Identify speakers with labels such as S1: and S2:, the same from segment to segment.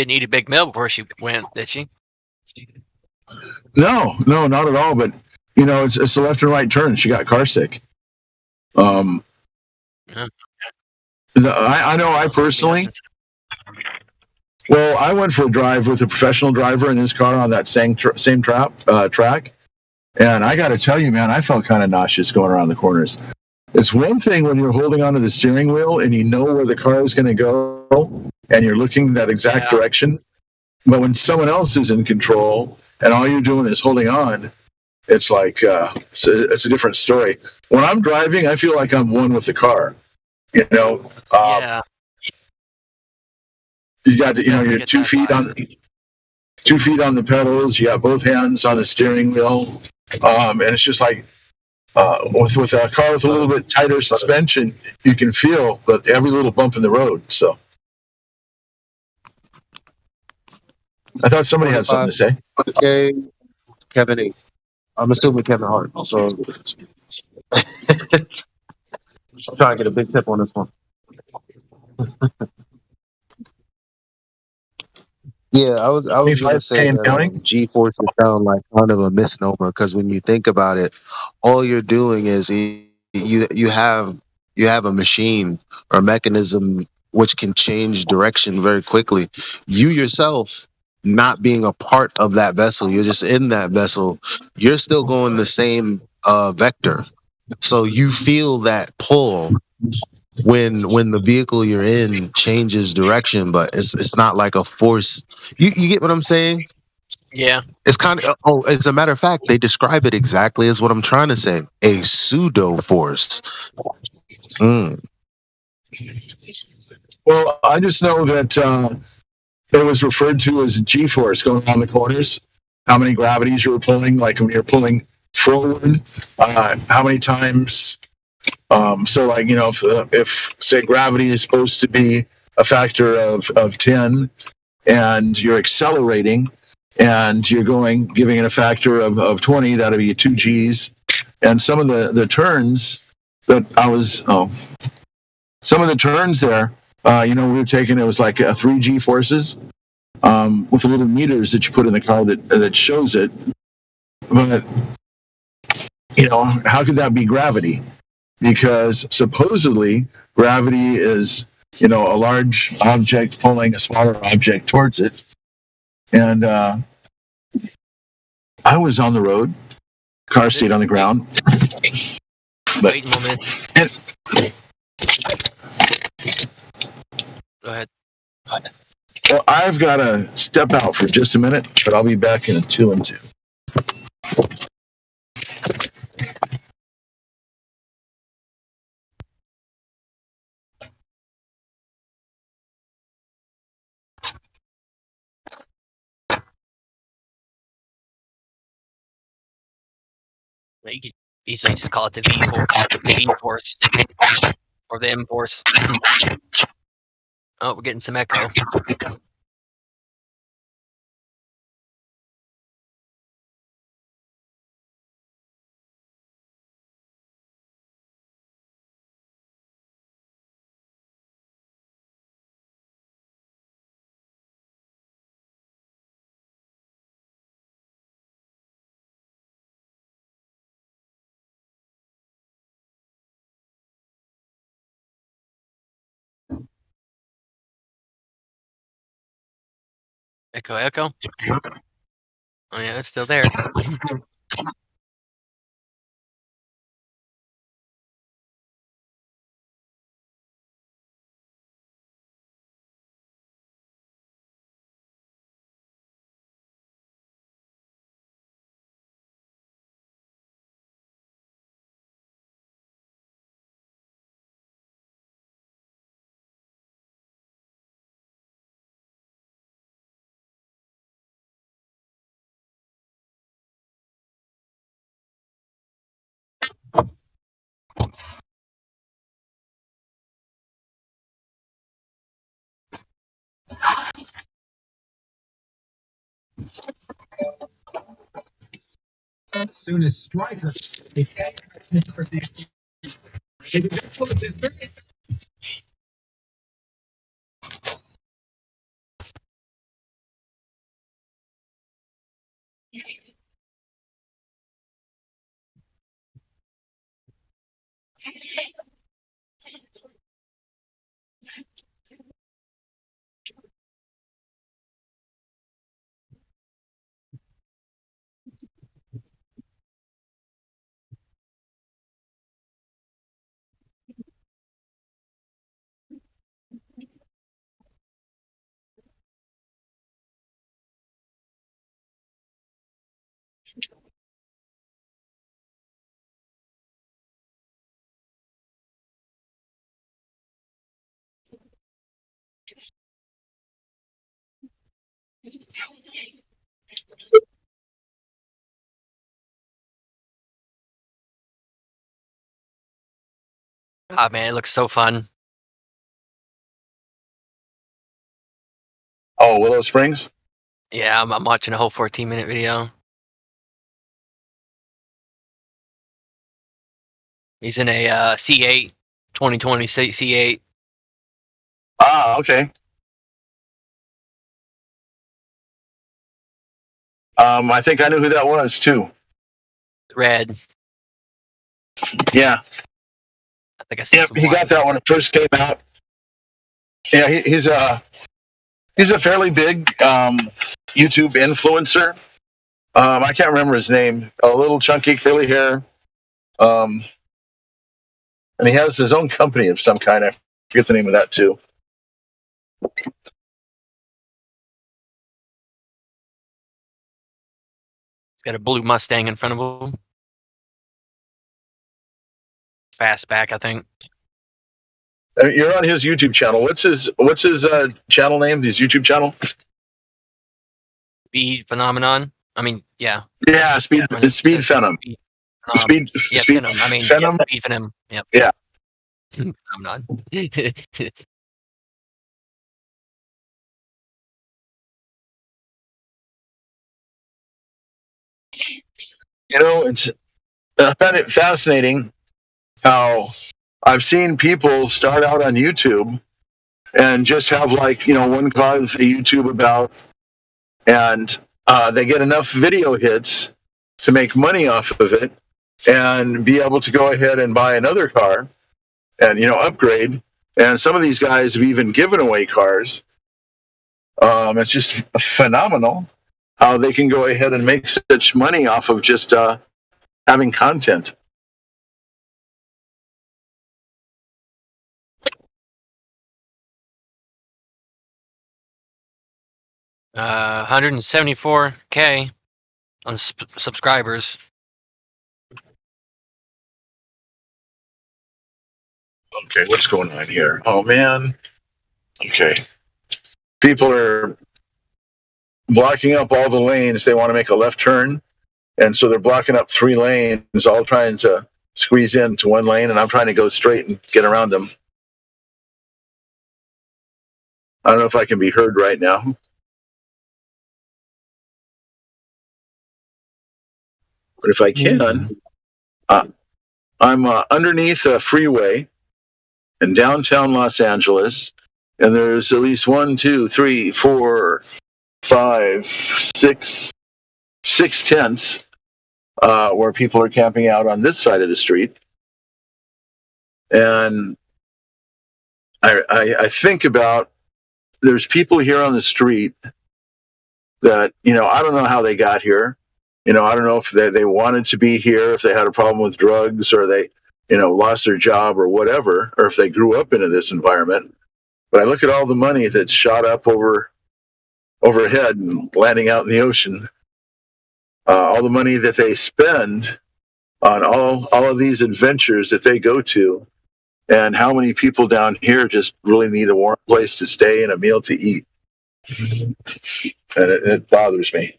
S1: didn't eat a big meal before she went, did she?
S2: No, not at all. But it's the left and right turn. She got car sick. I know. I personally, well, I went for a drive with a professional driver in his car on that same track, and I got to tell you, man, I felt kind of nauseous going around the corners. It's one thing when you're holding onto the steering wheel and you know where the car is going to go, and you're looking that exact direction. But when someone else is in control and all you're doing is holding on, it's like it's a different story. When I'm driving, I feel like I'm one with the car. You got to, you're 2 feet on 2 feet on the pedals. You got both hands on the steering wheel, and it's just like with a car with a little bit tighter suspension, you can feel every little bump in the road. So I thought somebody had something to say.
S3: Okay, Kevin E. I'm assuming Kevin Hart. So I'm trying to get a big tip on this one. Yeah, I was gonna say that G-force sound like kind of a misnomer, because when you think about it, all you're doing is you have a machine or a mechanism which can change direction very quickly. You yourself, not being a part of that vessel, you're just in that vessel. You're still going the same vector, so you feel that pull when the vehicle you're in changes direction, but it's not like a force. You get what I'm saying?
S1: Yeah.
S3: It's kind of as a matter of fact, they describe it exactly as what I'm trying to say: a pseudo force.
S2: Well, I just know that it was referred to as G-force going around the corners. How many gravities you were pulling? Like when you're pulling forward, how many times? So like, if say gravity is supposed to be a factor of 10 and you're accelerating and you're giving it a factor of 20, that'll be 2 G's. And some of the turns that some of the turns there, we were taking, it was like 3 G forces with the little meters that you put in the car that shows it. But, how could that be gravity? Because supposedly gravity is, a large object pulling a smaller object towards it. And I was on the road, car seat on the ground.
S1: Wait a moment. Go ahead.
S2: Well, I've got to step out for just a minute, but I'll be back in 2 and 2.
S1: You could easily just call it the V-force, or the M-force. Oh, we're getting some echo. Echo. Oh yeah, it's still there.
S4: As soon as Striker, they can't for these.
S1: Ah, man, it looks so fun.
S2: Oh, Willow Springs?
S1: Yeah, I'm watching a whole 14-minute video. He's in a C8, 2020 C8.
S2: Ah, okay. I think I knew who that was too.
S1: Red.
S2: Yeah.
S1: I think I see some
S2: he got that when it first came out. Yeah, he's a fairly big YouTube influencer. I can't remember his name. A little chunky curly hair. And he has his own company of some kind. I forget the name of that too.
S1: He's got a blue Mustang in front of him. Fastback, I think.
S2: You're on his YouTube channel. What's his channel name? His YouTube channel?
S1: Speed Phenomenon. I mean, yeah.
S2: Yeah, Speed Phenom. Speed Phenom.
S1: I mean, Phenom. Yeah, Speed Phenom. Yep.
S2: Yeah.
S1: Phenomenon.
S2: I found it fascinating how I've seen people start out on YouTube and just have one cause a YouTube about, and they get enough video hits to make money off of it and be able to go ahead and buy another car and upgrade. And some of these guys have even given away cars. It's just phenomenal how they can go ahead and make such money off of just having content.
S1: Uh, 174K on subscribers.
S2: Okay, what's going on here? Oh man. Okay. People are blocking up all the lanes. They want to make a left turn, and so they're blocking up 3 lanes, all trying to squeeze into one lane, and I'm trying to go straight and get around them. I don't know if I can be heard right now. But if I can, I'm underneath a freeway in downtown Los Angeles, and there's at least 1, 2, 3, 4, 5, 6 tents where people are camping out on this side of the street. And I think about, there's people here on the street that, I don't know how they got here. I don't know if they wanted to be here, if they had a problem with drugs, or they, lost their job or whatever, or if they grew up into this environment. But I look at all the money that's shot up overhead and landing out in the ocean, all the money that they spend on all of these adventures that they go to, and how many people down here just really need a warm place to stay and a meal to eat. And it bothers me.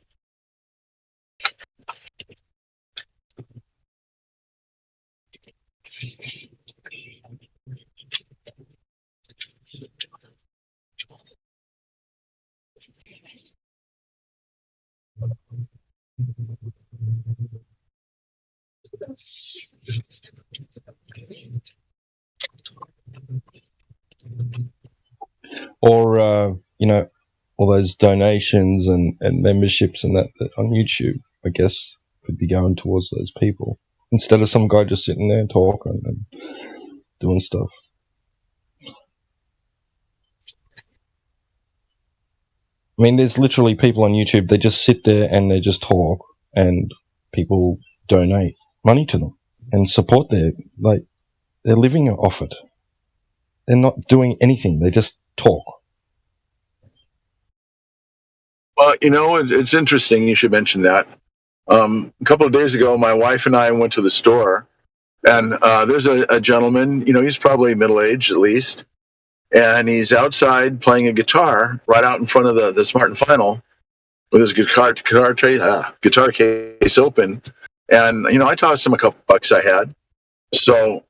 S5: Or all those donations and memberships and that on YouTube, I guess, could be going towards those people instead of some guy just sitting there and talking and doing stuff. I mean, there's literally people on YouTube, they just sit there and they just talk, and people donate money to them and support they're living off it. They're not doing anything, they just talk.
S2: Well, it's interesting you should mention that. A couple of days ago, my wife and I went to the store, and there's a gentleman, he's probably middle-aged at least, and he's outside playing a guitar right out in front of the Smart & Final, with his guitar case open, and I tossed him a couple bucks I had. So,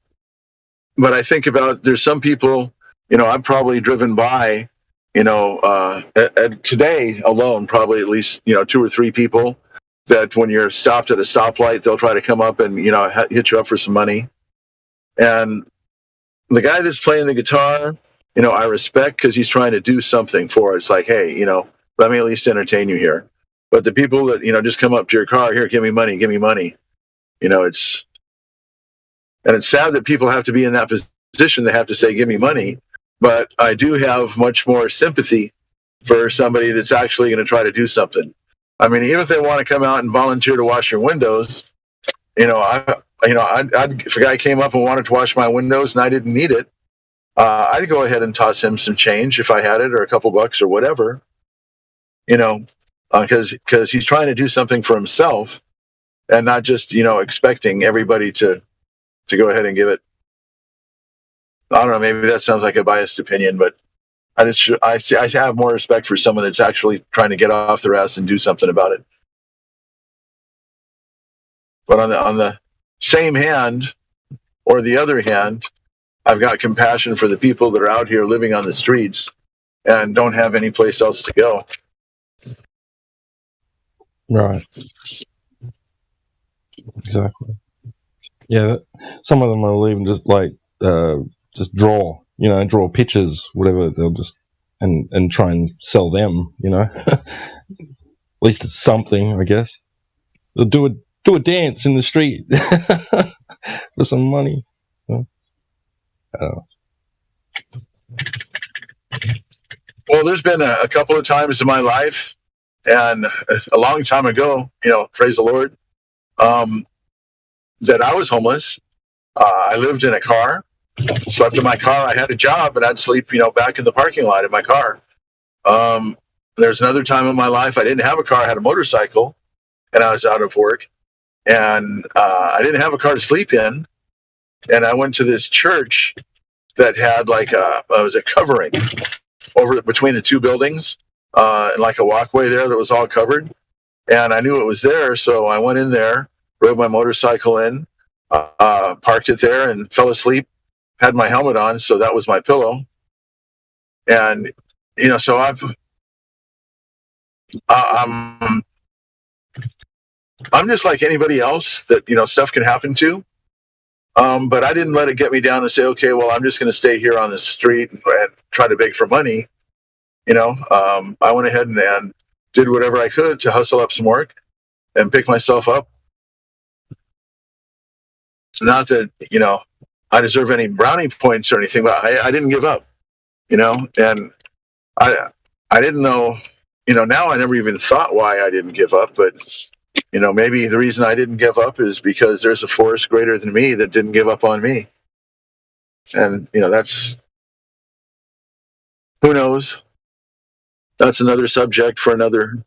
S2: but I think about there's some people, I've probably driven by, today alone, probably at least 2 or 3 people that when you're stopped at a stoplight, they'll try to come up and hit you up for some money. And the guy that's playing the guitar, I respect because he's trying to do something for it. It's like, hey, let me at least entertain you here. But the people that just come up to your car, here, give me money. It's sad that people have to be in that position. They have to say, give me money. But I do have much more sympathy for somebody that's actually going to try to do something. I mean, even if they want to come out and volunteer to wash your windows, if a guy came up and wanted to wash my windows and I didn't need it, I'd go ahead and toss him some change if I had it, or a couple bucks or whatever, because he's trying to do something for himself and not just, expecting everybody to go ahead and give it. I don't know, maybe that sounds like a biased opinion, but I have more respect for someone that's actually trying to get off their ass and do something about it. But on the same hand, or the other hand, I've got compassion for the people that are out here living on the streets and don't have any place else to go.
S5: Right. Exactly. Yeah, some of them will even just just draw pictures, whatever. They'll just and try and sell them. At least it's something, I guess. They'll do a dance in the street for some money.
S2: Well, there's been a couple of times in my life, and a long time ago, praise the Lord, that I was homeless. I lived in a car, slept in my car. I had a job, and I'd sleep, back in the parking lot in my car. There's another time in my life I didn't have a car. I had a motorcycle, and I was out of work, and I didn't have a car to sleep in. And I went to this church that had it was a covering over between the 2 buildings, like a walkway there that was all covered. And I knew it was there, so I went in there, rode my motorcycle in, parked it there, and fell asleep. Had my helmet on, so that was my pillow. And so I'm just like anybody else that stuff can happen to. But I didn't let it get me down and say, okay, well, I'm just going to stay here on the street and try to beg for money. I went ahead and did whatever I could to hustle up some work and pick myself up. Not that, I deserve any brownie points or anything, but I didn't give up, and I didn't know, now I never even thought why I didn't give up, but maybe the reason I didn't give up is because there's a force greater than me that didn't give up on me. And, that's, who knows? That's another subject for another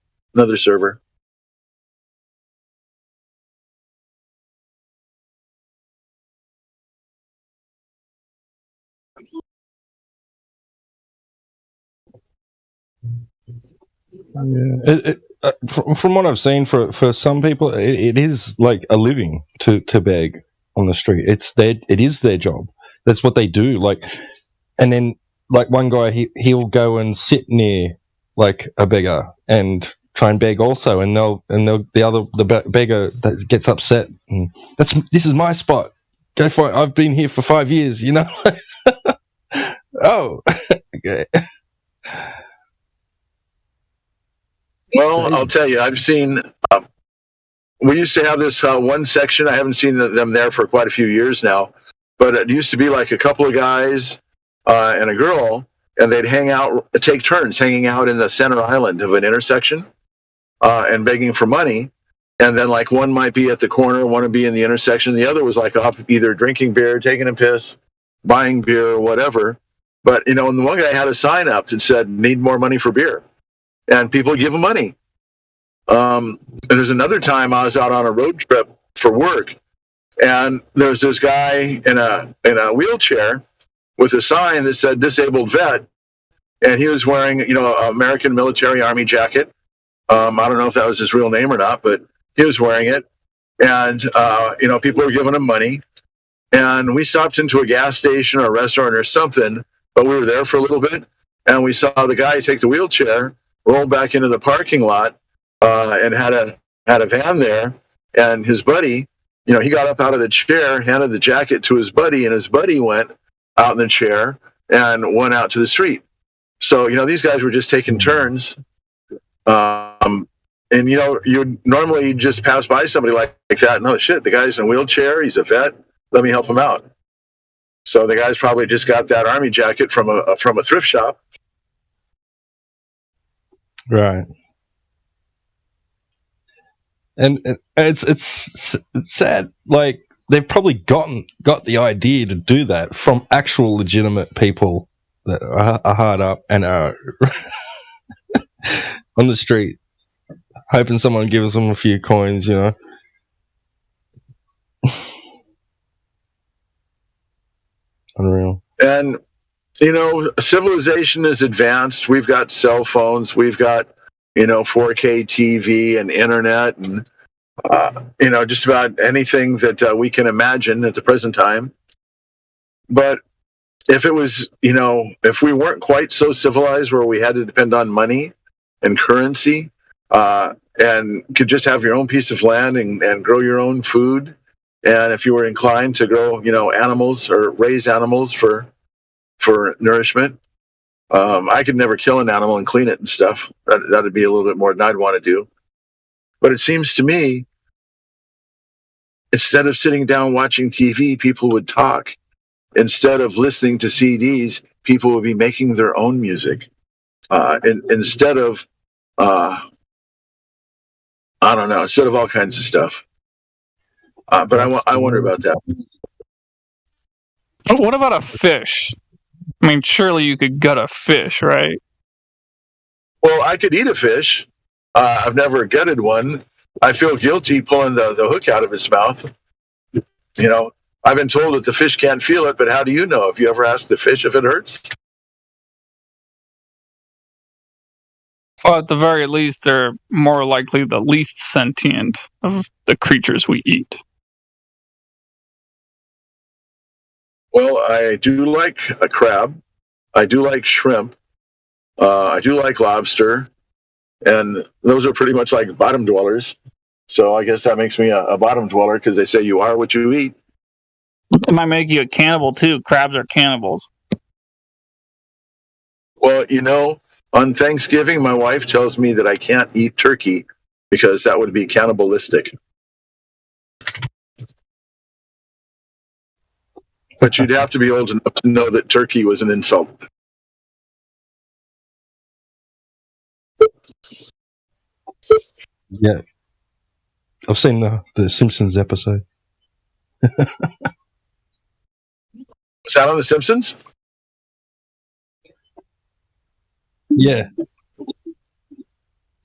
S2: server.
S5: Yeah. From what I've seen, for some people, it is like a living to beg on the street. It is their job. That's what they do. And then one guy, he'll go and sit near like a beggar and try and beg also, and the beggar that gets upset. And this is my spot. Go for it. I've been here for 5 years. Oh, okay.
S2: Well, I'll tell you, I've seen, we used to have this one section. I haven't seen them there for quite a few years now, but it used to be like a couple of guys and a girl, and they'd take turns hanging out in the center island of an intersection and begging for money. And then one might be at the corner, one would be in the intersection. The other was off either drinking beer, taking a piss, buying beer or whatever. But, and the one guy had a sign up that said, need more money for beer. And people give him money. And there's another time I was out on a road trip for work, and there's this guy in a wheelchair with a sign that said disabled vet, and he was wearing, American military army jacket, I don't know if that was his real name or not, but he was wearing it. And, people were giving him money. And we stopped into a gas station or a restaurant or something, but we were there for a little bit. And we saw the guy take the wheelchair, roll back into the parking lot, and had a van there. And his buddy, he got up out of the chair, handed the jacket to his buddy, and his buddy went out in the chair and went out to the street. So, these guys were just taking turns. And, you normally just pass by somebody like that. No, shit, the guy's in a wheelchair. He's a vet. Let me help him out. So the guy's probably just got that army jacket from a thrift shop.
S5: Right. And it's sad. Like, they've probably got the idea to do that from actual legitimate people that are hard up and are on the street, hoping someone gives them a few coins, Unreal.
S2: And, civilization is advanced. We've got cell phones. We've got, 4K TV and internet and, just about anything that we can imagine at the present time. But if it was, if we weren't quite so civilized where we had to depend on money and currency, and could just have your own piece of land and grow your own food, and if you were inclined to grow, animals or raise animals for nourishment, I could never kill an animal and clean it and stuff. That'd be a little bit more than I'd want to do. But it seems to me, instead of sitting down watching TV, people would talk. Instead of listening to CDs, people would be making their own music. Instead of, I don't know, instead of all kinds of stuff. But I wonder about that.
S6: What about a fish? I mean, surely you could gut a fish, right?
S2: Well, I could eat a fish. I've never gutted one. I feel guilty pulling the hook out of its mouth. I've been told that the fish can't feel it, but how do you know? Have you ever asked the fish if it hurts?
S6: Well, at the very least, they're more likely the least sentient of the creatures we eat.
S2: Well, I do like a crab. I do like shrimp. I do like lobster. And those are pretty much like bottom dwellers. So I guess that makes me a bottom dweller because they say you are what you eat.
S6: It might make you a cannibal, too. Crabs are cannibals.
S2: Well, on Thanksgiving, my wife tells me that I can't eat turkey because that would be cannibalistic. But you'd have to be old enough to know that turkey was an insult.
S5: Yeah. I've seen the Simpsons episode.
S2: Was that on The Simpsons?
S5: Yeah.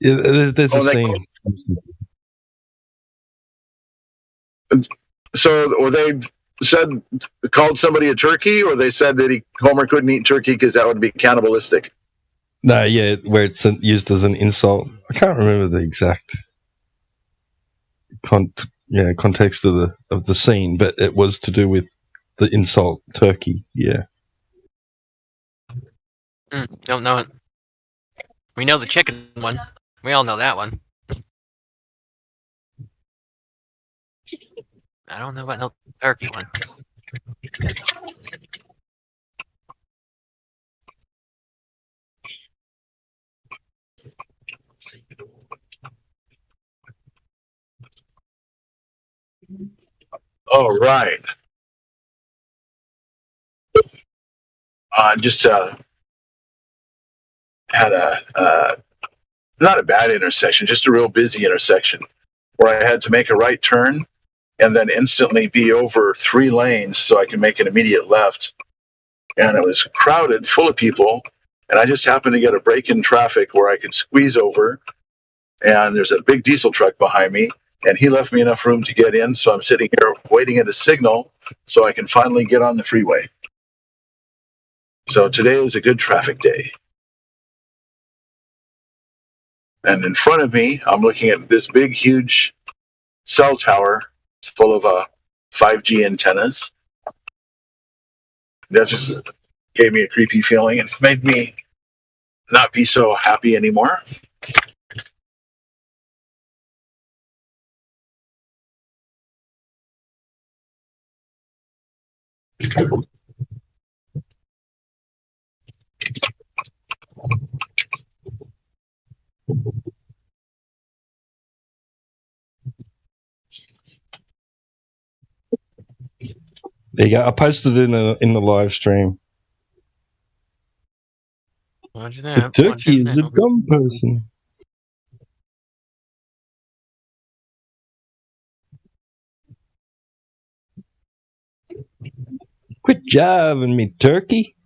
S5: There's a scene.
S2: So, were they called somebody a turkey, or they said that Homer couldn't eat turkey because that would be cannibalistic?
S5: No, yeah, where it's used as an insult. I can't remember the exact context of the scene, but it was to do with the insult turkey. Yeah.
S1: Don't know it. We know the chicken one. We all know that one. I don't know about no turkey one.
S2: All right. Just had not a bad intersection, just a real busy intersection where I had to make a right turn and then instantly be over 3 lanes so I can make an immediate left. And it was crowded, full of people, and I just happened to get a break in traffic where I could squeeze over, and there's a big diesel truck behind me, and he left me enough room to get in, so I'm sitting here waiting at a signal so I can finally get on the freeway. So today was a good traffic day. And in front of me, I'm looking at this big, huge cell tower. It's full of 5G antennas. That just gave me a creepy feeling. It made me not be so happy anymore.
S5: There you go. I posted it in the live stream.
S1: The
S5: turkey is a dumb person. Quit jiving me, turkey.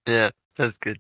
S1: Yeah, that's good.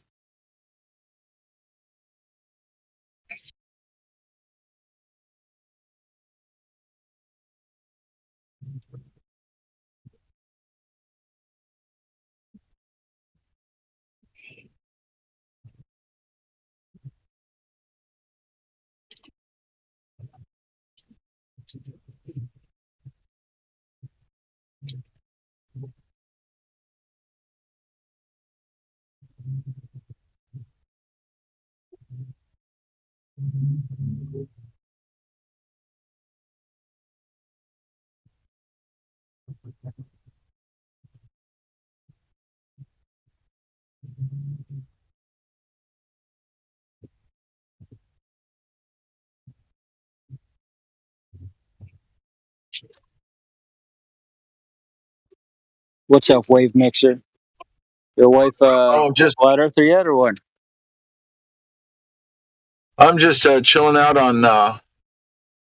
S7: What's up, Wave Mixer? Your wife
S2: just
S7: flat earther yet, or what?
S2: I'm just chilling out on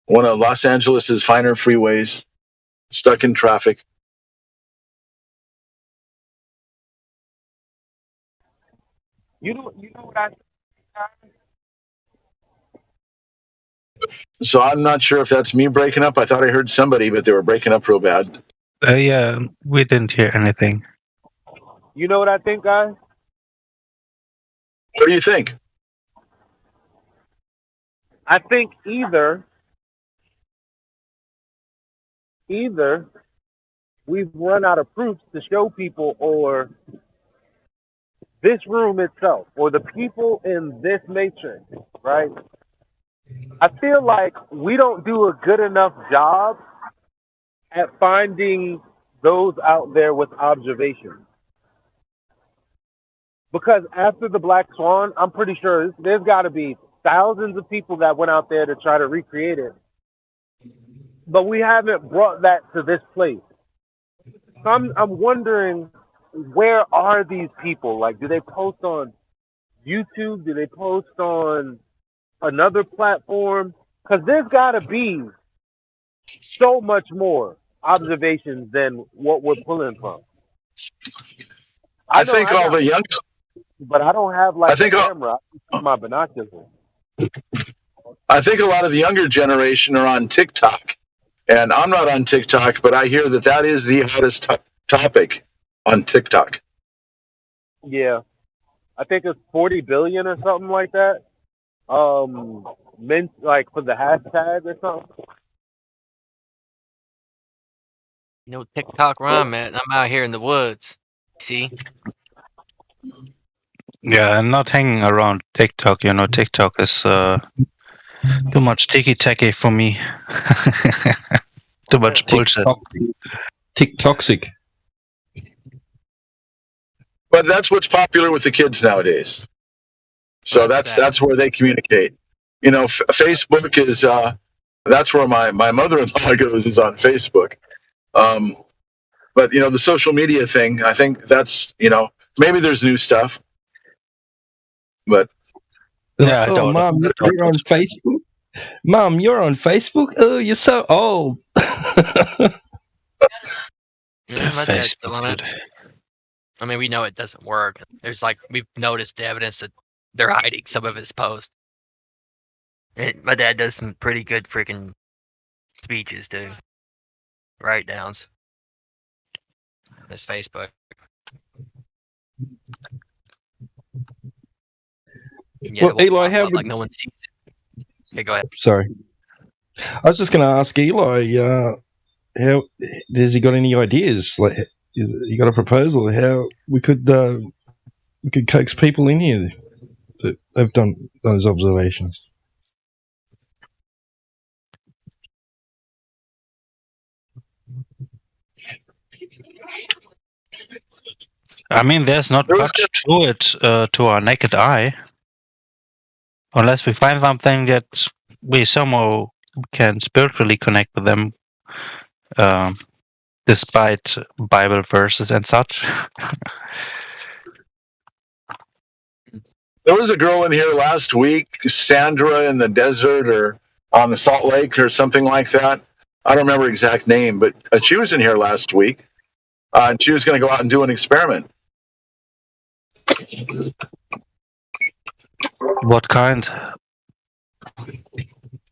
S2: one of Los Angeles's finer freeways, stuck in traffic.
S8: You know what I.
S2: So I'm not sure if that's me breaking up. I thought I heard somebody, but they were breaking up real bad.
S9: Yeah, we didn't hear anything.
S8: You know what I think, guys?
S2: What do you think?
S8: I think either we've run out of proofs to show people, or this room itself, or the people in this matrix, right? I feel like we don't do a good enough job at finding those out there with observation. Because after the Black Swan, I'm pretty sure there's got to be thousands of people that went out there to try to recreate it. But we haven't brought that to this place. So I'm wondering, where are these people? Like, do they post on YouTube? Do they post on another platform? Because there's got to be so much more observations than what we're pulling from.
S2: I think all the young,
S8: but I don't have like a camera. I use my binoculars.
S2: I think a lot of the younger generation are on TikTok, and I'm not on TikTok, but I hear that is the hottest topic on TikTok.
S8: Yeah, I think it's 40 billion or something like that. Like for the hashtag or something.
S1: No TikTok rhyme, man. I'm out here in the woods. See?
S9: Yeah, I'm not hanging around TikTok. You know, TikTok is too much ticky-tacky for me. Too much bullshit.
S5: TikToxic.
S2: But that's what's popular with the kids nowadays. So that's where they communicate. You know, Facebook is that's where my mother-in-law goes, is on Facebook. But you know, the social media thing, I think that's, you know, maybe there's new stuff, but
S5: yeah. Oh, Mom, you're on Facebook. Mom, you're on Facebook. Oh, you're so old.
S1: Yeah, my dad's still on it. I mean, we know it doesn't work. We've noticed the evidence that they're hiding some of his posts. And my dad does some pretty good freaking speeches too. Write downs. His Facebook. Yeah,
S5: well, Eli, how
S1: like no one sees it. Okay, go ahead.
S5: Sorry, I was just going to ask Eli. How has he got any ideas? Like, you got a proposal how we could coax people in here that have done those observations?
S9: I mean, there's not much to it to our naked eye, unless we find something that we somehow can spiritually connect with them, despite Bible verses and such.
S2: There was a girl in here last week, Sandra in the desert or on the Salt Lake or something like that. I don't remember her exact name, but she was in here last week, and she was going to go out and do an experiment.
S9: What kind?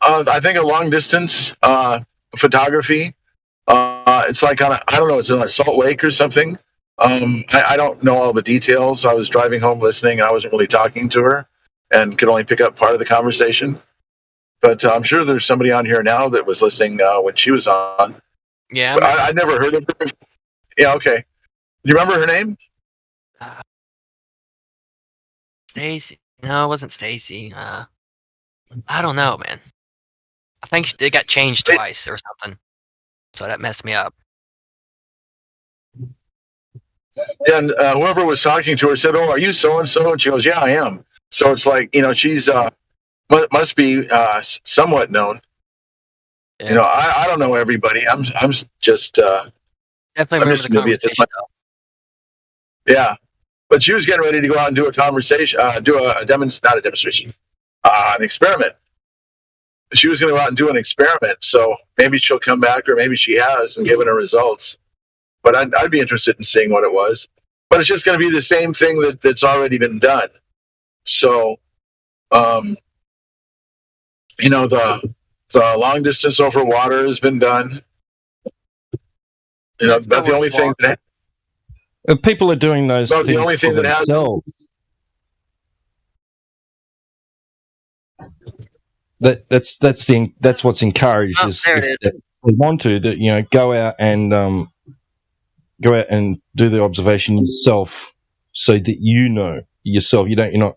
S2: I think a long distance photography. It's like I don't know, it's on a Salt Lake or something. I don't know all the details. I was driving home listening. I wasn't really talking to her and could only pick up part of the conversation. But I'm sure there's somebody on here now that was listening when she was on.
S1: Yeah.
S2: I never heard of her. Yeah, okay. Do you remember her name?
S1: Stacy. No, it wasn't Stacy. I don't know, man. I think it got changed twice or something. So that messed me up.
S2: And whoever was talking to her said, "Oh, are you so and so?" And she goes, "Yeah, I am." So it's like, she's must be somewhat known. Yeah. I don't know everybody. I'm just
S1: definitely remember the conversation.
S2: Yeah, but she was getting ready to go out and do a conversation, do not a demonstration, an experiment. She was going to go out and do an experiment, so maybe she'll come back, or maybe she has and given her results. But I'd be interested in seeing what it was. But it's just going to be the same thing that's already been done. So, the long distance over water has been done. That's the only thing that
S5: people are doing those things
S2: the only thing
S5: for
S2: that
S5: themselves. That's what's encouraged.
S1: Oh, there it is.
S5: They want to go out and do the observation yourself, so that yourself. You're not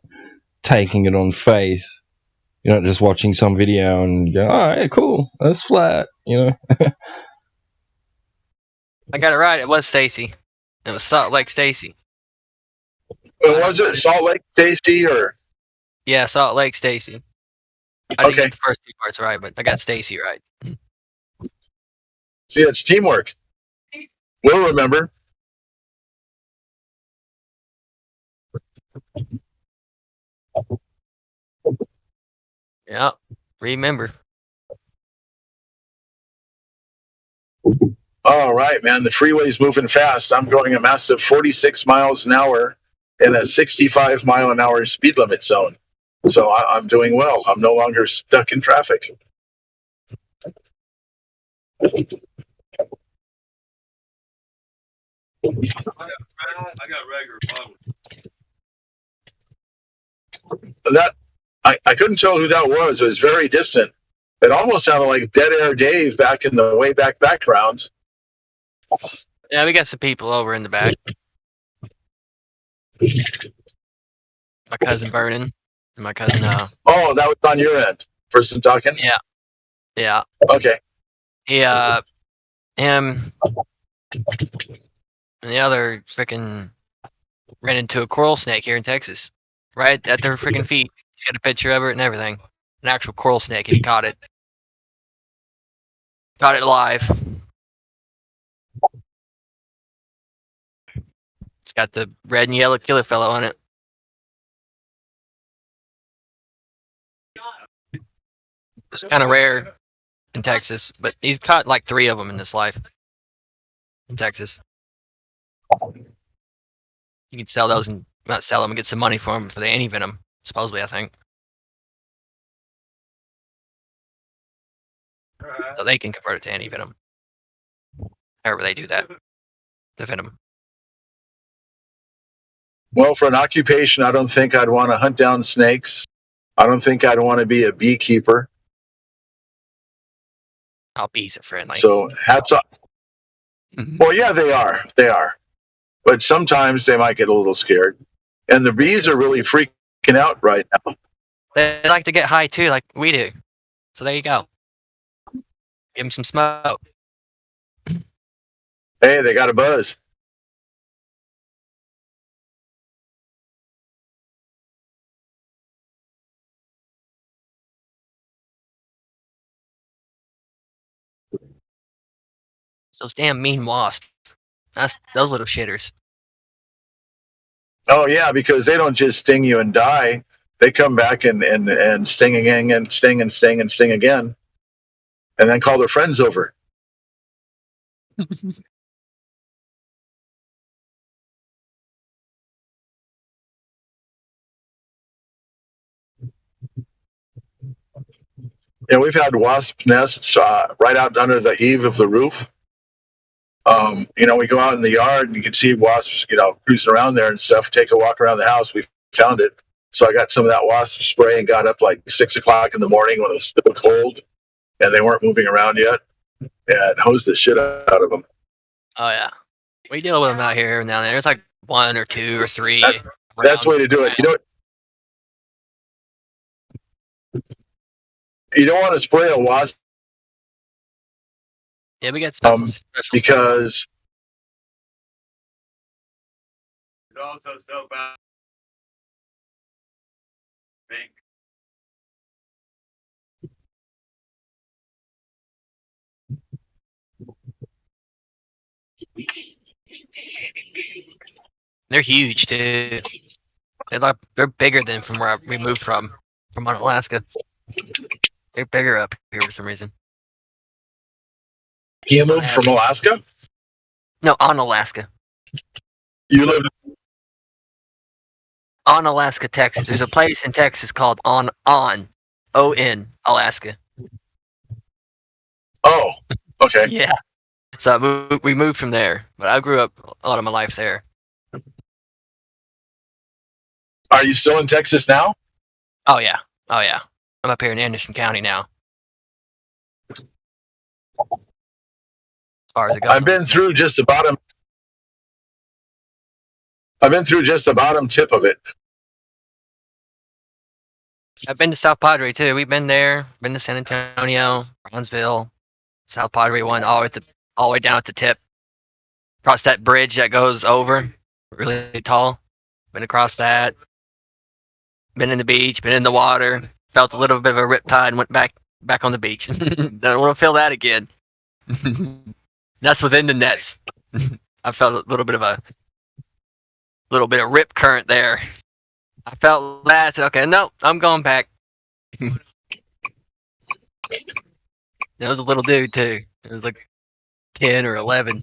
S5: taking it on faith. You're not just watching some video and go, "Oh, yeah, cool, that's flat."
S1: I got it right. It was Stacy. It was Salt Lake Stacy.
S2: Was it Salt Lake Stacy or?
S1: Yeah, Salt Lake Stacy. I didn't get the first two parts right, but I got Stacy right.
S2: See, it's teamwork. We'll remember.
S1: Yeah, remember.
S2: All right, man. The freeway's moving fast. I'm going a massive 46 miles an hour in a 65 mile an hour speed limit zone. So I'm doing well. I'm no longer stuck in traffic.
S10: I got regular problems.
S2: That I couldn't tell who that was. It was very distant. It almost sounded like Dead Air Dave back in the way back background.
S1: Yeah, we got some people over in the back. My cousin Vernon and my cousin.
S2: Oh, that was on your end. Person talking.
S1: Yeah.
S2: Okay.
S1: Him, and the other freaking ran into a coral snake here in Texas, right at their freaking feet. He's got a picture of it and everything. An actual coral snake, and he caught it. Caught it live. It's got the red and yellow killer fellow on it. It's kind of rare in Texas, but he's caught like 3 of them in his life in Texas. You can sell those and not sell them and get some money for them for the anti-venom, supposedly, I think. So they can convert it to anti-venom. However they do that. The venom.
S2: Well, for an occupation, I don't think I'd want to hunt down snakes. I don't think I'd want to be a beekeeper.
S1: Oh, bees are friendly.
S2: So hats off. Well, yeah, they are. They are. But sometimes they might get a little scared. And the bees are really freaking out right now.
S1: They like to get high too, like we do. So there you go. Give them some smoke.
S2: Hey, they got a buzz.
S1: Those damn mean wasps. That's those little shitters.
S2: Oh yeah, because they don't just sting you and die. They come back and sting again and sting and sting and sting again, and then call their friends over. Yeah, we've had wasp nests right out under the eave of the roof. We go out in the yard and you can see wasps, cruising around there and stuff. Take a walk around the house. We found it. So I got some of that wasp spray and got up like 6 o'clock in the morning when it was still cold and they weren't moving around yet, and hosed the shit out of them.
S1: Oh yeah, we deal with them out here and down there. There's like 1 or 2 or 3.
S2: That's the way to do it. You don't want to spray a wasp.
S1: Yeah, we get special
S2: because
S10: It also so bad.
S1: they're huge too. They're bigger than from where we moved from Alaska. They're bigger up here for some reason.
S2: You moved from Alaska?
S1: No, on Alaska.
S2: You live
S1: on Alaska, Texas. There's a place in Texas called On, O-N, Alaska.
S2: Oh, okay.
S1: Yeah. So we moved from there, but I grew up a lot of my life there.
S2: Are you still in Texas now?
S1: Oh yeah. I'm up here in Anderson County now. As far as it goes.
S2: I've been through just the bottom tip of it.
S1: I've been to South Padre too. We've been there. Been to San Antonio, Bronzeville, South Padre one, all the way down at the tip. Across that bridge that goes over, really tall. Been across that. Been in the beach. Been in the water. Felt a little bit of a riptide and went back on the beach. Don't want to feel that again. That's within the nets. I felt a little bit of rip current there. I felt that. I said, okay, no, I'm going back. That was a little dude too. It was like 10 or 11.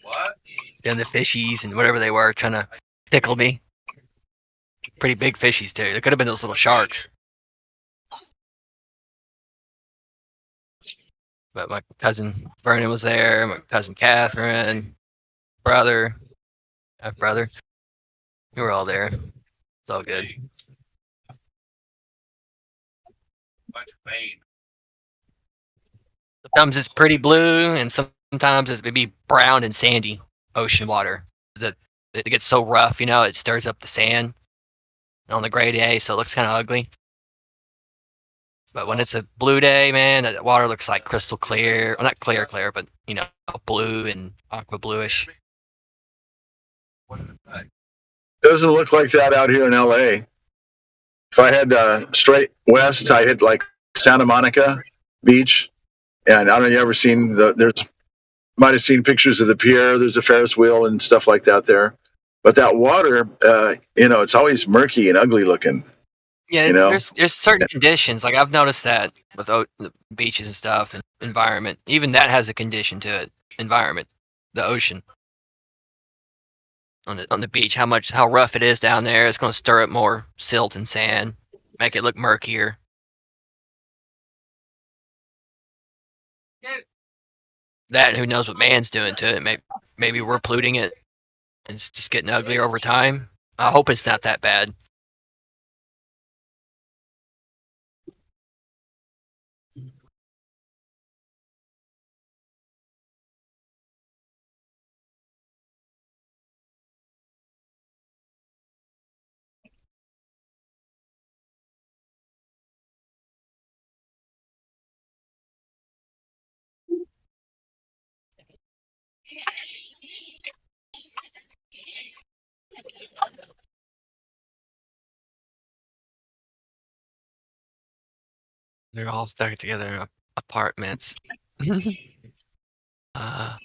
S10: What?
S1: And the fishies and whatever they were trying to tickle me. Pretty big fishies too. There could have been those little sharks. But my cousin Vernon was there. My cousin Catherine, brother. We were all there. It's all good.
S10: Bunch of pain.
S1: Sometimes it's pretty blue, and sometimes it's maybe brown and sandy ocean water. It gets so rough, it stirs up the sand on the gray day, so it looks kind of ugly. But when it's a blue day, man, the water looks like crystal clear. Well, not clear, but, blue and aqua bluish.
S2: Doesn't look like that out here in LA. If I had straight west, I hit like Santa Monica Beach, and I don't know if you ever seen might have seen pictures of the pier. There's a Ferris wheel and stuff like that there, but that water, it's always murky and ugly looking.
S1: Yeah,
S2: You know?
S1: there's certain conditions. Like I've noticed that with the beaches and stuff and environment. Even that has a condition to it. Environment, the ocean on the beach. How rough it is down there. It's going to stir up more silt and sand, make it look murkier. That who knows what man's doing to it? Maybe we're polluting it, and it's just getting uglier over time. I hope it's not that bad. They're all stuck together in apartments. I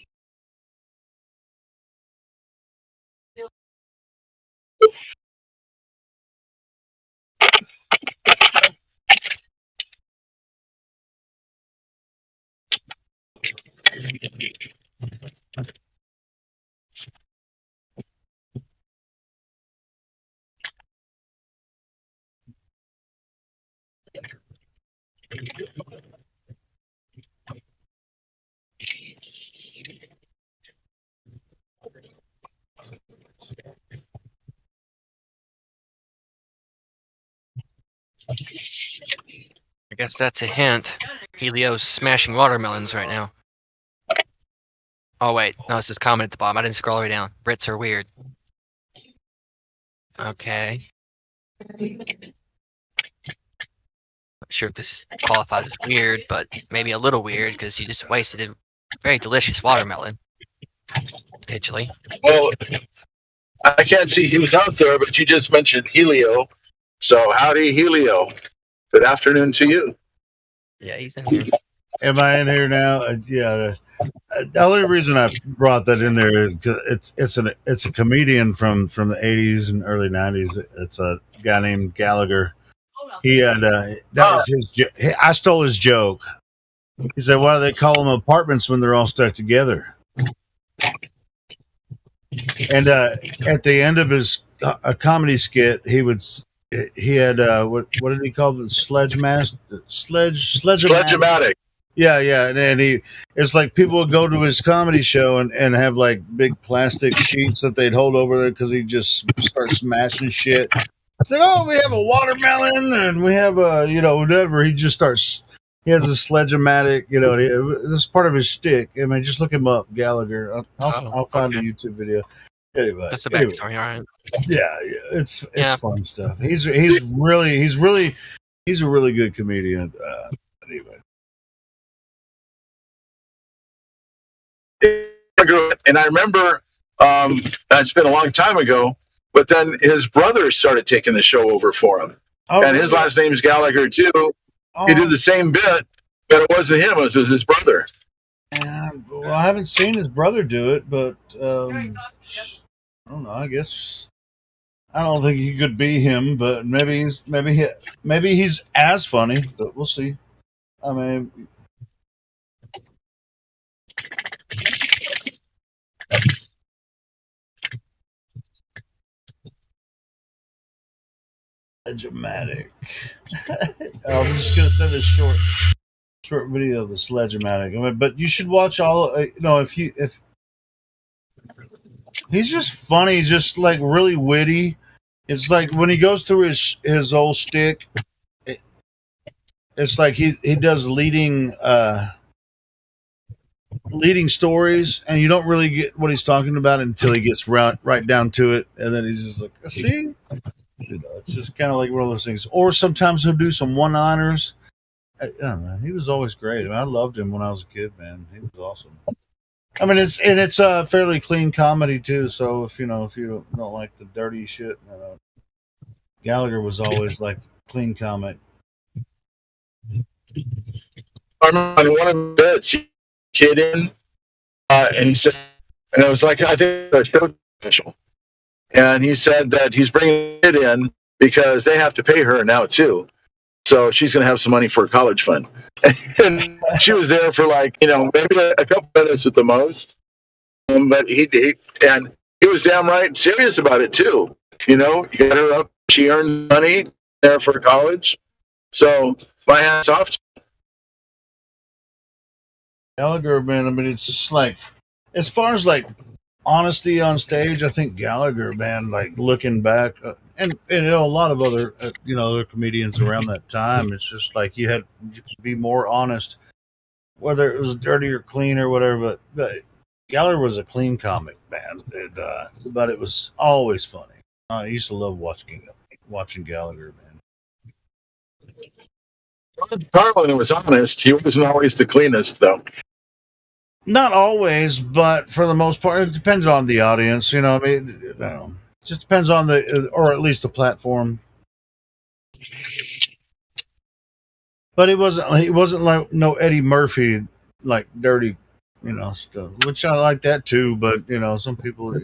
S1: guess that's a hint. Helio's smashing watermelons right now. Oh wait, no, it says comment at the bottom. I didn't scroll all the way down. Brits are weird. Okay. Not sure if this qualifies as weird, but maybe a little weird because you just wasted a very delicious watermelon. Potentially.
S2: Well, I can't see he was out there, but you just mentioned Helio. So howdy, Helio. Good afternoon to you.
S1: Yeah, he's in here.
S11: Am I in here now? Yeah. The only reason I brought that in there is it's a comedian from the 80s and early 90s. It's a guy named Gallagher. He had that was his. I stole his joke. He said, "Why do they call them apartments when they're all stuck together?" And at the end of his comedy skit, he had what did he call the sledge-o-matic. Yeah, and it's like people would go to his comedy show and have like big plastic sheets that they'd hold over there because he just start smashing shit. It's like, oh, we have a watermelon and we have a whatever. He just starts. He has a sledge-o-matic. This is part of his shtick. I mean, just look him up, Gallagher. I'll find a YouTube video. Anyway,
S1: that's a backstory, all right.
S11: Yeah, it's fun stuff. He's a really good comedian. Anyway.
S2: And I remember it's been a long time ago, but then his brother started taking the show over for him. Oh, and his last name's Gallagher too. Oh. He did the same bit, but it wasn't him, it was his brother.
S11: Well, I haven't seen his brother do it, but I don't know, I guess I don't think he could be him, but maybe he's as funny, but we'll see. I mean, Sledge-o-matic. I'm just gonna send a short video of the Sledge-o-matic. I mean, but you should watch all. If he's just funny, just like really witty. It's like when he goes through his old shtick. It's like he does leading stories, and you don't really get what he's talking about until he gets right down to it, and then he's just like, see. It's just kind of like one of those things. Or sometimes he'll do some one-liners. I don't know. He was always great. I mean, I loved him when I was a kid, man. He was awesome. I mean, it's a fairly clean comedy too. So if you don't like the dirty shit, Gallagher was always like clean comic.
S2: I remember one of the bits, kid in, and he said, and it was like I think a show official. And he said that he's bringing it in, because they have to pay her now too. So she's going to have some money for a college fund. And she was there for like, maybe a couple minutes at the most. But he was damn right serious about it too. He got her up. She earned money there for college. So my hat's off.
S11: Gallagher, man, I mean, it's just like, as far as like honesty on stage, I think Gallagher, man, like looking back, and a lot of other, other comedians around that time, it's just like you could be more honest, whether it was dirty or clean or whatever. But Gallagher was a clean comic, man, but it was always funny. I used to love watching Gallagher, man.
S2: Carlin was honest. He wasn't always the cleanest, though.
S11: Not always, but for the most part, it depends on the audience. I mean, it just depends on or at least the platform. But it wasn't like no Eddie Murphy, like dirty, stuff. Which I like that too. But some people,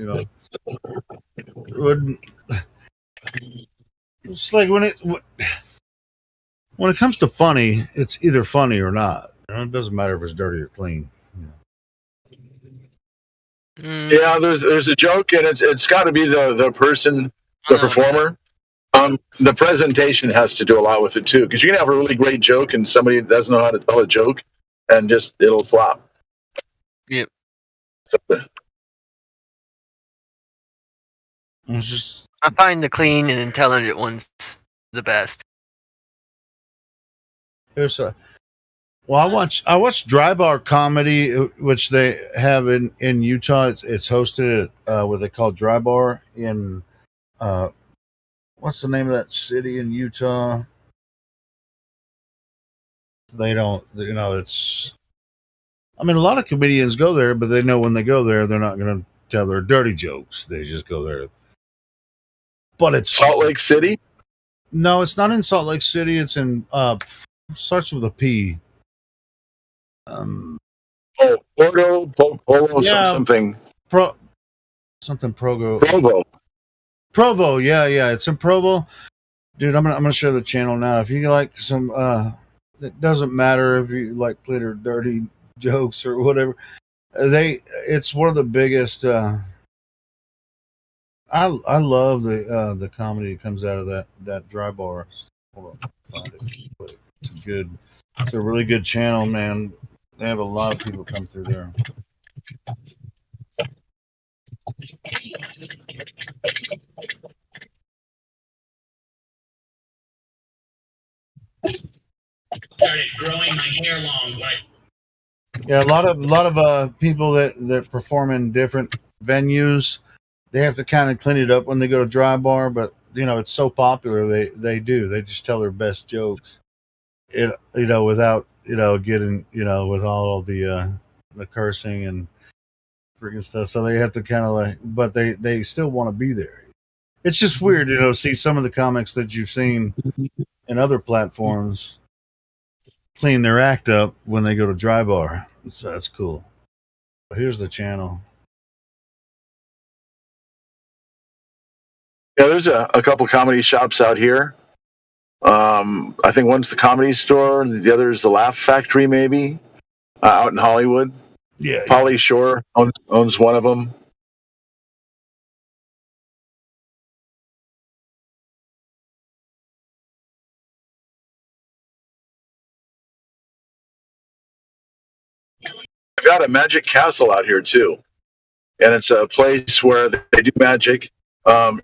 S11: wouldn't. It's like when it comes to funny, it's either funny or not. It doesn't matter if it's dirty or clean.
S2: Yeah, there's a joke, and it's got to be the person, the performer. The presentation has to do a lot with it too, because you can have a really great joke, and somebody doesn't know how to tell a joke, and it'll flop.
S1: Yep. I find the clean and intelligent ones the best.
S11: I watch Dry Bar Comedy, which they have in Utah. It's hosted at what they call Dry Bar in what's the name of that city in Utah? They don't, it's. I mean, a lot of comedians go there, but they know when they go there, they're not going to tell their dirty jokes. They just go there. But it's
S2: Salt Lake City.
S11: No, it's not in Salt Lake City. It's in starts with a P.
S2: Polo, something.
S11: Provo, yeah, it's in Provo. Dude, I'm gonna share the channel now. If you like some, it doesn't matter if you like clean or dirty jokes or whatever. It's one of the biggest. I love the comedy that comes out of that Dry Bar. Hold on, find it. But it's a really good channel, man. They have a lot of people come through there.
S12: Started growing my hair long, but
S11: yeah, a lot of people that perform in different venues, they have to kind of clean it up when they go to Dry Bar, but it's so popular they just tell their best jokes, without getting with all of the cursing and freaking stuff. So they have to kind of but they still want to be there. It's just weird, see some of the comics that you've seen in other platforms clean their act up when they go to Dry Bar. So that's cool. But here's the channel.
S2: Yeah, there's a couple comedy shops out here. I think one's the Comedy Store, and the other is the Laugh Factory, maybe, out in Hollywood.
S11: Yeah.
S2: Pauly Shore owns one of them. I've got a Magic Castle out here too, and it's a place where they do magic.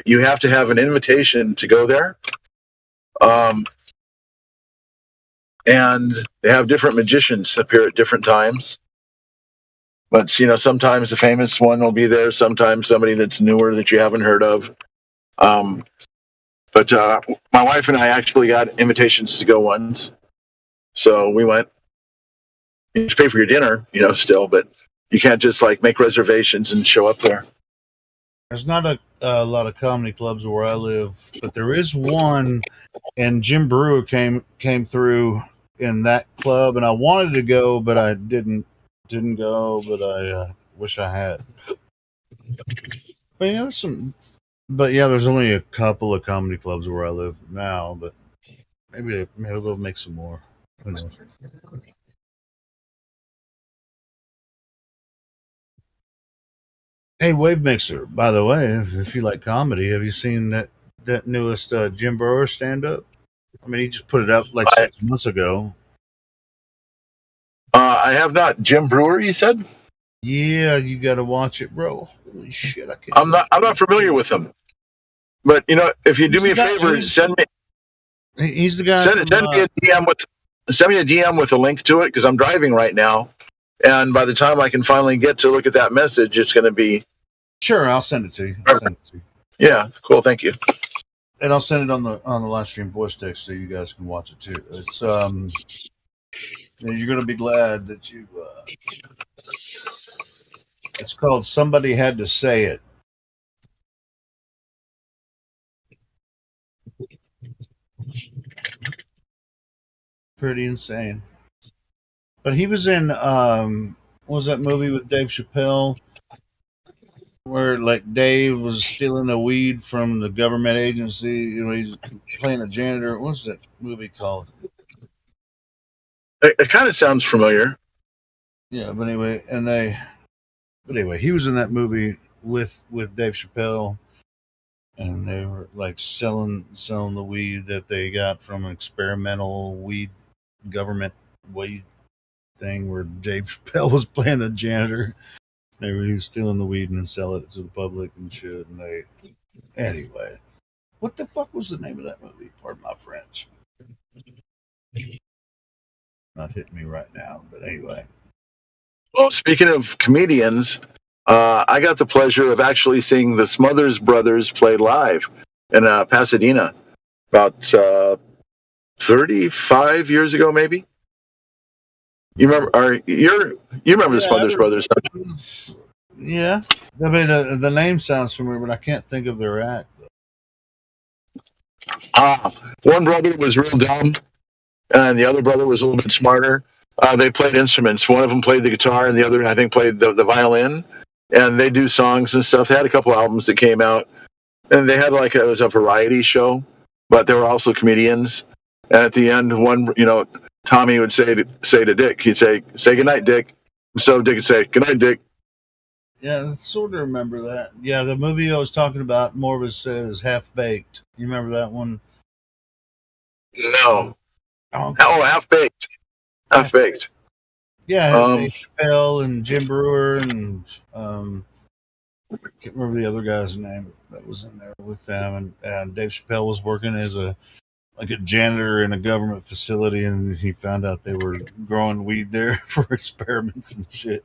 S2: You have to have an invitation to go there. And they have different magicians appear at different times. But, sometimes the famous one will be there, sometimes somebody that's newer that you haven't heard of. But my wife and I actually got invitations to go once. So we went. You just pay for your dinner, still, but you can't just make reservations and show up there.
S11: There's not a lot of comedy clubs where I live, but there is one, and Jim Brewer came through in that club, and I wanted to go, but I didn't go, but I wish I had. But there's some But yeah, there's only a couple of comedy clubs where I live now, but maybe they'll make some more. Who knows? Hey, Wave Mixer. By the way, if you like comedy, have you seen that newest Jim Breuer stand up? I mean, he just put it up like 6 months ago.
S2: I have not. Jim Breuer, you said?
S11: Yeah, you got to watch it, bro. Holy shit!
S2: I'm not familiar with him. But if you do me a favor, send me.
S11: He's the guy.
S2: Send me a DM with a link to it because I'm driving right now, and by the time I can finally get to look at that message, it's going to be.
S11: Sure, I'll send it to you.
S2: Yeah, cool. Thank you.
S11: And I'll send it on the live stream voice text so you guys can watch it too. It's you're going to be glad that you. It's called "Somebody Had to Say It." Pretty insane. But he was in what was that movie with Dave Chappelle where like Dave was stealing the weed from the government agency? He's playing a janitor. What's that movie called?
S2: It kind of sounds familiar.
S11: Yeah, but anyway, he was in that movie with Dave Chappelle, and they were like selling the weed that they got from an experimental government weed thing where Dave Chappelle was playing the janitor. He was stealing the weed and then selling it to the public and shit. And anyway, what the fuck was the name of that movie? Pardon my French. Not hitting me right now, but anyway.
S2: Well, speaking of comedians, I got the pleasure of actually seeing the Smothers Brothers play live in Pasadena about 35 years ago, maybe. You remember? You remember the Smothers Brothers?
S11: Yeah, I mean the name sounds familiar, but I can't think of their act.
S2: One brother was real dumb, and the other brother was a little bit smarter. They played instruments. One of them played the guitar, and the other, I think, played the violin. And they do songs and stuff. They had a couple albums that came out, and they had it was a variety show, but they were also comedians. And at the end, Tommy would say to Dick, he'd say goodnight, Dick. So Dick would say goodnight, Dick.
S11: Yeah, I sort of remember that. Yeah, the movie I was talking about, Morvis said, is Half Baked. You remember that one?
S2: No. Oh, Half Baked. Half Baked.
S11: Yeah, Dave Chappelle and Jim Breuer and I can't remember the other guy's name that was in there with them. And Dave Chappelle was working as a janitor in a government facility, and he found out they were growing weed there for experiments and shit.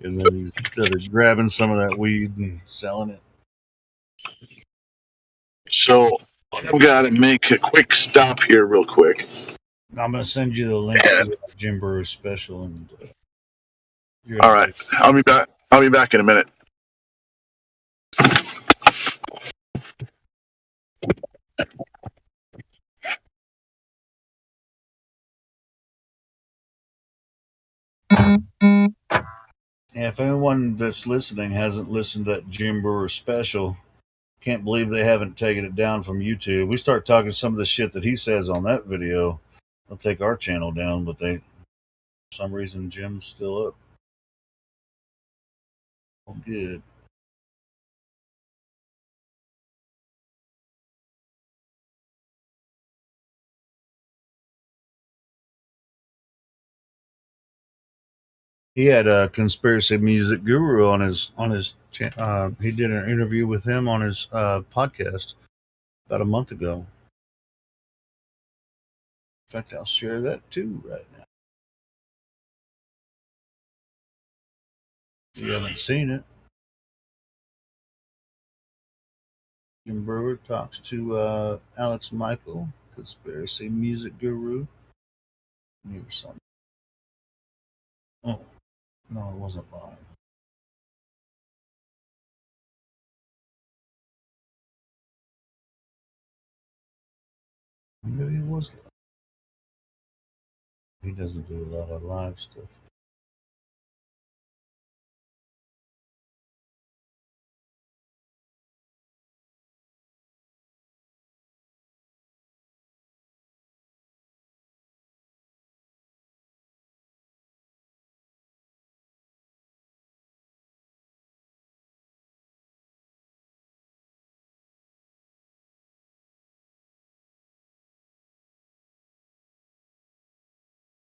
S11: And then he started grabbing some of that weed and selling it.
S2: So I've got to make a quick stop here real quick.
S11: I'm going to send you the link to Jim Breuer's special. And
S2: all right. I'll be back. I'll be back in a minute.
S11: Yeah, if anyone that's listening hasn't listened to that Jim Breuer special, can't believe they haven't taken it down from YouTube. We start talking some of the shit that he says on that video, they'll take our channel down, but for some reason Jim's still up. Oh, good. He had a Conspiracy Music Guru on his he did an interview with him on his podcast about a month ago. In fact, I'll share that too right now. If you haven't seen it, Jim Breuer talks to Alex Michael, Conspiracy Music Guru. Maybe something. Oh, no, it wasn't live. Maybe it was live. He doesn't do a lot of live stuff.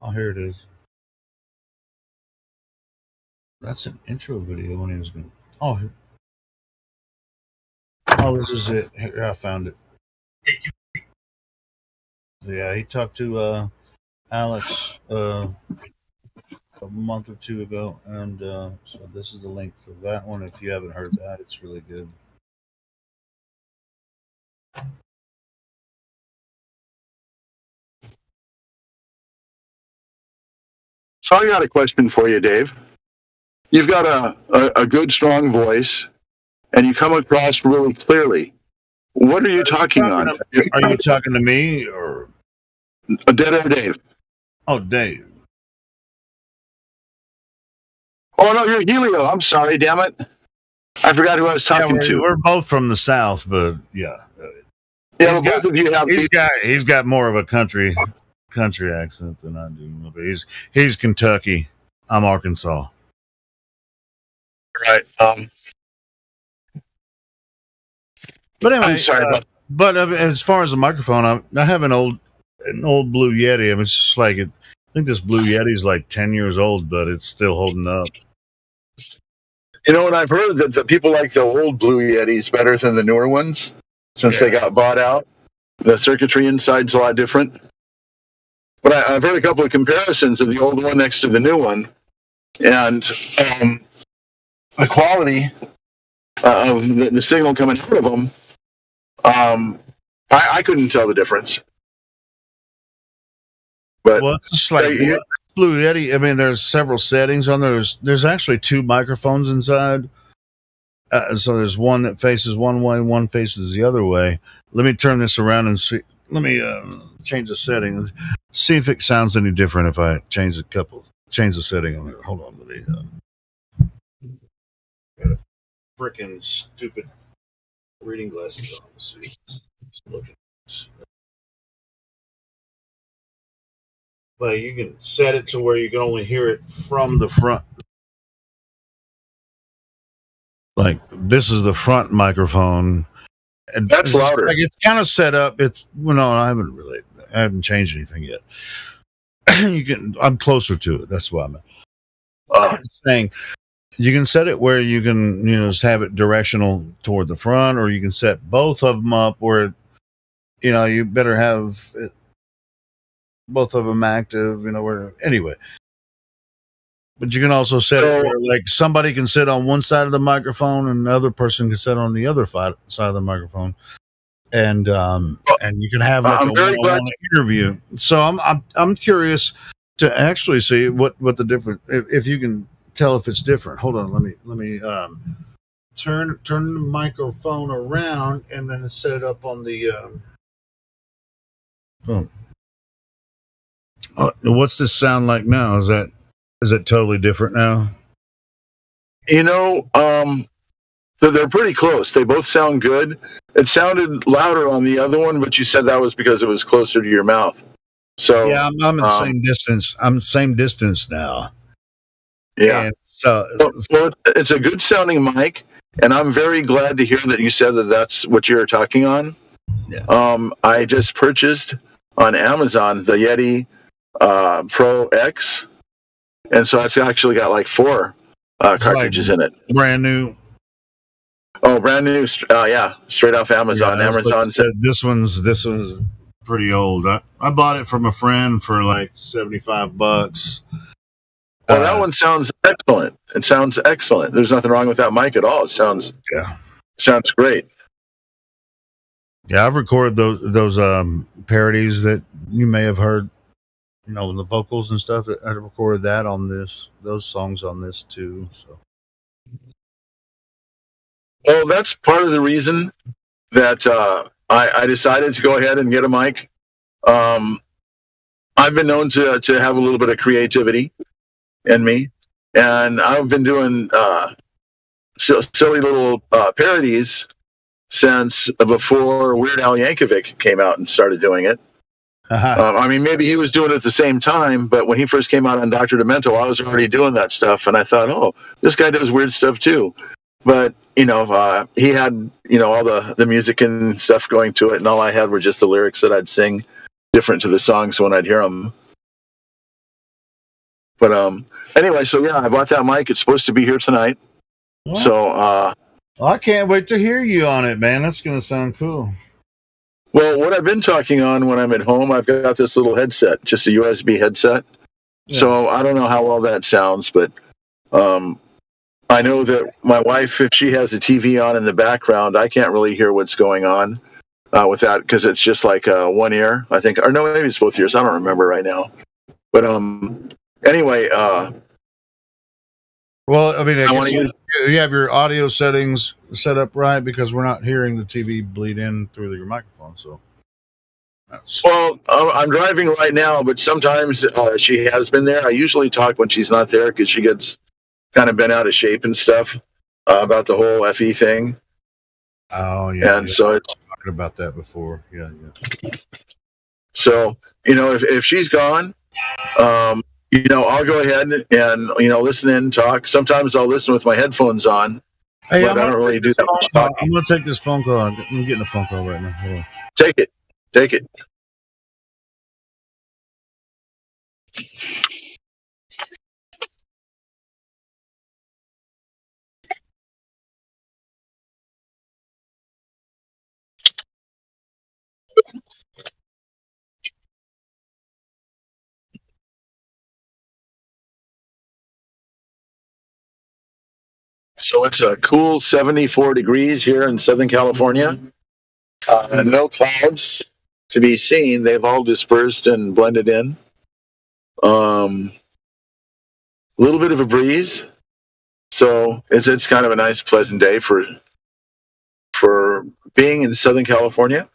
S11: Oh, here it is. That's an intro video when he was going. Oh, this is it. Here, I found it. Yeah, he talked to Alex a month or two ago, and so this is the link for that one. If you haven't heard that, it's really good.
S2: So I got a question for you, Dave. You've got a good, strong voice, and you come across really clearly. What are you talking on?
S11: Are you talking to me or
S2: Dead Air Dave?
S11: Oh, Dave.
S2: Oh no, you're Helio. I'm sorry, damn it. I forgot who I was talking to.
S11: We're both from the South, but yeah.
S2: Yeah, both of you have.
S11: He's got more of a country accent than I do. But he's Kentucky. I'm Arkansas.
S2: Right.
S11: But anyway,
S2: I'm sorry.
S11: But as far as the microphone, I have an old Blue Yeti. I mean, it's just like I think this Blue Yeti is like 10 years old, but it's still holding up.
S2: You know, and I've heard that the people like the old Blue Yetis better than the newer ones since they got bought out. The circuitry inside's a lot different. But I've heard a couple of comparisons of the old one next to the new one, and the quality of the signal coming out of them, I couldn't tell the difference. But
S11: it's just like Blue Yeti. I mean, there's several settings on there. There's actually two microphones inside. So there's one that faces one way, one faces the other way. Let me turn this around and see. Let me change the setting and see if it sounds any different if I change the setting on there. Hold on, let me. Got a freaking stupid reading glasses on. Let's see. Look at this. Like you can set it to where you can only hear it from the front. Like this is the front microphone. And
S2: that's louder.
S11: Like it's kind of set up. I haven't changed anything yet. I'm closer to it. That's why I'm saying you can set it where you can, just have it directional toward the front, or you can set both of them up where, you better have both of them active, anyway. But you can also set it where, like, somebody can sit on one side of the microphone and the other person can sit on the other side of the microphone, and you can have like a one-on-one interview. So I'm curious to actually see what the difference, if you can tell if it's different. Hold on, let me turn the microphone around and then set it up on the phone. What's this sound like now? Is it totally different now?
S2: So they're pretty close. They both sound good. It sounded louder on the other one, but you said that was because it was closer to your mouth. So
S11: yeah, I'm at the same distance. I'm the same distance now.
S2: Yeah.
S11: And so
S2: it's a good sounding mic, and I'm very glad to hear that you said that that's what you're talking on.
S11: Yeah.
S2: I just purchased on Amazon the Yeti Pro X. And so it's actually got like 4 cartridges in it.
S11: Brand new.
S2: Oh, brand new. Yeah, straight off Amazon.
S11: Yeah,
S2: Amazon said
S11: this one's pretty old. I bought it from a friend for like $75.
S2: Well, that one sounds excellent. It sounds excellent. There's nothing wrong with that mic at all. It sounds great.
S11: Yeah, I've recorded those parodies that you may have heard. The vocals and stuff. I recorded that on those songs on this too. So,
S2: well, that's part of the reason that I decided to go ahead and get a mic. I've been known to have a little bit of creativity in me, and I've been doing silly little parodies since before Weird Al Yankovic came out and started doing it. Maybe he was doing it at the same time, but when he first came out on Dr. Demento, I was already doing that stuff, and I thought, oh, this guy does weird stuff too. But, he had, all the music and stuff going to it, and all I had were just the lyrics that I'd sing different to the songs when I'd hear them. But anyway, so yeah, I bought that mic. It's supposed to be here tonight.
S11: Well,
S2: so
S11: I can't wait to hear you on it, man. That's gonna sound cool.
S2: Well, what I've been talking on when I'm at home, I've got this little headset, just a USB headset. Yeah. So I don't know how well that sounds, but I know that my wife, if she has the TV on in the background, I can't really hear what's going on with that because it's just like one ear, I think, or no, maybe it's both ears. I don't remember right now. But anyway.
S11: Well, I mean, you have your audio settings set up right because we're not hearing the TV bleed in through your microphone. So,
S2: well, I'm driving right now, but sometimes she has been there. I usually talk when she's not there because she gets kind of bent out of shape and stuff about the whole FE thing.
S11: Oh yeah,
S2: and so it's
S11: talking about that before. Yeah.
S2: So if she's gone, I'll go ahead and listen in and talk. Sometimes I'll listen with my headphones on.
S11: Hey,
S2: but I don't really do that.
S11: I'm going to take this phone call. I'm getting a phone call right now. Hold on.
S2: Take it. So it's a cool 74 degrees here in Southern California. No clouds to be seen. They've all dispersed and blended in. A little bit of a breeze. So it's kind of a nice, pleasant day for being in Southern California.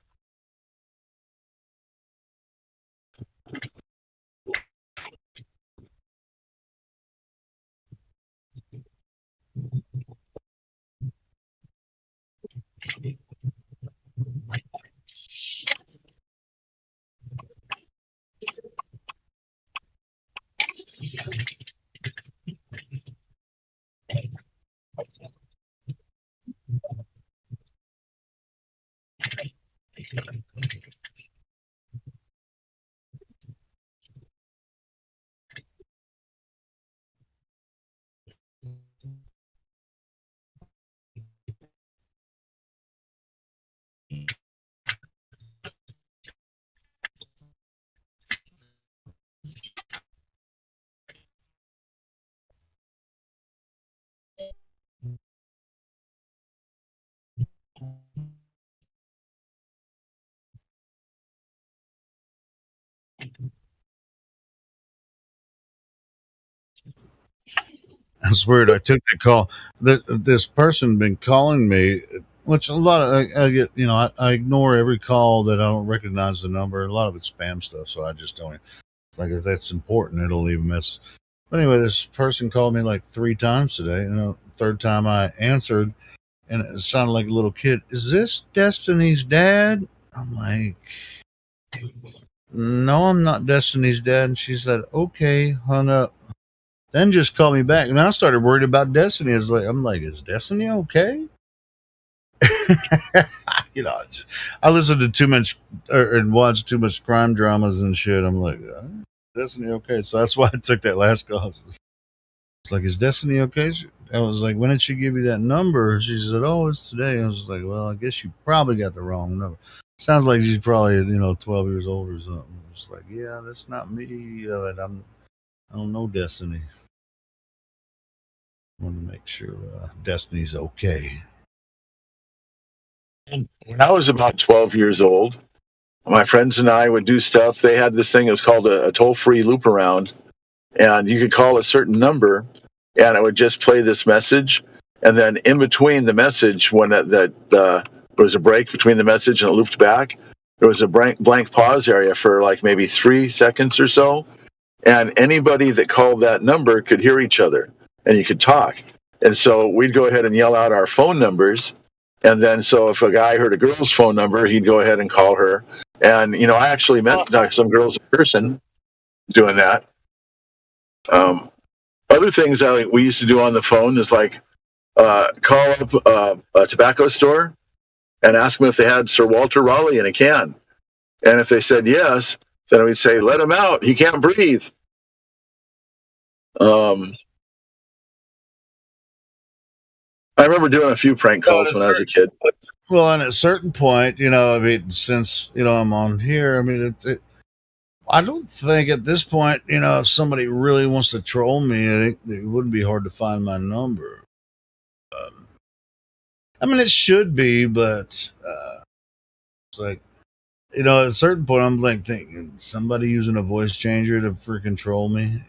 S11: That's weird. I took the call. This person been calling me, which a lot of I get. I ignore every call that I don't recognize the number. A lot of it's spam stuff, so I just don't. Like if that's important, it'll leave a message. But anyway, this person called me like 3 times today. Third time I answered, and it sounded like a little kid. Is this Destiny's dad? I'm like, no, I'm not Destiny's dad. And she said, okay, hung up. Then just call me back. And then I started worried about Destiny. I'm like, is Destiny okay? I listen to too much and watch too much crime dramas and shit. I'm like, Destiny okay? So that's why I took that last call. It's like, is Destiny okay? I was like, when did she give you that number? She said, oh, it's today. I was like, well, I guess you probably got the wrong number. Sounds like she's probably 12 years old or something. It's like, yeah, that's not me. I don't know Destiny. I want to make sure Destiny's okay.
S2: When I was about 12 years old, my friends and I would do stuff. They had this thing that was called a toll-free loop around, and you could call a certain number, and it would just play this message. And then in between the message, when there was a break between the message and it looped back, there was a blank pause area for like maybe 3 seconds or so. And anybody that called that number could hear each other, and you could talk. And so we'd go ahead and yell out our phone numbers. And then so if a guy heard a girl's phone number, he'd go ahead and call her. And, I actually met some girls in person doing that. Other things that we used to do on the phone is like call up a tobacco store and ask them if they had Sir Walter Raleigh in a can. And if they said yes, then we'd say, let him out. He can't breathe. I remember doing a few prank calls when I was a kid.
S11: Well, and at a certain point, I mean, since I'm on here, I mean, I don't think at this point, if somebody really wants to troll me, it wouldn't be hard to find my number. I mean, it should be, but it's like, at a certain point, I'm like thinking somebody using a voice changer to freaking troll me.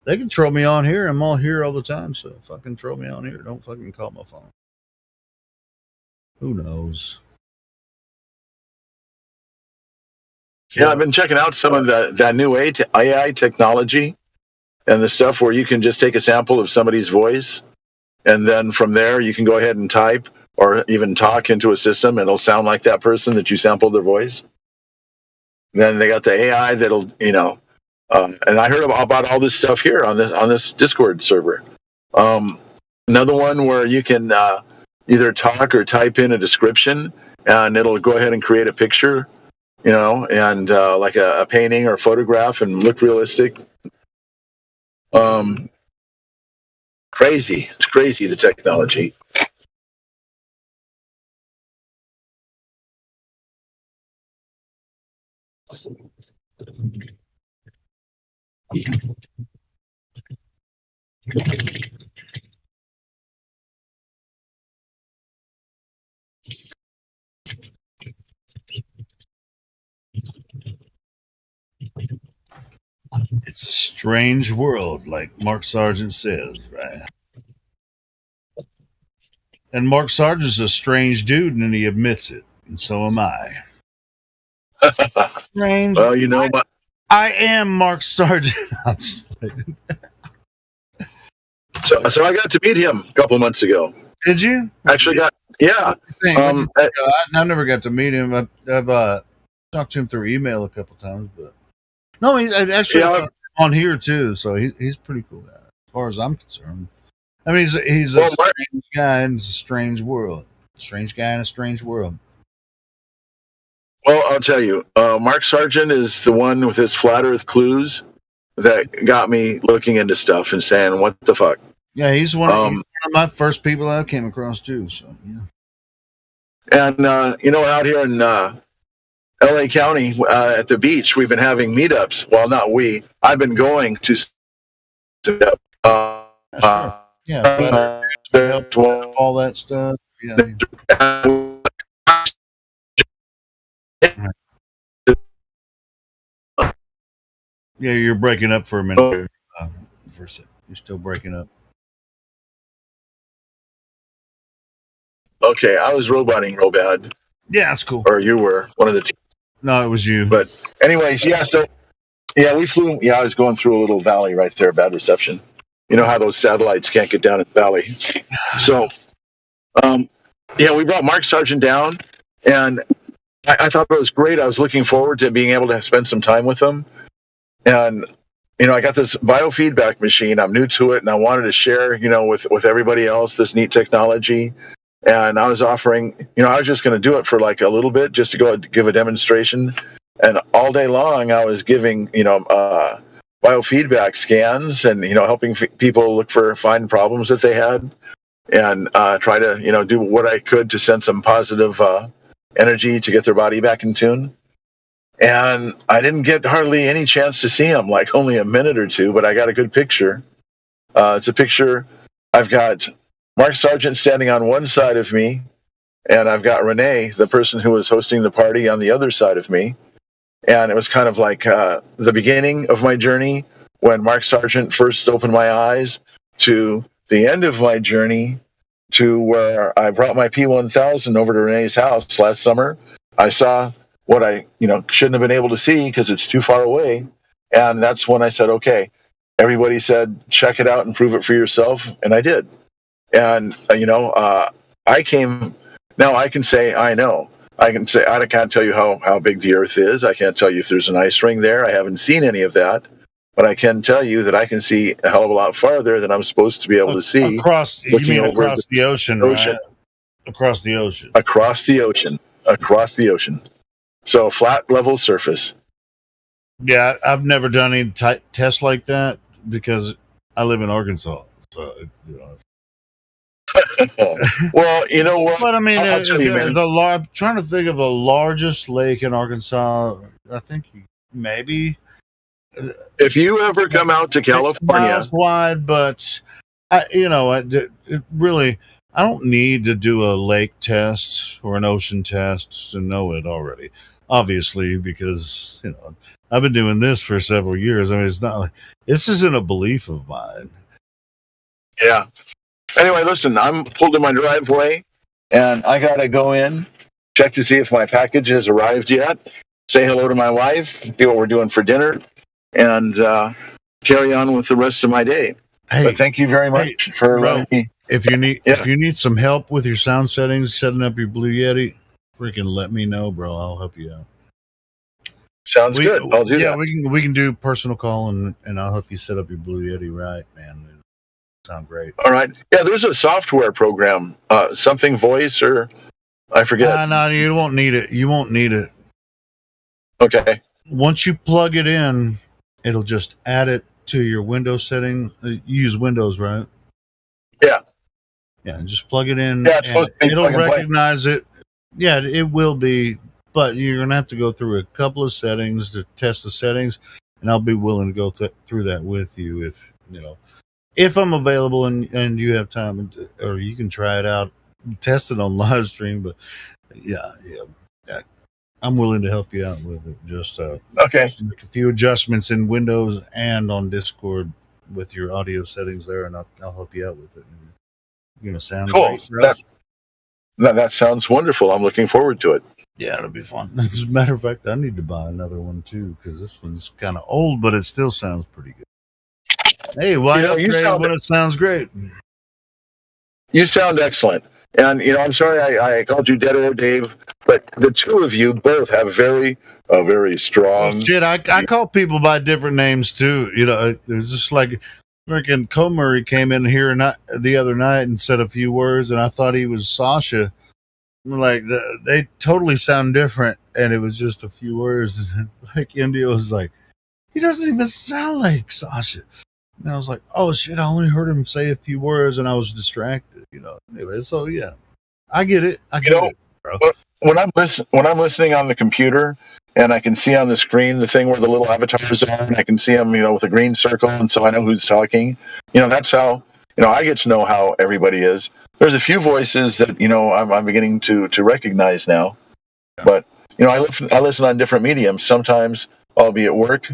S11: They can troll me on here. I'm all here all the time, so fucking troll me on here. Don't fucking call my phone. Who knows?
S2: Yeah, I've been checking out some of that new AI technology and the stuff where you can just take a sample of somebody's voice, and then from there you can go ahead and type or even talk into a system, and it'll sound like that person that you sampled their voice. Then they got the AI that'll, and I heard about all this stuff here on this Discord server. Another one where you can either talk or type in a description, and it'll go ahead and create a picture, and like a painting or a photograph, and look realistic. Crazy. It's crazy, the technology.
S11: It's a strange world, like Mark Sargent says, right? And Mark Sargent's a strange dude, and he admits it, and so am I. Strange.
S2: Well,
S11: I am Mark Sargent. I'm just
S2: so I got to meet him a couple of months ago.
S11: Did you?
S2: Actually yeah.
S11: I never got to meet him. I've talked to him through email a couple times, but no, he's actually on here too. So he's pretty cool guy, as far as I'm concerned. I mean, he's a strange guy, and it's a strange world. Strange guy in a strange world.
S2: Well, I'll tell you, Mark Sargent is the one with his flat Earth clues that got me looking into stuff and saying, "What the fuck?"
S11: Yeah, he's one of my first people I came across too. So yeah.
S2: And out here in LA County at the beach, we've been having meetups. Well, not we. I've been going to.
S11: Sure. All that stuff. Yeah. Yeah, you're breaking up for a minute. For a second. You're still breaking up.
S2: Okay, I was roboting real bad.
S11: Yeah, that's cool.
S2: Or you were, one of the two.
S11: No, it was you.
S2: But anyways, we flew. Yeah, I was going through a little valley right there, bad reception. You know how those satellites can't get down in the valley. So, we brought Mark Sargent down, and I thought it was great. I was looking forward to being able to spend some time with him. And, I got this biofeedback machine. I'm new to it, and I wanted to share, with everybody else this neat technology. And I was offering, I was just going to do it for like a little bit just to go give a demonstration. And all day long, I was giving, biofeedback scans and, helping people find problems that they had and try to, do what I could to send some positive energy to get their body back in tune. And I didn't get hardly any chance to see him, like only a minute or two, but I got a good picture. It's a picture. I've got Mark Sargent standing on one side of me, and I've got Renee, the person who was hosting the party, on the other side of me. And it was kind of like the beginning of my journey when Mark Sargent first opened my eyes to the end of my journey to where I brought my P1000 over to Renee's house last summer. I saw what I, shouldn't have been able to see because it's too far away. And that's when I said, okay, everybody said, check it out and prove it for yourself. And I did. And, I came, now I can say, I know. I can say, I can't tell you how big the Earth is. I can't tell you if there's an ice ring there. I haven't seen any of that. But I can tell you that I can see a hell of a lot farther than I'm supposed to be able to see.
S11: Across the ocean, right? Across the ocean.
S2: Across the ocean. So flat, level surface.
S11: Yeah, I've never done any tests like that because I live in Arkansas. So,
S2: well, you know what?
S11: But I mean,
S2: I'll tell you, man.
S11: I'm trying to think of the largest lake in Arkansas. I think maybe.
S2: If you ever come out to California,
S11: miles wide, but it really, I don't need to do a lake test or an ocean test to know it already. Obviously, because I've been doing this for several years. I mean, it's not like this isn't a belief of mine.
S2: Yeah. Anyway, listen, I'm pulled in my driveway, and I gotta go in, check to see if my package has arrived yet, say hello to my wife, see what we're doing for dinner, and carry on with the rest of my day.
S11: Hey,
S2: but thank you very much for letting me.
S11: If you need some help with your sound settings, setting up your Blue Yeti, freaking let me know, bro. I'll help you out.
S2: Sounds good. I'll do that.
S11: Yeah, we can do personal call and I'll help you set up your Blue Yeti right, man. Sound great.
S2: All right. Yeah, there's a software program, something voice or I forget.
S11: No, you won't need it. You won't need it.
S2: Okay.
S11: Once you plug it in, it'll just add it to your Windows setting. You use Windows, right?
S2: Yeah.
S11: Yeah, just plug it in.
S2: Yeah, it's supposed to be
S11: it'll recognize it. Yeah, it will be, but you're gonna have to go through a couple of settings to test the settings, and I'll be willing to go through that with you if I'm available and you have time, or you can try it out, test it on live stream. But yeah, I'm willing to help you out with it. Just
S2: okay,
S11: make a few adjustments in Windows and on Discord with your audio settings there, and I'll help you out with it. You're gonna sound
S2: cool.
S11: Great,
S2: that sounds wonderful. I'm looking forward to it.
S11: Yeah, it'll be fun. As a matter of fact, I need to buy another one too because this one's kind of old, but it still sounds pretty good. Hey, why upgrade when it sounds great?
S2: You sound excellent. And, I'm sorry I called you Dead Air Dave, but the two of you both have very strong...
S11: Shit, I call people by different names, too. It was just like freaking Comurray came in here the other night and said a few words, and I thought he was Sasha. Like, they totally sound different, and it was just a few words. And like, India was like, he doesn't even sound like Sasha. And I was like, oh shit, I only heard him say a few words and I was distracted, Anyway, so yeah. I get it. Bro.
S2: When I'm listening on the computer and I can see on the screen the thing where the little avatars are and I can see them, with a green circle and so I know who's talking. That's how I get to know how everybody is. There's a few voices that, I'm beginning to recognize now. But, I listen on different mediums. Sometimes I'll be at work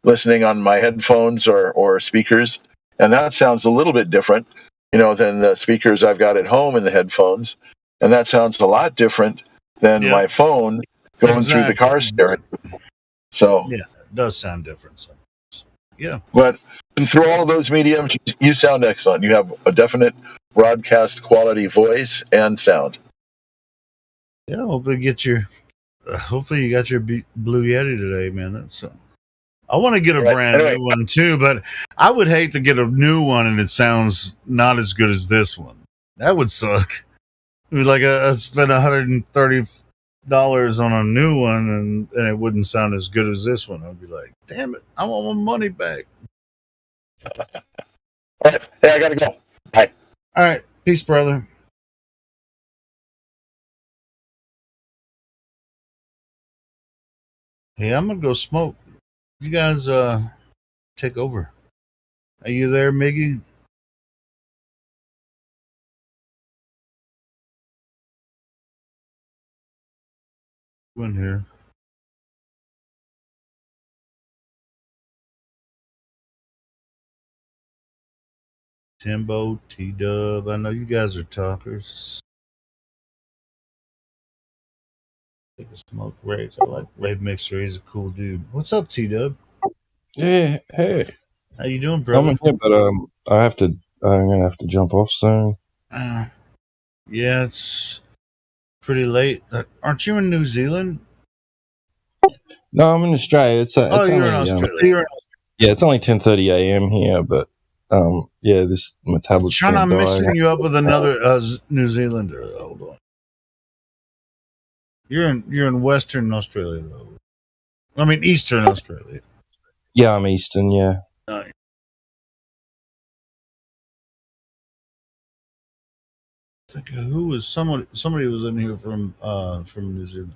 S2: listening on my headphones or speakers, and that sounds a little bit different, than the speakers I've got at home in the headphones, and that sounds a lot different than my phone going through the car stereo. So
S11: yeah, it does sound different. So, yeah,
S2: but through all of those mediums, you sound excellent. You have a definite broadcast quality voice and sound.
S11: Yeah, hopefully you got your Blue Yeti today, man. That's. I want to get a brand new one too, but I would hate to get a new one and it sounds not as good as this one. That would suck. It would like I spent $130 on a new one and it wouldn't sound as good as this one. I'd be like, damn it, I want my money back.
S2: All right. Hey, I gotta go. Bye.
S11: All right. Peace, brother. Hey, I'm gonna go smoke. You guys take over. Are you there, Miggy? In here. Timbo, T-Dub. I know you guys are talkers. Take a smoke break. I like Wave Mixer. He's a cool dude. What's up, T-Dub?
S5: Yeah, hey.
S11: How you doing, brother?
S5: I'm here, but I'm gonna have to jump off soon.
S11: Yeah, it's pretty late. Aren't you in New Zealand?
S5: No, I'm in Australia. It's
S11: you're
S5: only,
S11: in Australia.
S5: Yeah, it's only 10:30 a.m. here, but my tablet's
S11: Sean, I'm mixing you up with another New Zealander. Hold on. You're in Western Australia though. I mean, Eastern Australia.
S5: Yeah, I'm Eastern. Yeah.
S11: I think who was somebody was in here from New Zealand.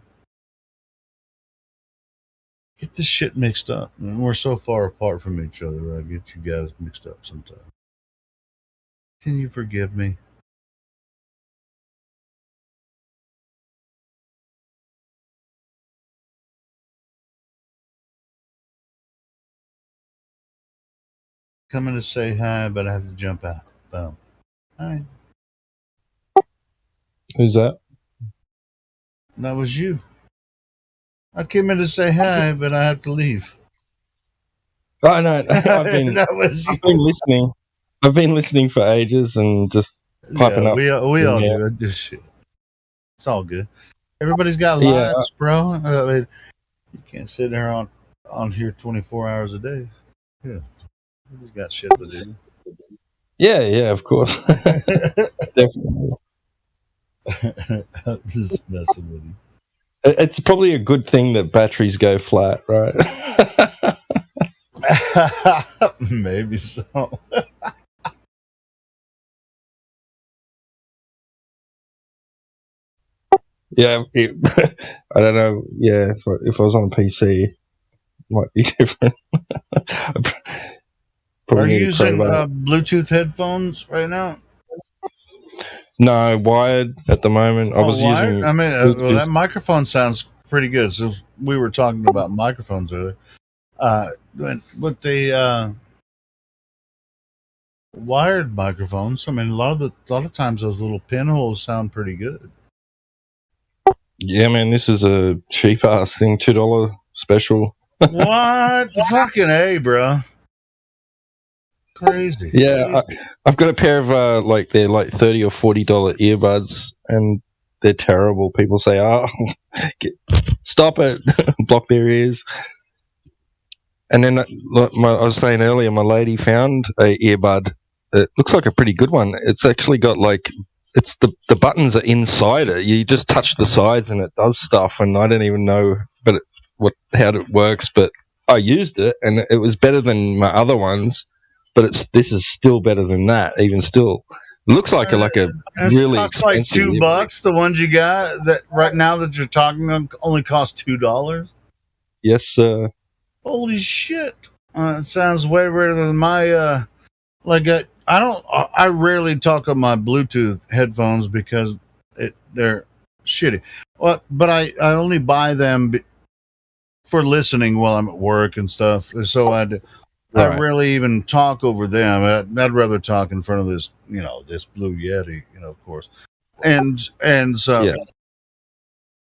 S11: Get this shit mixed up. And we're so far apart from each other. I get you guys mixed up sometimes. Can you forgive me? Coming to say hi, but I have to jump out. Boom. All right.
S5: Who's that?
S11: That was you. I came in to say hi, but I have to leave.
S5: Oh no, I've been listening. I've been listening for ages and just piping up.
S11: We all do this shit. It's all good. Everybody's got lives, bro. I mean, you can't sit there on here 24 hours a day. Yeah, everybody's got shit to do.
S5: Yeah, of course. Definitely.
S11: Just messing with you.
S5: It's probably a good thing that batteries go flat, right?
S11: Maybe so.
S5: Yeah, I don't know. Yeah, if I was on a PC, it might be different.
S11: Are you using Bluetooth headphones right now?
S5: No, wired at the moment. I was
S11: wired?
S5: using.
S11: I mean, that microphone sounds pretty good. So we were talking about microphones earlier. With the wired microphones, I mean, a lot of times those little pinholes sound pretty good.
S5: Yeah, man, this is a cheap ass thing, $2 special.
S11: What? Fucking A, bro. Crazy.
S5: Yeah, I've got a pair of they're like $30 or $40 earbuds, and they're terrible. People say, "Oh, stop it, block their ears." And then, I was saying earlier, my lady found a earbud. It looks like a pretty good one. It's actually got it's the buttons are inside it. You just touch the sides and it does stuff. And I don't even know, how it works. But I used it, and it was better than my other ones. But this is still better than that. Even still, it looks like a really expensive.
S11: Like $2. The ones you got that right now that you're talking about only cost $2.
S5: Yes, sir.
S11: Holy shit! It sounds way better than my I rarely talk on my Bluetooth headphones because they're shitty. Well, but I only buy them for listening while I'm at work and stuff. So I rarely even talk over them. I'd rather talk in front of this, this Blue Yeti, of course. And so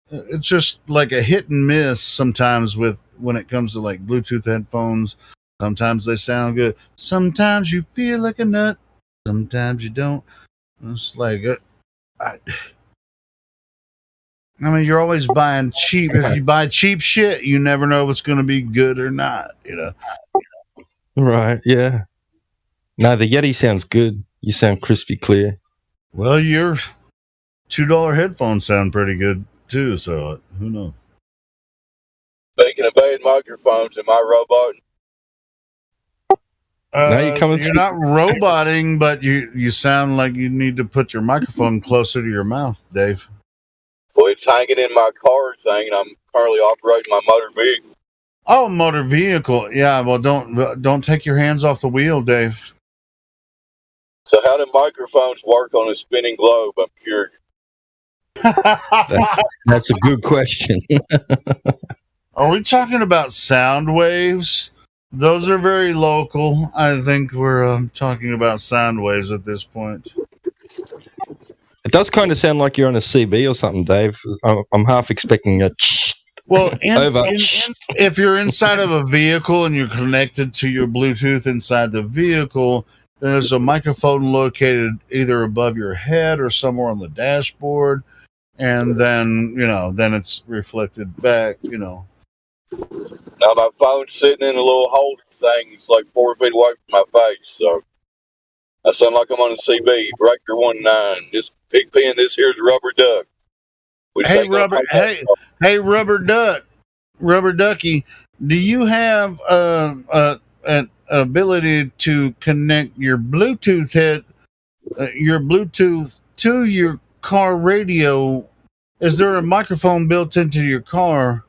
S11: it's just like a hit and miss sometimes when it comes to like Bluetooth headphones. Sometimes they sound good. Sometimes you feel like a nut. Sometimes you don't. It's like, I mean, you're always buying cheap. If you buy cheap shit, you never know if it's going to be good or not,
S5: Right, yeah. No, the Yeti sounds good. You sound crispy clear.
S11: Well, your $2 headphones sound pretty good, too, so who knows?
S2: Speaking of bad microphones, am I roboting?
S11: You're not roboting, but you sound like you need to put your microphone closer to your mouth, Dave.
S2: Well, it's hanging in my car thing, and I'm currently operating my motor vehicle.
S11: Oh, motor vehicle. Yeah, well, don't take your hands off the wheel, Dave.
S2: So how do microphones work on a spinning globe? I'm curious.
S5: That's a good question.
S11: Are we talking about sound waves? Those are very local. I think we're talking about sound waves at this point.
S5: It does kind of sound like you're on a CB or something, Dave. I'm half expecting a
S11: well, if you're inside of a vehicle and you're connected to your Bluetooth inside the vehicle, then there's a microphone located either above your head or somewhere on the dashboard, and then then it's reflected back.
S2: Now my phone's sitting in a little holder thing. It's like 4 feet away from my face, so I sound like I'm on a CB. Breaker 19. This pig pen. This here's Rubber Duck.
S11: Hey, Rubber Duck. Rubber Ducky, do you have an ability to connect your Bluetooth to your car radio? Is there a microphone built into your car?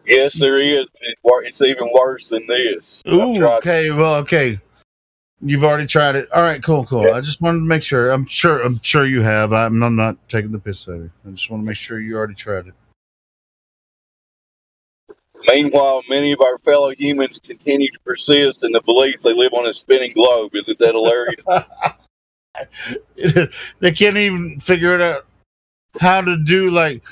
S13: Yes, there is. It's even worse than this.
S11: Ooh, okay. Well, okay. You've already tried it. All right, cool.
S13: Yeah.
S11: I just wanted to make sure. I'm sure you have. I'm not taking the piss out of you. I just want to make sure you already tried it.
S13: Meanwhile, many of our fellow humans continue to persist in the belief they live on a spinning globe. Isn't that hilarious?
S11: They can't even figure it out how to do like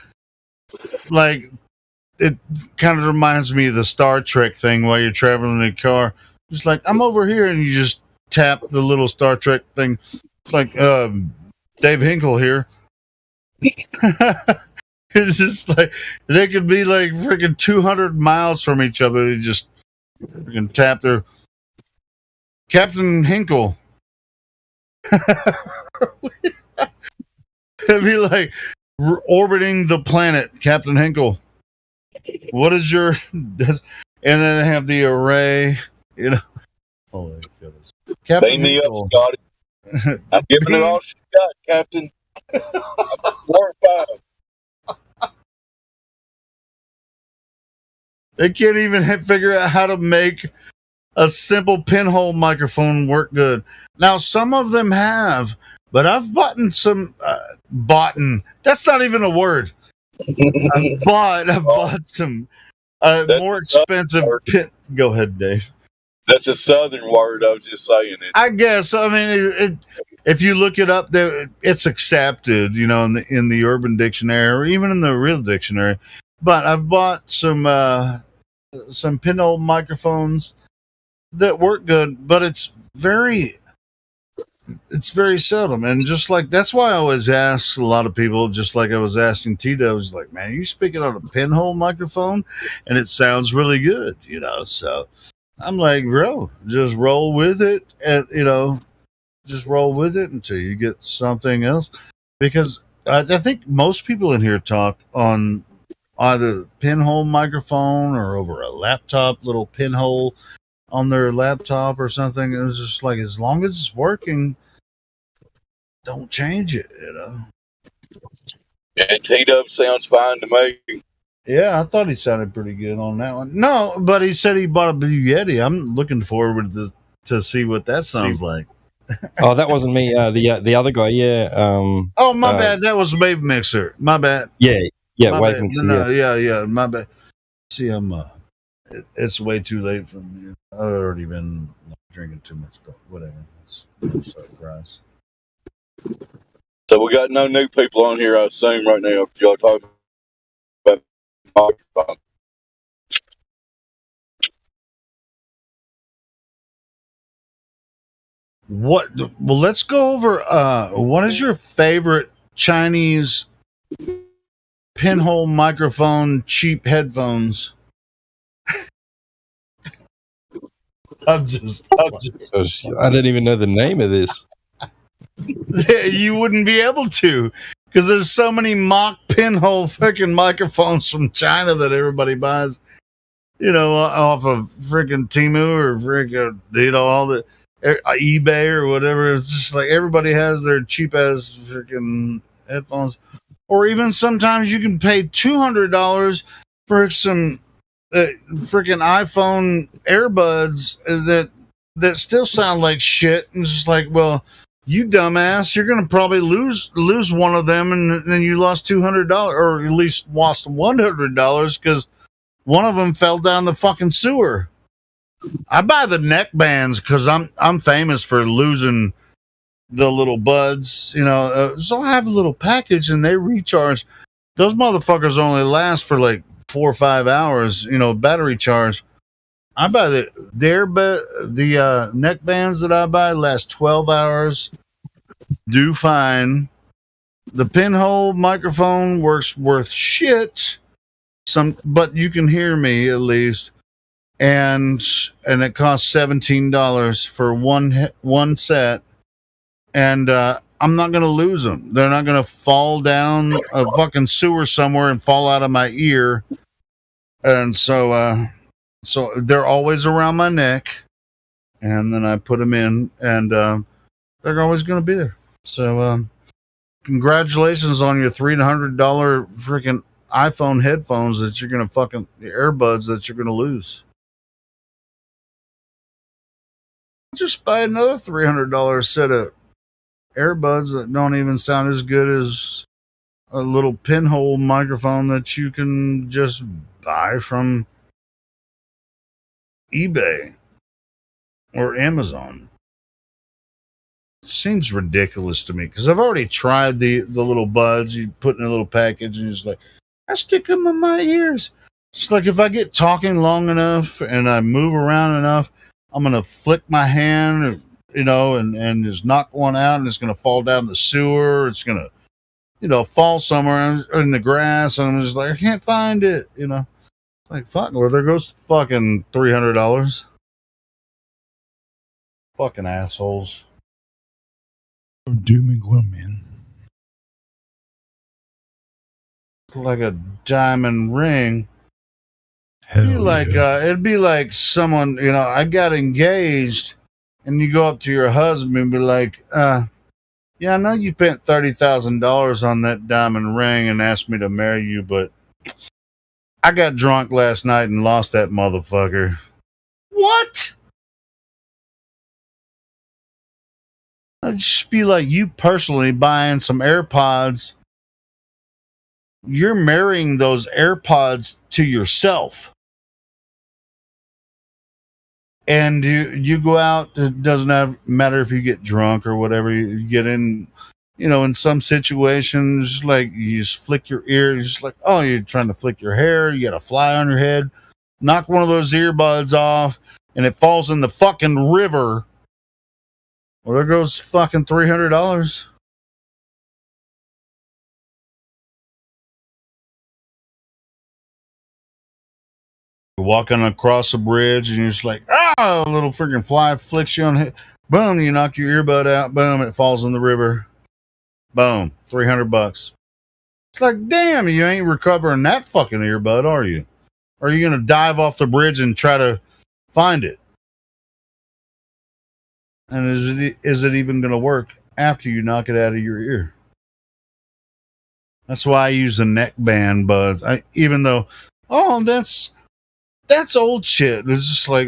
S11: it kind of reminds me of the Star Trek thing while you're traveling in a car. Just like, I'm over here, and you just tap the little Star Trek thing. It's like Dave Hinkle here. It's just like they could be like freaking 200 miles from each other. They just freaking tap their Captain Hinkle. It'd be like orbiting the planet, Captain Hinkle. What is your? And then they have the array. You know. Oh my goodness. Captain
S13: Beam me up, Scotty. I'm giving it all she got, Captain. I'm 4 or 5.
S11: They can't even figure out how to make a simple pinhole microphone work good. Now, some of them have, but I've bought some. That's not even a word. I've bought some more expensive pin. Go ahead, Dave.
S13: That's a Southern word. I was just saying it.
S11: I guess. I mean, if you look it up, there it's accepted. You know, in the Urban Dictionary or even in the Real Dictionary. But I've bought some pinhole microphones that work good, but it's very seldom. And just like that's why I always ask a lot of people, just like I was asking Tito, I was like, man, are you speaking on a pinhole microphone? And it sounds really good, you know. So I'm like, bro, just roll with it, and just roll with it until you get something else. Because I think most people in here talk on either pinhole microphone or over a laptop, little pinhole on their laptop or something. It's just like, as long as it's working, don't change it, you know.
S13: And T-Dub sounds fine to me.
S11: Yeah, I thought he sounded pretty good on that one. No, but he said he bought a Blue Yeti. I'm looking forward to see what that sounds like.
S5: Oh, that wasn't me. The other guy, yeah.
S11: Oh, my bad. That was Wave Mixer. My bad.
S5: Yeah,
S11: My
S5: Wave
S11: bad.
S5: Mixer.
S11: No, yeah. My bad. See, it's way too late for me. I've already been drinking too much, but whatever. It's so gross.
S13: So we got no new people on here, I assume, right now. Y'all talking about microphone.
S11: Well, let's go over what is your favorite Chinese pinhole microphone cheap headphones? I
S5: didn't even know the name of this.
S11: You wouldn't be able to, because there's so many mock pinhole freaking microphones from China that everybody buys, you know, off of freaking Temu or freaking, you know, all the eBay or whatever. It's just like everybody has their cheap ass freaking headphones, or even sometimes you can pay $200 for some freaking iPhone earbuds that still sound like shit. And it's just like, well, you dumbass, you're gonna probably lose one of them, and then you lost $200, or at least lost $100 because one of them fell down the fucking sewer. I buy the neck bands because I'm famous for losing the little buds, you know. So I have a little package, and they recharge. Those motherfuckers only last for like 4 or 5 hours, you know, battery charge. I buy the neck bands that I buy last 12 hours, do fine. The pinhole microphone works worth shit, but you can hear me at least, and it costs $17 for one set, and I'm not going to lose them. They're not going to fall down a fucking sewer somewhere and fall out of my ear. And so they're always around my neck. And then I put them in, and they're always going to be there. So congratulations on your $300 freaking iPhone headphones that you're going to fucking, the earbuds that you're going to lose. Just buy another $300 set of earbuds that don't even sound as good as a little pinhole microphone that you can just buy from eBay or Amazon. It seems ridiculous to me because I've already tried the little buds you put in a little package and it's like, I stick them in my ears. It's like if I get talking long enough and I move around enough, I'm going to flick my hand, and just knock one out and it's going to fall down the sewer. It's going to, fall somewhere in the grass. And I'm just like, I can't find it, It's like, fuck, well, there goes fucking $300. Fucking assholes.
S14: Doom and gloom, man.
S11: Like a diamond ring. It'd be like someone, I got engaged and you go up to your husband and be like, yeah, I know you spent $30,000 on that diamond ring and asked me to marry you, but I got drunk last night and lost that motherfucker. What? It'd just be like you personally buying some AirPods. You're marrying those AirPods to yourself. And you go out, it doesn't matter if you get drunk or whatever, you get in, in some situations, like you just flick your ear, you're just like, oh, you're trying to flick your hair, you got a fly on your head, knock one of those earbuds off, and it falls in the fucking river. Well, there goes fucking $300. You're walking across a bridge and you're just like, a little freaking fly flicks you on the head. Boom, you knock your earbud out. Boom, it falls in the river. Boom, $300. It's like, damn, you ain't recovering that fucking earbud, are you? Or are you going to dive off the bridge and try to find it? And is it even going to work after you knock it out of your ear? That's why I use the neck band buds. Even though, that's old shit. It's just like,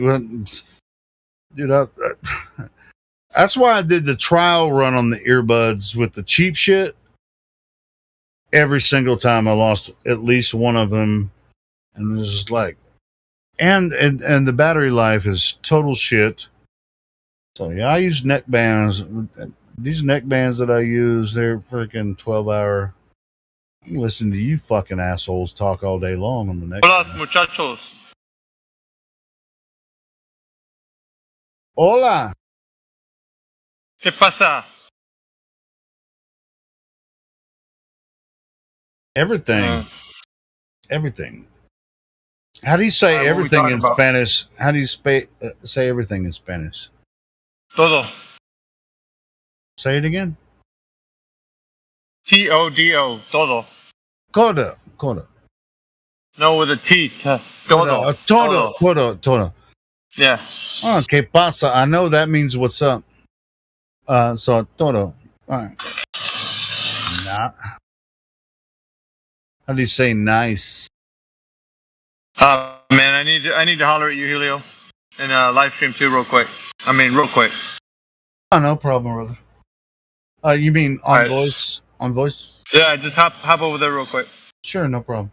S11: dude, that's why I did the trial run on the earbuds with the cheap shit. Every single time I lost at least one of them. And it was just like, and the battery life is total shit. So yeah, I use neck bands. These neck bands that I use, they're freaking 12-hour. Listen to you fucking assholes talk all day long on the neck.
S15: Hola, muchachos.
S11: Hola.
S15: ¿Qué pasa?
S11: Everything. Everything. How do you say everything in Spanish? How do you say everything in Spanish?
S15: Todo.
S11: Say it again.
S15: Todo. Todo.
S11: Coda.
S15: No, with a T. Todo.
S11: Todo.
S15: Yeah.
S11: Oh, que pasa? I know that means what's up. So todo. All right. Nah. How do you say nice?
S15: Man, I need to holler at you, Helio, and live stream too, real quick. Real quick.
S11: Oh, no problem, brother. You mean on voice? On voice?
S15: Yeah, just hop over there real quick.
S11: Sure, no problem.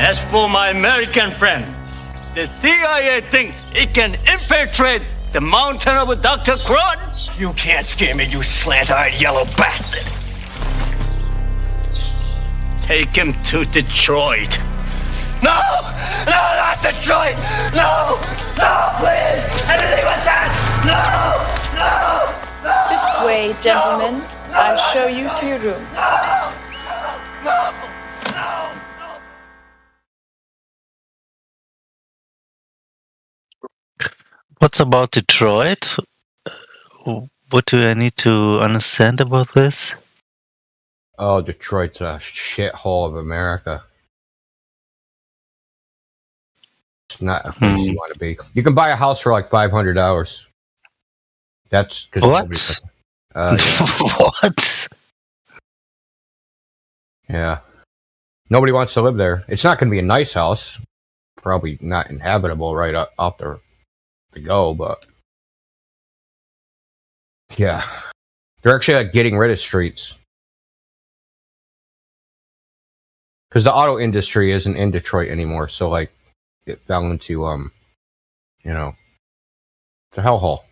S14: As for my American friend, the CIA thinks it can infiltrate the mountain of Dr. Crud. You can't scare me, you slant-eyed yellow bastard. Take him to Detroit. No! No, not Detroit! No! No, please! Anything but that! No! No! No!
S16: This way, gentlemen. I'll show you to your rooms.
S9: What's about Detroit? What do I need to understand about this?
S17: Oh, Detroit's a shithole of America. It's not a place you want to be. You can buy a house for like $500. That's because
S9: what? What?
S17: Yeah, nobody wants to live there. It's not going to be a nice house. Probably not inhabitable right off the go, but yeah, they're actually like getting rid of streets because the auto industry isn't in Detroit anymore. So like, it fell into you know, it's a hellhole.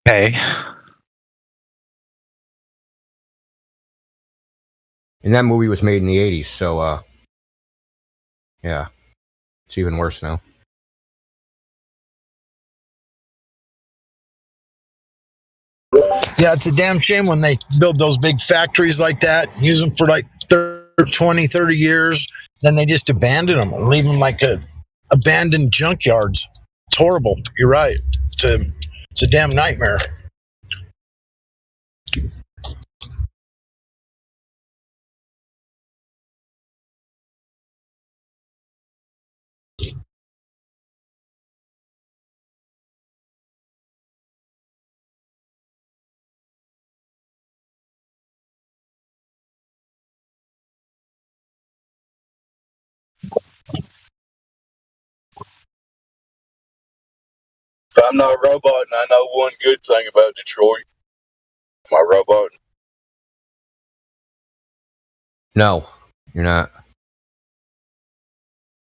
S9: Okay.
S17: And that movie was made in the 80s, so yeah, it's even worse now.
S18: Yeah, it's a damn shame when they build those big factories like that, use them for like 20, 30 years, then they just abandon them and leave them like abandoned junkyards. It's horrible. You're right. It's a damn nightmare.
S13: If I'm not roboting, I know one good thing about Detroit. Am I roboting?
S17: No, you're not.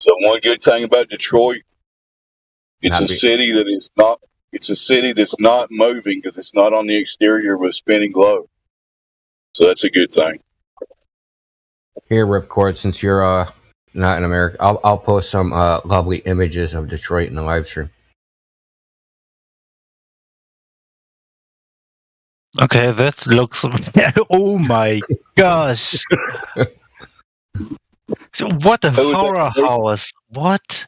S13: So one good thing about Detroit, it's a city that is not. It's a city that's not moving because it's not on the exterior of a spinning globe. So that's a good thing.
S17: Here, Ripcord, since you're not in America, I'll post some lovely images of Detroit in the live stream.
S9: Okay, that looks. Oh my gosh! What a horror house! What?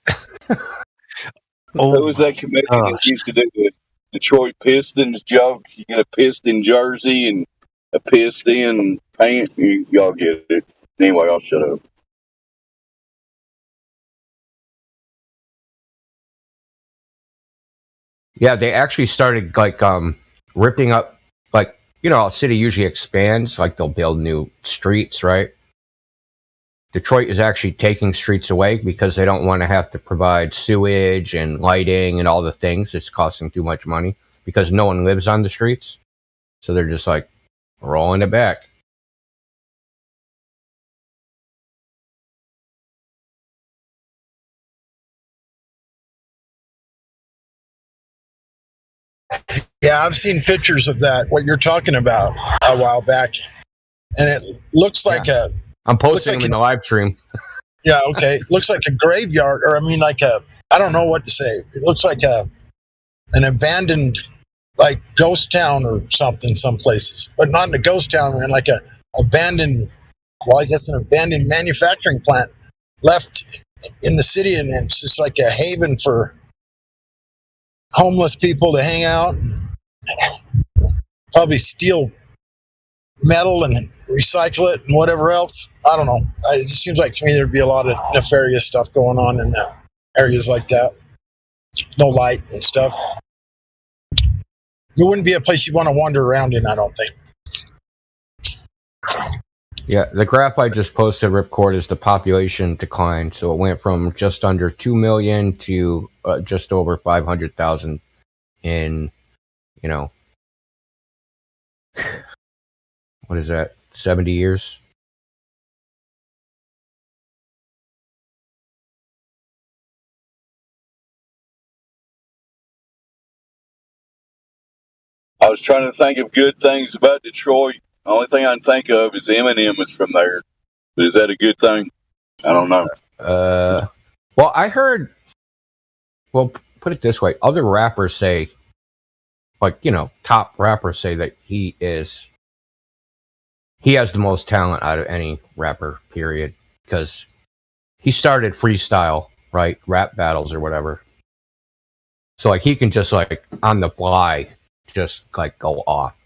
S13: Who was that comedian that used to do the Detroit Pistons joke? You get a Piston jersey and a Piston pant. Y'all get it. Anyway, I'll shut up.
S17: Yeah, they actually started like ripping up, like, you know, a city usually expands, like they'll build new streets, right? Detroit is actually taking streets away because they don't want to have to provide sewage and lighting and all the things. It's costing too much money because no one lives on the streets. So they're just like rolling it back.
S18: Yeah, I've seen pictures of that, what you're talking about, a while back. And it looks like
S17: I'm posting them in the live stream.
S18: Yeah, okay. It looks like a graveyard, or I mean, like I don't know what to say. It looks like an abandoned, like, ghost town or something, some places. But not in a ghost town, and like a abandoned, well, I guess an abandoned manufacturing plant left in the city, and it's just like a haven for homeless people to hang out, probably steal metal and recycle it and whatever else. I don't know. It just seems like to me there'd be a lot of nefarious stuff going on in areas like that. No light and stuff. It wouldn't be a place you want to wander around in, I don't think.
S17: Yeah, the graph I just posted, Ripcord, is the population decline. So it went from just under 2 million to just over 500,000 in, you know, what is that, 70 years?
S13: was trying to think of good things about Detroit. The only thing I can think of is Eminem is from there. But is that a good thing? I don't know.
S17: Well, I heard. Well, put it this way: other rappers say, like, you know, top rappers say that he has the most talent out of any rapper. Period. Because he started freestyle, right? Rap battles or whatever. So like he can just like on the fly, just like go off.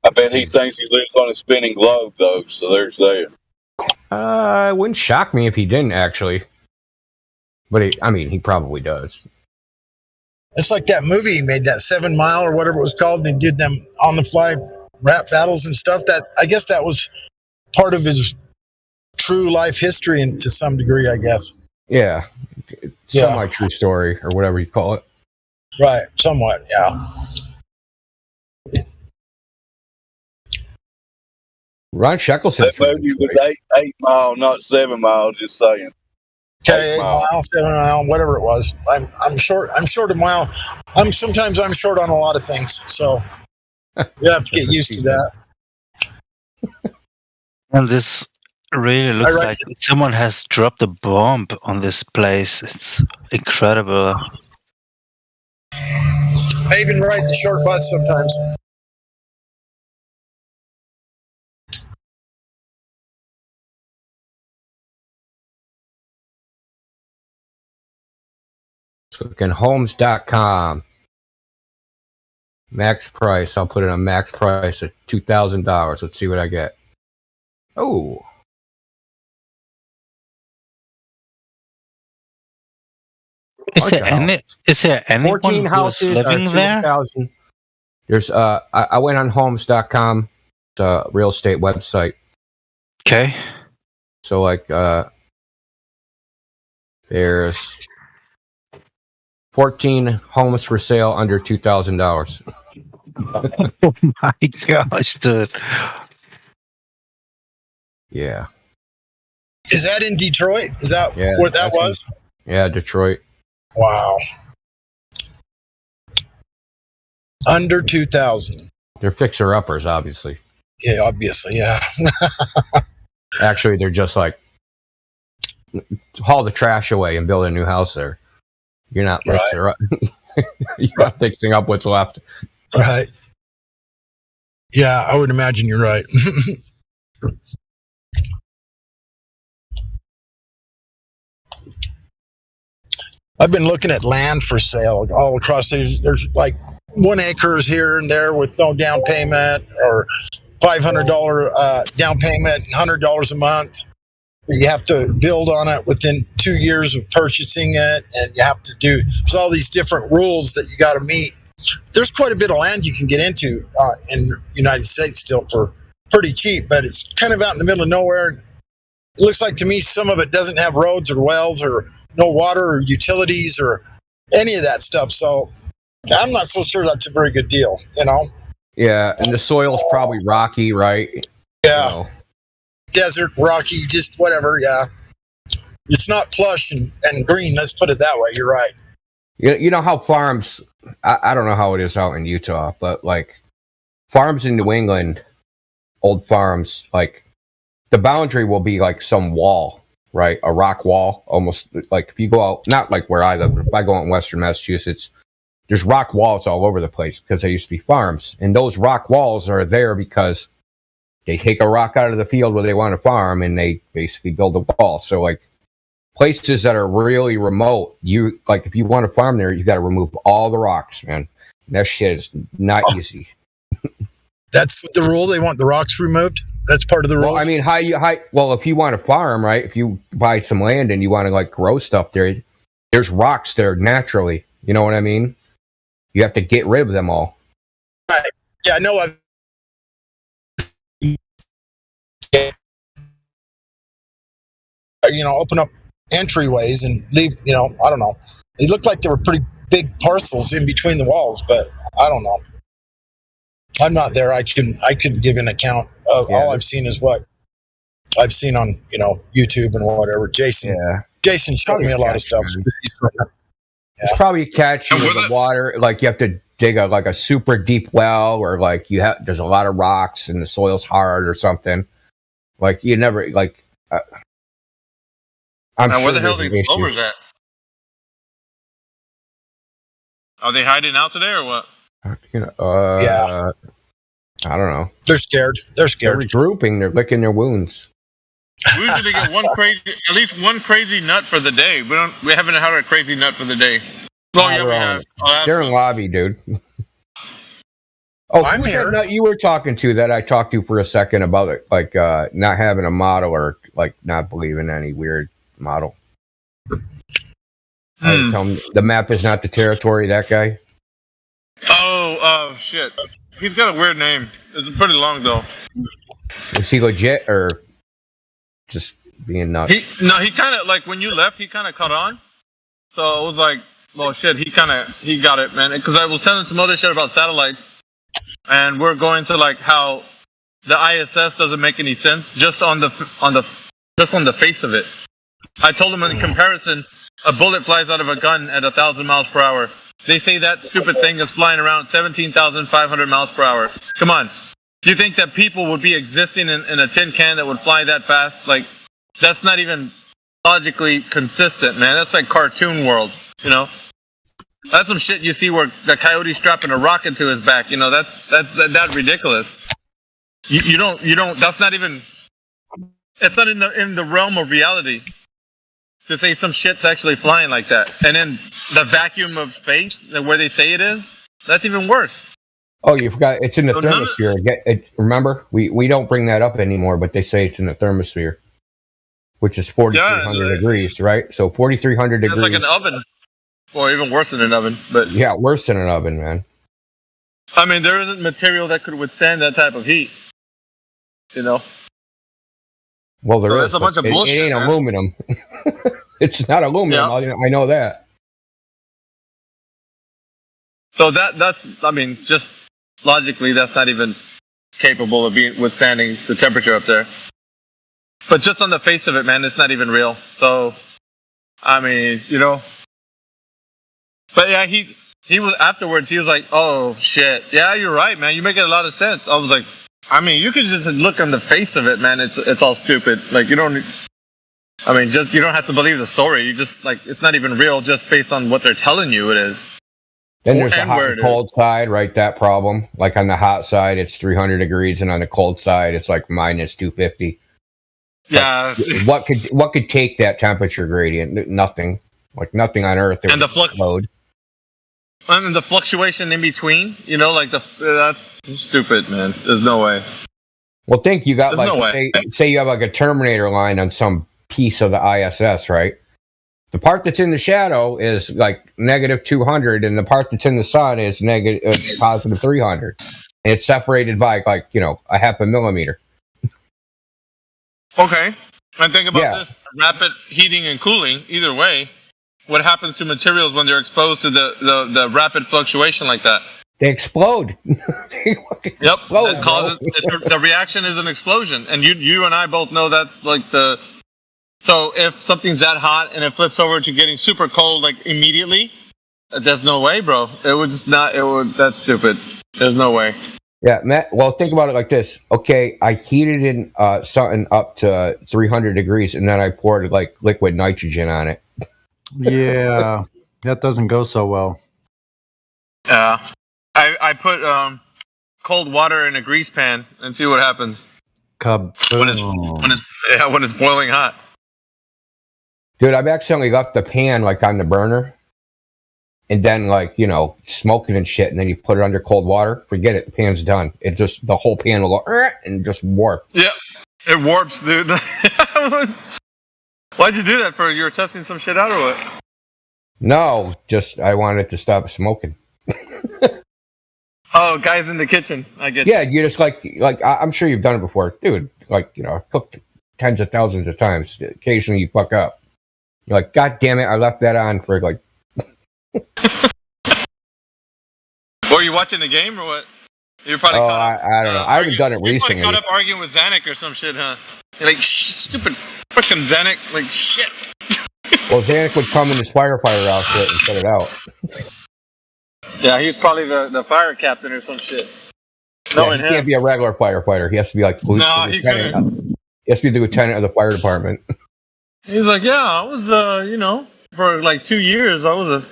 S13: I bet he thinks he lives on a spinning globe, though. So there's that.
S17: It wouldn't shock me if he didn't actually, but he probably does.
S18: It's like that movie he made, that 7 Mile or whatever it was called. They did them on the fly rap battles and stuff. That I guess that was part of his true life history, and to some degree, I guess.
S17: Yeah, semi-true story or whatever you call it.
S18: Right, somewhat, yeah.
S17: Ron Shackleton.
S13: That movie was 8 Mile, not 7 Mile. Just saying.
S18: Okay, 8 Mile, 7 Mile, whatever it was. I'm short. I'm short a mile. Sometimes I'm short on a lot of things, so you have to get used to that.
S9: And this really looks like someone has dropped a bomb on this place. It's incredible.
S18: I even ride the short bus sometimes.
S17: Homes.com. Max price. I'll put it on max price at $2,000. Let's see what I get. Oh.
S9: Is there anyone
S17: 14 houses
S9: living there?
S17: There's I went on homes.com. It's a real estate website.
S9: Okay.
S17: So like there's 14 homes for sale under $2,000.
S9: Oh my gosh, dude.
S17: Yeah.
S18: Is that in Detroit? Is that where that was?
S17: Yeah, Detroit.
S18: Wow. Under 2,000.
S17: They're fixer-uppers, obviously.
S18: Yeah, obviously, yeah.
S17: Actually, they're just like haul the trash away and build a new house there. You're not you're not fixing up what's left.
S18: Right. Yeah, I would imagine you're right. I've been looking at land for sale all across. There's like 1 acres here and there with no down payment, or $500 down payment, $100 a month. You have to build on it within 2 years of purchasing it, and you have to there's all these different rules that you got to meet. There's quite a bit of land you can get into in the United States still for pretty cheap, but it's kind of out in the middle of nowhere. And it looks like to me some of it doesn't have roads or wells or no water or utilities or any of that stuff. So I'm not so sure that's a very good deal, you know?
S17: Yeah, and the soil's probably rocky, right?
S18: Yeah.
S17: You know.
S18: Desert, rocky, just whatever, yeah. It's not plush and green, let's put it that way. You're right.
S17: You know how farms, I don't know how it is out in Utah, but like farms in New England, old farms, like the boundary will be like some wall, right? A rock wall, almost like if you go out, not like where I live, but if I go out in Western Massachusetts, there's rock walls all over the place because they used to be farms. And those rock walls are there because they take a rock out of the field where they want to farm and they basically build a wall. So like places that are really remote, if you want to farm there, you got to remove all the rocks, man. And that shit is not easy.
S18: That's the rule. They want the rocks removed. That's part of the rules.
S17: Well, I mean, if you want to farm, right? If you buy some land and you want to like grow stuff there, there's rocks there naturally. You know what I mean? You have to get rid of them all.
S18: Right. Yeah, I know. Open up entryways and leave, I don't know. It looked like there were pretty big parcels in between the walls, but I don't know. I'm not there. I couldn't give an account of all I've seen is what I've seen on YouTube and whatever. Jason showed me a lot of stuff.
S17: It's probably catching in the water. Like you have to dig a super deep well, or like there's a lot of rocks and the soil's hard or something. Like you never like. I'm
S15: now,
S17: sure
S15: where the hell are these clovers at? Are they hiding out today or what?
S17: Yeah. I don't know.
S18: They're scared. They're scared.
S17: They're drooping. They're licking their wounds.
S15: We usually get at least one crazy nut for the day. We haven't had a crazy nut for the day. Well, yeah, we have.
S17: They're in lobby, dude. Oh, who's that nut you were talking to that I talked to for a second about it, like not having a model or like not believing any weird model? Tell me, the map is not the territory. That guy.
S15: Oh, shit. He's got a weird name. It's pretty long though.
S17: Is he legit or just being nuts?
S15: He kind of like when you left, he kind of caught on. So it was like, well, shit. He got it, man. Because I was telling some other shit about satellites, and we're going to like how the ISS doesn't make any sense just on the face of it. I told him in comparison, a bullet flies out of a gun at 1,000 miles per hour. They say that stupid thing is flying around 17,500 miles per hour. Come on. Do you think that people would be existing in a tin can that would fly that fast? Like, that's not even logically consistent, man. That's like cartoon world, That's some shit you see where the coyote's strapping a rocket to his back. That's ridiculous. You don't. That's not even. It's not in the realm of reality to say some shit's actually flying like that. And then the vacuum of space, where they say it is, that's even worse.
S17: Oh, you forgot. It's in the thermosphere. Remember? We don't bring that up anymore, but they say it's in the thermosphere, which is 4,300 degrees, right? So 4,300 degrees.
S15: It's like an oven. Or even worse than an oven. But
S17: yeah, worse than an oven, man.
S15: I mean, there isn't material that could withstand that type of heat.
S17: Well, there is.
S15: That's a bunch of bullshit.
S17: It ain't aluminum. It's not aluminum. Yeah. I know that.
S15: So that's. I mean, just logically, that's not even capable of withstanding the temperature up there. But just on the face of it, man, it's not even real. So, I mean, But yeah, he was afterwards. He was like, "Oh shit, yeah, you're right, man. You're making a lot of sense." I was like, "I mean, you could just look on the face of it, man. It's all stupid. Like you don't. I mean, you don't have to believe the story. You just like it's not even real, just based on what they're telling you it is."
S17: Then there's the hot and cold side, right? That problem. Like on the hot side, it's 300 degrees, and on the cold side, it's like minus 250.
S15: Yeah.
S17: What could take that temperature gradient? Nothing. Like nothing on Earth.
S15: And the explode. And the fluctuation in between, that's stupid, man. There's no way.
S17: Well, think you got say you have like a Terminator line on some piece of the ISS, right? The part that's in the shadow is like negative 200, and the part that's in the sun is positive 300, and it's separated by like a half a millimeter.
S15: Okay, and think about this: rapid heating and cooling. Either way. What happens to materials when they're exposed to the rapid fluctuation like that?
S17: They explode.
S15: Yep. Explode, causes the reaction is an explosion, and you and I both know that's like the. So if something's that hot and it flips over to getting super cold like immediately, there's no way, bro. It would just not. It would. That's stupid. There's no way.
S17: Yeah, Matt. Well, think about it like this. Okay, I heated in something up to 300 degrees, and then I poured like liquid nitrogen on it.
S19: Yeah, that doesn't go so well.
S15: I put cold water in a grease pan and see what happens.
S19: When
S15: it's boiling hot.
S17: Dude, I've accidentally left the pan like on the burner, and then like smoking and shit, and then you put it under cold water. Forget it, the pan's done. It just the whole pan will go and just warp.
S15: Yeah, it warps, dude. Why'd you do that for? You were testing some shit out or what?
S17: No, just I wanted to stop smoking.
S15: Oh, guys in the kitchen. I get.
S17: Yeah, you just like I'm sure you've done it before, dude. Like cooked tens of thousands of times. Occasionally you fuck up. You're like, God damn it, I left that on for like.
S15: Were you watching the game or what? You're probably.
S17: I don't know. I haven't done it recently.
S15: You're caught up arguing with Zanuck or some shit, huh? Like stupid fucking Zanuck. Like shit.
S17: Well, Zanuck would come in his firefighter outfit and put it out.
S15: Yeah, he's probably the fire captain or some shit.
S17: Yeah, he can't be a regular firefighter. He has to be like
S15: No, he couldn't.
S17: He has to be the lieutenant of the fire department.
S15: He's like, yeah, I was, for like 2 years, I was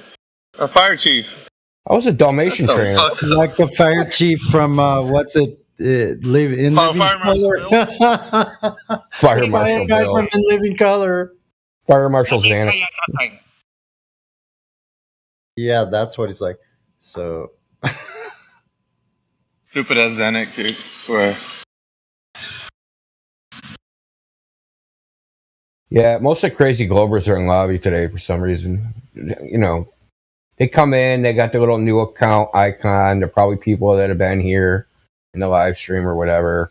S15: a fire chief.
S17: I was a Dalmatian trainer.
S19: Like the fire chief from what's it? Live in Living Color.
S17: Fire Marshal
S19: guy
S17: Bill.
S19: from In Living Color.
S17: Fire Marshal Zanuck.
S19: Yeah, that's what he's like. So
S15: Stupid as Zanuck, dude. I swear.
S17: Yeah, most of the crazy Globers are in lobby today for some reason. You know, they come in, they got their little new account icon. They're probably people that have been here in the live stream or whatever.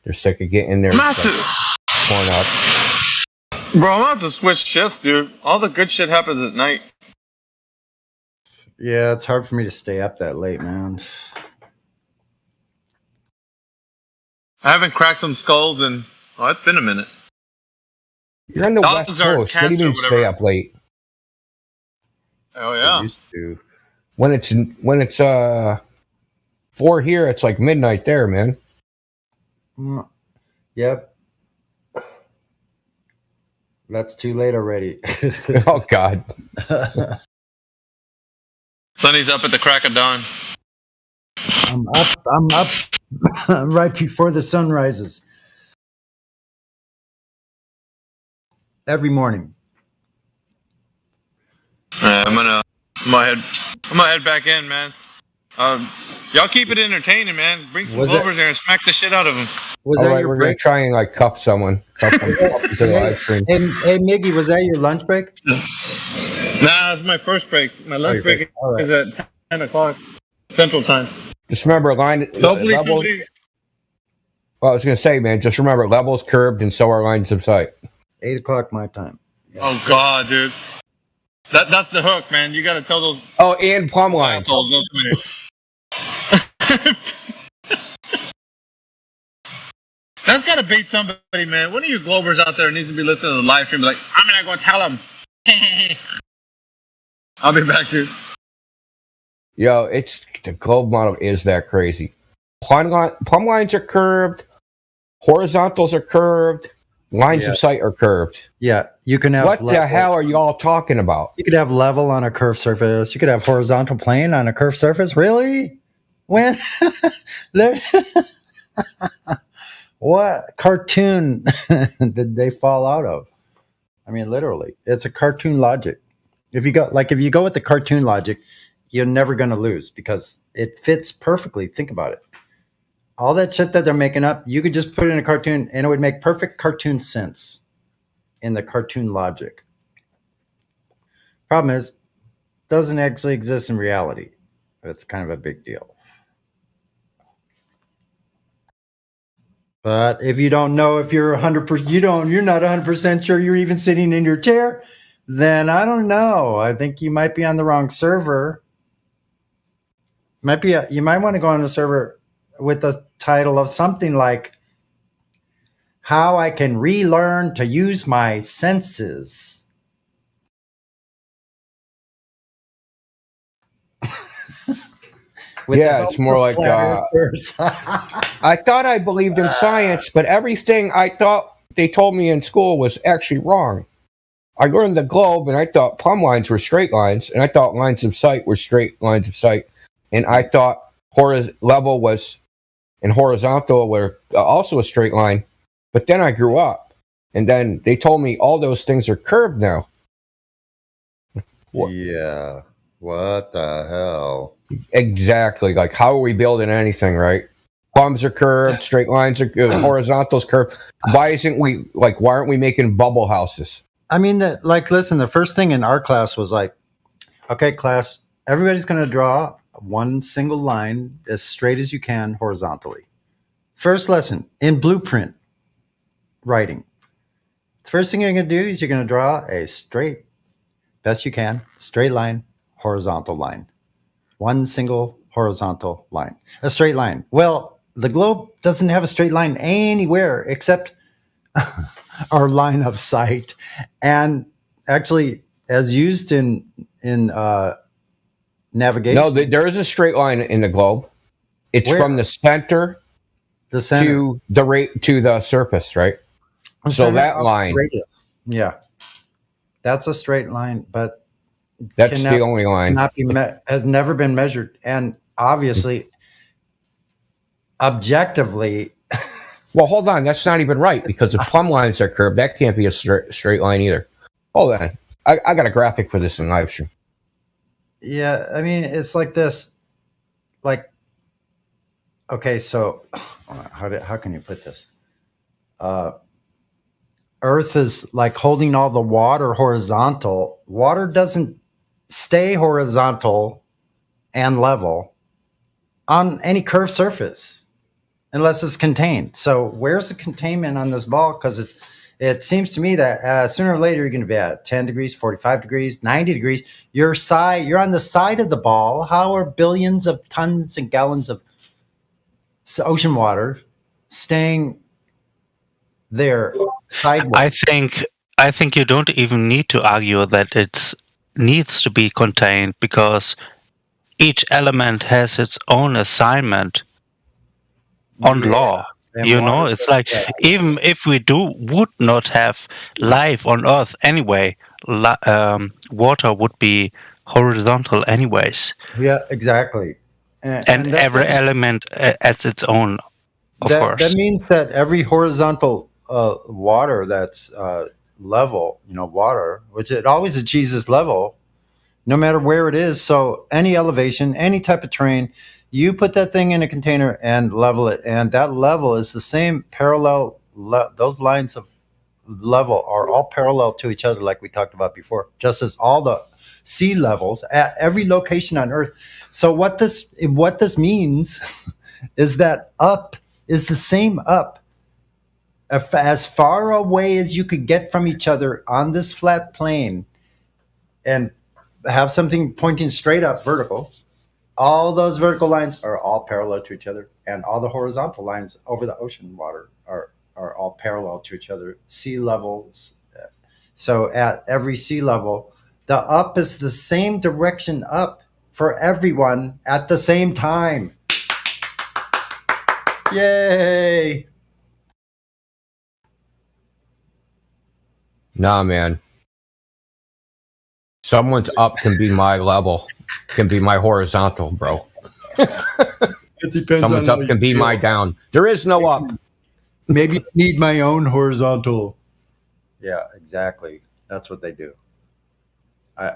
S17: They're sick of getting their torn up.
S15: Bro, I'm about to switch shifts, dude. All the good shit happens at night.
S19: yeah, it's hard for me to stay up that late, man.
S15: I haven't cracked some skulls in, it's been a minute.
S17: You're on the
S15: Dogs
S17: West
S15: are
S17: Coast. What do you
S15: cancer,
S17: mean stay up late?
S15: Oh yeah.
S19: Used to.
S17: When it's 4 here, it's like midnight there, man.
S19: Yep. That's too late already.
S17: Oh God.
S15: Sonny's up at the crack of dawn.
S19: I'm up right before the sun rises. Every morning.
S15: I'm gonna head back in, man. Y'all keep it entertaining, man. Bring some Glovers there and smack the shit out of them.
S19: Was
S17: All
S19: that
S17: right,
S19: your
S17: we're
S19: break?
S17: gonna try and like cuff someone. Cuff them to the live stream.
S19: Hey, Miggy, was that your lunch break?
S15: Nah, it's my first break. My lunch break
S19: right.
S15: is at 10 o'clock Central Time.
S17: Just remember,
S15: Hopefully
S17: levels.
S15: somebody...
S17: Well, I was gonna say, man, just remember, levels curbed and so are lines of sight.
S19: 8 o'clock my time.
S15: Yeah. Oh God, dude. That's the hook, man. You gotta tell those.
S17: Oh, and plumb lines.
S15: That's gotta bait somebody, man. One of you Globers out there needs to be listening to the live stream. Be like, I'm gonna go tell them. I'll be back, dude.
S17: Yo, it's the globe model is that crazy. Plumb lines are curved, horizontals are curved, lines of sight are curved.
S19: Yeah, you can have.
S17: What the hell are y'all talking about?
S19: You could have level on a curved surface. You could have horizontal plane on a curved surface. Really? When? What cartoon did they fall out of? I mean, literally, it's a cartoon logic. If you go with the cartoon logic, you're never going to lose because it fits perfectly. Think about it. All that shit that they're making up, you could just put it in a cartoon and it would make perfect cartoon sense in the cartoon logic. Problem is, it doesn't actually exist in reality. It's kind of a big deal. But if you don't know if you're 100%, you're not 100% sure you're even sitting in your chair, then I don't know. I think you might be on the wrong server. You might want to go on the server with the title of something like "How I Can Relearn to Use My Senses."
S17: Yeah, it's more like I thought I believed in science, but everything I thought they told me in school was actually wrong. I learned the globe, and I thought plumb lines were straight lines, and I thought lines of sight were straight lines of sight, and I thought level was and horizontal were also a straight line. But then I grew up, and then they told me all those things are curved now.
S19: Yeah. What the hell?
S17: Exactly. Like, how are we building anything, right? Plumbs are curved, straight lines are horizontals curved. Why aren't we making bubble houses?
S19: I mean, listen, the first thing in our class was like, okay, class, everybody's going to draw one single line as straight as you can horizontally. First lesson in blueprint writing. The first thing you're going to do is you're going to draw a straight, best you can, straight line, horizontal line. One single horizontal line. A straight line. Well, the globe doesn't have a straight line anywhere except our line of sight, and actually as used in navigation.
S17: No, there is a straight line in the globe. It's from the center to the surface, right? So that line,
S19: yeah, that's a straight line, but
S17: that's the only line.
S19: Has never been measured, and obviously, objectively.
S17: Well, hold on, that's not even right because the plumb lines are curved. That can't be a straight line either. Hold on, I got a graphic for this in live stream.
S19: Yeah, I mean, it's like this, like, okay, so how can you put this? Earth is like holding all the water horizontal. Water doesn't stay horizontal and level on any curved surface unless it's contained. So where's the containment on this ball? Because it seems to me that sooner or later you're going to be at 10 degrees, 45 degrees, 90 degrees. You're on the side of the ball. How are billions of tons and gallons of ocean water staying there sideways?
S9: I think you don't even need to argue that it needs to be contained because each element has its own assignment on law. You know, it's like even if we would not have life on Earth anyway, water would be horizontal anyways.
S19: Yeah, exactly.
S9: And every element has its own, of course.
S19: That means that every horizontal water that's level, water, which it always achieves this level, no matter where it is. So any elevation, any type of terrain, you put that thing in a container and level it, and that level is the same parallel. Those lines of level are all parallel to each other, like we talked about before, just as all the sea levels at every location on Earth. So what this means is that up is the same up. As far away as you could get from each other on this flat plane and have something pointing straight up vertical, all those vertical lines are all parallel to each other, and all the horizontal lines over the ocean water are all parallel to each other. Sea levels. So at every sea level, the up is the same direction up for everyone at the same time. Yay!
S17: Nah, man. Someone's up can be my level, can be my horizontal, bro.
S19: It depends.
S17: Someone's up can be my down. There is no up.
S19: Maybe I need my own horizontal. Yeah, exactly. That's what they do.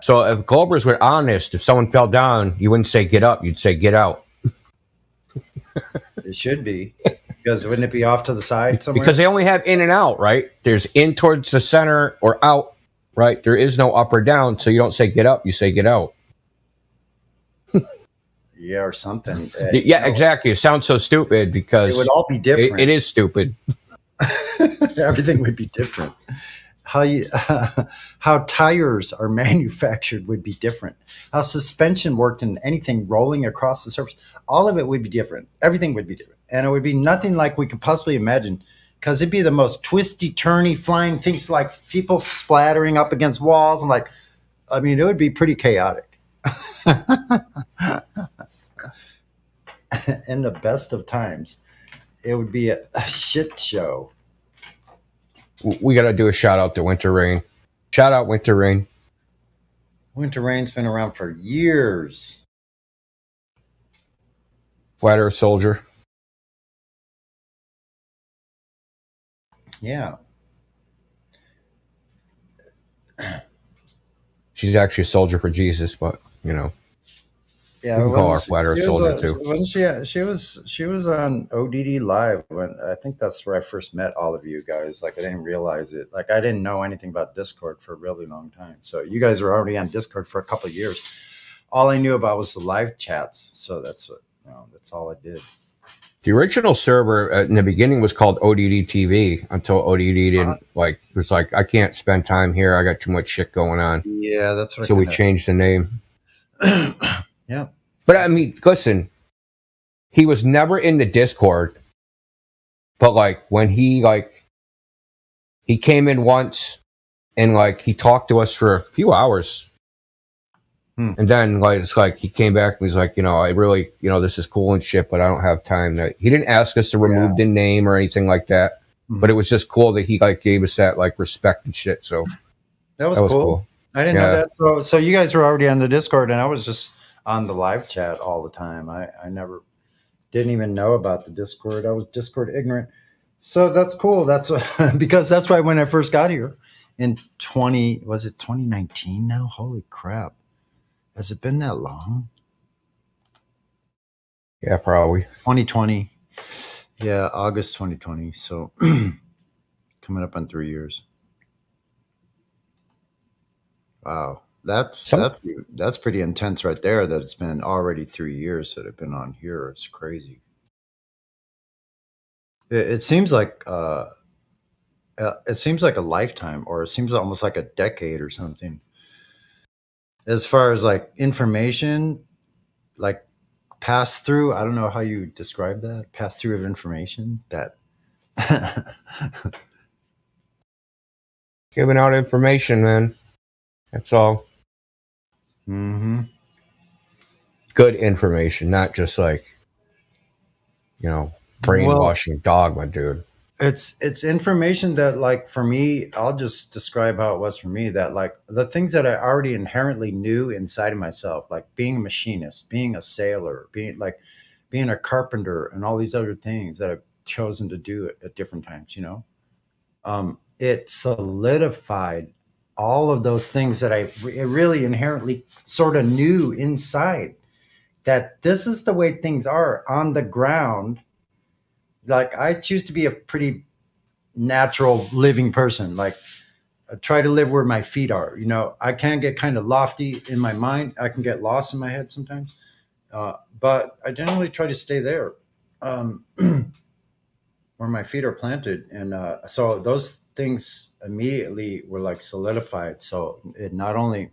S17: So if Globers were honest, if someone fell down, you wouldn't say get up, you'd say get out.
S19: It should be. Because wouldn't it be off to the side somewhere?
S17: Because they only have in and out, right? There's in towards the center or out, right? There is no up or down, so you don't say get up, you say get out.
S19: Yeah, or something.
S17: Yeah, exactly. It sounds so stupid because
S19: it would all be different.
S17: It is stupid.
S19: Everything would be different. How tires are manufactured would be different. How suspension worked and anything rolling across the surface, all of it would be different. Everything would be different. And it would be nothing like we could possibly imagine, because it'd be the most twisty, turny, flying things, like people splattering up against walls. And it would be pretty chaotic. In the best of times, it would be a shit show.
S17: We got to do a shout out to Winter Rain. Shout out Winter Rain.
S19: Winter Rain's been around for years.
S17: Flat Earth Soldier.
S19: Yeah.
S17: She's actually a soldier for Jesus, but
S19: Yeah,
S17: you can call her Flat Earth Soldier too.
S19: Wasn't she? She was on ODD Live when I think that's where I first met all of you guys. I didn't realize it. I didn't know anything about Discord for a really long time. So you guys were already on Discord for a couple of years. All I knew about was the live chats. So that's all I did.
S17: The original server in the beginning was called ODD TV until ODD didn't was like, I can't spend time here. I got too much shit going on.
S19: Yeah, that's what.
S17: So we changed the name.
S19: Yeah.
S17: But I mean, listen, he was never in the Discord. But when he he came in once and like he talked to us for a few hours. And then like it's like he came back and he's like, I really, this is cool and shit, but I don't have time. He didn't ask us to remove the name or anything like that. But it was just cool that he like gave us that like respect and shit. So
S19: that was cool. I didn't know that. So you guys were already on the Discord, and I was just on the live chat all the time. I never didn't even know about the Discord. I was Discord ignorant. So that's cool. That's because that's why when I first got here in 2019 now? Holy crap. Has it been that long?
S17: Yeah, probably.
S19: 2020. Yeah, August 2020. So coming up on 3 years. Wow. That's pretty intense right there, that it's been already 3 years that I've been on here. It's crazy. It seems like a lifetime, or it seems almost like a decade or something. As far as like information, like pass through, I don't know how you describe that. Pass through of information that
S17: giving out information, man. That's all.
S19: Mm-hmm.
S17: Good information, not just like, brainwashing dogma, dude.
S19: It's information that, like, for me, I'll just describe how it was for me, that like the things that I already inherently knew inside of myself, like being a machinist, being a sailor, being a carpenter, and all these other things that I've chosen to do at different times, it solidified all of those things that I really inherently sort of knew inside, that this is the way things are on the ground. Like, I choose to be a pretty natural living person. Like, I try to live where my feet are. I can get kind of lofty in my mind. I can get lost in my head sometimes. But I generally try to stay there, where my feet are planted. And so those things immediately were like solidified. So it not only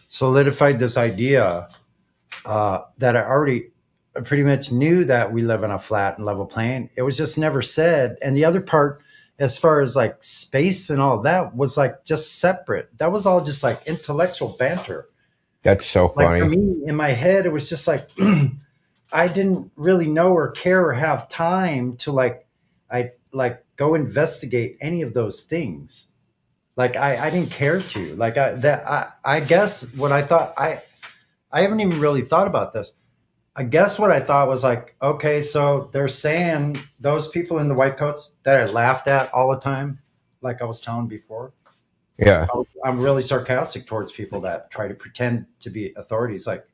S19: solidified this idea that I already pretty much knew, that we live on a flat and level plane. It was just never said. And the other part, as far as like space and all that, was like just separate. That was all just like intellectual banter.
S17: That's so funny.
S19: Like, for me, in my head, it was just like, I didn't really know or care or have time to go investigate any of those things. Like, I didn't care to. Like, I guess what I thought, I haven't even really thought about this. I guess what I thought was like, okay, so they're saying those people in the white coats that I laughed at all the time, like I was telling before.
S17: Yeah.
S19: I'm really sarcastic towards people that try to pretend to be authorities. Like,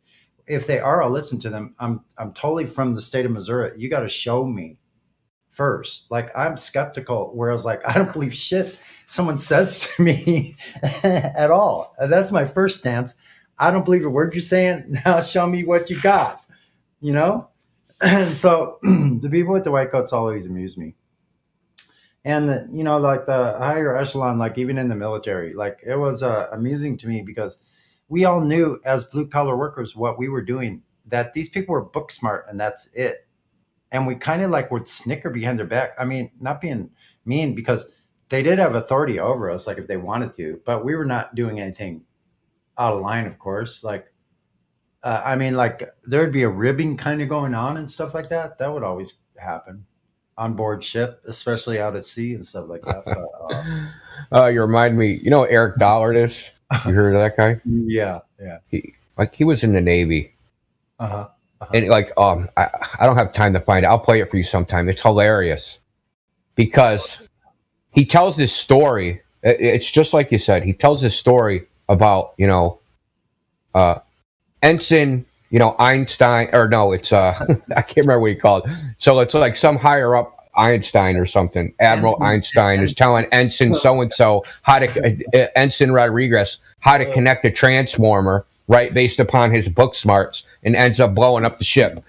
S19: if they are, I'll listen to them. I'm totally from the state of Missouri. You got to show me first. Like, I'm skeptical, whereas like, I don't believe shit someone says to me at all. And that's my first stance. I don't believe a word you're saying. Now show me what you got. And so the people with the white coats always amuse me. And like the higher echelon, like even in the military, like it was amusing to me, because we all knew as blue collar workers what we were doing, that these people were book smart and that's it. And we kind of like would snicker behind their back. I mean, not being mean, because they did have authority over us, like if they wanted to, but we were not doing anything out of line, of course. Like, I mean, like there'd be a ribbing kind of going on and stuff like that. That would always happen on board ship, especially out at sea and stuff like that. But,
S17: you remind me, Eric Dollard is? You heard of that guy?
S19: Yeah.
S17: He was in the Navy.
S19: Uh-huh.
S17: And like, I don't have time to find it. I'll play it for you sometime. It's hilarious because he tells this story. It's just like you said. He tells this story about, Ensign, Einstein, or no, it's I can't remember what he called it. So it's like some higher up Einstein or something. Admiral Einstein is telling Ensign so-and-so Ensign Rodriguez how to connect a transformer, right, based upon his book smarts, and ends up blowing up the ship.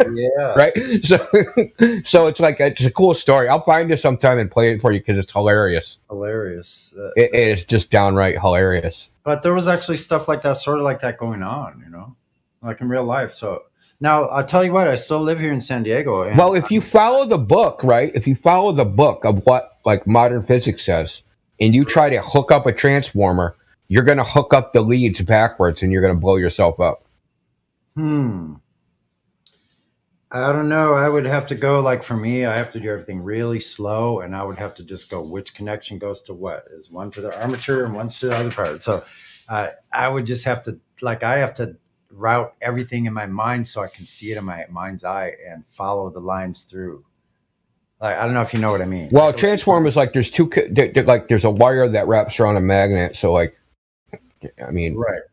S19: Yeah.
S17: Right? So it's like, it's a cool story. I'll find it sometime and play it for you because it's hilarious.
S19: Hilarious.
S17: It is just downright hilarious.
S19: But there was actually stuff like that, sort of like that going on, like in real life. So now I'll tell you what, I still live here in San Diego. And
S17: well, if you follow the book, right? If you follow the book of what like modern physics says, and you try to hook up a transformer, you're going to hook up the leads backwards and you're going to blow yourself up.
S19: I don't know. I would have to go, like, for me, I have to do everything really slow, and I would have to just go which connection goes to what. Is one to the armature and one's to the other part. So I would just have to, like, I have to route everything in my mind so I can see it in my mind's eye and follow the lines through. Like, I don't know if you know what I mean.
S17: Well, transformers, like, there's there's a wire that wraps around a magnet. So, like, I mean,
S19: right.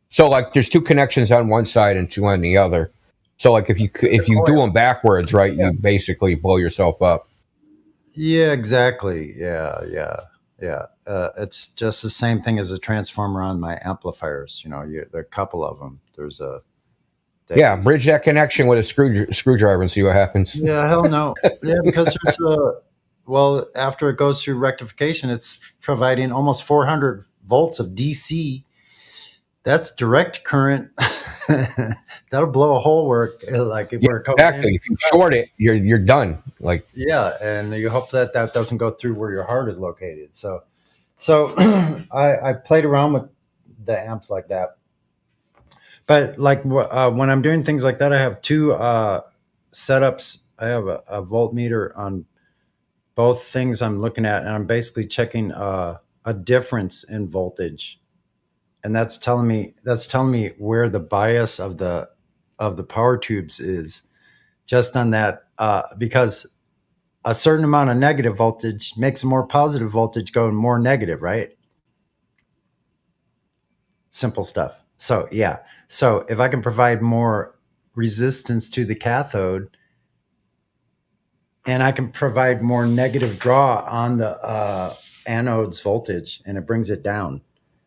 S17: So, like, there's two connections on one side and two on the other. So, like, if you do them backwards, right, you basically blow yourself up.
S19: Yeah, exactly. Yeah. It's just the same thing as a transformer on my amplifiers. You know, there are a couple of them. There's a
S17: bridge that connection with a screwdriver and see what happens.
S19: Yeah, hell no. Yeah, because there's after it goes through rectification, it's providing almost 400 volts of DC. That's direct current. That'll blow a hole where
S17: exactly. If you short it, you're done. Like,
S19: yeah, and you hope that doesn't go through where your heart is located. So I played around with the amps like that. But like when I'm doing things like that, I have two setups. I have a voltmeter on both things I'm looking at, and I'm basically checking a difference in voltage, and that's telling me where the bias of the power tubes is, just on that, because a certain amount of negative voltage makes a more positive voltage go more negative, right? Simple stuff. So yeah. So if I can provide more resistance to the cathode, and I can provide more negative draw on the anode's voltage, and it brings it down.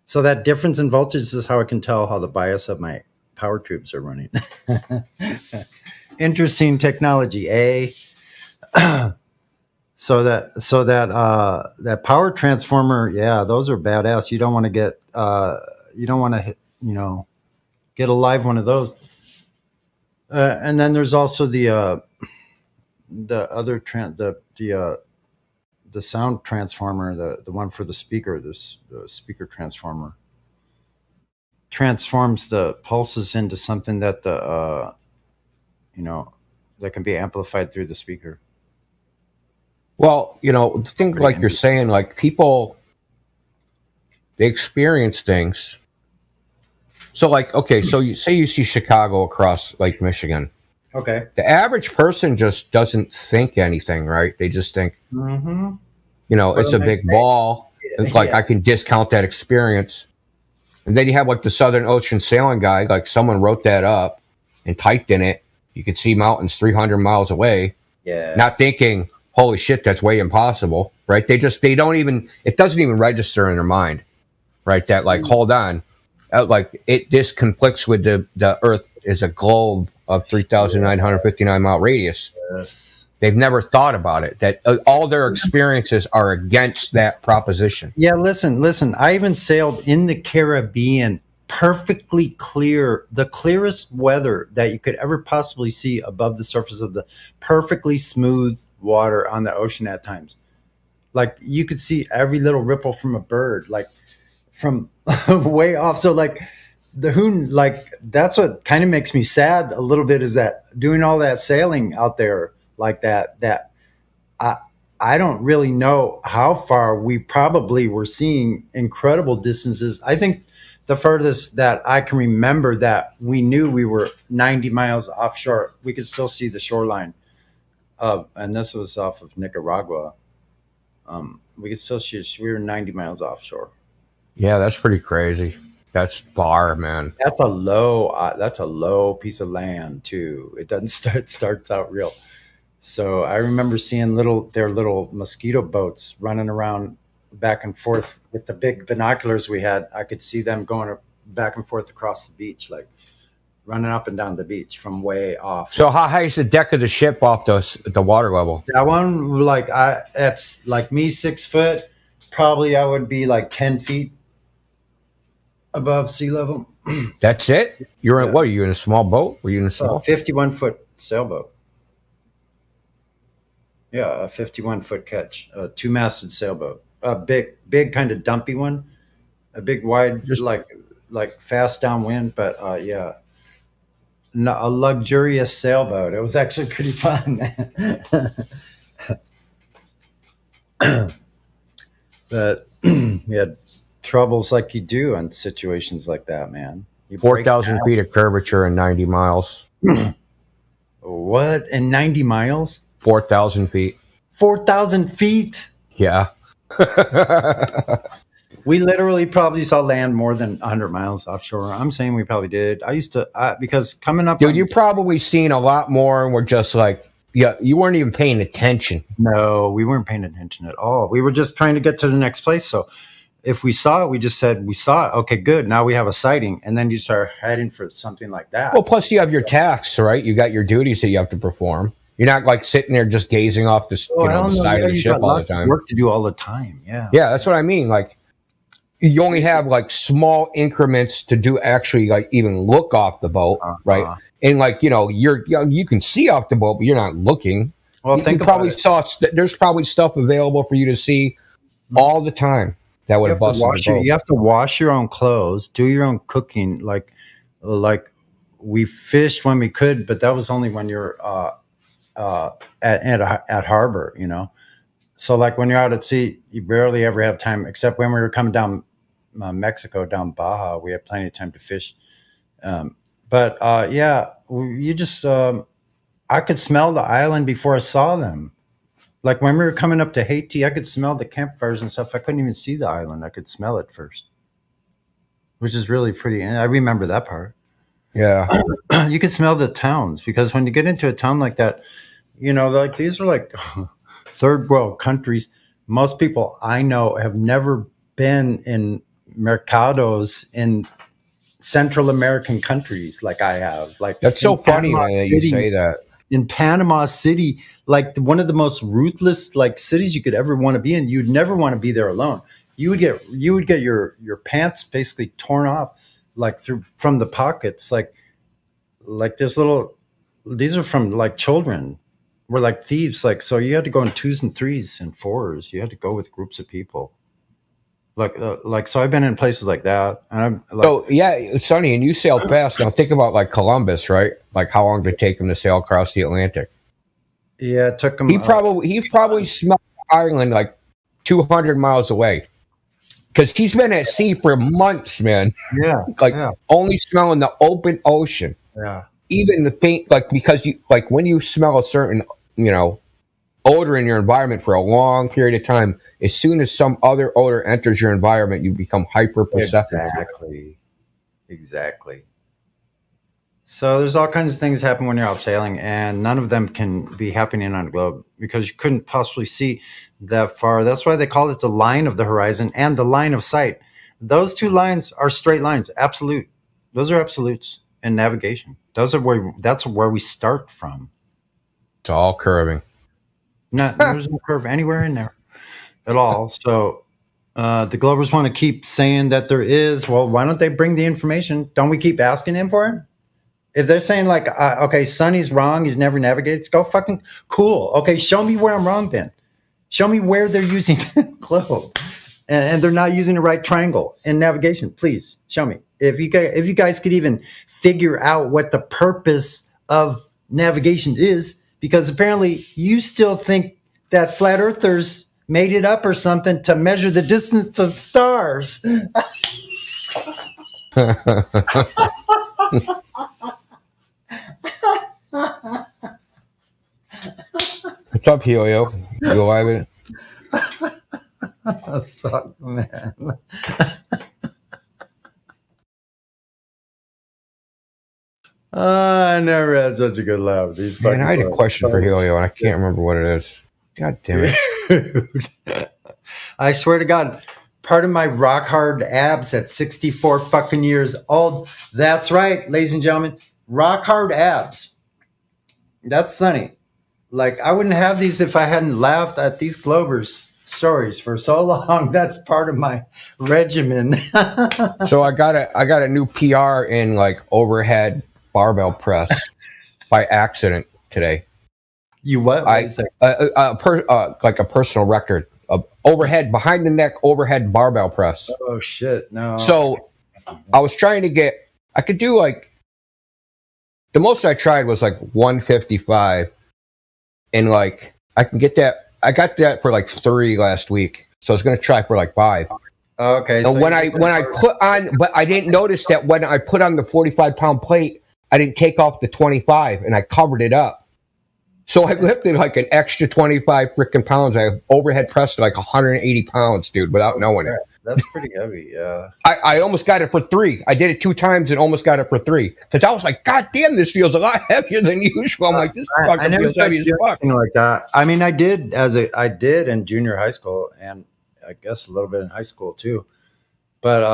S19: So that difference in voltage is how I can tell how the bias of my power tubes are running. Interesting technology, eh? So that power transformer, yeah, those are badass. You don't want to get get a live one of those. And then there's also the other the sound transformer, the one for the speaker, the speaker transformer transforms the pulses into something that that can be amplified through the speaker.
S17: Well, think like you're saying, like, people, they experience things. So, like, okay, so you say you see Chicago across Lake Michigan.
S19: Okay.
S17: The average person just doesn't think anything, right? They just think, it's a big ball. It's like, I can discount that experience. And then you have, like, the Southern Ocean sailing guy, like, someone wrote that up and typed in it. You could see mountains 300 miles away.
S19: Yeah.
S17: Not thinking, holy shit, that's way impossible, right? It doesn't even register in their mind, right? That, like, hold on. This conflicts with the Earth is a globe of 3,959 mile radius.
S19: Yes.
S17: They've never thought about it. That all their experiences are against that proposition.
S19: Yeah, listen. I even sailed in the Caribbean, perfectly clear, the clearest weather that you could ever possibly see above the surface of the perfectly smooth water on the ocean at times. Like, you could see every little ripple from a bird, like, from way off. So, like, that's what kind of makes me sad a little bit, is that doing all that sailing out there like that I don't really know how far we probably were seeing incredible distances. I think the furthest that I can remember that we knew we were 90 miles offshore, we could still see the shoreline and this was off of Nicaragua. We could still see, we were 90 miles offshore.
S17: Yeah, that's pretty crazy. That's far, man.
S19: That's a low piece of land too. It doesn't starts out real. So I remember seeing their little mosquito boats running around back and forth with the big binoculars we had. I could see them going back and forth across the beach, like running up and down the beach from way off.
S17: So how high is the deck of the ship off the water level?
S19: That one, that's like me, 6 foot. Probably I would be like 10 feet above sea level.
S17: That's it? You're in, what are you, in a small boat? Were you in a small
S19: 51-foot sailboat? Yeah, a 51-foot catch, a 2-masted sailboat, a big kind of dumpy one, a big wide, like fast downwind, but yeah, no, a luxurious sailboat. It was actually pretty fun. But we had troubles like you do in situations like that, man.
S17: 4,000 feet of curvature and 90 miles.
S19: What? And 90 miles?
S17: 4,000 feet.
S19: 4,000 feet?
S17: Yeah.
S19: We literally probably saw land more than 100 miles offshore. I'm saying we probably did. I used to, because coming up.
S17: Dude, you probably seen a lot more and we're just like, yeah, you weren't even paying attention.
S19: No, we weren't paying attention at all. We were just trying to get to the next place. So if we saw it, we just said, we saw it. Okay, good. Now we have a sighting. And then you start heading for something like that.
S17: Well, plus you have your tasks, right? You got your duties that you have to perform. You're not like sitting there just gazing off the, the side of the ship all the time.
S19: Work to do all the time. Yeah.
S17: Yeah, that's what I mean. Like, you only have like small increments to do actually like even look off the boat, right? And like, you can see off the boat, but you're not looking.
S19: Well,
S17: you probably saw there's probably stuff available for you to see all the time that would have busted the boat.
S19: You have to wash your own clothes, do your own cooking. Like we fished when we could, but that was only when you're at harbor, So like when you're out at sea, you barely ever have time, except when we were coming down Mexico, down Baja, we had plenty of time to fish. But you just, I could smell the island before I saw them. Like when we were coming up to Haiti, I could smell the campfires and stuff. I couldn't even see the island. I could smell it first, which is really pretty. And I remember that part.
S17: Yeah.
S19: You could smell the towns, because when you get into a town like that, like these are like third world countries. Most people I know have never been in mercados in Central American countries like I have. Like,
S17: that's so funny, man, that you say that.
S19: In Panama City, like one of the most ruthless like cities you could ever want to be in, you'd never want to be there alone. You would get your pants basically torn off like from the pockets, like this little. These are from like children. We're like thieves, like, so you had to go in 2s and 3s and 4s. You had to go with groups of people. So I've been in places like that. And I'm like,
S17: so yeah, Sonny, and you sailed fast. Now think about like Columbus, right? Like how long did it take him to sail across the Atlantic?
S19: Yeah, it took him.
S17: He probably smelled Ireland like 200 miles away, because he's been at sea for months, man.
S19: Yeah,
S17: only smelling the open ocean.
S19: Yeah.
S17: Even the faint, like, because you like when you smell a certain odor in your environment for a long period of time, as soon as some other odor enters your environment, you become hyper perceptive.
S19: Exactly. So there's all kinds of things happen when you're out sailing, and none of them can be happening on a globe because you couldn't possibly see that far. That's why they call it the line of the horizon and the line of sight. Those two lines are straight lines, absolute. Those are absolutes in navigation. That's where we start from.
S17: It's all curving.
S19: There's no curve anywhere in there at all. So the Glovers want to keep saying that there is. Well, why don't they bring the information? Don't we keep asking them for it? If they're saying like, okay, Sonny's wrong, he's never navigated, it's go fucking cool. Okay, show me where I'm wrong then. Show me where they're using the globe and they're not using the right triangle in navigation. Please show me. If you guys could even figure out what the purpose of navigation is, because apparently you still think that flat earthers made it up or something to measure the distance to stars.
S17: What's up, Helio? You alive in
S19: it? Fuck, man. I never had such a good laugh.
S17: Man, I had a question for Helio, and I can't remember what it is. God damn it.
S19: I swear to God, part of my rock hard abs at 64 fucking years old. That's right, ladies and gentlemen. Rock hard abs. That's Sonny. Like, I wouldn't have these if I hadn't laughed at these Glovers stories for so long. That's part of my regimen.
S17: So I got a new PR in like overhead barbell press by accident today.
S19: You what?
S17: Like a personal record. Overhead, behind the neck, overhead barbell press.
S19: Oh, shit. No.
S17: So I was trying to get, I could do like, the most I tried was like 155. And like, I can get that. I got that for like 3 last week. So I was going to try for like 5.
S19: Okay.
S17: And
S19: so
S17: when I put on, but I didn't notice that when I put on the 45-pound plate, I didn't take off the 25 and I covered it up. So I lifted like an extra 25 freaking pounds. I have overhead pressed like 180 pounds, dude, without knowing it.
S19: That's pretty heavy, yeah.
S17: I almost got it for 3. I did it 2 times and almost got it for 3. Because I was like, God damn, this feels a lot heavier than usual. I'm like, this fucking feels heavy as fuck.
S19: Like that. I mean, I did in junior high school and I guess a little bit in high school too. But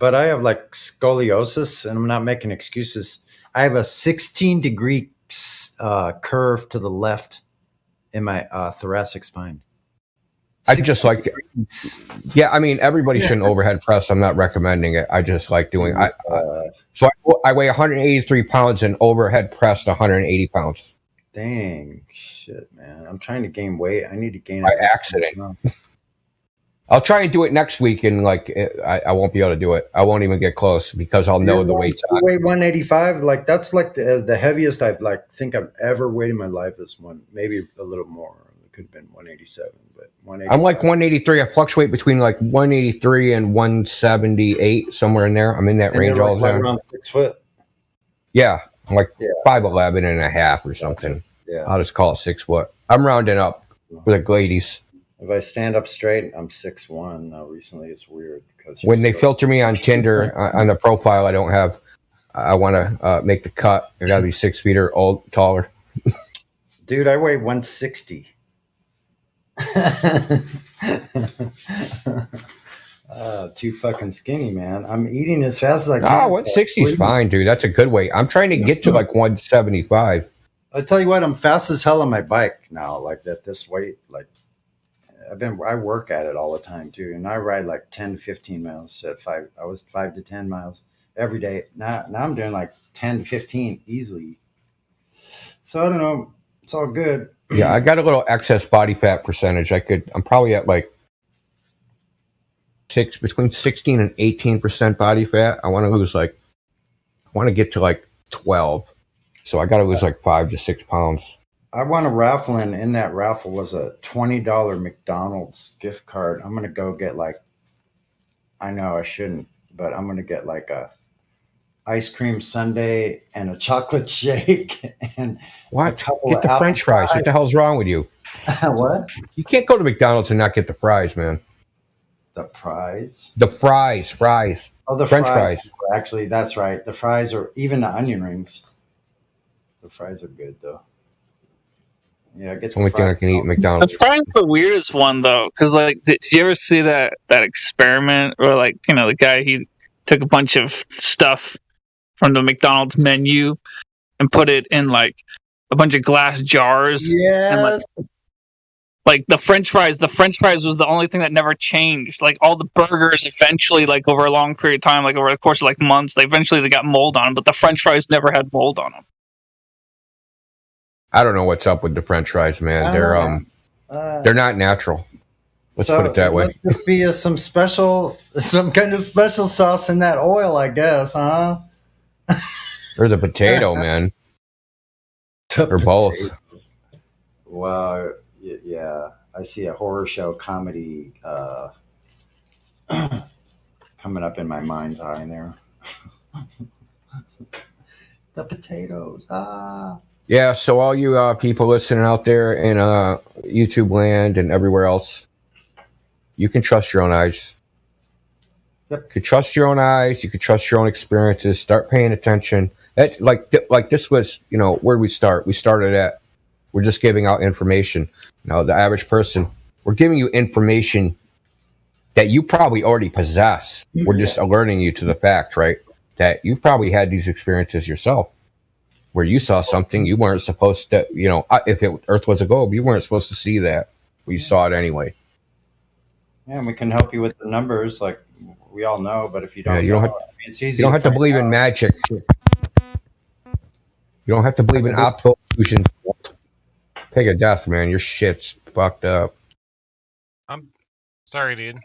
S19: I have like scoliosis and I'm not making excuses. I have a 16-degree curve to the left in my thoracic spine.
S17: I just like, yeah, I mean, everybody shouldn't overhead press. I'm not recommending it. I just like doing, so I weigh 183 pounds and overhead pressed 180 pounds.
S19: Dang, shit, man. I'm trying to gain weight. I need to gain it.
S17: By accident. I'll try and do it next week, and like I won't be able to do it. I won't even get close because I'll know the weight's on.
S19: Weight 185, like that's like the heaviest I've think I've ever weighed in my life is maybe a little more. It could have been 187, but 185.
S17: I'm like 183. I fluctuate between like 183 and 178, somewhere in there. I'm in that range all the time.
S19: Around 6 foot.
S17: Yeah, I'm like 5'11" and a half or something.
S19: Yeah,
S17: I'll just call it 6 foot. I'm rounding up for the ladies.
S19: If I stand up straight, I'm 6'1". Now recently, it's weird because
S17: when they filter me on Tinder on the profile, I want to make the cut. I got to be 6 feet or taller.
S19: Dude, I weigh 160. Too fucking skinny, man. I'm eating as fast as I can.
S17: 160 is fine, dude. That's a good weight. I'm trying to get to like 175.
S19: I tell you what, I'm fast as hell on my bike now. Like at this weight, like. I work at it all the time too, and I ride like 10 to 15 miles at 5. I was 5 to 10 miles every day. Now I'm doing like 10 to 15 easily. So I don't know. It's all good.
S17: Yeah, I got a little excess body fat percentage. I'm probably at like between 16 and 18% body fat. I want to get to like 12. So I got to lose like 5 to 6 pounds.
S19: I won a raffle, and in that raffle was a $20 McDonald's gift card. I'm going to go get I know I shouldn't, but I'm going to get like a ice cream sundae and a chocolate shake. And
S17: what? Get the French fries. What the hell's wrong with you?
S19: What?
S17: You can't go to McDonald's and not get the fries, man.
S19: The fries?
S17: The fries.
S19: Oh, the
S17: French fries.
S19: Actually, that's right. The fries are, even the onion rings. The fries are good, though. Yeah,
S17: it's the only thing I can eat at McDonald's.
S6: The fries the weirdest one though, because like, did you ever see that experiment where like the guy he took a bunch of stuff from the McDonald's menu and put it in like a bunch of glass jars?
S19: Yeah.
S6: And like the French fries was the only thing that never changed. Like all the burgers eventually, like over a long period of time, like over the course of like months, they got mold on them, but the French fries never had mold on them.
S17: I don't know what's up with the French fries, man. They're not natural. Let's put it that way.
S19: Must be some kind of special sauce in that oil, I guess, huh?
S17: Or the potato, man. Or both.
S19: Wow, yeah. I see a horror show comedy coming up in my mind's eye there. The potatoes,
S17: Yeah, so all you people listening out there in YouTube land and everywhere else, you can trust your own eyes.
S19: Yep.
S17: You can trust your own eyes. You can trust your own experiences. Start paying attention. That like this was, where we start. We started at, we're just giving out information. The average person, we're giving you information that you probably already possess. Mm-hmm. We're just alerting you to the fact, right, that you've probably had these experiences yourself. Where you saw something you weren't supposed to, if Earth was a globe, you weren't supposed to see that. Well, you saw it anyway.
S19: Yeah, and we can help you with the numbers, like we all know. But if you don't, it's easy.
S17: You don't have to believe in magic. You don't have to believe in optical illusion. Take a death, man. Your shit's fucked up.
S20: I'm sorry, dude.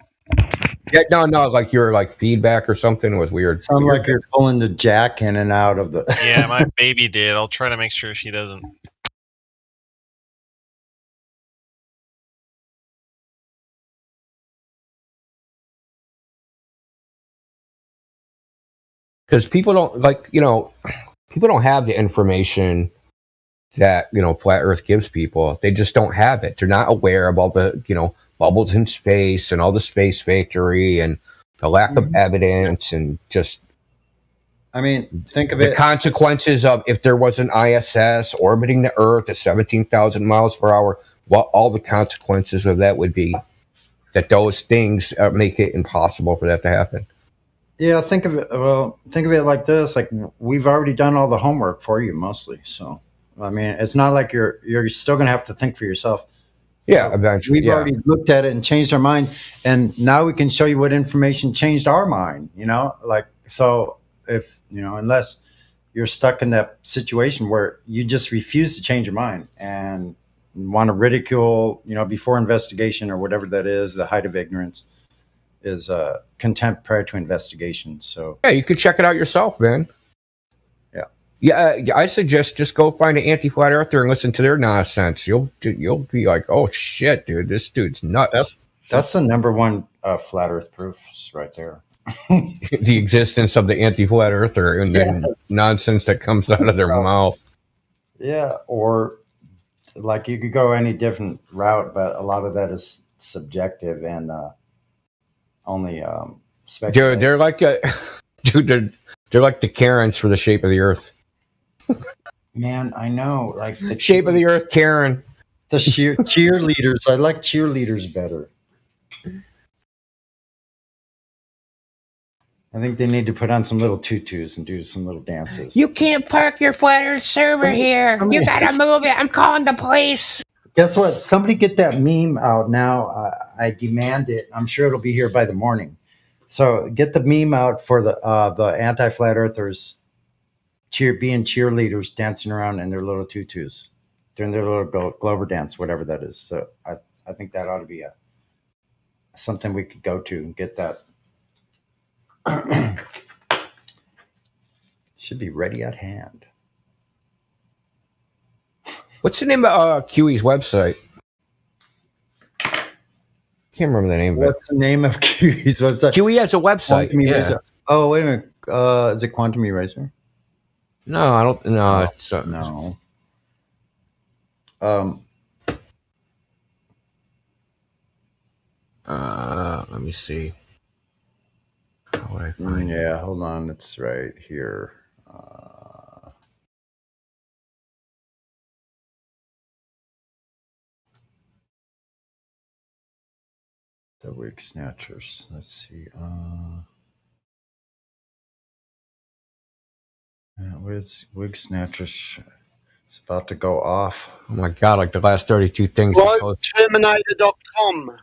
S17: Yeah, no, like your like feedback or something was weird.
S19: Sound like you're pulling the jack in and out of the.
S20: Yeah, my baby did. I'll try to make sure she doesn't.
S17: Because people don't people don't have the information that flat Earth gives people. They just don't have it. They're not aware of all the bubbles in space and all the space factory and the lack of evidence and just.
S19: I mean, think of
S17: the
S19: it.
S17: consequences of if there was an ISS orbiting the Earth at 17,000 miles per hour. What all the consequences of that would be? That those things make it impossible for that to happen.
S19: Yeah, think of it. Well, think of it like this: like we've already done all the homework for you, mostly. So, I mean, it's not like you're still going to have to think for yourself.
S17: Yeah, eventually.
S19: We've already looked at it and changed our mind, and now we can show you what information changed our mind. Like so, if unless you're stuck in that situation where you just refuse to change your mind and want to ridicule, before investigation or whatever that is, the height of ignorance. Is contempt prior to investigation. So
S17: yeah, you could check it out yourself, man. Yeah. I suggest just go find an anti-flat earther and listen to their nonsense. You'll be like, oh shit, dude, this dude's nuts.
S19: That's the number one flat Earth proofs right there.
S17: The existence of the anti-flat earther and then nonsense that comes out of their mouth.
S19: Yeah, or like you could go any different route, but a lot of that is subjective and. Only
S17: dude, they're like they're like the Karens for the shape of the Earth.
S19: Man, I know, like
S17: the shape of the Earth, Karen.
S19: The cheerleaders. I like cheerleaders better. I think they need to put on some little tutus and do some little dances.
S21: You can't park your flat Earth server here. You gotta move it. I'm calling the police.
S19: Guess what? Somebody get that meme out now. I demand it. I'm sure it'll be here by the morning. So get the meme out for the anti-flat earthers being cheerleaders dancing around in their little tutus, doing their little Glover dance, whatever that is. So I think that ought to be something we could go to and get that. Should be ready at hand.
S17: What's the name of QE's website? Can't remember the name of it.
S19: What's the name of QE's website?
S17: QE has a website.
S19: Yeah. Oh, wait a minute. Is it Quantum Eraser?
S17: No, I don't. No, it's
S19: no.
S17: Let me see. How would I find it?
S19: Yeah, hold on. It's right here. The Wig Snatchers. Let's see. Where's Wig Snatchers? It's about to go off.
S17: Oh my god! Like the last 32 things.
S18: GlobeTerminator.com.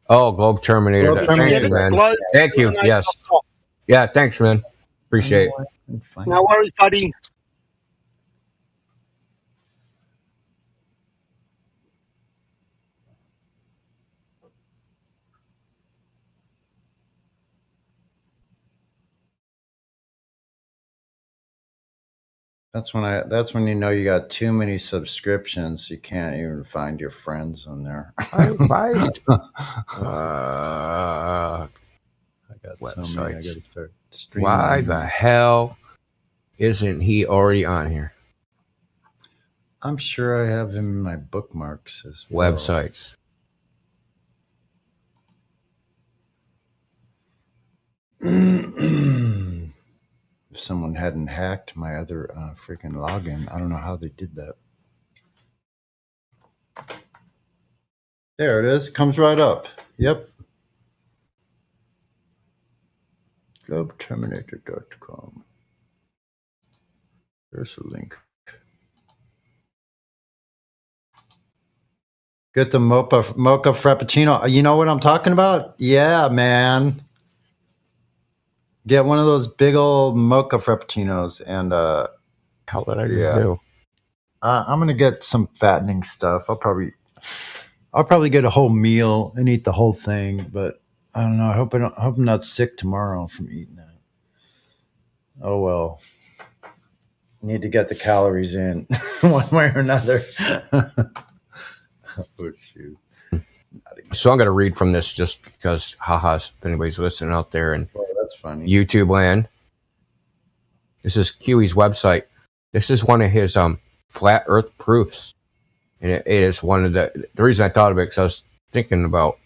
S17: Oh, Globe Terminator. Thank you, man. Thank you. Yes. Yeah. Thanks, man. Appreciate it.
S18: No worries, buddy.
S19: That's when you know you got too many subscriptions. You can't even find your friends on there.
S17: I got
S19: websites. So many. I gotta start streaming.
S17: Why the hell isn't he already on here?
S19: I'm sure I have him in my bookmarks as well.
S17: Websites.
S19: If someone hadn't hacked my other freaking login, I don't know how they did that. There it is. Comes right up. Yep. GlobeTerminator.com. There's a link. Get the mocha frappuccino. You know what I'm talking about? Yeah, man. Get one of those big old mocha frappuccinos and
S17: how did I do?
S19: I'm gonna get some fattening stuff. I'll probably get a whole meal and eat the whole thing, but I don't know. I hope I'm not sick tomorrow from eating that. Oh well. Need to get the calories in one way or another. Oh, shoot.
S17: So I'm going to read from this just because, haha, if anybody's listening out there and
S19: that's funny.
S17: YouTube land. This is Kiwi's website. This is one of his flat Earth proofs, and it is one of the reason I thought of it because I was thinking about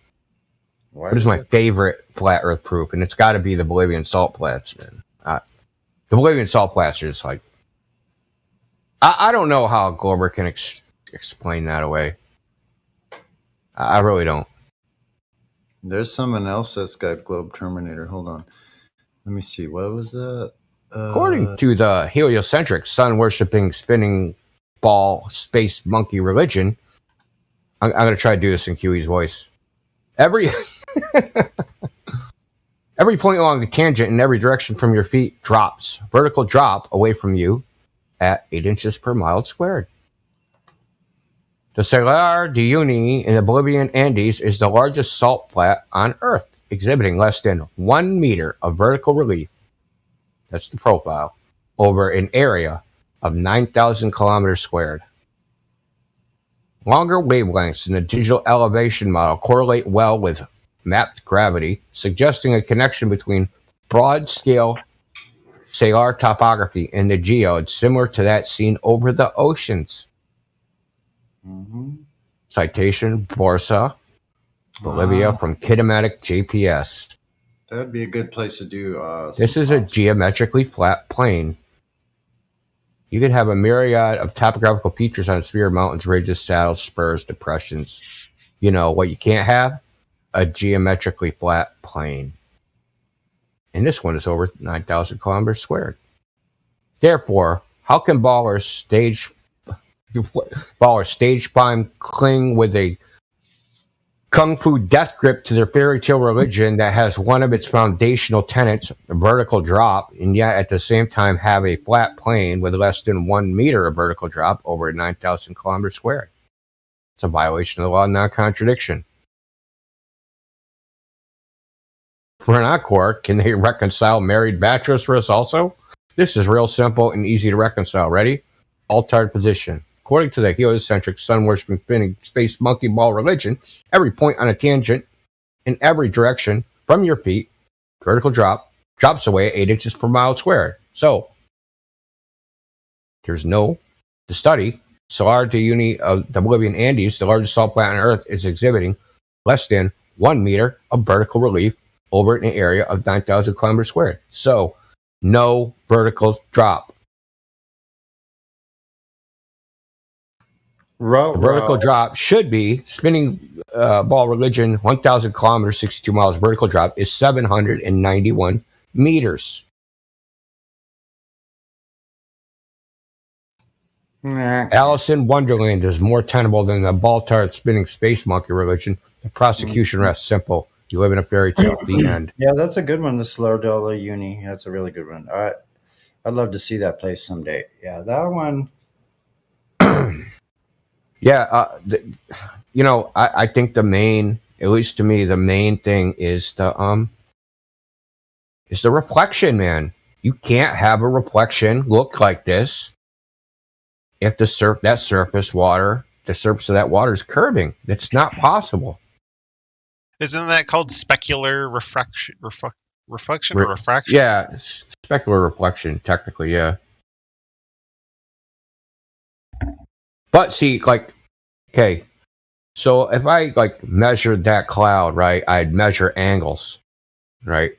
S17: what is my favorite flat Earth proof, and it's got to be the Bolivian salt flats, man. The Bolivian salt flats are just like I don't know how Glover can explain that away. I really don't.
S19: There's someone else that's got Globe Terminator. Hold on. Let me see. What was that?
S17: According to the heliocentric, sun-worshipping, spinning ball, space monkey religion, I'm going to try to do this in Kiwi's voice. Every point along the tangent in every direction from your feet drops. Vertical drop away from you at 8 inches per mile squared. The Salar de Uyuni in the Bolivian Andes is the largest salt flat on Earth, exhibiting less than 1 meter of vertical relief. That's the profile. Over an area of 9,000 kilometers squared. Longer wavelengths in the digital elevation model correlate well with mapped gravity, suggesting a connection between broad-scale salar topography and the geode similar to that seen over the oceans.
S19: Mm-hmm.
S17: Citation, Borsa, Bolivia from Kidamatic GPS.
S19: That would be a good place to do.
S17: This is a geometrically flat plane. You could have a myriad of topographical features on a sphere of mountains, ridges, saddles, spurs, depressions. You know what you can't have? A geometrically flat plane. And this one is over 9,000 kilometers squared. Therefore, how can ballers stage climb cling with a kung fu death grip to their fairy tale religion that has one of its foundational tenets, a vertical drop, and yet at the same time have a flat plane with less than 1 meter of vertical drop over 9,000 kilometers squared? It's a violation of the law of non-contradiction. For an encore, can they reconcile married bachelors also? This is real simple and easy to reconcile. Ready? Altard position. According to the heliocentric, sun-worshipping, spinning space monkey ball religion, every point on a tangent in every direction from your feet, vertical drop, drops away at 8 inches per mile squared. So, the study, Salar de Uyuni of the Bolivian Andes, the largest salt flat on Earth, is exhibiting less than 1 meter of vertical relief over an area of 9,000 kilometers squared. So, no vertical drop. The vertical drop should be spinning ball religion 1,000 kilometers, 62 miles. Vertical drop is 791 meters. Alice in Wonderland is more tenable than the Baltar spinning space monkey religion. The prosecution rests simple. You live in a fairy tale. The end.
S19: Yeah, that's a good one. The Salar de Uyuni. That's a really good one. I'd love to see that place someday. Yeah, that one.
S17: Yeah, I think the main, at least to me, the main thing is the reflection, man. You can't have a reflection look like this if the surface of that water is curving. It's not possible.
S20: Isn't that called specular reflection or refraction?
S17: Yeah, specular reflection, technically, yeah. But see, okay, so if I measured that cloud, right, I'd measure angles, right?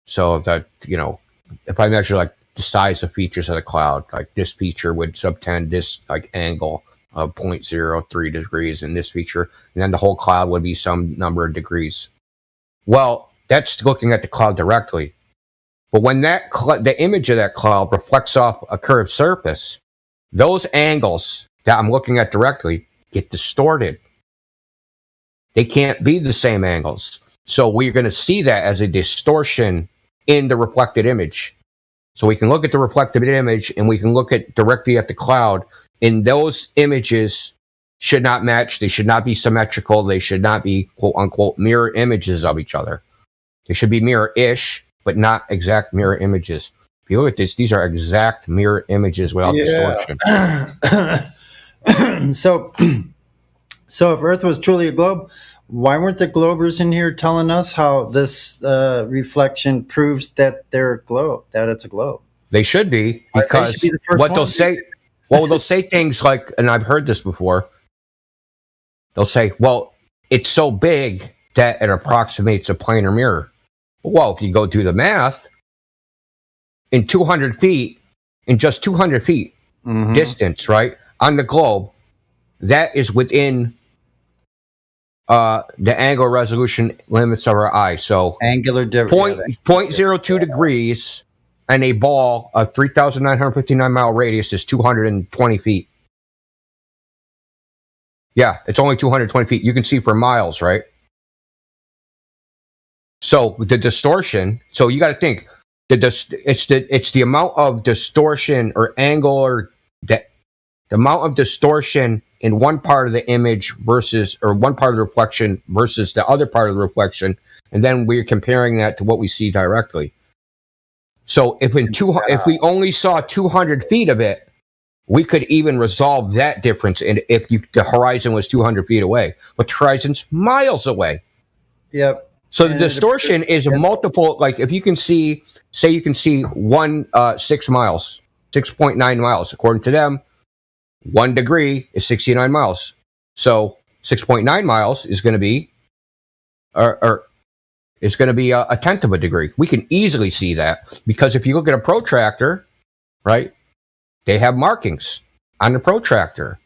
S17: So that, if I measure the size of features of the cloud, this feature would subtend this angle of 0.03 degrees in this feature, and then the whole cloud would be some number of degrees. Well, that's looking at the cloud directly. But when the image of that cloud reflects off a curved surface, those angles that I'm looking at directly get distorted. They can't be the same angles. So we're going to see that as a distortion in the reflected image. So we can look at the reflected image and we can look directly at the cloud in those images should not match. They should not be symmetrical. They should not be quote unquote mirror images of each other. They should be mirror-ish, but not exact mirror images. If you look at this, these are exact mirror images without distortion.
S19: So if Earth was truly a globe, why weren't the Globers in here telling us how this reflection proves that they're a globe, that it's a globe?
S17: They should be, because
S19: should be the first
S17: what
S19: one.
S17: they'll say, well, they'll say things like, and I've heard this before, they'll say, well, it's so big that it approximates a planar mirror. Well, if you go do the math, in 200 feet, in just 200 feet distance, right, on the globe, that is within the angle resolution limits of our eye. So
S19: angular
S17: difference, 0.02 degrees, and a ball of 3,959 mile radius is 220 feet. Yeah, it's only 220 feet. You can see for miles, right? So the distortion. So you got to think it's the amount of distortion or angle or the amount of distortion in one part of the image versus, or one part of the reflection versus the other part of the reflection, and then we're comparing that to what we see directly. So if we only saw 200 feet of it, we could even resolve that difference. And if the horizon was 200 feet away, but the horizon's miles away.
S19: Yep.
S17: So the distortion is a multiple. Like if you can see, say you can see 6 miles, 6.9 miles, according to them, 1 degree is 69 miles. So 6.9 miles is going to be, it's going to be a tenth of a degree. We can easily see that, because if you look at a protractor, right, they have markings on the protractor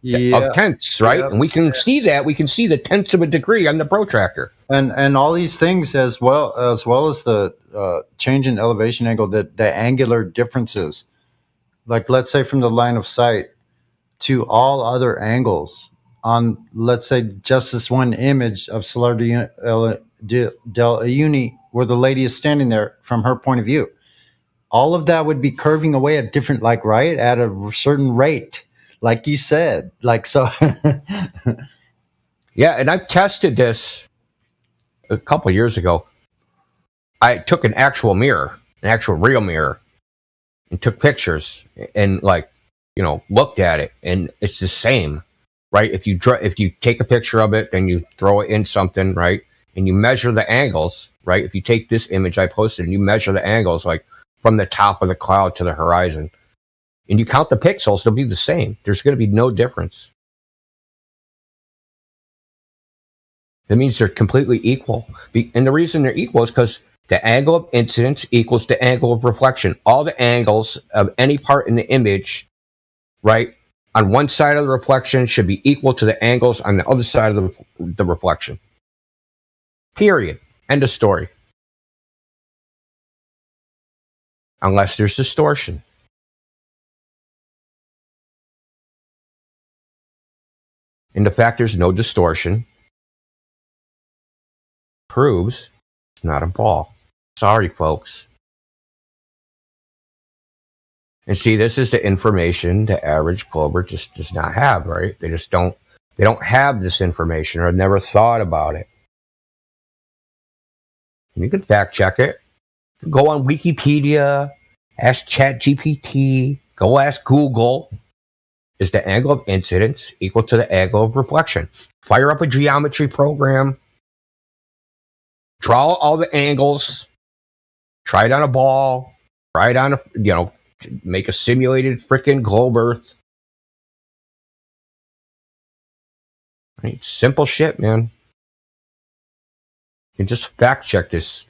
S17: of tenths, right? Yep. And we can see that. We can see the tenths of a degree on the protractor.
S19: And all these things, as well as the change in elevation angle, the angular differences, like let's say from the line of sight to all other angles on, let's say, just this one image of Solar Del Uyuni, where the lady is standing there from her point of view. All of that would be curving away at different, like, right, at a certain rate, like you said, like so.
S17: Yeah, and I've tested this a couple of years ago. I took an actual mirror, an actual real mirror, and took pictures and, like, you know, looked at it, and it's the same, right? If you take a picture of it, then you throw it in something, right, and you measure the angles, right? If you take this image I posted and you measure the angles, like from the top of the cloud to the horizon, and you count the pixels, they'll be the same. There's going to be no difference. That means they're completely equal. And the reason they're equal is because the angle of incidence equals the angle of reflection. All the angles of any part in the image, right, on one side of the reflection should be equal to the angles on the other side of the reflection. Period. End of story. Unless there's distortion. And the fact there's no distortion proves it's not a ball. Sorry, folks. And see, this is the information the average Glober just does not have, right? They don't have this information, or never thought about it. And you can fact check it. Go on Wikipedia, ask ChatGPT, go ask Google. Is the angle of incidence equal to the angle of reflection? Fire up a geometry program, draw all the angles, try it on a ball, try it on make a simulated freaking globe Earth. Right? Simple shit, man. You can just fact check this.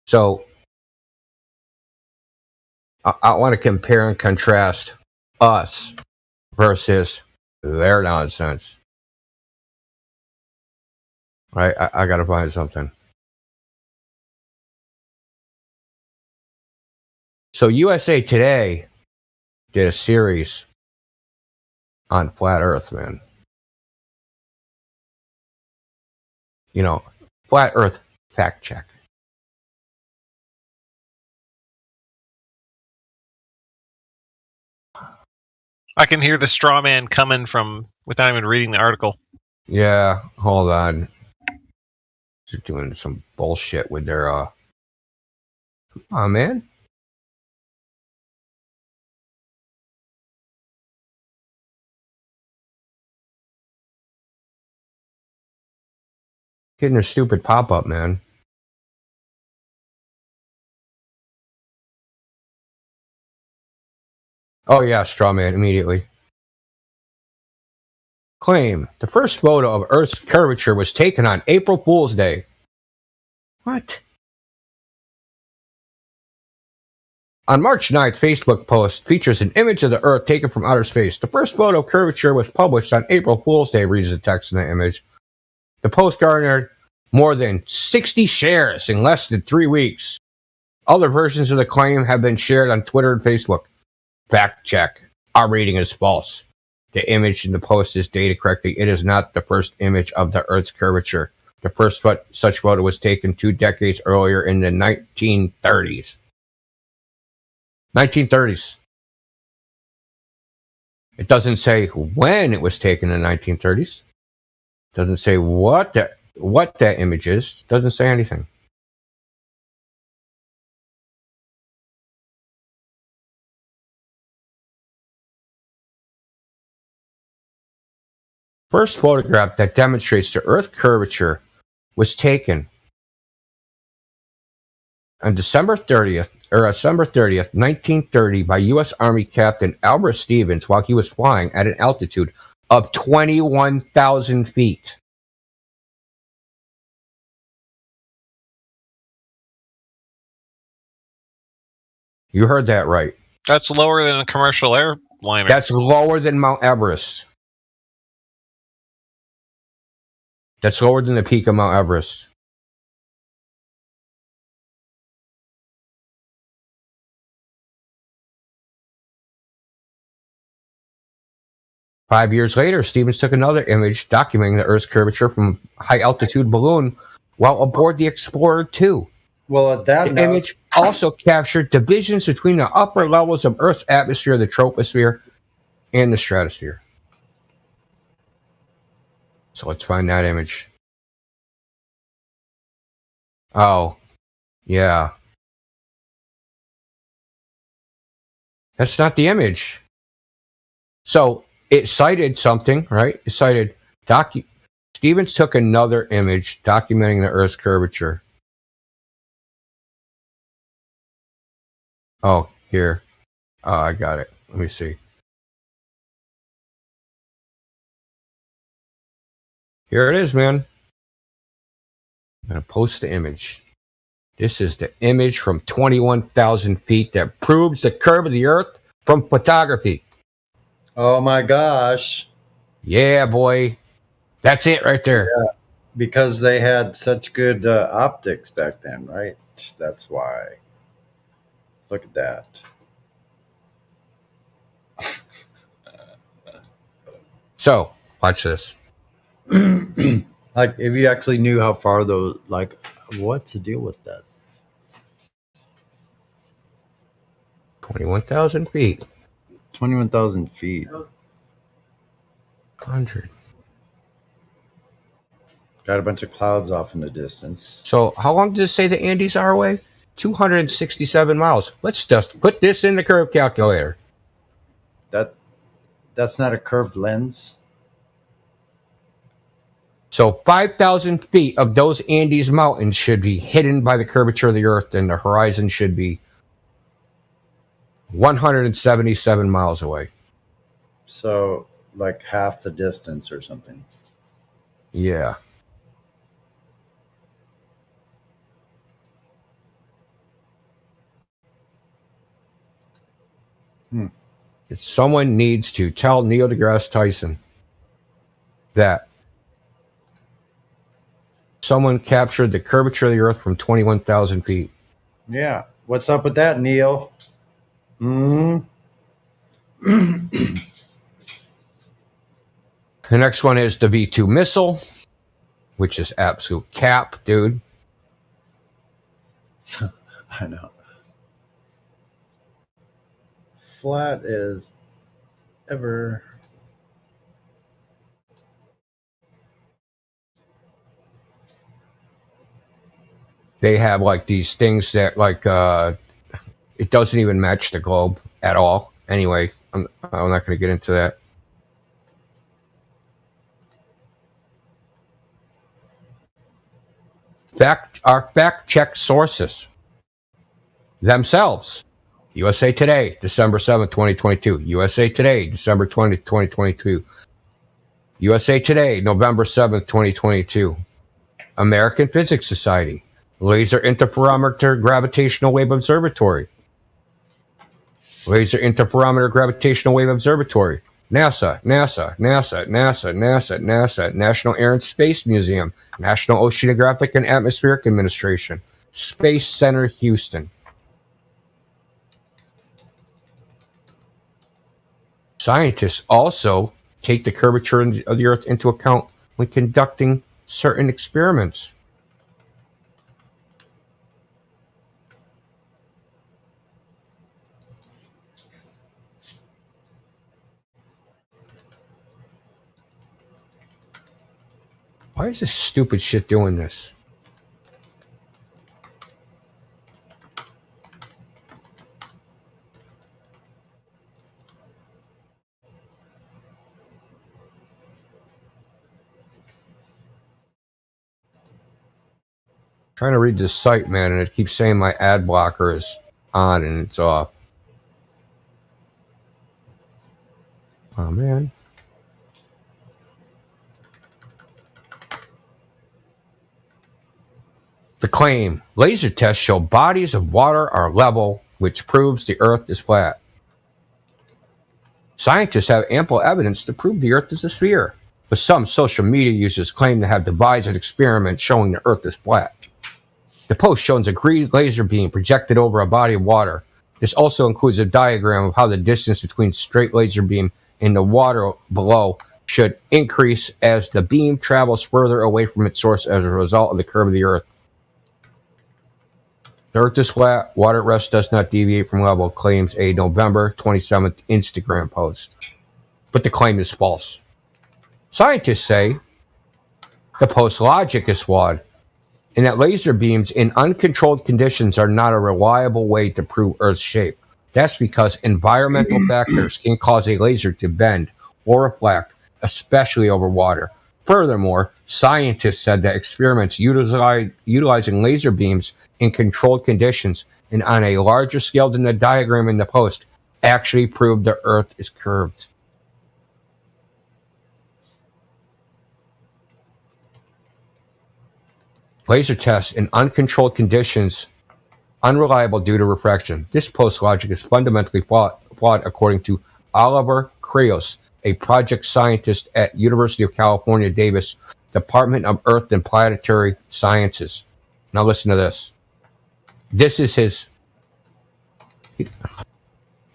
S17: So I want to compare and contrast us versus their nonsense. Right? I got to find something. So USA Today did a series on Flat Earth, man. Flat Earth fact check.
S20: I can hear the straw man coming from without even reading the article.
S17: Yeah, hold on. They're doing some bullshit with their come on, man. Getting their stupid pop-up, man. Oh yeah, straw man immediately. Claim. The first photo of Earth's curvature was taken on April Fool's Day. What? On March 9th, Facebook post features an image of the Earth taken from outer space. The first photo of curvature was published on April Fool's Day, reads the text in the image. The post garnered more than 60 shares in less than 3 weeks. Other versions of the claim have been shared on Twitter and Facebook. Fact check. Our reading is false. The image in the post is dated correctly. It is not the first image of the Earth's curvature. The first such photo was taken 2 decades earlier in the 1930s. 1930s. It doesn't say when it was taken in the 1930s. It doesn't say what that image is. It doesn't say anything. First photograph that demonstrates the Earth curvature was taken on December 30th, 1930, by U.S. Army Captain Albert Stevens while he was flying at an altitude of 21,000 feet. You heard that right.
S20: That's lower than a commercial airliner.
S17: That's lower than Mount Everest. That's lower than the peak of Mount Everest. Five years later, Stevens took another image documenting the Earth's curvature from a high-altitude balloon while aboard the Explorer 2.
S19: Well, at that
S17: the image also captured divisions between the upper levels of Earth's atmosphere, the troposphere, and the stratosphere. So let's find that image. Oh, yeah. That's not the image. So it cited something, right? It cited Stevens took another image documenting the Earth's curvature. Oh, here. I got it. Let me see. Here it is, man. I'm going to post the image. This is the image from 21,000 feet that proves the curve of the Earth from photography.
S19: Oh my gosh.
S17: Yeah, boy. That's it right there.
S19: Yeah, because they had such good optics back then, right? That's why. Look at that.
S17: So, watch this.
S19: Like, if you actually knew how far those, like, what to deal with that?
S17: 21,000 feet.
S19: 21,000 feet.
S17: 100.
S19: Got a bunch of clouds off in the distance.
S17: So, how long does it say the Andes are away? 267 miles. Let's just put this in the curve calculator.
S19: That's not a curved lens.
S17: So 5,000 feet of those Andes mountains should be hidden by the curvature of the Earth, and the horizon should be 177 miles away.
S19: So, like half the distance or something.
S17: Yeah. Someone needs to tell Neil deGrasse Tyson that someone captured the curvature of the Earth from 21,000 feet.
S19: Yeah. What's up with that, Neil?
S17: The next one is the V2 missile. which is absolute cap, dude.
S19: I know. Flat is ever.
S17: They have like these things that like it doesn't even match the globe at all. Anyway, I'm not going to get into that. Our fact check sources themselves. USA Today, December 7th, 2022. USA Today, December 20th, 2022. USA Today, November 7th, 2022. American Physics Society, Laser Interferometer Gravitational Wave Observatory. Laser Interferometer Gravitational Wave Observatory. NASA, National Air and Space Museum, National Oceanographic and Atmospheric Administration, Space Center, Houston. Scientists also take the curvature of the Earth into account when conducting certain experiments. Why is this stupid shit doing this? Trying to read this site, man, and it keeps saying my ad blocker is on and it's off. Oh, man. The claim, laser tests show bodies of water are level, which proves the Earth is flat. Scientists have ample evidence to prove the Earth is a sphere, but some social media users claim to have devised an experiment showing the Earth is flat. The post shows a green laser beam projected over a body of water. This also includes a diagram of how the distance between straight laser beam and the water below should increase as the beam travels further away from its source as a result of the curve of the Earth. The Earth is flat, water at rest does not deviate from level, claims a November 27th Instagram post. But the claim is false. Scientists say the post logic is flawed, and that laser beams in uncontrolled conditions are not a reliable way to prove Earth's shape. That's because environmental factors can cause a laser to bend or reflect, especially over water. Furthermore, scientists said that experiments utilizing laser beams in controlled conditions and on a larger scale than the diagram in the post actually proved the Earth is curved. Laser tests in uncontrolled conditions unreliable due to refraction. This post logic is fundamentally flawed according to Oliver Krios, a project scientist at University of California, Davis, Department of Earth and Planetary Sciences. Now listen to this. This is his...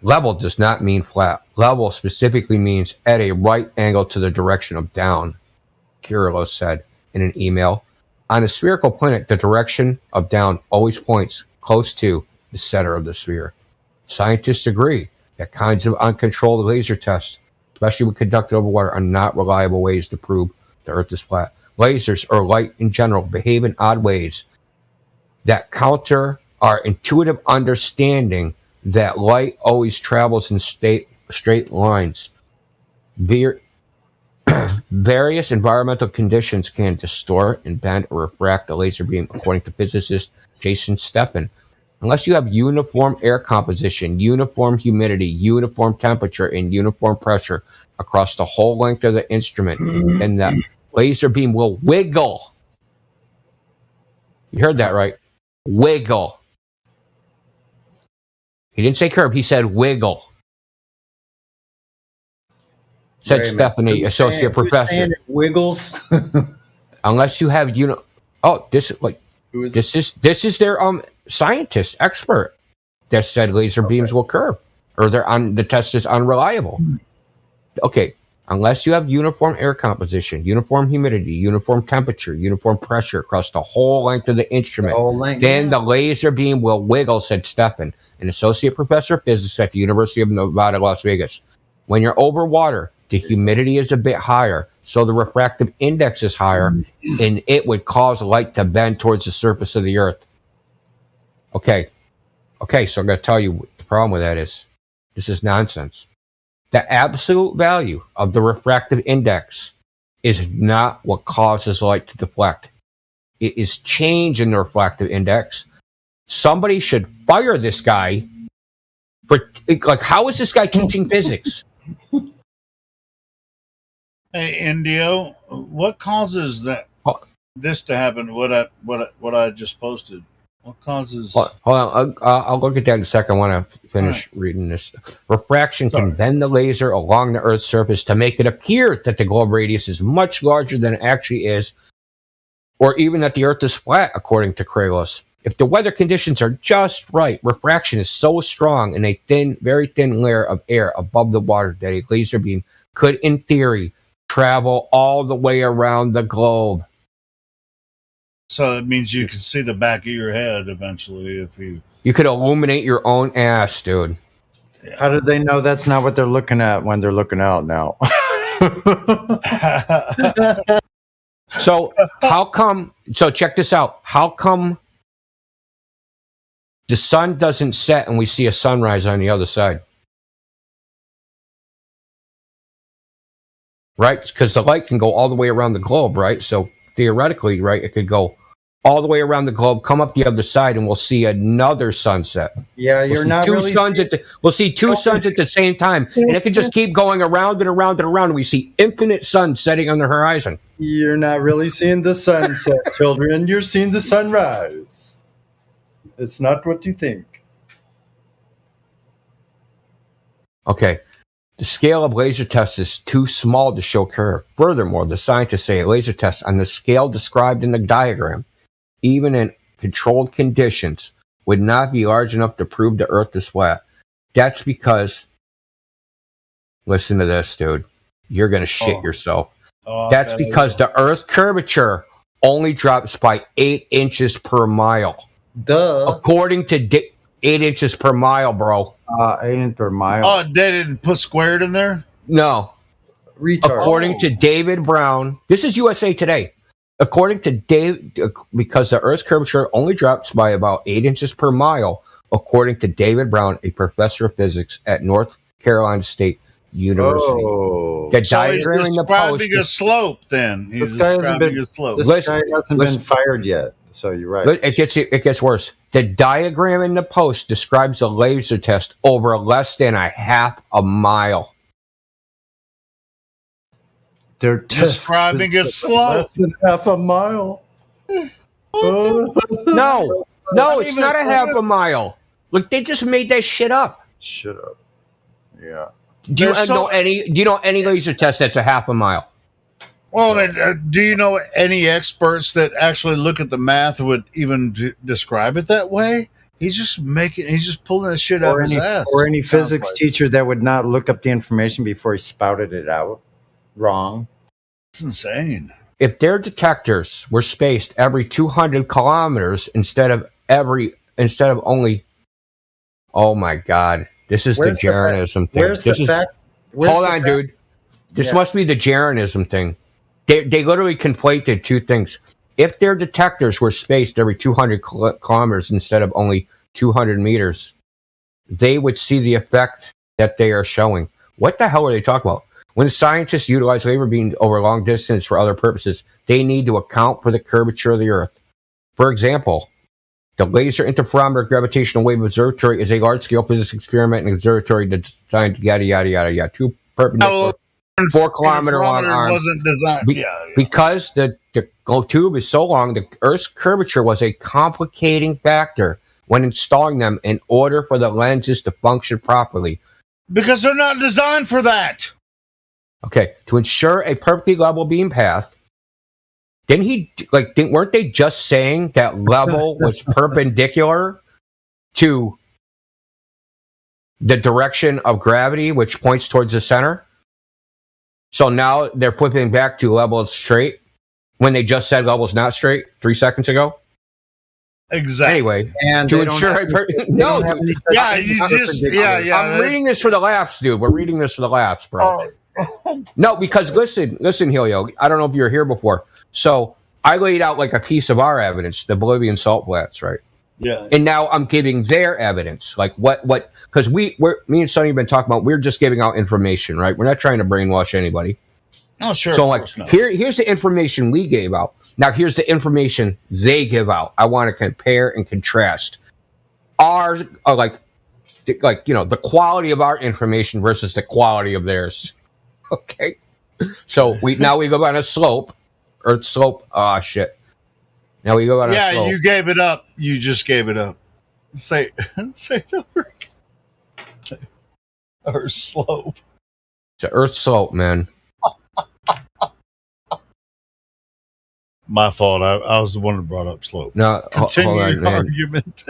S17: Level does not mean flat. Level specifically means at a right angle to the direction of down, Krios said in an email. On a spherical planet, the direction of down always points close to the center of the sphere. Scientists agree that kinds of uncontrolled laser tests, especially when conducted over water, are not reliable ways to prove the Earth is flat. Lasers, or light in general, behave in odd ways that counter our intuitive understanding that light always travels in straight lines. Various environmental conditions can distort and bend or refract a laser beam, according to physicist Jason Steffen. Unless you have uniform air composition, uniform humidity, uniform temperature, and uniform pressure across the whole length of the instrument, then the laser beam will wiggle. You heard that right. Wiggle. He didn't say curve, he said wiggle. Said Stephanie, associate professor.
S19: It wiggles.
S17: Unless you have this is their scientist expert that said laser beams will curve, or the test is unreliable. Okay, Unless you have uniform air composition, uniform humidity, uniform temperature, uniform pressure across the whole length of the instrument, then the laser beam will wiggle, said Stefan, an associate professor of physics at the University of Nevada, Las Vegas. When you're over water, the humidity is a bit higher, so the refractive index is higher, and it would cause light to bend towards the surface of the Earth. Okay, so I'm going to tell you what the problem with that is. This is nonsense. The absolute value of the refractive index is not what causes light to deflect. It is change in the refractive index. Somebody should fire this guy for, like, how is this guy teaching physics?
S11: Hey, Indio, what causes this to happen? What I just posted. What causes?
S17: Hold on, I'll look at that in a second. I want to finish reading this. Refraction can bend the laser along the Earth's surface to make it appear that the globe radius is much larger than it actually is, or even that the Earth is flat, according to Kralos. If the weather conditions are just right, refraction is so strong in a thin, very thin layer of air above the water that a laser beam could, in theory, travel all the way around the globe.
S11: So it means you can see the back of your head eventually if you...
S17: You could illuminate your own ass, dude.
S19: How do they know that's not what they're looking at when they're looking out now?
S17: So how come... So check this out. How come the sun doesn't set and we see a sunrise on the other side? Right? Because the light can go all the way around the globe, right? So theoretically, right, it could go all the way around the globe, come up the other side, and we'll see another sunset.
S19: Yeah,
S17: We'll see two suns at the same time, and it could just keep going around and around and around, and we see infinite suns setting on the horizon.
S19: You're not really seeing the sunset, children. You're seeing the sunrise. It's not what you think.
S17: Okay. The scale of laser tests is too small to show curve. Furthermore, the scientists say a laser test on the scale described in the diagram, even in controlled conditions, would not be large enough to prove the Earth is flat. That's because, listen to this, dude. You're going to shit yourself. That's because the Earth's curvature only drops by 8 inches per mile.
S19: Duh.
S17: According to 8 inches per mile, bro.
S19: 8 inches per mile.
S11: Oh, they didn't put squared in there?
S17: No.
S19: Retard.
S17: According to David Brown, this is USA Today. According to Dave, because the Earth's curvature only drops by about 8 inches per mile, according to David Brown, a professor of physics at North Carolina State University.
S19: Oh.
S17: The
S11: So he's
S17: diagram in the post.
S11: describing a slope then. He's
S19: This guy hasn't
S11: describing
S19: been,
S11: a slope.
S19: this guy hasn't been fired yet, so you're right.
S17: It gets worse. The diagram in the post describes a laser test over less than a half a mile.
S19: They're
S11: describing a slope.
S19: Less than half a mile.
S17: No, it's not a half a mile. Look, they just made that shit up.
S19: Shut up. Yeah.
S17: Do you know any laser test that's a half a mile?
S11: Well, I mean, do you know any experts that actually look at the math would even describe it that way? He's just pulling that shit out of his ass.
S19: Or any physics teacher that would not look up the information before he spouted it out. Wrong.
S11: It's insane.
S17: If their detectors were spaced every 200 kilometers instead of only, oh my God, this is
S19: Where's
S17: the Jeranism thing.
S19: Where's the fact?
S17: Hold on, dude. This must be the Jeranism thing. They literally conflated two things. If their detectors were spaced every 200 kilometers instead of only 200 meters, they would see the effect that they are showing. What the hell are they talking about? When scientists utilize laser beams over long distance for other purposes, they need to account for the curvature of the Earth. For example, the Laser Interferometer Gravitational Wave Observatory is a large-scale physics experiment and observatory designed yada yada yada yada. Two perpendicular 4-kilometer-long arms.
S11: Wasn't designed.
S17: Because the tube is so long, the Earth's curvature was a complicating factor when installing them in order for the lenses to function properly.
S11: Because they're not designed for that.
S17: Okay, to ensure a perfectly level beam path, weren't they just saying that level was perpendicular to the direction of gravity, which points towards the center? So now they're flipping back to level straight when they just said level's not straight 3 seconds ago.
S11: Exactly.
S17: Anyway,
S19: And
S17: to
S19: they don't
S17: ensure
S19: have any- they
S17: no,
S19: don't have
S17: dude,
S19: any such
S11: Yeah,
S19: thing
S11: you
S19: as a
S11: just
S19: predictor.
S11: yeah.
S17: I'm reading this for the laughs, dude. We're reading this for the laughs, bro. No, because listen, Helio. I don't know if you were here before. So I laid out like a piece of our evidence, the Bolivian salt flats, right?
S11: Yeah.
S17: And now I'm giving their evidence, like what, because me and Sonny have been talking about. We're just giving out information, right? We're not trying to brainwash anybody.
S11: Oh, sure.
S17: So
S11: of
S17: like,
S11: course not.
S17: here's the information we gave out. Now here's the information they give out. I want to compare and contrast ours, like the quality of our information versus the quality of theirs. Okay. So we go on a slope, Earth slope. Oh shit. Now we go on a slope.
S11: Yeah, you gave it up. You just gave it up. Say it over again. Or slope.
S17: It's an Earth slope, man.
S11: My fault. I was the one that brought up slope.
S17: No,
S11: Continue
S17: hold on,
S11: your
S17: man.
S11: argument.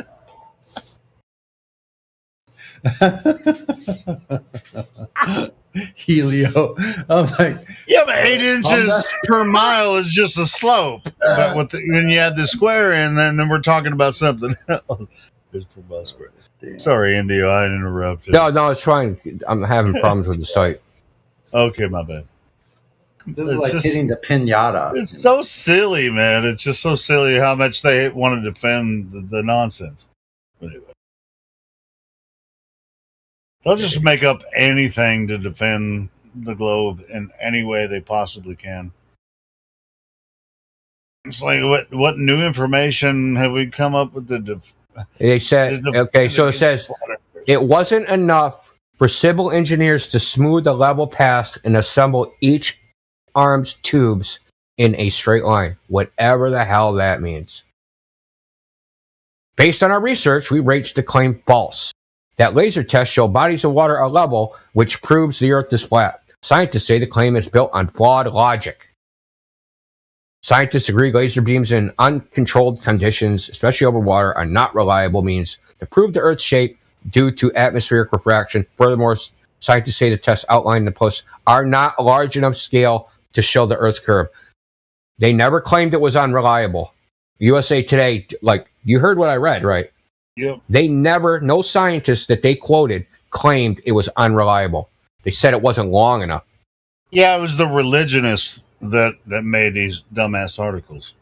S19: Helio. I'm like,
S11: Yeah, but 8 inches per mile is just a slope. But when you add the square in, then we're talking about something else. It's per mile square. Sorry, Indio, I interrupted.
S17: No, it's fine. I'm having problems with the site.
S11: Okay, my bad.
S19: this is like hitting the pinata.
S11: It's so silly, man. It's just so silly how much they want to defend the nonsense. But anyway. They'll just make up anything to defend the globe in any way they possibly can. It's like, what new information have we come up with?
S17: They said, okay, so it says it wasn't enough for civil engineers to smooth the level path and assemble each arm's tubes in a straight line, whatever the hell that means. Based on our research, we rated the claim false. That laser tests show bodies of water are level, which proves the Earth is flat. Scientists say the claim is built on flawed logic. Scientists agree laser beams in uncontrolled conditions, especially over water, are not reliable means to prove the Earth's shape due to atmospheric refraction. Furthermore, scientists say the tests outlined in the post are not large enough scale to show the Earth's curve. They never claimed it was unreliable. USA Today, like, you heard what I read, right?
S11: Yep.
S17: They never, no scientists that they quoted claimed it was unreliable. They said it wasn't long enough.
S11: Yeah, it was the religionists that made these dumbass articles.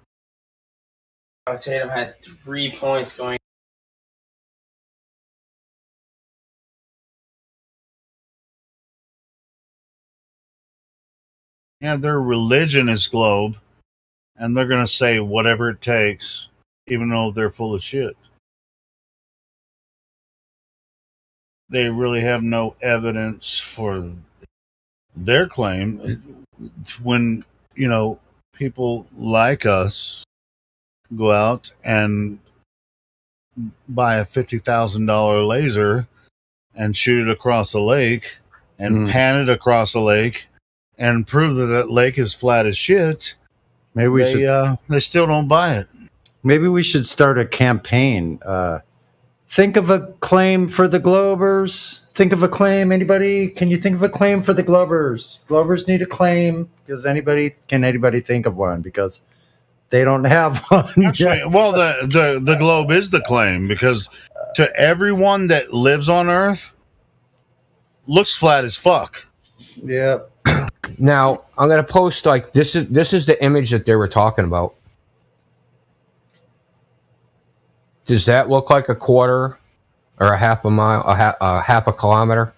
S3: Tatum had 3 points going.
S11: Yeah, their religion is globe, and they're going to say whatever it takes, even though they're full of shit. They really have no evidence for their claim. When, people like us go out and buy a $50,000 laser and shoot it across a lake and pan it across a lake and prove that lake is flat as shit,
S19: Maybe
S11: they still don't buy it.
S19: Maybe we should start a campaign. Think of a claim for the Globers. Think of a claim. Anybody? Can you think of a claim for the Globers? Globers need a claim. Can anybody think of one? Because they don't have one.
S11: Actually, well, the globe is the claim, because to everyone that lives on Earth, looks flat as fuck.
S19: Yeah.
S17: Now I'm gonna post like this is the image that they were talking about. Does that look like a quarter or a half a mile, a half a kilometer?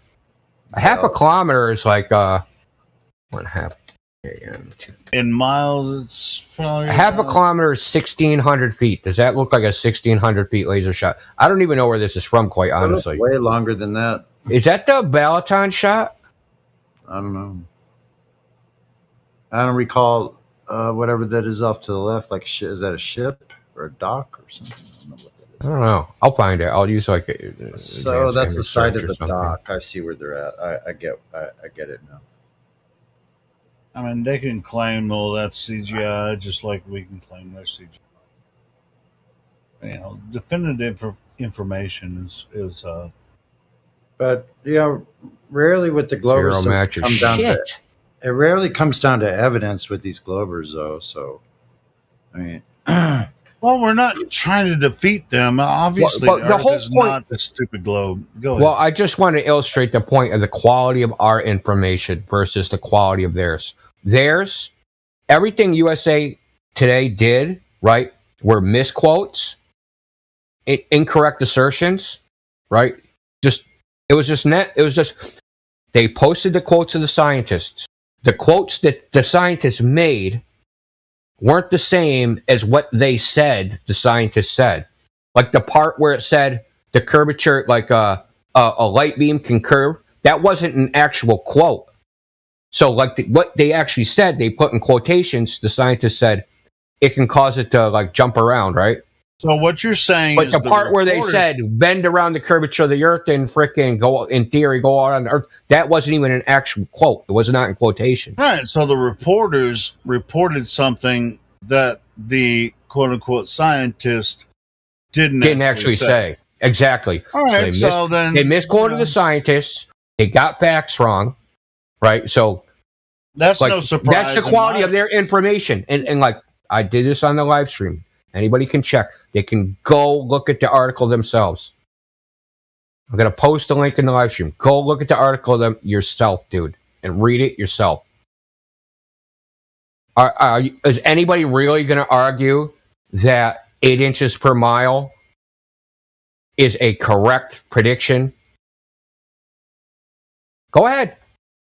S17: A half a kilometer is like 1/2.
S11: In miles, it's probably
S17: A half a kilometer is 1,600 feet. Does that look like a 1,600 feet laser shot? I don't even know where this is from, quite honestly.
S19: Way longer than that.
S17: Is that the Balaton shot?
S19: I don't know. I don't recall whatever that is off to the left. Like, is that a ship or a dock or something?
S17: I don't know. I'll find it. I'll use like
S19: So that's the side of the
S17: something.
S19: dock. I see where they're at. I get it now.
S11: I mean, they can claim, that's CGI, just like we can claim their CGI. Definitive information is.
S19: But rarely with the Globers
S17: Zero match
S19: come
S17: is
S19: down
S17: shit.
S19: to It rarely comes down to evidence with these Globers, though. So, I mean,
S11: well, we're not trying to defeat them. Obviously,
S17: Well, the
S11: Earth
S17: whole
S11: is
S17: point-
S11: not the stupid globe. Go ahead.
S17: Well, I just want to illustrate the point of the quality of our information versus the quality of theirs. Theirs, everything USA Today did, right, were misquotes, incorrect assertions, right? It was just they posted the quotes of the scientists. The quotes that the scientists made weren't the same as what they said the scientists said. Like the part where it said the curvature, like a light beam can curve, that wasn't an actual quote. So like what they actually said, they put in quotations, the scientists said, it can cause it to like jump around, right?
S11: So what you're saying
S17: But
S11: is
S17: the part where they said bend around the curvature of the Earth and frickin' go, in theory, go out on the Earth, that wasn't even an actual quote. It was not in quotation.
S11: Right. So the reporters reported something that the quote unquote scientist didn't
S17: actually say. Exactly.
S11: All right.
S17: They misquoted the scientists. They got facts wrong, right? So
S11: that's
S17: like,
S11: no surprise.
S17: That's the quality of their information. And like I did this on the live stream. Anybody can check. They can go look at the article themselves. I'm going to post a link in the live stream. Go look at the article yourself, dude, and read it yourself. Is anybody really going to argue that 8 inches per mile is a correct prediction? Go ahead.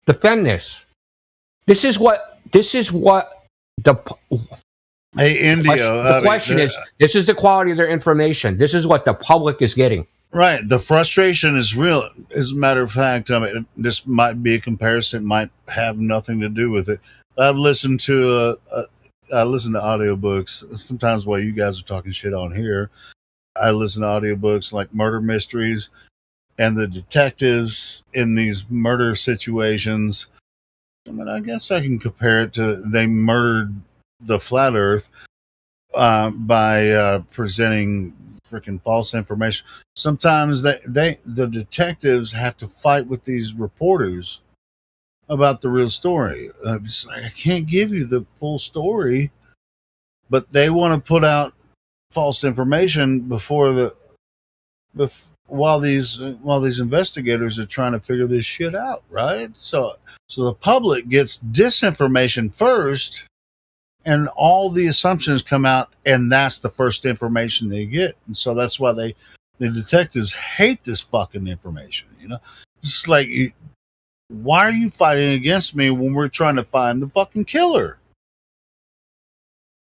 S17: Defend this. This is what the...
S11: Hey, India.
S17: The question is, this is the quality of their information. This is what the public is getting.
S11: Right. The frustration is real. As a matter of fact, I mean, this might be a comparison, might have nothing to do with it. I've listened to audiobooks. Sometimes while you guys are talking shit on here, I listen to audiobooks like murder mysteries, and the detectives in these murder situations. I mean, I guess I can compare it to they murdered the flat Earth by presenting freaking false information. Sometimes the detectives have to fight with these reporters about the real story. I can't give you the full story, but they want to put out false information while these investigators are trying to figure this shit out, right? So the public gets disinformation first, and all the assumptions come out, and that's the first information they get. And so that's why the detectives hate this fucking information, you know? It's like, why are you fighting against me when we're trying to find the fucking killer?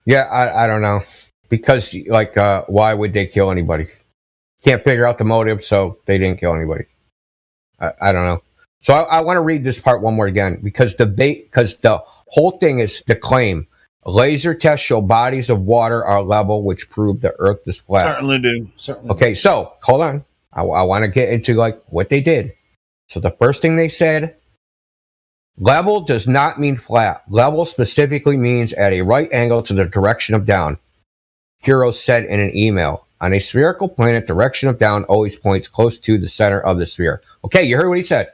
S17: Yeah, I don't know. Because, like, why would they kill anybody? Can't figure out the motive, so they didn't kill anybody. I don't know. So I want to read this part one more again, because the whole thing is the claim. Laser tests show bodies of water are level, which prove the Earth is flat.
S11: Certainly do.
S17: Okay, so hold on. I want to get into like what they did. So the first thing they said, level does not mean flat. Level specifically means at a right angle to the direction of down. Kuros said in an email. On a spherical planet, direction of down always points close to the center of the sphere. Okay, you heard what he said.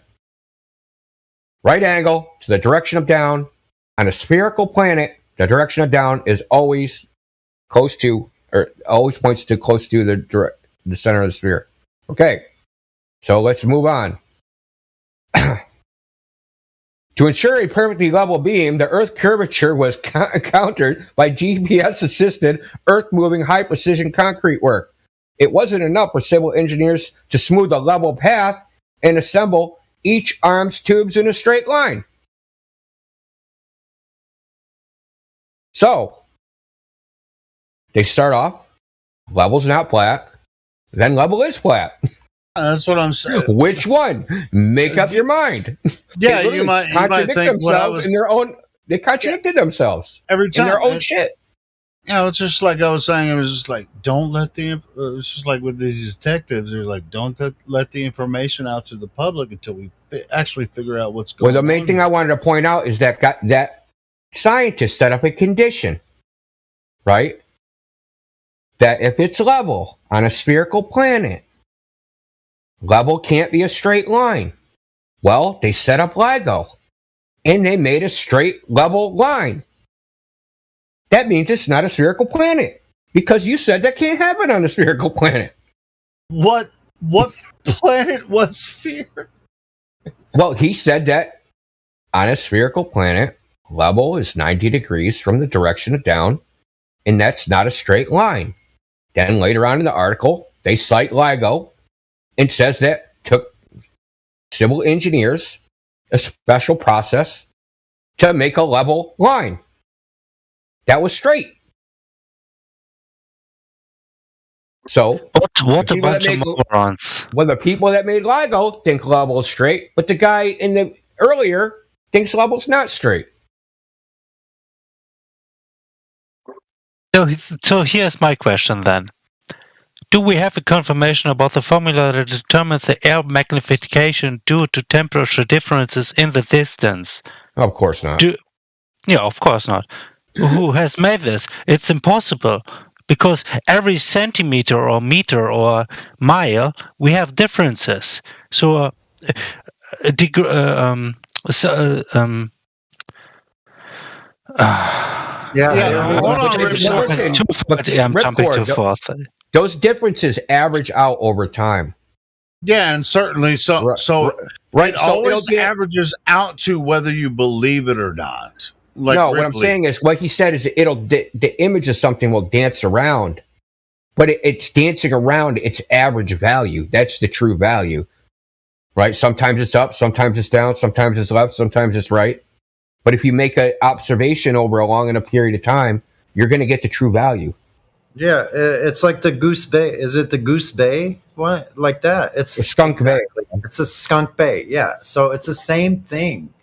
S17: Right angle to the direction of down. On a spherical planet, the direction of down is always close to, or always points to close to the center of the sphere. Okay, so let's move on. To ensure a perfectly level beam, the Earth's curvature was countered by GPS-assisted Earth-moving high-precision concrete work. It wasn't enough for civil engineers to smooth a level path and assemble each arm's tubes in a straight line. So, they start off, level's not flat, then level is flat.
S11: That's what I'm saying.
S17: Which one? Make up your mind.
S11: Yeah, you might think what I was
S17: in their own. They contradicted themselves
S11: every time
S17: in their own shit.
S11: You know, it's just like I was saying. It was just like, don't let it's just like with these detectives. They're like, don't let the information out to the public until we actually figure out what's going on.
S17: Well, the main thing I wanted to point out is that scientists set up a condition, right? That if it's level on a spherical planet, level can't be a straight line. Well, they set up LIGO. and they made a straight level line. That means it's not a spherical planet, because you said that can't happen on a spherical planet.
S11: What planet was sphere?
S17: Well, he said that on a spherical planet, level is 90 degrees from the direction of down, and that's not a straight line. Then later on in the article, they cite LIGO and says that took civil engineers a special process to make a level line that was straight. So
S9: what a bunch of morons.
S17: Well, the people that made LIGO think level is straight, but the guy in the earlier thinks level's not straight.
S9: So here's my question then. Do we have a confirmation about the formula that determines the air magnification due to temperature differences in the distance?
S17: Of course not.
S9: Yeah, of course not. Who has made this? It's impossible, because every centimeter or meter or mile, we have differences. So, I'm jumping too fast.
S17: Those differences average out over time.
S11: Yeah, and certainly it always averages out to whether you believe it or not. Like
S17: no,
S11: Ripley.
S17: What I'm saying is, what he said is, the image of something will dance around, but it's dancing around its average value. That's the true value, right? Sometimes it's up, sometimes it's down, sometimes it's left, sometimes it's right. But if you make an observation over a long enough period of time, you're going to get the true value.
S19: Yeah, it's like the Goose Bay. Is it the Goose Bay? What? Like that? It's
S17: Skunk Bay.
S19: It's a Skunk Bay. Yeah. So it's the same thing.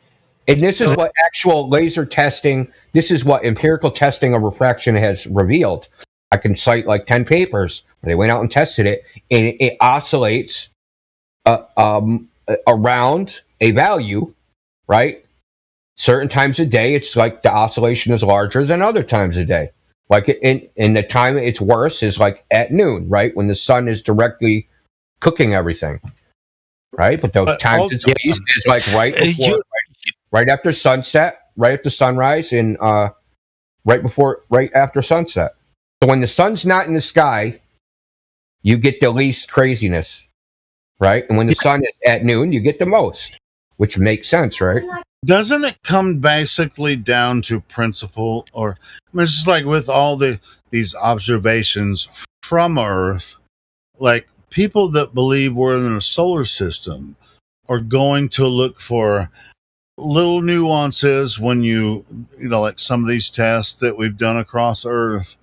S17: And this is what actual laser testing, this is what empirical testing of refraction has revealed. I can cite like 10 papers where they went out and tested it, and it oscillates around a value, right? Certain times a day, it's like the oscillation is larger than other times a day. Like in the time it's worse is like at noon, right? When the sun is directly cooking everything, right? But the times it's least is like right after sunset, right after sunrise, and right after sunset. So when the sun's not in the sky, you get the least craziness, right? And when the sun is at noon, you get the most, which makes sense, right?
S11: Doesn't it come basically down to principle? Or I mean, it's just like with all these observations from Earth, like people that believe we're in a solar system are going to look for little nuances when you know, like some of these tests that we've done across Earth,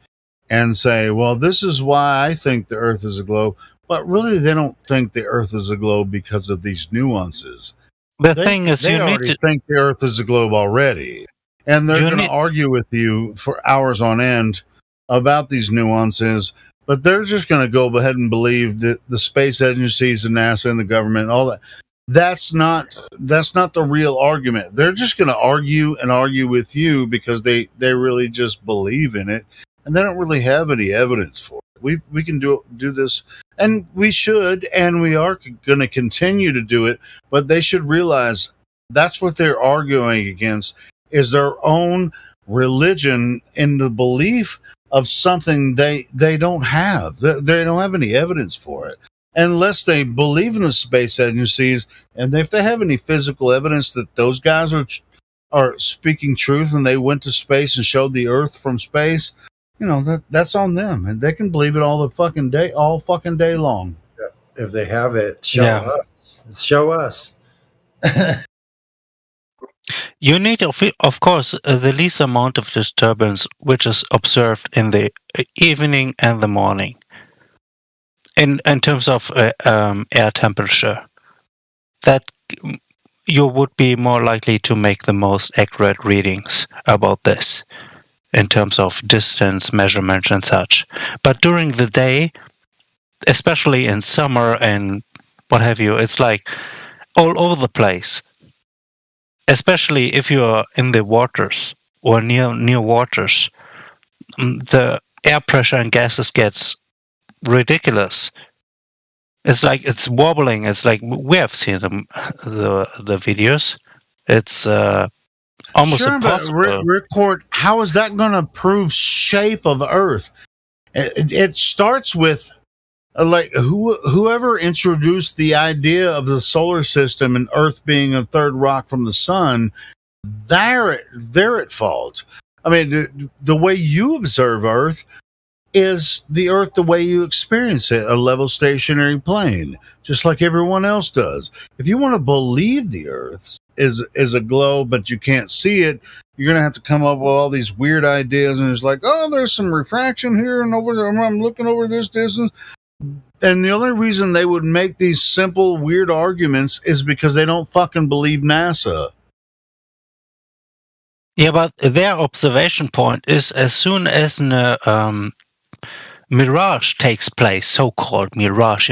S11: and say, well, this is why I think the Earth is a globe. But really, they don't think the Earth is a globe because of these nuances.
S9: The thing is,
S11: they already think the Earth is a globe already, and they're going to argue with you for hours on end about these nuances. But they're just going to go ahead and believe that the space agencies and NASA and the government and all that. That's not the real argument. They're just going to argue with you because they really just believe in it, and they don't really have any evidence for it. We can do this, and we should, and we are going to continue to do it, but they should realize that's what they're arguing against, is their own religion in the belief of something they don't have. They don't have any evidence for it. Unless they believe in the space agencies, and if they have any physical evidence that those guys are speaking truth and they went to space and showed the Earth from space, you know, that's on them, and they can believe it all fucking day long.
S19: If they have it, show us. Show us.
S9: You need, of course, the least amount of disturbance which is observed in the evening and the morning. In terms of air temperature, that you would be more likely to make the most accurate readings about this in terms of distance measurements and such. But during the day, especially in summer and what have you, it's like all over the place. Especially if you are in the waters or near waters, the air pressure and gases gets ridiculous. It's like it's wobbling. It's like we have seen the videos. It's almost
S11: sure,
S9: impossible.
S11: But Ripcord, how is that going to prove shape of Earth? It starts with like whoever introduced the idea of the solar system and Earth being a third rock from the sun. They're at fault. I mean, the way you observe Earth is the Earth the way you experience it, a level stationary plane, just like everyone else does. If you want to believe the Earth is a globe, but you can't see it, you're going to have to come up with all these weird ideas, and it's like, oh, there's some refraction here, and over there, I'm looking over this distance. And the only reason they would make these simple, weird arguments is because they don't fucking believe NASA.
S9: Yeah, but their observation point is as soon as an mirage takes place, so-called mirage,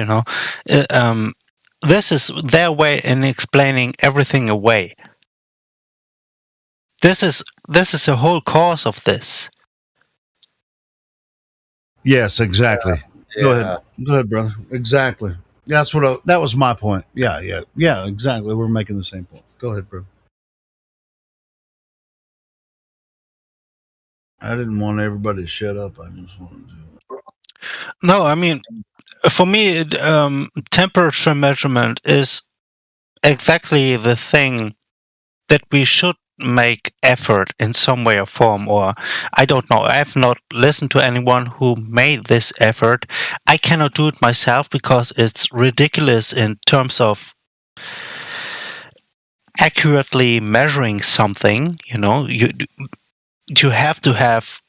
S9: this is their way in explaining everything away. This is the whole cause of this.
S11: Yes, exactly.
S19: Yeah.
S11: Go ahead, brother. Exactly. That's that was my point. Yeah, exactly. We're making the same point. Go ahead, bro. I didn't want everybody to shut up. I just wanted to.
S9: No, I mean, for me, temperature measurement is exactly the thing that we should make effort in some way or form, or I don't know. I have not listened to anyone who made this effort. I cannot do it myself because it's ridiculous in terms of accurately measuring something. You have to have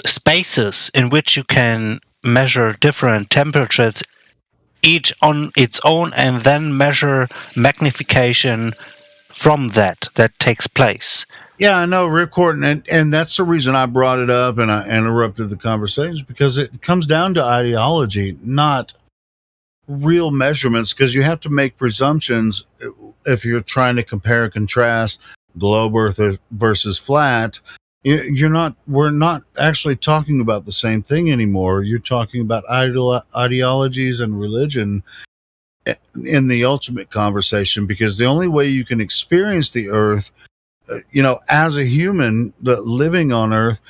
S9: spaces in which you can measure different temperatures, each on its own, and then measure magnification from that takes place.
S11: Yeah, I know, Ripcord, and that's the reason I brought it up and I interrupted the conversation, because it comes down to ideology, not real measurements, because you have to make presumptions if you're trying to compare and contrast globe Earth versus flat. We're not actually talking about the same thing anymore. You're talking about ideologies and religion in the ultimate conversation, because the only way you can experience the Earth, as a human living on Earth,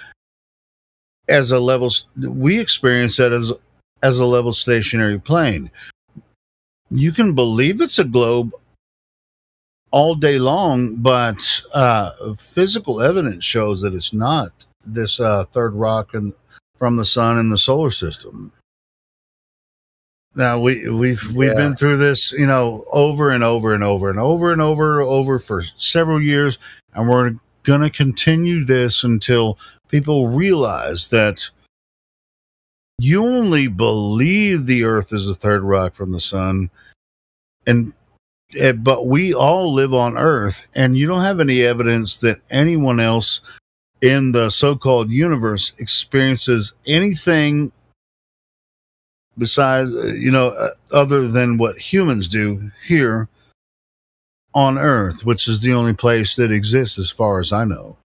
S11: as a level, we experience that as a level stationary plane. You can believe it's a globe all day long, but physical evidence shows that it's not this third rock from the sun in the solar system. Now we've been through this, over and over and over and over and over for several years, and we're going to continue this until people realize that you only believe the Earth is the third rock from the sun, but we all live on Earth, and you don't have any evidence that anyone else in the so-called universe experiences anything besides, other than what humans do here on Earth, which is the only place that exists as far as I know.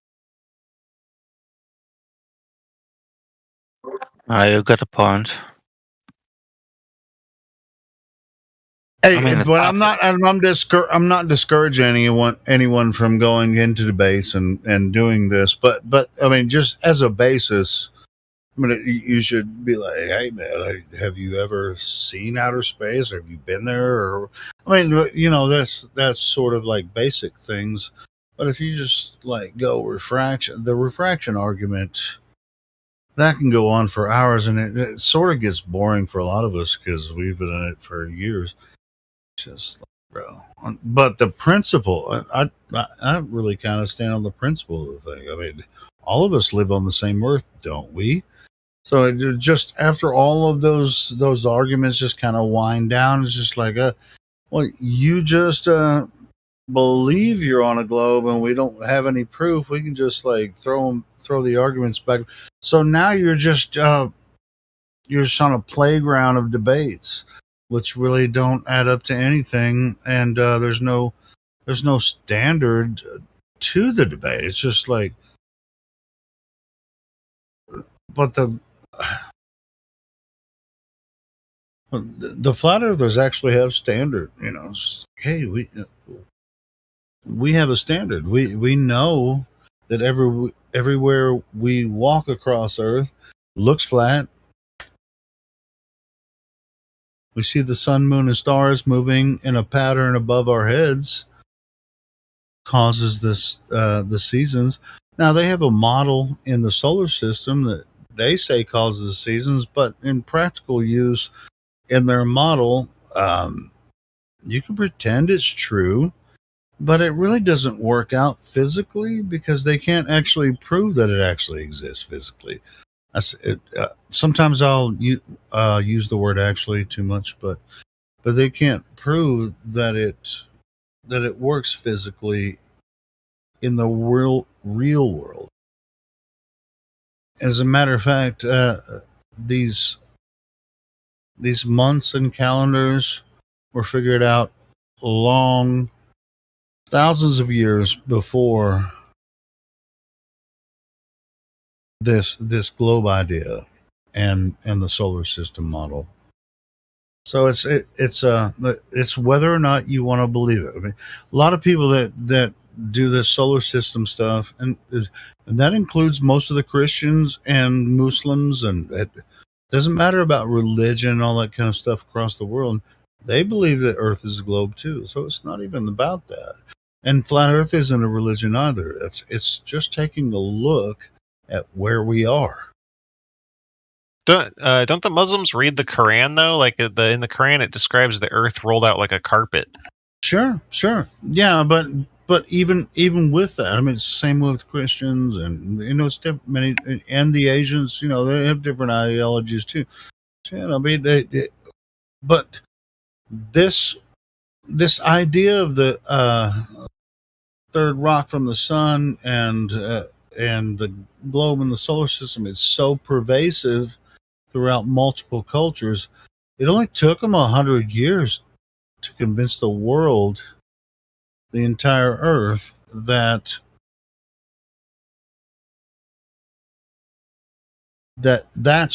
S9: You got a point.
S11: Hey, but I'm not discouraging anyone from going into debates and doing this, but I mean, just as a basis, I mean, you should be like, hey man, have you ever seen outer space, or have you been there? Or, I mean, that's sort of like basic things. But if you just like the refraction argument, that can go on for hours, and it sort of gets boring for a lot of us because we've been in it for years. Just like, bro. But the principle, I really kind of stand on the principle of the thing. I mean, all of us live on the same Earth, don't we? So it just after all of those arguments just kind of wind down, it's just like, well, you just believe you're on a globe, and we don't have any proof. We can just like throw the arguments back. So now you're just on a playground of debates, which really don't add up to anything, and there's no standard to the debate. It's just like, but the flat earthers actually have standard. Hey, we have a standard. We know that everywhere we walk across Earth looks flat. We see the sun, moon, and stars moving in a pattern above our heads. Causes this the seasons. Now they have a model in the solar system that they say causes the seasons, but in practical use in their model, you can pretend it's true, but it really doesn't work out physically because they can't actually prove that it actually exists physically. Sometimes I'll use the word "actually" too much, but they can't prove that it works physically in the real world. As a matter of fact, these months and calendars were figured out long thousands of years before this globe idea and the solar system model. So it's whether or not you want to believe it. I mean, a lot of people that do this solar system stuff, and that includes most of the Christians and Muslims, and it doesn't matter about religion and all that kind of stuff across the world. They believe that Earth is a globe too, so it's not even about that. And flat Earth isn't a religion either. It's just taking a look at where we are.
S20: Don't the Muslims read the Quran though? Like in the Quran, it describes the Earth rolled out like a carpet.
S11: Sure, yeah, but even with that, I mean, it's the same with Christians, and it's different. And the Asians, they have different ideologies too. So, I mean, but this idea of the third rock from the sun and the globe and the solar system is so pervasive throughout multiple cultures. It only took them 100 years to convince the world, the entire Earth, that's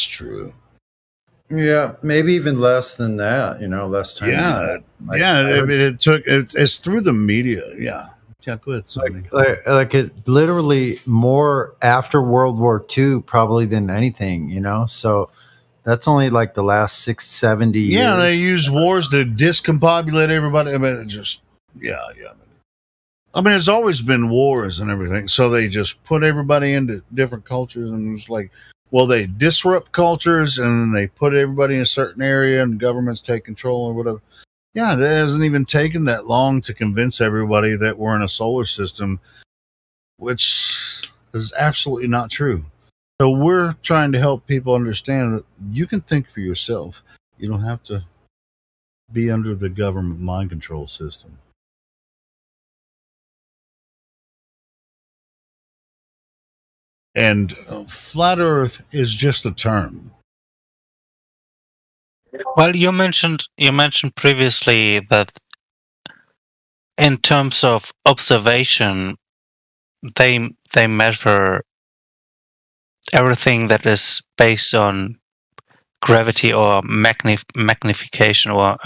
S11: true.
S19: Yeah, maybe even less than that. Less time.
S11: Yeah, I mean, it's through the media. Yeah, go ahead, Sonny.
S19: Like it literally more after World War II probably than anything. So that's only like the last 6-70 years.
S11: Yeah, they use wars to discombobulate everybody. I mean, I mean, it's always been wars and everything. So they just put everybody into different cultures, and it's like, well, they disrupt cultures, and then they put everybody in a certain area, and governments take control or whatever. Yeah, it hasn't even taken that long to convince everybody that we're in a solar system, which is absolutely not true. So we're trying to help people understand that you can think for yourself. You don't have to be under the government mind control system. And flat Earth is just a term.
S9: Well, you mentioned previously that in terms of observation, they measure everything that is based on gravity or magnification or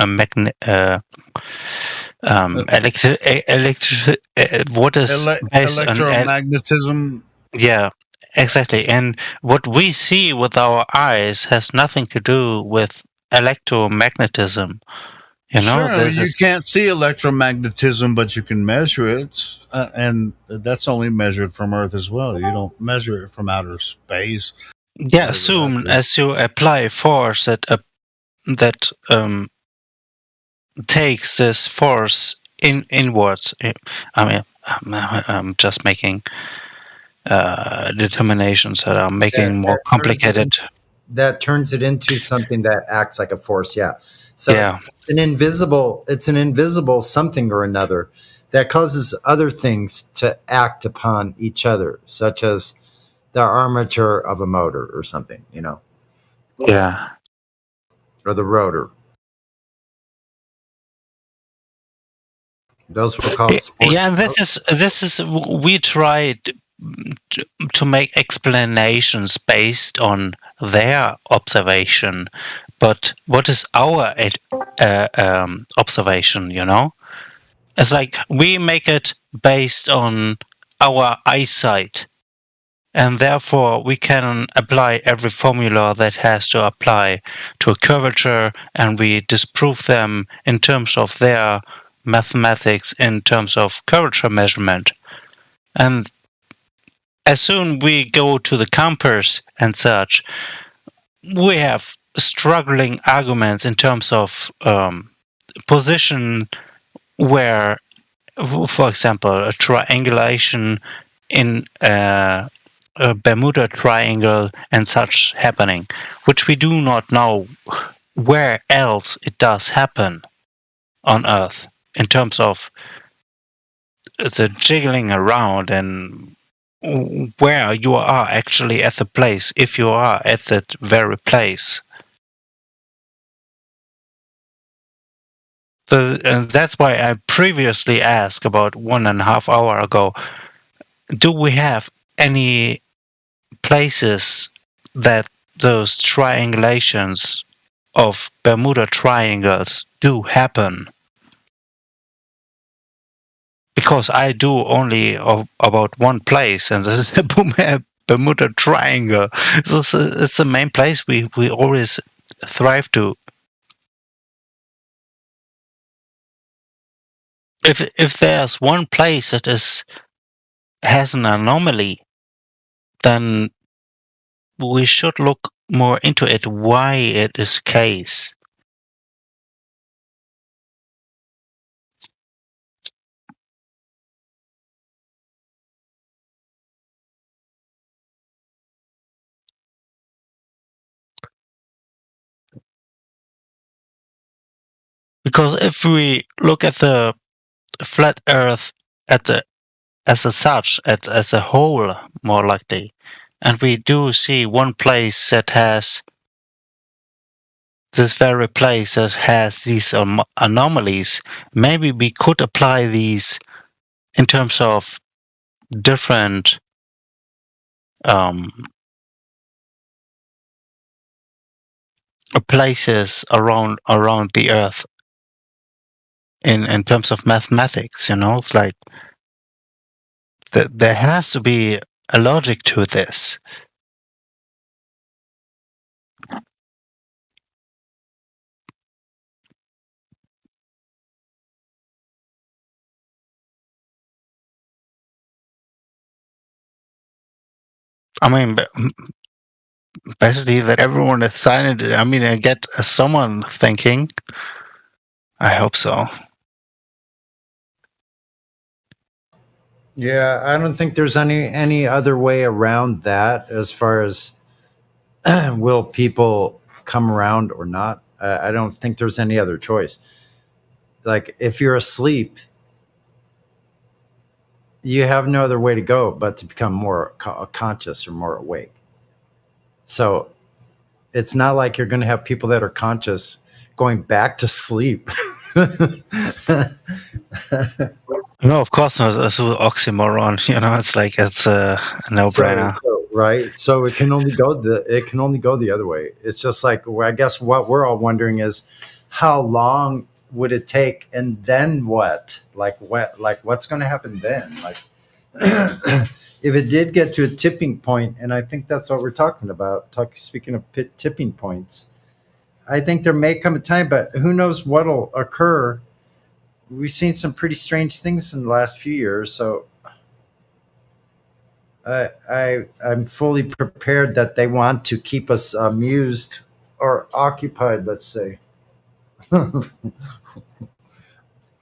S9: what is based on
S11: electromagnetism.
S9: Yeah, exactly. And what we see with our eyes has nothing to do with electromagnetism.
S11: Sure, you can't see electromagnetism, but you can measure it, and that's only measured from Earth as well. You don't measure it from outer space.
S9: Yeah, assume as you apply force that takes this force inwards. I mean, I'm just making determinations that are making more complicated.
S19: That turns it into something that acts like a force. Yeah. So it's an invisible something or another that causes other things to act upon each other, such as the armature of a motor or something,
S9: Yeah.
S19: Or the rotor. Those were called force.
S9: Yeah, this is we tried to make explanations based on their observation, but what is our observation? It's like we make it based on our eyesight, and therefore we can apply every formula that has to apply to a curvature, and we disprove them in terms of their mathematics, in terms of curvature measurement. And as soon we go to the compass and such, we have struggling arguments in terms of position, where, for example, a triangulation in a Bermuda Triangle and such happening, which we do not know where else it does happen on Earth in terms of the jiggling around and where you are actually at the place, if you are at that very place. And that's why I previously asked about 1.5 hours ago, do we have any places that those triangulations of Bermuda Triangles do happen? Because I do only about one place, and this is the Bermuda Triangle. It's the main place we always thrive to. If there's one place that has an anomaly, then we should look more into it, why it is the case. Because if we look at the flat Earth as a whole, more likely, and we do see one place that has this very place that has these anomalies, maybe we could apply these in terms of different places around the Earth in terms of mathematics. It's like there has to be a logic to this. I mean, basically that everyone is silent. I mean, I get someone thinking. I hope so.
S19: Yeah, I don't think there's any other way around that as far as will people come around or not. I don't think there's any other choice. Like if you're asleep, you have no other way to go but to become more conscious or more awake. So it's not like you're going to have people that are conscious going back to sleep.
S9: No, of course not. It's an oxymoron. It's like it's a no-brainer.
S19: Right. So it can only go the other way. It's just like, I guess what we're all wondering is how long would it take, and then what? Like what's going to happen then? Like if it did get to a tipping point, and I think that's what we're talking about. Speaking of tipping points, I think there may come a time, but who knows what'll occur. We've seen some pretty strange things in the last few years, so I'm fully prepared that they want to keep us amused or occupied, let's say.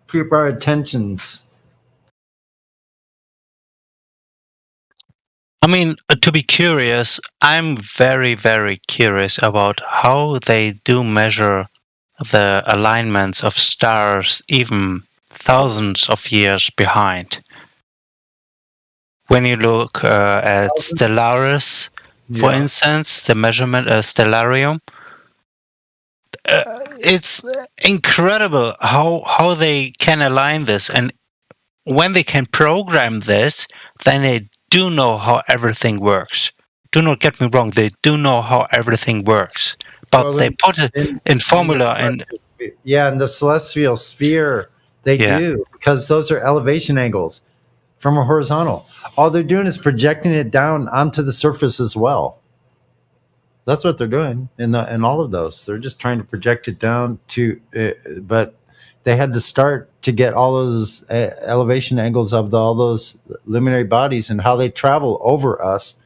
S19: Keep our attentions.
S9: I mean, to be curious, I'm very, very curious about how they do measure the alignments of stars even thousands of years behind. When you look at Stellaris, for instance, the measurement Stellarium, it's incredible how they can align this. And when they can program this, then they do know how everything works. Do not get me wrong, they do know how everything works. But they put it in formula.
S19: Yeah, in the celestial sphere, They do, because those are elevation angles from a horizontal. All they're doing is projecting it down onto the surface as well. That's what they're doing in all of those. They're just trying to project it down to, but they had to start to get all those elevation angles of all those luminary bodies and how they travel over us.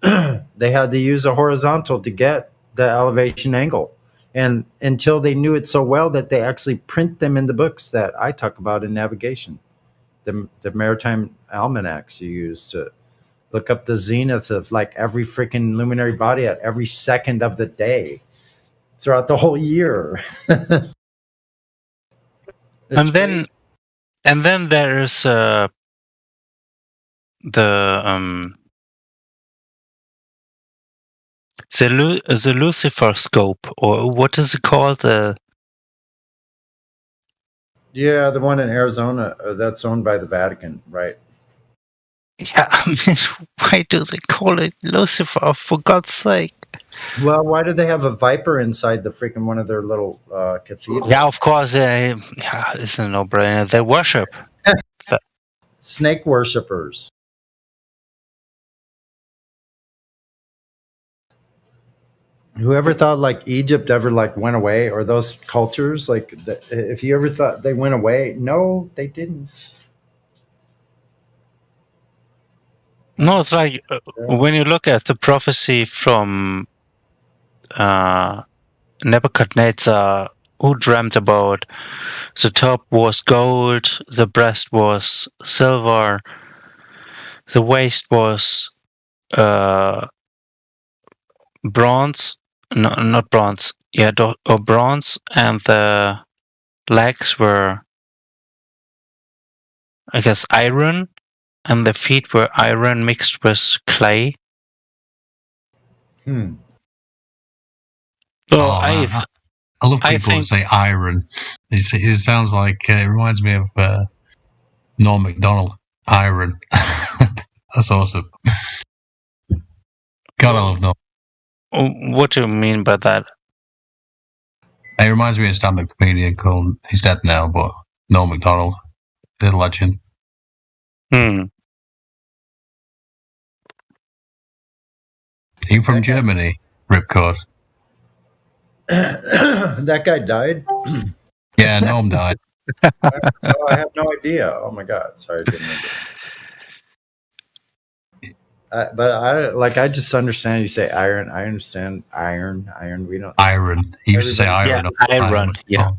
S19: They had to use a horizontal to get the elevation angle. And until they knew it so well that they actually print them in the books that I talk about in navigation, the maritime almanacs you use to look up the zenith of like every freaking luminary body at every second of the day throughout the whole year.
S9: And then there's the Lucifer scope, or what is it called?
S19: Yeah, the one in Arizona that's owned by the Vatican, right?
S9: Yeah, I mean, why do they call it Lucifer? For God's sake!
S19: Well, why do they have a viper inside the freaking one of their little cathedrals?
S9: Yeah, of course. It's a no-brainer. They worship
S19: snake worshippers. Whoever thought like Egypt ever like went away, or those cultures, like if you ever thought they went away, no, they didn't.
S9: No, it's like when you look at the prophecy from Nebuchadnezzar, who dreamt about the top was gold, the breast was silver, the waist was bronze. No, not bronze. Yeah, or bronze, and the legs were, I guess, iron, and the feet were iron mixed with clay.
S19: Hmm.
S9: So
S4: I love people that say iron. It sounds like it reminds me of Norm Macdonald. Iron. That's awesome. God, I love Norm.
S9: What do you mean by that?
S4: It reminds me of a stand-up comedian called, he's dead now, but Norm Macdonald, the legend.
S9: Hmm.
S4: Are you from Germany, Ripcord?
S19: That guy died?
S4: Yeah, Norm died.
S19: I have no idea. Oh my God. Sorry, I didn't know that. But I just understand you say iron. I understand iron. We don't.
S4: Iron. He used to say iron.
S9: Yeah, iron. Yeah.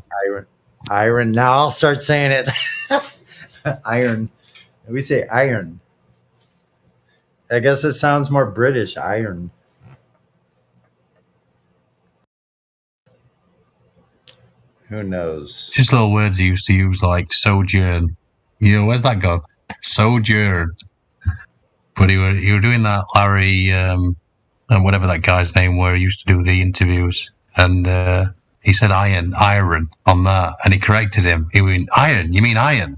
S19: Iron. Now I'll start saying it. Iron. We say iron. I guess it sounds more British. Iron. Who knows?
S4: Just little words he used to use, like sojourn. You know, where's that gone? Sojourn. But he were doing that, Larry, and whatever that guy's name were, he used to do the interviews, and he said iron on that, and he corrected him. He went, iron? You mean iron?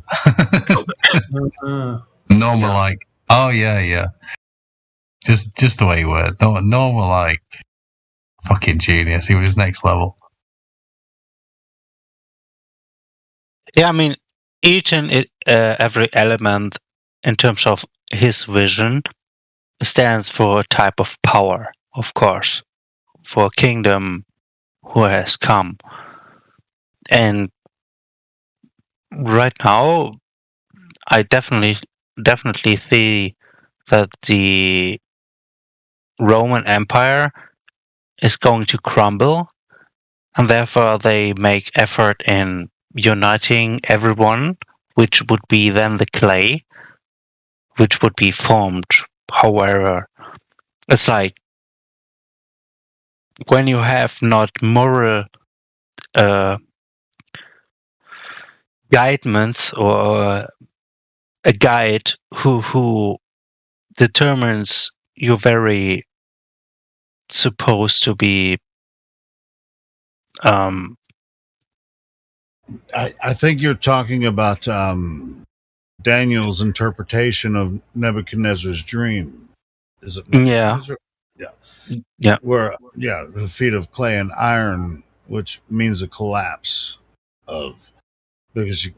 S4: Normal, like, oh yeah. Just the way he were. Normal, like, fucking genius. He was next level.
S9: Yeah, I mean, each and every element in terms of his vision stands for a type of power, of course, for a kingdom who has come. And right now, I definitely see that the Roman Empire is going to crumble, and therefore they make effort in uniting everyone, which would be then the clay, which would be formed. However, it's like when you have not moral guidance or a guide who determines you're very supposed to be
S11: I think you're talking about Daniel's interpretation of Nebuchadnezzar's dream. Is it Nebuchadnezzar?
S9: Yeah.
S11: Where the feet of clay and iron, which means a collapse of, because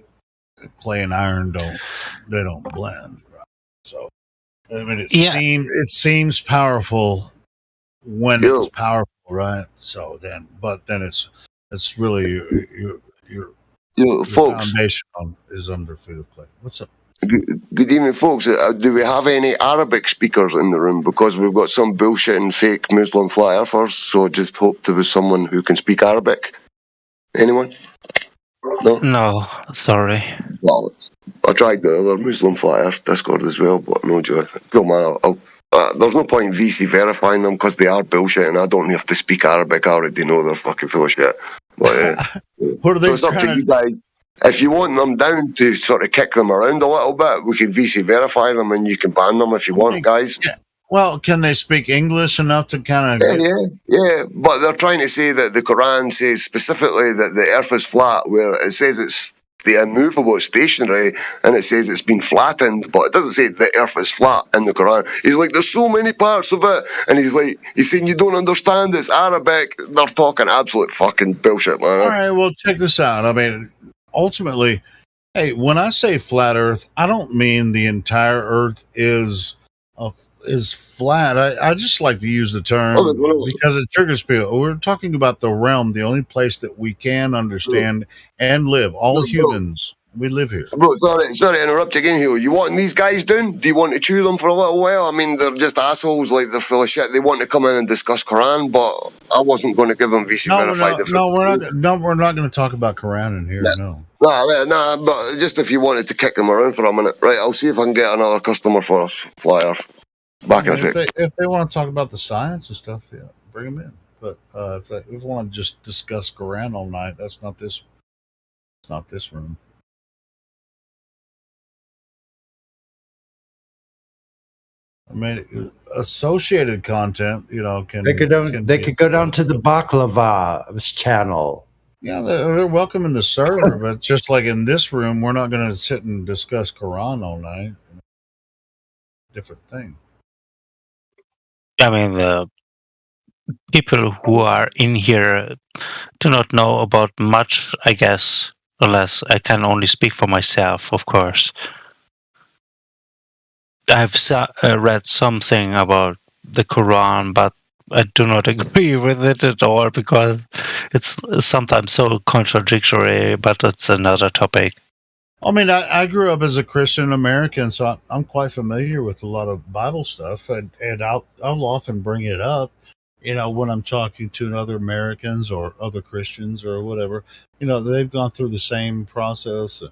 S11: clay and iron don't blend. Right? So I mean, it
S9: Yeah.
S11: seems powerful when it's powerful, right? So then, but then it's really your
S7: folks.
S11: foundation is under feet of clay. What's up?
S7: Good evening, folks. Do we have any Arabic speakers in the room? Because we've got some bullshitting fake Muslim flat earthers, so just hope there was someone who can speak Arabic. Anyone? No?
S9: No, sorry.
S7: Well, I tried the other Muslim flat earth Discord as well, but no joy. Cool, man. There's no point in VC verifying them because they are bullshit and I don't have to speak Arabic. I already know they're fucking full of shit. But,
S11: what are they
S7: so it's up to you guys. If you want them down to sort of kick them around a little bit, we can VC verify them and you can ban them if you want, guys.
S11: Yeah. Well, can they speak English enough to kind of...
S7: Yeah. But they're trying to say that the Quran says specifically that the earth is flat, where it says it's the immovable, it's stationary, and it says it's been flattened, but it doesn't say the earth is flat in the Quran. He's like, there's so many parts of it, and he's saying you don't understand, it's Arabic. They're talking absolute fucking bullshit, man.
S11: All right, well, check this out. I mean, ultimately, hey, when I say flat Earth, I don't mean the entire Earth is flat. I just like to use the term because it triggers people. We're talking about the realm, the only place that we can understand and live. All humans, we live here.
S7: Bro, sorry to interrupt again here. You want these guys down? Do you want to chew them for a little while? I mean, they're just assholes, like they're full of shit. They want to come in and discuss Quran, but I wasn't going to give them VC verified.
S11: We're not going to talk about Quran in here. No.
S7: Nah, but just if you wanted to kick them around for a minute, right? I'll see if I can get another customer for us. Flyer. Back in a sec.
S11: If they want to talk about the science and stuff, yeah, bring them in. But if they want to just discuss Quran all night, that's not this. It's not this room. I mean, associated content, can
S19: they could go down to the Baklava's channel.
S11: Yeah, they're welcome in the server, but just like in this room, we're not going to sit and discuss Quran all night. Different thing.
S9: I mean, the people who are in here do not know about much, I guess, unless I can only speak for myself, of course. I've read something about the Quran, but I do not agree with it at all because it's sometimes so contradictory, but it's another topic.
S11: I mean, I grew up as a Christian American, so I'm quite familiar with a lot of Bible stuff, and I'll often bring it up, when I'm talking to other Americans or other Christians or whatever. They've gone through the same process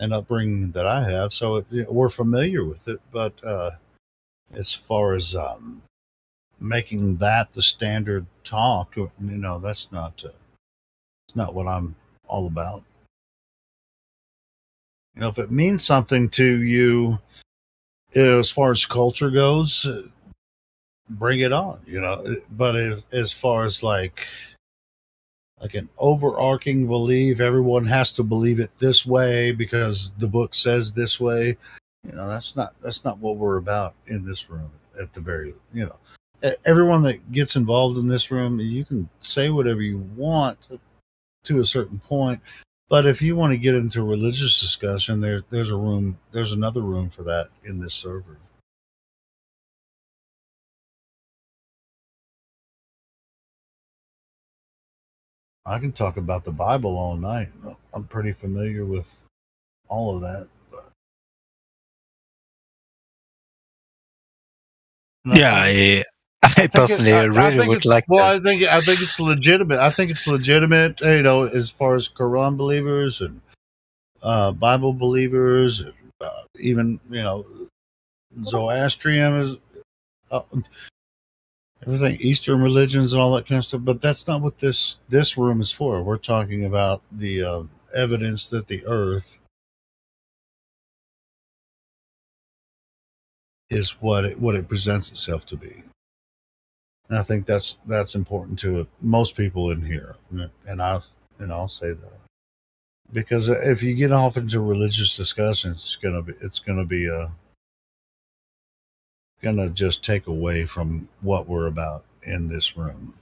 S11: and upbringing that I have, so we're familiar with it. But as far as making that the standard talk, that's not it's not what I'm all about. If it means something to you, as far as culture goes, bring it on, But as far as like an overarching belief, everyone has to believe it this way because the book says this way. That's not what we're about in this room. At the very, everyone that gets involved in this room, you can say whatever you want to a certain point. But if you want to get into religious discussion, there's another room for that in this server. I can talk about the Bible all night. I'm pretty familiar with all of that.
S9: Yeah, I personally really would like.
S11: Well, I think it's legitimate. I think it's legitimate. As far as Quran believers and Bible believers, and, even Zoroastrian is everything, Eastern religions and all that kind of stuff. But that's not what this room is for. We're talking about the evidence that the Earth is what it presents itself to be. And I think that's important to most people in here, and I'll say that because if you get off into religious discussions, it's gonna be gonna just take away from what we're about in this room.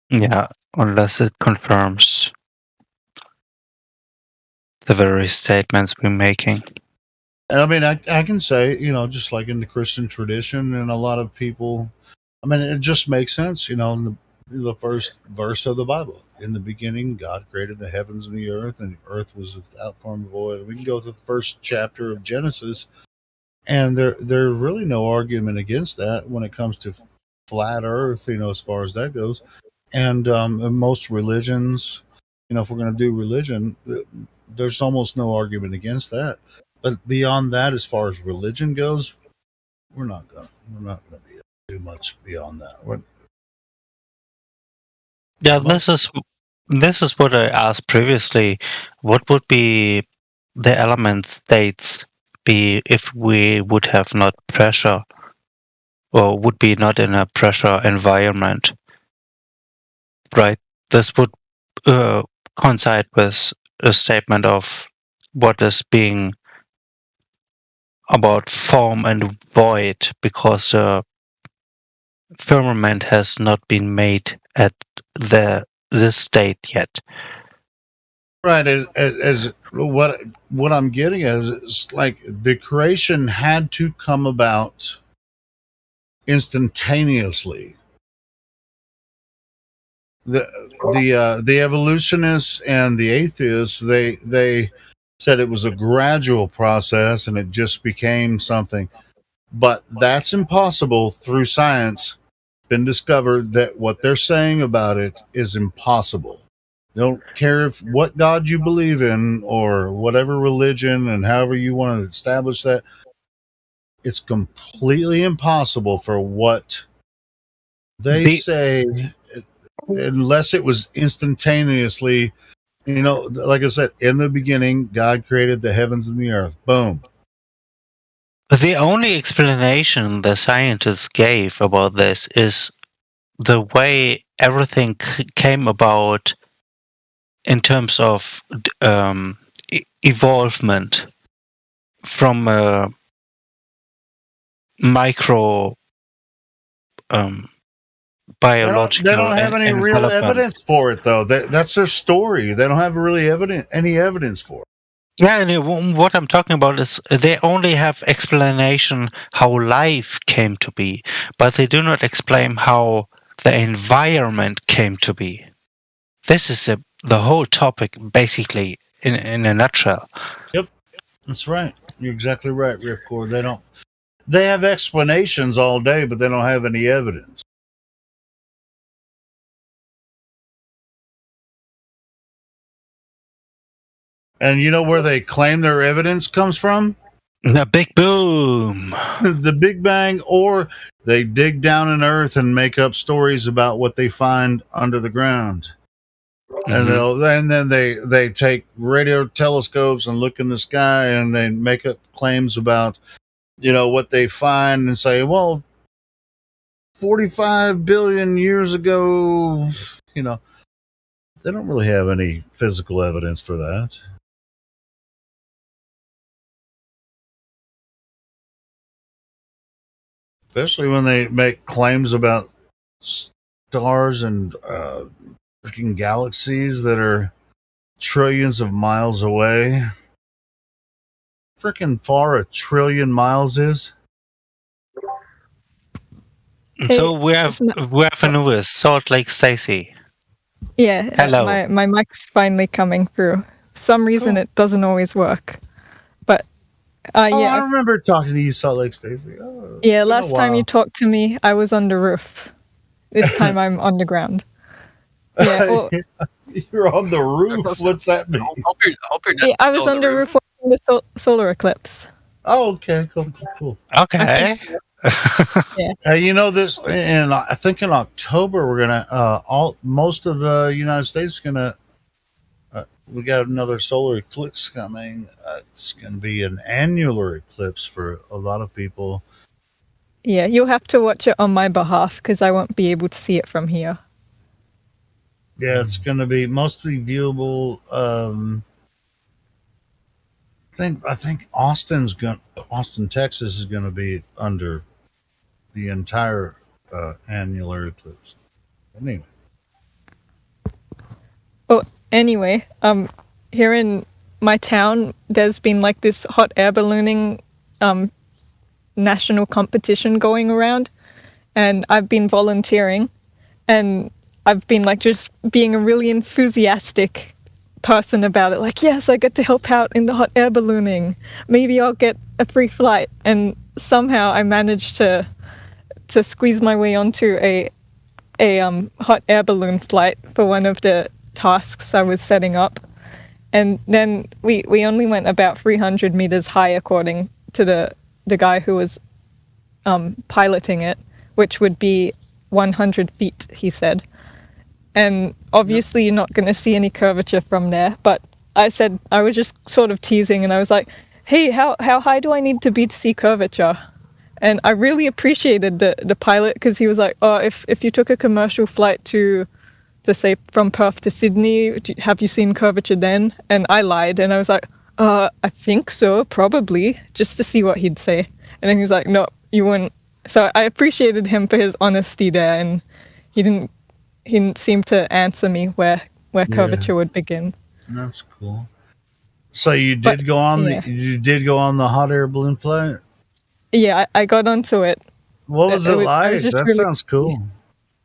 S9: Yeah, unless it confirms the very statements we're making.
S11: And I mean, I can say, just like in the Christian tradition, and a lot of people, I mean, it just makes sense, in the first verse of the Bible. In the beginning, God created the heavens and the earth was without form or void. We can go to the first chapter of Genesis, and there's really no argument against that when it comes to flat earth, as far as that goes. And in most religions, if we're going to do religion, there's almost no argument against that. But beyond that, as far as religion goes, we're not going to be able to do much beyond that.
S9: Yeah, this is what I asked previously. What would be the element states be if we would have not pressure, or would be not in a pressure environment? Right. This would coincide with a statement of what is being about form and void, because the firmament has not been made at this state yet.
S11: Right. As what I'm getting at is like the creation had to come about instantaneously. The evolutionists and the atheists, they said it was a gradual process and it just became something. But that's impossible through science. It's been discovered that what they're saying about it is impossible. They don't care what God you believe in or whatever religion and however you want to establish that. It's completely impossible for what they say, unless it was instantaneously. Like I said, in the beginning, God created the heavens and the earth. Boom.
S9: The only explanation the scientists gave about this is the way everything came about in terms of evolvement from a micro biological.
S11: They don't have any real evidence for it, though. That's their story. They don't have really any evidence for it.
S9: Yeah, and what I'm talking about is they only have explanation how life came to be, but they do not explain how the environment came to be. This is the whole topic, basically, in a nutshell.
S11: Yep, that's right. You're exactly right, Ripcord. They have explanations all day, but they don't have any evidence. And you know where they claim their evidence comes from?
S9: The Big Boom.
S11: The Big Bang, or they dig down in earth and make up stories about what they find under the ground. Mm-hmm. And then they take radio telescopes and look in the sky and they make up claims about, what they find and say, well, 45 billion years ago, they don't really have any physical evidence for that. Especially when they make claims about stars and freaking galaxies that are trillions of miles away. Freaking far 1 trillion miles is.
S9: So we have a newest, Salt Lake Stacy.
S8: Yeah.
S9: Hello.
S8: My mic's finally coming through. For some reason it doesn't always work. But yeah.
S11: I remember talking to you, Salt Lake Stacy.
S8: Yeah, last time you talked to me, I was on the roof. This time I'm on the ground. Yeah,
S11: you're on the roof. What's that mean?
S8: Yeah, I was on the roof watching the solar eclipse.
S11: Oh, okay, cool.
S9: Okay.
S8: Yeah.
S11: This, and I think in October we're gonna most of the United States is gonna. We got another solar eclipse coming. It's going to be an annular eclipse for a lot of people.
S8: Yeah, you'll have to watch it on my behalf because I won't be able to see it from here.
S11: Yeah, it's going to be mostly viewable. I think Austin, Texas is going to be under the entire annular eclipse. Anyway.
S8: Anyway, here in my town, there's been like this hot air ballooning national competition going around, and I've been volunteering, and I've been like just being a really enthusiastic person about it. Like, yes, I get to help out in the hot air ballooning. Maybe I'll get a free flight. And somehow I managed to squeeze my way onto a hot air balloon flight for one of the tasks I was setting up. And then we only went about 300 meters high, according to the guy who was piloting it, which would be 100 feet, he said. And obviously you're not going to see any curvature from there. But I said, I was just sort of teasing, and I was like, hey, how high do I need to be to see curvature? And I really appreciated the pilot, because he was like, oh, if you took a commercial flight to say, from Perth to Sydney, have you seen curvature then? And I lied, and I was like, I think so, probably, just to see what he'd say. And then he was like, no, you wouldn't. So I appreciated him for his honesty there, and he didn't seem to answer me where curvature would begin.
S11: That's cool. So you did go on the hot air balloon flight?
S8: Yeah, I got onto it.
S11: What was it like? That really, sounds cool.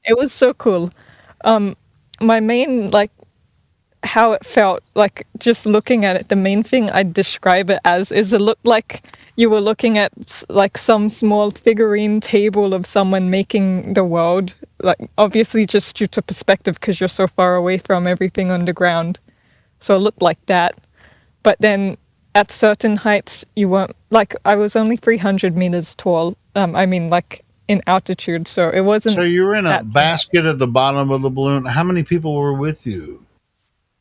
S8: It was so cool. My main, like, how it felt, like, just looking at it, the main thing I'd describe it as is it looked like you were looking at, like, some small figurine table of someone making the world. Like, obviously just due to perspective, because you're so far away from everything underground. So it looked like that. But then at certain heights, you weren't, like, I was only 300 meters tall. I mean, like, in altitude, so it wasn't.
S11: So you were in a basket at the bottom of the balloon. How many people were with you?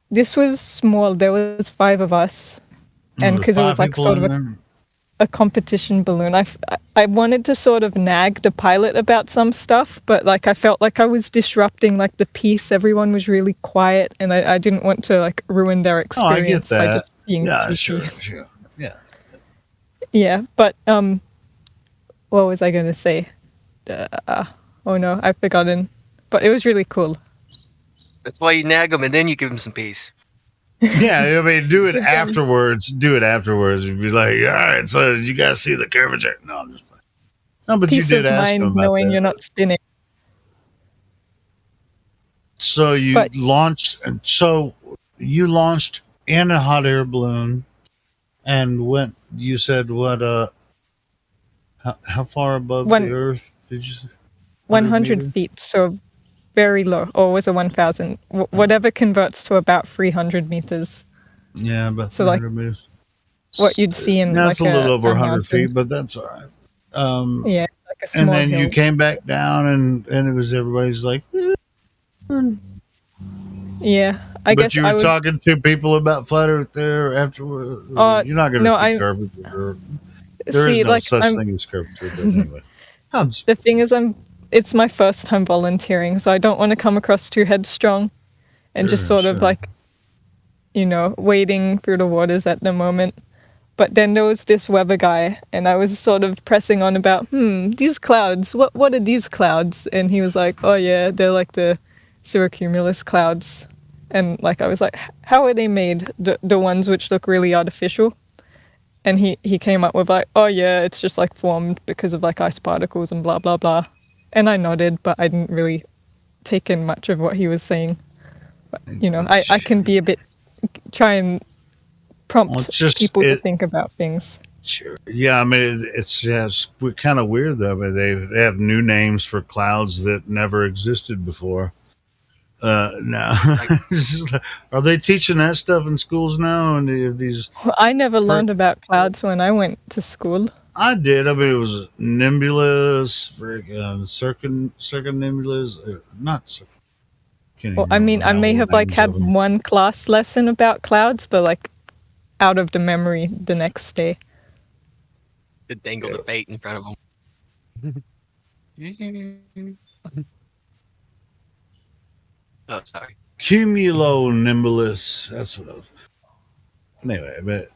S8: This was small. There was 5 of us, and because it was like sort of a competition balloon. I wanted to sort of nag the pilot about some stuff, but like I felt like I was disrupting like the peace. Everyone was really quiet, and I didn't want to like ruin their experience by just being
S11: sure.
S8: Yeah, but what was I going to say? Oh no, I've forgotten. But it was really cool.
S1: That's why you nag them, and then you give them some peace.
S11: Yeah, I mean, do it afterwards. You'd be like, all right, so did you guys see the curvature? No, I'm just playing. No, but
S8: peace
S11: you did
S8: of
S11: ask
S8: mind
S11: him about
S8: knowing
S11: that.
S8: you're not spinning.
S11: So you launched in a hot air balloon and went, you said what, how far above the earth did you say?
S8: 100 feet, so very low. Or was it 1,000? Whatever converts to about 300 meters.
S11: Yeah, about 300
S8: so like
S11: meters.
S8: What you'd see in
S11: That's
S8: like
S11: a little over 100
S8: mountain.
S11: feet, but that's all right.
S8: Yeah, like a small
S11: and then
S8: hill.
S11: you came back down, and it was everybody's like,
S8: yeah. I
S11: but
S8: guess
S11: you were
S8: I was
S11: talking to people about flat Earth there afterward. You're not going to see curvature. There is no such thing as curvature. But anyway,
S8: the thing is, it's my first time volunteering, so I don't want to come across too headstrong, and just sort of like, wading through the waters at the moment. But then there was this weather guy, and I was sort of pressing on about, these clouds, what are these clouds? And he was like, oh yeah, they're like the cirrocumulus clouds. And like I was like, how are they made? The ones which look really artificial? And he came up with like, oh yeah, it's just like formed because of like ice particles and blah blah blah. And I nodded, but I didn't really take in much of what he was saying. But, I can be a bit, try and prompt people to think about things.
S11: Sure. Yeah, I mean, it's kind of weird though. But they have new names for clouds that never existed before. Now, are they teaching that stuff in schools now? And these?
S8: Well, I never learned about clouds when I went to school.
S11: I did. I mean, it was nebulous, circumnebulous, not.
S8: Well, I mean, I may have like had one class lesson about clouds, but like out of the memory the next day.
S1: To dangle the bait in front of them. Oh, sorry.
S11: Cumulonimbus. That's what I was. Anyway, but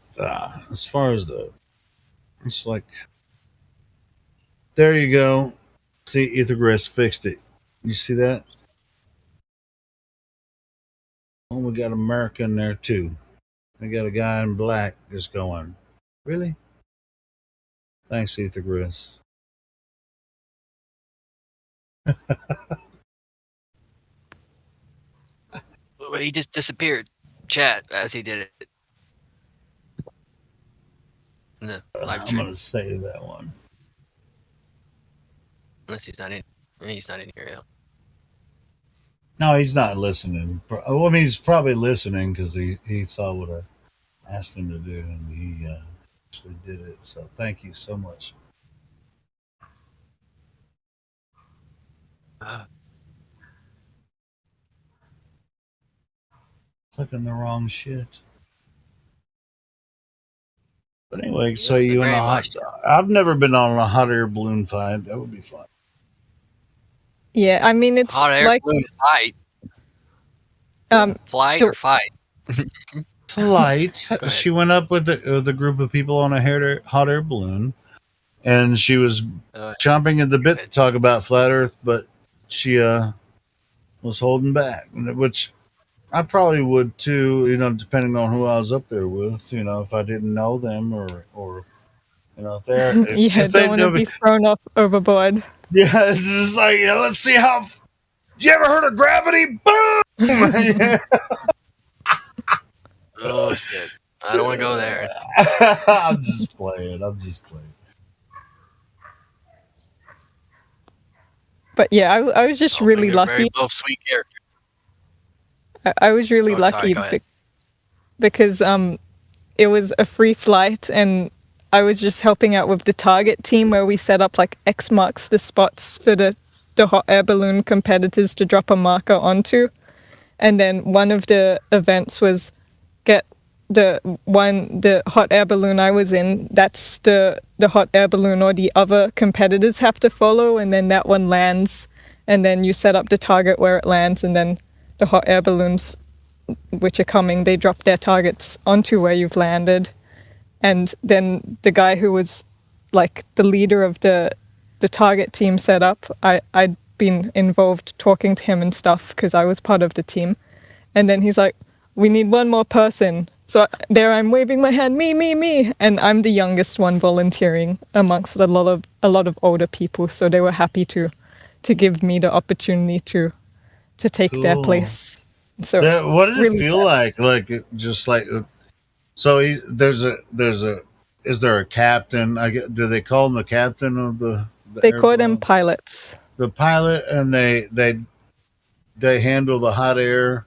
S11: as far as it's like, there you go. See, Ethergrass fixed it. You see that? Oh, we got America in there too. I got a guy in black just going, really? Thanks, Ether Gris.
S1: Well, he just disappeared. Chat as he did it. In the live
S11: I'm
S1: stream.
S11: going to say that one.
S1: Unless he's not in. He's not in here yet.
S11: No, he's not listening. Well, I mean, he's probably listening because he saw what I asked him to do, and he actually did it. So thank you so much. Clicking the wrong shit. But anyway, so you in a hot... I've never been on a hot air balloon fight. That would be fun.
S8: Yeah, I mean, it's
S1: hot air
S8: like...
S1: balloon fight. Flight or fight?
S11: Flight. She went up with a group of people on a hot air balloon, and she was chomping at the bit to talk about flat Earth, but she was holding back, which I probably would too. You know, depending on who I was up there with. You know, if I didn't know them or you know, if they're
S8: yeah, don't want to be thrown off overboard.
S11: Yeah, it's just like, let's see how. You ever heard of gravity? Boom! Yeah.
S1: Oh shit! I don't want to go there.
S11: I'm just playing.
S8: But yeah, I was just really lucky.
S1: Very low sweet character.
S8: I was really lucky because it was a free flight, and I was just helping out with the target team where we set up like X marks the spots for the hot air balloon competitors to drop a marker onto. And then one of the events was get the hot air balloon I was in, that's the hot air balloon or the other competitors have to follow, and then that one lands, and then you set up the target where it lands, and then the hot air balloons which are coming, they drop their targets onto where you've landed. And then the guy who was like the leader of the target team setup, I'd been involved talking to him and stuff because I was part of the team. And then he's like, we need one more person. So there I'm waving my hand, me. And I'm the youngest one volunteering amongst a lot of older people. So they were happy to give me the opportunity to take their place. So
S11: what did
S8: really
S11: it feel like? Like just like, so is there a captain? Do they call him the captain of the
S8: they call them pilots.
S11: The pilot, and they handle the hot air,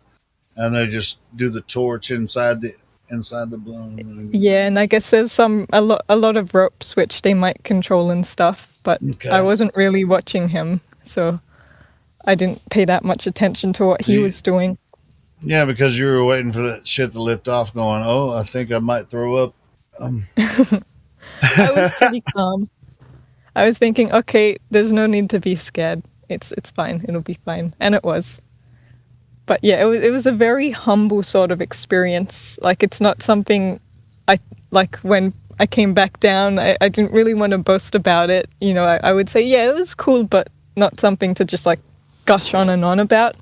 S11: and they just do the torch inside the balloon.
S8: Yeah, and I guess there's a lot of ropes which they might control and stuff, but I wasn't really watching him, so I didn't pay that much attention to what he was doing.
S11: Yeah, because you were waiting for that shit to lift off, going, "Oh, I think I might throw up."
S8: I was pretty calm. I was thinking, okay, there's no need to be scared. It's fine. It'll be fine, and it was. But yeah, it was a very humble sort of experience. Like, it's not something I like when I came back down. I didn't really want to boast about it. You know, I would say, yeah, it was cool, but not something to just like gush on and on about.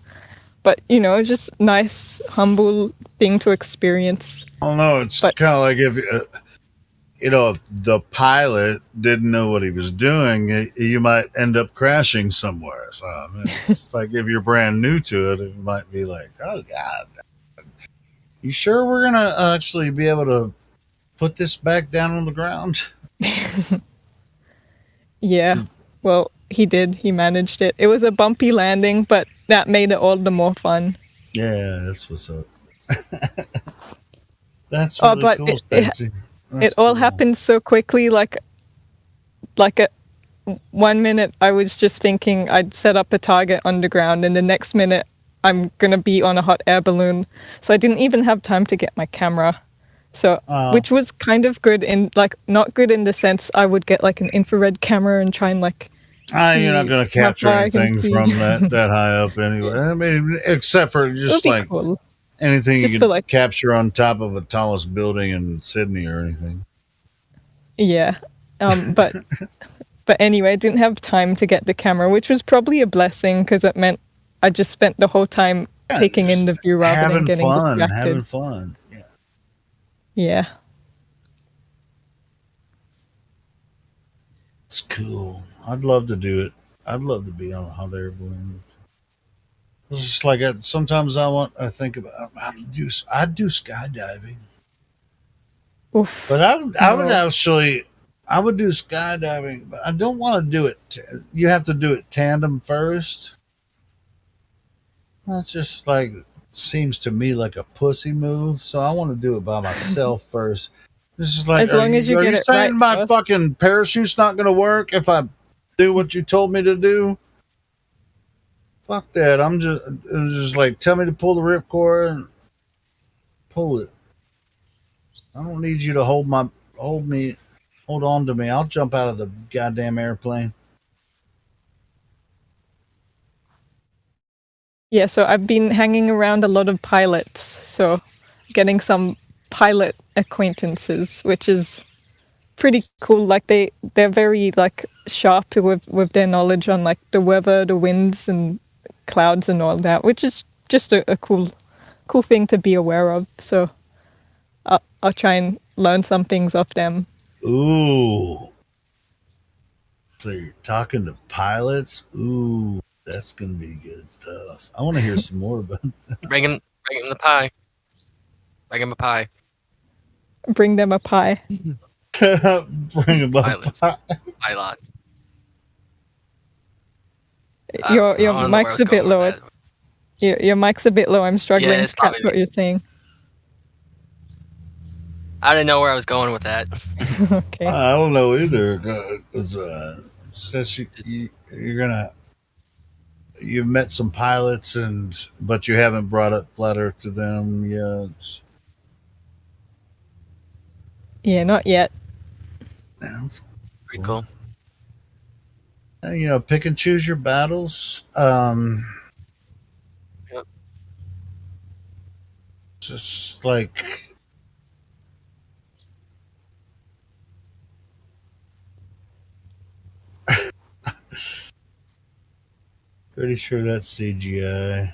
S8: But, you know, just nice, humble thing to experience.
S11: I don't know. It's kind of like if, if the pilot didn't know what he was doing, you might end up crashing somewhere. So, I mean, it's like if you're brand new to it, it might be like, oh, God. You sure we're going to actually be able to put this back down on the ground?
S8: Yeah. Well, he did. He managed it. It was a bumpy landing, but that made it all the more fun.
S11: Yeah, that's what's up. That's really cool, Stacey.
S8: It all happened so quickly. Like 1 minute, I was just thinking I'd set up a target underground, and the next minute, I'm gonna be on a hot air balloon. So I didn't even have time to get my camera. So, which was kind of good not good in the sense I would get like an infrared camera and try and like.
S11: You're not going to capture anything from that high up anyway. I mean, except for just like anything just you can capture on top of the tallest building in Sydney or anything.
S8: Yeah. But anyway, I didn't have time to get the camera, which was probably a blessing because it meant I just spent the whole time taking in the view rather than getting distracted.
S11: Having fun. Yeah.
S8: Yeah.
S11: It's cool. I'd love to do it. I'd love to be on a hot air balloon. It's just like sometimes I think about I'd do skydiving.
S8: Oof.
S11: But I would do skydiving, but I don't want to do it. You have to do it tandem first. That's just like seems to me like a pussy move. So I want to do it by myself first. This is like
S8: as long as you get it
S11: saying
S8: right.
S11: My fucking parachute's not going to work if I do what you told me to do? Fuck that. I'm just like, tell me to pull the ripcord and pull it. I don't need you to hold on to me. I'll jump out of the goddamn airplane.
S8: Yeah, so I've been hanging around a lot of pilots, so getting some pilot acquaintances, which is pretty cool. Like they're very like sharp with their knowledge on like the weather, the winds and clouds and all that, which is just a cool thing to be aware of. So I'll try and learn some things off them.
S11: Ooh. So you're talking to pilots? Ooh, that's gonna be good stuff. I want to hear some more about that.
S1: Bring him the pie. Bring him a pie.
S8: Bring them a pie.
S11: Bring them a pie.
S1: Pilots.
S8: Your mic's a bit low. Your mic's a bit low. I'm struggling to catch what you're saying.
S1: I didn't know where I was going with that.
S8: Okay.
S11: I don't know either. Since you've met some pilots but you haven't brought up Flat Earth to them yet.
S8: Yeah, not yet.
S11: That's
S1: pretty cool.
S11: Pick and choose your battles.
S1: Yep.
S11: Just like pretty sure that's CGI.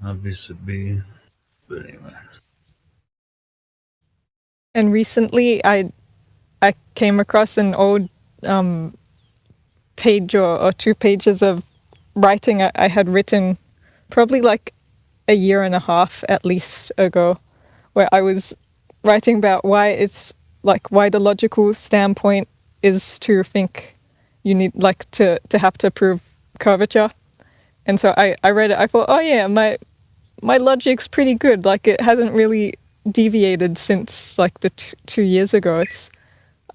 S11: Obviously, but anyway.
S8: And recently, I came across an old page or 2 pages of writing I had written probably like a year and a half at least ago, where I was writing about why the logical standpoint is to think you need like to have to prove curvature. And so I read it. I thought, oh yeah, my logic's pretty good. Like it hasn't really deviated since like the 2 years ago.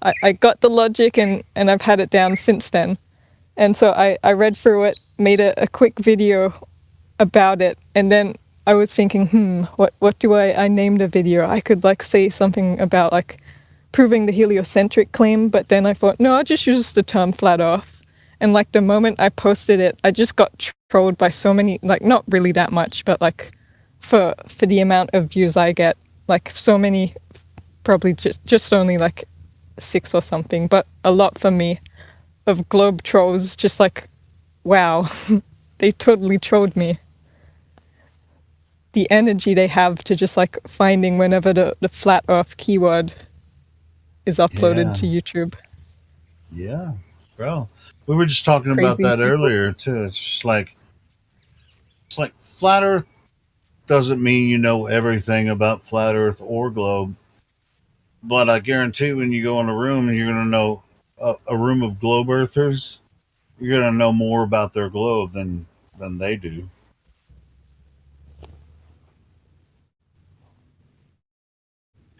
S8: I got the logic and I've had it down since then. And so I read through it, made a quick video about it, and then I was thinking, what do I name the video? I could like say something about like proving the heliocentric claim, but then I thought, no, I'll just use the term flat Earth. And like the moment I posted it, I just got trolled by so many, like not really that much, but like for the amount of views I get, like so many, probably just only like 6 or something, but a lot for me, of globe trolls, just like, wow, they totally trolled me. The energy they have to just like finding whenever the flat Earth keyword is uploaded to YouTube.
S11: Yeah, bro. We were just talking about that earlier too. It's like flat Earth doesn't mean you know everything about flat Earth or globe. But I guarantee when you go in a room and you're going to know a room of globe earthers, you're going to know more about their globe than they do.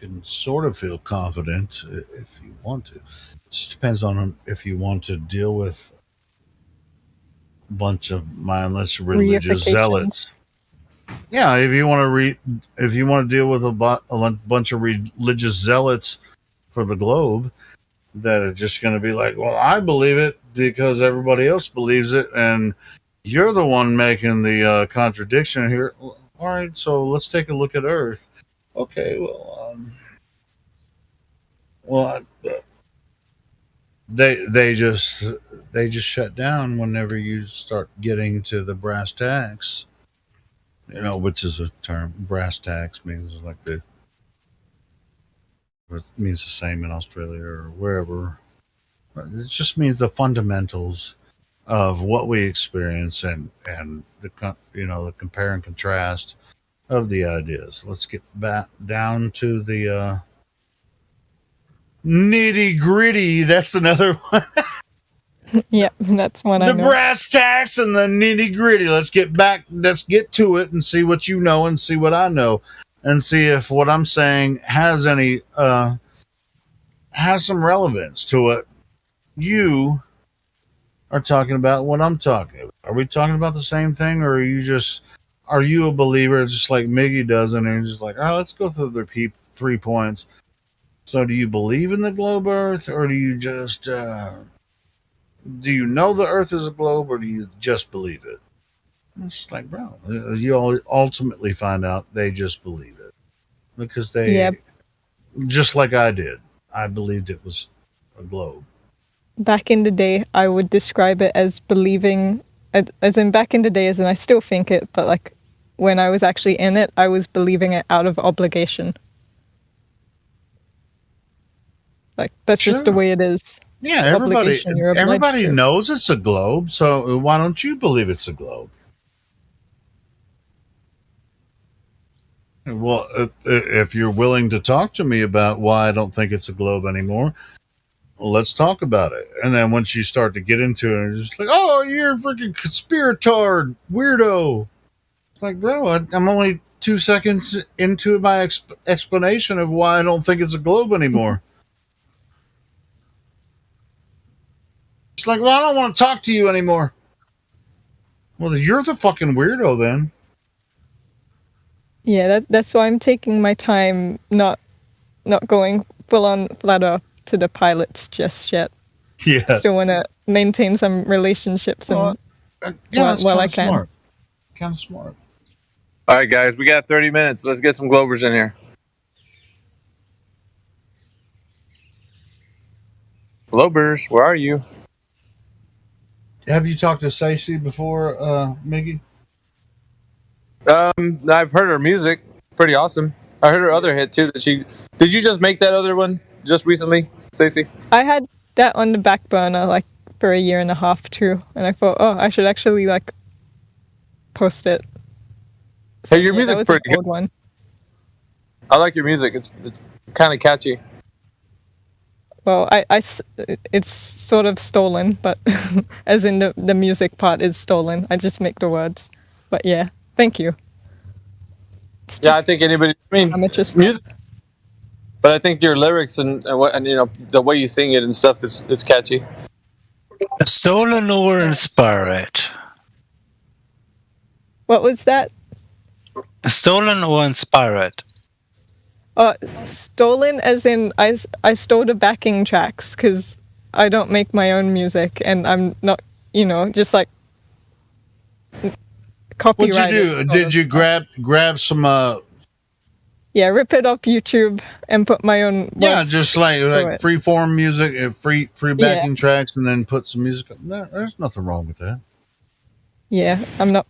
S11: You can sort of feel confident if you want to. It just depends on if you want to deal with a bunch of mindless religious zealots. Yeah, if you want to deal with a bunch of religious zealots for the globe that are just going to be like, well, I believe it because everybody else believes it, and you're the one making the contradiction here. All right, so let's take a look at Earth. Okay, they just shut down whenever you start getting to the brass tacks. Which is a term. Brass tacks means like the It means the same in Australia or wherever. It just means the fundamentals of what we experience and the the compare and contrast of the ideas. Let's get back down to the nitty gritty. That's another one.
S8: Yep, that's one I
S11: The
S8: know.
S11: brass tacks and the nitty gritty. Let's get back. Let's get to it and see what you know and see what I know, and see if what I'm saying has any has some relevance to what you are talking about. What I'm talking about. Are we talking about the same thing, or are you a believer just like Miggy does, and you're just like, all right, let's go through the 3 points. So, do you believe in the globe Earth, or do you just do you know the Earth is a globe, or do you just believe it? It's like, bro, you ultimately find out they just believe it because they, just like I did, I believed it was a globe.
S8: Back in the day, I would describe it as believing, as in back in the day, as in I still think it, but like when I was actually in it, I was believing it out of obligation. Like, that's just the way it is.
S11: Yeah,
S8: It's obligation, you're obliged
S11: everybody
S8: to.
S11: knows it's a globe, so why don't you believe it's a globe? Well, if you're willing to talk to me about why I don't think it's a globe anymore, well, let's talk about it. And then once you start to get into it, it's just like, oh, you're a freaking conspiratard, weirdo. It's like, bro, I'm only 2 seconds into my explanation of why I don't think it's a globe anymore. It's like, well, I don't want to talk to you anymore. Well, you're the fucking weirdo then.
S8: Yeah, that's why I'm taking my time, not going full on flat out to the pilots just yet.
S11: Yeah.
S8: Still want to maintain some relationships and
S11: that's
S8: while I
S11: kinda
S8: can.
S11: smart. Kind of smart.
S10: All right, guys, we got 30 minutes. Let's get some Globers in here. Globers, where are you?
S11: Have you talked to Stacey before, Miggy?
S10: I've heard her music. Pretty awesome. I heard her other hit too. Did you just make that other one just recently, Stacey?
S8: I had that on the back burner like for a year and a half too, and I thought, oh, I should actually like post it. So,
S10: Hey, your
S8: yeah,
S10: music's
S8: that was an
S10: pretty
S8: old
S10: good.
S8: one.
S10: I like your music. It's kind of catchy.
S8: Well, it's sort of stolen, but as in the music part is stolen. I just make the words. But yeah, thank you.
S10: Yeah, I think anybody. I mean, music. But I think your lyrics and the way you sing it and stuff is catchy.
S9: Stolen or inspired?
S8: What was that?
S9: Stolen or inspired?
S8: Stolen as in I stole the backing tracks because I don't make my own music and I'm not, just like copyrighted.
S11: What'd you do? Did you grab some?
S8: Yeah, rip it off YouTube and put my own.
S11: Yeah,
S8: words
S11: just like
S8: to it.
S11: free form music, free backing tracks, and then put some music. There's nothing wrong with that.
S8: Yeah, I'm not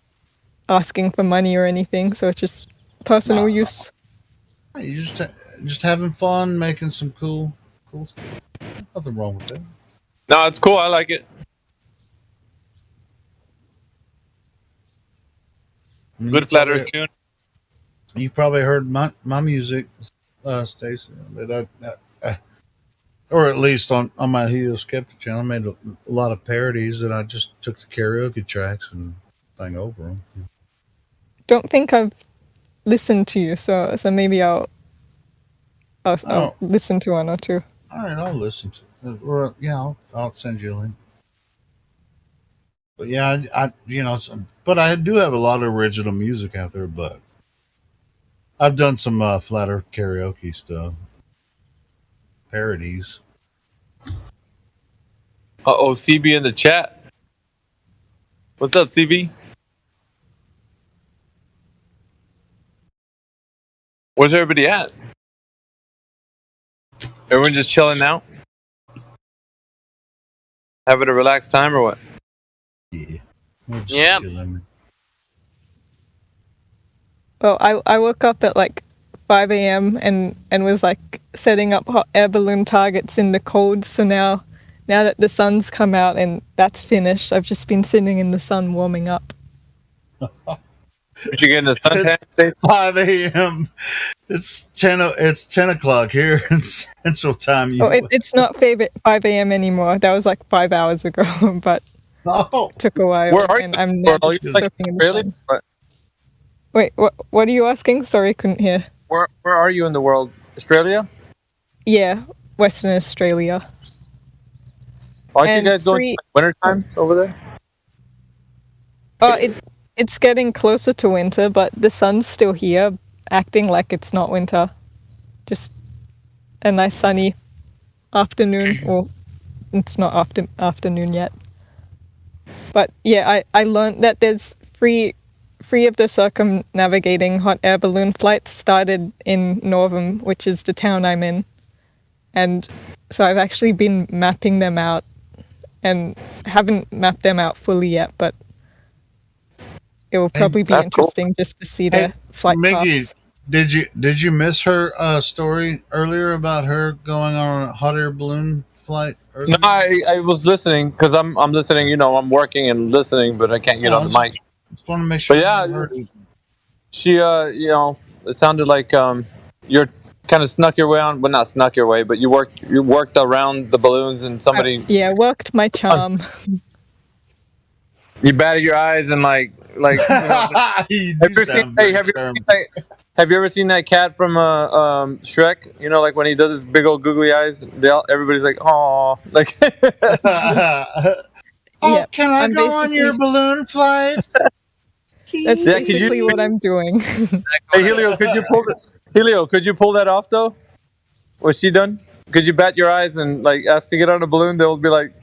S8: asking for money or anything, so it's just personal use.
S11: You just having fun, making some cool stuff. Nothing wrong with that.
S10: No, it's cool. I like it. Good flat earth tune.
S11: You've probably heard my music, Stacey, or at least on my Helio Skeptic channel. I made a lot of parodies that I just took the karaoke tracks and sang over them.
S8: Don't think I've listened to you, so maybe I'll listen to one or two.
S11: All right, I'll listen to it. Or, yeah, I'll send you a link. But yeah, but I do have a lot of original music out there, but I've done some flat earth karaoke stuff. Parodies.
S10: CB in the chat. What's up, CB? Where's everybody at? Everyone just chilling now? Having a relaxed time or what?
S11: Yeah.
S10: Yeah.
S8: Well, I woke up at like 5 a.m. and was like setting up hot air balloon targets in the cold. So now that the sun's come out and that's finished, I've just been sitting in the sun warming up.
S10: Did you get in the suntan?
S11: It's 5 a.m. It's 10 o'clock here in Central Time.
S8: It's not 5 a.m. anymore. That was like 5 hours ago, but took a while.
S10: Where are
S8: and
S10: you?
S8: I'm now
S10: Are
S8: just
S10: you, like,
S8: surfing in the
S10: really?
S8: sun. Wait, what are you asking? Sorry, couldn't hear.
S10: Where are you in the world? Australia?
S8: Yeah, Western Australia.
S10: Aren't you
S8: And
S10: guys going winter time over there?
S8: It's getting closer to winter, but the sun's still here, acting like it's not winter. Just a nice sunny afternoon. Well, it's not afternoon yet. But yeah, I learned that there's three of the circumnavigating hot air balloon flights started in Northam, which is the town I'm in. And so I've actually been mapping them out and haven't mapped them out fully yet, but it will probably be interesting just to see the flight
S11: Mickey,
S8: paths.
S11: did you miss her story earlier about her going on a hot air balloon flight?
S10: No, I was listening because I'm listening. You know, I'm working and listening, but I can't get on the mic.
S11: Just want to make sure.
S10: But yeah, she you know, it sounded like you're kind of snuck your way on. Well, not snuck your way, but you worked around the balloons and somebody.
S8: Yeah, worked my charm.
S10: You batted your eyes and like. You know, have you ever seen that cat from Shrek? You know, like when he does his big old googly eyes, everybody's like, "Aw!" Like,
S11: oh, can I go on your balloon flight?
S8: That's basically what I'm doing.
S10: Hey, Helio, could you pull that off though? Was she done? Could you bat your eyes and like ask to get on a balloon? They'll be like.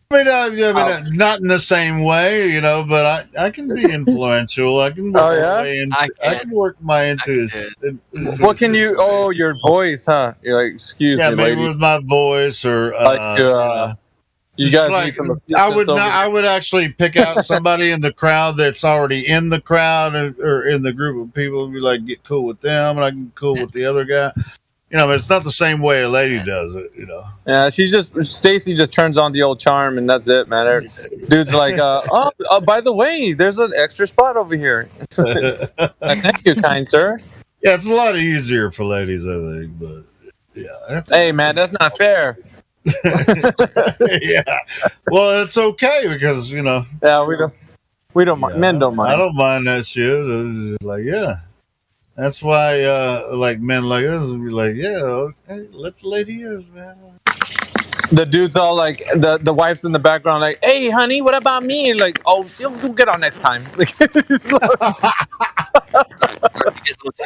S11: I mean, not in the same way, you know, but I can be influential. I can work my way in, I can work my into.
S10: What can you? Oh, your voice, huh? You're like, excuse me,
S11: maybe
S10: lady.
S11: with my voice or
S10: you guys
S11: like,
S10: need some
S11: I would actually pick out somebody in the crowd that's already in the crowd or in the group of people and be like, get cool with them, and I can get cool with the other guy. You know, but it's not the same way a lady does it, you know.
S10: Yeah, Stacy just turns on the old charm and that's it, man. Dude's like, oh, by the way, there's an extra spot over here. Thank you, kind sir.
S11: Yeah, it's a lot easier for ladies, I think, but yeah.
S10: Hey, man, that's not fair.
S11: Yeah. Well, it's okay because, you know.
S10: Yeah, we don't mind. Men don't mind.
S11: I don't mind that shit. Like, yeah. That's why, like, men like us would be like, yeah, okay, let the lady in, man.
S10: The dude's all like, the wife's in the background like, hey, honey, what about me? Like, oh, you'll get on next time.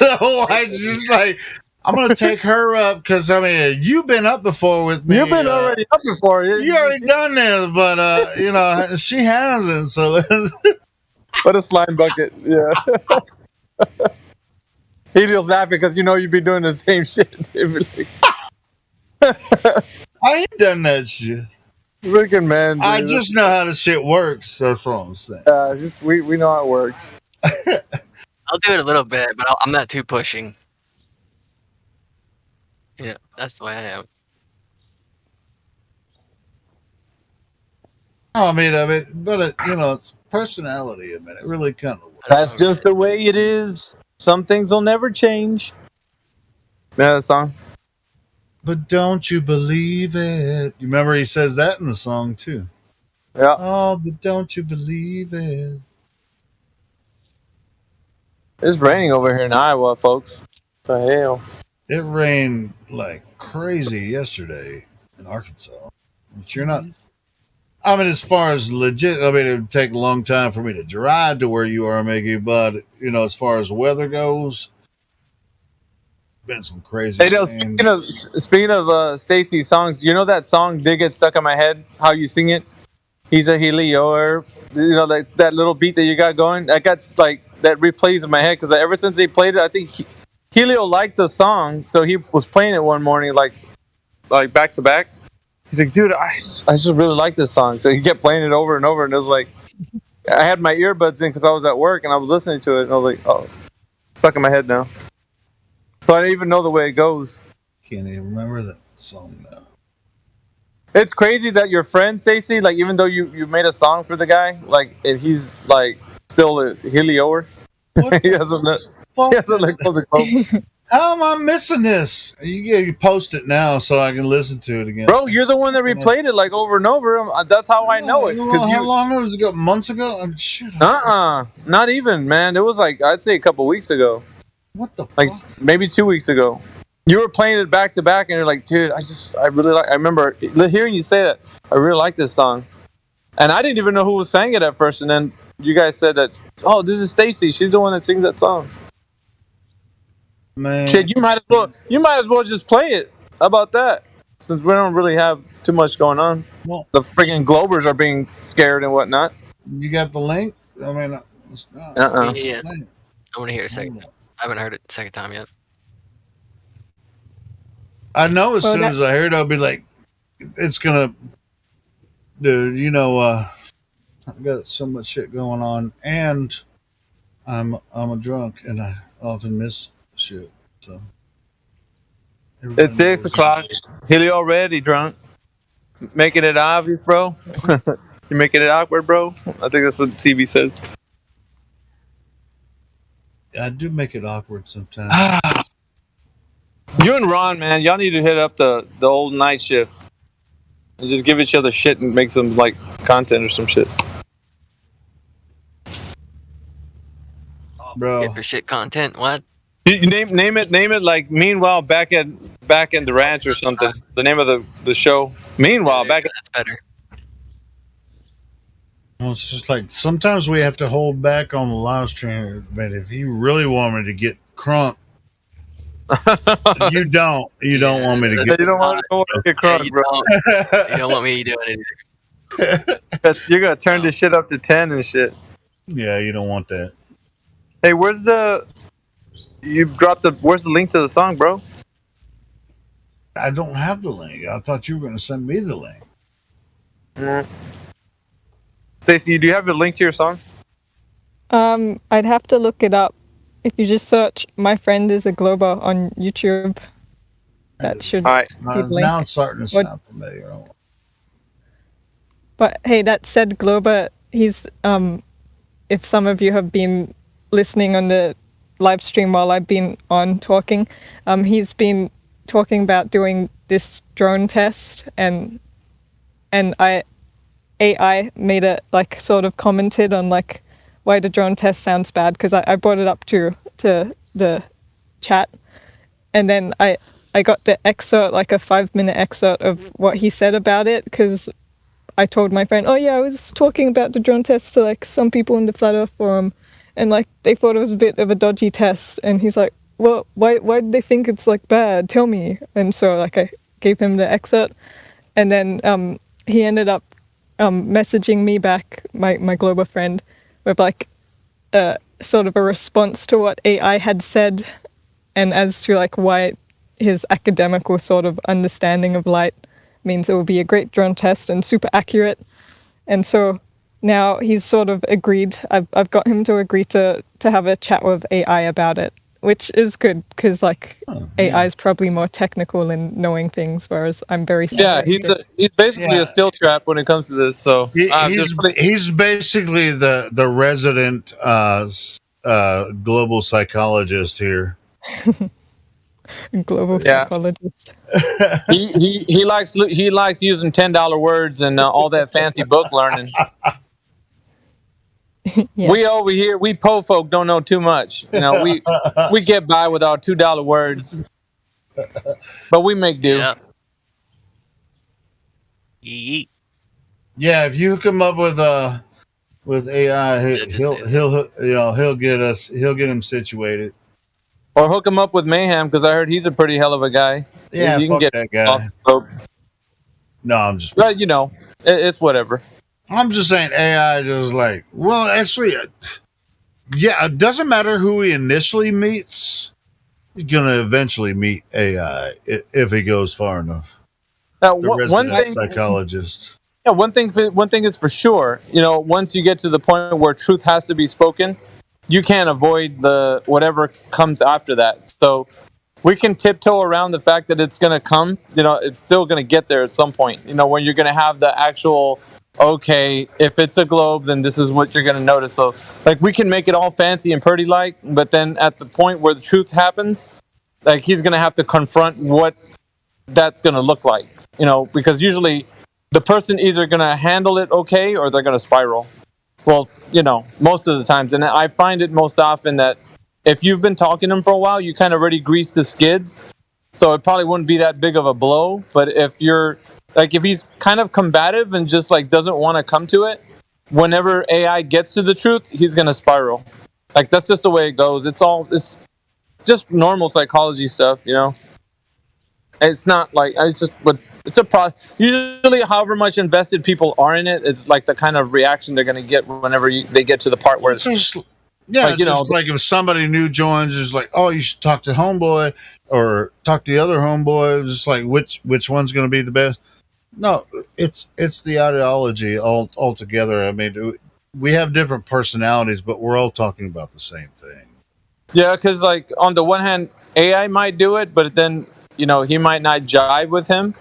S11: Oh, I just like, I'm going to take her up because, I mean, you've been up before with me.
S10: You've been already up before.
S11: You already done this, but, you know, she hasn't, so let's...
S10: What a slime bucket, yeah. Helio's laughing because you know you've been doing the same shit.
S11: I ain't done that shit.
S10: Freaking man, dude.
S11: I just know how the shit works. That's all I'm saying.
S10: We know how it works.
S1: I'll do it a little bit, but I'm not too pushing. Yeah, that's the way I am.
S11: I mean, but you know, it's personality. I mean, it really kind of works.
S10: That's just the way it is. Some things will never change. Yeah, that song.
S11: But don't you believe it? You remember he says that in the song too.
S10: Yeah.
S11: Oh, but don't you believe it?
S10: It's raining over here in Iowa, folks. What the hell?
S11: It rained like crazy yesterday in Arkansas. But you're not. I mean, as far as legit, I mean, it would take a long time for me to drive to where you are, Mickey. But you know, as far as weather goes, been some crazy.
S10: Hey, no, speaking of Stacy's songs, you know that song "Did Get Stuck in My Head"? How you sing it? He's a Helio, or you know, like that little beat that you got going. That got like that replays in my head because ever since they played it, I think Helio liked the song, so he was playing it one morning, like back to back. He's like, dude, I just really like this song. So he kept playing it over and over, and it was like, I had my earbuds in because I was at work and I was listening to it, and I was like, oh, it's stuck in my head now. So I didn't even know the way it goes.
S11: Can't even remember that song now.
S10: It's crazy that your friend Stacy, like even though you made a song for the guy, like and he's like still a helioer. he hasn't let go the globe.
S11: How am I missing this? You post it now so I can listen to it again.
S10: Bro, you're the one that replayed it like over and over. That's how I know it.
S11: How long was it ago? Months ago? Shit.
S10: Not even, man. It was like I'd say a couple weeks ago.
S11: What the?
S10: Like maybe 2 weeks ago. You were playing it back to back, and you're like, dude, I really like. I remember hearing you say that. I really like this song, and I didn't even know who sang it at first. And then you guys said that, oh, this is Stacy. She's the one that sings that song.
S11: Man,
S10: shit, you might as well just play it. How about that? Since we don't really have too much going on,
S11: well,
S10: the freaking Globers are being scared and whatnot.
S11: You got the link? I mean, it's not.
S1: Yeah. I want to hear it a second. I haven't heard it the second time yet.
S11: I know as soon as I hear it, I'll be like, it's gonna, dude. You know, I've got so much shit going on, and I'm a drunk, and I often miss shit. So
S10: it's 6 o'clock. Helio already drunk, making it obvious, bro. You're making it awkward, bro. I think that's what TV says.
S11: I do make it awkward sometimes.
S10: You and Ron, man, y'all need to hit up the old night shift and just give each other shit and make some like content or some shit.
S11: Bro,
S1: get for shit content. What?
S10: You name it like meanwhile back in the ranch or something. The name of the show. Meanwhile back.
S1: That's better.
S11: Well, it's just like sometimes we have to hold back on the live stream. But if you really want me to get crunk, you don't want me to get.
S10: You don't want to get crunk, bro.
S1: You don't want me doing it either.
S10: You're gonna turn this shit up to 10 and shit.
S11: Yeah, you don't want that.
S10: Hey, where's the link to the song, bro?
S11: I don't have the link. I thought you were going to send me the link.
S10: Stacey, do you have a link to your song?
S8: I'd have to look it up. If you just search "My Friend Is a Glober" on YouTube, that should
S10: all right.
S8: be the link.
S11: Now it's starting to sound familiar.
S8: But hey, that said, Glober, he's if some of you have been listening on the live stream while I've been on talking, he's been talking about doing this drone test, and AI made it like sort of commented on like why the drone test sounds bad, because I brought it up to the chat, and then I got the excerpt, like a 5-minute excerpt of what he said about it, because I told my friend, oh yeah, I was talking about the drone test to like some people in the Flat Earth forum, and like they thought it was a bit of a dodgy test, and he's like, well, why did they think it's like bad? Tell me. And so like I gave him the excerpt, and then he ended up messaging me back, my Glober friend, with like sort of a response to what AI had said, and as to like why his academical sort of understanding of light means it will be a great drone test and super accurate. And so now he's sort of agreed. I've got him to agree to have a chat with AI about it, which is good, because like AI is probably more technical in knowing things, whereas I'm very
S10: he's basically a steel trap when it comes to this. So
S11: he's basically the resident global psychologist here.
S8: Global psychologist.
S10: he likes using $10 words and all that fancy book learning.
S8: Yeah.
S10: We over here, we po folk don't know too much. You know, we get by with our $2 words, but we make do.
S11: Yeah, if you come up with AI, he'll get him situated.
S10: Or hook him up with Mayhem, because I heard he's a pretty hell of a guy.
S11: Yeah,
S10: you can get
S11: that guy.
S10: off the rope.
S11: No, I'm just.
S10: But you know, it's whatever.
S11: I'm just saying AI just like, well, actually, yeah, it doesn't matter who he initially meets. He's gonna eventually meet AI if he goes far enough.
S10: Now,
S11: The
S10: one
S11: resident
S10: thing,
S11: psychologist.
S10: yeah, one thing is for sure. You know, once you get to the point where truth has to be spoken, you can't avoid the whatever comes after that. So, we can tiptoe around the fact that it's going to come. You know, it's still going to get there at some point. You know, when you're going to have the actual, okay, if it's a globe, then this is what you're going to notice. So, like, we can make it all fancy and pretty like, but then at the point where the truth happens, like, he's going to have to confront what that's going to look like. You know, because usually the person either going to handle it okay or they're going to spiral. Well, you know, most of the times. And I find it most often that if you've been talking to him for a while, you kind of already greased the skids. So it probably wouldn't be that big of a blow. But if you're, like, if he's kind of combative and just, like, doesn't want to come to it, whenever AI gets to the truth, he's going to spiral. Like, that's just the way it goes. It's just normal psychology stuff, you know? It's not like, it's a process. Usually, however much invested people are in it, it's like the kind of reaction they're going to get whenever they get to the part where it's
S11: just, yeah, like, like if somebody new joins, it's like, oh, you should talk to homeboy or talk to the other homeboy. It's just like which one's going to be the best? No, it's the ideology altogether. I mean, we have different personalities, but we're all talking about the same thing.
S10: Yeah, because like on the one hand, AI might do it, but then, you know, he might not jive with him.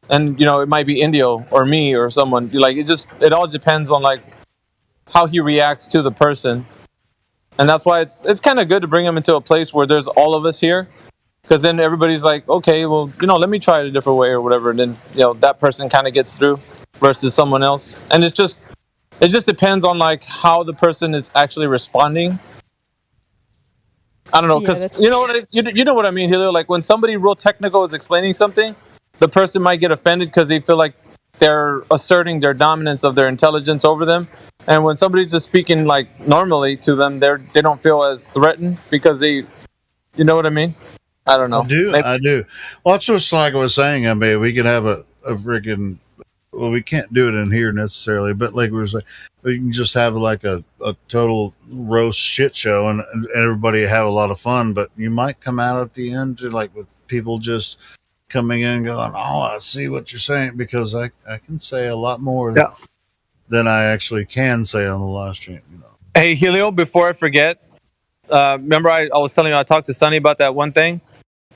S10: And, you know, it might be Indio or me or someone. Like, it all depends on, like, how he reacts to the person. And that's why it's kind of good to bring him into a place where there's all of us here. Because then everybody's like, okay, well, you know, let me try it a different way or whatever. And then, you know, that person kind of gets through versus someone else. And it just depends on, like, how the person is actually responding. I don't know, because you know what I mean, Helio? Like, when somebody real technical is explaining something, the person might get offended because they feel like they're asserting their dominance of their intelligence over them. And when somebody's just speaking like normally to them, they don't feel as threatened because you know what I mean? I don't know.
S11: I do. Well, that's just like I was saying. I mean, we could have a freaking, well, we can't do it in here necessarily, but like we were saying, we can just have like a total roast shit show and everybody have a lot of fun, but you might come out at the end to like with people just coming in and going, oh, I see what you're saying, because I can say a lot more than I actually can say on the live stream. You know.
S10: Hey, Helio, before I forget, remember I was telling you I talked to Sonny about that one thing?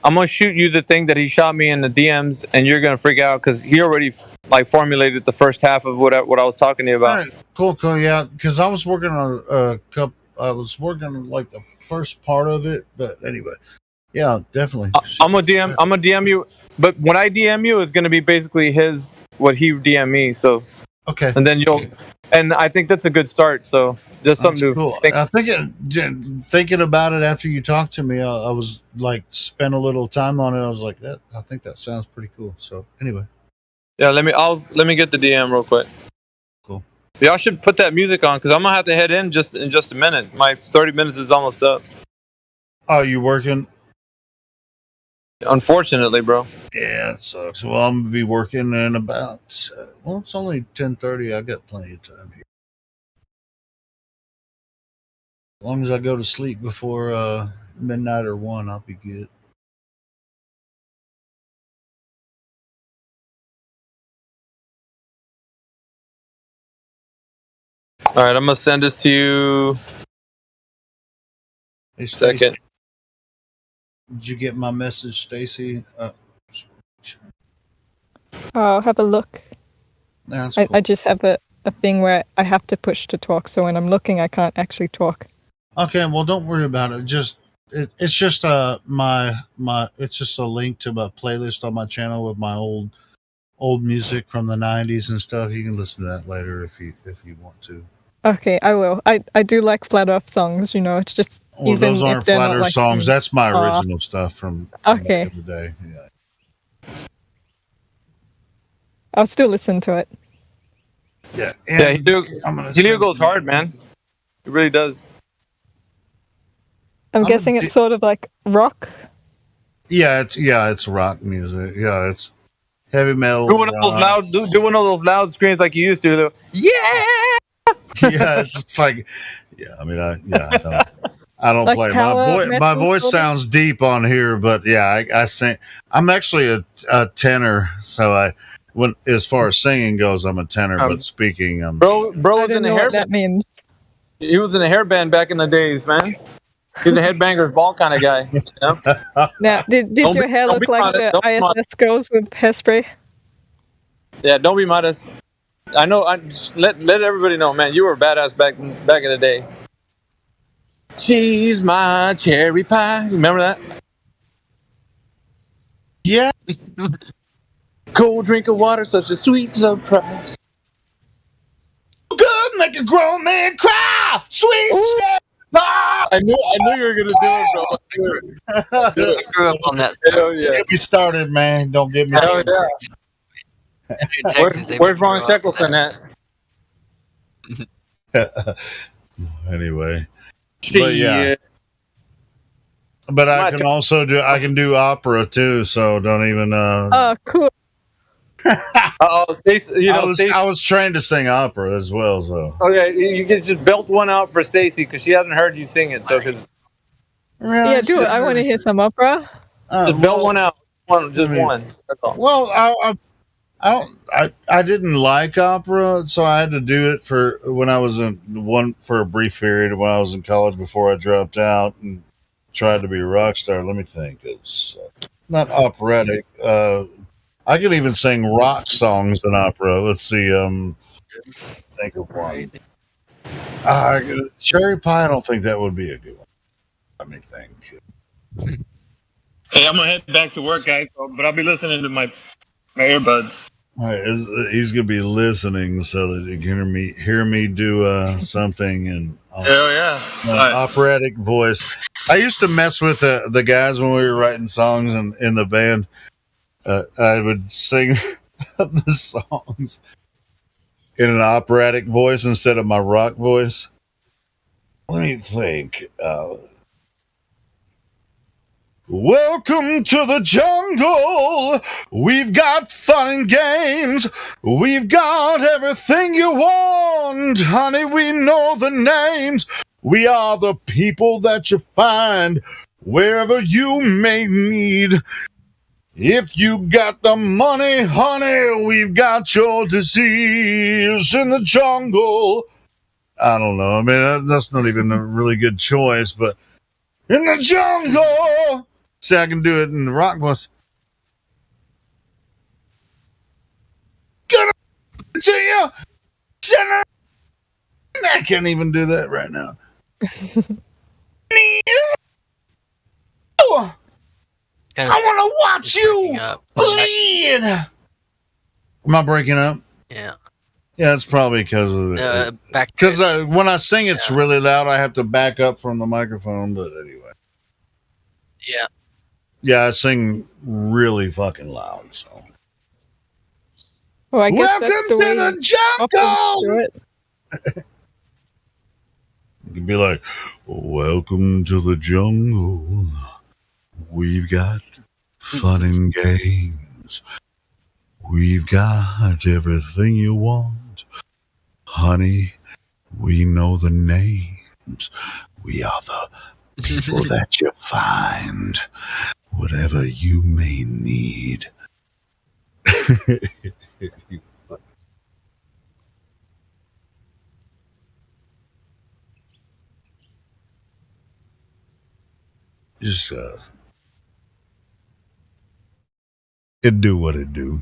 S10: I'm going to shoot you the thing that he shot me in the DMs, and you're going to freak out because he already like formulated the first half of what I was talking to you about.
S11: Right. Cool, yeah, because I was working on a couple, I was working on like the first part of it, but anyway. Yeah, definitely.
S10: I'm gonna DM you, but when I DM you, it's gonna be basically what he DM me. So
S11: okay,
S10: and then and I think that's a good start. So just something to
S11: cool. I think thinking about it after you talked to me, I was like spent a little time on it. I was like, I think that sounds pretty cool. So anyway,
S10: yeah, let me get the DM real quick.
S11: Cool.
S10: Y'all should put that music on because I'm gonna have to head in in just a minute. My 30 minutes is almost up.
S11: Oh, you working?
S10: Unfortunately, bro.
S11: Yeah, it sucks. Well, I'm gonna be working in about it's only 10:30. I got plenty of time here. As long as I go to sleep before midnight or 1, I'll be good.
S10: All right, I'm gonna send this to you.
S11: Hey,
S10: second.
S11: Did you get my message, Stacy?
S8: I'll have a look.
S11: That's cool.
S8: I just have a thing where I have to push to talk, so when I'm looking, I can't actually talk.
S11: Okay, well, don't worry about it. It's just it's just a link to my playlist on my channel with my old music from the 90s and stuff. You can listen to that later if you want to.
S8: Okay, I will. I do like Flat Earth songs, you know, it's just...
S11: Well,
S8: even
S11: those aren't
S8: if they're
S11: Flat
S8: not
S11: Earth
S8: like
S11: songs.
S8: me.
S11: That's my original stuff from
S8: okay.
S11: the other day. Yeah.
S8: I'll still listen to it.
S11: Yeah.
S10: Yeah, he goes hard, man. He really does.
S8: I'm guessing it's sort of like rock.
S11: Yeah, it's rock music. Yeah, it's heavy metal.
S10: Do one of those loud screams like you used to. Though. Yeah.
S11: Yeah, it's just like, yeah. I mean, I don't
S8: Like
S11: play.
S8: power
S11: My
S8: metal
S11: voice
S8: sort of?
S11: sounds deep on here, but yeah, I sing. I'm actually a tenor, so as far as singing goes, I'm a tenor, but speaking,
S10: bro was in a hair
S8: that means.
S10: He was in a hair band back in the days, man. He's a headbanger's ball kind of guy. You know?
S8: Now, did
S10: Don't
S8: your
S10: be-
S8: hair
S10: don't
S8: look
S10: be
S8: like
S10: modest,
S8: the
S10: don't be modest.
S8: ISS girls with hairspray?
S10: Yeah, don't be modest. I know. Let everybody know, man. You were a badass back in the day. She's my cherry pie. You remember that?
S11: Yeah.
S10: Cold drink of water, such a sweet surprise.
S11: Good, make a grown man cry. Sweet cherry pie.
S10: I knew you were gonna do it, bro.
S1: I grew up on that.
S10: Hell yeah.
S11: Get me started, man. Don't get me
S10: Hell
S11: started.
S10: yeah. Where's Ron Shackleton at?
S11: Anyway. But yeah. But I can also do opera too, so don't even
S8: Oh, cool.
S11: I was trained to sing opera as well, so
S10: Okay, you can just belt one out for Stacy because she hasn't heard you sing it. So,
S8: Yeah, do it. I want to hear some opera.
S10: just belt one out, one. That's all.
S11: Well, I didn't like opera, so I had to do it for when I was for a brief period when I was in college before I dropped out and tried to be a rock star. Let me think. It's not operatic. I can even sing rock songs in opera. Let's see. Think of one. Cherry Pie. I don't think that would be a good one. Let me think.
S15: Hey, I'm gonna head back to work, guys. But I'll be listening to my earbuds.
S11: All right, he's gonna be listening so that he can hear me do something and
S15: Hell yeah!
S11: operatic voice. I used to mess with the guys when we were writing songs in the band. I would sing the songs in an operatic voice instead of my rock voice. Let me think. Welcome to the jungle. We've got fun and games. We've got everything you want. Honey, we know the names. We are the people that you find wherever you may need. If you got the money, honey, we've got your disease in the jungle. I don't know. I mean, that's not even a really good choice, but in the jungle. See, I can do it in the rock voice. Good to you, sinner. I can't even do that right now. I want to watch you bleed. Am I breaking up?
S1: Yeah.
S11: Yeah, it's probably because of the
S1: back.
S11: Because when I sing, it's really loud. I have to back up from the microphone. But anyway.
S1: Yeah.
S11: Yeah, I sing really fucking loud. So.
S8: Well, I guess
S11: Welcome
S8: that's the
S11: to
S8: way
S11: the jungle.
S8: do it.
S11: You can be like, welcome to the jungle. We've got fun and games. We've got everything you want. Honey, we know the names. We are the people that you find, whatever you may need. Just it do what it do.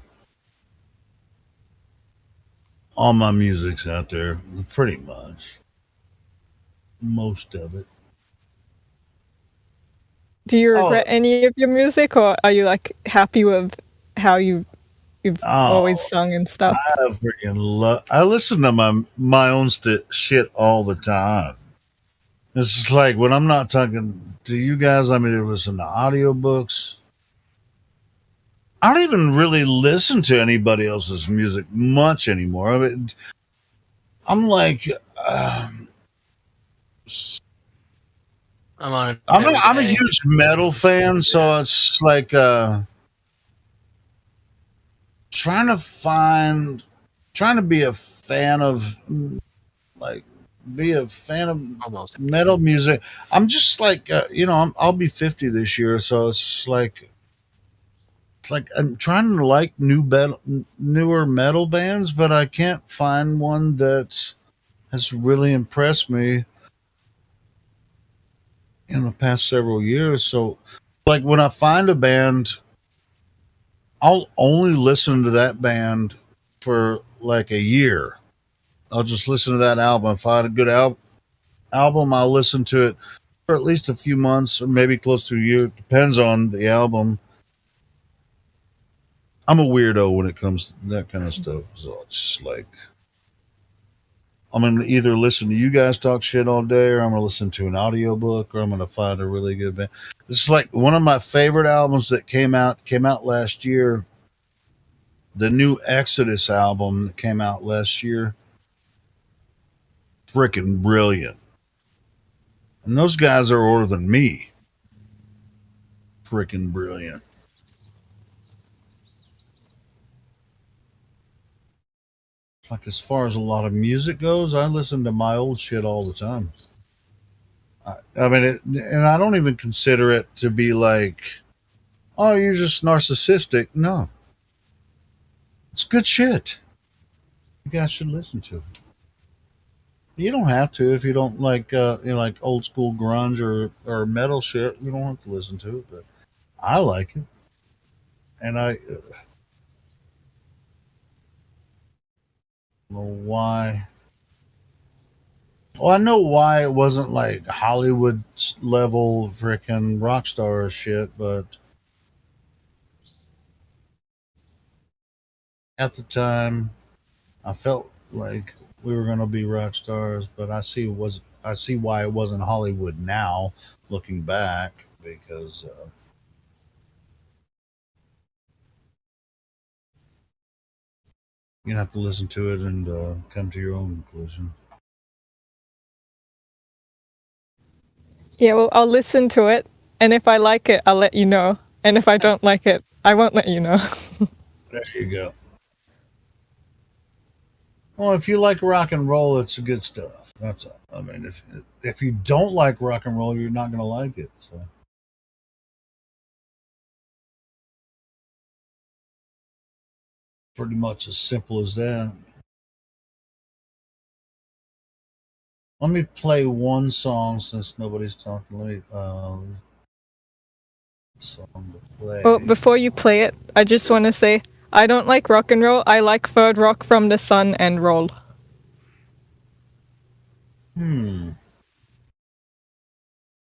S11: All my music's out there, pretty much. Most of it.
S8: Do you regret any of your music, or are you like happy with how you've always sung and stuff?
S11: I freaking I listen to my own shit all the time. It's just like when I'm not talking to you guys, I'm either listening to audiobooks. I don't even really listen to anybody else's music much anymore. I mean, I'm like,
S1: I'm
S11: a huge metal fan, so it's like trying to be a fan of metal music. I'm just like I'll be 50 this year, so it's like I'm trying to like newer metal bands, but I can't find one that has really impressed me. in the past several years. So, like when I find a band, I'll only listen to that band for like a year. I'll just listen to that album. If I had a good album, I'll listen to it for at least a few months or maybe close to a year. Depends on the album. I'm a weirdo when it comes to that kind of stuff. So it's just like, I'm going to either listen to you guys talk shit all day, or I'm going to listen to an audiobook, or I'm going to find a really good band. This is like one of my favorite albums that came out last year. The new Exodus album that came out last year. Freaking brilliant. And those guys are older than me. Freaking brilliant. Like as far as a lot of music goes, I listen to my old shit all the time. I mean, and I don't even consider it to be like, oh, you're just narcissistic. No. It's good shit. You guys should listen to it. You don't have to if you don't like, like old school grunge or metal shit. You don't have to listen to it, but I like it. And I don't know why. Well, I know why it wasn't like Hollywood level freaking rock star shit, but at the time, I felt like we were going to be rock stars, but I see why it wasn't Hollywood now, looking back, because you're gonna have to listen to it and come to your own conclusion.
S8: Yeah, well, I'll listen to it, and if I like it, I'll let you know. And if I don't like it, I won't let you know.
S11: There you go. Well, if you like rock and roll, it's good stuff. That's all. I mean, if you don't like rock and roll, you're not going to like it. So, pretty much as simple as that. Let me play one song since nobody's talking. Let me song to play.
S8: Well, before you play it, I just want to say I don't like rock and roll. I like third rock from the sun and roll.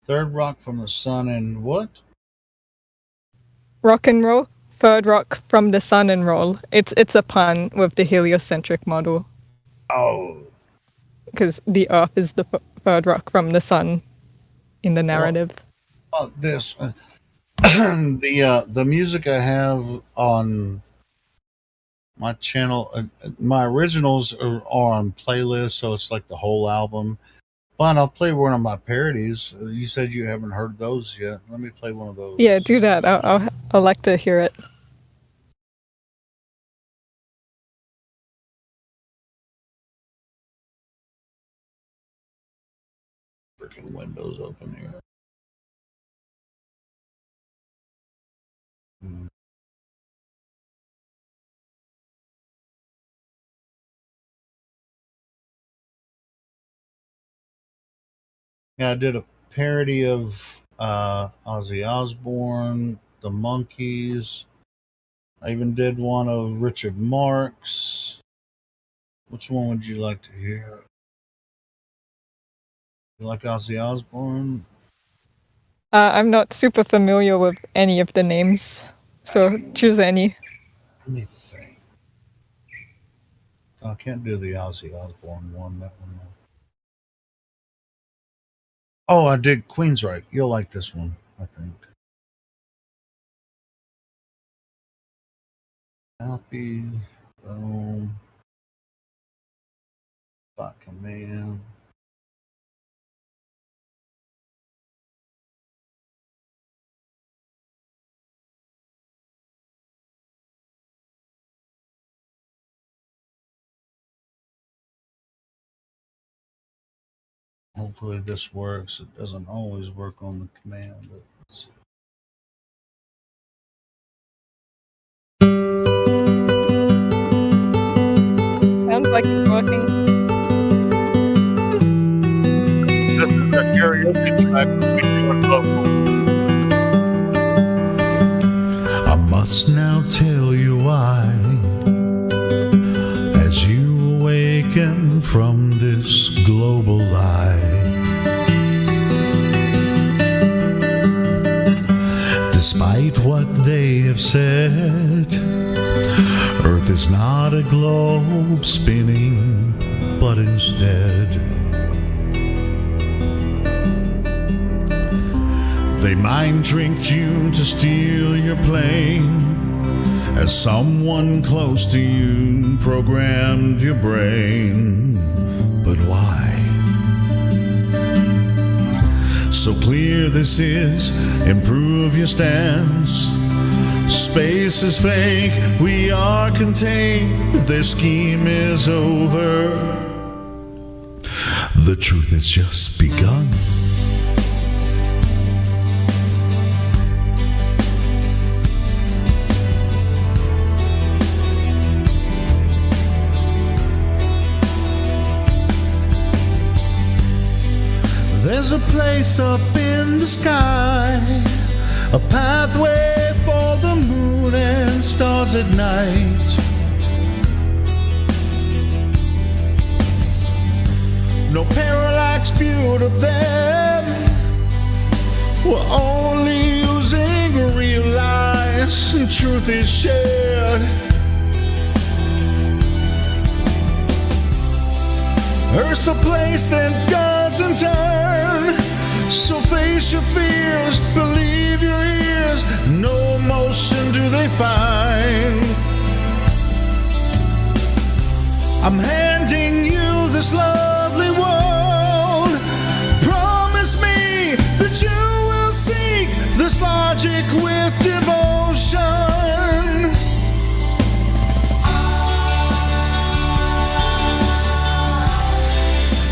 S11: Third rock from the sun and what?
S8: Rock and roll, third rock from the sun and roll. It's a pun with the heliocentric model.
S11: Oh.
S8: Because the Earth is the third rock from the sun in the narrative.
S11: Well, this the music I have on my channel, my originals are on playlists, so it's like the whole album. But I'll play one of my parodies. You said you haven't heard those yet. Let me play one of those.
S8: Yeah, do that. I'll like to hear it.
S11: Freaking windows open here. Yeah, I did a parody of Ozzy Osbourne, the Monkees. I even did one of Richard Marx. Which one would you like to hear? You like Ozzy Osbourne?
S8: I'm not super familiar with any of the names, so choose any.
S11: Let me think. I can't do the Ozzy Osbourne one. That one. Oh, I did Queensryche. You'll like this one, I think. Happy. Bot command. Hopefully this works. It doesn't always work on the command, but let's see.
S8: Sounds like it's working.
S11: This is a karaoke track. must now tell you why. As you awaken from this global lie, despite what they have said, Earth is not a globe spinning, but instead they mind tricked you to steal your plane, as someone close to you programmed your brain. But why? So clear this is, improve your stance. Space is fake, we are contained, their scheme is over. The truth has just begun. There's a place up in the sky, a pathway for the moon and stars at night. No parallax viewed of them, we're only using real lies, and truth is shared. Earth's a place that doesn't turn, so face your fears, believe your ears, no motion do they find. I'm handing you this lovely world, promise me that you will seek this logic with devotion.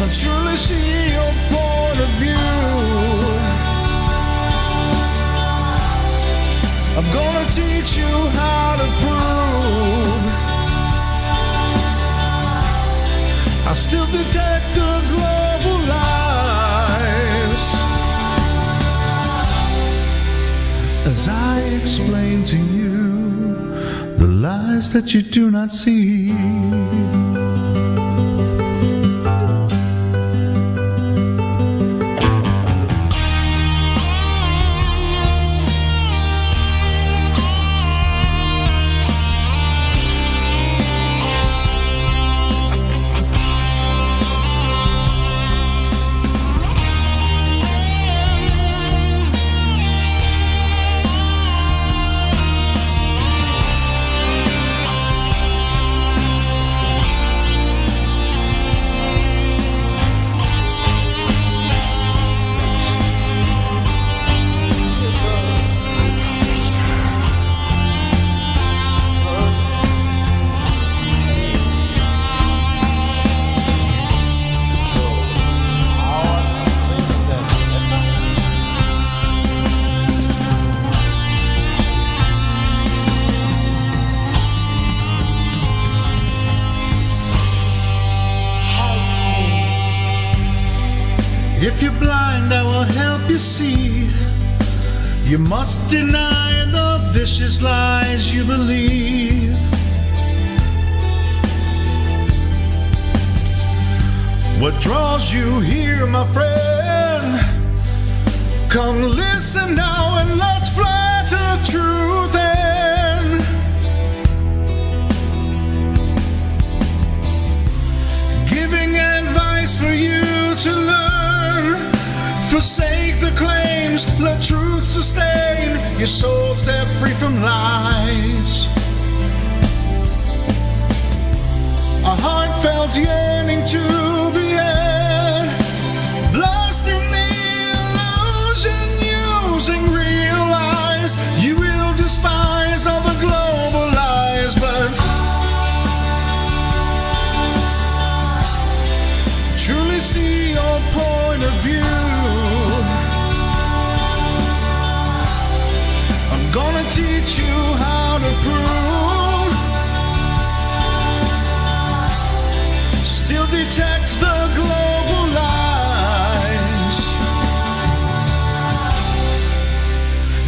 S11: I truly see your point of view. I'm gonna teach you how to prove. I still detect the global lies as I explain to you the lies that you do not see. If you're blind, I will help you see. You must deny the vicious lies you believe. What draws you here, my friend? Come listen now and let's fly to truth end. Giving advice for you to learn. Forsake the claims, let truth sustain your soul set free from lies. A heartfelt yearning to be end, lost in the illusion using real lies. You will despise all the global lies, but truly see your point of view. I'm gonna teach you how to prove. Still detect the global lies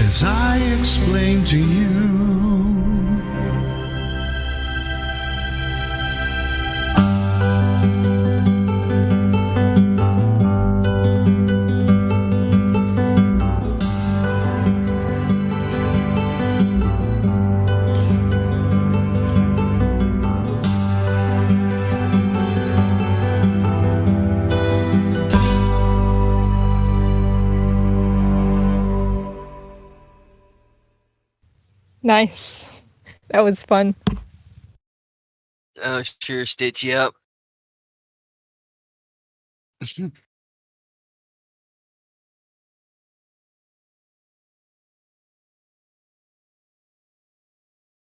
S11: as I explain to you.
S8: Nice. That was fun.
S1: Oh, sure, stitch you up.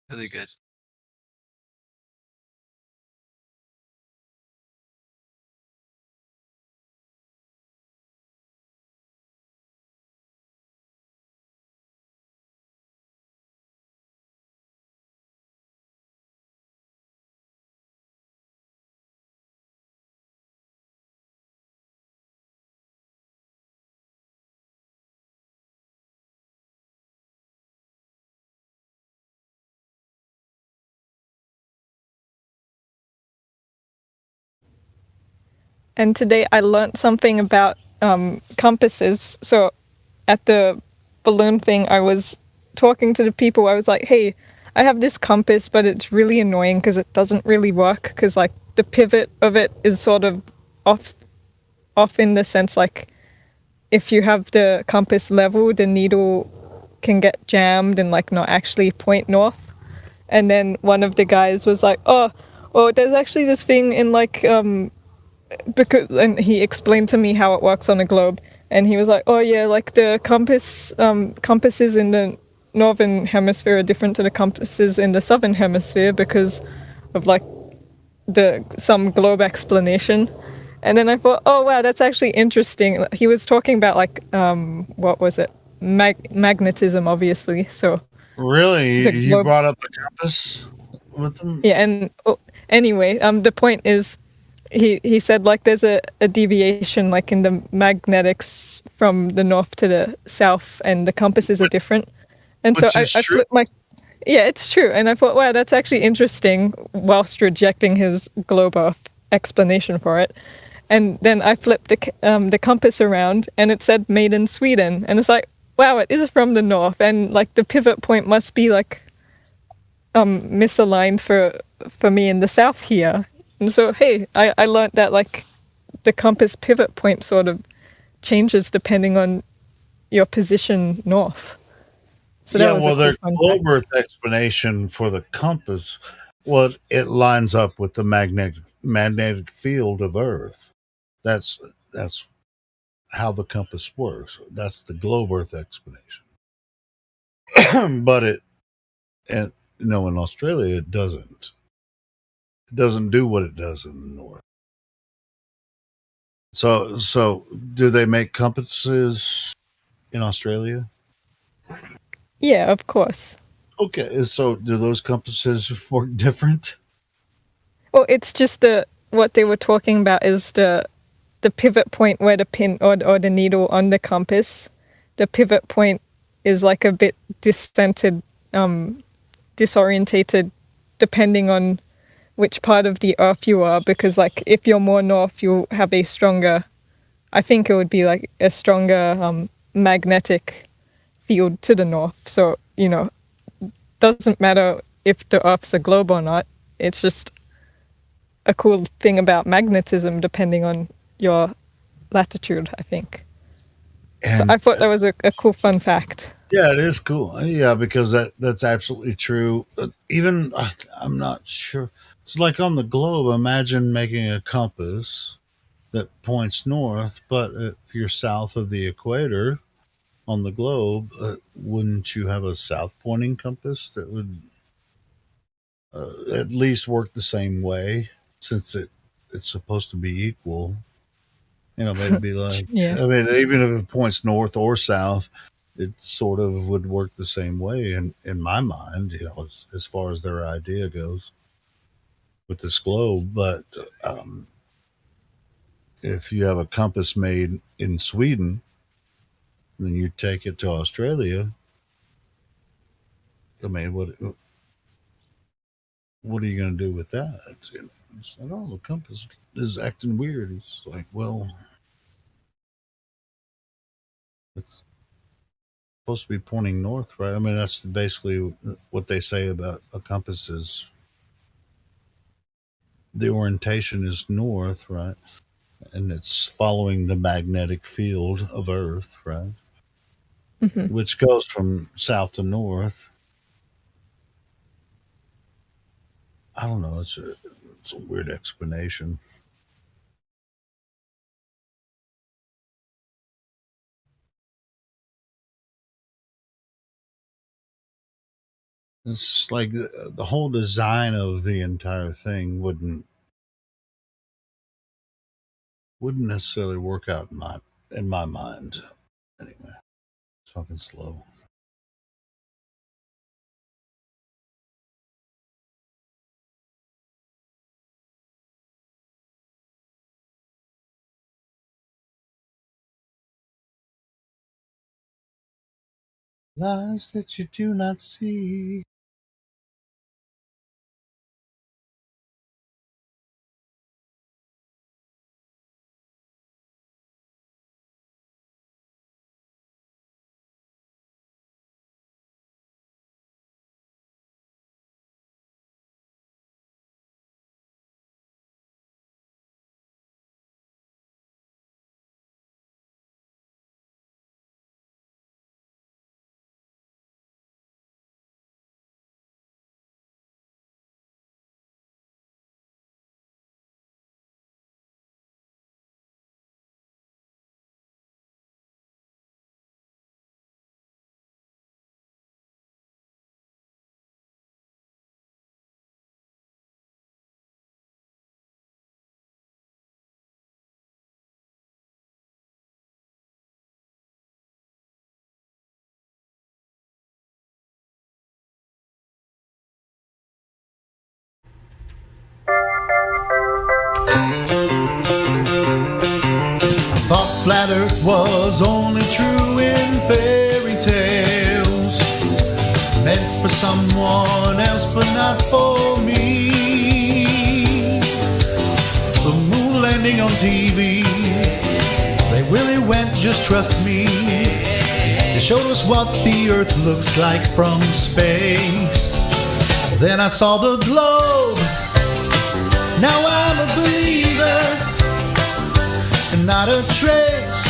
S1: Really good.
S8: And today I learned something about compasses. So at the balloon thing, I was talking to the people. I was like, hey, I have this compass, but it's really annoying because it doesn't really work because like the pivot of it is sort of off in the sense like if you have the compass level, the needle can get jammed and like not actually point north. And then one of the guys was like, oh, there's actually this thing in like because, and he explained to me how it works on a globe, and he was like, oh yeah, like the compasses in the northern hemisphere are different to the compasses in the southern hemisphere because of like some globe explanation. And then I thought, oh wow, that's actually interesting. He was talking about like what was it, magnetism, obviously. So
S11: really, you brought up the compass with them?
S8: Yeah, and anyway, the point is, he said like there's a deviation like in the magnetics from the north to the south, and the compasses are different. And so I flipped my. Yeah, it's true. And I thought, wow, that's actually interesting, whilst rejecting his globe Earth explanation for it. And then I flipped the compass around, and it said made in Sweden. And it's like, wow, it is from the north, and like the pivot point must be like misaligned for me in the south here. And so, hey, I learned that like the compass pivot point sort of changes depending on your position north. So
S11: yeah, well, their globe Earth explanation for the compass, well, it lines up with the magnetic field of Earth. That's how the compass works. That's the globe Earth explanation. But in Australia, it doesn't. It doesn't do what it does in the north. So do they make compasses in Australia?
S8: Yeah, of course.
S11: Okay, so do those compasses work different?
S8: Well, it's just what they were talking about is the pivot point where the pin or the needle on the compass, the pivot point is like a bit disorientated depending on which part of the Earth you are, because like if you're more north, you'll have a stronger, I think it would be like a stronger magnetic field to the north. So, doesn't matter if the Earth's a globe or not. It's just a cool thing about magnetism depending on your latitude, I think. And so I thought that was a cool fun fact.
S11: Yeah, it is cool. Yeah, because that's absolutely true. Even, I'm not sure. It's like on the globe, imagine making a compass that points north, but if you're south of the equator on the globe, wouldn't you have a south pointing compass that would at least work the same way, since it's supposed to be equal? Maybe like,
S8: yeah.
S11: I mean, even if it points north or south, it sort of would work the same way in my mind, as far as their idea goes with this globe. But if you have a compass made in Sweden, then you take it to Australia. I mean, what are you going to do with that? It's like, oh, the compass is acting weird. It's like, well, it's supposed to be pointing north, right? I mean, that's basically what they say about a compass is the orientation is north, right? And it's following the magnetic field of Earth, right? Mm-hmm. Which goes from south to north. I don't know. It's a weird explanation. It's just like the whole design of the entire thing wouldn't necessarily work out in my mind. Anyway, talking slow. Lies that you do not see. I thought flat Earth was only true in fairy tales, meant for someone else but not for me. The moon landing on TV, they really went, just trust me. They showed us what the Earth looks like from space. Then I saw the globe, now I'm a believer, and not a trace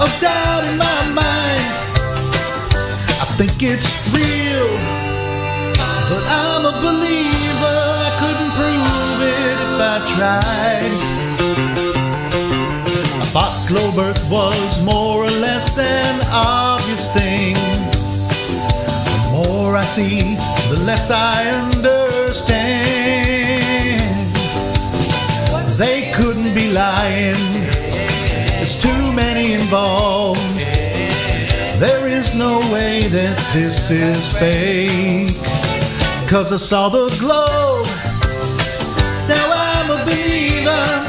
S11: of doubt in my mind. I think it's real, but I'm a believer. I couldn't prove it if I tried. I thought globe Earth was more or less an obvious thing. The more I see, the less I understand. They couldn't be lying, there's too many involved. There is no way that this is fake, 'cause I saw the globe, now I'm a believer.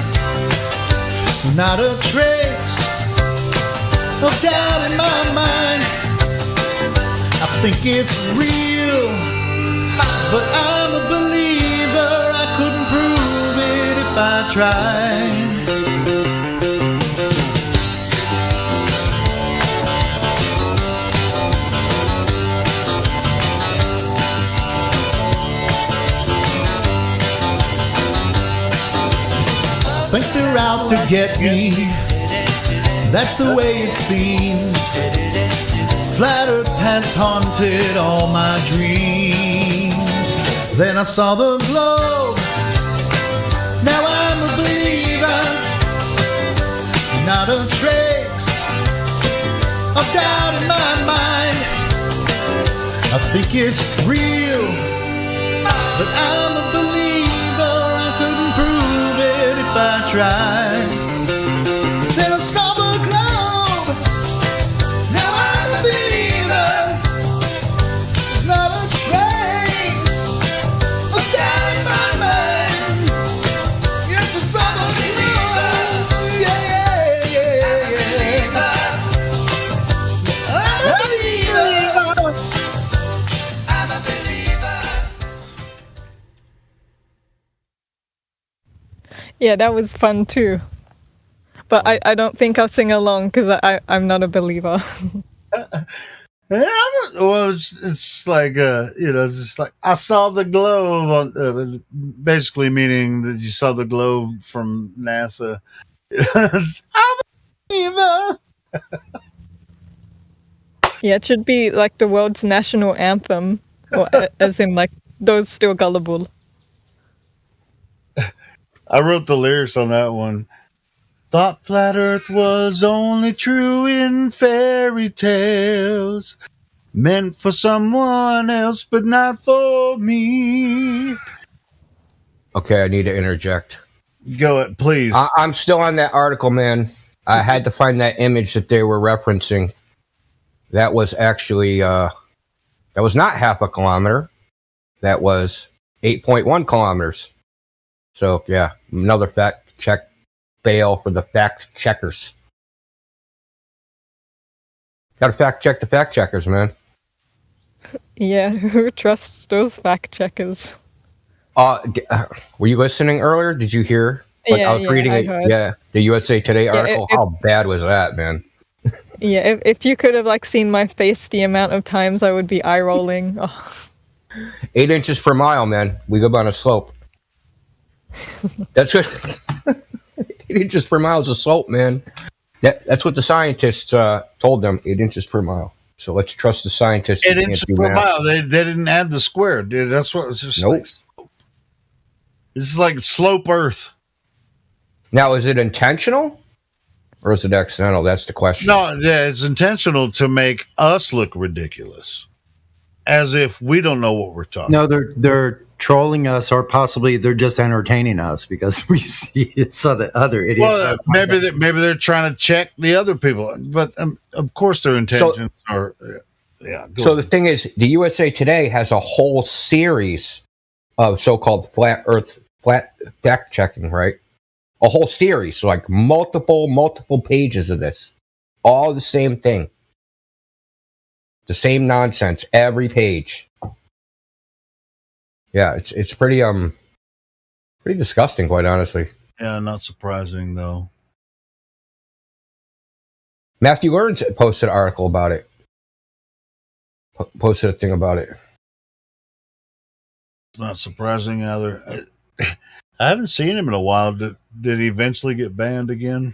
S11: Not a trace of doubt in my mind. I think it's real, but I'm a believer. I couldn't prove it if I tried. Think they're out to get me, that's the way it seems. Flat Earth has haunted all my dreams. Then I saw the globe, now I'm a believer. Not a trace of doubt in my mind. I think it's real, but I'm a believer. I couldn't prove it if I tried. Then I saw the globe, now I'm a believer. Not a trace of doubt in my mind. Yes, I saw the globe, yeah, yeah, yeah, yeah. I'm a believer. I'm a believer.
S8: Yeah, that was fun too. But I don't think I'll sing along because I'm not a believer.
S11: Well, it's like it's just like I saw the globe on, basically meaning that you saw the globe from NASA. I'm a believer.
S8: Yeah, it should be like the world's national anthem, or as in like those still gullible.
S11: I wrote the lyrics on that one. Thought flat Earth was only true in fairy tales, meant for someone else, but not for me.
S17: Okay, I need to interject.
S11: Go it, please.
S17: I'm still on that article, man. I had to find that image that they were referencing. That was actually that was not half a kilometer. That was 8.1 kilometers. So yeah, another fact check fail for the fact checkers. Got to fact check the fact checkers, man.
S8: Yeah, who trusts those fact checkers?
S17: Were you listening earlier? Did you hear? I was reading it.
S8: heard.
S17: Yeah, the USA Today article. How bad was that, man?
S8: Yeah, if you could have like seen my face, the amount of times I would be eye rolling. Oh.
S17: 8 inches per mile, man. We go on a slope. That's what 8 inches per mile is a slope, man. That's what the scientists told them. 8 inches per mile. So let's trust the scientists.
S11: 8 inches per mile. They didn't add the square, dude. That's what it's just like. This is like slope Earth.
S17: Now, is it intentional or is it accidental? That's the question.
S11: No, yeah, it's intentional to make us look ridiculous, as if we don't know what we're talking.
S19: No, they're trolling us, or possibly they're just entertaining us because we see it so that other idiots.
S11: Well, maybe they're trying to check the other people, but of course their intentions are. Yeah.
S17: So the thing is, the USA Today has a whole series of so-called flat fact checking, right? A whole series, like multiple pages of this, all the same thing, the same nonsense every page. Yeah, it's pretty disgusting, quite honestly.
S11: Yeah, not surprising though.
S17: Matthew Ernst posted an article about it. Posted a thing about it.
S11: It's not surprising either. I haven't seen him in a while. Did he eventually get banned again?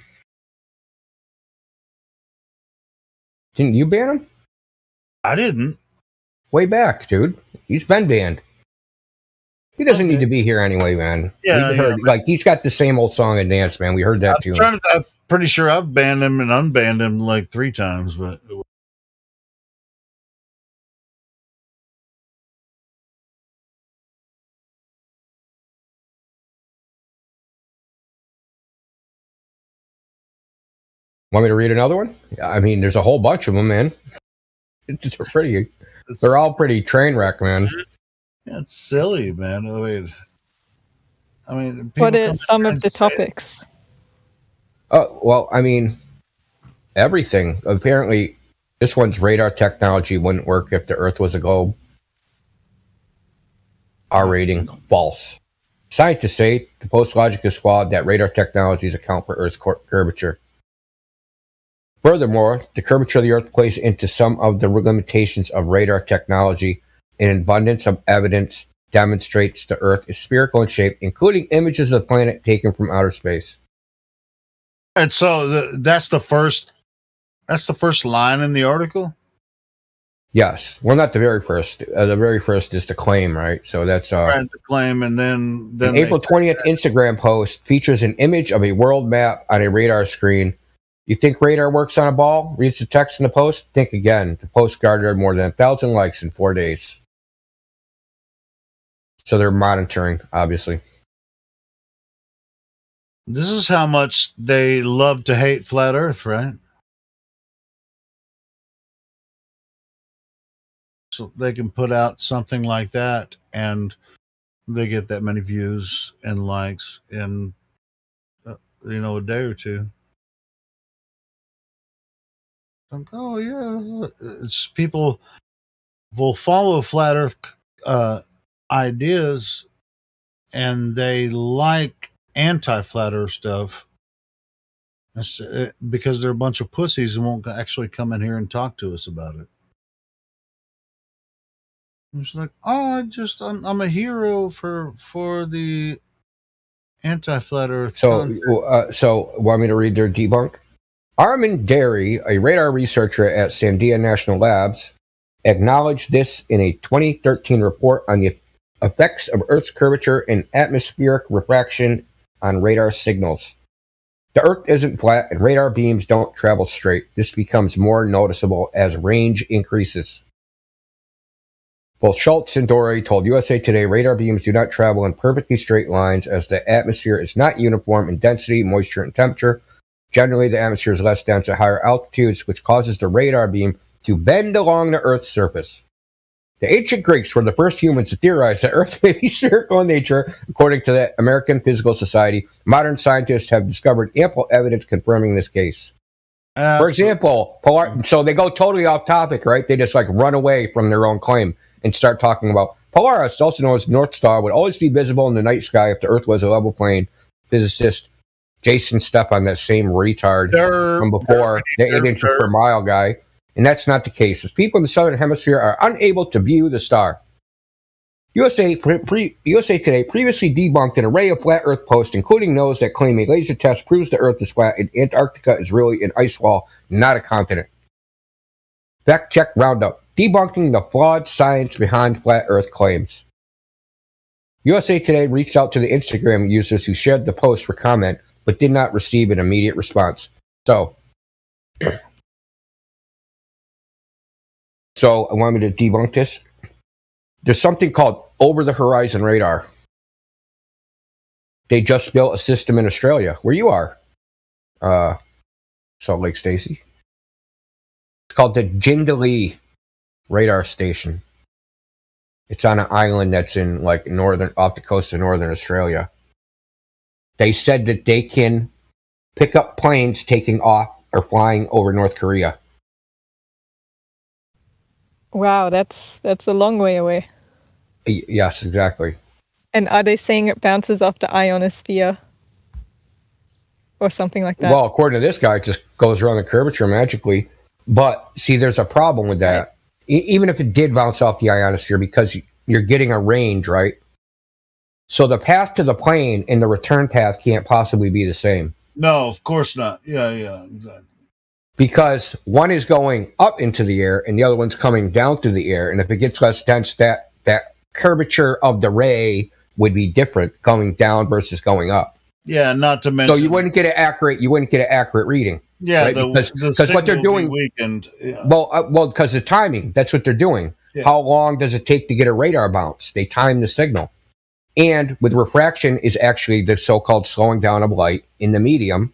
S17: Didn't you ban him?
S11: I didn't.
S17: Way back, dude. He's been banned. He doesn't need to be here anyway, man.
S11: Yeah,
S17: like he's got the same old song and dance, man. We heard that too.
S11: I'm pretty sure I've banned him and unbanned him like 3 times, but.
S17: Want me to read another one? I mean, there's a whole bunch of them, man. They're all pretty train wreck, man.
S11: Yeah, it's silly, man. I mean,
S8: what are some of the topics?
S17: Oh, well, I mean, everything. Apparently, this one's radar technology wouldn't work if the Earth was a globe. R rating, false. Scientists say the post logic is flawed that radar technologies account for Earth's curvature. Furthermore, the curvature of the Earth plays into some of the limitations of radar technology. An abundance of evidence demonstrates the Earth is spherical in shape, including images of the planet taken from outer space.
S11: And so that's the first line in the article?
S17: Yes. Well, not the very first. The very first is the claim, right? So that's
S11: the claim, and then
S17: an April 20th Instagram post features an image of a world map on a radar screen. You think radar works on a ball? Reads the text in the post? Think again. The post garnered more than 1,000 likes in 4 days. So they're monitoring, obviously.
S11: This is how much they love to hate flat Earth, right? So they can put out something like that, and they get that many views and likes in, a day or two. Like, oh yeah, it's people will follow flat Earth ideas, and they like anti-flat Earth stuff. That's because they're a bunch of pussies and won't actually come in here and talk to us about it. It's like, oh, I'm a hero for the anti-flat Earth.
S17: So want me to read their debunk? Armin Derry, a radar researcher at Sandia National Labs, acknowledged this in a 2013 report on the effects of Earth's curvature and atmospheric refraction on radar signals. The Earth isn't flat and radar beams don't travel straight. This becomes more noticeable as range increases. Both Schultz and Dorey told USA Today radar beams do not travel in perfectly straight lines as the atmosphere is not uniform in density, moisture, and temperature. Generally, the atmosphere is less dense at higher altitudes, which causes the radar beam to bend along the Earth's surface. The ancient Greeks were the first humans to theorize that Earth may be spherical in nature, according to the American Physical Society. Modern scientists have discovered ample evidence confirming this case. For example, so they go totally off topic, right? They just like run away from their own claim and start talking about Polaris, also known as North Star, would always be visible in the night sky if the Earth was a level plane. Physicist Jason Stepan, that same retard from before, the 8 inches per mile guy. And that's not the case, as people in the southern hemisphere are unable to view the star. USA Today previously debunked an array of flat Earth posts, including those that claim a laser test proves the Earth is flat and Antarctica is really an ice wall, not a continent. Fact check roundup. Debunking the flawed science behind flat Earth claims. USA Today reached out to the Instagram users who shared the post for comment, but did not receive an immediate response. So I want me to debunk this. There's something called over-the-horizon radar. They just built a system in Australia, where you are, Salt Lake Stacey. It's called the Jindalee radar station. It's on an island that's in like off the coast of northern Australia. They said that they can pick up planes taking off or flying over North Korea.
S8: Wow, that's a long way away.
S17: Yes, exactly.
S8: And are they saying it bounces off the ionosphere or something like that?
S17: Well, according to this guy, it just goes around the curvature magically. But see, there's a problem with that. Even if it did bounce off the ionosphere, because you're getting a range, right? So the path to the plane and the return path can't possibly be the same.
S11: No, of course not. Yeah, exactly.
S17: Because one is going up into the air and the other one's coming down through the air. And if it gets less dense, that curvature of the ray would be different going down versus going up.
S11: Yeah, not to mention.
S17: So you wouldn't get an accurate reading.
S11: Yeah,
S17: right? Because what they're doing.
S11: Weakened. Yeah.
S17: Well, because of timing. That's what they're doing. Yeah. How long does it take to get a radar bounce? They time the signal. And with refraction is actually the so-called slowing down of light in the medium.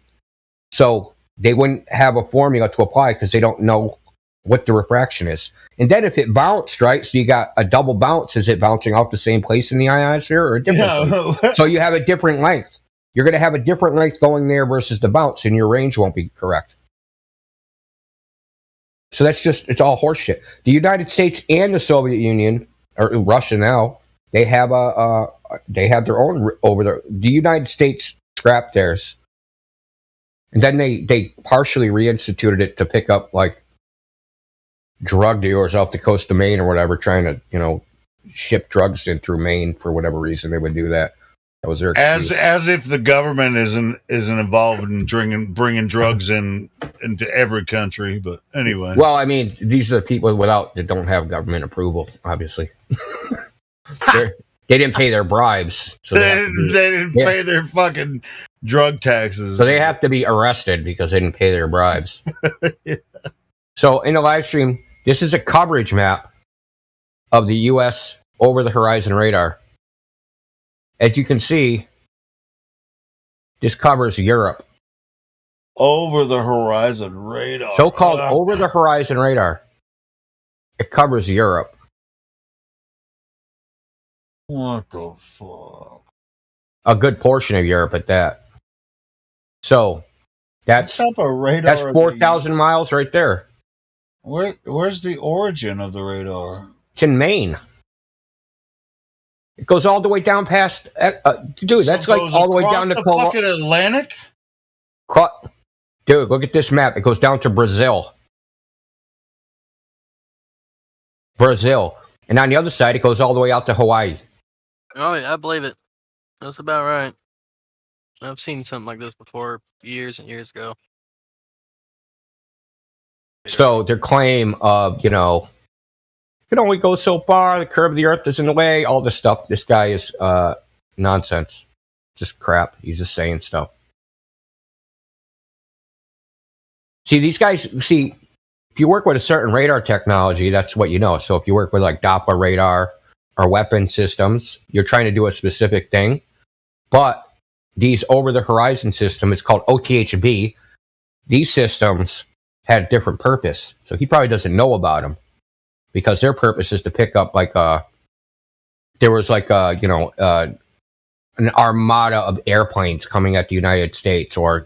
S17: So they wouldn't have a formula to apply because they don't know what the refraction is. And then if it bounced, right, so you got a double bounce, is it bouncing off the same place in the ionosphere or a different place? So you have a different length. You're going to have a different length going there versus the bounce, and your range won't be correct. So it's all horseshit. The United States and the Soviet Union, or Russia now, they have their own the United States scrapped theirs. And then they partially reinstituted it to pick up like drug dealers off the coast of Maine or whatever, trying to, ship drugs in through Maine for whatever reason they would do that. That was their excuse.
S11: As if the government isn't involved in bringing drugs into every country. But anyway.
S17: Well, I mean, these are the people that don't have government approval, obviously. They didn't pay their bribes. So
S11: they didn't pay their fucking drug taxes.
S17: So they have to be arrested because they didn't pay their bribes. Yeah. So in the live stream, this is a coverage map of the U.S. over-the-horizon radar. As you can see, this covers Europe.
S11: Over-the-horizon radar.
S17: So-called over-the-horizon radar. It covers Europe.
S11: What the fuck?
S17: A good portion of Europe at that. So that's 4,000 miles right there.
S11: Where's the origin of the radar?
S17: It's in Maine. It goes all the way down past. Dude, that's like all the way down to
S11: fucking Atlantic.
S17: Dude, look at this map. It goes down to Brazil. And on the other side, it goes all the way out to Hawaii.
S1: Oh, yeah, I believe it. That's about right. I've seen something like this before years and years ago.
S17: So their claim of, can only go so far. The curve of the Earth is in the way. All this stuff. This guy is nonsense. Just crap. He's just saying stuff. See, these guys. See, if you work with a certain radar technology, that's what you know. So if you work with like Doppler radar or weapon systems, you're trying to do a specific thing. But these over-the-horizon system, it's called OTHB. These systems had a different purpose. So he probably doesn't know about them because their purpose is to pick up like there was like an armada of airplanes coming at the United States, or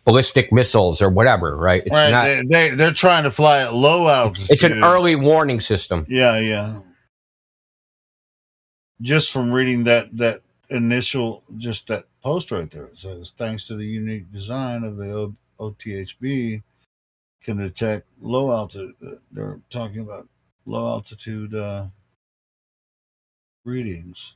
S17: ballistic missiles or whatever, right? It's
S11: right. They're trying to fly at low altitude.
S17: It's an early warning system.
S11: Yeah. Just from reading that initial, just that post right there, it says, thanks to the unique design of the OTHB, can detect low altitude. They're talking about low altitude readings.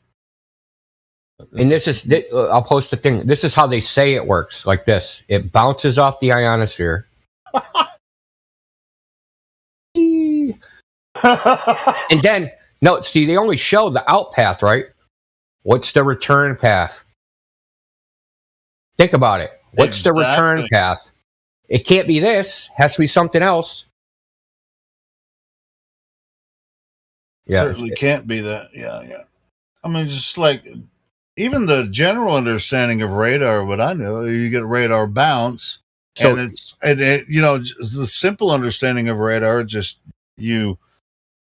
S17: And this is, I'll post the thing. This is how they say it works, like this. It bounces off the ionosphere. And then, no, see, they only show the out path, right? What's the return path? Think about it. What's the return path? It can't be this. Has to be something else.
S11: Yeah, certainly can't be that. Yeah. I mean, just like even the general understanding of radar, what I know, you get radar bounce, so, and the simple understanding of radar, just you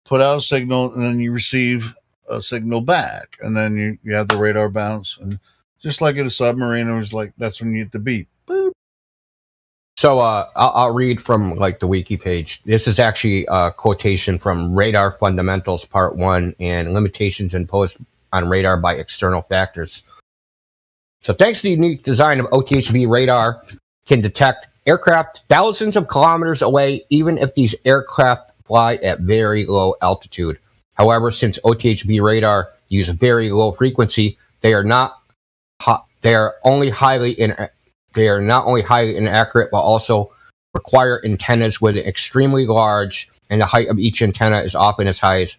S11: put out a signal and then you receive a signal back, and then you have the radar bounce, and just like in a submarine, it was like that's when you get the beep. Boop.
S17: So I'll read from like the wiki page. This is actually a quotation from Radar Fundamentals Part 1 and Limitations Imposed on Radar by External Factors. So thanks to the unique design of OTHB, radar can detect aircraft thousands of kilometers away, even if these aircraft fly at very low altitude. However, since OTHB radar use a very low frequency, they are not only highly inaccurate, but also require antennas with extremely large, and the height of each antenna is often as high as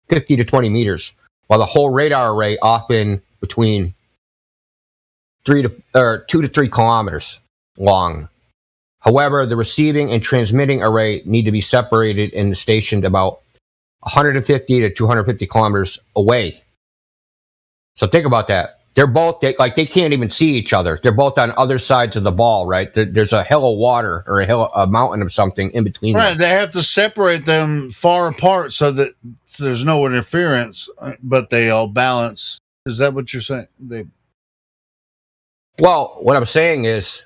S17: 50 to 20 meters, while the whole radar array often between 2 to 3 kilometers long. However, the receiving and transmitting array need to be separated and stationed about 150 to 250 kilometers away. So think about that. They're both they can't even see each other. They're both on other sides of the ball, right? There's a hill of water or a mountain of something in between.
S11: Right,
S17: them.
S11: They have to separate them far apart so that there's no interference, but they all balance. Is that what you're saying?
S17: Well, what I'm saying is,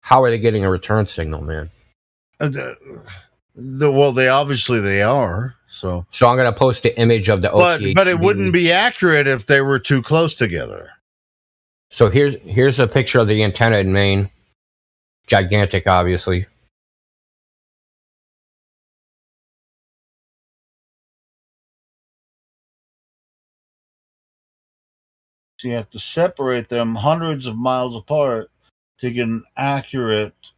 S17: how are they getting a return signal, man?
S11: Well, they obviously are. So
S17: I'm going to post the image of the OTHB.
S11: But it wouldn't be accurate if they were too close together.
S17: So here's a picture of the antenna in Maine. Gigantic, obviously.
S11: So you have to separate them hundreds of miles apart to get an accurate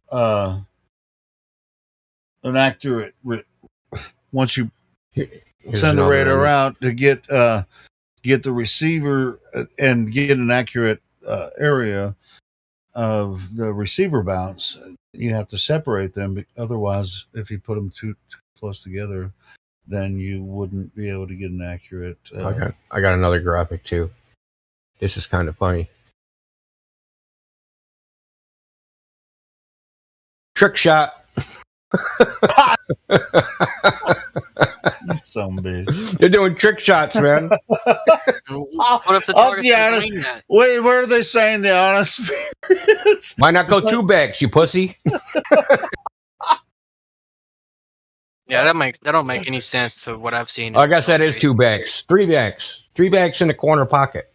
S11: once you send the radar out to get the receiver and get an accurate area of the receiver bounce. You have to separate them. Otherwise, if you put them too close together, then you wouldn't be able to get an accurate.
S17: I got another graphic too. This is kind of funny. Trick shot.
S11: You son of a bitch.
S17: They're doing trick shots, man.
S1: What if the target's doing that?
S11: Wait, where are they saying the ionosphere is?
S17: Why not go 2 bags, you pussy?
S1: Yeah, that don't make any sense to what I've seen.
S17: I guess that is 2 bags. 3 bags. 3 bags in the corner pocket.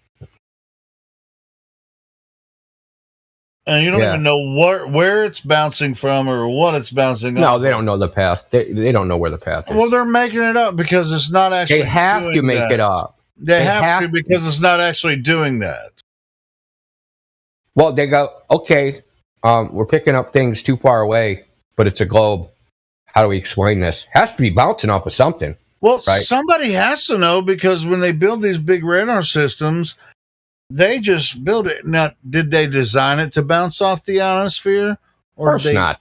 S11: And you don't even know where it's bouncing from or what it's bouncing
S17: No,
S11: off.
S17: they don't know the path. They don't know where the path is.
S11: Well, they're making it up because it's not actually.
S17: They have to make it up.
S11: They have to because it's not actually doing that.
S17: Well, they go, okay, we're picking up things too far away, but it's a globe. how do we explain this? Has to be bouncing off of something.
S11: Well,
S17: right?
S11: somebody has to know, because when they build these big radar systems, they just build it. Now, did they design it to bounce off the ionosphere?
S17: Of course not.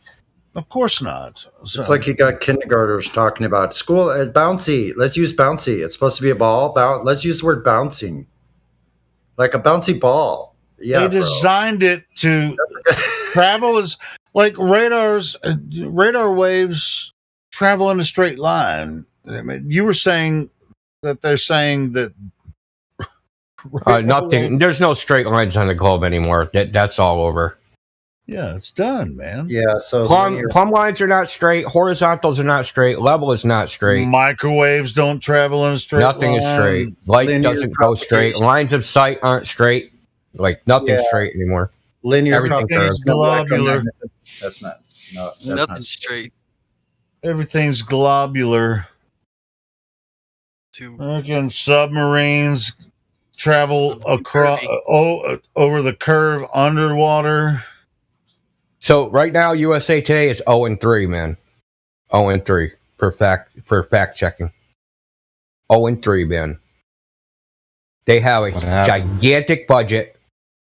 S11: Of course not. So,
S19: It's like you got kindergartners talking about school bouncy. Let's use bouncy. It's supposed to be a ball. Let's use the word bouncing, like a bouncy ball. Yeah,
S11: they designed it to travel as like radars. Radar waves travel in a straight line. I mean, you were saying that they're saying that
S17: nothing. There's no straight lines on the globe anymore. That's all over.
S11: Yeah, it's done, man.
S19: Yeah, so
S17: plumb lines are not straight. Horizontals are not straight. Level is not straight.
S11: Microwaves don't travel in a straight line.
S17: Nothing is straight. Light doesn't go straight. Lines of sight aren't straight. Like nothing's straight anymore.
S19: Linear
S17: everything's
S11: globular.
S19: That's not. No, that's
S1: Nothing's
S19: not
S1: straight.
S11: Everything's globular. Again, submarines travel across over the curve underwater.
S17: So right now, USA Today is 0-3, man. 0-3 for fact checking. 0-3, man. They have a gigantic budget.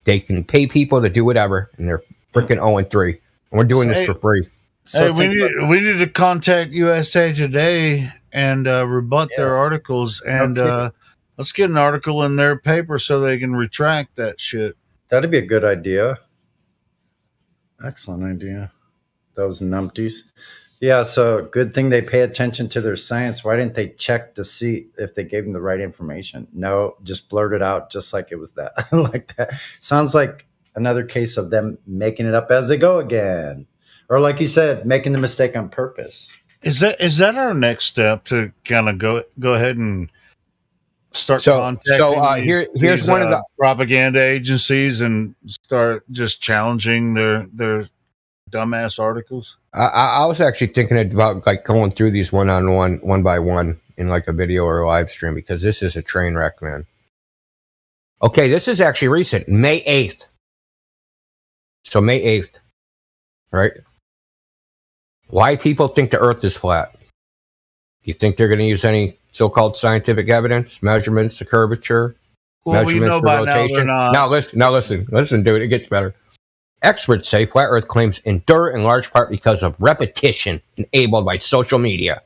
S17: They can pay people to do whatever, and they're freaking 0-3. And we're doing this for free.
S11: Hey, we need to contact USA Today and rebut their articles, and let's get an article in their paper so they can retract that shit.
S19: That'd be a good idea. Excellent idea. Those numpties. Yeah, so good thing they pay attention to their science. Why didn't they check to see if they gave them the right information? No, just blurt it out just like it was that. Like that. Sounds like another case of them making it up as they go again. Or like you said, making the mistake on purpose.
S11: Is that our next step to kind of go ahead and start contacting
S17: here's one of the
S11: propaganda agencies and start just challenging their dumbass articles?
S17: I was actually thinking about like going through these one by one in like a video or a live stream, because this is a train wreck, man. Okay, this is actually recent, May 8th. So May 8th, right? Why people think the Earth is flat? Do you think they're going to use any so-called scientific evidence, measurements, the curvature, measurements for rotation? Now listen, dude, it gets better. Experts say flat Earth claims endure in large part because of repetition enabled by social media.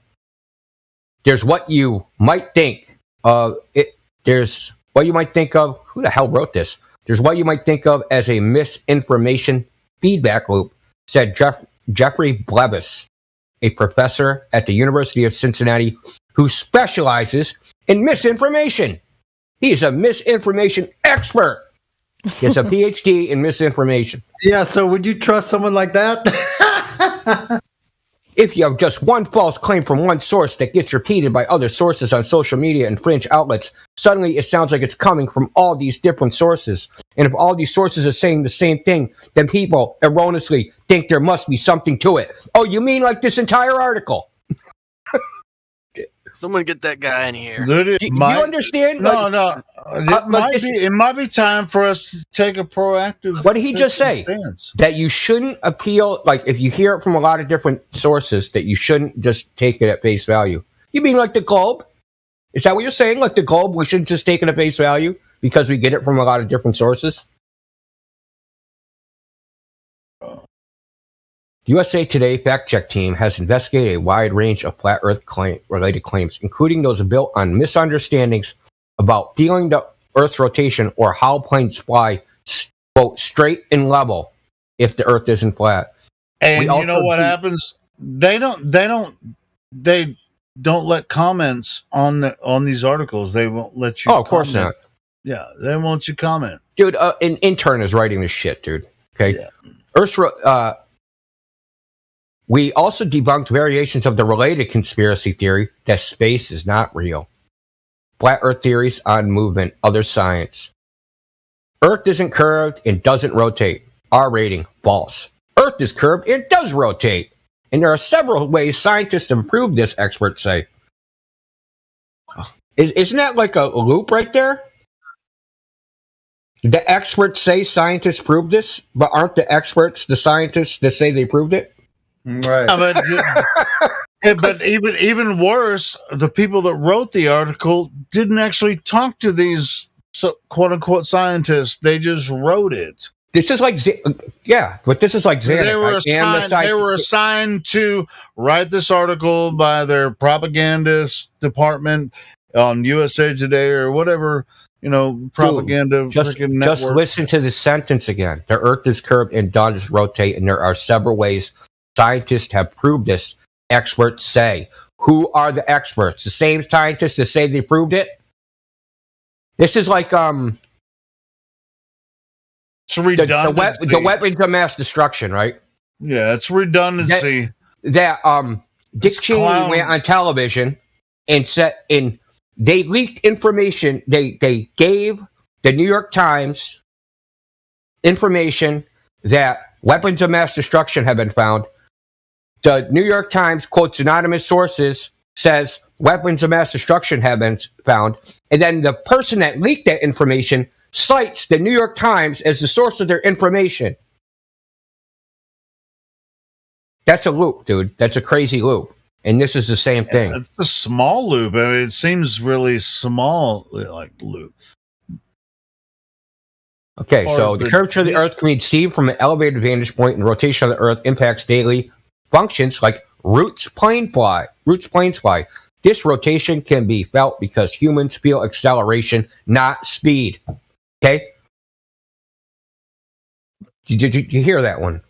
S17: There's what you might think of it. There's what you might think of. Who the hell wrote this? There's what you might think of as a misinformation feedback loop, said Jeffrey Blebis, a professor at the University of Cincinnati who specializes in misinformation. He's a misinformation expert. He has a PhD in misinformation.
S19: Yeah, so would you trust someone like that?
S17: If you have just one false claim from one source that gets repeated by other sources on social media and fringe outlets, suddenly it sounds like it's coming from all these different sources. And if all these sources are saying the same thing, then people erroneously think there must be something to it. Oh, you mean like this entire article?
S1: Someone get that guy in here.
S17: Do you understand?
S11: No. It might be time for us to take a proactive.
S17: What did he just say? That you shouldn't appeal, like if you hear it from a lot of different sources, that you shouldn't just take it at face value. You mean like the Globe? Is that what you're saying? Like the Globe, we shouldn't just take it at face value because we get it from a lot of different sources? USA Today fact-check team has investigated a wide range of flat Earth related claims, including those built on misunderstandings about feeling the Earth's rotation or how planes fly, quote, straight and level if the Earth isn't flat.
S11: And you know what happens? They don't let comments on these articles. They won't let you.
S17: Oh, of course not.
S11: Yeah, they won't you comment,
S17: dude. An intern is writing this shit, dude. Okay, yeah. We also debunked variations of the related conspiracy theory that space is not real. Flat Earth theories on movement, other science. Earth isn't curved and doesn't rotate. Our rating, false. Earth is curved and does rotate. And there are several ways scientists have proved this, experts say. Isn't that like a loop right there? The experts say scientists proved this, but aren't the experts the scientists that say they proved it?
S19: Right.
S11: But even worse, the people that wrote the article didn't actually talk to these quote unquote scientists. They just wrote it.
S17: This is like, but this is like Xanax.
S11: They were assigned to write this article by their propagandist department on USA Today or whatever, propaganda.
S17: Just listen to the sentence again. The Earth is curved and does rotate, and there are several ways scientists have proved this. Experts say. Who are the experts? The same scientists that say they proved it? This is like
S11: it's redundancy.
S17: The weapons of mass destruction, right?
S11: Yeah, it's redundancy.
S17: That Dick Cheney went on television and they leaked information. They gave the New York Times information that weapons of mass destruction have been found. The New York Times quotes anonymous sources, says weapons of mass destruction have been found, and then the person that leaked that information cites the New York Times as the source of their information. That's a loop, dude. That's a crazy loop. And this is the same thing.
S11: It's a small loop. I mean, it seems really small, like loop.
S17: Okay, so the curvature of the Earth can be seen from an elevated vantage point, and rotation of the Earth impacts daily functions like Roots planes fly. This rotation can be felt because humans feel acceleration, not speed. Okay? Did you hear that one?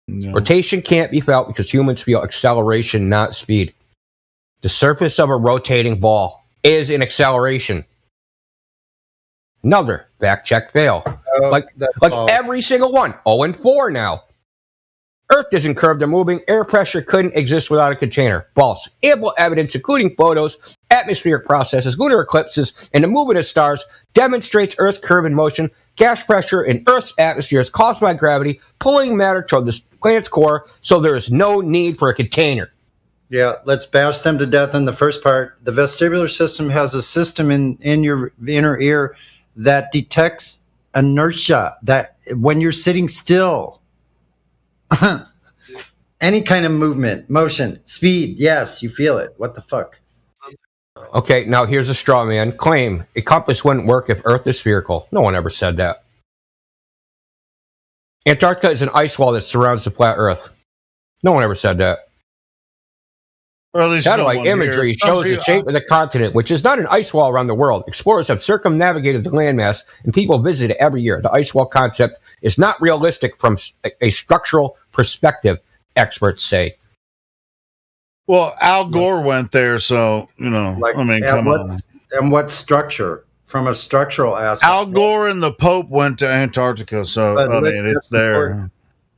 S17: No. Rotation can't be felt because humans feel acceleration, not speed. The surface of a rotating ball is an acceleration. Another fact check fail. Like every single one. 0-4 now. Earth isn't curved or moving. Air pressure couldn't exist without a container. False. Ample evidence, including photos, atmospheric processes, lunar eclipses, and the movement of stars, demonstrates Earth's curve in motion. Gas pressure in Earth's atmosphere is caused by gravity, pulling matter toward the planet's core, so there is no need for a container.
S19: Yeah, let's bash them to death in the first part. The vestibular system has a system in your inner ear that detects inertia, that when you're sitting still, any kind of movement, motion, speed, yes, you feel it. What the fuck?
S17: Okay, now here's a straw man claim. A compass wouldn't work if Earth is spherical. No one ever said that. Antarctica is an ice wall that surrounds the flat Earth. No one ever said that.
S11: Or at least
S17: satellite imagery shows the shape of the continent, which is not an ice wall around the world. Explorers have circumnavigated the landmass, and people visit it every year. The ice wall concept is not realistic from a structural perspective, experts say.
S11: Well, Al Gore went there, so, come on.
S19: And what structure? From a structural aspect.
S11: Al Gore and the Pope went to Antarctica, so, it's there.
S19: Important.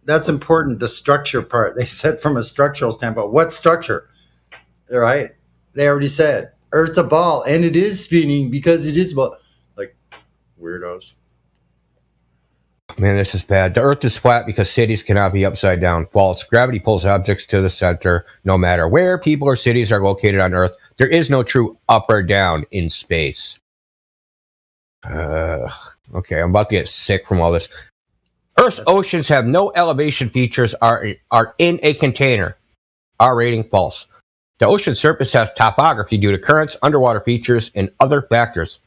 S19: That's important, the structure part. They said from a structural standpoint. What structure? Right? They already said Earth's a ball, and it is spinning because it is a ball. Like, weirdos.
S17: Man, this is bad. The Earth is flat because cities cannot be upside down. False. Gravity pulls objects to the center no matter where people or cities are located on Earth. There is no true up or down in space. Okay, I'm about to get sick from all this. Earth's oceans have no elevation features, are in a container. R rating false. The ocean surface has topography due to currents, underwater features, and other factors.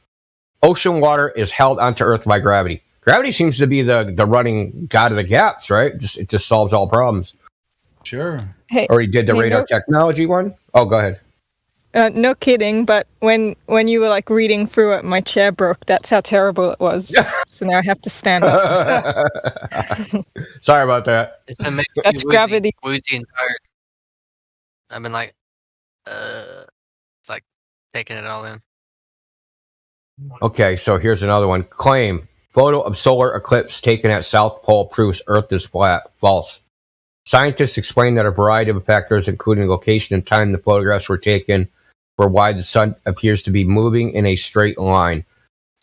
S17: Ocean water is held onto Earth by gravity. Gravity seems to be the running god of the gaps, right? It just solves all problems.
S11: Sure.
S8: Hey,
S17: or he did the radar technology one? Oh, go ahead.
S8: No kidding, but when you were like reading through it, my chair broke. That's how terrible it was. So now I have to stand up.
S17: Sorry about that.
S8: That's gravity.
S1: Woozy and tired. I've been like, it's like taking it all in.
S17: Okay, so here's another one. Claim. Photo of solar eclipse taken at South Pole proves Earth is flat. False. Scientists explain that a variety of factors, including location and time the photographs were taken, for why the sun appears to be moving in a straight line.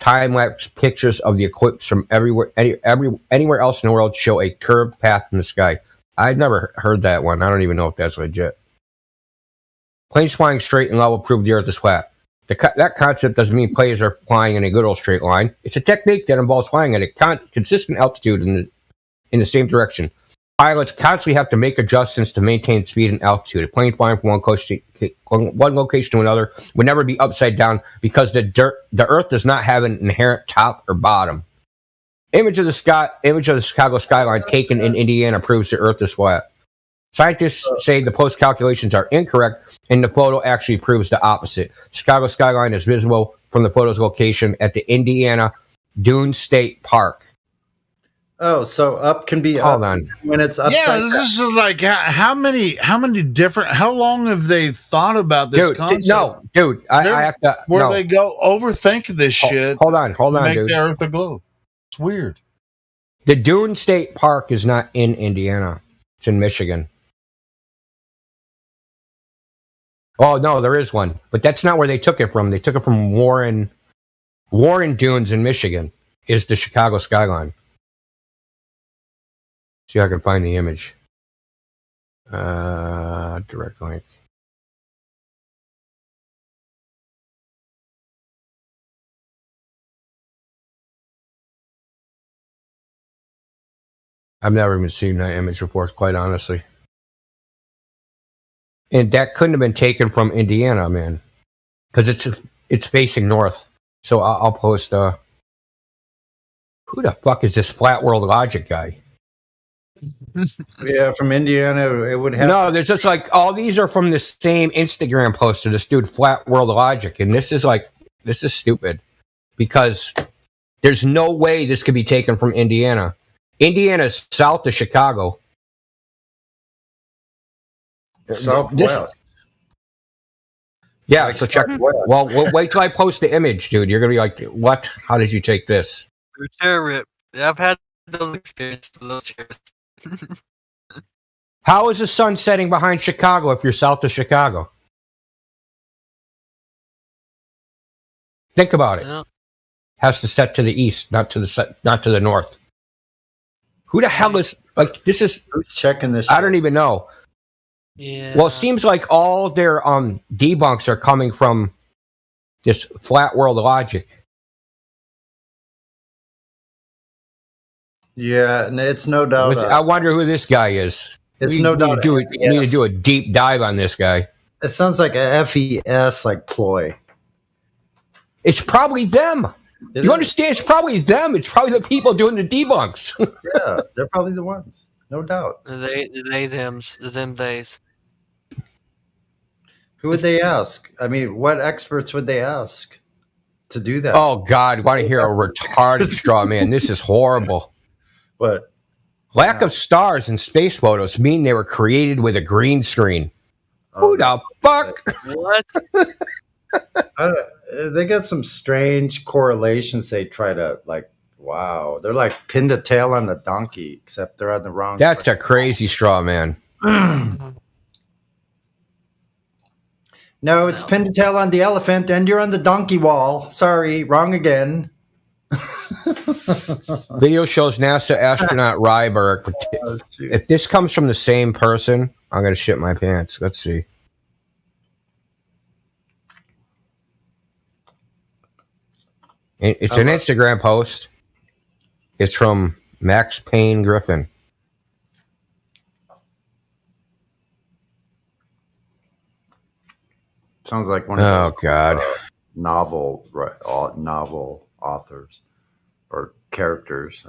S17: Time-lapse pictures of the eclipse from anywhere else in the world show a curved path in the sky. I'd never heard that one. I don't even know if that's legit. Planes flying straight and level prove the Earth is flat. That concept doesn't mean planes are flying in a good old straight line. It's a technique that involves flying at a consistent altitude in the same direction. Pilots constantly have to make adjustments to maintain speed and altitude. A plane flying from one location to another would never be upside down because the Earth does not have an inherent top or bottom. Image of the Chicago skyline taken in Indiana proves the Earth is flat. Scientists say the post calculations are incorrect, and the photo actually proves the opposite. Chicago skyline is visible from the photo's location at the Indiana Dunes State Park.
S19: Oh, so up can be up when it's upside
S11: Yeah,
S19: down.
S11: this is like how many different? How long have they thought about this concept?
S17: I have to.
S11: Where
S17: no.
S11: they go overthink this shit.
S17: Hold on,
S11: to make
S17: dude.
S11: the Earth a globe. It's weird.
S17: The Dune State Park is not in Indiana; it's in Michigan. Oh no, there is one, but that's not where they took it from. They took it from Warren Dunes in Michigan. Is the Chicago skyline? See if I can find the image. Direct link. I've never even seen that image before, quite honestly. And that couldn't have been taken from Indiana, man, because it's facing north. So I'll post. Who the fuck is this Flat World Logic guy?
S19: Yeah, from Indiana, it would have.
S17: No, there's just like all these are from the same Instagram post of this dude, Flat World Logic, and this is stupid because there's no way this could be taken from Indiana. Indiana is south of Chicago.
S19: Southwest.
S17: Yeah, so check. Well, wait till I post the image, dude. You're gonna be like, "What? How did you take this?"
S1: Chair rip. Yeah, I've had those experiences with those chairs.
S17: How is the sun setting behind Chicago if you're south of Chicago? Think about it.
S1: Yeah.
S17: Has to set to the east, not to the north. Who the hell is like this? Is
S19: who's checking this?
S17: I don't even know.
S1: Yeah.
S17: Well, it seems like all their debunks are coming from this Flat World Logic.
S19: Yeah, and it's no doubt.
S17: I wonder who this guy is.
S19: It's no doubt.
S17: We need to do a deep dive on this guy.
S19: It sounds like a FES like ploy.
S17: It's probably them. You understand? It's probably them. It's probably the people doing the debunks.
S19: Yeah, they're probably the ones. No doubt.
S1: They thems, them theys.
S19: Who would they ask? I mean, what experts would they ask to do that?
S17: Oh God, want to hear a retarded straw man? This is horrible.
S19: What?
S17: Lack of stars in space photos mean they were created with a green screen. Who the fuck?
S1: What?
S19: They got some strange correlations. They try to wow, they're like pinned a tail on the donkey, except they're on the wrong.
S17: That's a crazy straw man.
S19: No, it's pinned a tail on the elephant, and you're on the donkey wall. Sorry, wrong again.
S17: Video shows NASA astronaut Ryberg. If this comes from the same person, I'm gonna shit my pants. Let's see. It's an Instagram post. It's from Max Payne Griffin.
S19: Sounds like one of those
S17: God.
S19: Novel authors or characters.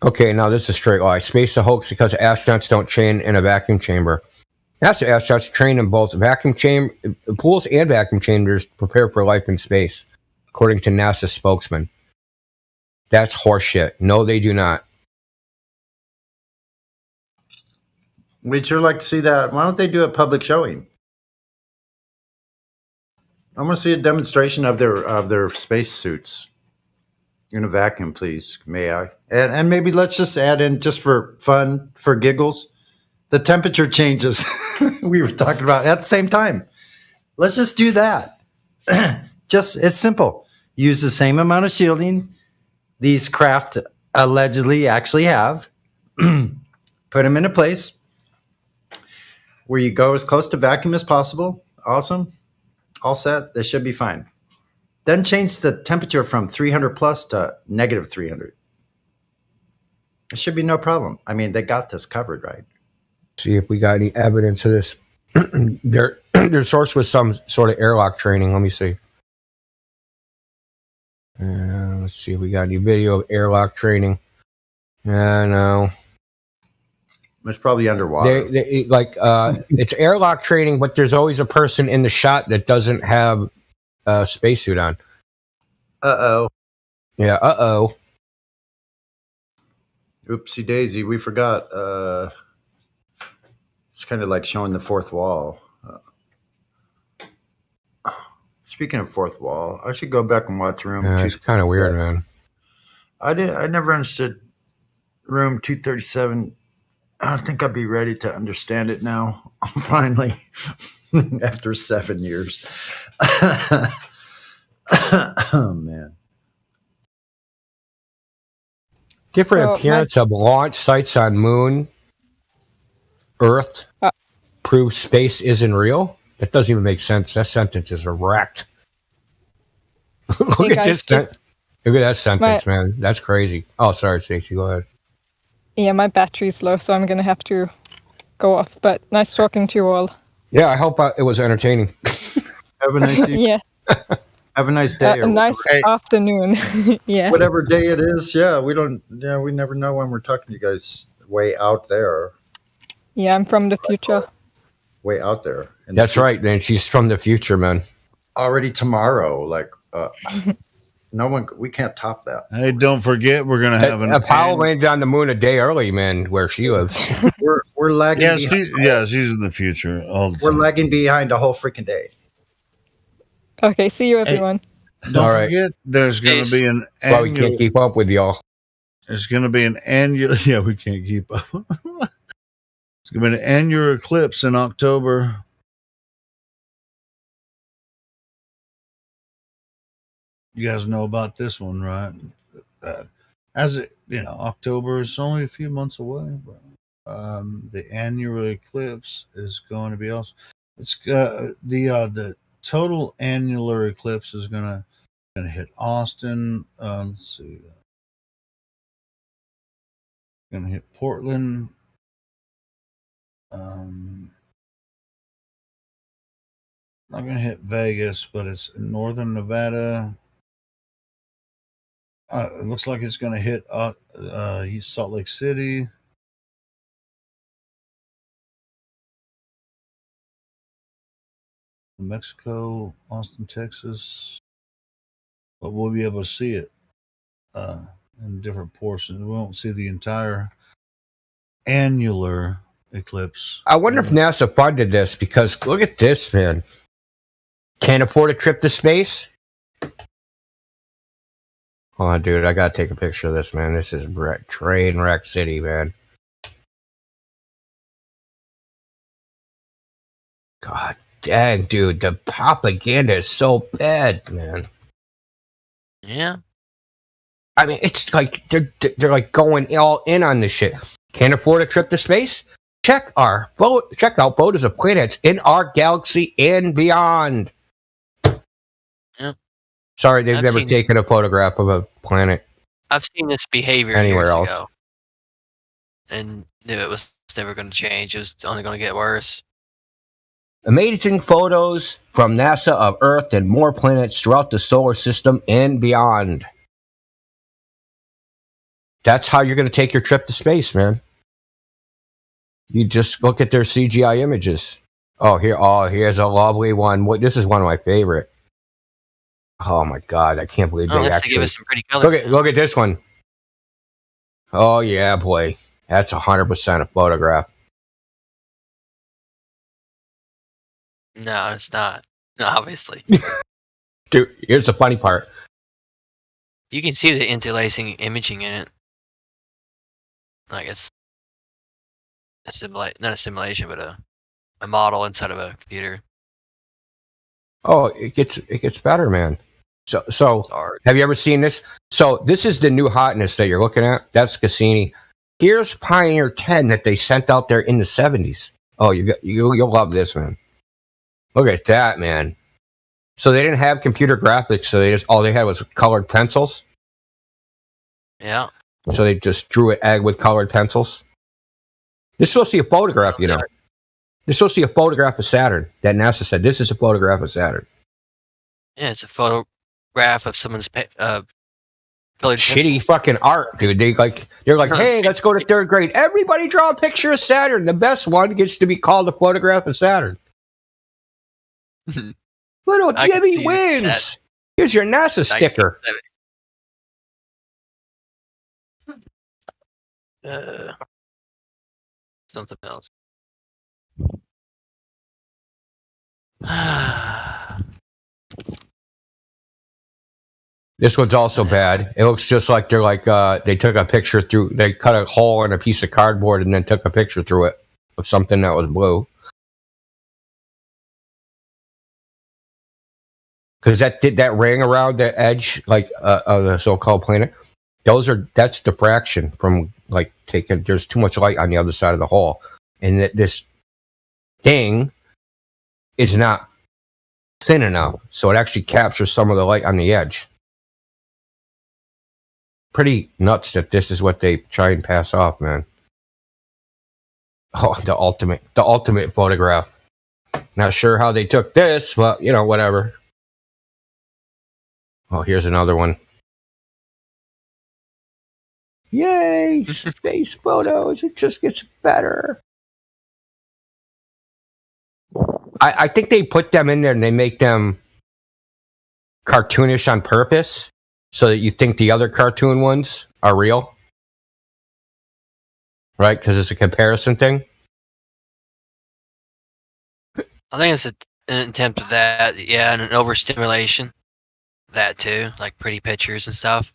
S17: Okay, now this is a straight lie. Space is a hoax because astronauts don't train in a vacuum chamber. NASA astronauts train in both vacuum chamber pools and vacuum chambers to prepare for life in space, according to NASA spokesman. That's horseshit. No, they do not.
S19: We'd sure like to see that. Why don't they do a public showing? I want to see a demonstration of their space suits in a vacuum, please. May I? And maybe let's just add in, just for fun, for giggles, the temperature changes we were talking about at the same time. Let's just do that. It's simple. Use the same amount of shielding these craft allegedly actually have. Put them in a place where you go as close to vacuum as possible. Awesome. All set. They should be fine. Then change the temperature from 300 plus to negative 300. It should be no problem. I mean, they got this covered, right?
S17: See if we got any evidence of this. Their source was some sort of airlock training. Let me see. Let's see if we got any video of airlock training. No.
S19: It's probably underwater.
S17: It's airlock training, but there's always a person in the shot that doesn't have a spacesuit on.
S19: Uh-oh.
S17: Yeah, uh-oh.
S19: Oopsie daisy, we forgot. It's kind of like showing the fourth wall. Speaking of fourth wall, I should go back and watch room.
S17: It's kind of weird, man.
S19: I never understood room 237. I think I'd be ready to understand it now. Finally, after 7 years. Oh man.
S17: Different appearance of launch sites on Moon, Earth, proves space isn't real. That doesn't even make sense. That sentence is wrecked. Look at this. Look at that sentence, man. That's crazy. Oh, sorry, Stacey. Go ahead.
S8: Yeah, my battery's low, so I'm going to have to go off. But nice talking to you all.
S17: Yeah, I hope it was entertaining.
S19: Have a nice evening.
S8: Yeah.
S19: Have a nice day.
S8: A nice afternoon. Yeah.
S19: Whatever day it is. Yeah, we never know when we're talking to you guys way out there.
S8: Yeah, I'm from the future.
S19: Way out there.
S17: That's right, man. She's from the future, man.
S19: Already tomorrow. Like, no one, we can't top that.
S11: Hey, don't forget, we're going to have
S17: Apollo landed on the moon a day early, man, where she lives.
S19: we're lagging.
S11: Yeah, she's in the future.
S19: We're lagging behind a whole freaking day.
S8: Okay, see you, everyone.
S11: Don't forget, there's going to be an
S17: That's why we can't keep up with y'all.
S11: There's going to be an annual. Yeah, we can't keep up. It's going to be an annular eclipse in October. You guys know about this one, right? October is only a few months away. But, the annular eclipse is going to be awesome. It's the total annular eclipse is going to hit Austin. Let's see. Going to hit Portland. Not going to hit Vegas, but it's in northern Nevada. It looks like it's going to hit Salt Lake City. Mexico, Austin, Texas. But we'll be able to see it in different portions. We won't see the entire annular eclipse.
S17: I wonder if NASA funded this, because look at this, man. Can't afford a trip to space? Hold on, dude. I gotta take a picture of this, man. This is train wreck city, man. God dang, dude. The propaganda is so bad, man.
S1: Yeah.
S17: I mean, it's like they're like going all in on this shit. Can't afford a trip to space? Check out photos of planets in our galaxy and beyond.
S1: Yeah.
S17: Sorry, they've never taken a photograph of a planet.
S1: I've seen this behavior
S17: anywhere
S1: years
S17: else
S1: ago, and knew it was never going to change. It was only going to get worse.
S17: Amazing photos from NASA of Earth and more planets throughout the solar system and beyond. That's how you're going to take your trip to space, man. You just look at their CGI images. Here's a lovely one. This is one of my favorite. Oh my God, I can't believe they actually
S1: give us some pretty colors.
S17: Look at this one. Oh yeah, boy. That's 100% a photograph.
S1: No, it's not. No, obviously.
S17: Dude, here's the funny part.
S1: You can see the interlacing imaging in it. Like it's not a simulation, but a model inside of a computer.
S17: Oh, it gets better, man. So have you ever seen this? So this is the new hotness that you're looking at. That's Cassini. Here's Pioneer 10 that they sent out there in the 70s. Oh, you'll love this, man. Look at that, man. So they didn't have computer graphics, so all they had was colored pencils.
S1: Yeah.
S17: So they just drew an egg with colored pencils. You're supposed to see a photograph, you know. You're supposed to see a photograph of Saturn. That NASA said, this is a photograph of Saturn.
S1: Yeah, it's a photograph of someone's colored
S17: shitty fucking art, dude. They're like, hey, let's go to third grade. Everybody draw a picture of Saturn. The best one gets to be called a photograph of Saturn. Little Jimmy wins. Here's your NASA sticker.
S1: Something else.
S17: This one's also bad. It looks just like they're like they took a picture through. They cut a hole in a piece of cardboard and then took a picture through it of something that was blue. Because that ring around the edge, like of the so-called planet, that's diffraction from like taking. There's too much light on the other side of the hole, and this thing is not thin enough, so it actually captures some of the light on the edge. Pretty nuts that this is what they try and pass off, man. Oh, the ultimate photograph. Not sure how they took this, but you know, whatever. Oh, here's another one. Yay, space photos. It just gets better. I think they put them in there and they make them cartoonish on purpose so that you think the other cartoon ones are real. Right? Because it's a comparison thing.
S1: I think it's an attempt at that. Yeah, and an overstimulation. That too, like pretty pictures and stuff.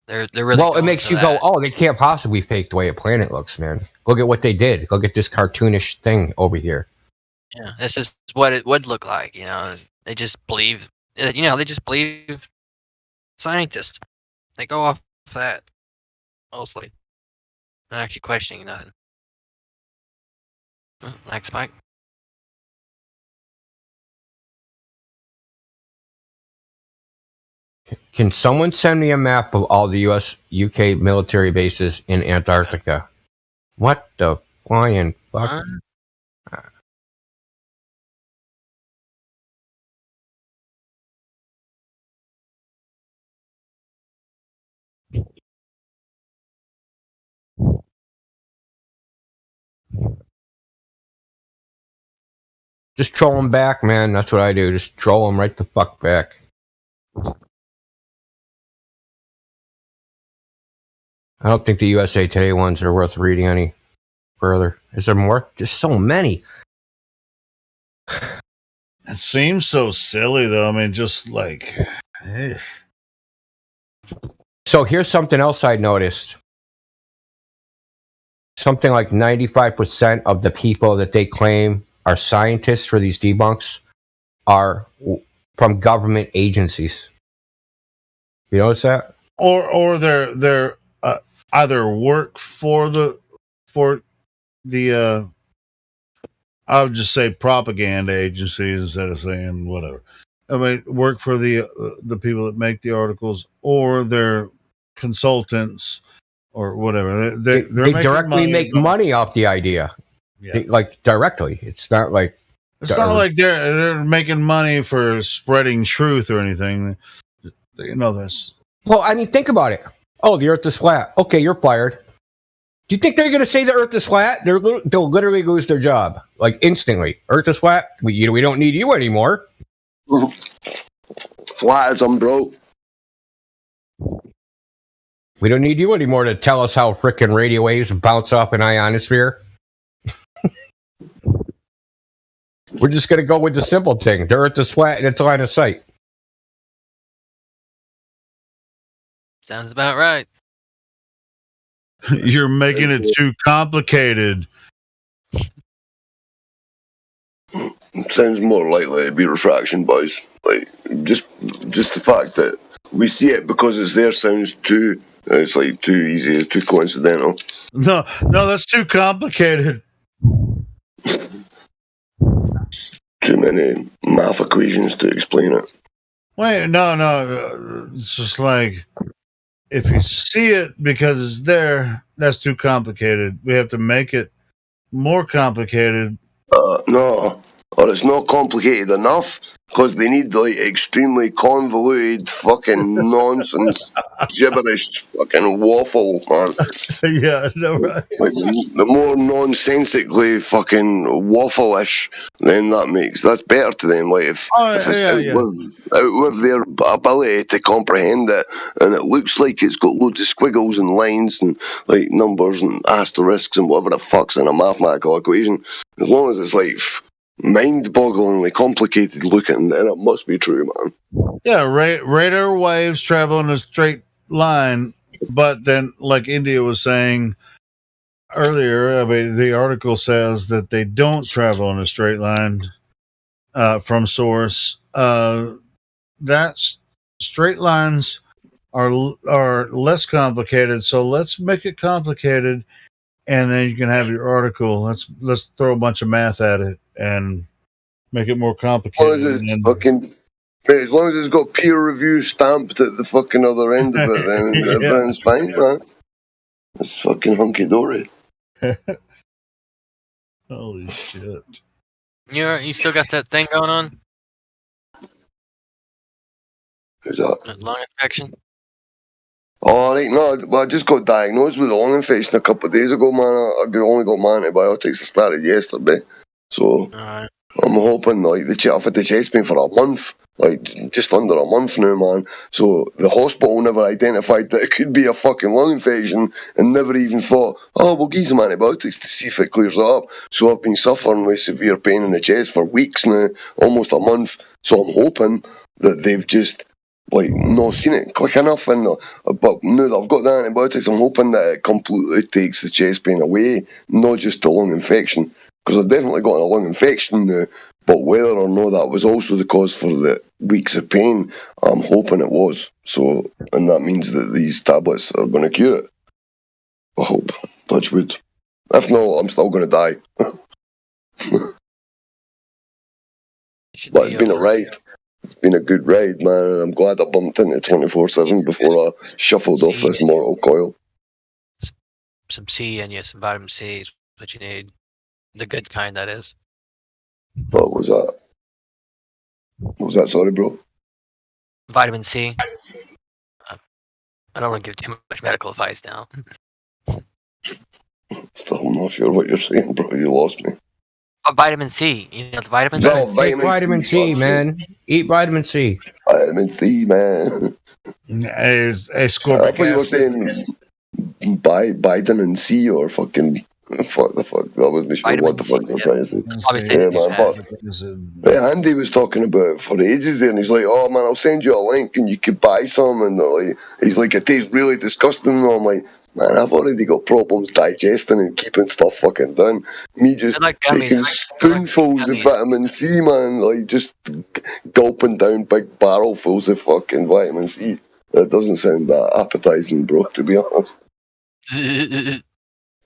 S1: They're really
S17: well. It makes you go, oh, they can't possibly fake the way a planet looks, man. Look at what they did. Look at this cartoonish thing over here.
S1: Yeah, this is what it would look like. You know, they just believe. You know, they just believe scientists. They go off that mostly, not actually questioning nothing. Next, Mike.
S17: Can someone send me a map of all the UK military bases in Antarctica? What the flying fuck? Just troll them back, man. That's what I do. Just troll them right the fuck back. I don't think the USA Today ones are worth reading any further. Is there more? Just so many.
S11: It seems so silly, though. I mean, just like...
S17: So here's something else I noticed. Something like 95% of the people that they claim are scientists for these debunks are from government agencies. You notice that?
S11: Or they're either work for the I would just say propaganda agencies instead of saying whatever. I mean, work for the people that make the articles, or they're consultants or whatever. They
S17: directly make money off the idea.
S11: Yeah.
S17: Like directly. It's not like
S11: not like they're making money for spreading truth or anything. You know this.
S17: Well, I mean, think about it. Oh, the Earth is flat. Okay, you're fired. Do you think they're going to say the Earth is flat? They'll literally lose their job, like instantly. Earth is flat. We don't need you anymore.
S7: Flat as I'm broke.
S17: We don't need you anymore to tell us how frickin' radio waves bounce off an ionosphere. We're just going to go with the simple thing. The Earth is flat and it's line of sight.
S1: Sounds about right.
S11: You're making it too complicated.
S7: Sounds more likely to be refraction, boys. Like just the fact that we see it because it's there sounds too. It's like too easy, too coincidental.
S11: No, that's too complicated.
S7: Too many any math equations to explain it.
S11: Wait, no. It's just like if you see it because it's there, that's too complicated. We have to make it more complicated.
S7: No, or it's not complicated enough because they need like extremely convoluted fucking nonsense, gibberish, fucking waffle, man.
S11: Yeah, no, right.
S7: Like the more nonsensically fucking waffle-ish, then that's better to them. Like if it's out with their ability to comprehend it, and it looks like it's got loads of squiggles and lines and like numbers and asterisks and whatever the fuck's in a mathematical equation. As long as it's like mind-bogglingly complicated looking, then it must be true, man.
S11: Yeah, radar waves travel in a straight line, but then, like India was saying earlier, I mean, the article says that they don't travel in a straight line from source. That's straight lines are less complicated, so let's make it complicated. And then you can have your article. Let's throw a bunch of math at it and make it more complicated.
S7: As long as it's got peer review stamped at the fucking other end of it, then everything's fine, man. It's fucking hunky dory.
S11: Holy shit!
S1: You still got that thing going on?
S7: Who's that?
S1: That lung infection.
S7: Oh, right, no, well, I just got diagnosed with a lung infection a couple of days ago, man. I only got my antibiotics. I started yesterday. So, I'm hoping, like, I've had the chest pain for a month, like, just under a month now, man. So, the hospital never identified that it could be a fucking lung infection and never even thought, we'll give some antibiotics to see if it clears up. So, I've been suffering with severe pain in the chest for weeks now, almost a month. So, I'm hoping that they've just not seen it quick enough, but now that I've got the antibiotics, I'm hoping that it completely takes the chest pain away, not just the lung infection, because I've definitely got a lung infection now, but whether or not that was also the cause for the weeks of pain, I'm hoping it was. So, and that means that these tablets are going to cure it. I hope. Touch wood. If not, I'm still going to die. But it's been a ride. It's been a good ride, man. I'm glad I bumped into 24/7 before I shuffled off this mortal coil.
S1: Some C and some vitamin C is what you need. The good kind, that is.
S7: What was that? What was that? Sorry, bro.
S1: Vitamin C. I don't want to give too much medical advice now.
S7: Still not sure what you're saying, bro. You lost me.
S1: Vitamin C. You know the vitamin C?
S17: Take vitamin C, man. Eat vitamin C.
S7: Vitamin C, man.
S11: Hey,
S7: I thought you were saying vitamin C or fucking... Fuck the fuck. I wasn't sure what the fuck they were trying to say. Yeah, man. But Andy was talking about it for ages there, and he's like, oh, man, I'll send you a link and you could buy some. And he's like, it tastes really disgusting. And I'm like, man, I've already got problems digesting and keeping stuff fucking down. Me just taking spoonfuls of vitamin C, man, like just gulping down big barrelfuls of fucking vitamin C. That doesn't sound that appetizing, bro, to be honest.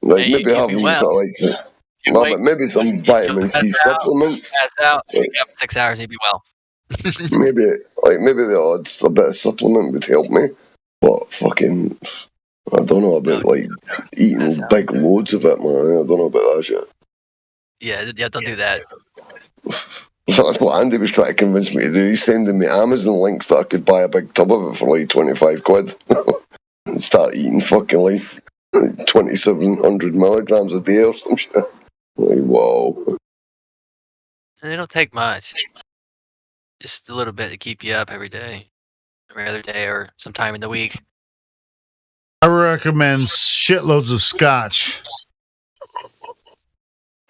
S7: Like,
S1: hey,
S7: maybe have but maybe some vitamin C supplements.
S1: Pass out. Wake up in 6 hours, you'd be well.
S7: maybe the odds a bit of supplement would help me, but fucking, I don't know about eating big loads of it, man. I don't know about that shit.
S1: Yeah, don't do that.
S7: That's what Andy was trying to convince me to do. He's sending me Amazon links that I could buy a big tub of it for like 25 quid and start eating fucking 2,700 milligrams a day or some shit. Like, whoa.
S1: They don't take much. Just a little bit to keep you up every other day or sometime in the week.
S11: I recommend shitloads of scotch.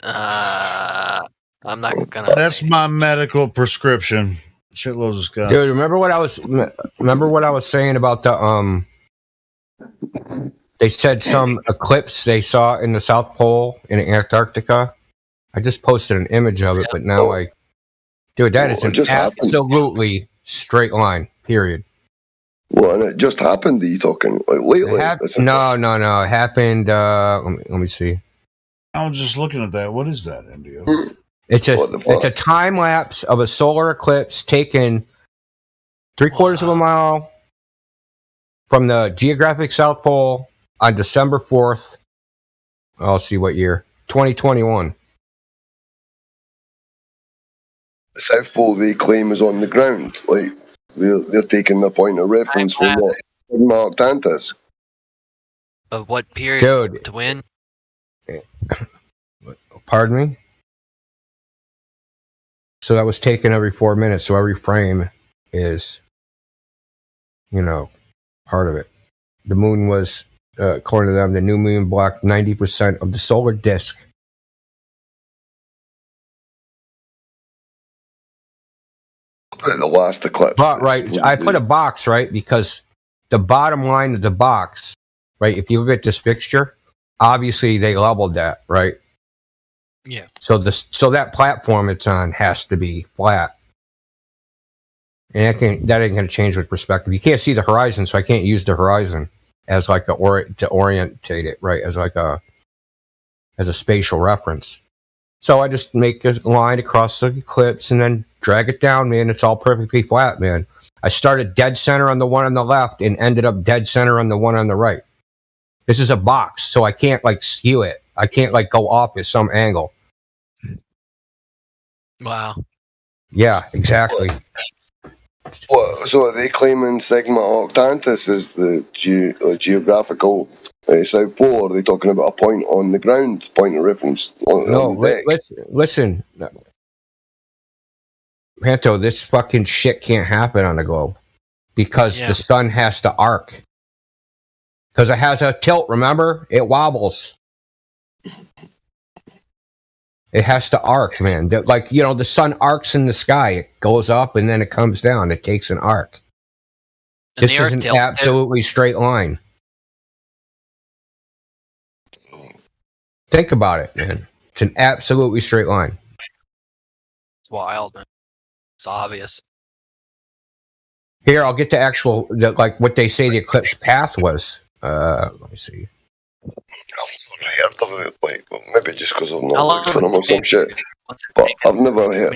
S1: I'm not gonna.
S11: That's my medical prescription. Shitloads of scotch.
S17: Dude, remember what I was saying about the They said some eclipse they saw in the South Pole in Antarctica. I just posted an image of it, but now dude, that is an absolutely straight line. Period.
S7: Well, and it just happened. Are you talking lately?
S17: No. It happened. Let me see.
S11: I was just looking at that. What is that, India?
S17: It's a time lapse of a solar eclipse taken 3/4 of a mile from the geographic South Pole on December 4th. I'll see what year. 2021.
S7: The South Pole they claim is on the ground. Like they're taking the point of reference from what Mark Tantus.
S1: Of what period
S17: Dude.
S1: to win?
S17: Pardon me? So that was taken every 4 minutes. So every frame is, part of it. The moon was, according to them, the new moon blocked 90% of the solar disk.
S7: The last eclipse.
S17: But, right, I put a box, right, because the bottom line of the box, right, if you look at this fixture, obviously they leveled that, right?
S1: Yeah.
S17: So that platform it's on has to be flat. And that ain't going to change with perspective. You can't see the horizon, so I can't use the horizon as like to orientate it, right? As a spatial reference. So I just make a line across the eclipse and then drag it down, man. It's all perfectly flat, man. I started dead center on the one on the left and ended up dead center on the one on the right. This is a box, so I can't like skew it. I can't like go off at some angle.
S1: Wow.
S17: Yeah, exactly.
S7: So are they claiming Sigma Octantis is the geographical South Pole? Or are they talking about a point on the ground, point of reference on the deck?
S17: Listen, Panto, this fucking shit can't happen on the globe because the sun has to arc. Because it has a tilt, remember? It wobbles. It has to arc, man. The sun arcs in the sky. It goes up and then it comes down. It takes an arc.
S1: And
S17: this is an absolutely straight line. Think about it, man. It's an absolutely straight line.
S1: It's wild, man. It's obvious.
S17: Here, I'll get to actual, what they say the eclipse path was. Let me see.
S7: I've never heard of it, maybe just because I've not looked for them or some shit. But I've never heard.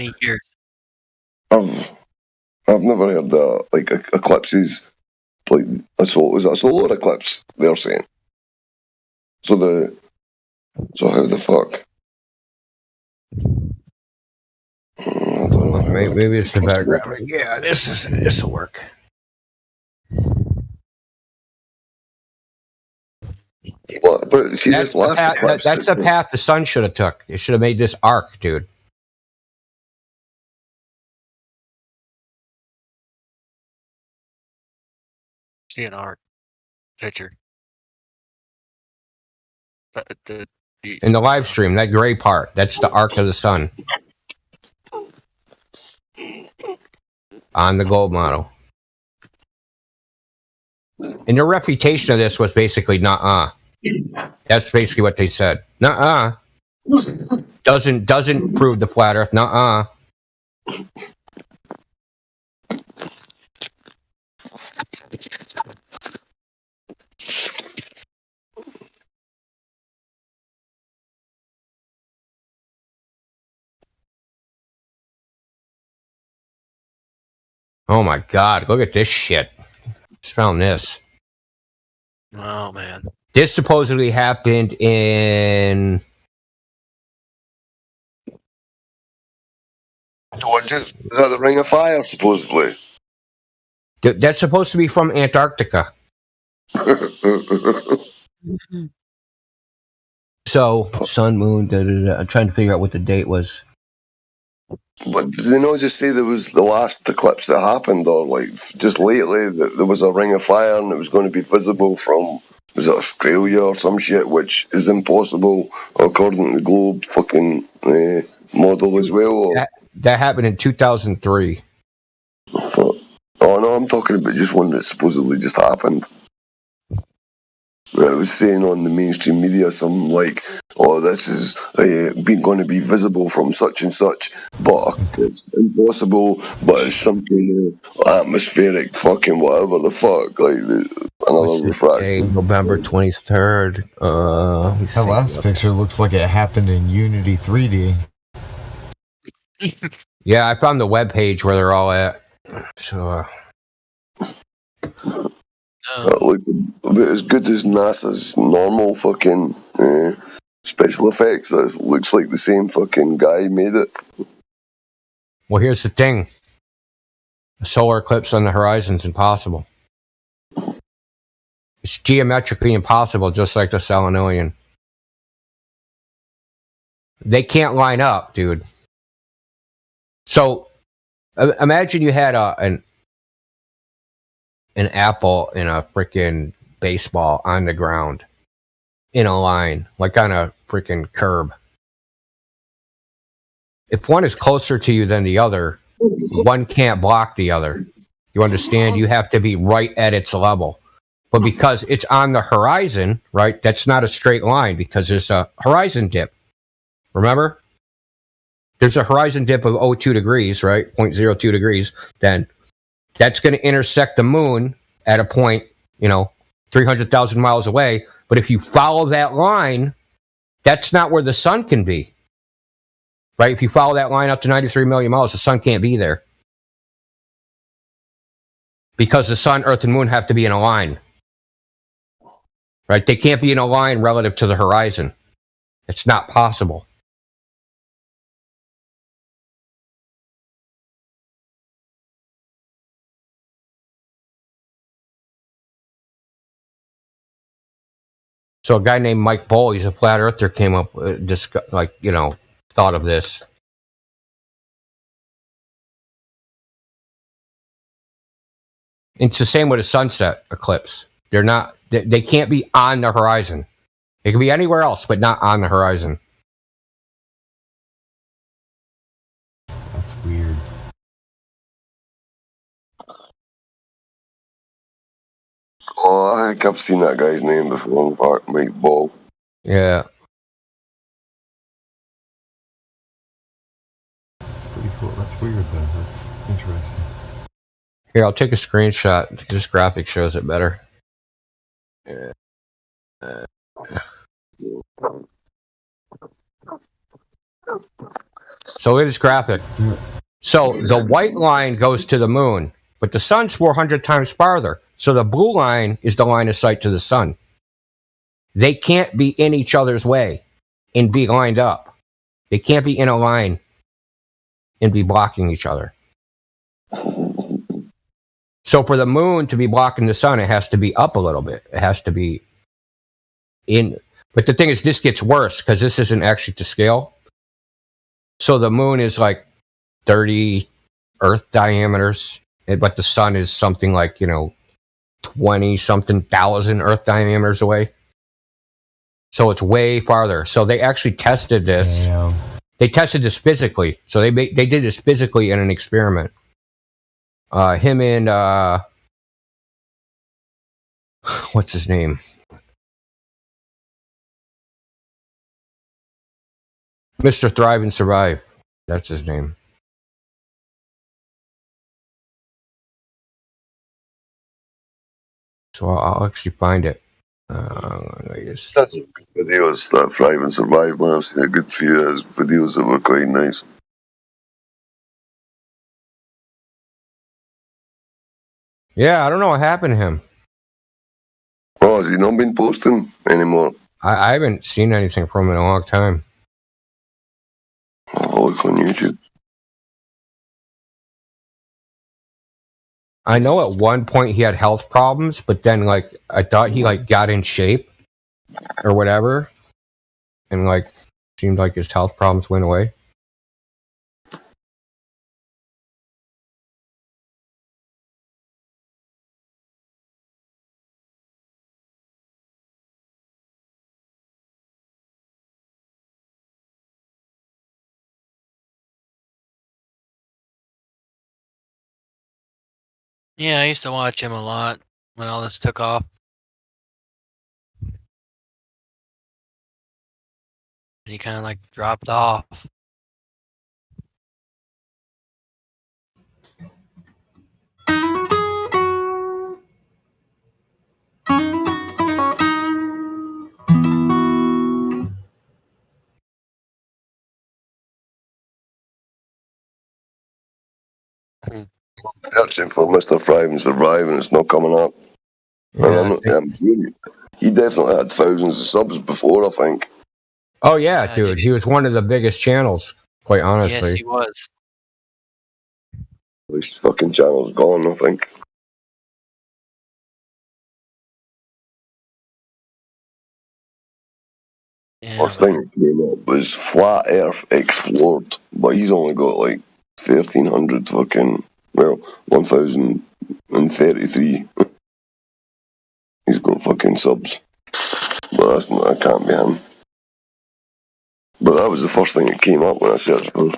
S7: I've never heard that eclipses. Is that a solar eclipse? They're saying. So how the fuck?
S17: Maybe it's the background. Yeah, this will work.
S7: But see,
S17: that's the path the sun should have took. It should have made this arc, dude.
S1: See an arc picture.
S17: In the live stream, that gray part, that's the arc of the sun. On the gold model. And their refutation of this was basically nuh-uh. That's basically what they said. Nuh-uh. Doesn't prove the flat earth. Nuh-uh. Oh my god, look at this shit. Just found this.
S1: Oh man.
S17: This supposedly happened in...
S7: Is that the Ring of Fire, supposedly?
S17: That's supposed to be from Antarctica. So, sun, moon, I'm trying to figure out what the date was.
S7: But did they not just say there was the last eclipse that happened, or just lately that there was a Ring of Fire and it was going to be visible from, was it Australia or some shit, which is impossible according to the globe fucking model as well? Or?
S17: That happened in 2003.
S7: Oh no, I'm talking about just one that supposedly just happened. I was saying on the mainstream media something like, this is going to be visible from such and such, but it's impossible, but it's something atmospheric, fucking whatever the fuck, another refraction.
S17: November 23rd.
S12: That last picture looks like it happened in Unity 3D.
S17: Yeah, I found the web page where they're all at. So,
S7: That looks a bit as good as NASA's normal fucking special effects. That looks like the same fucking guy made it.
S17: well, here's the thing: a solar eclipse on the horizon is impossible. It's geometrically impossible, just like the Selenilian. They can't line up, dude. So, imagine you had an apple and a freaking baseball on the ground in a line, like on a freaking curb. If one is closer to you than the other, one can't block the other. You understand? You have to be right at its level. But because it's on the horizon, right, that's not a straight line because there's a horizon dip. Remember? There's a horizon dip of 0.2 degrees, right? 0.02 degrees. Then that's going to intersect the moon at a point, 300,000 miles away. But if you follow that line, that's not where the sun can be. Right? If you follow that line up to 93 million miles, the sun can't be there. Because the sun, earth, and moon have to be in a line. Right? They can't be in a line relative to the horizon. It's not possible. So a guy named Mike Boll, he's a flat earther, came up thought of this. It's the same with a sunset eclipse. They can't be on the horizon. They can be anywhere else, but not on the horizon.
S12: That's weird.
S7: Oh, I think I've seen that guy's name before, Mike Ball.
S17: Yeah.
S12: That's pretty cool. That's weird, though. That's interesting.
S17: Here, I'll take a screenshot. This graphic shows it better. Yeah. So look at this graphic. So the white line goes to the moon, but the sun's 400 times farther. So the blue line is the line of sight to the sun. They can't be in each other's way and be lined up. They can't be in a line and be blocking each other. So for the moon to be blocking the sun, it has to be up a little bit. It has to be in. But the thing is, this gets worse because this isn't actually to scale. So the moon is like 30 Earth diameters, but the sun is something like, 20-something thousand Earth diameters away. So it's way farther. So they actually tested this.
S12: Damn.
S17: They tested this physically. So they did this physically in an experiment. Him and what's his name? Mr. Thrive and Survive. That's his name. So I'll actually find it.
S7: That's good videos, that Thrive and Survive one. I've seen a good few of his videos that were quite nice.
S17: Yeah, I don't know what happened to him.
S7: Oh, has he not been posting anymore?
S17: I haven't seen anything from him in a long time.
S7: I'll look on YouTube.
S17: I know at one point he had health problems, but then I thought he got in shape or whatever, and seemed like his health problems went away.
S1: Yeah, I used to watch him a lot when all this took off. He kind of dropped off.
S7: Searching for Mr. Fry and Survive, and it's not coming up. And I'm sure he definitely had thousands of subs before, I think.
S17: Oh yeah, dude, he was one of the biggest channels. Quite honestly,
S1: Yes, he was.
S7: At least fucking channel's gone, I think. First thing that came up was Flat Earth Explored, but he's only got like 1,300 fucking, 1,033. He's got fucking subs. But that can't be him. But that was the first thing that came up when I searched for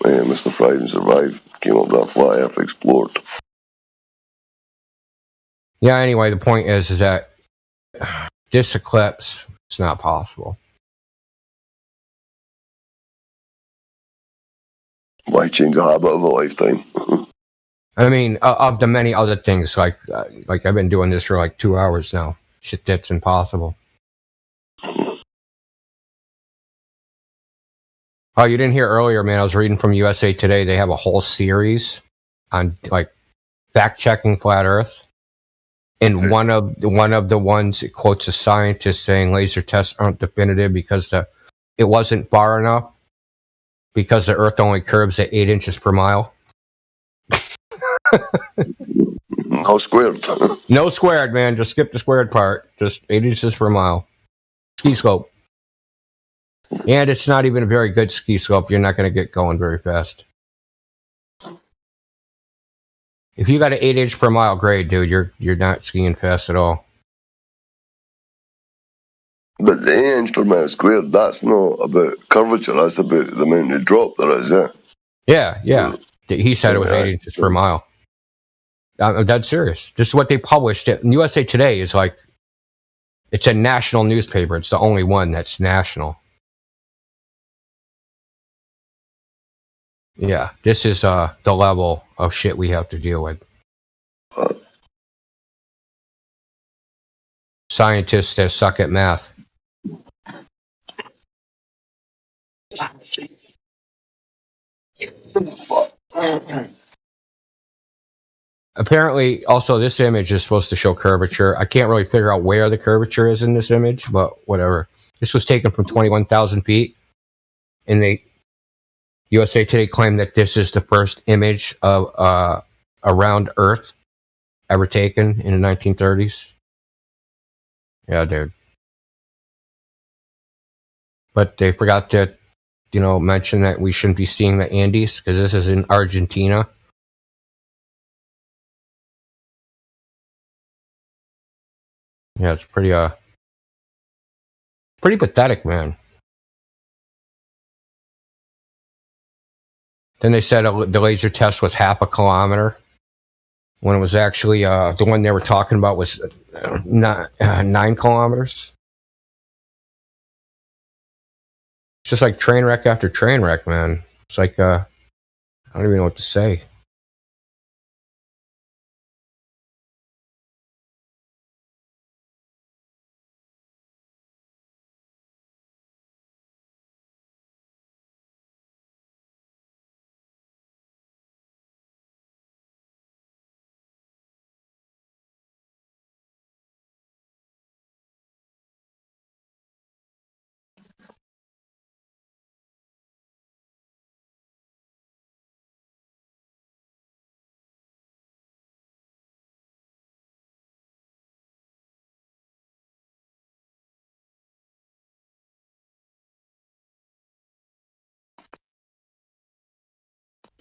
S7: Mr. Fry and Survive. Came up that Flat Earth Explored.
S17: Yeah, anyway, the point is that this eclipse, it's not possible.
S7: Why change the habit of a lifetime?
S17: I mean, of the many other things, like I've been doing this for like 2 hours now. Shit, that's impossible. Oh, you didn't hear earlier, man. I was reading from USA Today. They have a whole series on like fact-checking flat Earth. And one of the ones, it quotes a scientist saying laser tests aren't definitive because it wasn't far enough, because the Earth only curves at 8 inches per mile.
S7: No squared.
S17: No squared, man. Just skip the squared part. Just 8 inches per mile. Ski slope. And it's not even a very good ski slope. You're not going to get going very fast. If you got an 8 inch per mile grade, dude, you're not skiing fast at all.
S7: But the 8 inch per mile squared, that's not about curvature, that's about the amount of drop there is, yeah?
S17: Yeah. He said it was 8 inches per mile. I'm dead serious. This is what they published. USA Today is like, it's a national newspaper. It's the only one that's national. Yeah, this is the level of shit we have to deal with. Scientists that suck at math. Apparently, also, this image is supposed to show curvature. I can't really figure out where the curvature is in this image, but whatever. This was taken from 21,000 feet, and USA Today claimed that this is the first image of a round Earth ever taken in the 1930s. Yeah, dude. But they forgot to, mention that we shouldn't be seeing the Andes because this is in Argentina. Yeah, it's pretty pathetic, man. Then they said the laser test was 0.5 kilometer, when it was actually the one they were talking about was 9 kilometers. It's just like train wreck after train wreck, man. It's like I don't even know what to say.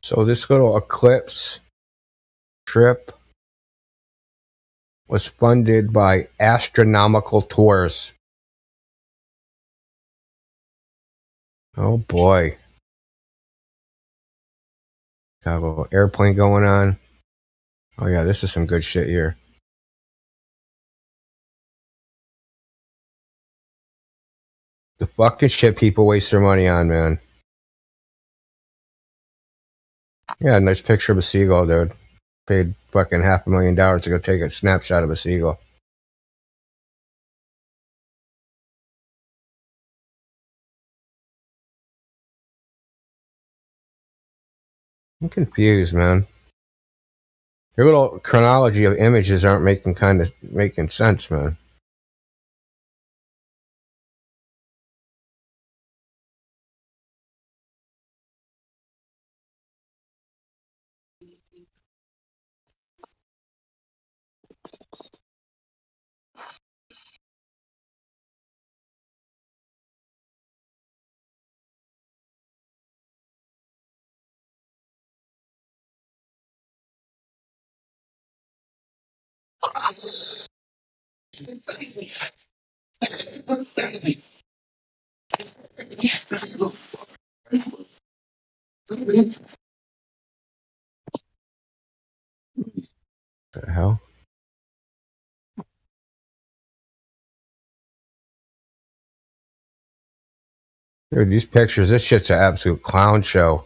S17: So this little eclipse trip was funded by Astronomical Tours. Oh boy. Got a little airplane going on. Oh yeah, this is some good shit here. The fucking shit people waste their money on, man. Yeah, nice picture of a seagull, dude. Paid fucking $500,000 to go take a snapshot of a seagull. I'm confused, man. Your little chronology of images aren't making sense, man. What the hell? Dude, these pictures, this shit's an absolute clown show.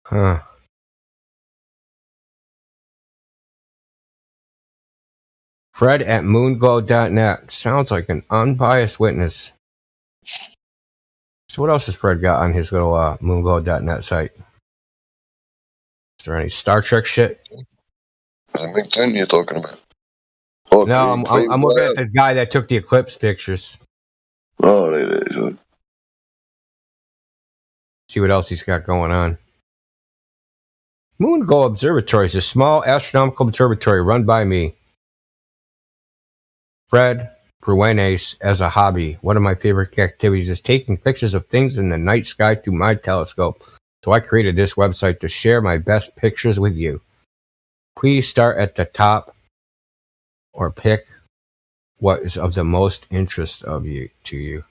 S17: Huh. Fred at moonglow.net. Sounds like an unbiased witness. So what else has Fred got on his little moonglow.net site? Is there any Star Trek shit?
S7: LinkedIn you're talking about? Oh,
S17: no, I'm looking at the guy that took the eclipse pictures.
S7: Oh, right.
S17: See what else he's got going on. Moonglow Observatory is a small astronomical observatory run by me, Fred Bruenes, as a hobby. One of my favorite activities is taking pictures of things in the night sky through my telescope. So I created this website to share my best pictures with you. Please start at the top or pick what is of the most interest to you.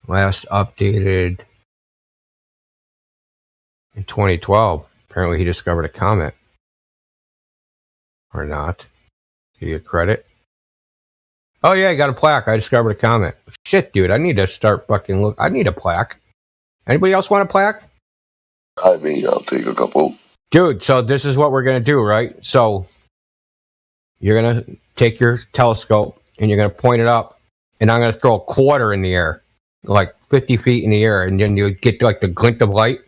S17: Last updated in 2012. Apparently he discovered a comet. Or not. Do you credit? Oh yeah, I got a plaque. I discovered a comet. Shit, dude, I need to start fucking look. I need a plaque. Anybody else want a plaque?
S7: I mean, I'll take a couple.
S17: Dude, so this is what we're going to do, right? So you're going to take your telescope and you're going to point it up, and I'm going to throw a quarter in the air, like 50 feet in the air, and then you get like the glint of light.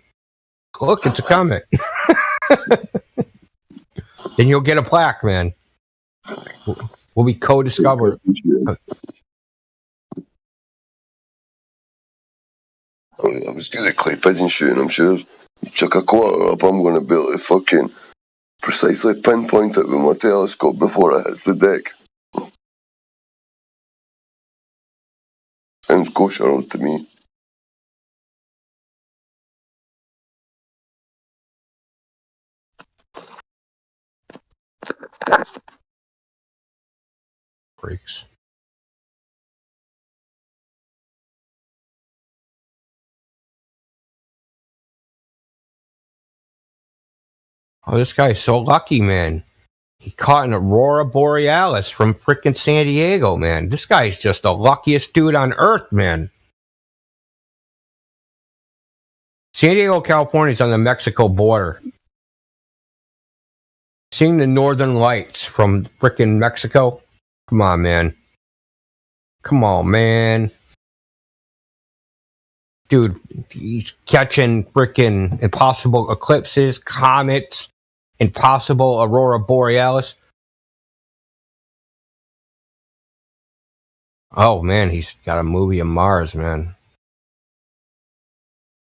S17: Look, it's a comet. Then you'll get a plaque, man. We'll be co-discovered.
S7: I was good at clay pigeon shooting, I'm sure. Chuck a quarter up, I'm going to be able to fucking precisely pinpoint it with my telescope before it hits the deck. Sounds kosher to me.
S17: Freaks. Oh, this guy's so lucky, man. He caught an Aurora Borealis from frickin' San Diego, man. This guy's just the luckiest dude on earth, man. San Diego, California is on the Mexico border. Seeing the northern lights from frickin' Mexico? Come on, man. Come on, man. Dude, he's catching frickin' impossible eclipses, comets, impossible Aurora Borealis. Oh, man, he's got a movie of Mars, man.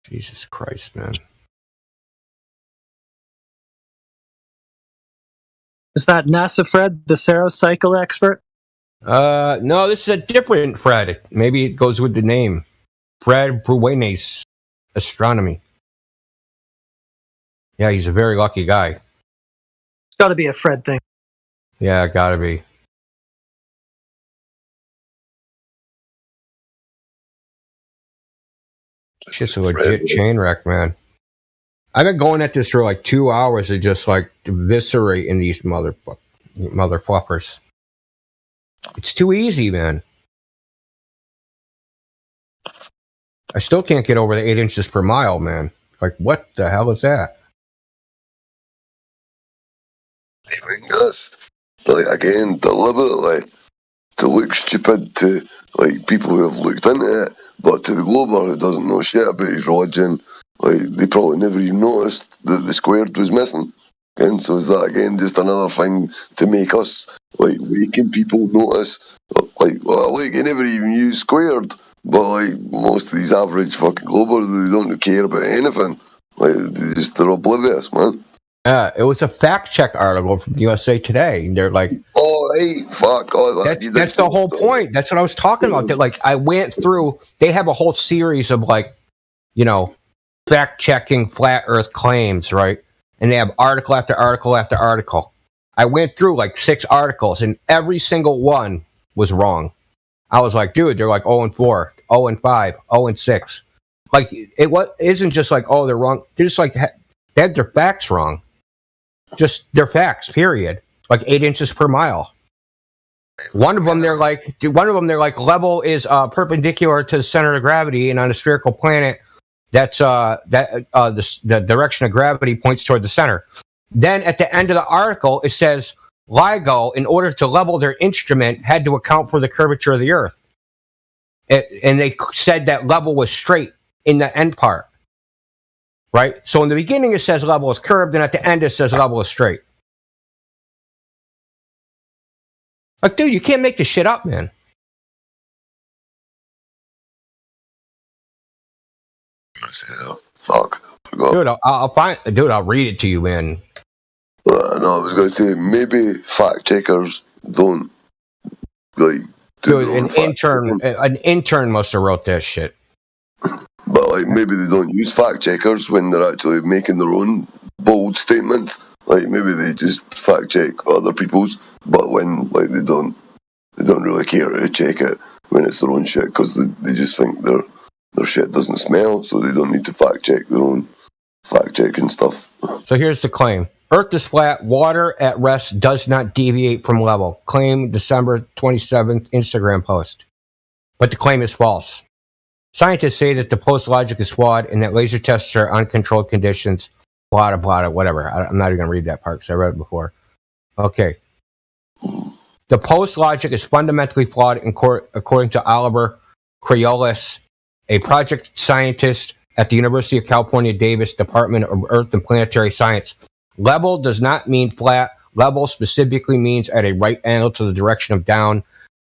S17: Jesus Christ, man.
S2: Is that NASA Fred, the Saros cycle expert?
S17: No, this is a different Fred. Maybe it goes with the name. Fred Bruenes Astronomy. Yeah, he's a very lucky guy.
S2: It's got to be a Fred thing.
S17: Yeah, gotta be. It's just a legit chain wreck, man. I've been going at this for like 2 hours of just like eviscerating these motherfuckers. It's too easy, man. I still can't get over the 8 inches per mile, man. Like, what the hell is that?
S7: Even us, like, again, deliberately to look stupid to like people who have looked into it, but to the glober who doesn't know shit about his religion, like they probably never even noticed that the squared was missing. And so is that again just another thing to make us like making people notice? Like, you never even use squared, but like most of these average fucking globers, they don't care about anything. Like they're oblivious, man.
S17: It was a fact check article from USA Today. They're like,
S7: "Oh, right, fuck." Oh,
S17: that's the whole point. That's what I was talking about. That like I went through. They have a whole series of like, fact checking flat Earth claims, right? And they have article after article after article. I went through like 6 articles, and every single one was wrong. I was like, dude, they're like 0 and 4, 0 and 5, 0 and 6. Like isn't just like, oh, they're wrong. They're just like they had their facts wrong. Just their facts, period. Like 8 inches per mile. One of them, they're like, level is perpendicular to the center of gravity, and on a spherical planet, that's the direction of gravity points toward the center. Then at the end of the article, it says LIGO, in order to level their instrument, had to account for the curvature of the Earth, and they said that level was straight in the end part. Right? So in the beginning it says level is curved, and at the end it says level is straight. Like, dude, you can't make this shit up, man.
S7: Fuck.
S17: Dude, I'll read it to you, man.
S7: No, I was going to say, maybe fact checkers don't, like,
S17: dude, an intern must have wrote that shit.
S7: But like maybe they don't use fact checkers when they're actually making their own bold statements. Like maybe they just fact check other people's, but when like they don't really care to check it when it's their own shit because they just think their shit doesn't smell, so they don't need to fact check their own fact checking stuff.
S17: So here's the claim: Earth is flat. Water at rest does not deviate from level. Claim December 27th Instagram post, but the claim is false. Scientists say that the post logic is flawed and that laser tests are uncontrolled conditions, blah, blah, whatever. I'm not even going to read that part because I read it before. Okay. The post logic is fundamentally flawed according to Oliver Coriolis, a project scientist at the University of California, Davis Department of Earth and Planetary Science. Level does not mean flat. Level specifically means at a right angle to the direction of down.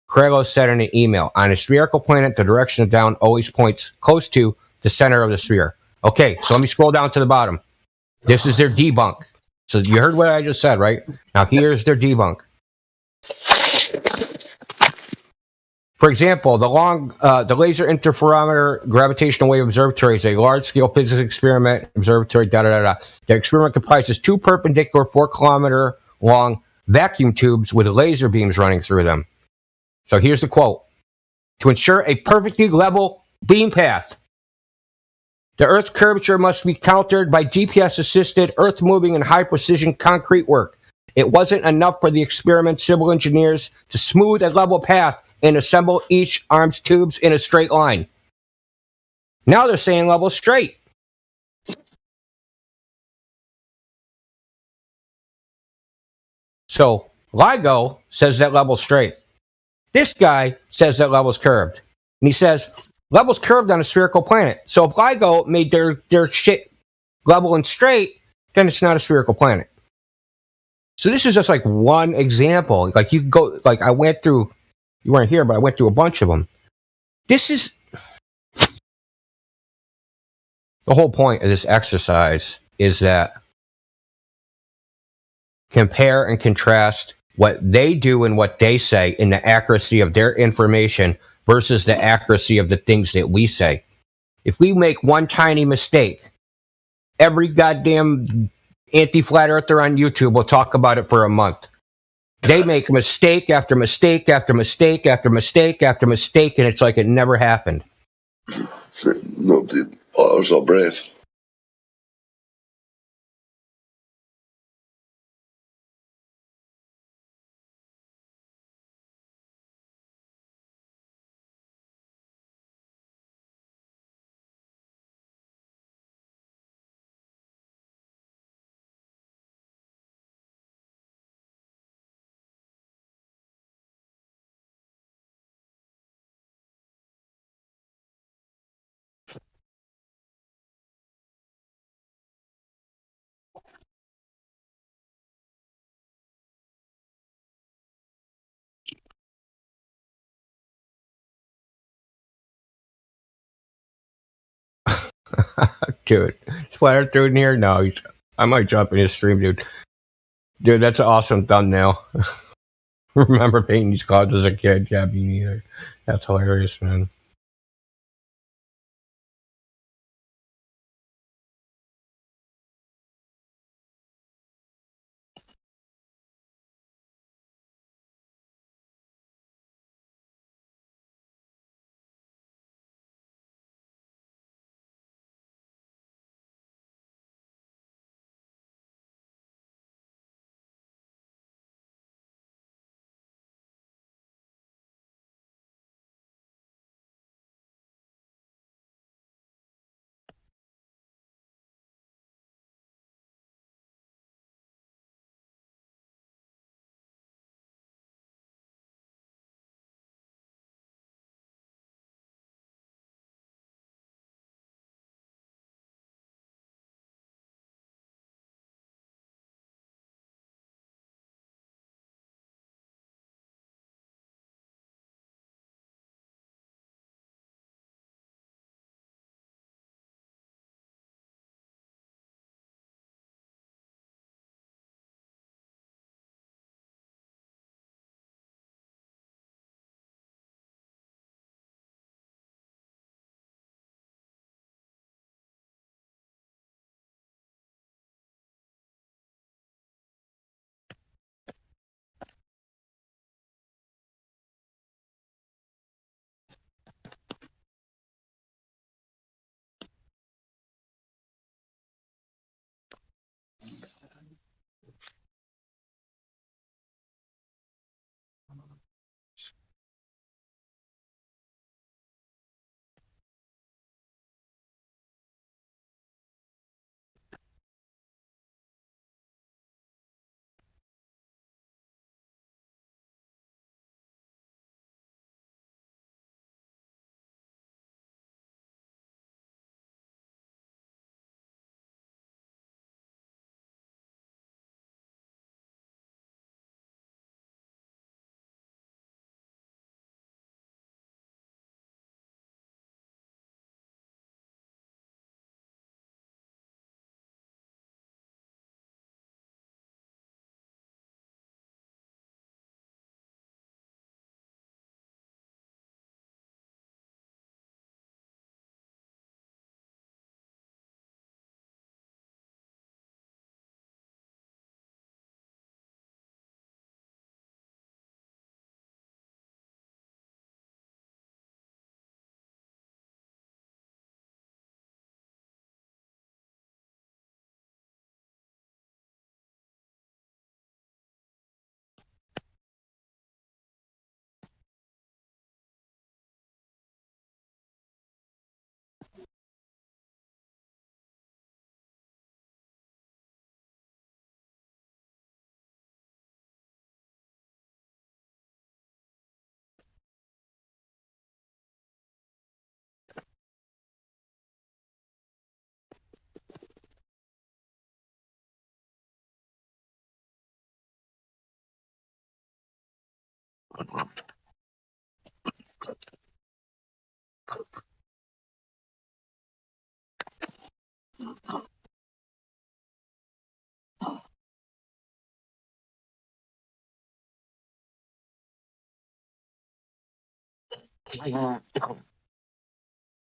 S17: Coriolis said in an email, on a spherical planet, the direction of down always points close to the center of the sphere. Okay, so let me scroll down to the bottom. This is their debunk. So you heard what I just said, right? Now here's their debunk. For example, the Laser Interferometer Gravitational Wave Observatory is a large-scale physics experiment observatory, The experiment comprises 2 perpendicular 4-kilometer-long vacuum tubes with laser beams running through them. So here's the quote. To ensure a perfectly level beam path, the Earth's curvature must be countered by GPS-assisted earth-moving and high-precision concrete work. It wasn't enough for the experiment civil engineers to smooth a level path and assemble each arm's tubes in a straight line. Now they're saying level straight. So LIGO says that level's straight. This guy says that level's curved. And he says, level's curved on a spherical planet. So if LIGO made their shit level and straight, then it's not a spherical planet. So this is just like one example. Like you go, like I went through, you weren't here, but I went through a bunch of them. This is the whole point of this exercise is that compare and contrast what they do and what they say and the accuracy of their information versus the accuracy of the things that we say. If we make one tiny mistake, every goddamn anti-flat earther on YouTube will talk about it for a month. They make mistake after mistake after mistake after mistake after mistake, and it's like it never happened.
S7: Nobody utters a breath.
S17: Dude, flat earther in here? No, I might jump in his stream, dude. Dude, that's an awesome thumbnail. Remember painting these cards as a kid? Yeah, me neither. That's hilarious, man.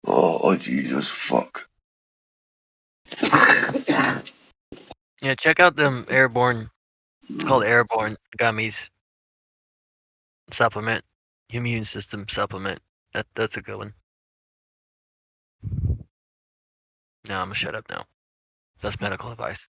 S7: Oh, Jesus, fuck.
S1: Yeah, check out them Airborne. It's called Airborne Gummies supplement, immune system supplement. That's a good one. No, I'm gonna shut up now. That's medical advice.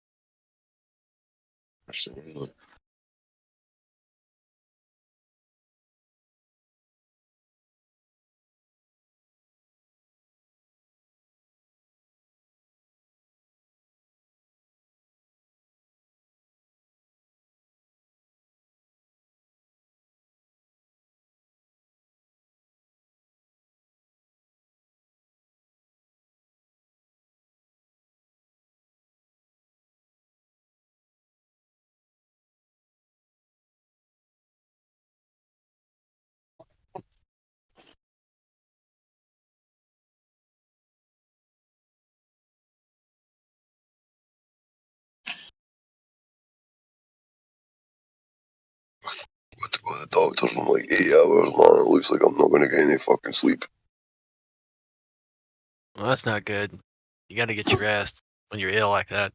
S7: Got to go to the doctor from like 8 hours, man. It looks like I'm not gonna get any fucking sleep.
S1: Well, that's not good. You got to get your rest when you're ill like that.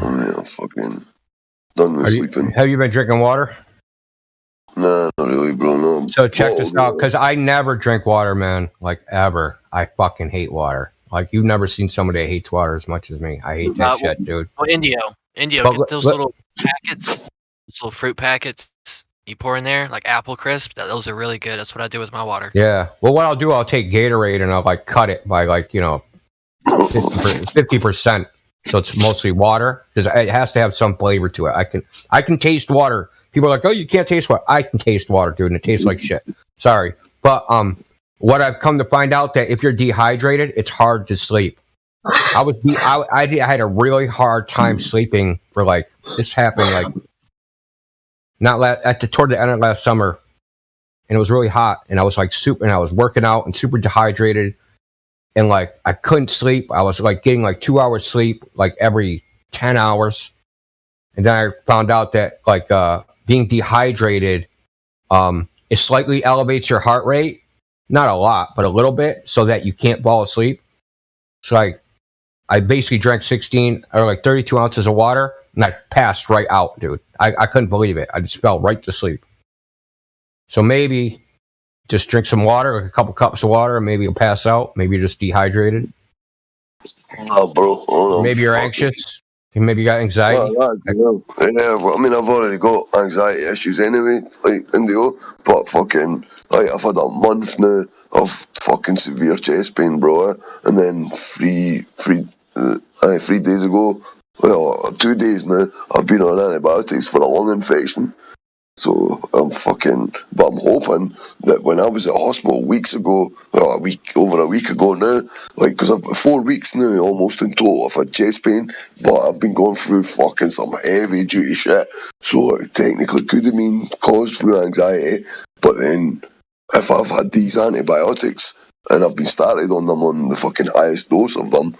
S7: Oh man, I'm fucking done with sleeping.
S17: Have you been drinking water?
S7: Nah, not really, bro. No.
S17: So check this out, because I never drink water, man. Like, ever. I fucking hate water. Like, you've never seen somebody that hates water as much as me. I hate that shit, dude.
S1: Well, Indio,
S17: But
S1: get those little packets, those little fruit packets you pour in there, like apple crisp. Those are really good. That's what I do with my water.
S17: Yeah. Well, what I'll do, I'll take Gatorade and I'll like cut it by like 50%. So it's mostly water because it has to have some flavor to it. I can taste water. People are like, oh, you can't taste water. I can taste water, dude, and it tastes like shit. Sorry, but what I've come to find out that if you're dehydrated, it's hard to sleep. I had a really hard time sleeping for like this happened like toward the end of last summer, and it was really hot, and I was like and I was working out and super dehydrated, and like I couldn't sleep. I was like getting like 2 hours sleep like every 10 hours, and then I found out that like being dehydrated, it slightly elevates your heart rate, not a lot, but a little bit, so that you can't fall asleep. So I basically drank 32 ounces of water, and I passed right out, dude. I couldn't believe it. I just fell right to sleep. So maybe just drink some water, like a couple cups of water, and maybe you'll pass out. Maybe you're just dehydrated.
S7: No, bro. Oh, no.
S17: Maybe you're anxious. Maybe you got anxiety.
S7: Well, I mean, I've already got anxiety issues anyway, like Indio. But fucking, like, I've had a month now of fucking severe chest pain, bro. And then 3 days ago, well, 2 days now, I've been on antibiotics for a lung infection. So I'm hoping that when I was at hospital weeks ago, well, over a week ago now, like, because I've got 4 weeks now almost in total, I've had chest pain, but I've been going through fucking some heavy duty shit, so it technically could have been caused through anxiety, but then if I've had these antibiotics and I've been started on them on the fucking highest dose of them,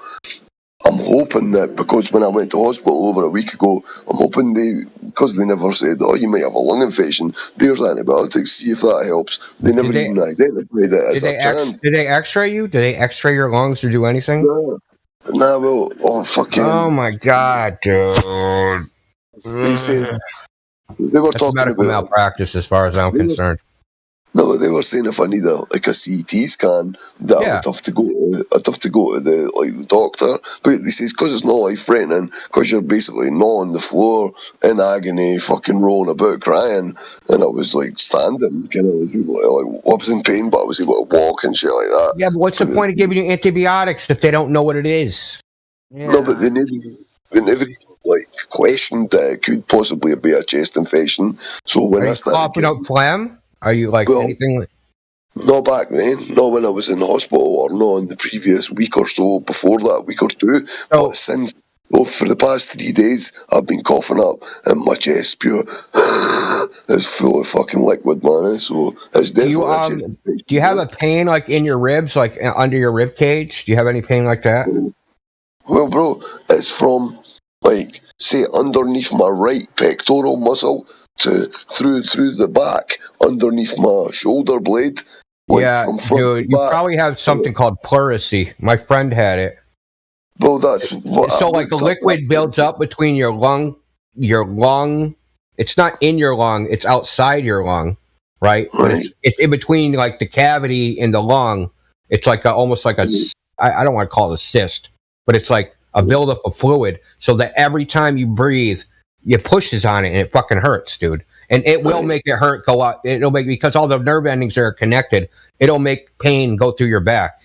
S7: I'm hoping that because when I went to hospital over a week ago, I'm hoping because they never said, oh, you might have a lung infection, there's antibiotics, see if that helps. They never even identified it as a chance.
S17: Did they x-ray you? Did they x-ray your lungs or do anything?
S7: Nah, well, fucking...
S17: Oh my god, dude.
S7: They were talking
S17: medical
S7: about
S17: malpractice as far as I'm concerned.
S7: No, they were saying if I need a CT scan, that I'd have to go to the doctor. But they says because it's not life threatening, because you're basically not on the floor in agony, fucking rolling about crying, and I was like standing, kind of like I was in pain, but I was able to walk and shit like that.
S17: Yeah, but what's the point of giving you antibiotics if they don't know what it is?
S7: Yeah. No, but they never like questioned that it could possibly be a chest infection. So when I started
S17: coughing out phlegm. Are you like anything?
S7: Not back then. Not when I was in the hospital, or not in the previous week or so before that, week or two.
S17: Oh.
S7: But since, for the past 3 days, I've been coughing up, and my chest pure is full of fucking liquid, man. So it's definitely.
S17: Do you have a pain like in your ribs, like under your rib cage? Do you have any pain like that?
S7: Well, bro, it's from like say underneath my right pectoral muscle to through the back underneath my shoulder blade, Like
S17: yeah,
S7: from front
S17: dude,
S7: to
S17: you
S7: back.
S17: probably have something called pleurisy. My friend had it.
S7: Well, that's what
S17: So
S7: I
S17: like the
S7: looked up.
S17: liquid builds up between your lung. It's not in your lung, it's outside your lung, right? But it's in between like the cavity in the lung. It's like almost like I don't want to call it a cyst, but it's like a buildup of fluid, so that every time you breathe, it pushes on it and it fucking hurts, dude. And it will make it hurt go out. It'll make, because all the nerve endings are connected, it'll make pain go through your back.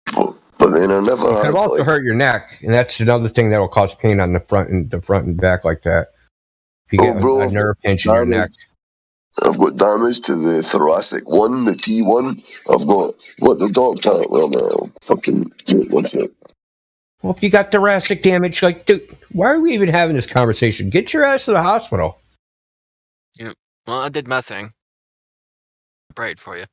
S7: But then I never had.
S17: It'll also hurt your neck, and that's another thing that will cause pain on the front and back like that. If you get a nerve pinch in your neck.
S7: I've got damage to the thoracic one, the T1. I've got what the doctor. Well, no, fucking one sec.
S17: Well, if you got thoracic damage, like, dude, why are we even having this conversation? Get your ass to the hospital.
S1: Yeah. Well, I did my thing. I prayed for you.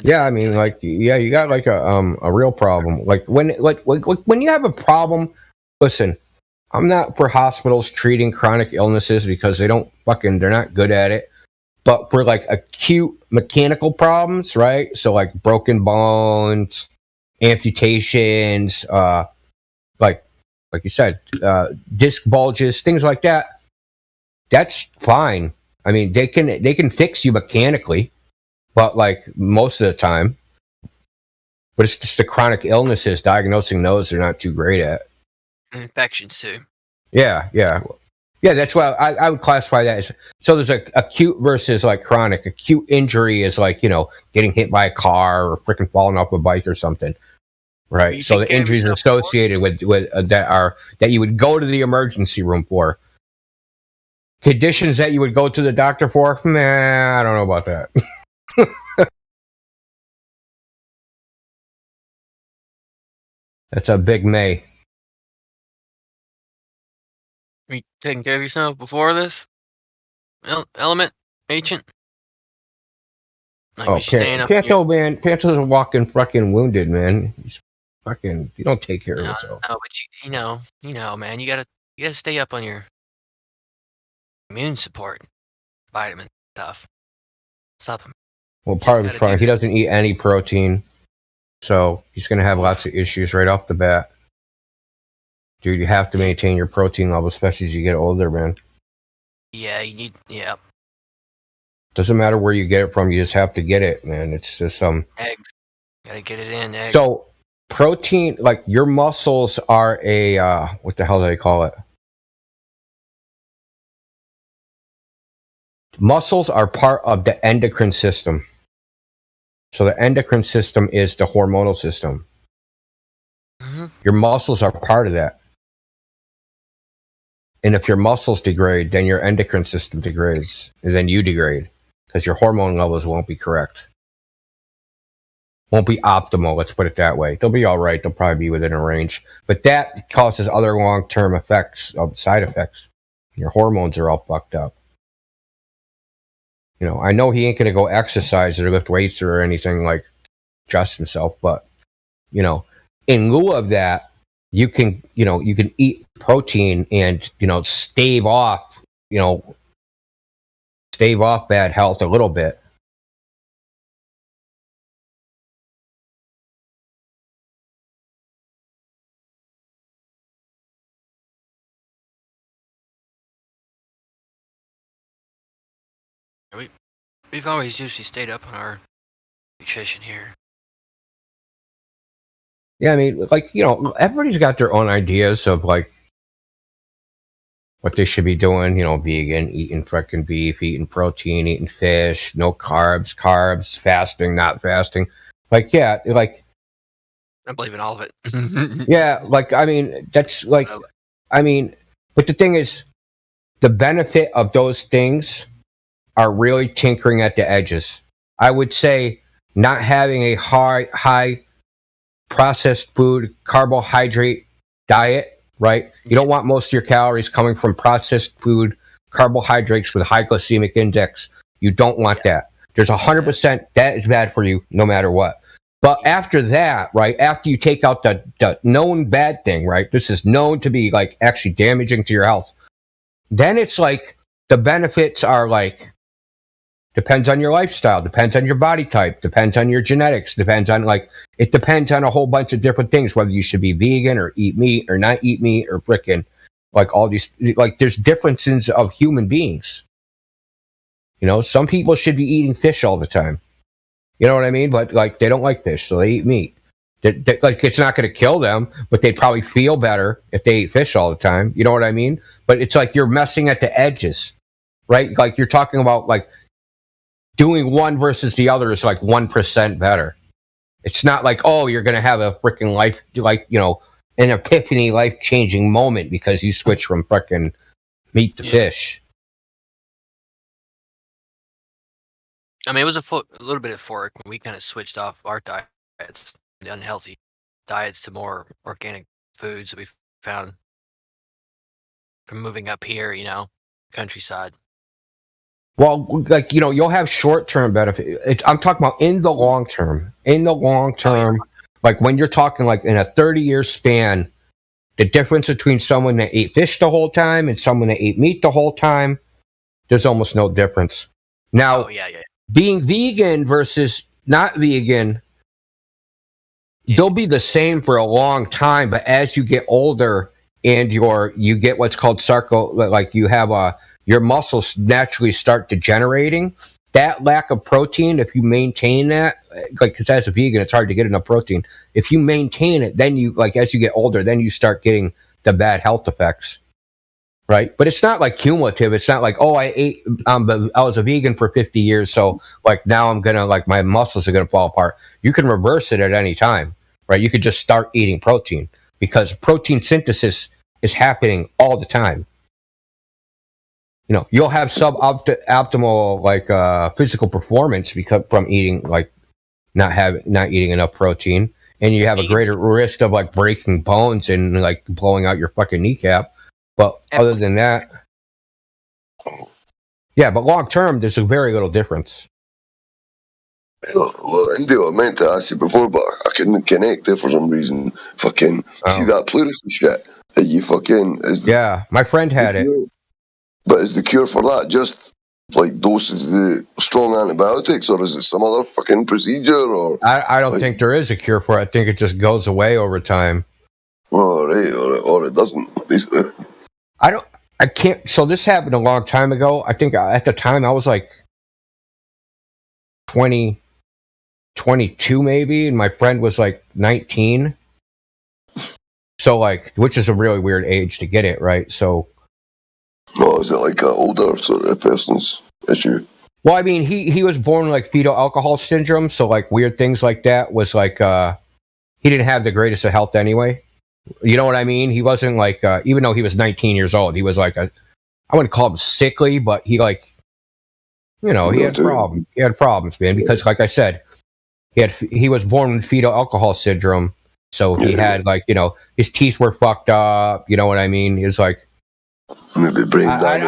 S17: Yeah, I mean, like, yeah, you got like a real problem. Like when you have a problem, listen, I'm not for hospitals treating chronic illnesses because they're not good at it. But for like acute mechanical problems, right? So like broken bones, amputations, like you said, disc bulges, things like that. That's fine. I mean, they can fix you mechanically, but like most of the time. But it's just the chronic illnesses. Diagnosing those, they're not too great at.
S1: Infections too.
S17: Yeah. That's why I would classify that as. So there's like acute versus like chronic. Acute injury is like, getting hit by a car or freaking falling off a bike or something, right? So the injuries associated with that you would go to the emergency room for. Conditions that you would go to the doctor for, I don't know about that. That's a big May.
S1: Are you taking care of yourself before this? Element? Ancient? Like,
S17: Panto, man. Panto's a walking fucking wounded, man. He's fucking, you don't take care of yourself.
S1: No, but you know, man, you gotta stay up on your immune support, vitamin stuff, supplement.
S17: Well, part of his problem, he doesn't eat any protein, so he's going to have lots of issues right off the bat. Dude, you have to maintain your protein level, especially as you get older, man.
S1: Yeah, you need, yeah.
S17: Doesn't matter where you get it from, you just have to get it, man. It's just
S1: eggs. Gotta get it in, eggs.
S17: So, protein, like your muscles are a, what the hell do they call it? Muscles are part of the endocrine system. So the endocrine system is the hormonal system.
S1: Mm-hmm.
S17: Your muscles are part of that. And if your muscles degrade, then your endocrine system degrades. And then you degrade. Because your hormone levels won't be correct. Won't be optimal, let's put it that way. They'll be all right. They'll probably be within a range. But that causes other long-term effects, side effects. Your hormones are all fucked up. I know he ain't going to go exercise or lift weights or anything like adjust himself, but, in lieu of that, you can eat protein and, stave off bad health a little bit.
S1: We've always usually stayed up on our nutrition here.
S17: Yeah, I mean, everybody's got their own ideas of what they should be doing. Vegan, eating freaking beef, eating protein, eating fish, no carbs, fasting, not fasting.
S1: I believe in all of it.
S17: Yeah, but the thing is, the benefit of those things are really tinkering at the edges. I would say not having a high processed food, carbohydrate diet, right? You don't want most of your calories coming from processed food, carbohydrates with high glycemic index. You don't want that. There's 100% that is bad for you no matter what. But after that, right, after you take out the known bad thing, right, this is known to be actually damaging to your health, then it's the benefits are Depends on your lifestyle, depends on your body type, depends on your genetics, depends on it depends on a whole bunch of different things, whether you should be vegan or eat meat or not eat meat or frickin' all these, there's differences of human beings. Some people should be eating fish all the time. You know what I mean? But they don't like fish, so they eat meat. It's not going to kill them, but they'd probably feel better if they eat fish all the time. You know what I mean? But it's you're messing at the edges, right? You're talking about doing one versus the other is 1% better. It's not you're going to have a freaking life, an epiphany, life-changing moment because you switch from freaking meat to fish.
S1: I mean, it was a little bit of fork when we kind of switched off our diets, the unhealthy diets, to more organic foods that we found from moving up here, countryside.
S17: Well, you'll have short-term benefit. I'm talking about in the long term. In the long term, when you're talking in a 30-year span, the difference between someone that ate fish the whole time and someone that ate meat the whole time, there's almost no difference. Now, being vegan versus not vegan, they'll be the same for a long time, but as you get older and you get what's called you have your muscles naturally start degenerating. That lack of protein, if you maintain that, because as a vegan, it's hard to get enough protein. If you maintain it, then you, as you get older, then you start getting the bad health effects, right? But it's not cumulative. It's not I was a vegan for 50 years, so now I'm gonna my muscles are gonna fall apart. You can reverse it at any time, right? You could just start eating protein because protein synthesis is happening all the time. You'll have suboptimal physical performance because from eating not eating enough protein, and you have a greater risk of breaking bones and blowing out your fucking kneecap. But other than that, but long term, there's a very little difference.
S7: Well, India, I meant to ask you before, but I couldn't connect there for some reason. See that pleurisy shit?
S17: My friend had it.
S7: But is the cure for that just doses of the strong antibiotics, or is it some other fucking procedure? Or
S17: I don't think there is a cure for it. I think it just goes away over time.
S7: Oh, right, or it doesn't.
S17: I can't. So this happened a long time ago. I think at the time I was 22 maybe, and my friend was 19. So which is a really weird age to get it, right? So.
S7: Oh, is it an older sort of person's issue?
S17: Well, I mean, he was born fetal alcohol syndrome, so weird things like that was he didn't have the greatest of health anyway. You know what I mean? He wasn't even though he was 19 years old, he was I wouldn't call him sickly, but he he had problems. He had problems, man, because I said, he was born with fetal alcohol syndrome, so he had his teeth were fucked up. You know what I mean? He was I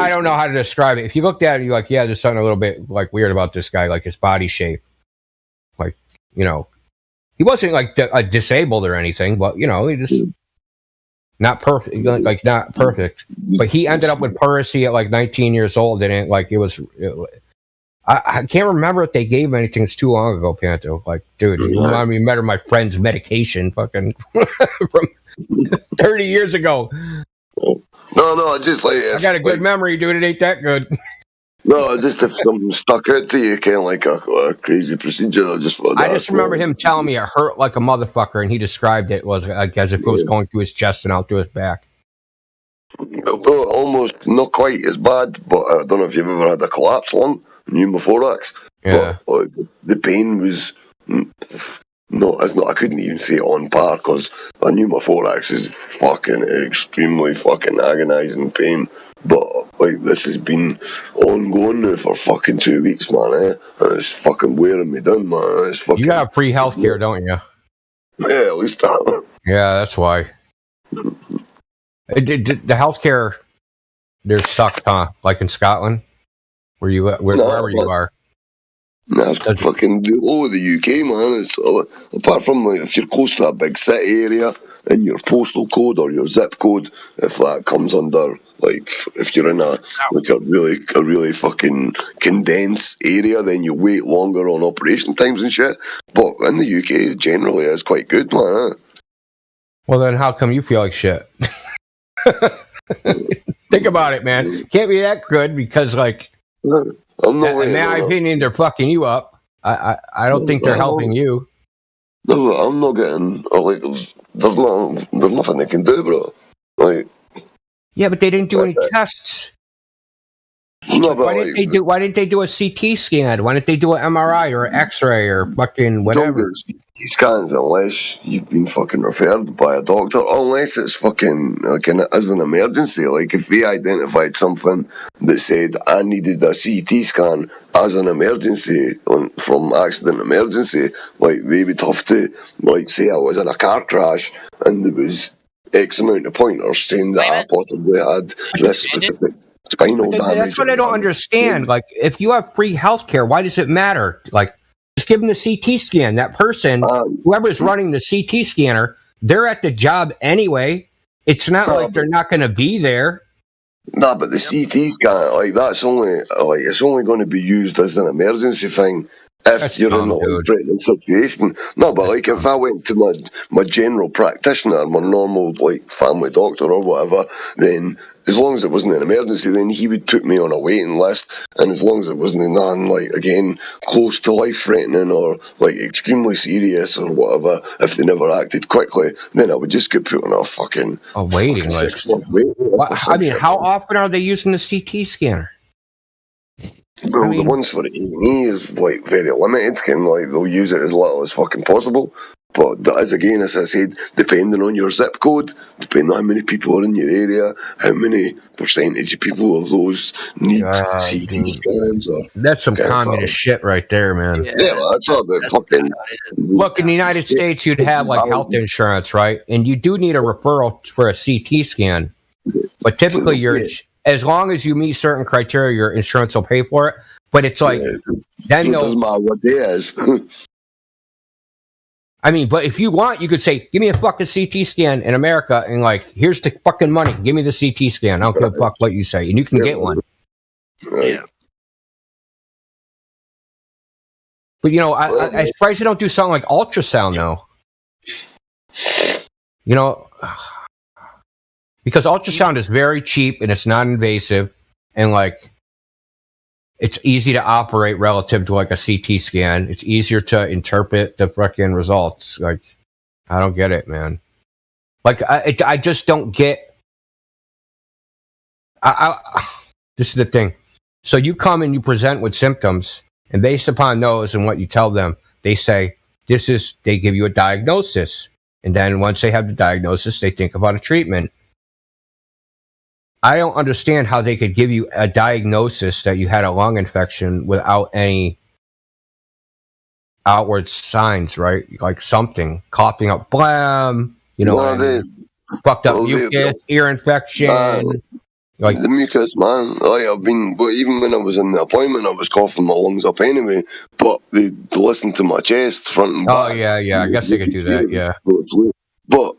S17: don't know how to describe it. If you looked at it, you're there's something a little bit weird about this guy, his body shape. He wasn't disabled or anything, but he just not perfect, not perfect. But he ended up with pleurisy at 19 years old, and it was. I can't remember if they gave him anything. It's too long ago, Panto. Dude, you remind me better of my friend's medication, fucking from 30 years ago.
S7: No, just
S17: I got a good memory, dude. It ain't that good.
S7: No, just if something stuck out to you, kind of a crazy procedure. I just
S17: remember him telling me it hurt like a motherfucker, and he described it as if it was going through his chest and out through his back.
S7: Well, almost not quite as bad, but I don't know if you've ever had a collapsed lung, pneumothorax.
S17: Yeah.
S7: But the pain was I couldn't even say on par, because a pneumothorax is fucking extremely fucking agonising pain. But this has been ongoing now for fucking 2 weeks, man. And it's fucking wearing me down, man. It's fucking.
S17: You got free healthcare, don't you?
S7: Yeah, at least that.
S17: Yeah, that's why. The healthcare there sucked, huh? In Scotland, wherever you are.
S7: That's fucking the whole of the UK, man. It's, apart from like, if you're close to a big city area and your postal code or your zip code, if that comes under like if you're in a really fucking condensed area, then you wait longer on operation times and shit. But in the UK, generally, it's quite good, man.
S17: Well, then how come you feel like shit? Think about it, man. Can't be that good because, like, in my opinion, they're fucking you up. I don't think they're helping you.
S7: I'm not getting like. There's nothing they can do, bro. Like.
S17: Yeah, but they didn't do any tests.
S7: No, but
S17: why didn't they do a CT scan? Why didn't they do an MRI or an X-ray or fucking whatever?
S7: Don't get CT scans unless you've been fucking referred by a doctor, unless it's fucking like as an emergency. Like if they identified something that said I needed a CT scan as an emergency from accident emergency, like they would have to like say I was in a car crash and there was X amount of pointers saying that I possibly had this specific spinal damage.
S17: That's what I don't understand. Like, if you have free healthcare, why does it matter? Like, just give them the CT scan. That person, whoever's running the CT scanner, they're at the job anyway. It's not like they're not going to be there.
S7: Nah, but the CT scan, like, that's only, like, it's only going to be used as an emergency thing if you're in a threatening situation. No, but like if I went to my general practitioner, my normal like family doctor or whatever, then as long as it wasn't an emergency, then he would put me on a waiting list, and as long as it wasn't nothing like again close to life threatening or like extremely serious or whatever, if they never acted quickly, then I would just get put on a
S17: waiting list. I mean, how often are they using the CT scanner?
S7: Well, the ones for E&E is like very limited, and like they'll use it as little as fucking possible. But that is again, as I said, depending on your zip code, depending on how many people are in your area, how many percentage of people of those need CT scans.
S17: That's some communist shit right there, man.
S7: Yeah, well, that's all about fucking.
S17: Look, in the United States, you'd have like health insurance, right? And you do need a referral for a CT scan, but typically as long as you meet certain criteria, your insurance will pay for it. But it's like, then
S7: it doesn't matter what day is.
S17: I mean, but if you want, you could say, give me a fucking CT scan in America, and like, here's the fucking money. Give me the CT scan. I don't give a fuck what you say. And you can get one.
S7: Yeah.
S17: But, you know, I'm surprised they don't do something like ultrasound, though. You know, because ultrasound is very cheap and it's non-invasive, and like it's easy to operate relative to like a CT scan. It's easier to interpret the fucking results. Like, I don't get it, man. Like, I just don't get. This is the thing. So you come and you present with symptoms, and based upon those and what you tell them, they say they give you a diagnosis, and then once they have the diagnosis, they think about a treatment. I don't understand how they could give you a diagnosis that you had a lung infection without any outward signs, right? Like something, coughing up phlegm, you know, fucked up mucus, ear infection.
S7: Like the mucus, man. Like even when I was in the appointment, I was coughing my lungs up anyway. But they listened to my chest front and back.
S17: Oh yeah. I guess they could do that. Yeah.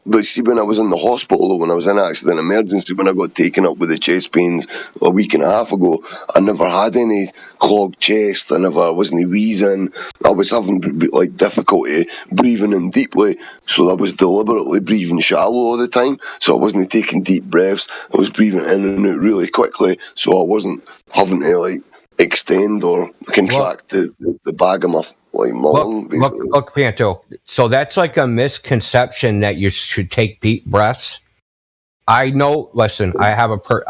S7: But see, when I was in the hospital, when I was in accident emergency, when I got taken up with the chest pains a week and a half ago, I never had any clogged chest. I wasn't wheezing. I was having like difficulty breathing in deeply, so I was deliberately breathing shallow all the time. So I wasn't taking deep breaths. I was breathing in and out really quickly, so I wasn't having to like extend or contract the bag of my lung.
S17: Look, Panto. So that's like a misconception that you should take deep breaths. I know. Listen, I have a person.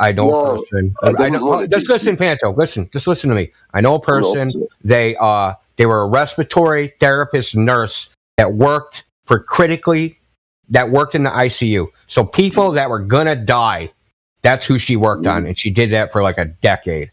S17: Just listen, Panto. Just listen to me. I know a person. They were a respiratory therapist nurse that worked that worked in the ICU. So people that were gonna die, that's who she worked on, and she did that for like a decade.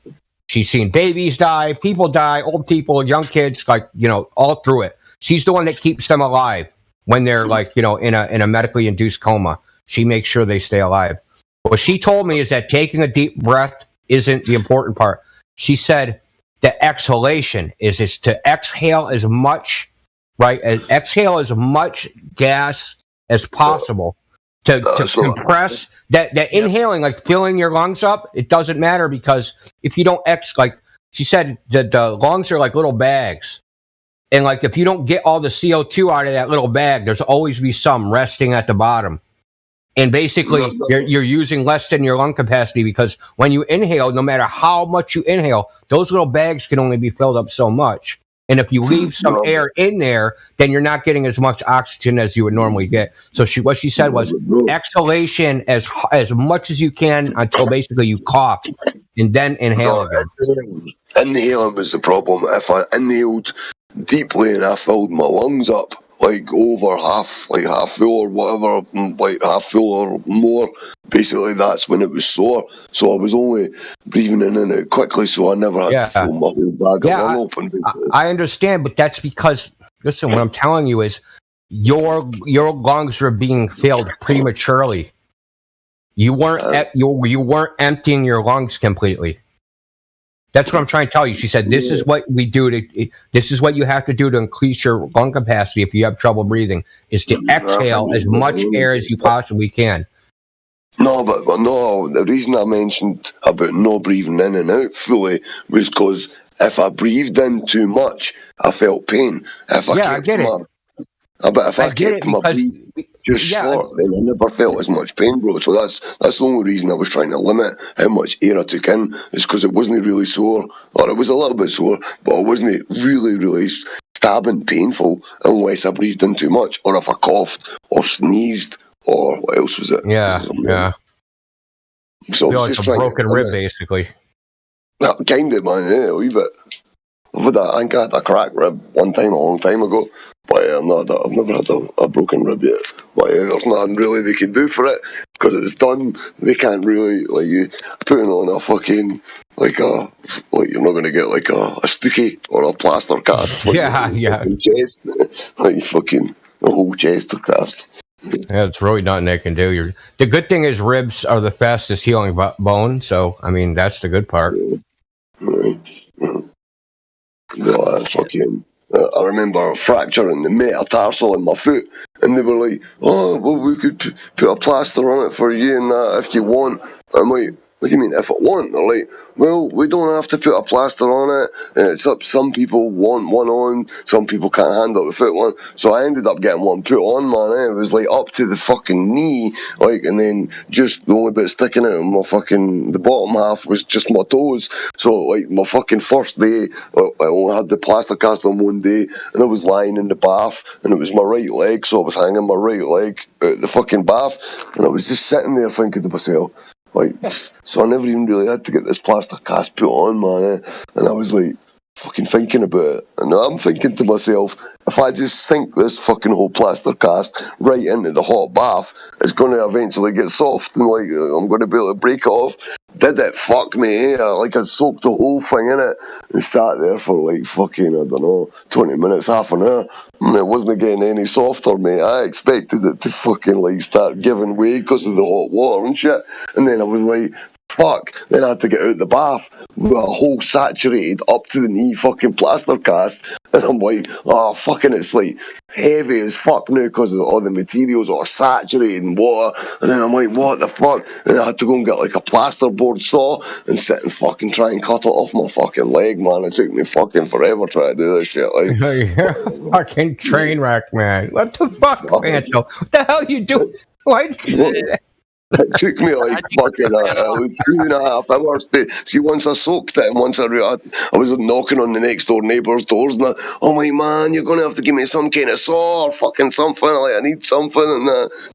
S17: She's seen babies die, people die, old people, young kids, like, you know, all through it. She's the one that keeps them alive when they're like, you know, in a medically induced coma. She makes sure they stay alive. What she told me is that taking a deep breath isn't the important part. She said, the exhalation is to exhale as much, right? Exhale as much gas as possible to compress that inhaling, like filling your lungs up. It doesn't matter because if you don't like she said, the lungs are like little bags. And like if you don't get all the CO2 out of that little bag, there's always be some resting at the bottom. And basically, you're using less than your lung capacity because when you inhale, no matter how much you inhale, those little bags can only be filled up so much. And if you leave some air in there, then you're not getting as much oxygen as you would normally get. So what she said was exhalation as much as you can until basically you cough, and then inhale again.
S7: Inhaling was the problem. If I inhaled deeply and I filled my lungs up, like over half full or whatever, like half full or more, basically that's when it was sore. So I was only breathing in and out quickly, so I never had to fill my whole bag of lung open.
S17: I understand, but that's because, listen, what I'm telling you is your lungs were being filled prematurely. You weren't you weren't emptying your lungs completely. That's what I'm trying to tell you. She said, this is what we do this is what you have to do to increase your lung capacity if you have trouble breathing, is to exhale as much air as you possibly can.
S7: No, but the reason I mentioned about not breathing in and out fully was because if I breathed in too much, I felt pain. If I kept I kept my breath just short, then I never felt as much pain, bro. So that's the only reason I was trying to limit how much air I took in, is because it wasn't really sore, or it was a little bit sore, but it wasn't really stabbing painful unless I breathed in too much, or if I coughed or sneezed, or what else was it?
S17: Yeah.
S7: So
S17: I feel like a broken rib, basically.
S7: Kind of, man, yeah, a wee bit. I think I had a cracked rib one time a long time ago, but I've never had a broken rib yet. But there's nothing really they can do for it because it's done. They can't really you putting on a fucking you're not going to get like a stookie or a plaster cast. Chest, like fucking a whole chest cast.
S17: Yeah, it's really nothing they can do. The good thing is ribs are the fastest healing bone, so I mean that's the good part.
S7: I remember fracturing the metatarsal in my foot, and they were like, "Oh, well, we could put a plaster on it for you and that if you want." I'm like, "What do you mean if I want?" They're like, "Well, we don't have to put a plaster on it. It's up. Some people want one on, some people can't handle the foot one." So I ended up getting one put on, man. It was like up to the fucking knee, and then just the only bit sticking out of my fucking the bottom half was just my toes. So my fucking first day, I only had the plaster cast on one day, and I was lying in the bath, and it was my right leg, so I was hanging my right leg out the fucking bath, and I was just sitting there thinking to myself. So I never even really had to get this plaster cast put on, man. And I was like, fucking thinking about it. And I'm thinking to myself, if I just sink this fucking whole plaster cast right into the hot bath, it's going to eventually get soft and I'm going to be able to break it off. Did it fuck me, I soaked the whole thing in it and sat there for fucking, I don't know, 20 minutes, half an hour. And it wasn't getting any softer, mate. I expected it to fucking start giving way because of the hot water and shit. And then I was like, fuck. Then I had to get out the bath with a whole saturated up to the knee fucking plaster cast. And I'm like, oh, fucking, it's heavy as fuck now because all the materials are saturated in water. And then I'm like, what the fuck? And I had to go and get a plasterboard saw and sit and fucking try and cut it off my fucking leg, man. It took me fucking forever trying to do this shit.
S17: You're a fucking train wreck, man. What the fuck, Pancho? What the hell you doing? Why did you do that?
S7: It took me fucking 2.5 hours to see. Once I soaked it, and once I was knocking on the next door neighbours' doors, and oh my man, you're gonna have to give me some kind of saw or fucking something. I need something, and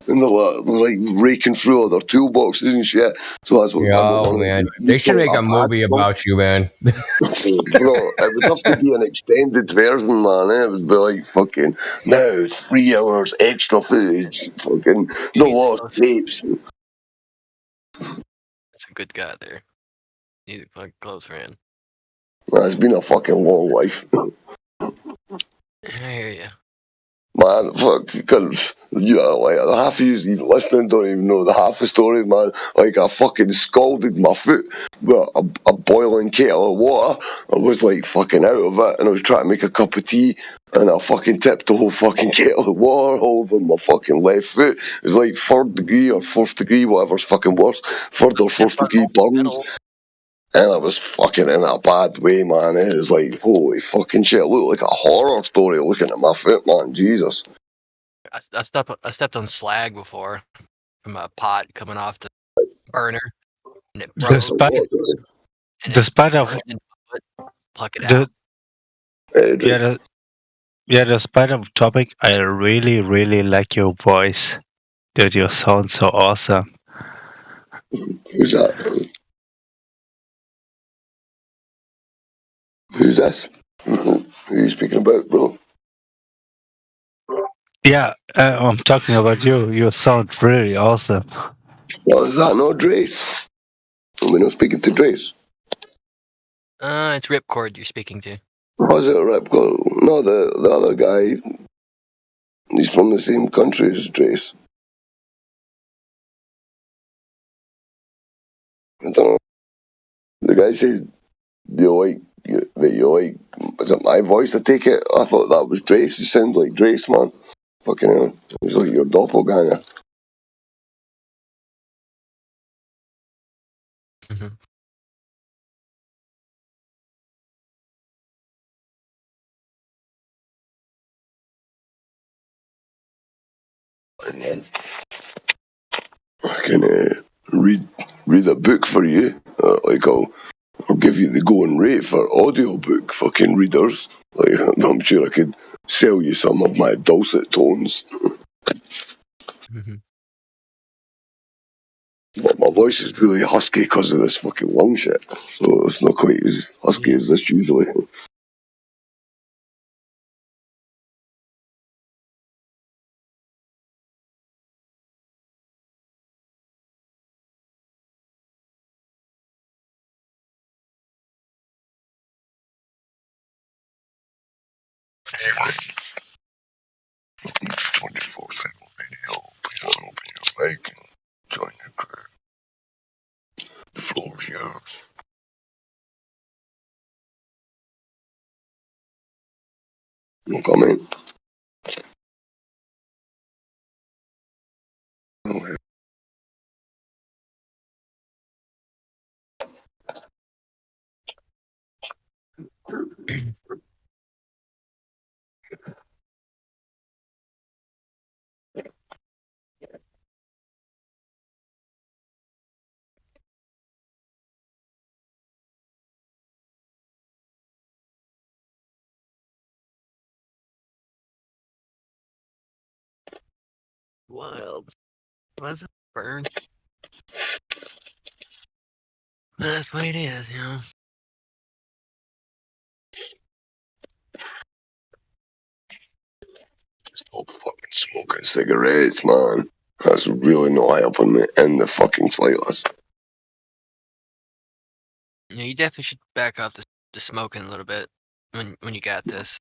S7: they're raking through all their toolboxes and shit. So that's what.
S17: Oh man, they should make a movie about you, man.
S7: Bro, it would have to be an extended version, man. It would be fucking now 3 hours extra footage, fucking the lost tapes.
S1: That's a good guy there. He's a fucking close friend.
S7: It's been a fucking long life.
S1: I hear you.
S7: Man, fuck, because like half of you even listening don't even know the half the story, man. Like I fucking scalded my foot with a boiling kettle of water. I was like fucking out of it, and I was trying to make a cup of tea, and I fucking tipped the whole fucking kettle of water over my fucking left foot. It was like 3rd degree or 4th degree, whatever's fucking worse, 3rd or 4th degree burns. And I was fucking in a bad way, man. It was like, holy fucking shit. It looked like a horror story looking at my foot, man. Jesus.
S1: I stepped on slag before from a pot coming off the burner, and it broke.
S9: Despite of
S1: pluck it out.
S9: Despite of topic, I really, really like your voice. Dude, you sound so awesome.
S7: Who's that? Who's this? Who are you speaking about, bro?
S9: Yeah, I'm talking about you. You sound really awesome.
S7: Well, is that not Drace? We're not speaking to Drace.
S1: It's Ripcord you're speaking to.
S7: Was it Ripcord? No, the other guy. He's from the same country as Drace. I don't know. The guy said is it my voice? I take it. I thought that was Drace. You sound like Drace, man. Fucking hell. He's like your doppelganger.
S1: Mm-hmm.
S7: And then I can read a book for you. Like I'll give you the going rate for audiobook fucking readers. Like I'm sure I could sell you some of my dulcet tones.
S1: Mm-hmm.
S7: But my voice is really husky because of this fucking lung shit. So it's not quite as husky as this usually. Anyway, 24/7 radio. Please don't open your mic and join the crew. The floor's yours. No comment. Okay.
S1: Wild. What's it burn? That's what it is, you know.
S7: Stop fucking smoking cigarettes, man. That's really not helping me in the fucking slightest.
S1: Yeah, you definitely should back off the smoking a little bit when you got this.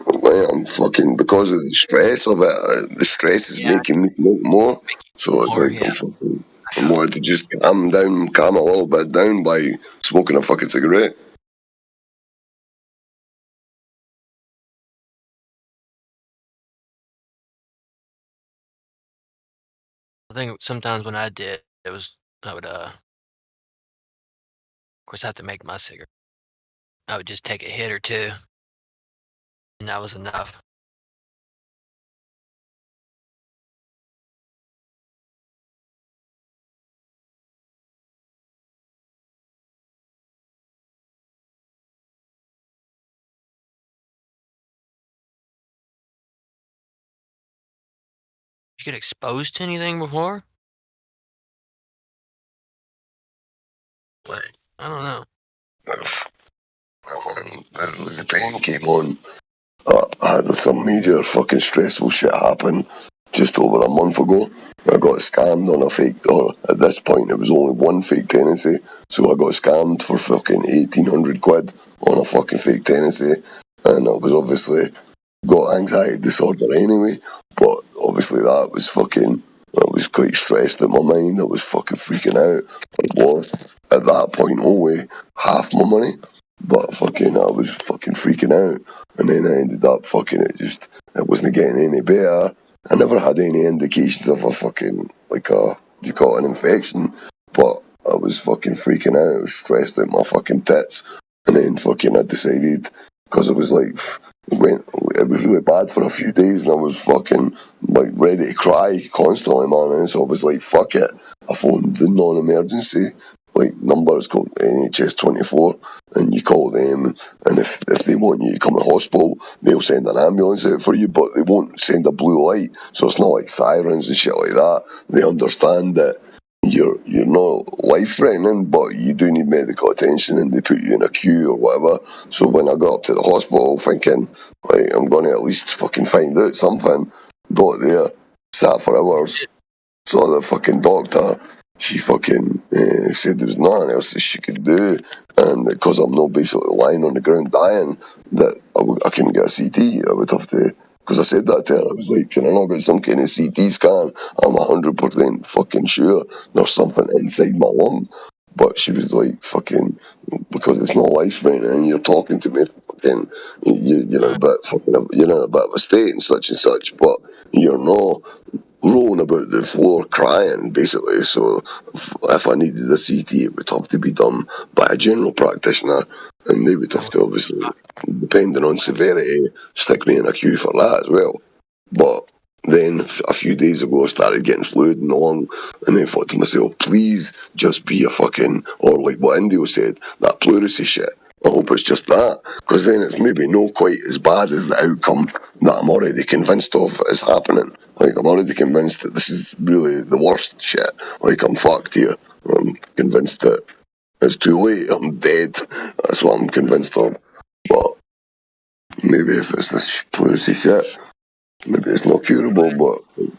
S7: Well, I'm fucking, because of the stress of it, the stress is making me smoke more. So it's like I wanted to just calm a little bit down by smoking a fucking cigarette.
S1: I think sometimes when I did, I would of course I have to make my cigarette. I would just take a hit or two, and that was enough. Did you get exposed to anything before? I don't know.
S7: When the pain came on, I had some major fucking stressful shit happen just over a month ago. I got scammed on a fake, or at this point it was only one fake tenancy, so I got scammed for fucking 1,800 quid on a fucking fake tenancy, and it was obviously got anxiety disorder anyway, but obviously that was fucking, I was quite stressed in my mind, I was fucking freaking out. I lost, at that point, only half my money, but fucking, I was fucking freaking out, and then I ended up fucking, it wasn't getting any better. I never had any indications of a fucking, like a, you call it an infection, but I was fucking freaking out, I was stressed out my fucking tits, and then fucking I decided, because it was like, it was really bad for a few days, and I was fucking like ready to cry constantly, man, and so I was like, fuck it, I phoned the non-emergency like number, it's called NHS 24, and you call them, and if they want you to come to hospital, they'll send an ambulance out for you, but they won't send a blue light, so it's not like sirens and shit like that. They understand that you're not life threatening, but you do need medical attention, and they put you in a queue or whatever. So when I got up to the hospital thinking like I'm gonna at least fucking find out something, got there, sat for hours, saw the fucking doctor. She fucking said there was nothing else that she could do, and because I'm not basically lying on the ground dying, that I couldn't get a CT. I would have to, because I said that to her, I was like, can I not get some kind of CT scan? I'm 100% fucking sure there's something inside my lung. But she was like, fucking, because it's not life threatening, and you're talking to me, fucking, you're in a bit of a state and such, but you're not rolling about the floor crying, basically. So if I needed a CT, it would have to be done by a general practitioner, and they would have to, obviously, depending on severity, stick me in a queue for that as well. But then a few days ago I started getting fluid in the lung, and then thought to myself, please just be a fucking, or like what Indio said, that pleurisy shit. I hope it's just that, because then it's maybe not quite as bad as the outcome that I'm already convinced of is happening. Like, I'm already convinced that this is really the worst shit. Like, I'm fucked here. I'm convinced that it's too late. I'm dead. That's what I'm convinced of. But maybe if it's this pleurisy shit, maybe it's not curable, but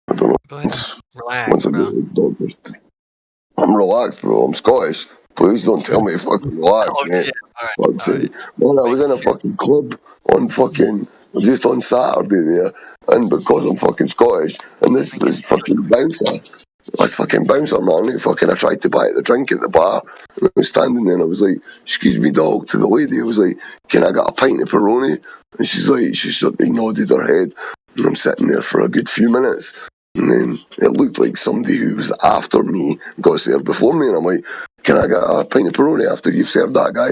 S7: I don't know.
S1: Relax, bro.
S7: I'm relaxed, bro. I'm Scottish. Please don't tell me to fucking relax, mate. Fuck's sake. Man, I was in a fucking club on fucking, just on Saturday there, and because I'm fucking Scottish, and this fucking bouncer, man, I tried to buy the drink at the bar, and I was standing there, and I was like, excuse me, dog, to the lady. I was like, can I get a pint of Peroni? And she's like, she sort of nodded her head, and I'm sitting there for a good few minutes. And then it looked like somebody who was after me got served before me, and I'm like, can I get a pint of Peroni after you've served that guy?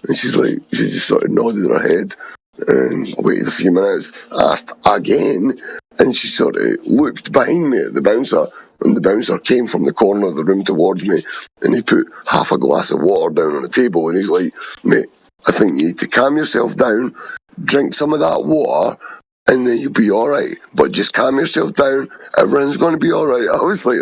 S7: And she's like, she just sort of nodded her head, and I waited a few minutes, asked again, and she sort of looked behind me at the bouncer, and the bouncer came from the corner of the room towards me, and he put half a glass of water down on the table, and he's like, mate, I think you need to calm yourself down, drink some of that water, and then you'll be alright. But just calm yourself down. Everyone's going to be alright. I was like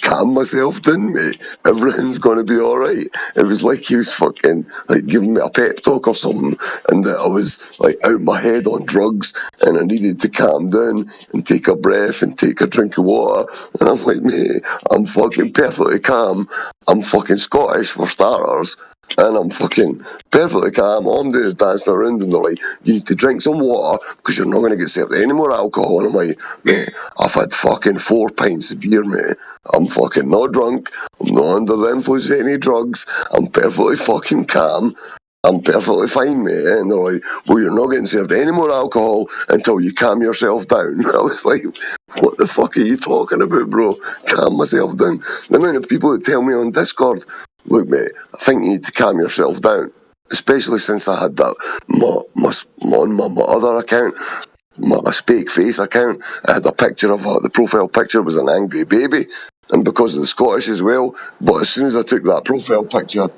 S7: calm myself down, mate. Everything's going to be alright. It was like he was fucking like giving me a pep talk or something, and that I was like out my head on drugs, and I needed to calm down and take a breath and take a drink of water. And I'm like, mate, I'm fucking perfectly calm. I'm fucking Scottish for starters. And I'm fucking perfectly calm. All I'm doing is dancing around, and they're like, you need to drink some water because you're not going to get served any more alcohol. And I'm like, mate, I've had fucking 4 pints of beer, mate. I'm fucking not drunk. I'm not under the influence of any drugs. I'm perfectly fucking calm. I'm perfectly fine, mate. And they're like, well, you're not getting served any more alcohol until you calm yourself down. I was like, what the fuck are you talking about, bro? Calm myself down. The amount of people that tell me on Discord, look, mate, I think you need to calm yourself down. Especially since I had that on my other account, my Spake Face account, I had a picture of the profile picture was an angry baby, and because of the Scottish as well. But as soon as I took that profile picture,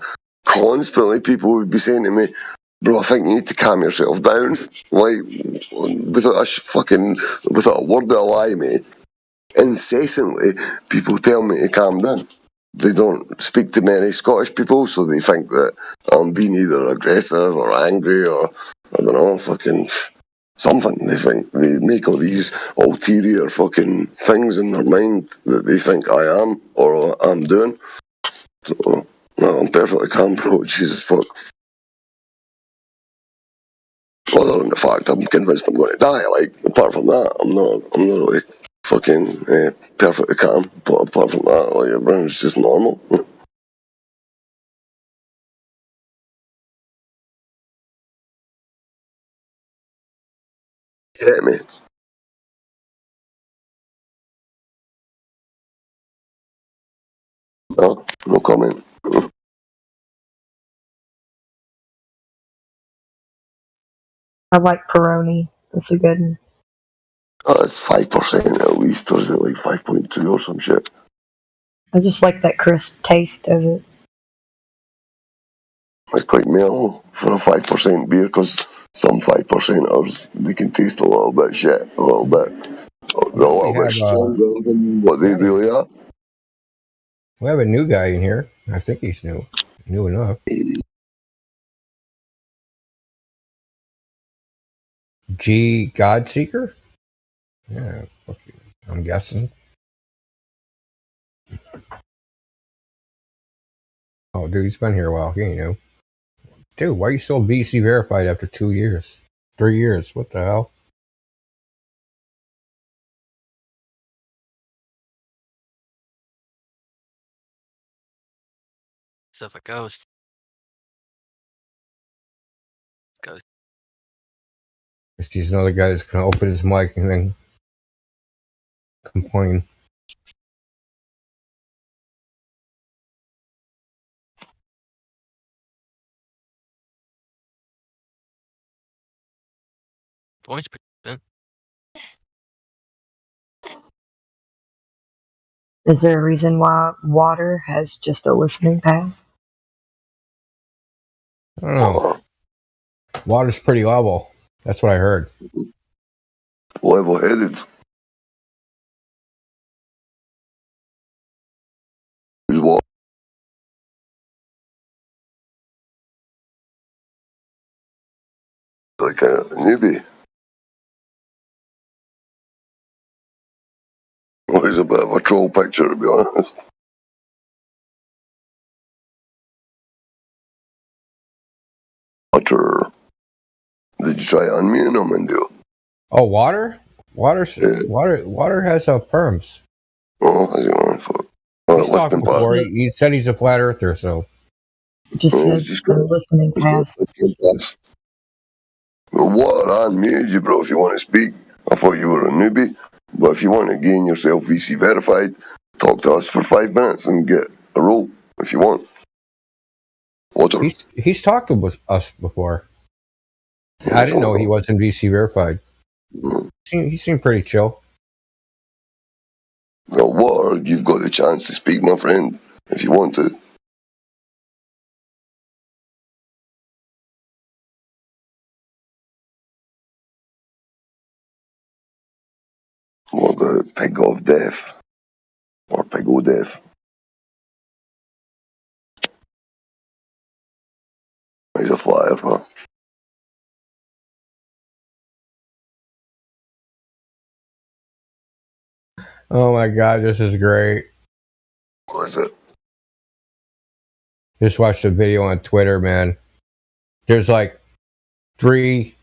S7: constantly people would be saying to me, bro, I think you need to calm yourself down. Like, without a word of a lie, mate. Incessantly, people tell me to calm down. They don't speak to many Scottish people, so they think that I'm being either aggressive or angry or, I don't know, fucking something. They make all these ulterior fucking things in their mind that they think I am or I'm doing. So, no, I'm perfectly calm, bro. Jesus fuck. Other than the fact I'm convinced I'm going to die. Like, apart from that, I'm not really fucking perfectly calm. But apart from that, like, everything's just normal. Get me? No, no comment.
S5: I like Peroni. That's a good one.
S7: Oh, it's 5% at least, or is it like 5.2 or some shit?
S5: I just like that crisp taste of it.
S7: It's quite mellow for a 5% beer, because some 5%ers, they can taste a little bit shit, a little bit. They're a little bit stronger than what they really are.
S17: We have a new guy in here. I think he's new. New enough. G Godseeker? Yeah, okay. I'm guessing. Oh, dude, he's been here a while. He ain't new. Dude, why are you still VC verified after 2 years? 3 years? What the hell?
S1: So if a ghost. Ghost.
S17: He's another guy that's gonna open his mic and then complain.
S1: Voice participant.
S5: Is there a reason why water has just a listening pass?
S17: I don't know. Water's pretty level. That's what I heard.
S7: Level-headed. Who's what? Like a newbie. Well, he's a bit of a troll picture, to be honest. Water. Did you try unmuting him and do it?
S17: Oh, water? Water has perms.
S7: Oh, how's it going for?
S17: He's talked before. He said he's a flat earther, so.
S5: Just says a listening pass.
S7: Well, water, I unmuted you, bro, if you want to speak. I thought you were a newbie. But if you want to gain yourself VC verified, talk to us for 5 minutes and get a role if you want. Water.
S17: He's talked to us before. I didn't know he wasn't VC verified. He seemed pretty chill.
S7: Well, water, you've got the chance to speak, my friend, if you want to. What about Pig of Death? Or Pig o' Death? He's a flyer, huh?
S17: Oh my god, this is great.
S7: What is it?
S17: Just watched a video on Twitter, man. There's like three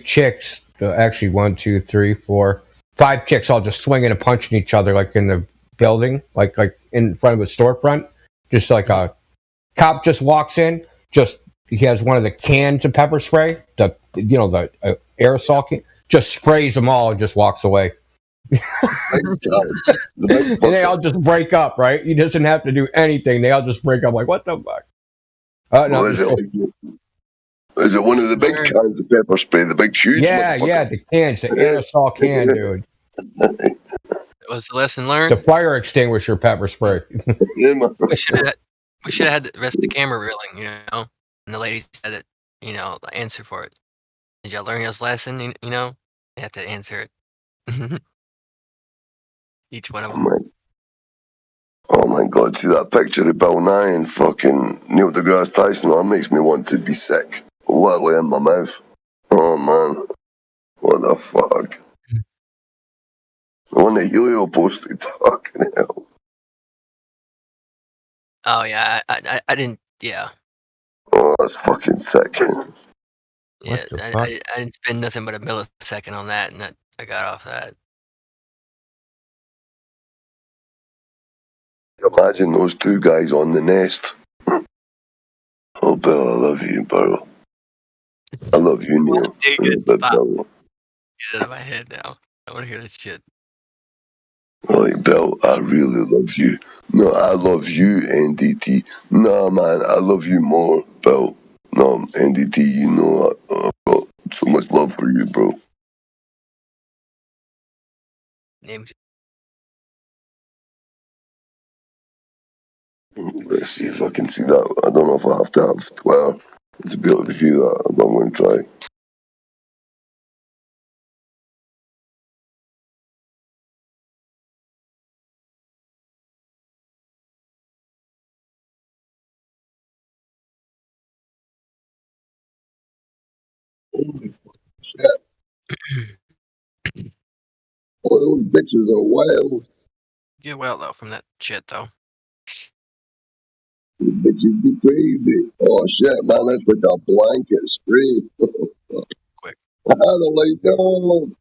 S17: chicks. Actually, 1, 2, 3, 4, 5 chicks all just swinging and punching each other, like in the building, like in front of a storefront. Just like a cop just walks in, he has one of the cans of pepper spray, the aerosol can, just sprays them all and just walks away. And they all just break up, right? He doesn't have to do anything. They all just break up. Like, what the fuck? No,
S7: is it one of the big cans of pepper spray? The big huge?
S17: Yeah, the cans, the aerosol can, dude.
S1: Was the lesson learned?
S17: The fire extinguisher pepper spray.
S1: We should have had the rest of the camera reeling, and the lady said it, the answer for it. Did y'all learn y'all's lesson? You have to answer it. Each one of them.
S7: Oh my god, see that picture of Bill Nye and fucking Neil deGrasse Tyson? That makes me want to be sick. Literally in my mouth. Oh man. What the fuck? The one that Helio posted. Fucking hell.
S1: Oh yeah, I didn't. Yeah.
S7: Oh, that's fucking sick.
S1: Yeah,
S17: What the fuck?
S1: I didn't spend nothing but a millisecond on that, and I got off that.
S7: Imagine those two guys on the nest. Oh, Bill, I love you, bro. I love you, Neil.
S1: Dude,
S7: I love that
S1: stop.
S7: Bill.
S1: Get it out of my head now. I want to hear this shit.
S7: Like, Bill, I really love you. No, I love you, NDT. Nah, man, I love you more, Bill. No, NDT, you know I've got so much love for you, bro.
S1: Name.
S7: Let's see if I can see that. I don't know if I have to have Twitter to be able to view that, but I'm going to try. Holy shit. All those bitches are wild.
S1: Get well though from that shit though.
S7: These bitches be crazy. Oh shit, man, that's like a blanket spray.
S1: Quick.
S7: I had to lay down.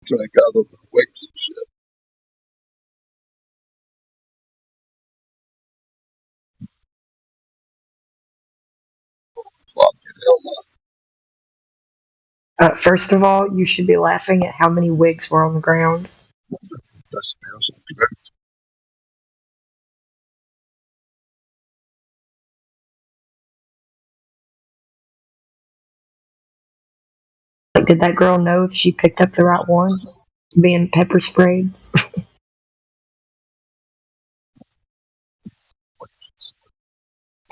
S7: Try to gather the wicks and shit. Fucking hell, man.
S5: First of all, you should be laughing at how many wigs were on the ground.
S7: That's the best smells I've ever.
S5: Like, did that girl know if she picked up the right one? Being pepper sprayed?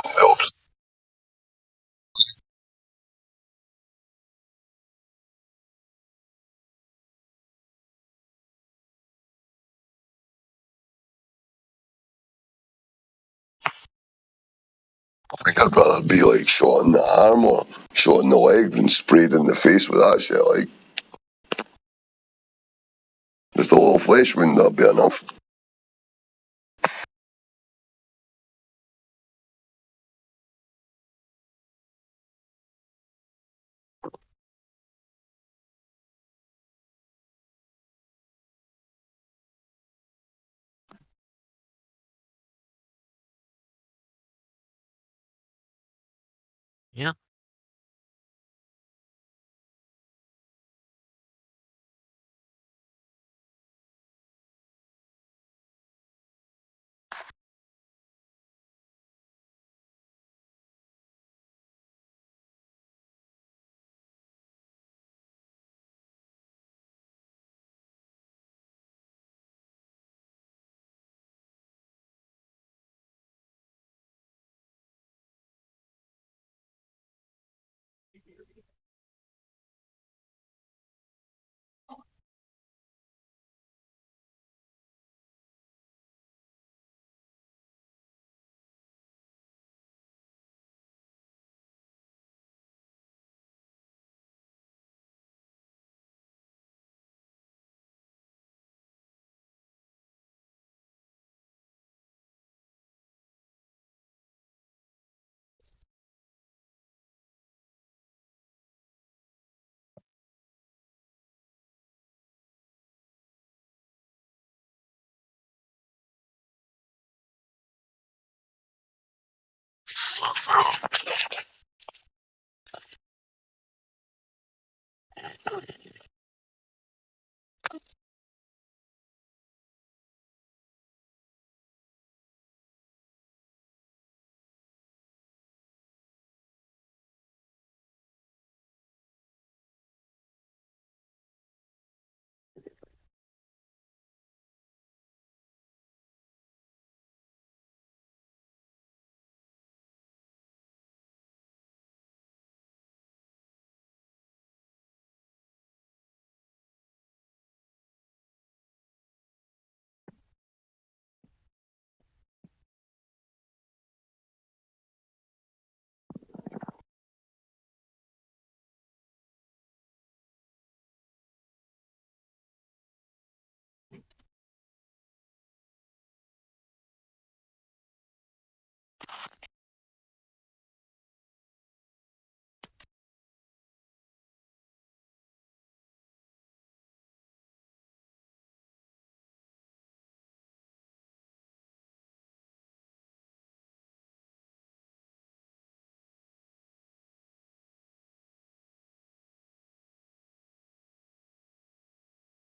S7: Helps. I think I'd rather be like shot in the arm or shot in the leg than sprayed in the face with that shit. Like, just a little flesh wound, that'd be enough.
S1: Yeah.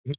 S1: Full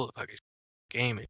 S1: of fucking gaming.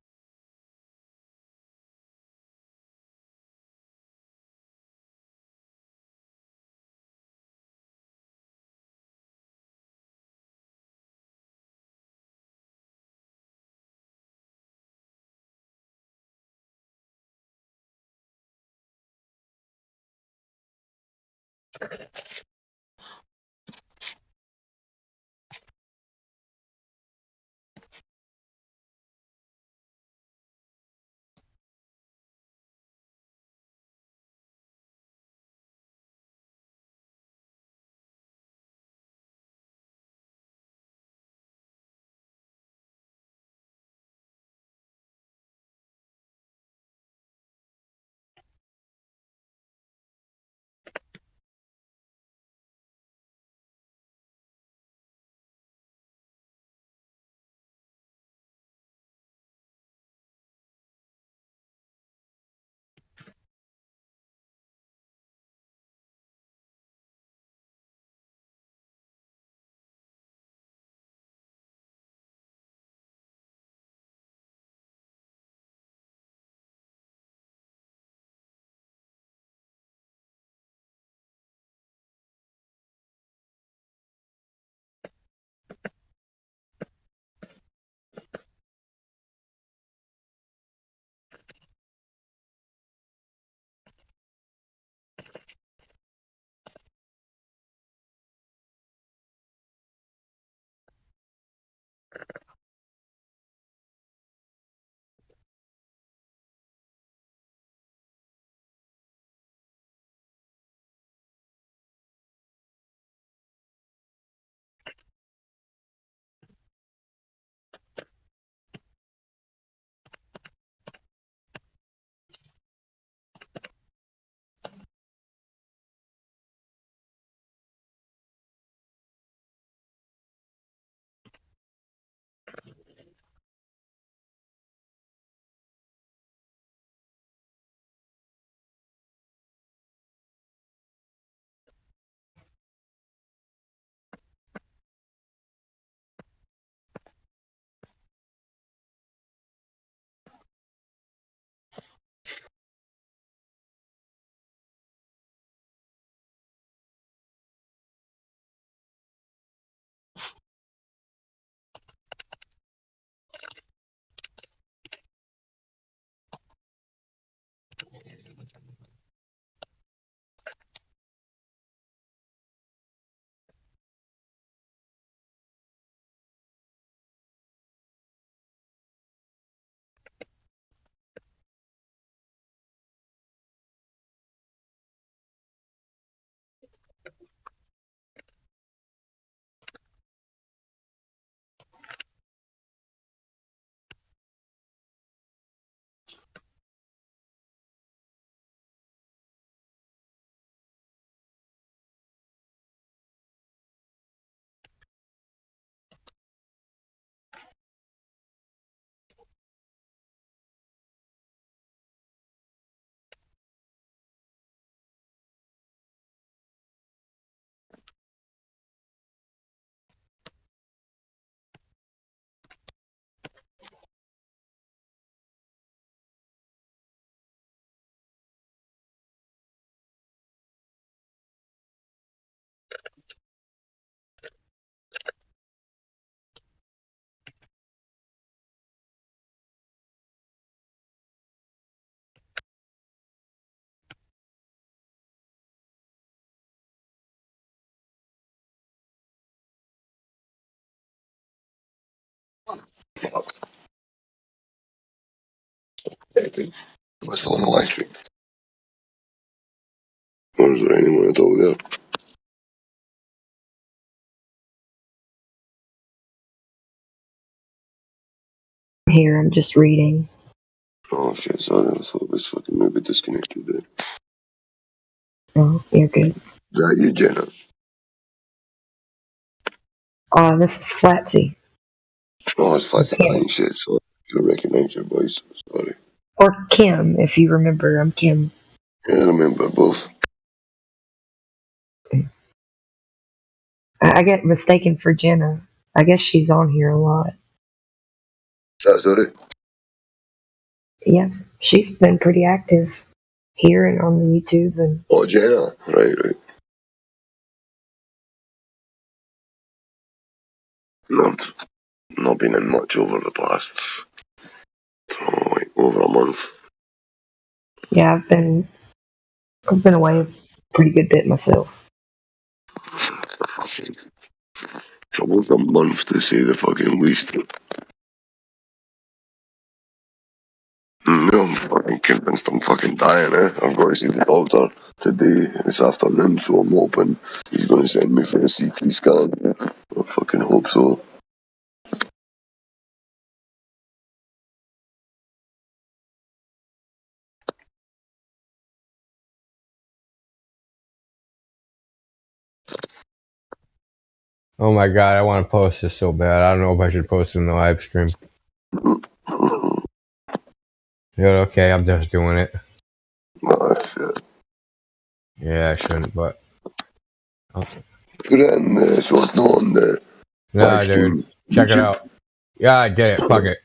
S7: disconnected. Am I still on the live stream? Or is there anyone at all there?
S5: Here, I'm just reading.
S7: Oh shit, sorry, I thought it was fucking maybe disconnected there.
S5: Oh, you're good.
S7: Is that you, Jenna?
S5: Oh, this is Flatsy.
S7: Oh, it's Flatsy. I shit, so I don't recognize your voice. Sorry.
S5: Or Kim, if you remember. I'm Kim.
S7: Yeah, I remember both.
S5: I get mistaken for Jenna. I guess she's on here a lot.
S7: Is that sorry?
S5: Yeah, she's been pretty active here and on the YouTube. And
S7: Oh, Jenna. Right. Not been in much over the past, over a month.
S5: yeah, I've been away a pretty good bit myself.
S7: It's almost a month to say the fucking least. No, I'm fucking convinced I'm fucking dying, I've got to see the doctor today, this afternoon, so I'm hoping he's going to send me for a CT scan. I fucking hope so.
S17: Oh my god, I want to post this so bad. I don't know if I should post it in the live stream. Yeah, okay, I'm just doing it.
S7: Oh, shit.
S17: Yeah, I shouldn't, but...
S7: Put it in the, so it's not on the
S17: Nah,
S7: live stream.
S17: dude. Check it out. Yeah, I did it. Fuck it.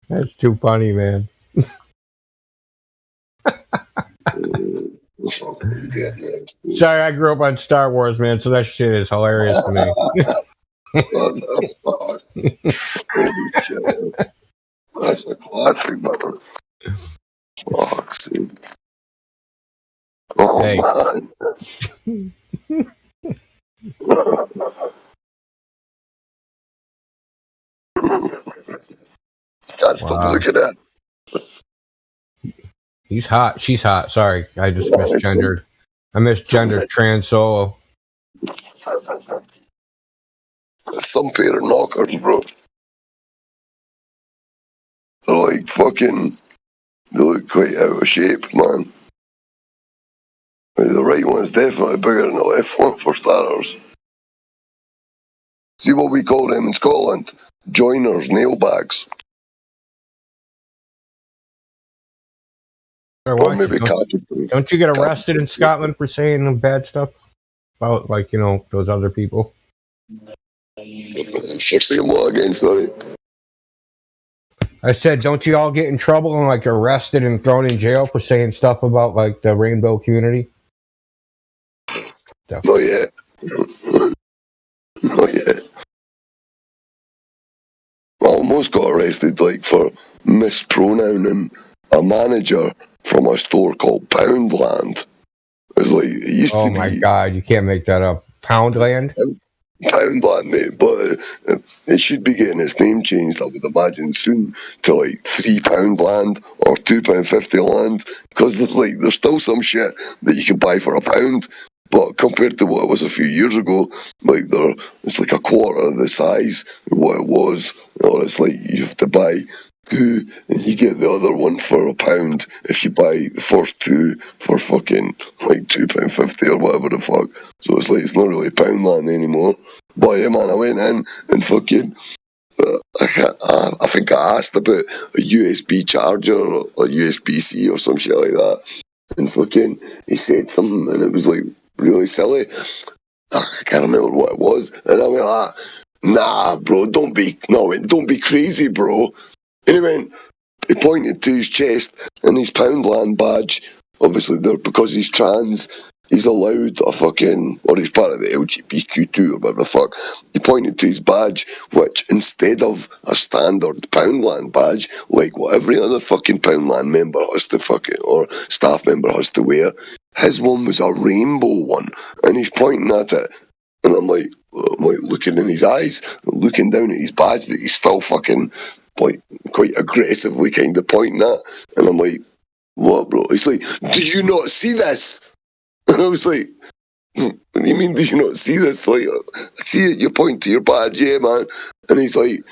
S17: That's too funny, man. Sorry, I grew up on Star Wars, man, so that shit is hilarious to me.
S7: What the fuck? Holy shit. That's a classic, man. Fuck, see. Oh,
S17: Hey.
S7: man. Can't stop looking at it.
S17: He's hot. She's hot. Sorry, I just misgendered. I misgendered trans solo.
S7: Some pair of knockers, bro. They're like fucking. They look quite out of shape, man. The right one's definitely bigger than the left one, for starters. See what we call them in Scotland? Joiners, nail bags. Or maybe
S17: Don't you get arrested in Scotland for saying bad stuff about, like, you know, those other people?
S7: For saying what again? Sorry.
S17: I said, don't you all get in trouble and, like, arrested and thrown in jail for saying stuff about, like, the rainbow community?
S7: Not yet. Not yet. I almost got arrested, like, for mispronouncing a manager from a store called Poundland. It was like, it used to be...
S17: Oh my god, you can't make that up. Poundland?
S7: Poundland, mate, but it should be getting its name changed, I would imagine, soon, to like £3 or £2.50 land, because there's still some shit that you can buy for £1, but compared to what it was a few years ago, like it's like a quarter of the size of what it was, or it's like you have to buy two and you get the other one for £1 if you buy the first two for fucking like £2.50 or whatever the fuck. So it's like it's not really Poundland anymore. But yeah, man, I went in and fucking I think I asked about a USB charger or a USB-C or some shit like that, and fucking he said something and it was like really silly. I can't remember what it was, and I went, nah, bro, don't be crazy, bro. Anyway, he pointed to his chest and his Poundland badge. Obviously, because he's trans, he's allowed a fucking, or he's part of the LGBTQ or whatever the fuck. He pointed to his badge, which instead of a standard Poundland badge, like what every other fucking Poundland member has to fucking, or staff member has to wear, his one was a rainbow one, and he's pointing at it. And I'm like, like looking in his eyes, looking down at his badge that he's still fucking like quite aggressively kind of pointing at, and I'm like, what, bro? He's like, do you not see this? And I was like, what do you mean, do you not see this? Like, I see it, you point to your badge, yeah, man. And he's like,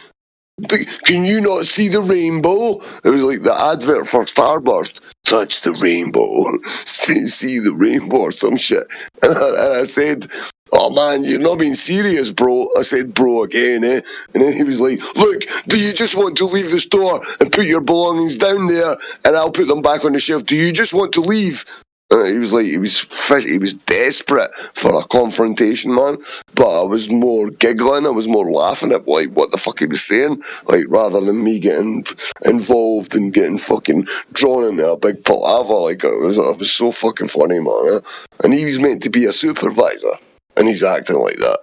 S7: can you not see the rainbow? It was like the advert for Starburst. Touch the rainbow. See the rainbow or some shit. And I said, oh man, you're not being serious, bro. I said, bro, again, eh? And then he was like, look, do you just want to leave the store and put your belongings down there and I'll put them back on the shelf? Do you just want to leave? He was like, he was desperate for a confrontation, man. But I was more giggling, I was more laughing at like what the fuck he was saying, like rather than me getting involved and getting fucking drawn into a big palaver. Like it was so fucking funny, man. And he was meant to be a supervisor, and he's acting like that.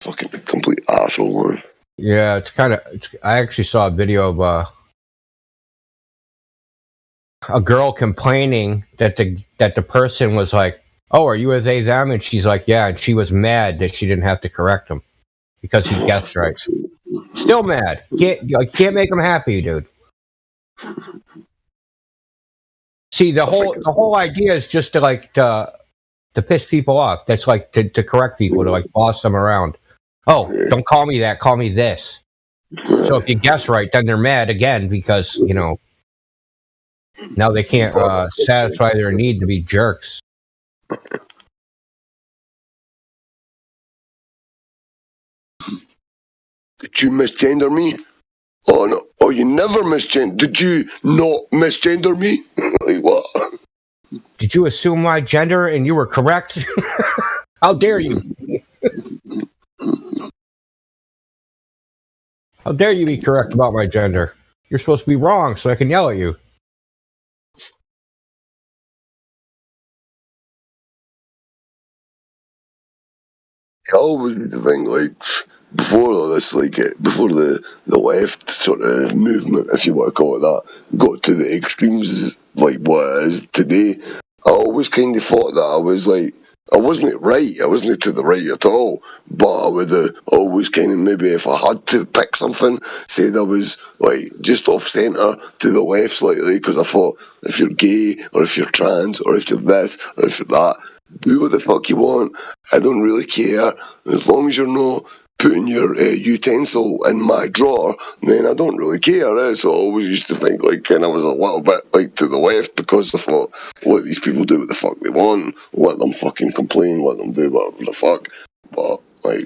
S7: Fucking complete asshole, man.
S17: Yeah, it's kind of. I actually saw a video of a girl complaining that the person was like, "Oh, are you a they them?" And she's like, "Yeah," and she was mad that she didn't have to correct him because he guessed right. Still mad. Can't make him happy, dude. See, the whole idea is just to piss people off. That's like to correct people, to like boss them around. Oh, don't call me that. Call me this. So if you guess right, then they're mad again because now they can't satisfy their need to be jerks.
S7: Did you misgender me? Oh no! Oh, you never misgender. Did you not misgender me? Like what?
S17: Did you assume my gender and you were correct? How dare you? How dare you be correct about my gender? You're supposed to be wrong so I can yell at you.
S7: I always think, like, before all this, like, before the left sort of movement, if you want to call it that, got to the extremes, like what it is today, I always kind of thought that I was, like, I wasn't right, I wasn't to the right at all, but I would always kind of, maybe if I had to pick something, said I was, like, just off centre to the left slightly, because I thought, if you're gay, or if you're trans, or if you're this, or if you're that, do what the fuck you want. I don't really care. As long as you're not putting your utensil in my drawer, then I don't really care. So I always used to think like kind of was a little bit like to the left because I thought, let these people do what the fuck they want. Let them fucking complain. Let them do whatever the fuck. But like,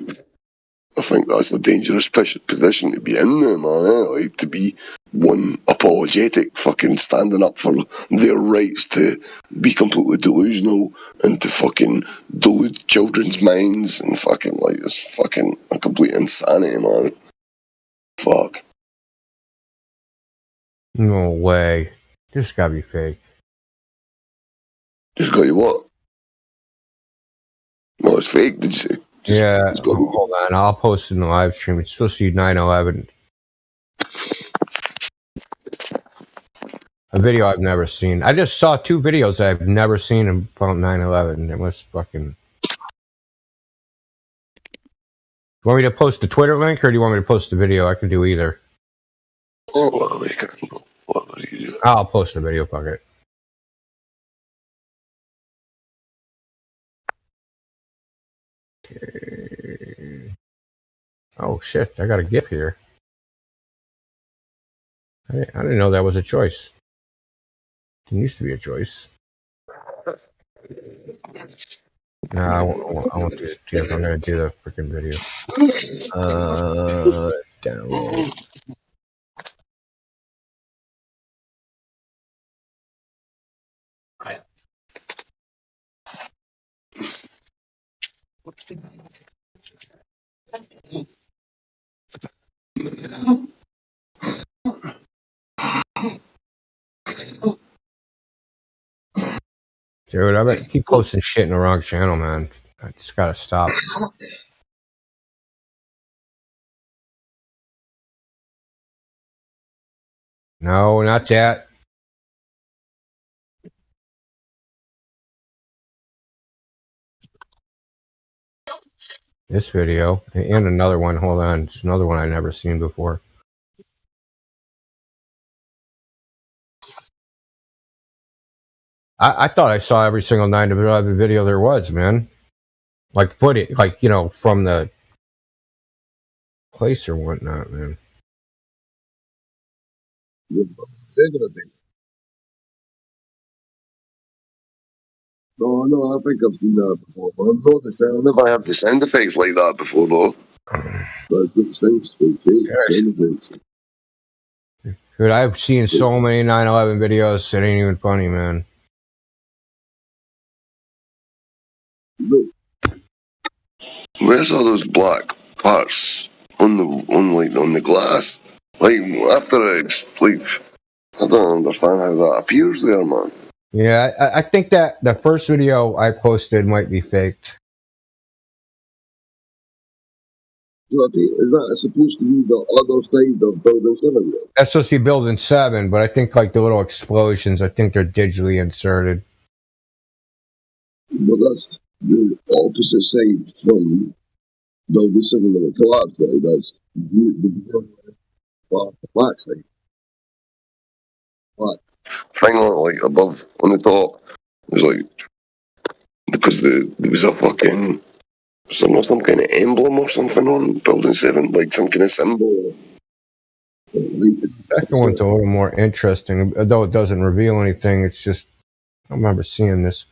S7: I think that's a dangerous position to be in there, man. Like, to be one apologetic, fucking standing up for their rights to be completely delusional and to fucking delude children's minds and fucking, like, it's fucking a complete insanity, man. Fuck.
S17: No way. This gotta be fake.
S7: Just got you what? No, it's fake, did you say?
S17: Yeah, hold on. I'll post it in the live stream. It's supposed to be 9/11. A video I've never seen. I just saw 2 videos I've never seen about 9/11. It was fucking. You want me to post the Twitter link, or do you want me to post the video? I can do either.
S7: Oh,
S17: I'll post the video. Fuck it. Okay. Oh shit! I got a GIF here. I didn't know that was a choice. It used to be a choice. No, I won't do it. I'm gonna do the freaking video. Download. Dude, I bet you keep posting shit in the wrong channel, man. I just gotta stop. No, not that. This video and another one. Hold on, it's another one I've never seen before. I thought I saw every single 9/11 video there was, man. Like footage, like from the place or whatnot, man.
S7: No, I think I've seen that before. But I've never heard the sound effects like that before, though. But it sounds fake.
S17: Dude, I've seen so many 9/11 videos. It ain't even funny, man.
S7: Where's all those black parts on the glass? Like after it's like, I don't understand how that appears there, man.
S17: Yeah, I think that the first video I posted might be faked.
S7: Is that supposed to be the other side of Building 7?
S17: That's supposed to be Building 7, but I think like the little explosions, I think they're digitally inserted.
S7: But that's the opposite side from Building 7 when it collapsed. That's the black side. Black. Thing on like above on the top was like because there was a fucking some kind of emblem or something on Building 7, like some kind of symbol.
S17: The second one's a little more interesting, though it doesn't reveal anything. It's just I remember seeing this.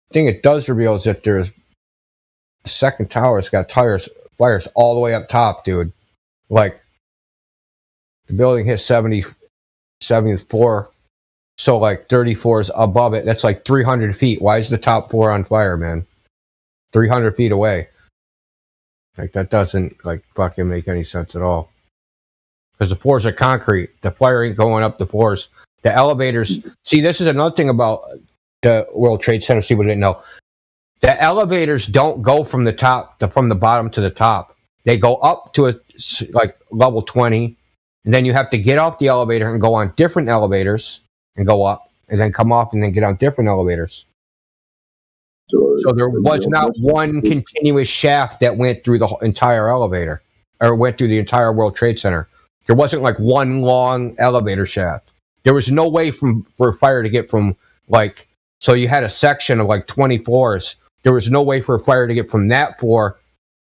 S17: The thing it does reveal is that there's the second tower. It's got fires all the way up top, dude. Like the building hit 74, so like 34 is above it. That's like 300 feet. Why is the top floor on fire, man? 300 feet away. Like that doesn't like fucking make any sense at all. Because the floors are concrete. The fire ain't going up the floors. The elevators. See, this is another thing about the World Trade Center. People didn't know. The elevators don't go from the bottom to the top. They go up to like level 20, and then you have to get off the elevator and go on different elevators and go up, and then come off and then get on different elevators. So there was not one continuous shaft that went through the entire elevator or went through the entire World Trade Center. There wasn't like one long elevator shaft. There was no way for fire to get from like, so you had a section of like 20 floors. There was no way for a fire to get from that floor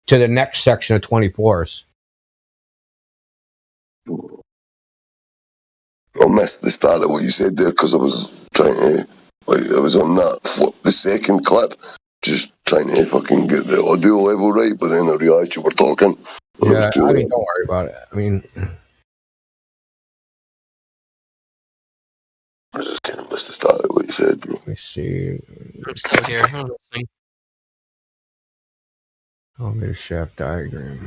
S17: to the next section of 20 floors.
S7: I missed the start of what you said there because I was trying to, I was on the second clip, just trying to fucking get the audio level right, but then I realised you were talking.
S17: Yeah, I mean, don't worry about it. I mean,
S7: I just kind of missed the start of what you said, bro.
S17: Let me see.
S1: I'm still here. I'm listening.
S17: Elevator shaft diagram.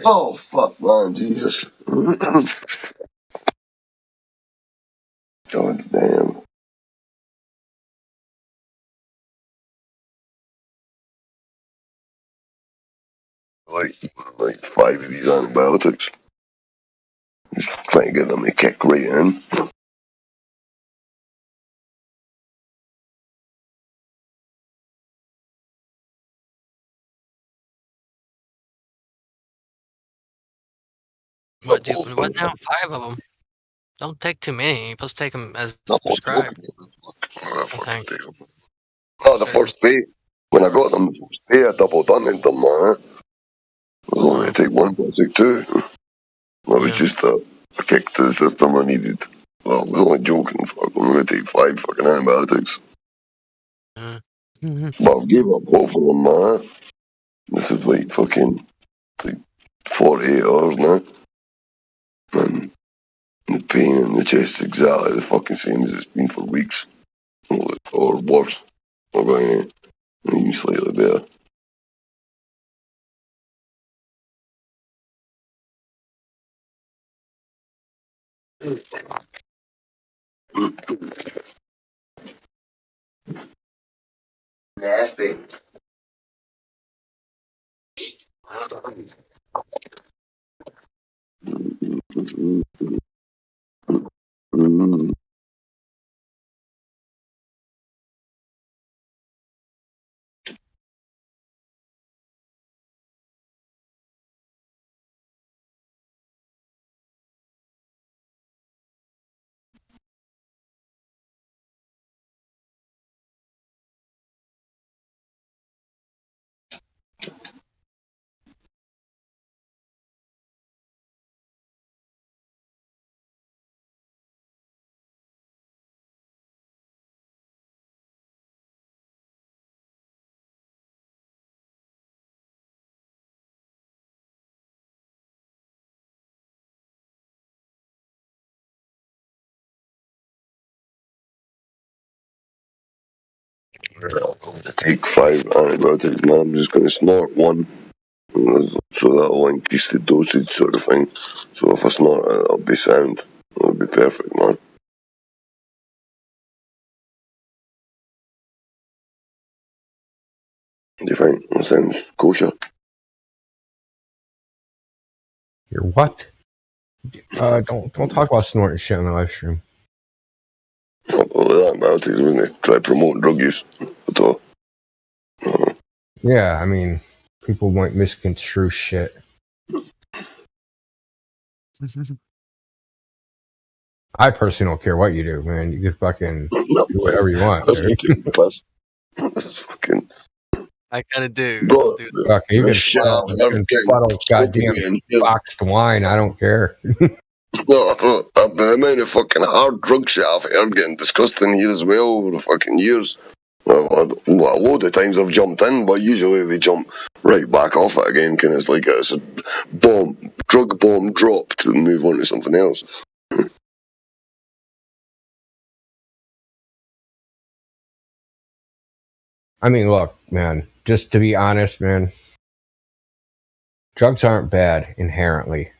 S7: Oh, fuck, man, Jesus. God damn. Like 5 of these antibiotics. Just trying to get them to kick right in.
S1: What now? 5 of them. Don't take too many. You're supposed to take them as prescribed.
S7: Oh, the first day. When I got them the first day, I doubled on them, man. I was only to take one, but I took 2. It was just a kick to the system I needed. Well, I was only joking. Fuck, I'm going to take 5 fucking antibiotics. But I've gave up both of them, man. This is like fucking like 48 hours now. And the pain in the chest is exactly the fucking same as it's been for weeks. Or worse. Not going to even slightly better. Nasty. I'm gonna take 5 antibiotics, man. I'm just gonna snort one. So that'll increase the dosage, sort of thing. So if I snort it, I'll be sound. It'll be perfect, man. Do you think that sounds kosher?
S17: You're what? Don't talk about snorting shit on the live stream.
S7: Well, antibiotics, when they try promoting drug use at all.
S17: Yeah, I mean, people might misconstrue shit. I personally don't care what you do, man. You can fucking do whatever you want.
S7: That's fucking.
S1: I kind of do.
S7: Bro,
S17: Okay, you can funnel goddamn boxed wine. I don't care.
S7: No, the amount of fucking hard drug shit I've heard getting discussed in here as well over the fucking years. Well, a load of times I've jumped in, but usually they jump right back off it again, kind of it's like it's a drug bomb dropped and move on to something else.
S17: I mean, look, man, just to be honest, man, drugs aren't bad inherently.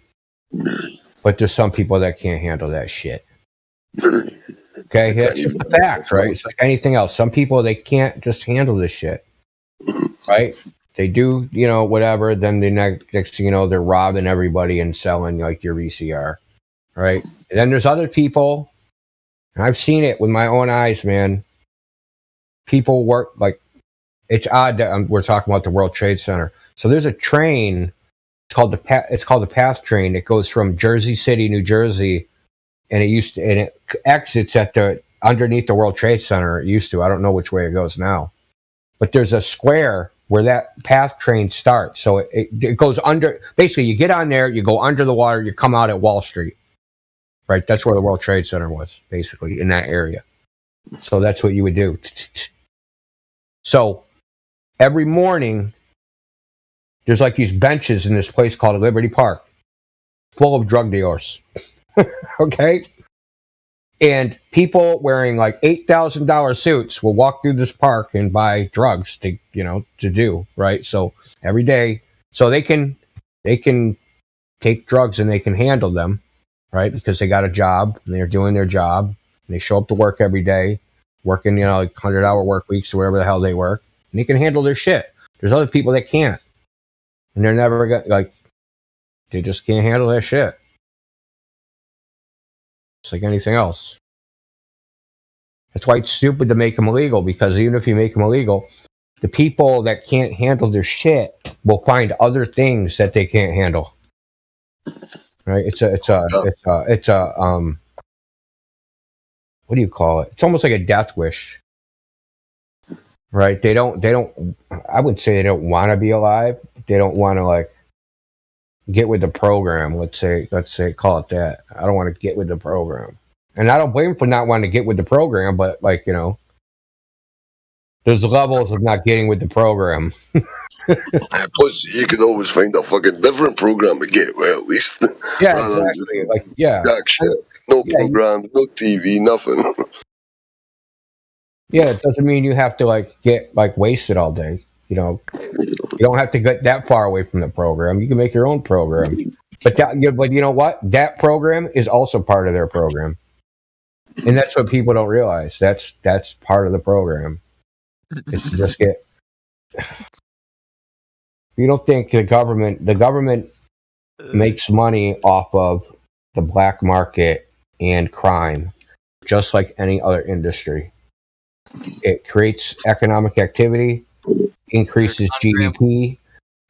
S17: But there's some people that can't handle that shit. Okay? That's just a fact, right? It's like anything else. Some people, they can't just handle this shit. Right? They do, whatever. Then the next thing you know, they're robbing everybody and selling like your VCR. Right? And then there's other people, and I've seen it with my own eyes, man. People work, like, it's odd that we're talking about the World Trade Center. So there's a train. It's called the PATH train. It goes from Jersey City, New Jersey, and it exits at underneath the World Trade Center. It used to. I don't know which way it goes now, but there's a square where that PATH train starts. So it goes under. Basically, you get on there, you go under the water, you come out at Wall Street. Right, that's where the World Trade Center was, basically in that area. So that's what you would do. So every morning, there's like these benches in this place called Liberty Park, full of drug dealers. Okay? And people wearing like $8,000 suits will walk through this park and buy drugs to do, right? So every day, so they can take drugs and they can handle them, right? Because they got a job and they're doing their job and they show up to work every day, working, like 100-hour work weeks or whatever the hell they work, and they can handle their shit. There's other people that can't. And they're never they just can't handle that shit. It's like anything else. That's why it's stupid to make them illegal, because even if you make them illegal, the people that can't handle their shit will find other things that they can't handle. Right? It's a what do you call it? It's almost like a death wish. Right? They don't I wouldn't say they don't want to be alive. They don't want to get with the program. Let's say call it that. I don't want to get with the program, and I don't blame them for not wanting to get with the program. But there's levels of not getting with the program.
S7: Plus, you can always find a fucking different program to get with, at least.
S17: Yeah, exactly.
S7: Jack shit. No programs, no TV, nothing.
S17: Yeah, it doesn't mean you have to get wasted all day. You don't have to get that far away from the program. You can make your own program. But you know what? That program is also part of their program. And that's what people don't realize. That's part of the program. It's to just get. You don't think the government makes money off of the black market and crime, just like any other industry. It creates economic activity, increases GDP.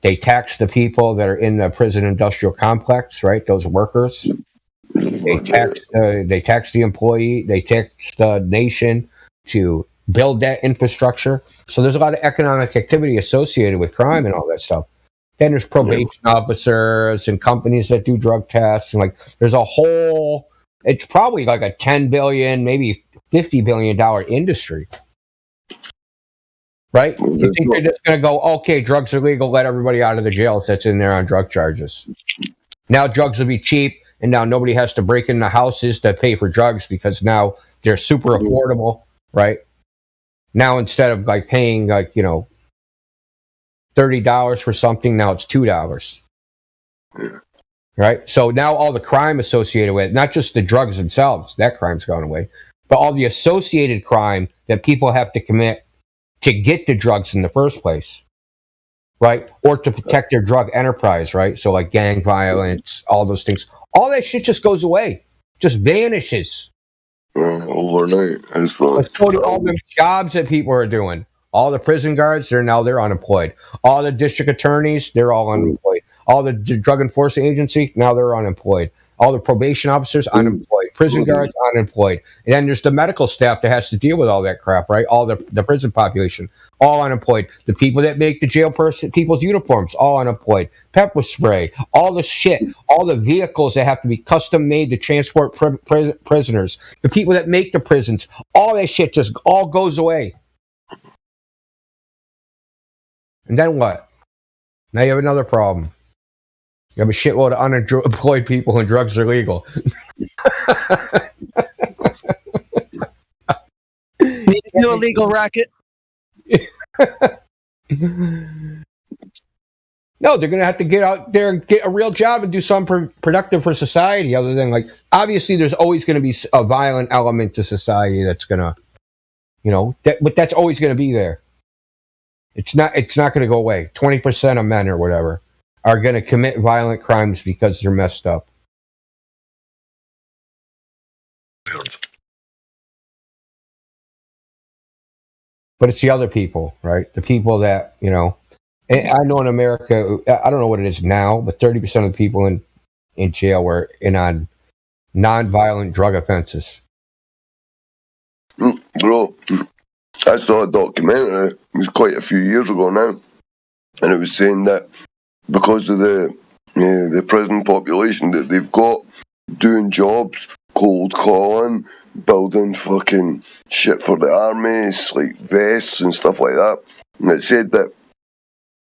S17: They tax the people that are in the prison industrial complex, right? Those workers. They tax the employee. They tax the nation to build that infrastructure. So there's a lot of economic activity associated with crime and all that stuff. Then there's probation officers and companies that do drug tests, and like there's a whole. It's probably like a $10 billion, maybe $50 billion industry, right? You think they're just going to go, okay, drugs are legal, let everybody out of the jails that's in there on drug charges. Now drugs will be cheap, and now nobody has to break into houses to pay for drugs because now they're super affordable, right? Now instead of like paying like, $30 for something, now it's $2. Right? So now all the crime associated with it, not just the drugs themselves, that crime's gone away, but all the associated crime that people have to commit to get the drugs in the first place, right? Or to protect their drug enterprise, right? So like gang violence, all those things, all that shit just goes away, just vanishes.
S7: Overnight.
S17: Let's go to all the jobs that people are doing. All the prison guards, they're unemployed. All the district attorneys, they're all unemployed. All the drug enforcement agency, now they're unemployed. All the probation officers, unemployed. Prison guards, unemployed. And then there's the medical staff that has to deal with all that crap, right? All the prison population, all unemployed. The people that make the jail people's uniforms, all unemployed. Pepper spray, all the shit, all the vehicles that have to be custom made to transport prisoners. The people that make the prisons, all that shit just all goes away. And then what? Now you have another problem. You have a shitload of unemployed people and drugs are legal.
S2: Need to do a legal racket.
S17: No, they're going to have to get out there and get a real job and do something productive for society other than like, obviously there's always going to be a violent element to society that's going to, but that's always going to be there. It's not going to go away. 20% of men or whatever are going to commit violent crimes because they're messed up. But it's the other people, right? The people that, I know in America, I don't know what it is now, but 30% of the people in jail were in on non-violent drug offenses.
S7: Bro, I saw a documentary, it was quite a few years ago now, and it was saying that because of the prison population that they've got doing jobs, cold calling, building fucking shit for the armies, like vests and stuff like that, and it said that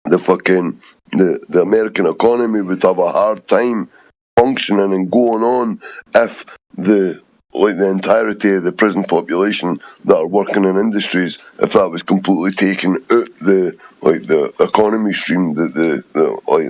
S7: the American economy would have a hard time functioning and going on if the entirety of the prison population that are working in industries, if that was completely taken out the economy stream that the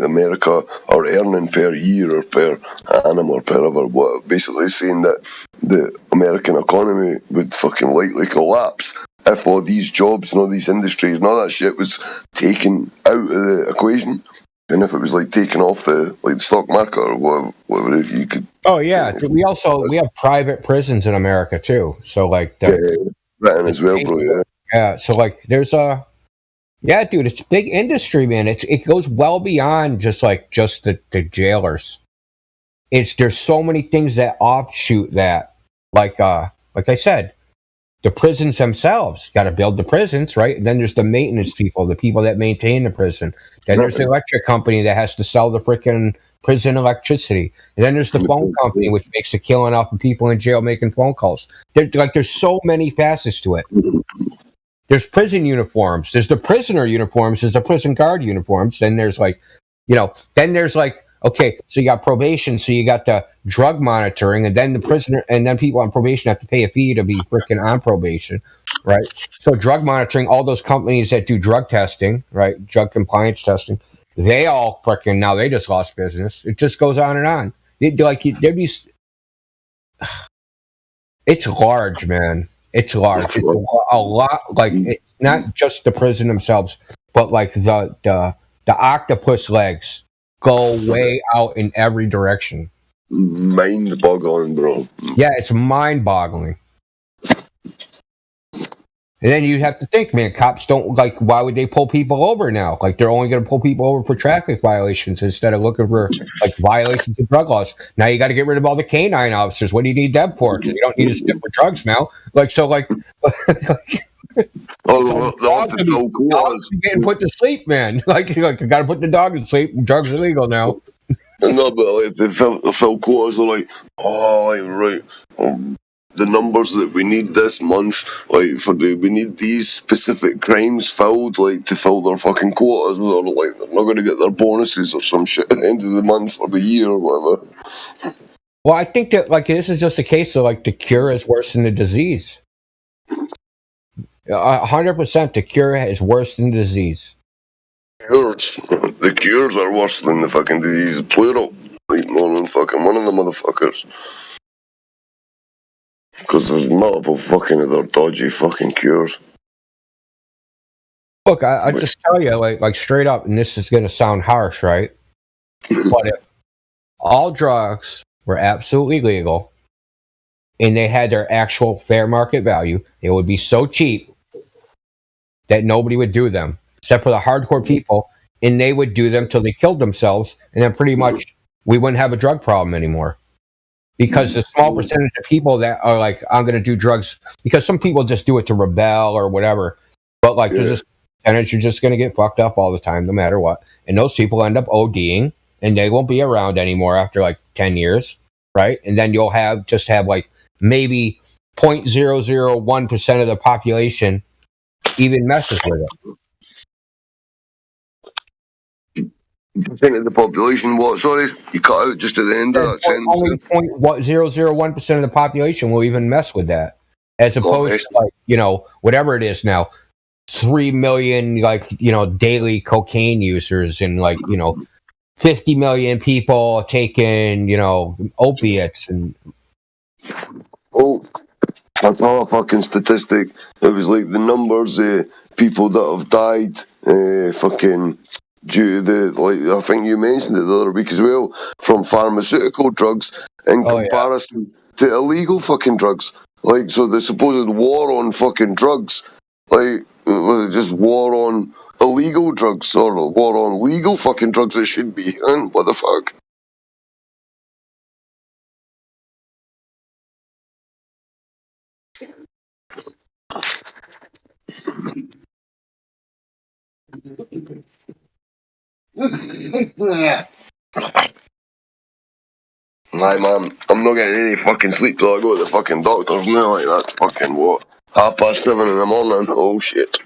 S7: America are earning per year or per annum or per hour, basically saying that the American economy would fucking likely collapse if all these jobs and all these industries and all that shit was taken out of the equation. And if it was like taken off the stock market or whatever, if you could.
S17: Oh yeah, we have private prisons in America too. So like
S7: Britain as well, bro.
S17: Yeah. So like there's dude, it's big industry, man. It goes well beyond just the jailers. There's so many things that offshoot that. Like I said, the prisons themselves got to build the prisons, right? And then there's the maintenance people, the people that maintain the prison. Then there's the electric company that has to sell the freaking prison electricity. And then there's the phone company, which makes a killing off of people in jail making phone calls. There's so many facets to it. There's prison uniforms. There's the prisoner uniforms. There's the prison guard uniforms. Then there's okay, so you got probation, so you got the drug monitoring, and then the prisoner, and then people on probation have to pay a fee to be freaking on probation, right? So drug monitoring, all those companies that do drug testing, right, drug compliance testing, they all freaking, now they just lost business. It just goes on and on. It's large, man. It's large. It's a lot. Like it's not just the prison themselves, but like the octopus legs go way out in every direction.
S7: Mind-boggling, bro.
S17: Yeah, it's mind-boggling. And then you have to think, man, cops don't, like, why would they pull people over now? Like, they're only going to pull people over for traffic violations instead of looking for, like, violations of drug laws. Now you got to get rid of all the canine officers. What do you need them for? Because you don't need to stick for drugs now. Like, so, like... dogs are getting put to sleep, man. Like you got to put the dog to sleep. Drugs are legal now.
S7: No, but like, the fill quotas are like, the numbers that we need this month, like we need these specific crimes filled, like to fill their fucking quotas, or like they're not going to get their bonuses or some shit at the end of the month or the year or whatever.
S17: Well, I think that like this is just a case of like the cure is worse than the disease. 100%, the cure is worse than the disease.
S7: The cures are worse than the fucking disease, plural. Like more than fucking one of the motherfuckers. Because there's multiple fucking other dodgy fucking cures.
S17: Look, I just tell you, like straight up, and this is going to sound harsh, right? But if all drugs were absolutely legal and they had their actual fair market value, they would be so cheap that nobody would do them, except for the hardcore people, and they would do them till they killed themselves, and then pretty much we wouldn't have a drug problem anymore. Because the small percentage of people that are like, I'm going to do drugs, because some people just do it to rebel or whatever, but like there's this percentage you're just going to get fucked up all the time, no matter what. And those people end up ODing, and they won't be around anymore after like 10 years, right? And then you'll have like maybe 0.001% of the population even messes with it.
S7: Percent of the population, what? Sorry, you cut out just at the end of that sentence.
S17: Only 0.001% of the population will even mess with that, as opposed to like whatever it is now, 3 million daily cocaine users and 50 million people taking opiates and.
S7: Oh, I saw a fucking statistic. It was like the numbers of people that have died, fucking. Due to I think you mentioned it the other week as well, from pharmaceutical drugs in comparison to illegal fucking drugs. Like, so the supposed war on fucking drugs, like, just war on illegal drugs, or war on legal fucking drugs it should be, and what the fuck? Aye, man, I'm not getting any fucking sleep till I go to the fucking doctors now. Like, that's fucking what? 7:30 in the morning? Oh shit.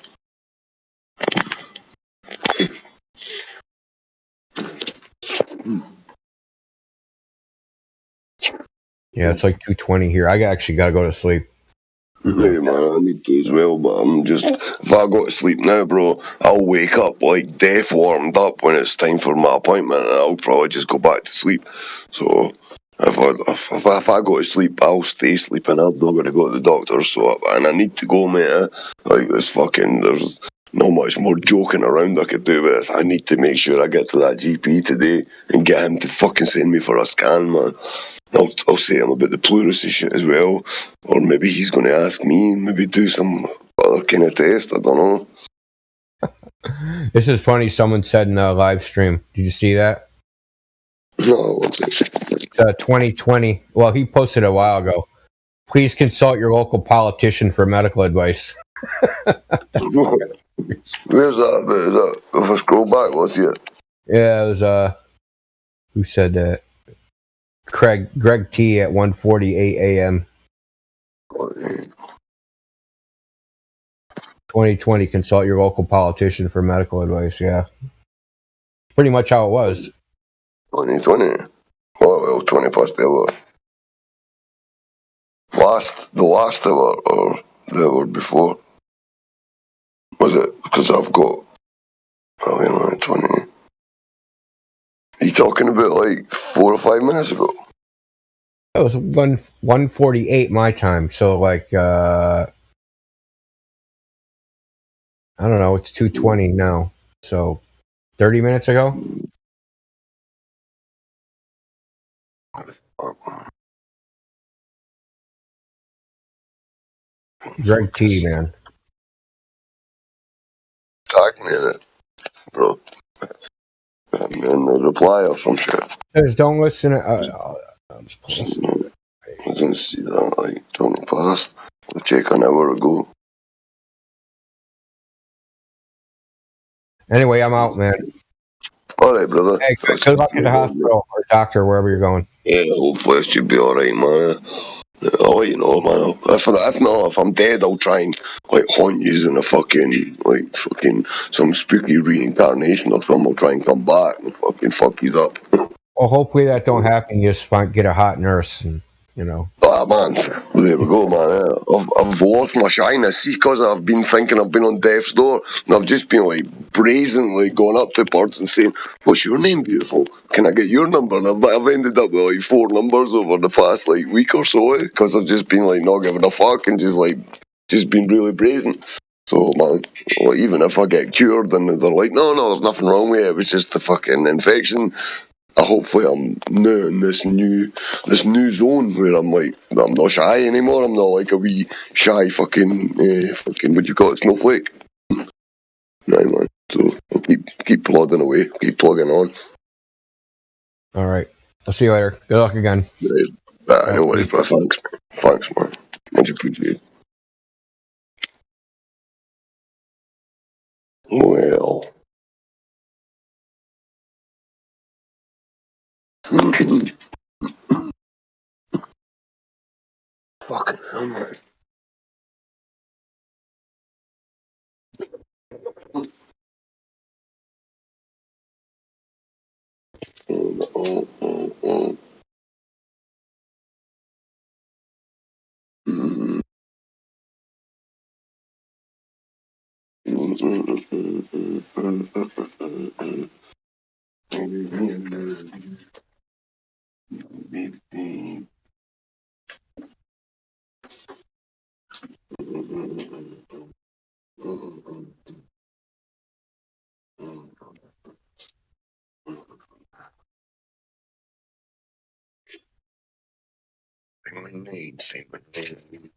S17: Yeah, it's like 2:20 here. I actually got to go to sleep.
S7: Yeah, man, I need to as well, but if I go to sleep now, bro, I'll wake up like death warmed up when it's time for my appointment, and I'll probably just go back to sleep. So, if I go to sleep, I'll stay sleeping. I'm not going to go to the doctor, and I need to go, mate. Like, there's not much more joking around I could do with this. I need to make sure I get to that GP today and get him to fucking send me for a scan, man. I'll say him about the pleurisy shit as well, or maybe he's going to ask me, maybe do some other kind of test, I don't know.
S17: This is funny, someone said in the live stream, did you see that?
S7: No, what's it?
S17: 2020, well, he posted a while ago, please consult your local politician for medical advice.
S7: Where's that? If I scroll back, let's see it.
S17: Yeah, it was, who said that? Greg T at 1:48 a.m. 2020, consult your local politician for medical advice. Yeah, pretty much how it was.
S7: 2020. Oh well, 20 past the hour. The last hour or the hour before? Was it? Because I've got. Oh wait a minute, 20. Are you talking about like 4 or 5 minutes ago?
S17: It was 1:48 my time. So like I don't know. It's 2:20 now. So 30 minutes ago. Greg T, man.
S7: Tag me in it, bro. And the reply or some shit.
S17: Says don't listen.
S7: I didn't see that. Like 20 past. I'll check an hour ago.
S17: Anyway, I'm out, man.
S7: All right, brother.
S17: Hey, good luck at the hospital or doctor, wherever you're going.
S7: Yeah, hopefully it should be all right, man. I'll let you know, man. If I'm dead, I'll try and like haunt you in a fucking some spooky reincarnation or something. I'll try and come back and fucking fuck you up.
S17: Well, hopefully that don't happen. You just get a hot nurse, and
S7: Ah, man, there we go, man. I've lost my shyness. See, because I've been thinking I've been on death's door, and I've just been like brazenly going up to birds and saying, "What's your name, beautiful? Can I get your number?" And I've ended up with like 4 numbers over the past like week or so, because I've just been like not giving a fuck and just been really brazen. So, man, like, even if I get cured and they're like, no, there's nothing wrong with it. It was just the fucking infection. Hopefully I'm now in this new zone where I'm not shy anymore. I'm not like a wee shy fucking what you call it, snowflake. Nah, man. So I'll keep plodding away, keep plugging on.
S17: All right. I'll see you later. Good luck again.
S7: Right, no worries, bro. Thanks, man. Much appreciated. Well. Fucking hell, man. Say my name.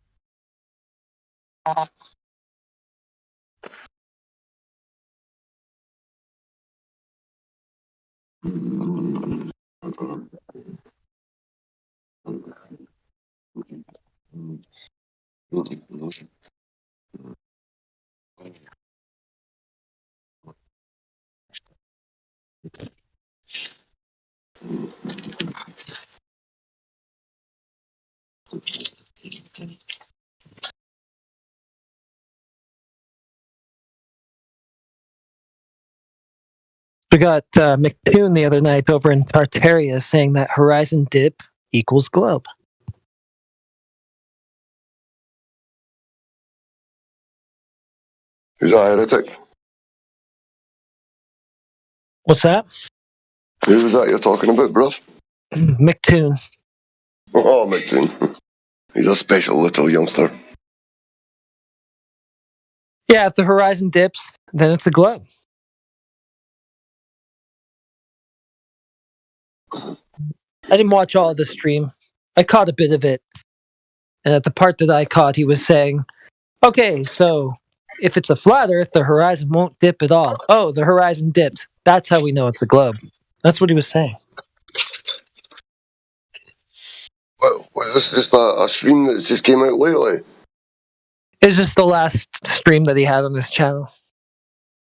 S2: We got McToon the other night over in Tartaria saying that horizon dip equals globe.
S7: Who's that heretic?
S2: What's that?
S7: Who was that you're talking about, bruv?
S2: McToon.
S7: Oh, McToon. He's a special little youngster.
S2: Yeah, if the horizon dips, then it's a globe. I didn't watch all of the stream. I caught a bit of it. And at the part that I caught, he was saying, okay, so if it's a flat Earth, the horizon won't dip at all. Oh, the horizon dipped. That's how we know it's a globe. That's what he was saying.
S7: Well, was this just a stream that just came out lately?
S2: It's just the last stream that he had on this channel.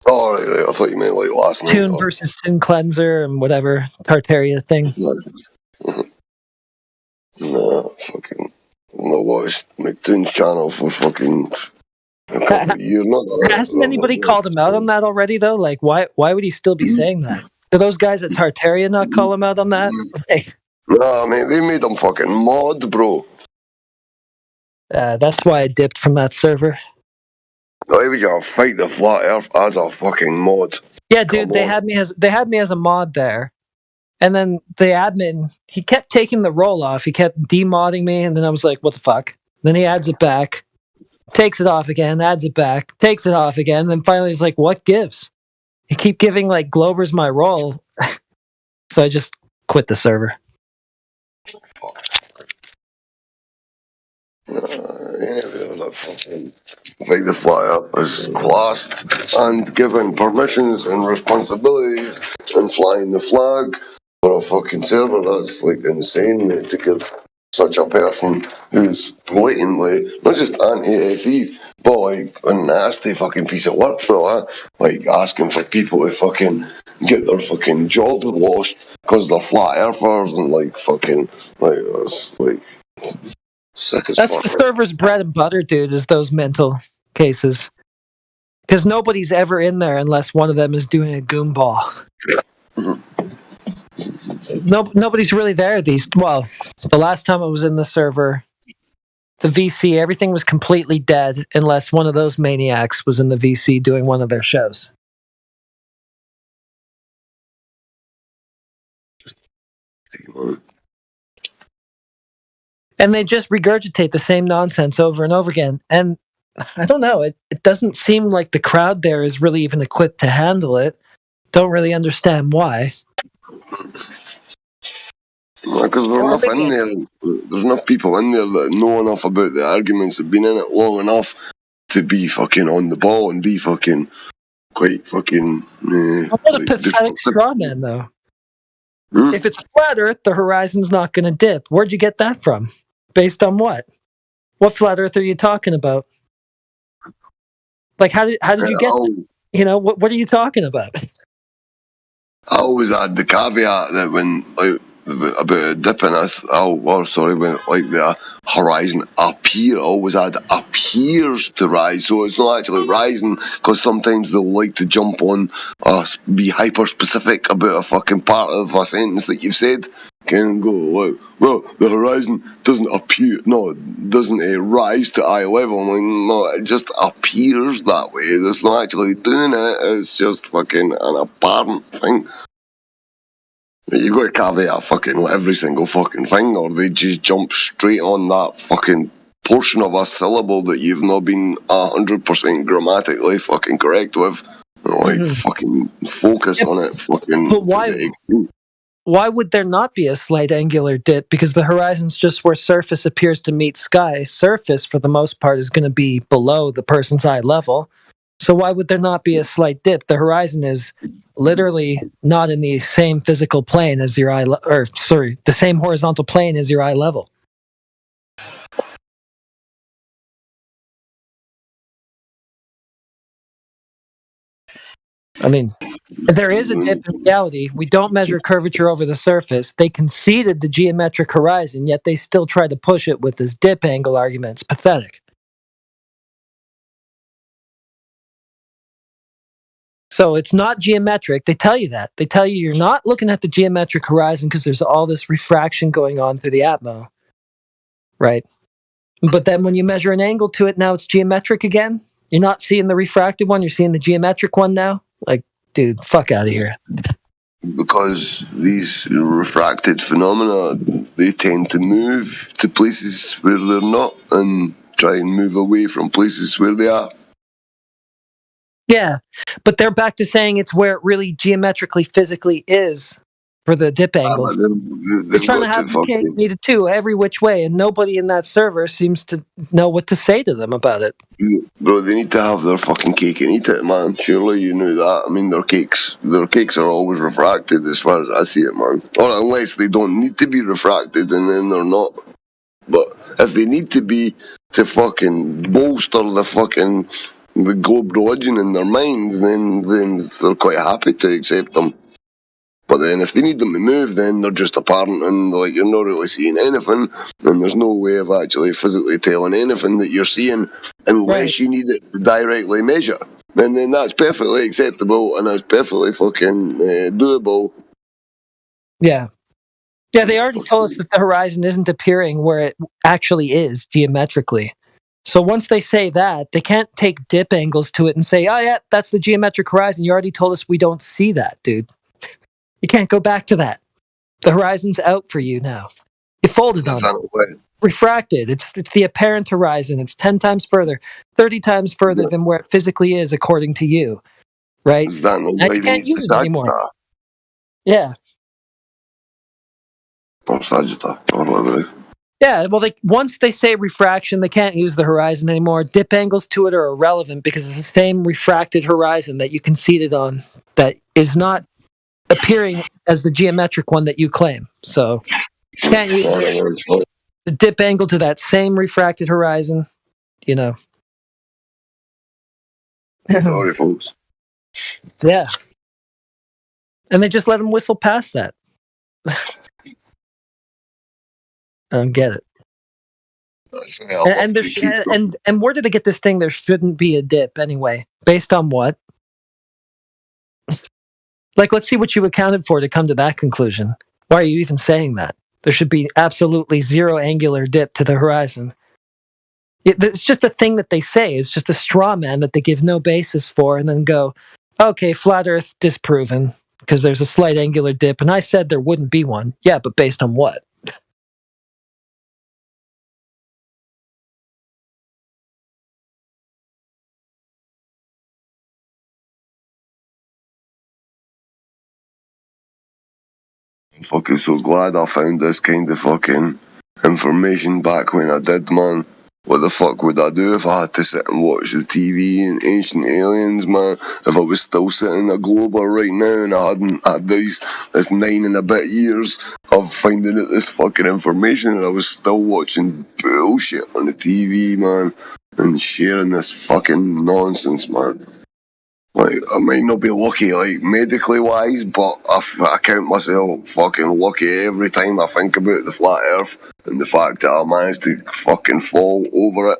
S7: Oh, right. I thought you meant like last night.
S2: Tune versus Sin Cleanser and whatever Tartaria thing.
S7: Nah, fucking. I watched McToon's channel for fucking a couple of years.
S2: Hasn't anybody called him out on that already, though? Like, why would he still be saying that? Do those guys at Tartaria not call him out on that?
S7: Nah, man, they made him fucking mod, bro.
S2: That's why I dipped from that server.
S7: Why would you fight the flat Earth as a fucking mod?
S2: Yeah, dude, they had me as a mod there, And then the admin, he kept taking the roll off. He kept demodding me, and then I was like, what the fuck? Then he adds it back, takes it off again, adds it back, takes it off again, and then finally he's like, what gives? You keep giving like Globers my role. So I just quit the server.
S7: Like the flyer is classed and given permissions and responsibilities and flying the flag for a fucking server. That's like insane, mate, to give such a person who's blatantly not just anti-FE, but like a nasty fucking piece of work for that. Like asking for people to fucking get their fucking jobs lost because they're flat earthers and like fucking like that's like sick as
S2: That's
S7: fuck.
S2: the server's bread and butter, dude, is those mental cases. Because nobody's ever in there unless one of them is doing a goomball. Nobody's really there. Well, the last time I was in the server, the VC, everything was completely dead unless one of those maniacs was in the VC doing one of their shows. And they just regurgitate the same nonsense over and over again. And I don't know, it doesn't seem like the crowd there is really even equipped to handle it. Don't really understand why.
S7: Because there's enough in there. There's enough people in there that know enough about the arguments, have been in it long enough to be fucking on the ball and be fucking quite fucking.
S2: What a pathetic straw man, though. If it's flat Earth, the horizon's not going to dip. Where'd you get that from? Based on what? What flat Earth are you talking about? Like, how did you get? You know, what are you talking about?
S7: I always had the caveat that when like about dipping us, when like the horizon appear, always had appears to rise, so it's not actually rising because sometimes they'll like to jump on be hyper specific about a fucking part of a sentence that you've said. Can go like, well, the horizon doesn't rise to eye level. I'm like, no, it just appears that way. It's not actually doing it. It's just fucking an apparent thing. You got to caveat fucking every single fucking thing, or they just jump straight on that fucking portion of a syllable that you've not been 100% grammatically fucking correct with. Like fucking focus on it. Fucking.
S2: But why would there not be a slight angular dip? Because the horizon's just where surface appears to meet sky. Surface, for the most part, is going to be below the person's eye level. So why would there not be a slight dip? The horizon is literally not in the same physical plane as your eye, the same horizontal plane as your eye level. I mean, there is a dip in reality. We don't measure curvature over the surface. They conceded the geometric horizon, yet they still try to push it with this dip angle argument. It's pathetic. So it's not geometric. They tell you that. They tell you you're not looking at the geometric horizon because there's all this refraction going on through the atmo. Right? But then when you measure an angle to it, now it's geometric again. You're not seeing the refracted one. You're seeing the geometric one now. Like, dude, fuck out of here.
S7: Because these refracted phenomena, they tend to move to places where they're not and try and move away from places where they are.
S2: Yeah, but they're back to saying it's where it really geometrically, physically is for the dip angles. They're trying to have the cake and eat it too, every which way, and nobody in that server seems to know what to say to them about it.
S7: Bro, they need to have their fucking cake and eat it, man. Surely you knew that. I mean, their cakes are always refracted as far as I see it, man. Or unless they don't need to be refracted, and then they're not. But if they need to be to fucking bolster the globe religion in their minds, then they're quite happy to accept them. But then if they need them to move, then they're just apparent and like you're not really seeing anything, and there's no way of actually physically telling anything that you're seeing unless you need it to directly measure. And then that's perfectly acceptable and that's perfectly fucking doable.
S2: Yeah. Yeah, they already told us that the horizon isn't appearing where it actually is geometrically. So once they say that, they can't take dip angles to it and say, oh yeah, that's the geometric horizon. You already told us we don't see that, dude. You can't go back to that. The horizon's out for you now. You folded on it. Refracted. It's the apparent horizon. It's 10 times further, 30 times further than where it physically is according to you. Right? And you can't use it anymore. Yeah. Yeah, well, once they say refraction, they can't use the horizon anymore. Dip angles to it are irrelevant because it's the same refracted horizon that you conceded on that is not appearing as the geometric one that you claim. So, can't use the dip angle to that same refracted horizon, you know.
S7: Sorry, folks.
S2: Yeah. And they just let him whistle past that. I don't get it. And where did they get this thing? There shouldn't be a dip anyway. Based on what? Like, let's see what you accounted for to come to that conclusion. Why are you even saying that? There should be absolutely zero angular dip to the horizon. It's just a thing that they say. It's just a straw man that they give no basis for and then go, okay, flat Earth disproven because there's a slight angular dip. And I said there wouldn't be one. Yeah, but based on what?
S7: I'm fucking so glad I found this kind of fucking information back when I did, man. What the fuck would I do if I had to sit and watch the TV and Ancient Aliens, man? If I was still sitting in a Global right now and I hadn't had this 9 and a bit years of finding out this fucking information and I was still watching bullshit on the TV, man, and sharing this fucking nonsense, man. Like, I might not be lucky, like, medically wise, but I count myself fucking lucky every time I think about the flat earth and the fact that I managed to fucking fall over it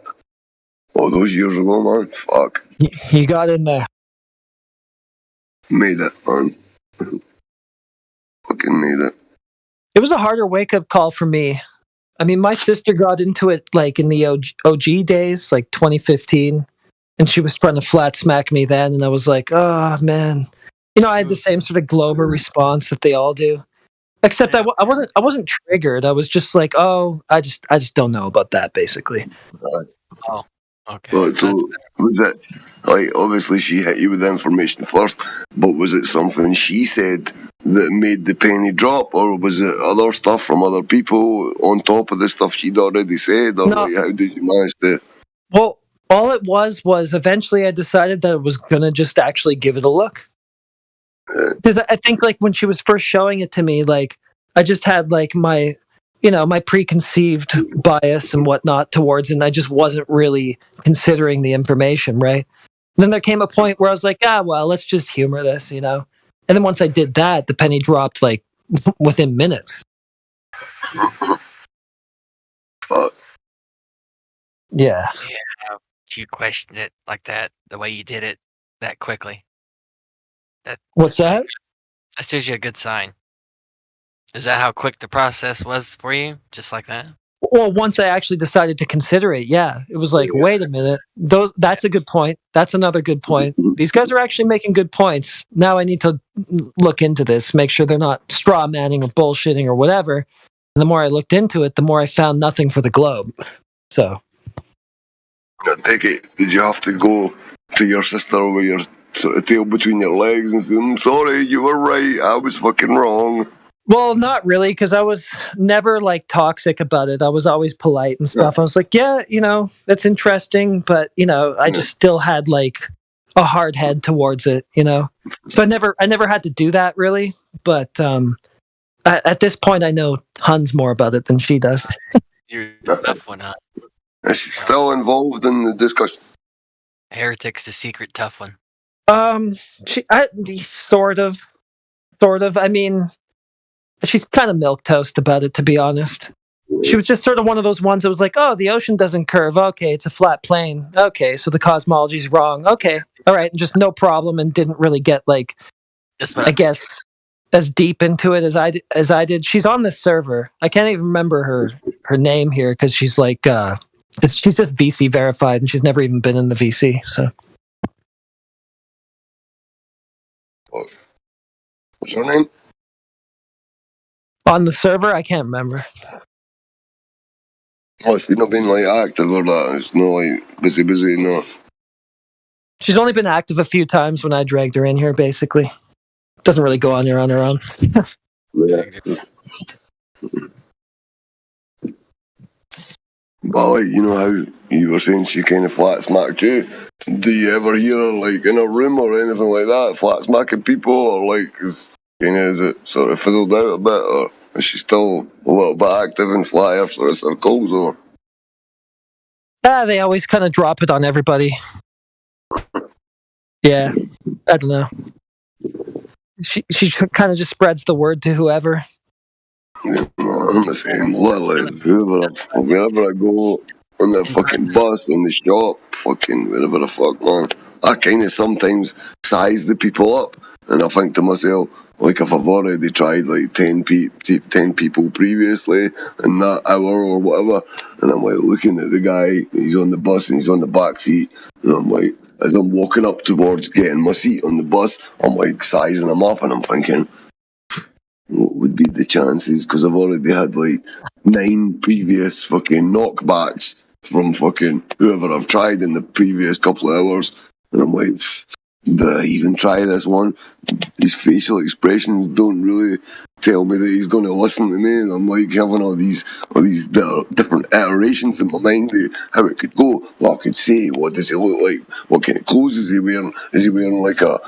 S7: all those years ago, man. Fuck.
S2: You got in there.
S7: Made it, man. Fucking made it.
S2: It was a harder wake-up call for me. I mean, my sister got into it, like, in the OG days, like 2015. And she was trying to flat smack me then, and I was like, oh, man. You know, I had the same sort of Glover response that they all do. Except I wasn't triggered. I was just like, oh, I just don't know about that, basically.
S1: Oh, okay.
S7: But so, was it, like, obviously she hit you with the information first, but was it something she said that made the penny drop, or was it other stuff from other people on top of the stuff she'd already said, or
S2: No.
S7: like, how did you manage to...
S2: Well, all it was eventually I decided that I was going to just actually give it a look. Because I think, like, when she was first showing it to me, like, I just had, like, my preconceived bias and whatnot towards it, and I just wasn't really considering the information, right? And then there came a point where I was like, well, let's just humor this, you know? And then once I did that, the penny dropped, like, within minutes. Yeah.
S1: Yeah. You questioned it like that, the way you did it that quickly.
S2: What's that?
S1: That's usually a good sign. Is that how quick the process was for you? Just like that?
S2: Well, once I actually decided to consider it, yeah. It was like, wait a minute. That's a good point. That's another good point. These guys are actually making good points. Now I need to look into this, make sure they're not straw manning or bullshitting or whatever. And the more I looked into it, the more I found nothing for the Globe. So...
S7: I take it, did you have to go to your sister with your sort of tail between your legs and say, I'm sorry, you were right, I was fucking wrong?
S2: Well, not really, because I was never, like, toxic about it. I was always polite and stuff. I was like, yeah, you know, that's interesting, but, you know, I just still had, like, a hard head towards it, you know? So I never had to do that, really, but at this point, I know tons more about it than she does.
S1: You're a tough one, huh?
S7: Is she still involved in the discussion?
S1: Heretic's the secret tough one.
S2: Sort of. I mean, she's kind of milquetoast about it, to be honest. She was just sort of one of those ones that was like, oh, the ocean doesn't curve. Okay, it's a flat plane. Okay, so the cosmology's wrong. Okay, all right, just no problem, and didn't really get, like, I guess, as deep into it as I did. She's on this server. I can't even remember her name here because she's like, she's just VC verified, and she's never even been in the VC. So,
S7: what's her name?
S2: On the server, I can't remember.
S7: Oh, she's not been like active or that. It's not like busy enough.
S2: She's only been active a few times when I dragged her in here, basically. Doesn't really go on here on her own.
S7: Yeah. But like, you know how you were saying she kind of flat smacked you? Do you ever hear her like in a room or anything like that, flat smacking people, or like is it sort of fizzled out a bit, or is she still a little bit active in flat earth sort of circles, or?
S2: They always kind of drop it on everybody. Yeah, I don't know. She kind of just spreads the word to whoever.
S7: Yeah, I'm the same. Wherever I go on the fucking bus, in the shop, fucking wherever the fuck, man, I kind of sometimes size the people up, and I think to myself, like if I've already tried like 10 people previously in that hour or whatever, and I'm like looking at the guy, he's on the bus and he's on the back seat, and I'm like, as I'm walking up towards getting my seat on the bus, I'm like sizing him up, and I'm thinking, what would be the chances? Because I've already had like 9 previous fucking knockbacks from fucking whoever I've tried in the previous couple of hours, and I'm like, do I even try this one? His facial expressions don't really tell me that he's going to listen to me, and I'm like having all these different iterations in my mind of how it could go. Well, I could say, what does he look like? What kind of clothes is he wearing? Is he wearing like a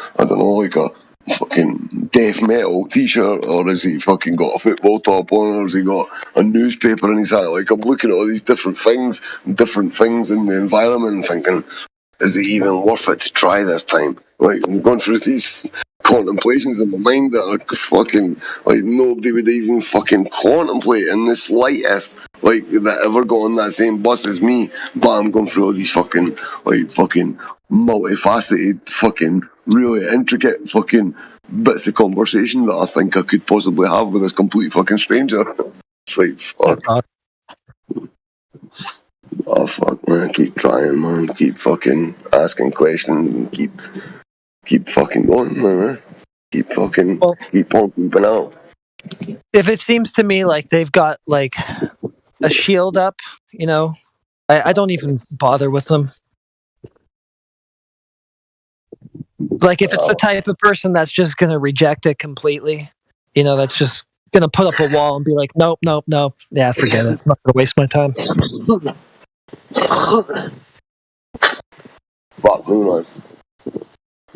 S7: fucking death metal t-shirt, or has he fucking got a football top on, or has he got a newspaper in his hand? Like, I'm looking at all these different things in the environment and thinking, is it even worth it to try this time? Like, I'm going through these contemplations in my mind that are fucking, like, nobody would even fucking contemplate in the slightest, like, that ever got on that same bus as me, but I'm going through all these fucking multifaceted, fucking, really intricate fucking bits of conversation that I think I could possibly have with this complete fucking stranger. It's like, fuck. Oh fuck, man, keep trying, man, keep fucking asking questions and keep fucking going, man. Keep on keeping out.
S2: If it seems to me like they've got like a shield up, you know, I don't even bother with them. Like if it's the type of person that's just gonna reject it completely, you know, that's just gonna put up a wall and be like, nope, yeah, forget it. I'm not gonna waste my time.
S7: Fuck me, man.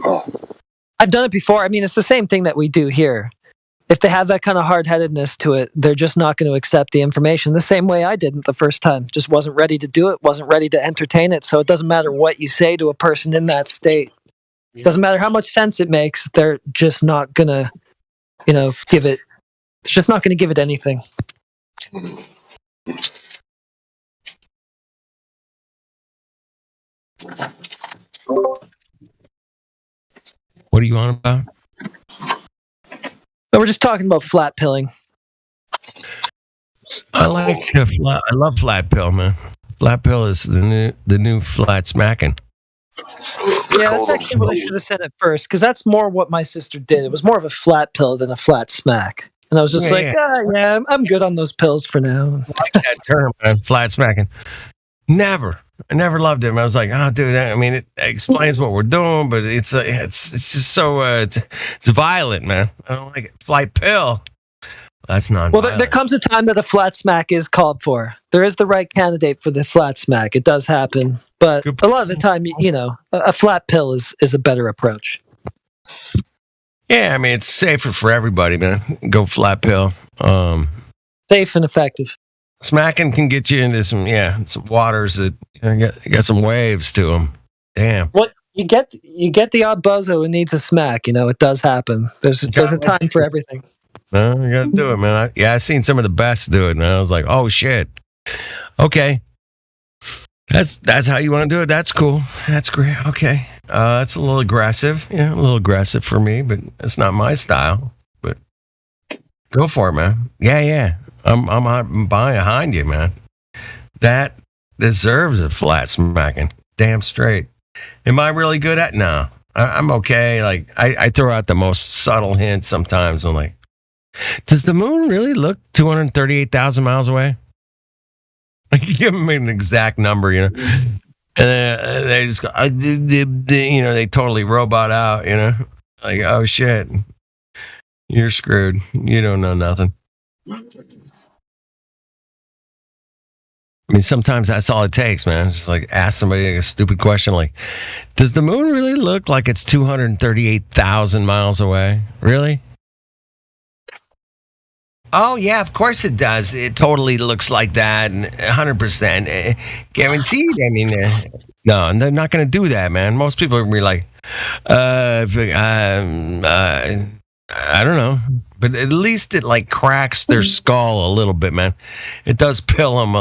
S7: Oh.
S2: I've done it before. I mean, it's the same thing that we do here. If they have that kind of hard-headedness to it, they're just not going to accept the information the same way I didn't the first time. Just wasn't ready to do it, wasn't ready to entertain it. So it doesn't matter what you say to a person in that state. It doesn't matter how much sense it makes. They're just not going to, give it. They're just not going to give it anything.
S14: What are you on about?
S2: So we're just talking about flat pilling.
S14: I love flat pill, man. Flat pill is the new flat smacking.
S2: Yeah, that's actually what I should have said at first, because that's more what my sister did. It was more of a flat pill than a flat smack. And I was just I'm good on those pills for now.
S14: I like that term, man, flat smacking. I never loved it. I was like, oh, dude, I mean, it explains what we're doing, but it's just so, it's violent, man. I don't like it. Flat pill. That's not.
S2: Well, there comes a time that a flat smack is called for. There is the right candidate for the flat smack. It does happen. But a lot of the time, a flat pill is a better approach.
S14: Yeah, I mean, it's safer for everybody, man. Go flat pill.
S2: Safe and effective.
S14: Smacking can get you into some waters that got some waves to them. Damn.
S2: Well, you get the odd bozo who needs a smack. It does happen. There's a time for everything.
S14: No, you gotta do it, man. I've seen some of the best do it, and I was like, oh shit. Okay. That's how you want to do it. That's cool. That's great. Okay. That's a little aggressive. Yeah, a little aggressive for me, but it's not my style. But go for it, man. Yeah. I'm behind you, man. That deserves a flat smacking. Damn straight. Am I really good at? No. I'm okay. Like I throw out the most subtle hints sometimes. I'm like, Does the moon really look 238,000 miles away? Like, give them an exact number, you know. And then they just go, you know, they totally robot out, you know. Like, oh shit, you're screwed. You don't know nothing. I mean, sometimes that's all it takes, man. Just like ask somebody a stupid question like, does the moon really look like it's 238,000 miles away? Really? Oh, yeah, of course it does. It totally looks like that, and 100% guaranteed. I mean, no, they're not going to do that, man. Most people are going to be like, I don't know. But at least it, like, cracks their skull a little bit, man. It does pill them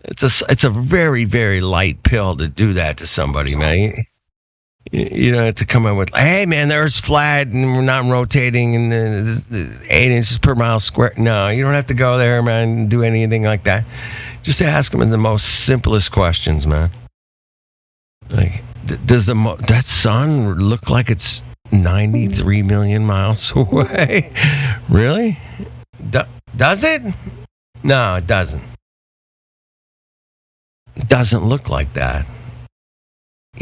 S14: it's a very, very light pill to do that to somebody, man. You don't have to come up with, hey, man, the Earth's flat and we're not rotating and 8 inches per mile square. No, you don't have to go there, man, and do anything like that. Just ask them the most simplest questions, man. Like, does that sun look like it's 93 million miles away? Really? Does it? No, it doesn't. It doesn't look like that.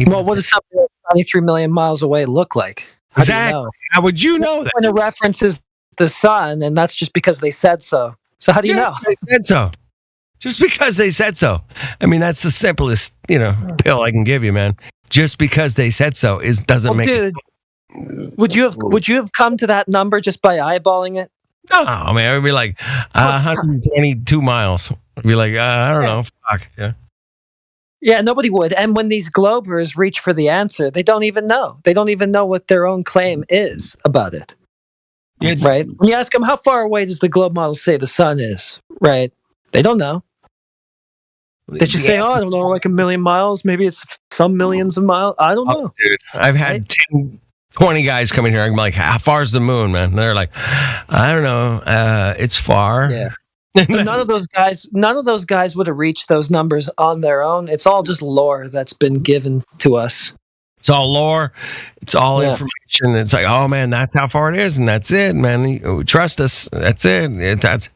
S2: Well, what does something that's 93 million miles away look like? How do you know?
S14: How would you know that?
S2: When it references the sun, and that's just because they said so. So how do you know?
S14: They said so. Just because they said so. I mean, that's the simplest, you know, pill I can give you, man. Just because they said so doesn't make it.
S2: Would you have come to that number just by eyeballing it?
S14: No, I mean, I would be like 122 miles. I'd be like, I don't know, fuck, yeah.
S2: Yeah, nobody would. And when these globers reach for the answer, they don't even know. They don't even know what their own claim is about it.
S14: Yeah.
S2: Right? When you ask them, how far away does the globe model say the sun is? Right? They don't know. They just say, I don't know, like 1 million miles. Maybe it's some millions of miles. I don't know.
S14: Dude, I've had 20 guys come in here. I'm like, how far is the moon, man? And they're like, I don't know. It's far.
S2: Yeah. None of those guys would have reached those numbers on their own. It's all just lore that's been given to us.
S14: It's all lore. It's all information. It's like, oh man, that's how far it is, and that's it, man. Trust us. That's it. That's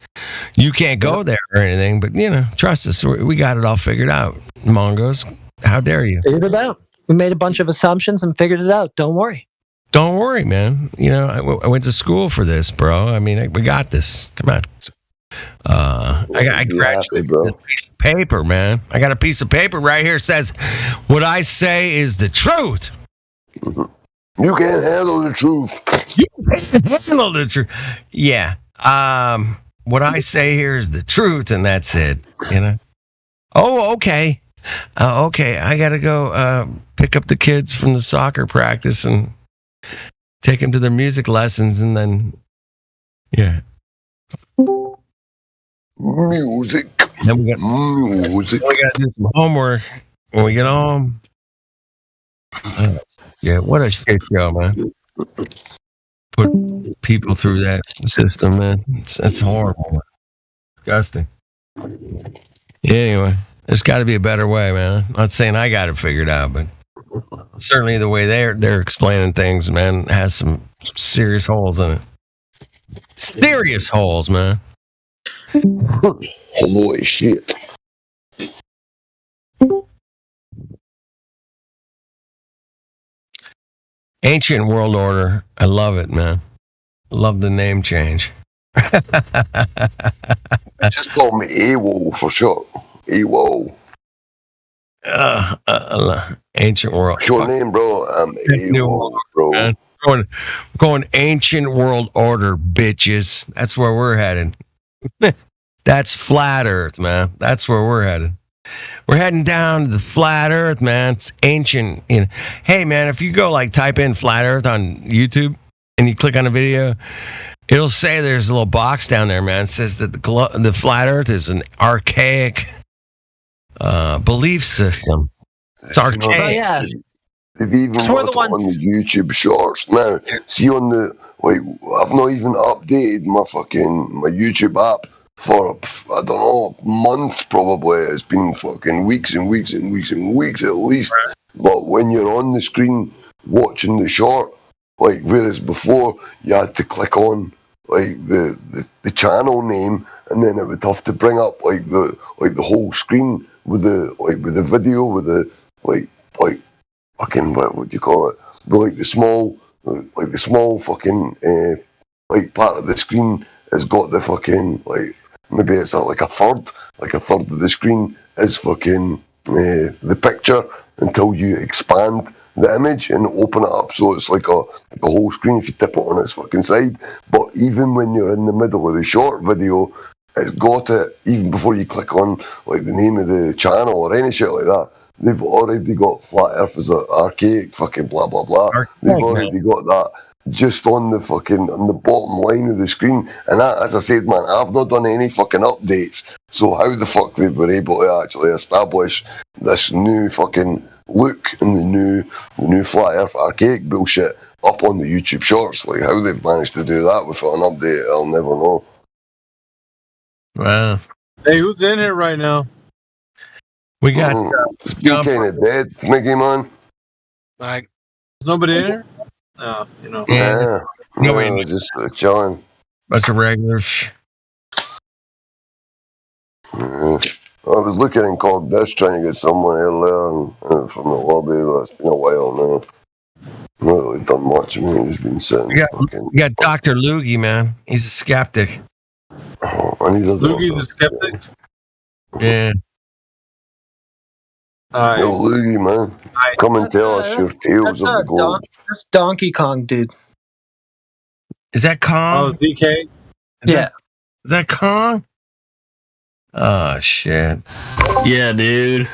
S14: you can't go there or anything, but you know, trust us. We got it all figured out. Mongos, how dare you?
S2: Figured it out. We made a bunch of assumptions and figured it out. Don't worry.
S14: Don't worry, man. You know, I went to school for this, bro. I mean, we got this. Come on. I graduated with a piece of paper, man. I got a piece of paper right here. It says, what I say is the truth.
S7: You can't handle the truth.
S14: You can't handle the truth. Yeah. What I say here is the truth, and that's it. You know? Oh, okay. Okay, I got to go pick up the kids from the soccer practice and take them to their music lessons, and then, yeah.
S7: Music.
S14: Then we got to do some homework when we get home. Yeah, what a shit show, man. Put people through that system, man. It's horrible, man. Disgusting. Yeah, anyway, there's got to be a better way, man. I'm not saying I got it figured out, but certainly the way they're explaining things, man, has some serious holes in it. Serious holes, man.
S7: Holy shit.
S14: Ancient World Order. I love it, man. Love the name change.
S7: Just call me AWOL for short. AWOL.
S14: Ancient World.
S7: What's your name, bro? I'm AWOL, bro.
S14: Going Ancient World Order, bitches. That's where we're headed. That's flat Earth, man. That's where we're headed. We're heading down to the flat Earth, man. It's ancient. You know. Hey, man, if you go like type in flat Earth on YouTube and you click on a video, it'll say there's a little box down there, man. It says that the flat Earth is an archaic belief system. It's archaic.
S7: You know,
S2: yeah.
S7: They've even got it on the YouTube shorts now. See on the I've not even updated my YouTube app for I don't know, a month probably. It's been fucking weeks and weeks and weeks and weeks at least. But when you're on the screen watching the short, like whereas before you had to click on like the channel name, and then it would have to bring up like the whole screen with the video with the like fucking what would you call it? The small fucking like part of the screen has got the fucking like maybe it's like a third of the screen is fucking the picture until you expand the image and open it up so it's like a whole screen if you tip it on its fucking side. But even when you're in the middle of the short video, it's got it even before you click on like the name of the channel or any shit like that. They've already got Flat Earth as an archaic fucking blah blah blah. They've already got that just on the bottom line of the screen. And that, as I said, man, I've not done any fucking updates. So how the fuck they were able to actually establish this new fucking look and the new Flat Earth archaic bullshit up on the YouTube Shorts? Like how they've managed to do that without an update, I'll never know.
S14: Wow.
S15: Hey, who's in here right now?
S14: We got
S7: it's been kind of dead, Mickey man.
S1: Like,
S15: is nobody in here? No, you know.
S7: Yeah,
S14: no,
S7: just chilling.
S14: Bunch of regulars.
S7: I was looking in called this trying to get someone earlier from the lobby, but it's been a while now. Not really done much. I mean, just been sitting.
S14: We got Dr. Loogie, man. He's a skeptic.
S7: I need a
S15: Loogie's a skeptic?
S14: Yeah.
S7: Yo, Loogie, man. Come and tell us your tales of the globe.
S2: That's Donkey Kong, dude.
S14: Is that Kong?
S15: Oh, it's DK?
S2: Yeah.
S14: Is that Kong? Oh, shit.
S16: Yeah, dude.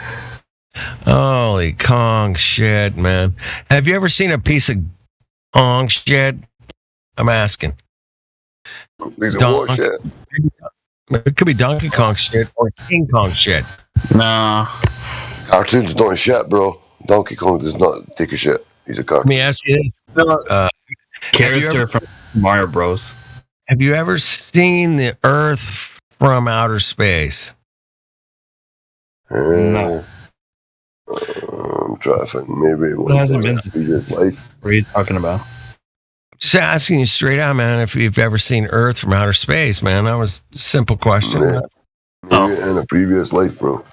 S14: Holy Kong shit, man. Have you ever seen a piece of Kong shit? I'm asking.
S7: What shit?
S14: It could be Donkey Kong shit or King Kong shit.
S16: Nah.
S7: Cartoons don't shit, bro. Donkey Kong does not take a shit. He's a cartoon.
S14: Let me ask you this.
S16: Carrots are from Mario Bros.
S14: Have you ever seen the Earth from outer space?
S16: No.
S7: I'm trying to think. Maybe
S16: It hasn't been
S7: previous life.
S16: What are you talking about?
S14: Just asking you straight out, man, if you've ever seen Earth from outer space, man. That was a simple question.
S7: Yeah. Maybe in a previous life, bro.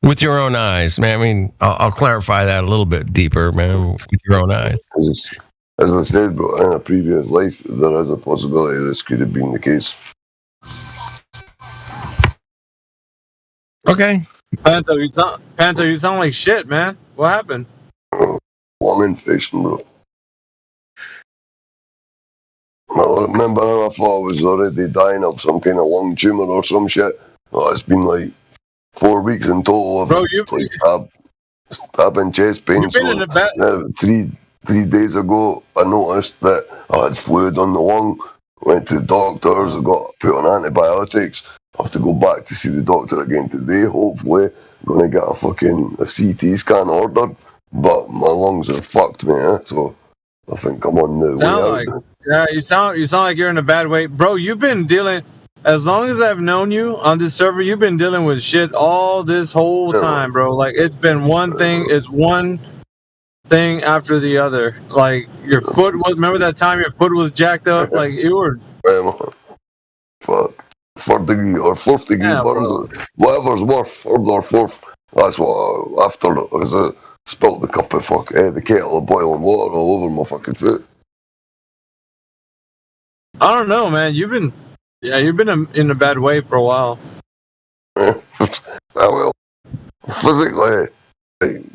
S14: With your own eyes, man. I mean, I'll clarify that a little bit deeper, man. With your own eyes.
S7: As I said, bro, in a previous life, there is a possibility this could have been the case.
S14: Okay.
S15: Panto, you sound like shit, man. What happened?
S7: Lung infection, bro. I remember I thought I was already dying of some kind of lung tumor or some shit. Oh, it's been like 4 weeks in total of
S15: Bro,
S7: stabbing chest pain.
S15: You've been in a bad...
S7: 3 days ago, I noticed that I had fluid on the lung. Went to the doctors, I got put on antibiotics. I have to go back to see the doctor again today. Hopefully, I'm gonna get a CT scan ordered. But my lungs are fucked, man. So I think I'm on the way out.
S15: Yeah, you sound like you're in a bad way, bro. You've been dealing. As long as I've known you on this server, you've been dealing with shit all this whole time, bro. Like it's been one thing. It's one thing after the other. Like your foot was. Remember that time your foot was jacked up? Like you were.
S7: Fuck. 4th degree or 4th degree burns. Whatever's worse, 3rd or 4th. That's what after because I spilled the cup of the kettle of boiling water all over my fucking foot.
S15: I don't know, man. You've been in a bad way for a while.
S7: Well, physically,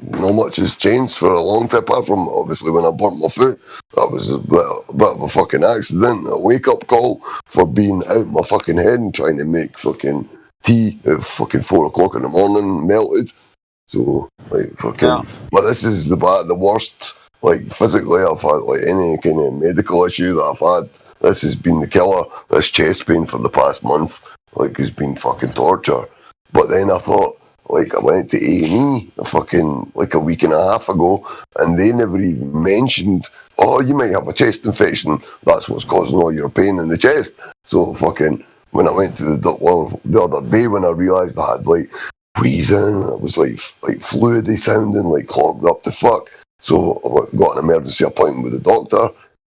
S7: not much has changed for a long time, apart from obviously when I burnt my foot. That was a bit of a fucking accident, a wake-up call for being out my fucking head and trying to make fucking tea at fucking 4 o'clock in the morning, melted. So, like, fucking... But this is the worst, like, physically I've had, like, any kind of medical issue that I've had. This has been the killer. This chest pain for the past month, like, has been fucking torture. But then I thought, like, I went to A&E like a week and a half ago, and they never even mentioned, oh, you might have a chest infection. That's what's causing all your pain in the chest. So fucking, when I went to the other day when I realised I had, like, wheezing, it was, like fluidy sounding, like, clogged up to fuck. So I got an emergency appointment with the doctor.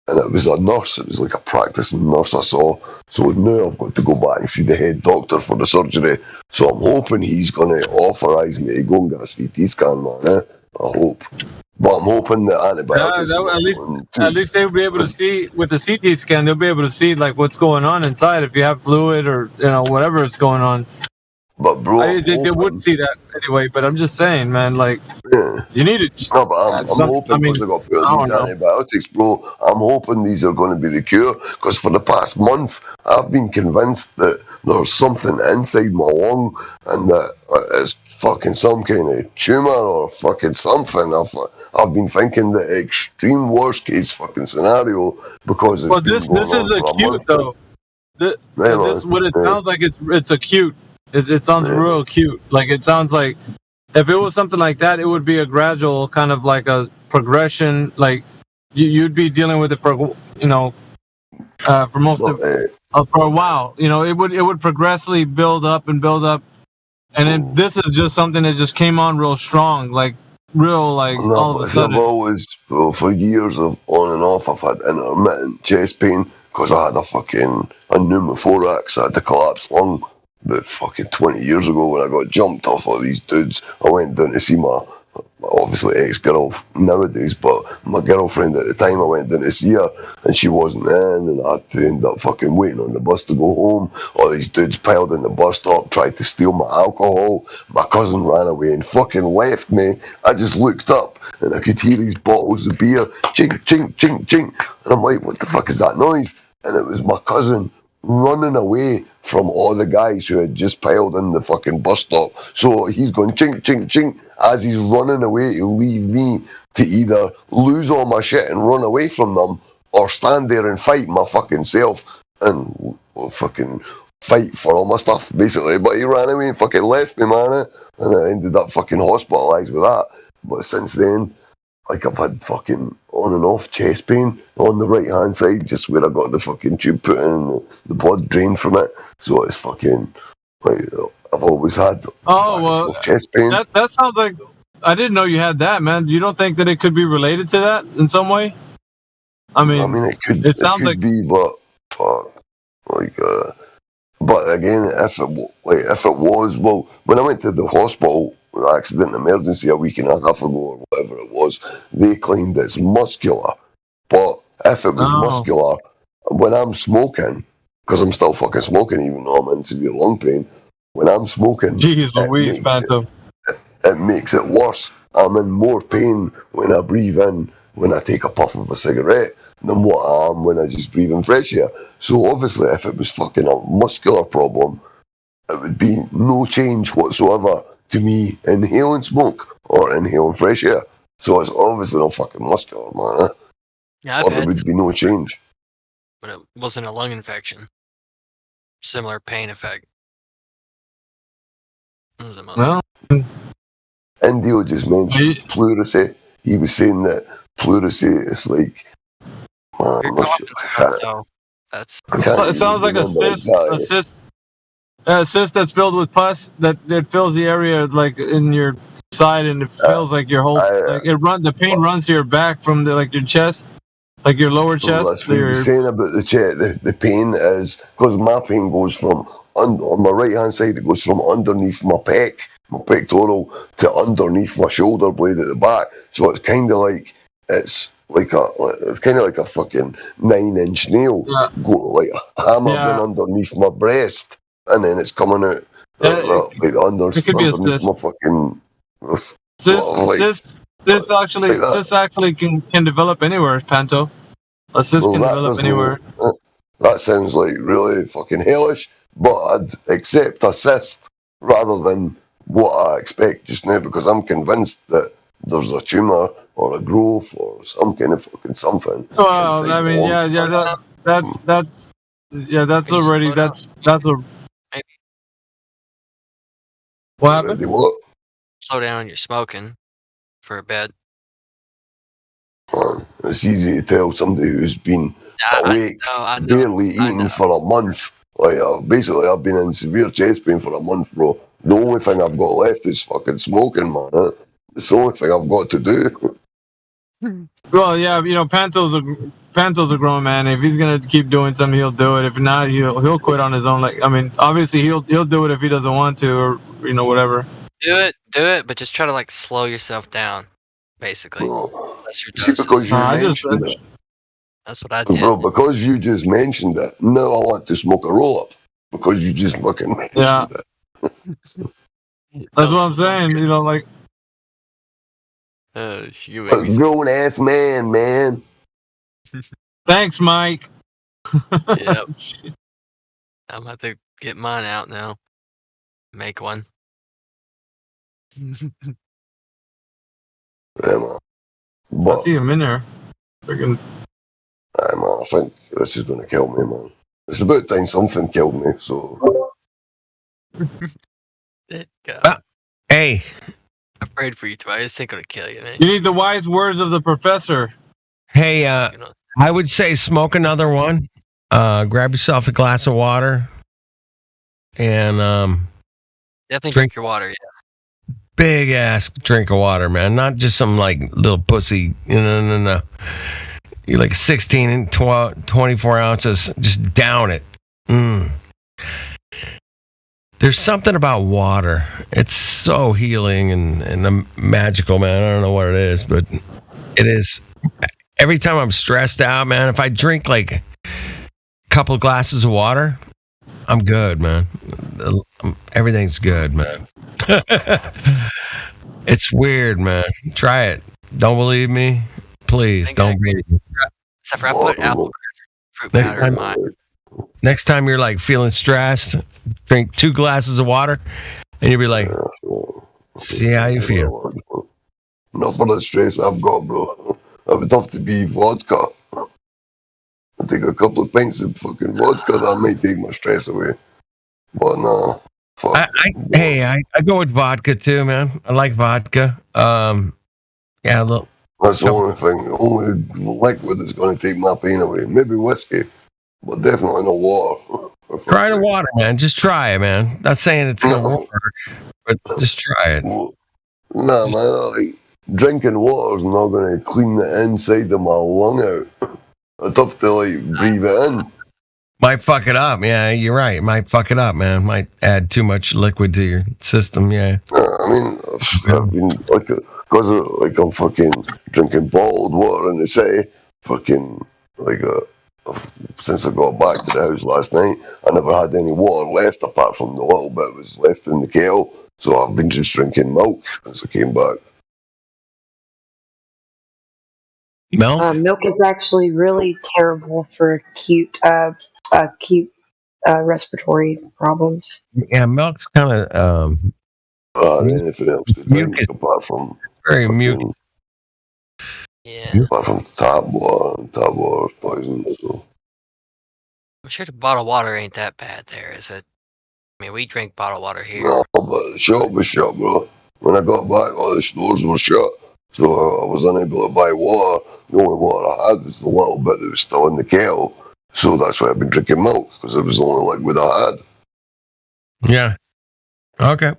S7: and it was a nurse. It was like a practicing nurse I saw. So now I've got to go back and see the head doctor for the surgery. So I'm hoping he's going to authorise me to go and get a CT scan, man. I hope. But I'm hoping that antibiotics.
S15: At least they'll be able to see with the CT scan. They'll be able to see like what's going on inside if you have fluid or whatever is going on.
S7: But bro,
S15: they would see that anyway. But I'm just saying, man, like you need to.
S7: No, but I'm hoping because I got put on these antibiotics, bro. I'm hoping these are going to be the cure. Because for the past month, I've been convinced that there's something inside my lung and that it's fucking some kind of tumor or fucking something. I've been thinking the extreme worst case fucking scenario because it's
S15: this is acute though. This what it sounds like. It's acute. It sounds real cute. Like it sounds like if it was something like that, it would be a gradual kind of like a progression. Like you'd be dealing with it for for most of for a while. It would progressively build up, and then this is just something that just came on real strong, like all of a sudden.
S7: I've always, for years of on and off, I've had intermittent chest pain because I had a pneumothorax. I had a collapsed lung. About fucking 20 years ago when I got jumped off all these dudes. I went down to see my obviously ex-girl nowadays, but my girlfriend at the time, I went down to see her and she wasn't in, and I had to end up fucking waiting on the bus to go home. All these dudes piled in the bus stop, tried to steal my alcohol. My cousin ran away and fucking left me. I just looked up and I could hear these bottles of beer chink, chink, chink, chink, and I'm like, what the fuck is that noise? And it was my cousin running away from all the guys who had just piled in the fucking bus stop. So he's going chink, chink, chink as he's running away to leave me to either lose all my shit and run away from them or stand there and fight my fucking self and fucking fight for all my stuff, basically. But he ran away and fucking left me, man. And I ended up fucking hospitalised with that. But since then, like, I've had fucking on and off chest pain on the right hand side, just where I got the fucking tube put in and the blood drained from it. So it's fucking, like, I've always had chest pain.
S15: That sounds like, I didn't know you had that, man. You don't think that it could be related to that in some way? I mean
S7: it could.
S15: It sounds
S7: like be, but fuck, like, but again, if it was, well, when I went to the hospital, accident emergency a week and a half ago or whatever it was, they claimed it's muscular. But if it was muscular, when I'm smoking, because I'm still fucking smoking even though I'm in severe lung pain, when I'm smoking, it makes it worse. I'm in more pain when I breathe in, when I take a puff of a cigarette, than what I am when I just breathe in fresh air. So obviously if it was fucking a muscular problem, it would be no change whatsoever to me inhaling smoke or inhaling fresh air. So it's obviously not fucking muscular, man.
S1: Yeah,
S7: or there would be no change.
S1: But it wasn't a lung infection. Similar pain effect.
S15: Well,
S7: Indio just mentioned pleurisy. He was saying that pleurisy is like, man,
S15: it sounds like a cyst that's filled with pus that fills the area like in your side, and it feels like your whole the pain runs to your back from your chest, like your lower chest.
S7: That's what he was saying about the chest. The pain is because my pain goes from on my right hand side. It goes from underneath my pectoral to underneath my shoulder blade at the back. So it's kind of like a fucking 9-inch nail, like a hammer going underneath my breast. And then it's coming out underneath my fucking.
S15: Cysts actually can develop anywhere, Panto. A cyst can develop anywhere.
S7: That sounds like really fucking hellish, but I'd accept a cyst rather than what I expect just now because I'm convinced that there's a tumour or a growth or some kind of fucking something.
S15: Well, I mean, that's already that's a. What happened?
S1: Slow down, you're smoking for a bit.
S7: It's easy to tell somebody who's been awake, barely eating for a month. Like, basically, I've been in severe chest pain for a month, bro. The only thing I've got left is fucking smoking, man. It's the only thing I've got to do.
S15: Well, yeah, Panto's Panto's a grown man. If he's gonna keep doing something, he'll do it. If not, he'll quit on his own. Like, I mean, obviously he'll do it if he doesn't want to, or whatever.
S1: Do it, but just try to like slow yourself down, basically. That's your
S7: See, because you mentioned it,
S1: That's what I did.
S7: bro. Because you just mentioned it. Now I want to smoke a roll up because you just fucking mentioned
S15: Yeah.
S7: it.
S15: That's what I'm saying. Like.
S1: You
S7: A grown ass man.
S15: Thanks, Mike.
S1: Yep. I'm about to get mine out now. Make one.
S7: Yeah, man. But,
S15: I see him in there. Freaking.
S7: man, I think this is going to kill me, man. It's about time something killed me, so.
S14: Hey.
S1: I prayed for you twice. It's ain't gonna kill you, man.
S15: You need the wise words of the professor.
S14: Hey, I would say smoke another one. Grab yourself a glass of water. And
S1: Definitely drink your water, yeah.
S14: big ass drink of water, man. Not just some like little pussy. No. You like 16 and 12, 24 ounces. Just down it. There's something about water. It's so healing and magical, man. I don't know what it is, but it is. Every time I'm stressed out, man, if I drink like a couple of glasses of water, I'm good, man. Everything's good, man. It's weird, man. Try it. Don't believe me? Please don't believe me.
S1: Except for I put apple fruit powder in mine.
S14: Next time you're like feeling stressed, drink 2 glasses of water, and you'll be like, see how you feel.
S7: Not for the stress I've got, bro. I would have to be vodka. I take a couple of pints of fucking vodka, that might take my stress away. But nah, fuck.
S14: I go with vodka too, man. I like vodka. Yeah, look.
S7: That's the only thing. The only liquid that's going to take my pain away. Maybe whiskey, but definitely no water.
S14: Try the water, man. Just try it, man. Not saying it's gonna work, but just try it.
S7: Nah, man. Like, drinking water is not going to clean the inside of my lung out. I'd have to like breathe it in.
S14: Might fuck it up. Yeah, you're right. Might fuck it up, man. Might add too much liquid to your system. Yeah.
S7: I mean, I've been like, because like I'm fucking drinking bottled water in the city. Fucking like since I got back to the house last night, I never had any water left apart from the little bit that was left in the kettle. So I've been just drinking milk since I came back.
S14: Milk?
S5: Milk is actually really terrible for acute respiratory problems.
S14: Yeah, milk's kind of
S7: anything else to drink apart from
S14: very mucus.
S1: Yeah.
S7: Apart from tap water, and tap water is poison. So.
S1: I'm sure the bottled water ain't that bad there, is it? I mean, we drink bottled water here.
S7: No, but the shop was shut, bro. When I got back, all the stores were shut. So I was unable to buy water. The only water I had was the little bit that was still in the kettle. So that's why I've been drinking milk, because it was the only liquid I had.
S14: Yeah. Okay.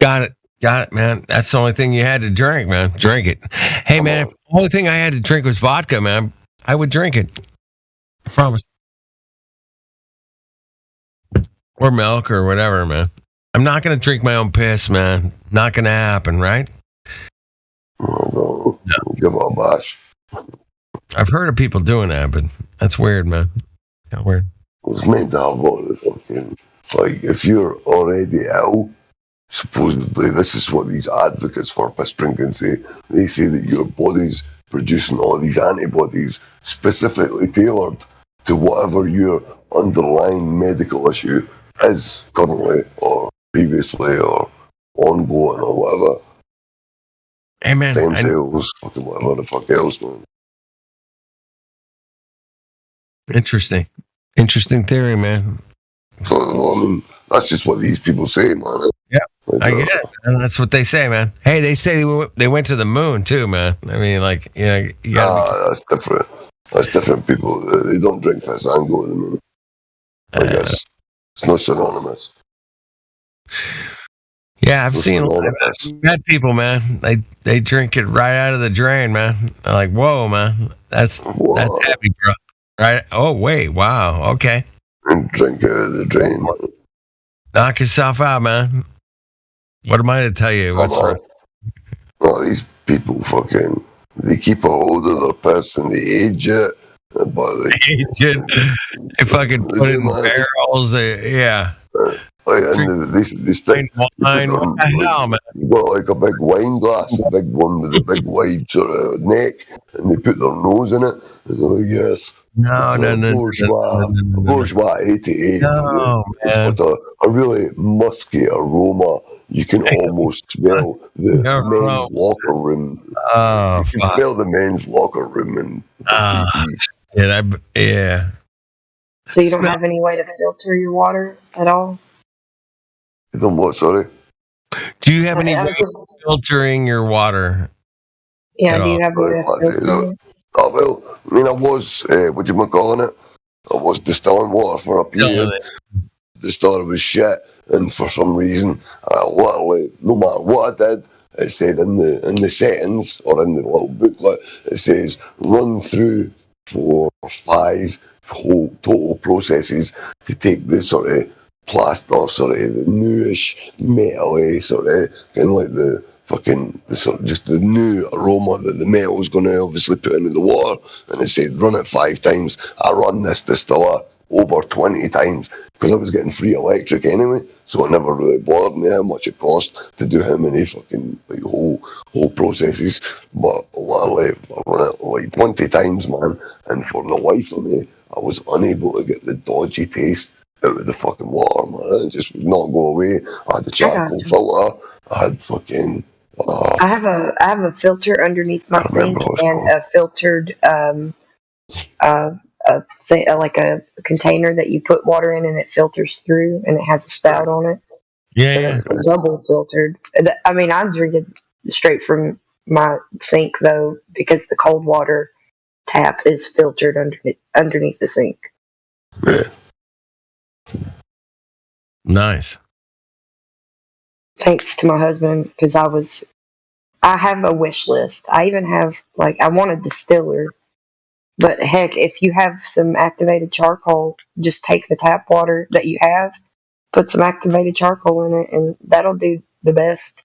S14: Got it, man. That's the only thing you had to drink, man. Drink it. Hey, man, if the only thing I had to drink was vodka, man, I would drink it. I promise. Or milk or whatever, man. I'm not going to drink my own piss, man. Not going to happen, right?
S7: No. Give a bash.
S14: I've heard of people doing that, but that's weird, man. Kind of weird.
S7: It's meant to have all the fucking, like, if you're already ill, supposedly, this is what these advocates for piss drinking say. They say that your body's producing all these antibodies specifically tailored to whatever your underlying medical issue is currently or previously or ongoing or whatever.
S14: Hey, man.
S7: Stem cells, fucking whatever the fuck else, man.
S14: Interesting theory, man.
S7: So, I mean, that's just what these people say, man.
S14: Yeah,
S7: like,
S14: I get it. And that's what they say, man. Hey, they say they went to the moon too, man. I mean, like, you gotta
S7: that's different. That's different people. They don't drink piss and go to the moon. I guess it's not synonymous.
S14: Yeah, I've
S7: Just
S14: seen
S7: anonymous.
S14: met people, man. They drink it right out of the drain, man. I'm like, whoa, man, that's heavy, bro. Right? Oh, wait, wow, okay.
S7: And drink it out of the drain.
S14: Knock yourself out, man. What am I to tell you? What's wrong?
S7: Well, these people fucking, they keep a hold of their piss and they age it. But
S14: they fucking put it in barrels. Yeah.
S7: And they stick
S14: wine. What the hell, man?
S7: You got like a big wine glass, a big one with a big wide sort of neck, and they put their nose in it, and they're like, yes.
S14: No.
S7: Bourgeois 88.
S14: No,
S7: it's got a really musky aroma. You can almost smell the men's locker room.
S14: Oh,
S7: you can smell the men's locker room. And
S14: yeah.
S5: So you don't have any way to filter your water at all?
S7: You don't what, sorry?
S14: Do you have any way of filtering your water?
S5: Yeah, do you have a way of filtering?
S7: Oh, well, I mean, I was, what do you calling it? I was distilling water for a period. The start was shit, and for some reason, literally, no matter what I did, it said in the settings or in the little booklet, it says run through 4 or 5 whole total processes to take the sort of plaster, sort of the newish metal-y sort of kind of like the fucking the sort of just the new aroma that the metal's going to obviously put into the water, and it said run it 5 times. I run this distiller over 20 times because I was getting free electric anyway, so it never really bothered me how much it cost to do how many fucking like whole processes. But literally, I run it like 20 times, man, and for the life of me, I was unable to get the dodgy taste out of the fucking water, man. It just would not go away. I had the charcoal filter. I had fucking.
S5: I have a filter underneath my sink and a filtered like a container that you put water in and it filters through, and it has a spout on it.
S14: Yeah,
S5: so it's double filtered. I mean, I drink it straight from my sink though, because the cold water tap is filtered underneath the sink.
S14: Nice.
S5: Thanks to my husband, because I have a wish list. I even have I want a distiller. But heck, if you have some activated charcoal, just take the tap water that you have, put some activated charcoal in it, and that'll do the best.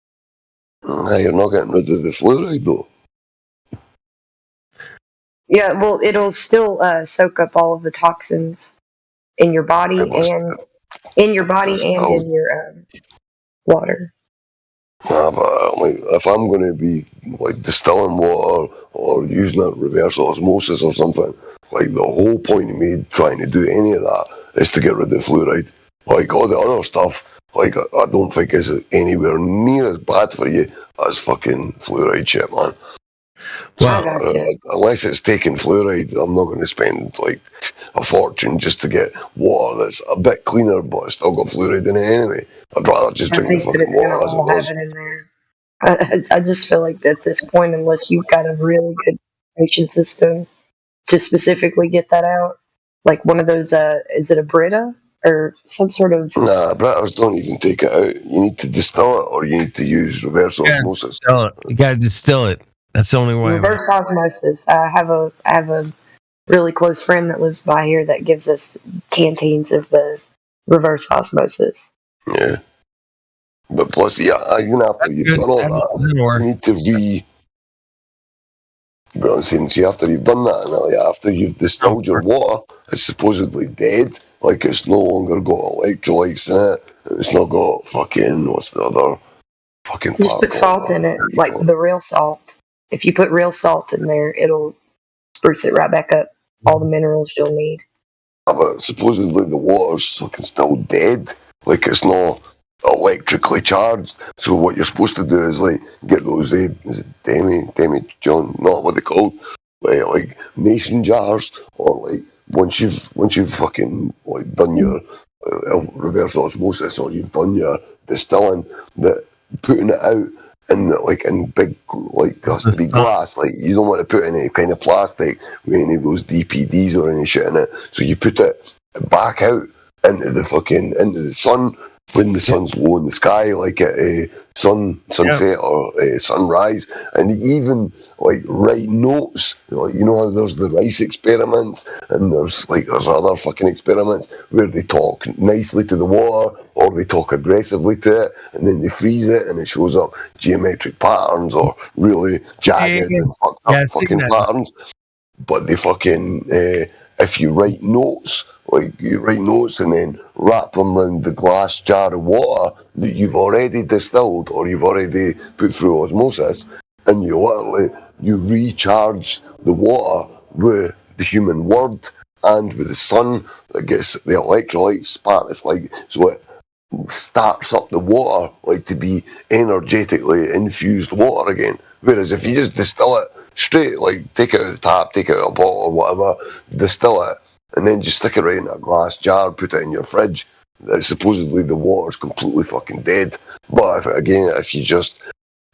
S7: You're not getting rid of the fluoride though.
S5: Yeah, well, it'll still soak up all of the toxins in your body and in your water.
S7: But like, if I'm going to be like distilling water or using a reverse osmosis or something, like the whole point of me trying to do any of that is to get rid of fluoride. Like all the other stuff, like I don't think is anywhere near as bad for you as fucking fluoride shit, man. Well, unless it's taking fluoride, I'm not going to spend like a fortune just to get water that's a bit cleaner, but it's still got fluoride in it anyway. I'd rather just drink the fucking water as it was.
S5: I just feel like at this point, unless you've got a really good filtration system to specifically get that out, like one of those, is it a Brita or some sort of?
S7: Nah, Britas don't even take it out. You need to distill it, or you need to use reverse osmosis.
S14: You gotta distill it. That's the only way.
S5: Reverse osmosis. I have a really close friend that lives by here that gives us canteens of the reverse osmosis.
S7: Yeah. But plus, yeah, even after you've done all that, you need to But I'm saying, see, after you've done that, and after you've distilled your water, it's supposedly dead. Like, it's no longer got electrolytes in it. It's not got fucking, what's the other fucking
S5: Just put salt in it, like the real salt. If you put real salt in there, it'll spruce it right back up. All the minerals you'll need.
S7: But supposedly the water's fucking still dead. Like, it's not electrically charged. So what you're supposed to do is like get those Demi-John, not what they called, like mason jars, or like once you've fucking like done your reverse osmosis or you've done your distilling, that putting it out in big, like, it has to be glass. Like, you don't want to put any kind of plastic with any of those DPDs or any shit in it. So you put it back out into the sun when the sun's low in the sky, like at sunset or sunrise, and even like write notes. Like, you know how there's the rice experiments, and there's other fucking experiments where they talk nicely to the water or they talk aggressively to it, and then they freeze it, and it shows up geometric patterns or really jagged and fucked up fucking patterns. But they fucking if you write notes, like you write notes and then wrap them around the glass jar of water that you've already distilled or you've already put through osmosis, and you recharge the water with the human word and with the sun that gets the electrolyte spark. It's like, so it starts up the water like to be energetically infused water again. Whereas if you just distill it straight, like take it out of the tap, take it out of a bottle or whatever, distill it, and then just stick it right in a glass jar, put it in your fridge, supposedly the water's completely fucking dead. But if you just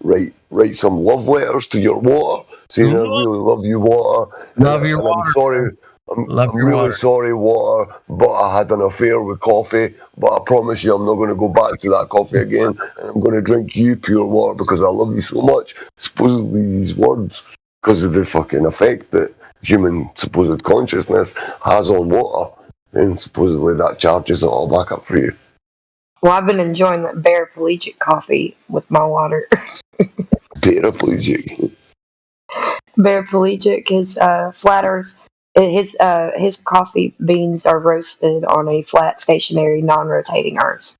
S7: write some love letters to your water, saying I really love you, water.
S14: Love your water.
S7: I'm sorry. I'm really sorry, water, but I had an affair with coffee, but I promise you I'm not going to go back to that coffee again, and I'm going to drink you pure water because I love you so much. Supposedly these words, because of the fucking effect that human supposed consciousness has on water, and supposedly that charges it all back up for you.
S5: Well, I've been enjoying that paraplegic coffee with my water.
S7: Paraplegic?
S5: Paraplegic is flat earth. His coffee beans are roasted on a flat, stationary, non-rotating earth.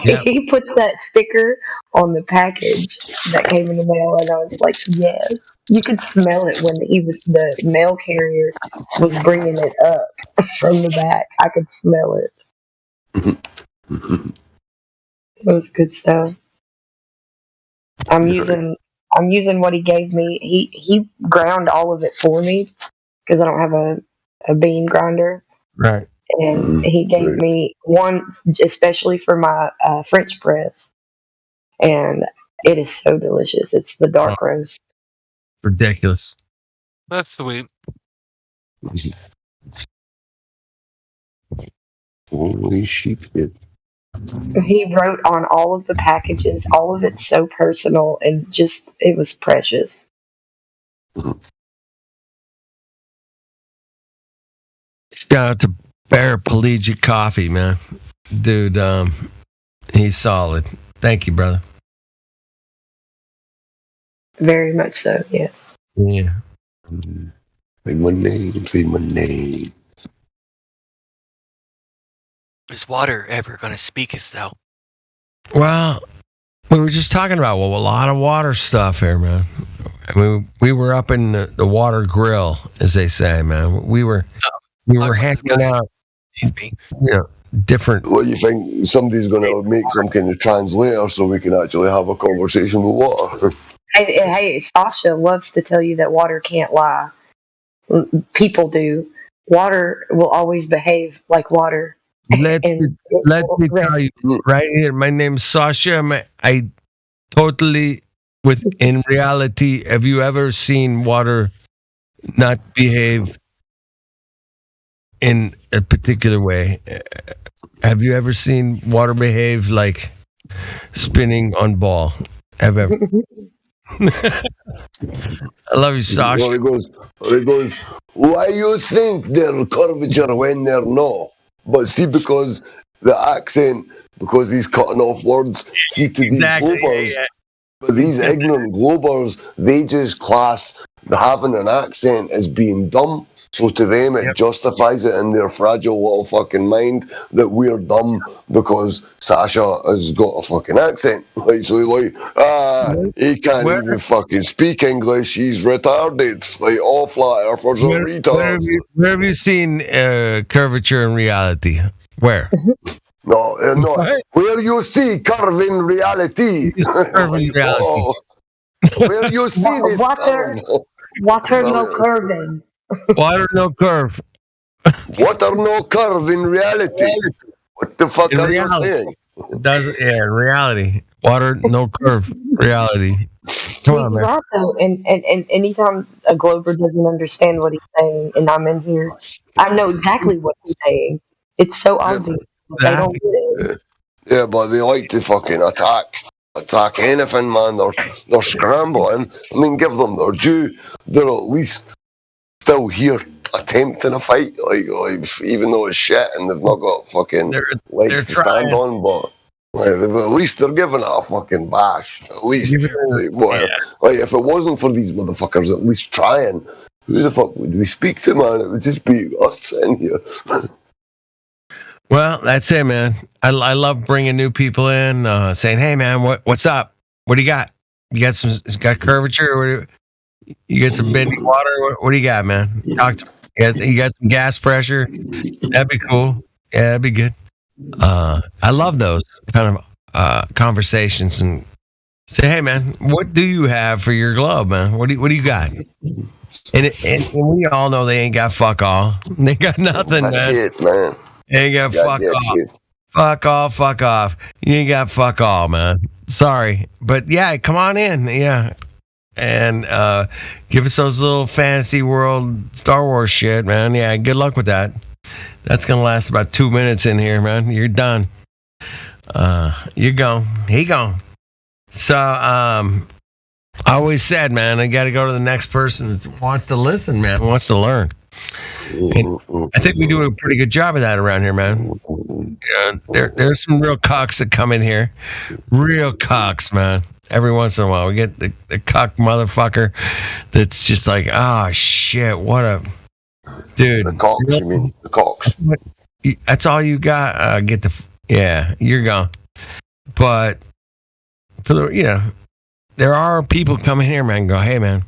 S14: Yep.
S5: He put that sticker on the package that came in the mail, and I was like, yes. You could smell it when the mail carrier was bringing it up from the back. I could smell it. It was good stuff. I'm using what he gave me. He ground all of it for me because I don't have a bean grinder.
S14: Right.
S5: And he gave me one especially for my French press, and it is so delicious. It's the dark roast.
S14: Ridiculous.
S1: That's sweet.
S7: Holy shit.
S5: He wrote on all of the packages. All of it's so personal and just, it was precious.
S14: Shout out to Paraplegic Coffee, man. Dude, he's solid. Thank you, brother.
S5: Very much so, yes.
S14: Yeah.
S7: Say my name.
S1: Is water ever going to speak us, though?
S14: Well, we were just talking about a lot of water stuff here, man. I mean, we were up in the water grill, as they say, man. We were hanging out. Different.
S7: Well, you think somebody's going to make some kind of translator so we can actually have a conversation with water?
S5: Hey, Sasha loves to tell you that water can't lie. People do. Water will always behave like water.
S14: Let me tell you right here. My name's Sasha. I totally, in reality, have you ever seen water not behave in a particular way? Have you ever seen water behave like spinning on ball? Have ever? I love you, Sasha.
S7: Or he goes, why you think they're curvature when they're not? But see, because the accent, because he's cutting off words, see, to these globers, but these ignorant globers, they just class having an accent as being dumb. So to them, it justifies it in their fragile little fucking mind that we're dumb because Sasha has got a fucking accent. Like, so he can't even fucking speak English. He's retarded. Like, all flat earthers are retards.
S14: Where have you seen curvature in reality? Where?
S7: No. Where you see curve in reality.
S14: Curve in reality.
S7: Where you see this
S5: water no curving.
S14: Water no curve.
S7: Water no curve in reality. What the fuck are you saying?
S14: In reality. Water no curve. Reality. Come on, man.
S5: Right, though. And anytime a Glober doesn't understand what he's saying and I'm in here, I know exactly what he's saying. It's so obvious. They don't get it.
S7: Yeah, but they like to fucking attack anything, man. They're scrambling. I mean, give them their due. They're at least still here attempting a fight, like even though it's shit and they've not got fucking legs to stand on, but at least they're giving it a fucking bash. At least, like if it wasn't for these motherfuckers at least trying, who the fuck would we speak to, man? It would just be us sitting here.
S14: Well, that's it, man. I love bringing new people in, saying, "Hey, man, what's up? What do you got? You got curvature? Or you got some bendy water? What do you got, man? Talk to me. You got some gas pressure? That'd be cool. Yeah, that'd be good. I love those kind of conversations and say, "Hey, man, what do you have for your glove, man? What do you got?" And we all know they ain't got fuck all. They got nothing, man.
S7: Shit, man.
S14: They ain't got fuck off. Shit. Fuck off. You ain't got fuck all, man. Sorry. But yeah, come on in. Yeah. And give us those little fantasy world Star Wars shit, man. Yeah, good luck with that. That's going to last about 2 minutes in here, man. You're done. You're gone. He gone. So, I always said, man, I got to go to the next person that wants to listen, man, wants to learn. And I think we do a pretty good job of that around here, man. There's some real cocks that come in here. Real cocks, man. Every once in a while, we get the cock motherfucker that's just like, oh, shit, what a... Dude.
S7: The cocks, you mean? The cocks.
S14: That's all you got? Yeah, you're gone. But, for the, there are people coming here, man, and go, hey, man.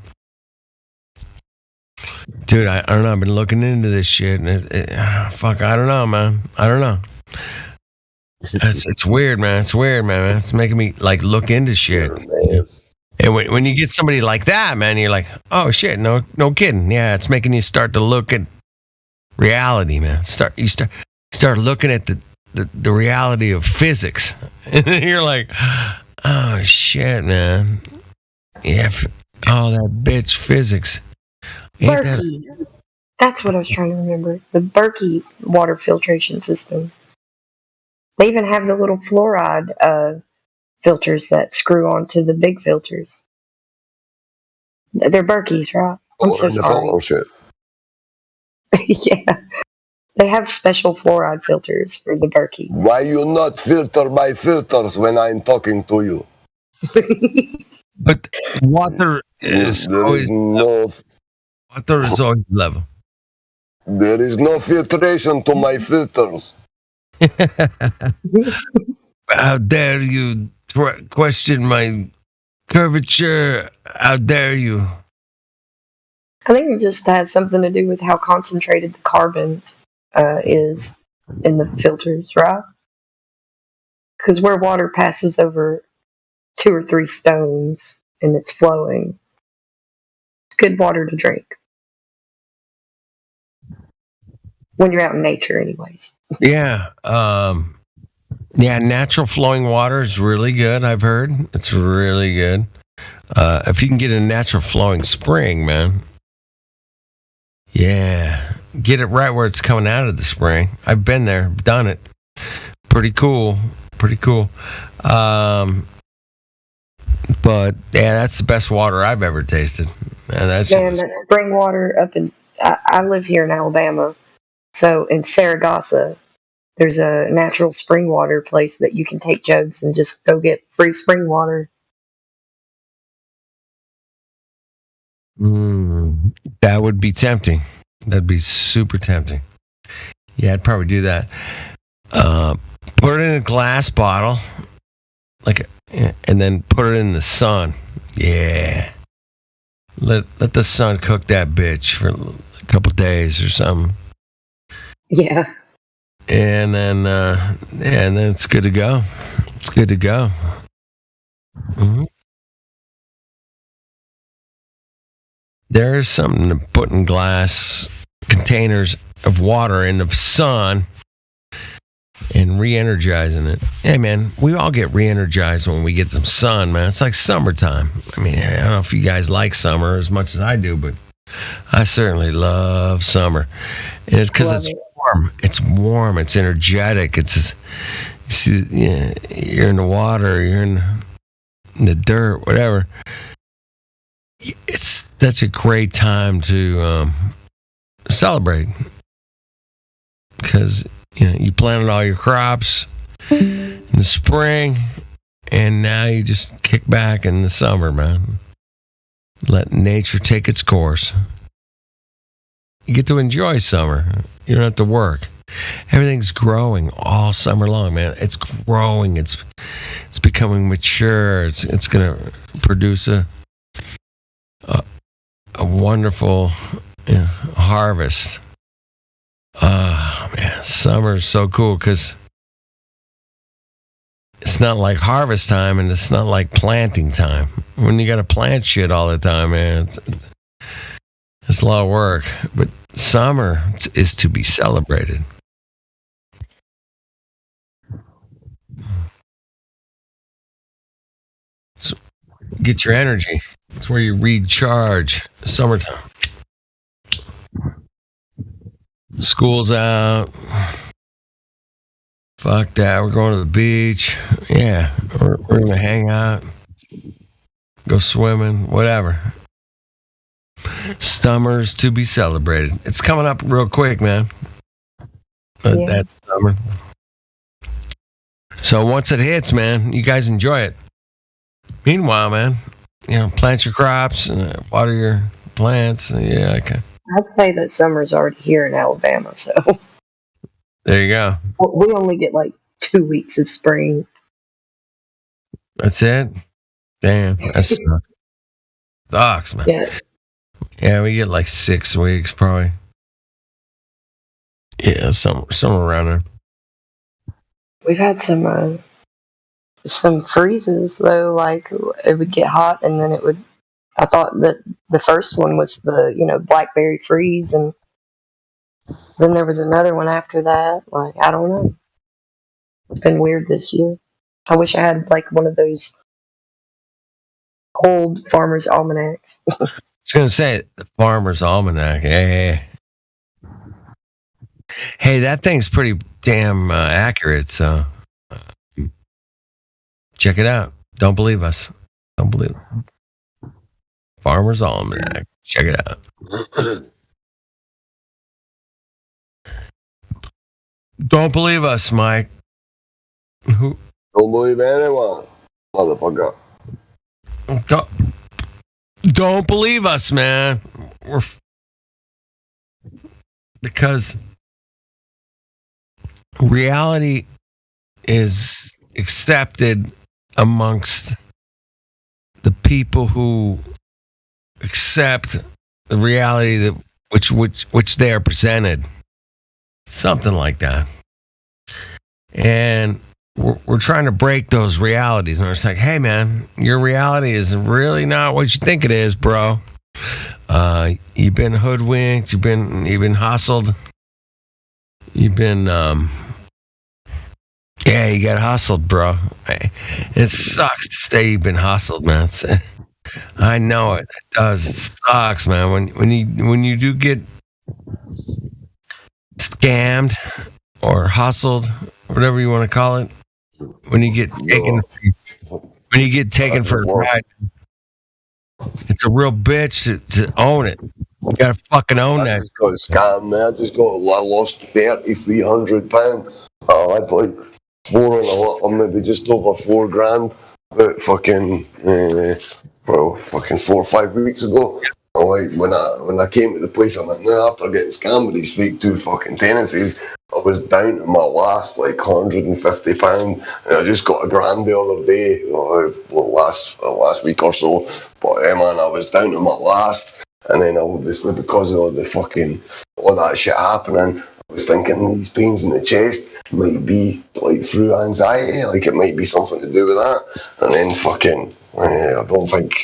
S14: Dude, I don't know. I've been looking into this shit, and fuck, I don't know, man. I don't know. It's weird, man. It's weird, man. It's making me like look into shit. And when you get somebody like that, man, you're like, oh shit, no kidding. Yeah, it's making you start to look at reality, man. You start looking at the reality of physics, and then you're like, oh shit, man. Yeah, that bitch physics.
S5: Berkey. That's what I was trying to remember. The Berkey water filtration system. They even have the little fluoride filters that screw onto the big filters. They're Berkeys, right? I'm so sorry.
S7: Oh, shit.
S5: Yeah. They have special fluoride filters for the Berkeys.
S7: Why you not filter my filters when I'm talking to you?
S14: But water is always level.
S7: There is no filtration to my filters.
S14: How dare you question my curvature? How dare you?
S5: I think it just has something to do with how concentrated the carbon is in the filters, right? Because where water passes over 2 or 3 stones and it's flowing, it's good water to drink. When you're out in nature, anyways.
S14: Yeah. Natural flowing water is really good, I've heard. It's really good. If you can get a natural flowing spring, man. Yeah. Get it right where it's coming out of the spring. I've been there, done it. Pretty cool. But yeah, that's the best water I've ever tasted.
S5: That spring water up in... I live here in Alabama. So in Saragossa, there's a natural spring water place that you can take jugs and just go get free spring water.
S14: That would be tempting. That'd be super tempting. Yeah, I'd probably do that. Put it in a glass bottle, and then put it in the sun. Yeah. Let the sun cook that bitch for a couple days or something.
S5: Yeah.
S14: And then it's good to go. It's good to go. Mm-hmm. There's something to put in glass containers of water in the sun and re-energizing it. Hey, man, we all get re-energized when we get some sun, man. It's like summertime. I mean, I don't know if you guys like summer as much as I do, but I certainly love summer. And it's because it's warm. It's warm. It's energetic. It's see, you're in the water, you're in the dirt, whatever. It's such a great time to celebrate because you planted all your crops in the spring, and now you just kick back in the summer, man. Let nature take its course. You get to enjoy summer. You don't have to work. Everything's growing all summer long, man. It's growing. It's becoming mature. It's gonna produce a wonderful harvest. Man, summer's so cool because it's not like harvest time and it's not like planting time. When you got to plant shit all the time, man, it's a lot of work. But summer is to be celebrated. So get your energy. It's where you recharge. Summertime. School's out. Fuck that. We're going to the beach. Yeah. We're going to hang out. Go swimming. Whatever. Summer's to be celebrated. It's coming up real quick, man. That summer. So once it hits, man, you guys enjoy it. Meanwhile, man, plant your crops, water your plants. Yeah, okay.
S5: I'd say that summer's already here in Alabama, so.
S14: There you go.
S5: We only get like 2 weeks of spring.
S14: That's it? Damn, that sucks, man. Yeah, we get like 6 weeks, probably. Yeah, somewhere around there.
S5: We've had some freezes though. Like it would get hot, and then it would. I thought that the first one was the blackberry freeze, and then there was another one after that. Like I don't know. It's been weird this year. I wish I had like one of those old farmer's almanacs.
S14: I was gonna say the Farmer's Almanac. Hey, that thing's pretty damn accurate. So check it out. Don't believe us. Don't believe it. Farmer's Almanac. Check it out. Don't believe us, Mike. Who?
S7: Don't believe anyone, motherfucker.
S14: Don't believe us, man. Because reality is accepted amongst the people who accept the reality that which they are presented. Something like that. And we're trying to break those realities. And it's like, hey, man, your reality is really not what you think it is, bro. You've been hoodwinked. You've been hustled. You've been, you got hustled, bro. It sucks to say you've been hustled, man. I know it. It does. It sucks, man. When you do get scammed or hustled, whatever you want to call it, when you get taken for a ride, it's a real bitch to own it. You gotta fucking own that.
S7: I just got scammed, man. I lost £3,300. I had like maybe just over $4,000 about fucking 4 or 5 weeks ago. Like when I came to the place, I'm like, nah, after getting scammed with these fake 2 fucking tenancies, I was down to my last like £150, and I just got £1,000 the other day, last week or so. But man, I was down to my last, and then obviously because of all that shit happening, I was thinking these pains in the chest might be like through anxiety, like it might be something to do with that, and then I don't think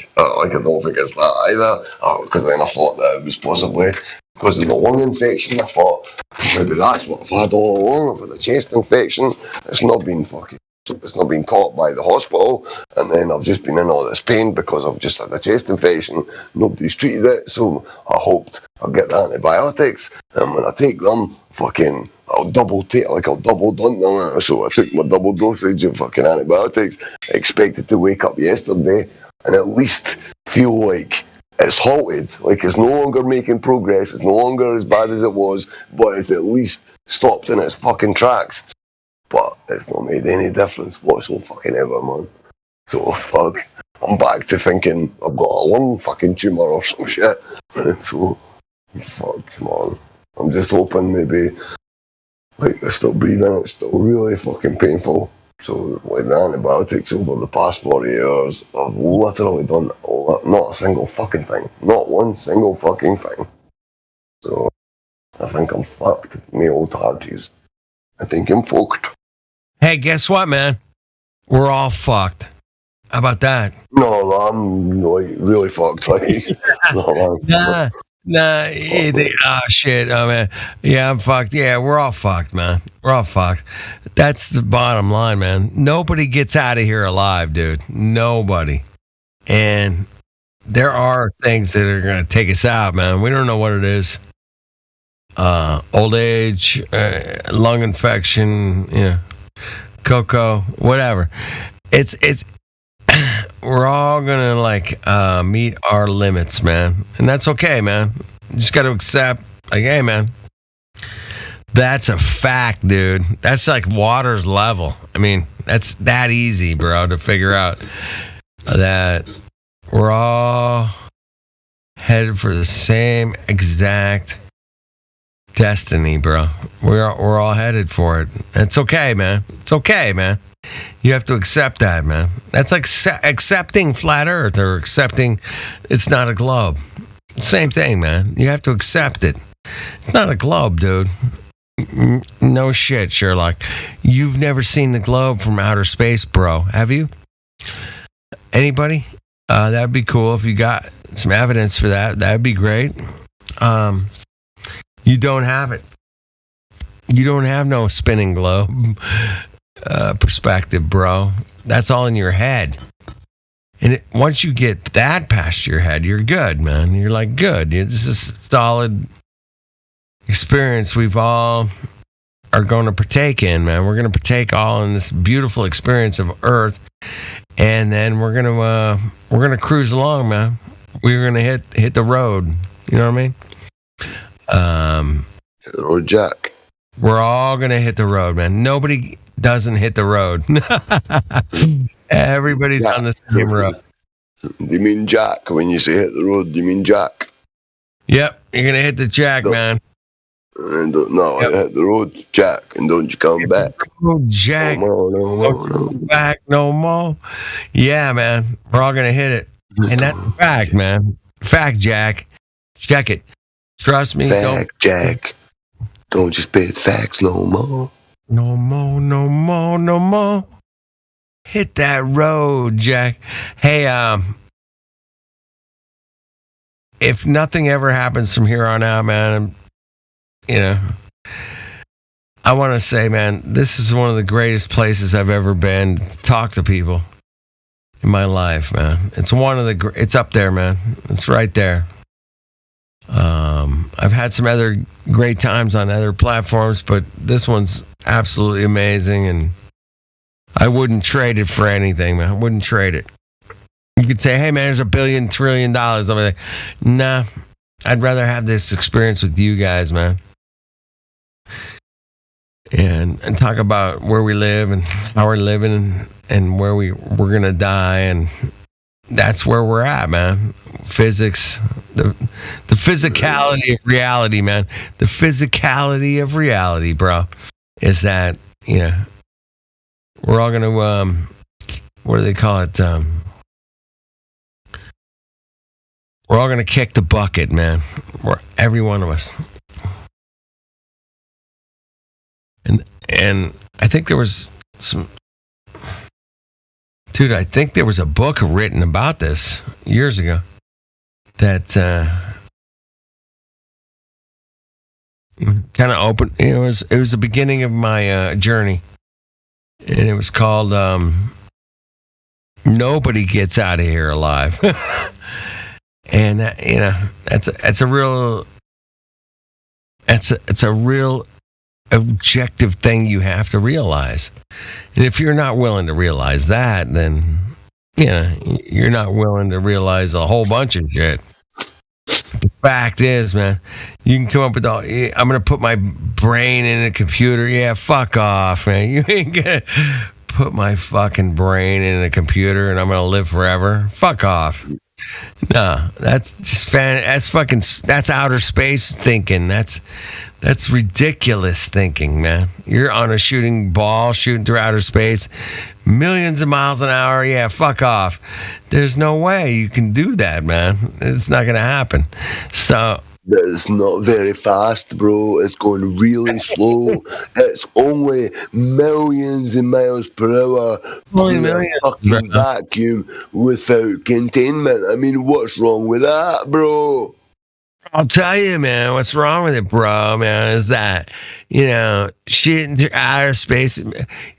S7: it's that either. Because then I thought that it was possibly because of the lung infection. I thought maybe that's what I've had all along. I've had a chest infection. It's not been fucking it's not been caught by the hospital, and then I've just been in all this pain because I've just had a chest infection. Nobody's treated it, so I hoped I'll get the antibiotics, and when I take them, fucking, I'll double done them. So I took my double dosage of fucking antibiotics. I expected to wake up yesterday and at least feel like it's halted, like it's no longer making progress, it's no longer as bad as it was, but it's at least stopped in its fucking tracks. But it's not made any difference whatsoever, man. So fuck, I'm back to thinking I've got a lung fucking tumour or some shit. So fuck, man. I'm just hoping maybe, like, I still breathing, it's still really fucking painful. So with the antibiotics over the past 40 years, I've literally done not a single fucking thing. Not one single fucking thing. So I think I'm fucked, me old hearties. I think I'm fucked.
S14: Hey, guess what, man? We're all fucked. How about that?
S7: No, I'm like really fucked. Like, no,
S14: shit. Oh, man. Yeah, I'm fucked. Yeah, we're all fucked, man. We're all fucked. That's the bottom line, man. Nobody gets out of here alive, dude. Nobody. And there are things that are going to take us out, man. We don't know what it is. Old age, lung infection, cocoa, whatever. It's we're all gonna meet our limits, man, and that's okay, man. You just got to accept, like, hey, man, that's a fact, dude. That's like water's level. I mean, that's that easy, bro, to figure out that we're all headed for the same exact destiny, bro. We're all headed for it. It's okay, man. It's okay, man. You have to accept that, man. That's like accepting flat Earth or accepting it's not a globe. Same thing, man. You have to accept it. It's not a globe, dude. No shit, Sherlock. You've never seen the globe from outer space, bro. Have you? Anybody? That'd be cool if you got some evidence for that. That'd be great. You don't have it. You don't have no spinning globe perspective, bro. That's all in your head. And once you get that past your head, you're good, man. You're like, good. This is a solid experience we've all are going to partake in, man. We're going to partake all in this beautiful experience of Earth, and then we're gonna cruise along, man. We're gonna hit the road. You know what I mean?
S7: Hit the road, Jack.
S14: We're all gonna hit the road, man. Nobody doesn't hit the road. Everybody's on the same road.
S7: Do you mean Jack when you say hit the road? Do you mean Jack?
S14: Yep, you're gonna hit the jack, man.
S7: And I hit the road, Jack, and don't you come back.
S14: Oh, Jack. No. Back no more. Yeah, man. We're all gonna hit it. And that's a fact, man. Fact, Jack. Check it. Trust me.
S7: Fact, Jack. Don't you spit facts no more.
S14: No more. Hit that road, Jack. Hey, if nothing ever happens from here on out, man, I want to say, man, this is one of the greatest places I've ever been to talk to people in my life, man. It's it's up there, man. It's right there. I've had some other great times on other platforms, but this one's absolutely amazing, and I wouldn't trade it for anything, man. I wouldn't trade it. You could say, hey, man, there's $1 billion, $1 trillion. I'm like, nah, I'd rather have this experience with you guys, man. And talk about where we live and how we're living and where we're going to die. And that's where we're at, man. Physics, the physicality of reality, man. The physicality of reality, bro, is that, we're all going to, what do they call it? We're all going to kick the bucket, man. Every one of us. And I think there was I think there was a book written about this years ago that kind of opened, it was the beginning of my journey and it was called "Nobody Gets Out of Here Alive," and it's a real objective thing you have to realize. And if you're not willing to realize that, then you're not willing to realize a whole bunch of shit. The fact is, man, you can come up with all. I'm gonna put my brain in a computer. Yeah, fuck off, man. You ain't gonna put my fucking brain in a computer and I'm gonna live forever. Fuck off. No, that's just that's outer space thinking. That's ridiculous thinking, man. You're on a shooting ball, shooting through outer space, millions of miles an hour. Yeah, fuck off. There's no way you can do that, man. It's not going to happen. So
S7: It's not very fast, bro. It's going really slow. It's only millions of miles per hour through a fucking vacuum without containment. I mean, what's wrong with that, bro?
S14: I'll tell you, man, what's wrong with it, bro, man, is that, shit into outer space,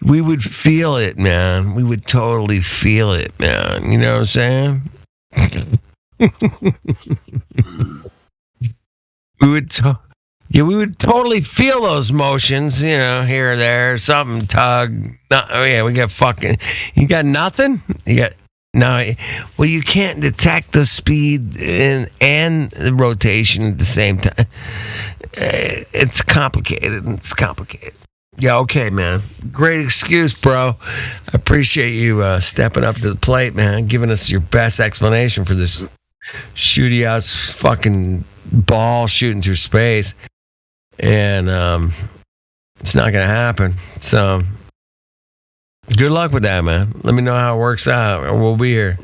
S14: we would feel it, man. We would totally feel it, man. You know what I'm saying? we would totally feel those motions, here or there, something tug. We got fucking, you got nothing? No, well, you can't detect the speed and the rotation at the same time. It's complicated. Yeah, okay, man. Great excuse, bro. I appreciate you stepping up to the plate, man, giving us your best explanation for this shooty ass fucking ball shooting through space. And it's not going to happen. So good luck with that, man. Let me know how it works out. We'll be here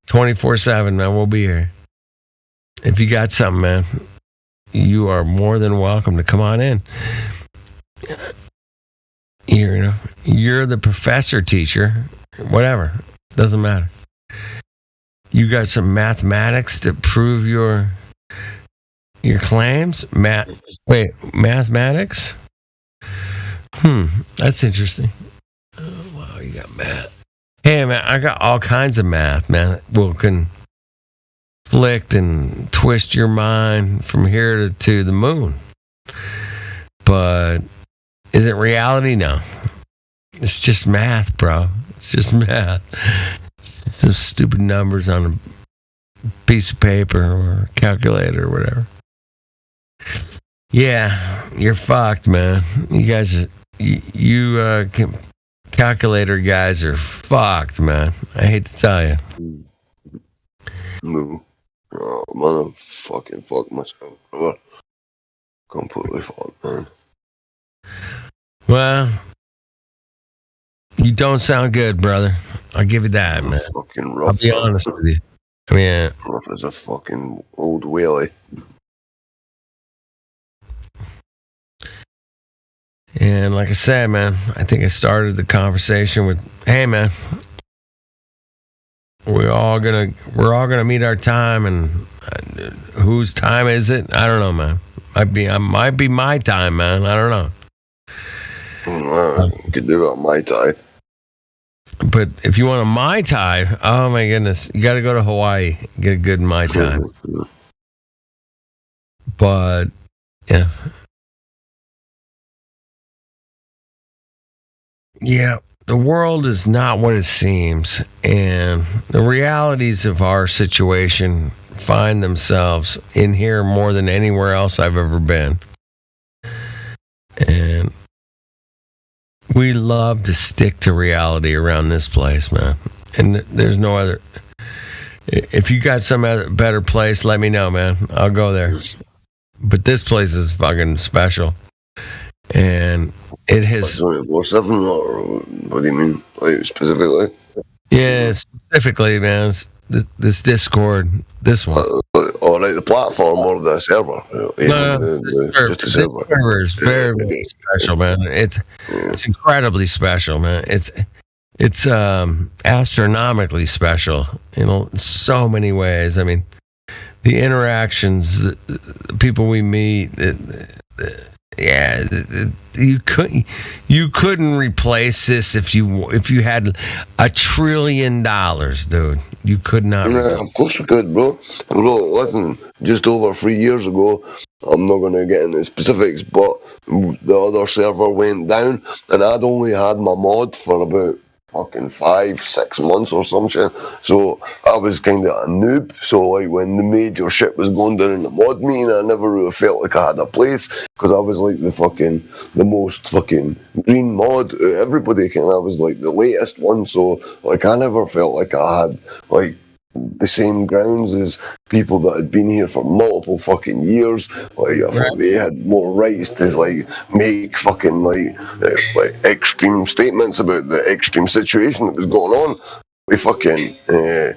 S14: 24/7, man. We'll be here. If you got something, man, you are more than welcome to come on in. You're the professor, teacher, whatever. Doesn't matter. You got some mathematics to prove your claims? Mathematics? That's interesting. Oh, wow, you got math. Hey, man, I got all kinds of math, man. Will conflict and twist your mind from here to the moon. But is it reality? No. It's just math, bro. It's just math. It's some stupid numbers on a piece of paper or a calculator or whatever. Yeah, you're fucked, man. You guys, calculator guys are fucked, man. I hate to tell you.
S7: No. Oh, man, I'm fucking fucked myself, bro. Completely fucked, man.
S14: Well, you don't sound good, brother. I'll give you that, man.
S7: Fucking rough.
S14: I'll be honest with you. I mean,
S7: rough as a fucking old whaley.
S14: And like I said, man, I think I started the conversation with, "Hey, man, we're all gonna meet our time, and whose time is it? I don't know, man. Might be my time, man. I don't know.
S7: You could do it on my time.
S14: But if you want a Mai Tai, oh my goodness, you got to go to Hawaii, get a good Mai Tai. But yeah. Yeah, the world is not what it seems, and the realities of our situation find themselves in here more than anywhere else I've ever been. And we love to stick to reality around this place, man. And there's no other. If you got some other better place, let me know, man. I'll go there. But this place is fucking special. And it has.
S7: 24/7, or what do you mean? Like, specifically?
S14: Yeah, specifically, man. This Discord, this one.
S7: Or like the platform or the server?
S14: Just the server is very, very special, man. It's incredibly special, man. It's astronomically special in so many ways. I mean, the interactions, the people we meet, Yeah, you couldn't replace this if you had $1 trillion, dude. You could not.
S7: Yeah, of course we could, bro. Bro, listen, just over 3 years ago, I'm not going to get into specifics, but the other server went down, and I'd only had my mod for about fucking 5-6 months or some shit. So I was kind of a noob. So like when the major shit was going down in the mod meeting, I never really felt like I had a place because I was like the most fucking green mod. Everybody I was like the latest one. So like I never felt like I had like the same grounds as people that had been here for multiple fucking years. Like I thought they had more rights to like make fucking like extreme statements about the extreme situation that was going on. We fucking oh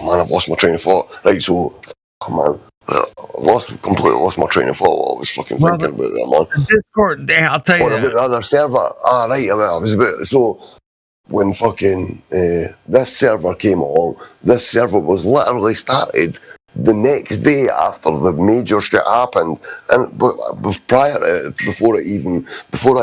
S7: man, I've lost my train of thought. Right, so oh man, completely lost my train of thought while I was fucking thinking about that, man.
S14: Discord, I'll tell you
S7: about the other server. Right, I was about so. When fucking this server came along, this server was literally started the next day after the major shit happened, and prior to it, before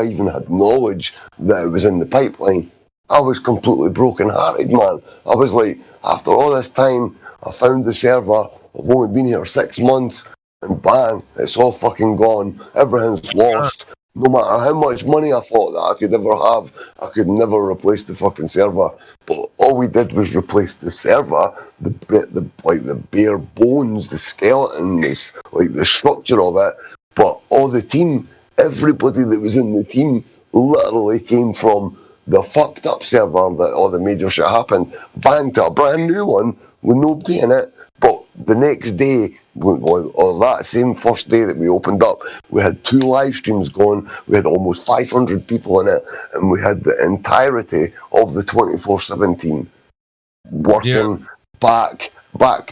S7: I even had knowledge that it was in the pipeline, I was completely broken-hearted, man. I was like, after all this time, I found the server. I've only been here 6 months, and bang, it's all fucking gone. Everything's lost. No matter how much money I thought that I could ever have, I could never replace the fucking server. But all we did was replace the server, the bare bones, the skeleton, the structure of it. But all the team, everybody that was in the team, literally came from the fucked up server that all the major shit happened, bang to a brand new one with nobody in it. But the next day, or that same first day that we opened up, we had 2 live streams going, we had almost 500 people in it, and we had the entirety of the 24/7 team working back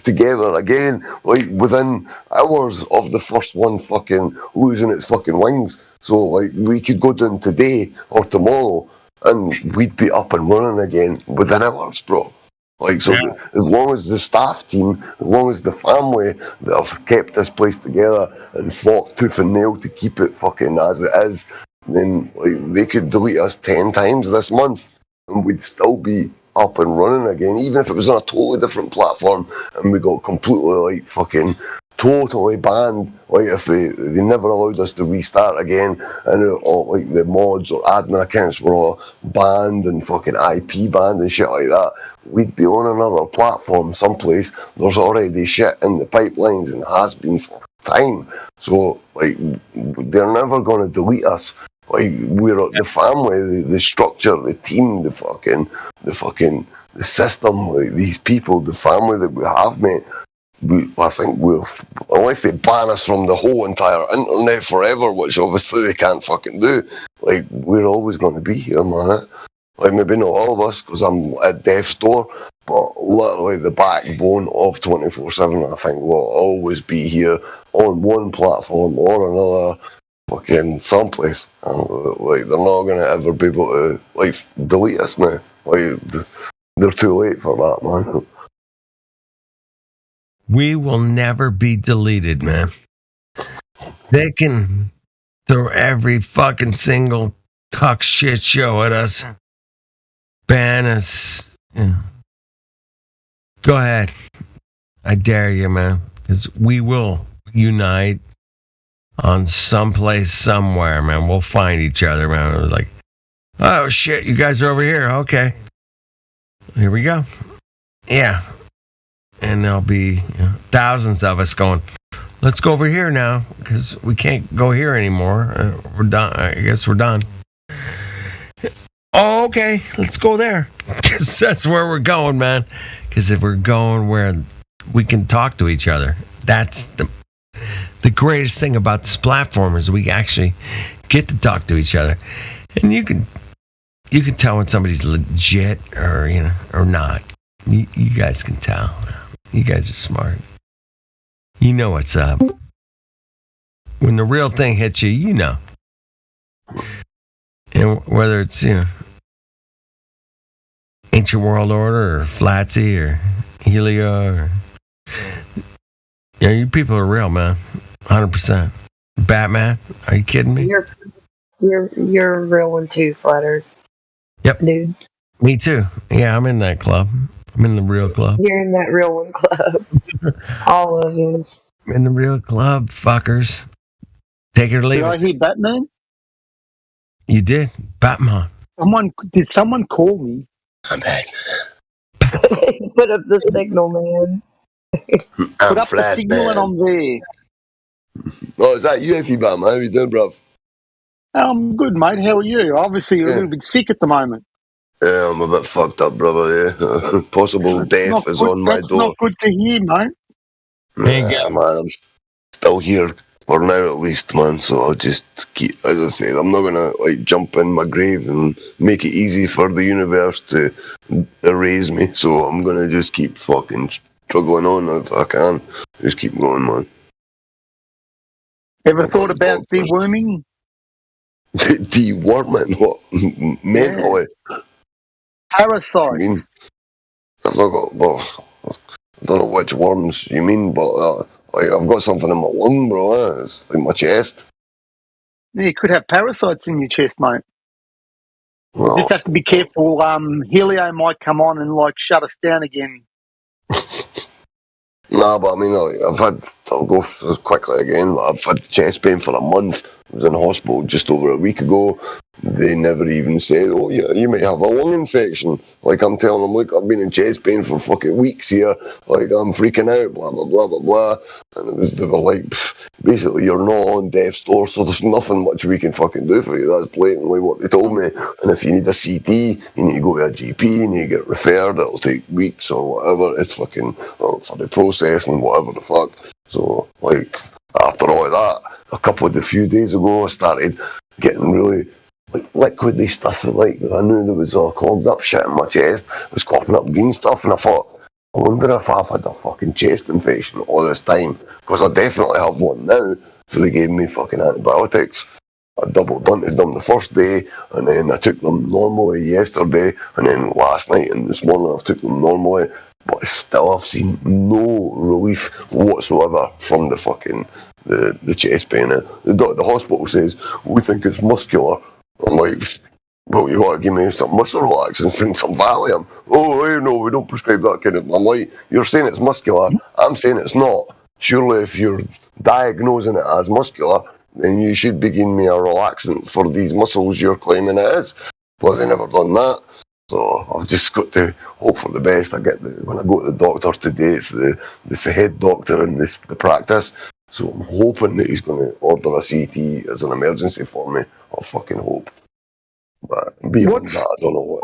S7: together again, like within hours of the first one fucking losing its fucking wings. So like we could go down today or tomorrow and we'd be up and running again within hours, bro. Like, so as long as the staff team, as long as the family that have kept this place together and fought tooth and nail to keep it fucking as it is, then like they could delete us 10 times this month and we'd still be up and running again, even if it was on a totally different platform and we got completely like fucking totally banned, like if they never allowed us to restart again, and all like the mods or admin accounts were all banned and fucking IP banned and shit like that, we'd be on another platform someplace. There's already shit in the pipelines and has been for time. So like they're never gonna delete us. Like we're the family, the structure, the team, the system, like these people, the family that we have, mate. I think unless they ban us from the whole entire internet forever, which obviously they can't fucking do, like we're always going to be here, man. Like maybe not all of us, because I'm at death's door, but literally the backbone of 24/7, I think, will always be here on one platform or another, fucking someplace. Like they're not going to ever be able to like delete us now. Like they're too late for that, man.
S14: We will never be deleted, man. They can throw every fucking single cuck shit show at us. Ban us. Yeah. Go ahead. I dare you, man. Because we will unite on someplace somewhere, man. We'll find each other, man. Like, oh shit, you guys are over here. Okay. Here we go. Yeah. And there'll be thousands of us going, let's go over here now, because we can't go here anymore. We're done. I guess we're done. Oh, okay, let's go there. Because that's where we're going, man. Because if we're going where we can talk to each other, that's the greatest thing about this platform is we actually get to talk to each other. And you can tell when somebody's legit or, or not. You guys can tell. You guys are smart. You know what's up. When the real thing hits you, you know. And whether it's, Ancient World Order or Flatsy or Helio or... you people are real, man. 100%. Batman. Are you kidding me?
S5: You're a real one too, Flat Earth.
S14: Yep.
S5: Dude.
S14: Me too. Yeah, I'm in that club. I'm in the real club.
S5: You're in that real one club. All of us.
S14: I'm in the real club, fuckers. Take it or leave
S13: Did I
S14: it.
S13: hear Batman?
S14: You did. Batman.
S13: Did someone call me?
S7: I'm back.
S5: Put up the signal, man.
S13: Put up the signal and I'm there.
S7: Oh, is that you, Effie Batman? How you doing, bruv?
S13: I'm good, mate. How are you? Obviously, you're a little bit sick at the moment.
S7: Yeah, I'm a bit fucked up, brother, yeah. Possible death is on my
S13: That's
S7: door.
S13: not good to hear, mate.
S7: Yeah, man, I'm still here for now at least, man. So I'll just keep, as I said, I'm not gonna like jump in my grave and make it easy for the universe to erase me. So I'm gonna just keep fucking struggling on if I can. Just keep going, man.
S13: Ever thought about deworming?
S7: Deworming? What? Mentally?
S13: Parasites.
S7: I mean, I've not got, well, I don't know which worms you mean, but like I've got something in my lung, bro. It's like my chest.
S13: Yeah, you could have parasites in your chest, mate.
S7: Well,
S13: Just have to be careful. Helio might come on and like shut us down again.
S7: Nah, but I mean, I'll go quickly again. I've had chest pain for a month. I was in hospital just over a week ago. They never even said, oh yeah, you might have a lung infection. Like I'm telling them, look, I've been in chest pain for fucking weeks here. Like I'm freaking out, blah, blah, blah, blah, blah. And they were like, basically you're not on death's door, so there's nothing much we can fucking do for you. That's blatantly what they told me. And if you need a CT, you need to go to a GP, you need to get referred, it'll take weeks or whatever. It's fucking for the process and whatever the fuck. So like after all of that, a few days ago I started getting really like liquidy stuff. Like I knew there was all clogged up shit in my chest. I was coughing up green stuff, and I thought, I wonder if I've had a fucking chest infection all this time, because I definitely have one now. So they gave me fucking antibiotics. I doubled bunted them the first day, and then I took them normally yesterday, and then last night and this morning I've took them normally, but still I've seen no relief whatsoever from the fucking the chest pain. The hospital says we think it's muscular. I'm like, well, you got to give me some muscle relaxants and some Valium. Oh, hey, no, we don't prescribe that kind of. I'm like, you're saying it's muscular. I'm saying it's not. Surely, if you're diagnosing it as muscular, then you should be giving me a relaxant for these muscles you're claiming it is. But they never done that. So I've just got to hope for the best. When I go to the doctor today, it's the head doctor in the practice. So I'm hoping that he's going to order a CT as an emergency for me. I fucking hope. But beyond that, I don't know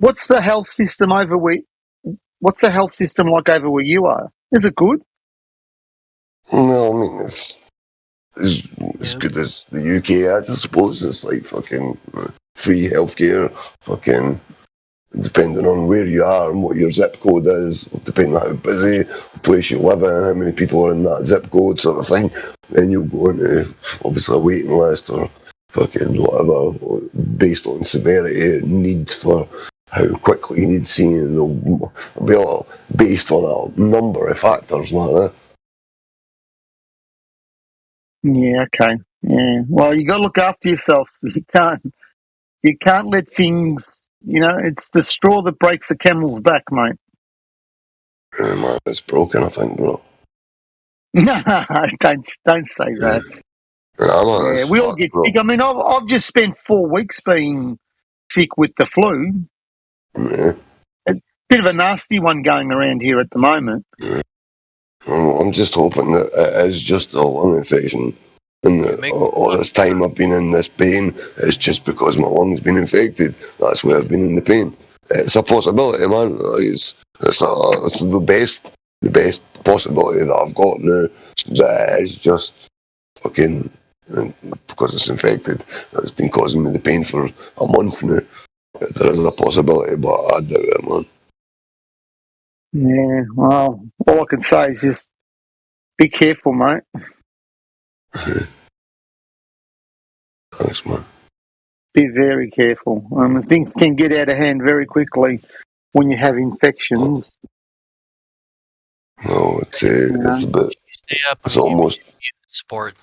S13: What's the health system over where? What's the health system like over where you are? Is it good?
S7: No, I mean it's as good as the UK. I suppose it's like fucking free healthcare. Fucking depending on where you are and what your zip code is, depending on how busy the place you live in, how many people are in that zip code sort of thing, then you'll go into obviously a waiting list or fucking whatever based on severity, need for how quickly you need seeing. They'll be all based on a number of factors like that.
S13: Yeah, okay. Yeah. Well, you got to look after yourself. You can't let things. You know, it's the straw that breaks the camel's back, mate.
S7: Yeah, man, it's broken, I think, bro.
S13: No, don't say that.
S7: Yeah,
S13: we all get sick. I mean, I've just spent 4 weeks being sick with the flu.
S7: Yeah.
S13: It's a bit of a nasty one going around here at the moment.
S7: Yeah. I'm just hoping that it is just a lung infection. And all this time I've been in this pain, it's just because my lung's been infected. That's why I've been in the pain. It's a possibility, man. It's the best possibility that I've got now. That is just fucking because it's infected. It's been causing me the pain for a month now. There is a possibility, but I doubt it, man.
S13: Yeah, well, all I can say is just be careful, mate.
S7: Thanks, man.
S13: Be very careful. Things can get out of hand very quickly when you have infections.
S7: No, it's a bit. It's almost.
S1: support.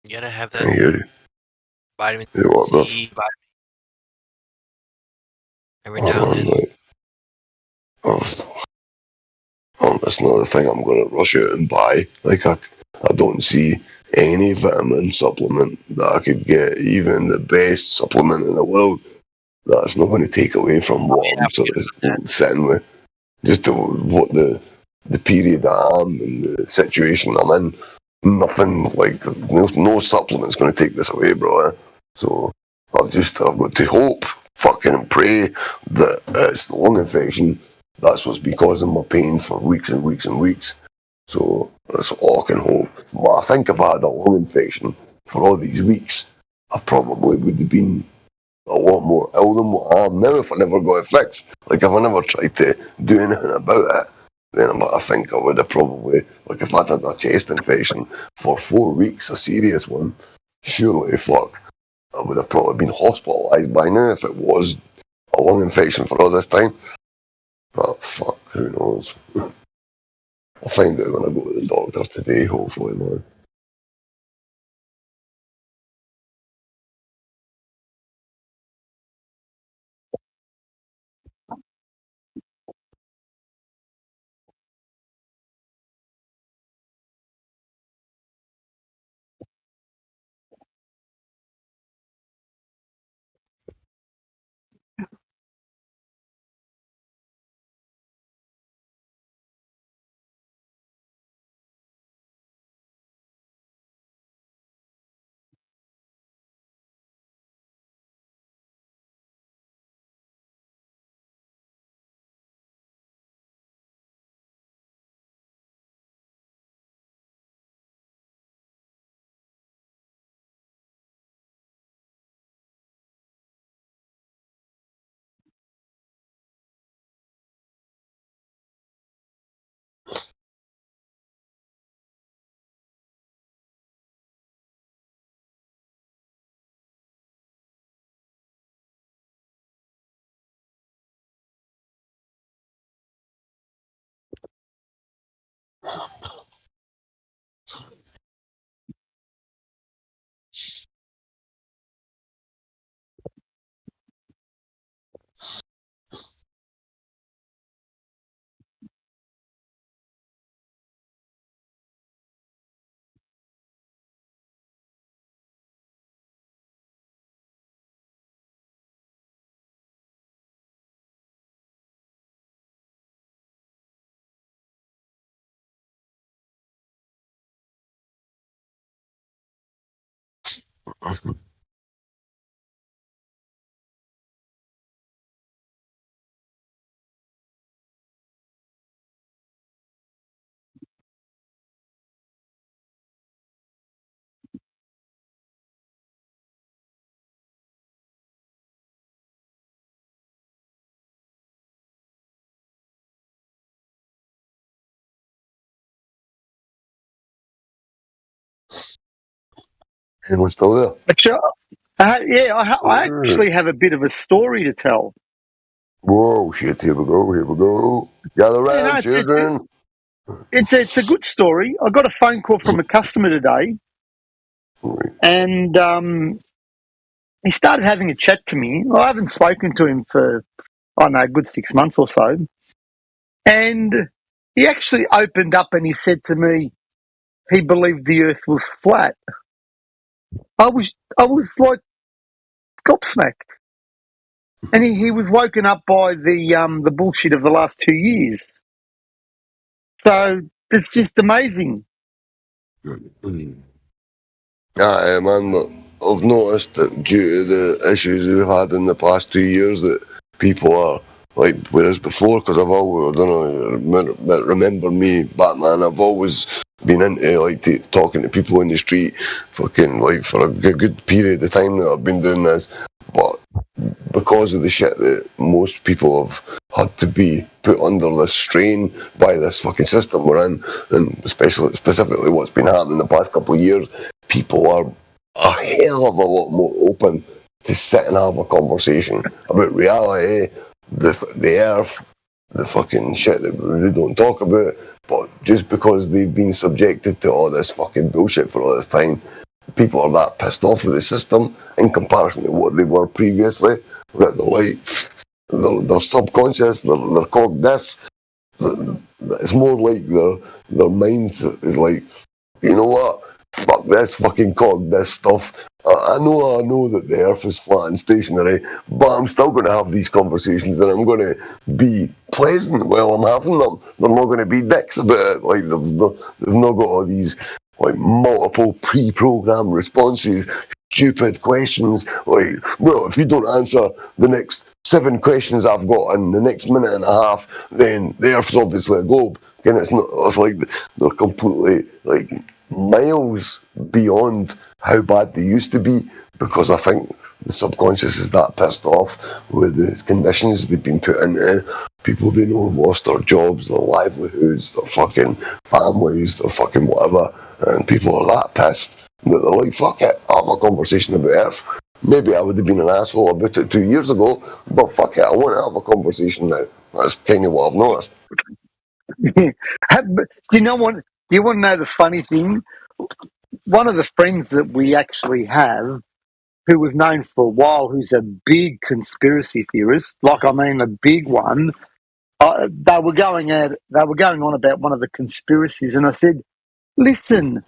S1: You gotta have
S7: I hear
S1: that
S7: you.
S1: vitamin
S7: You know what, bruv?
S1: C, vitamin every
S7: Oh,
S1: now and
S7: man,
S1: then.
S7: like, that's not the thing I'm going to rush out and buy. Like, I don't see any vitamin supplement that I could get, even the best supplement in the world, that's not going to take away from what I'm sort of sitting with. Just the period I am and the situation I'm in. Nothing, like, no supplement's going to take this away, bro. So I've got to hope, fucking and pray that it's the lung infection. That's what's been causing my pain for weeks and weeks and weeks. So that's all I can hope. But I think if I had a lung infection for all these weeks, I probably would have been a lot more ill than what I am now if I never got it fixed. Like, if I never tried to do anything about it, then I think I would have probably, like, if I'd had a chest infection for 4 weeks, a serious one, surely, fuck, I would have probably been hospitalised by now if it was a lung infection for all this time. But fuck, who knows? I'll find out when I go to the doctor today, hopefully, man. Anyone still there?
S13: Actually, I actually have a bit of a story to tell.
S7: Whoa, shit, here we go. Gather
S13: Yeah, no,
S7: round, children.
S13: It's a good story. I got a phone call from a customer today, and he started having a chat to me. Well, I haven't spoken to him for, I don't know, a good 6 months or so. And he actually opened up and he said to me he believed the earth was flat. I was like gobsmacked. And he was woken up by the bullshit of the last 2 years. So it's just amazing.
S7: Man, look, I've noticed that due to the issues we've had in the past 2 years that people are, like, whereas before, because I've always, I don't know, remember me, Batman, I've always been into, like, talking to people in the street, fucking, like, for a good period of time that I've been doing this, but because of the shit that most people have had to be put under this strain by this fucking system we're in, and specifically what's been happening the past couple of years, people are a hell of a lot more open to sit and have a conversation about reality, the earth, the fucking shit that we really don't talk about. But just because they've been subjected to all this fucking bullshit for all this time, people are that pissed off with the system in comparison to what they were previously, that they're like, they're subconscious, they're called this. It's more like their mind is like, you know what? Fuck this fucking cog, this stuff. I know that the earth is flat and stationary, but I'm still going to have these conversations and I'm going to be pleasant while I'm having them. They're not going to be dicks about it. Like, they've not got all these like multiple pre-programmed responses, stupid questions. Like, well, if you don't answer the next 7 questions I've got in the next minute and a half, then the earth's obviously a globe. And it's not. It's like they're completely like miles beyond how bad they used to be, because I think the subconscious is that pissed off with the conditions they've been put into. People they know have lost their jobs, their livelihoods, their fucking families, their fucking whatever, and people are that pissed that they're like, fuck it, I'll have a conversation about Earth. Maybe I would have been an asshole about it 2 years ago, but fuck it, I want to have a conversation now. That's kind of what I've noticed.
S13: Do you know what? Do you want to know the funny thing? One of the friends that we actually have, who was known for a while, who's a big conspiracy theorist, like I mean a big one, they were going on about one of the conspiracies, and I said, listen,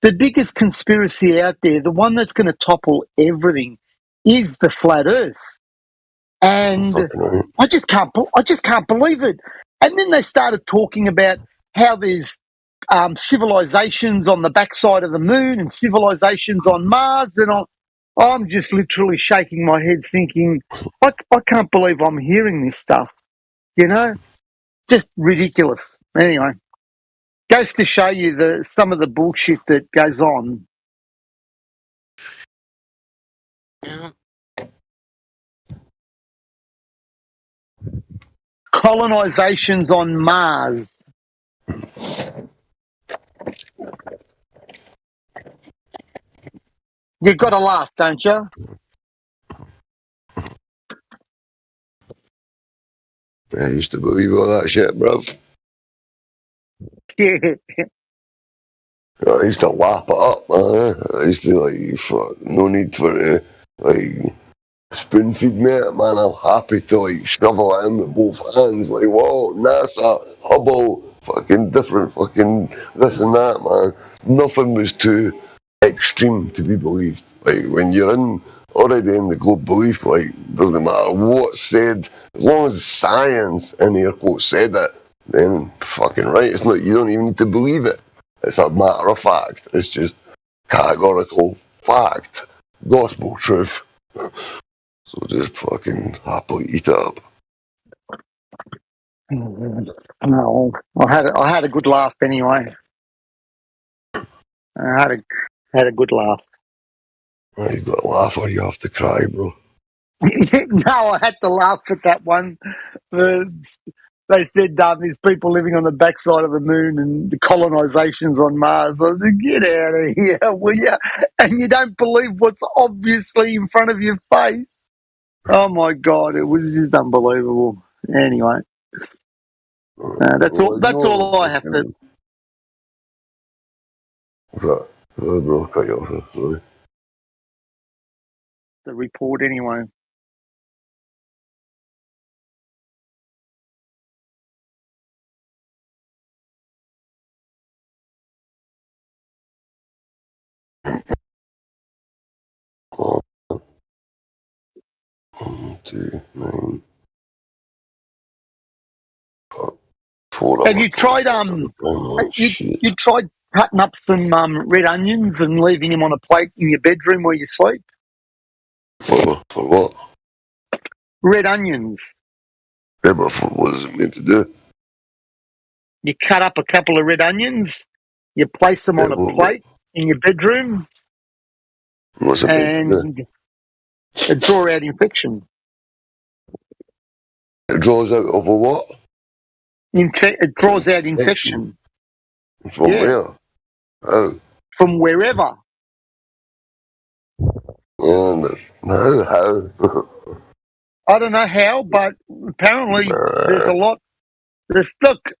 S13: the biggest conspiracy out there, the one that's going to topple everything, is the flat Earth. And I just can't believe it. And then they started talking about how there's civilizations on the backside of the moon and civilizations on Mars, and I'm just literally shaking my head thinking, I can't believe I'm hearing this stuff, you know? Just ridiculous. Anyway, goes to show you some of the bullshit that goes on.
S1: Yeah.
S13: Colonizations on Mars. You've got to laugh, don't you?
S7: I used to believe all that shit, bruv.
S13: Yeah.
S7: I used to lap it up, man. I used to like, fuck, no need for like spoon feed me it, man. I'm happy to like shovel it in with both hands. Like, whoa, NASA, Hubble, fucking different, fucking this and that, man. Nothing was too extreme to be believed. Like, when you're already in the globe belief, like, doesn't matter what's said, as long as science in air quotes said it, then fucking right. It's not. You don't even need to believe it. It's a matter of fact. It's just categorical fact, gospel truth. So just fucking happily eat it up.
S13: No, I had a good laugh anyway. I had a good laugh.
S7: You got to laugh or you have to cry, bro.
S13: No, I had to laugh at that one. They said there's people living on the backside of the moon and the colonizations on Mars. I said, get out of here, will you? And you don't believe what's obviously in front of your face. Oh my God, it was just unbelievable. Anyway, that's all I have to.
S7: What's that? Sorry, bro, cut you off. Sorry.
S13: The report anyway.
S7: Oh, 1, 2, 9.
S13: Have you tried you tried cutting up some red onions and leaving them on a plate in your bedroom where you sleep?
S7: For what?
S13: Red onions.
S7: Yeah, but what is it meant to do?
S13: You cut up a couple of red onions, you place them on a plate in your bedroom,
S7: What's it meant to do?
S13: It draw out infection.
S7: It draws out of a what?
S13: It draws out infection.
S7: From where? How?
S13: From wherever.
S7: How?
S13: I don't know how, but apparently there's a lot Look,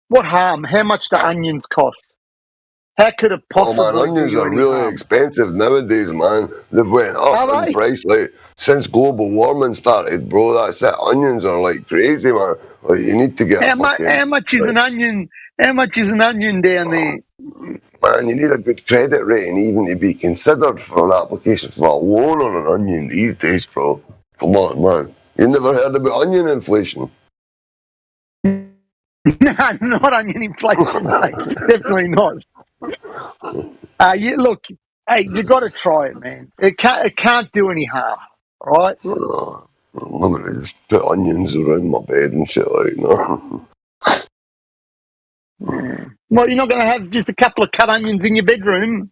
S13: what harm? How much do onions cost? How could it
S7: Oh man,
S13: possibly do
S7: onions
S13: you
S7: are
S13: any
S7: really
S13: harm?
S7: expensive nowadays, man. They've went up
S13: Are
S7: in
S13: they?
S7: price like since global warming started, bro. That's it. Onions are like crazy, man. Like you need to get a fucking
S13: How much is an onion? How much is an onion down there?
S7: man. You need a good credit rating even to be considered for an application for a loan on an onion these days, bro. Come on, man. You never heard about onion inflation?
S13: No, not onion inflation, mate. Definitely not. Look, hey, you got to try it, man. It can't do any harm, all right?
S7: I'm not gonna just put onions around my bed and shit like no.
S13: Well, you're not going to have just a couple of cut onions in your bedroom.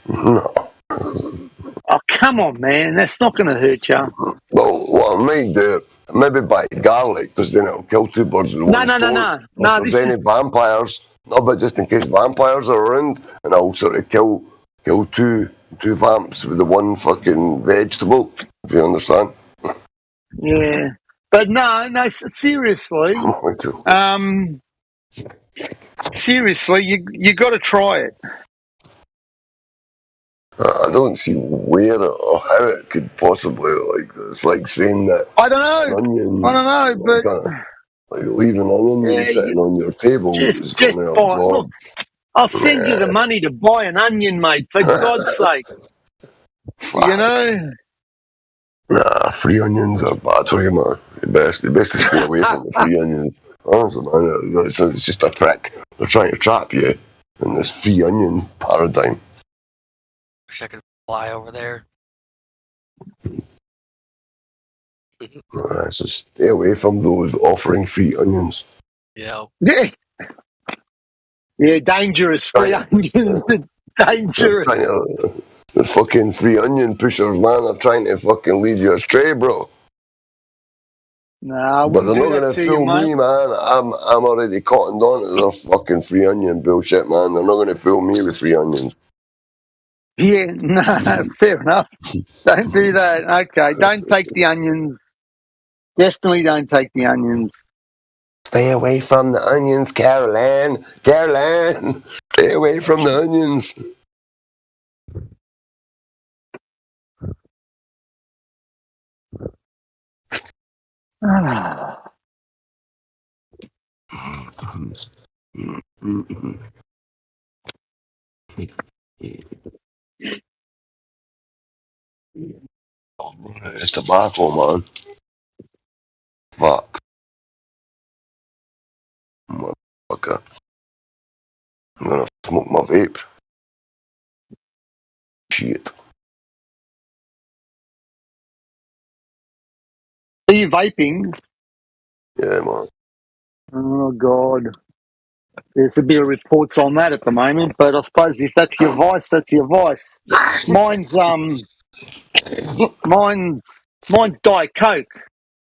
S7: No.
S13: Oh, come on, man. That's not going to hurt you.
S7: Well, what I might do, maybe buy garlic, because then it'll kill two birds with one stone.
S13: No.
S7: If there's any vampires, no, but just in case vampires are around, and I'll sort of kill two vamps with the one fucking vegetable, if you understand.
S13: Yeah. But no, seriously. Seriously, you got to try it.
S7: I don't see where or how it could possibly, like, it's like saying that
S13: I don't know.
S7: an onion,
S13: I don't know, but
S7: like leaving an onion sitting on your table is going to
S13: buy.
S7: absorb.
S13: Look, I'll send you the money to buy an onion, mate. For God's sake, you know.
S7: Nah, free onions are bad for you, man. The best to stay away from the free onions. Honestly, man, it's just a trick. They're trying to trap you in this free onion paradigm.
S1: Wish I could fly over there.
S7: So stay away from those offering free onions.
S1: Yeah.
S13: Yeah, dangerous free onions. Dangerous.
S7: The fucking free onion pushers, man, are trying to fucking lead you astray, bro.
S13: Nah,
S7: But they're not
S13: going
S7: gonna fool me, man. I'm already cottoned on to their fucking free onion bullshit, man. They're not gonna fool me with free onions.
S13: Yeah, no, fair enough. Don't do that. Okay, don't take the onions. Definitely don't take the onions.
S7: Stay away from the onions, Caroline. Caroline, stay away from the onions. It's tobacco, man. Fuck. Motherfucker. I'm gonna smoke my vape. Shit.
S13: Are you vaping?
S7: Yeah, man.
S13: Oh, God. There's a bit of reports on that at the moment, but I suppose if that's your vice, that's your vice. Mine's Diet Coke.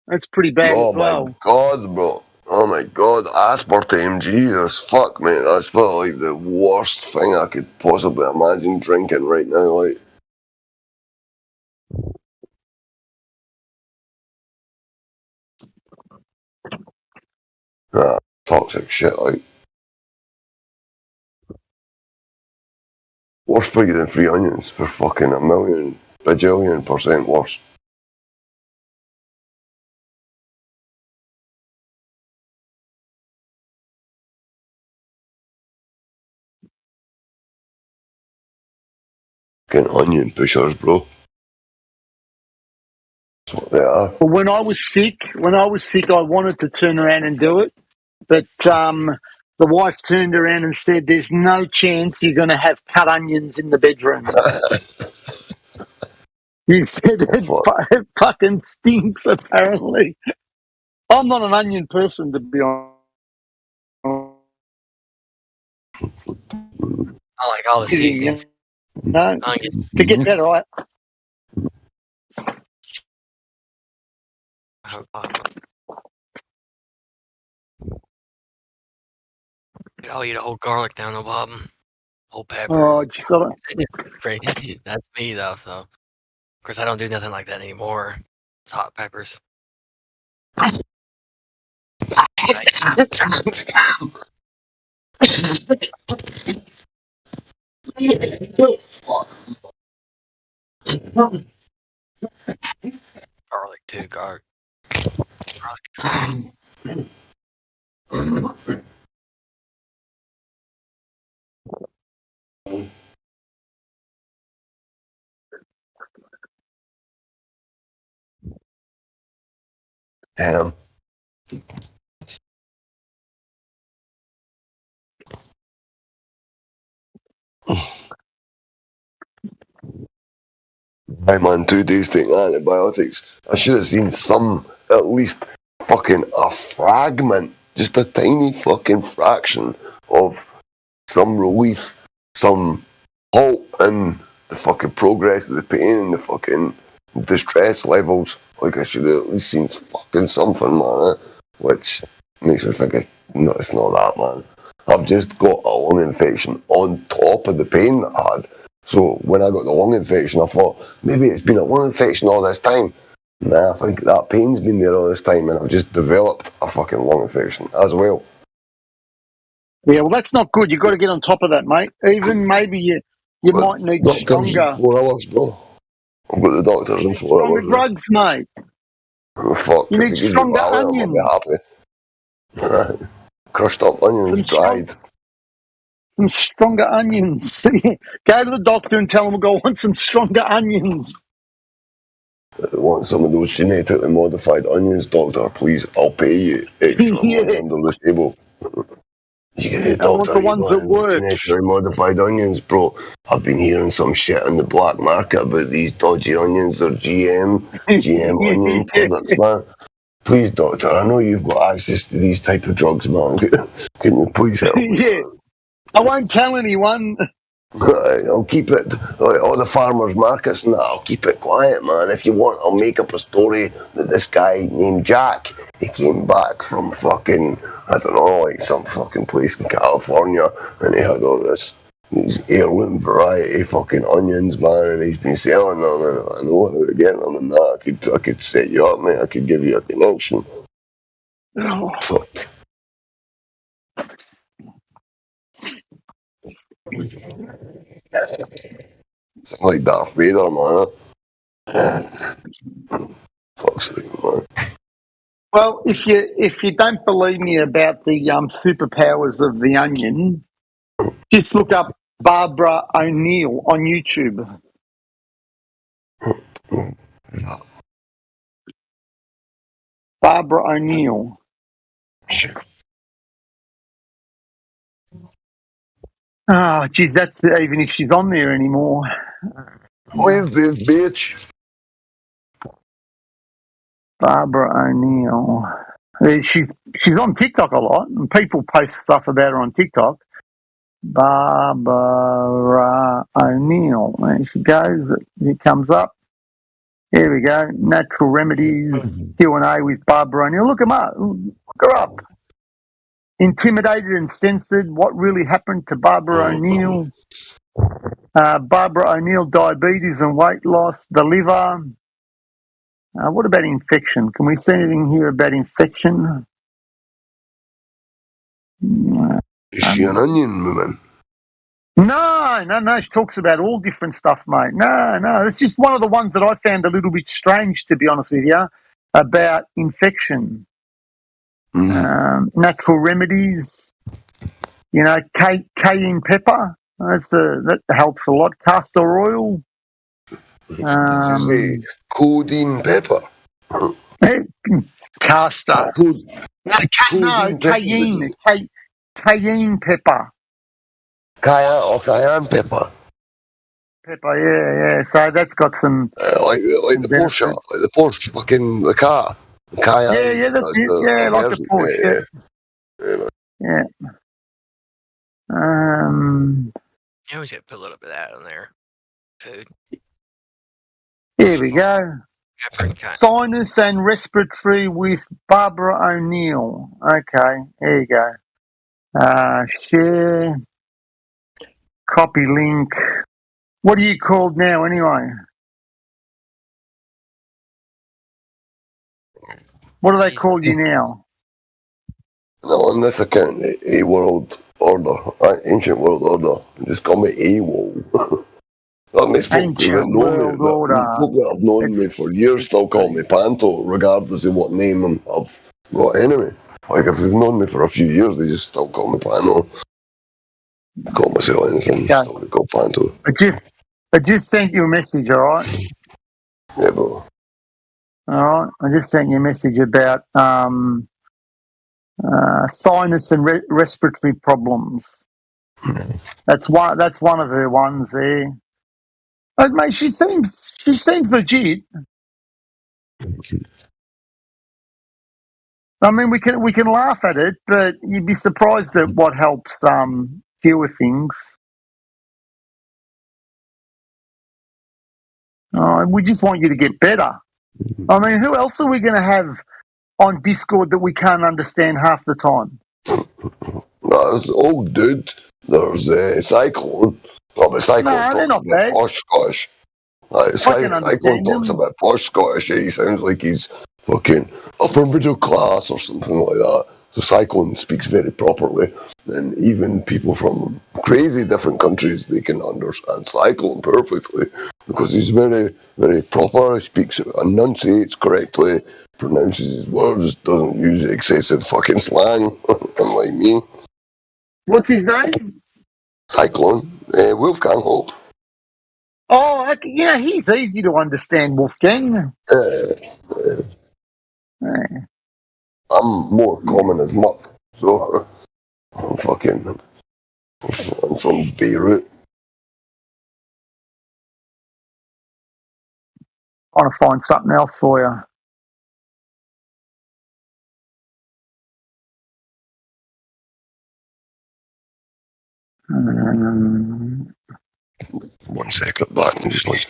S13: That's pretty bad as well.
S7: My God, bro. Oh my God, aspartame, Jesus, fuck, man. That's probably like the worst thing I could possibly imagine drinking right now, like. Nah, toxic shit, like. Worse for you than free onions for fucking a million, bajillion % worse. Fucking onion pushers, bro. That's what they are.
S13: But when I was sick, I wanted to turn around and do it, but the wife turned around and said, "There's no chance you're going to have cut onions in the bedroom." You said it fucking stinks. Apparently, I'm not an onion person, to be honest.
S1: I like all the seasonings.
S13: No, to get better, right?
S1: I'll eat a whole garlic down the bottom. Whole pepper.
S13: Oh, just
S1: Great. That's me though, so of course I don't do nothing like that anymore. It's hot peppers. Right. Garlic too, garlic.
S7: Damn. Hey man, 2 days taking antibiotics. I should have seen some, at least fucking a fragment, just a tiny fucking fraction of some relief, some halt in the fucking progress of the pain and the fucking distress levels. Like I should have at least seen fucking something, man. Which makes me think it's not that, man. I've just got a lung infection on top of the pain that I had. So when I got the lung infection, I thought maybe it's been a lung infection all this time. Nah, I think that pain's been there all this time, and I've just developed a fucking lung infection as well.
S13: Yeah, well, that's not good. You've got to get on top of that, mate. Even maybe you might need stronger
S7: 4 hours, bro. I've got the doctors in 4
S13: stronger
S7: hours.
S13: drugs, mate.
S7: Oh, fuck.
S13: You
S7: If
S13: need
S7: they give me
S13: stronger
S7: Valium, I'll be happy. Crushed up onions, dried.
S13: Some stronger onions. Go to the doctor and tell him we'll go want some stronger onions.
S7: I want some of those genetically modified onions, doctor, please. I'll pay you extra money under the table. Yeah,
S13: I want
S7: doctor,
S13: the
S7: you
S13: ones
S7: got
S13: that
S7: any
S13: work.
S7: genetically modified onions, bro? I've been hearing some shit on the black market about these dodgy onions. They're GM onion products, man. Please, doctor, I know you've got access to these type of drugs, man. Can you please help me?
S13: Yeah. I won't tell anyone.
S7: I'll keep it, like all the farmers' markets and that, I'll keep it quiet, man. If you want, I'll make up a story that this guy named Jack, he came back from fucking, I don't know, like some fucking place in California, and he had all these heirloom variety fucking onions, man, and he's been selling them, and I know how to get them, and that, I could set you up, mate, I could give you a connection. Fuck. It's like Darth Vader, man. Fuck's sake, man.
S13: Well, if you don't believe me about the superpowers of the onion, just look up Barbara O'Neill on YouTube. Barbara O'Neill. Oh, geez, that's even if she's on there anymore.
S7: Where's this bitch?
S13: Barbara O'Neill. She's on TikTok a lot, and people post stuff about her on TikTok. Barbara O'Neill. There she goes. It comes up. Here we go. Natural Remedies Q&A with Barbara O'Neill. Look him up. Look her up. Intimidated and censored. What really happened to Barbara O'Neill? Barbara O'Neill, diabetes and weight loss, the liver. What about infection? Can we see anything here about infection?
S7: Is she an onion woman?
S13: No. She talks about all different stuff, mate. No. It's just one of the ones that I found a little bit strange, to be honest with you, about infection. Natural remedies. You know, cayenne pepper. That helps a lot. Castor oil.
S7: Codeine pepper.
S13: Castor. Cayenne. Cayenne pepper.
S7: Cayenne pepper.
S13: Pepper, yeah. So that's got some
S7: like the Porsche, like the Porsche, fucking the car. The Cayenne.
S13: Yeah, that's it. Yeah, like the Porsche. Yeah.
S1: You always got to put a little bit of that on there. Food.
S13: Here we go. Sinus and respiratory with Barbara O'Neill. Okay, there you go. Share. Copy link. What are you called now, anyway? What do they call you now?
S7: No, on this account, A World Order, Ancient World Order, just call me AWOL. That makes folk that
S13: Ancient
S7: know me,
S13: World Order.
S7: folk that have known me for years still call me Panto, regardless of what name I've got anyway. Like, if they've known me for a few years, they just still call me Panto. Call myself anything,
S13: Okay.
S7: still get called Panto.
S13: I just sent you a message, alright?
S7: Yeah, bro.
S13: Alright, I just sent you a message about sinus and respiratory problems. That's one of her ones there. But mate, she seems legit. I mean, we can laugh at it, but you'd be surprised at what helps deal with things. We just want you to get better. I mean, who else are we going to have on Discord that we can't understand half the time?
S7: There's old dude. There's Cyclone. No, but Cyclone
S13: Nah, they're
S7: talks
S13: not
S7: about
S13: bad.
S7: posh Scottish.
S13: I can
S7: Cyclone
S13: understand
S7: talks
S13: them.
S7: about posh Scottish. He sounds like he's fucking upper middle class or something like that. So Cyclone speaks very properly. And even people from crazy different countries, they can understand Cyclone perfectly because he's very, very proper. He speaks, enunciates correctly, pronounces his words, doesn't use excessive fucking slang, unlike me.
S13: What's his name?
S7: Cyclone. Wolfgang Hope.
S13: Oh, he's easy to understand, Wolfgang.
S7: I'm more common as muck, so I'm from Beirut.
S13: I want to find something else for you.
S7: One second, button just like.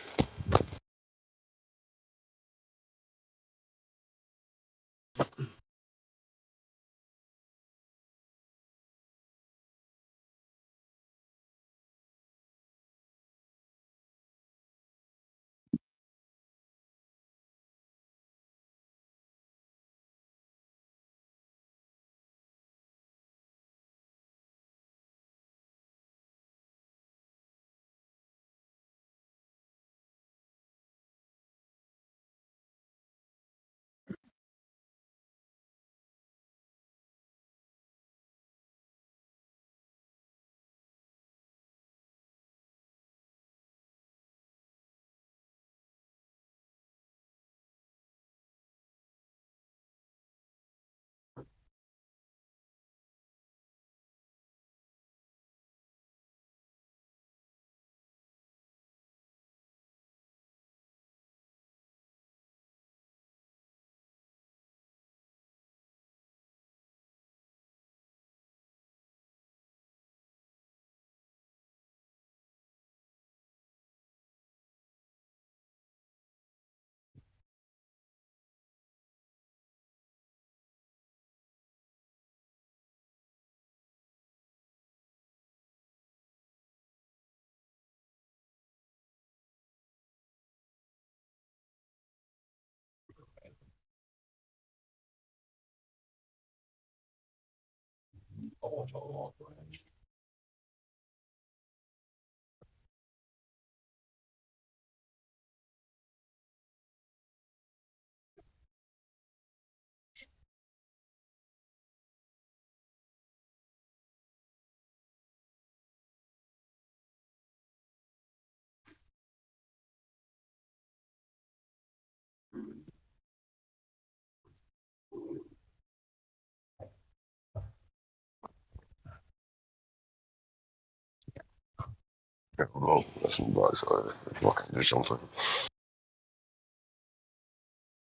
S7: Well, listen, boys, I fucking do something.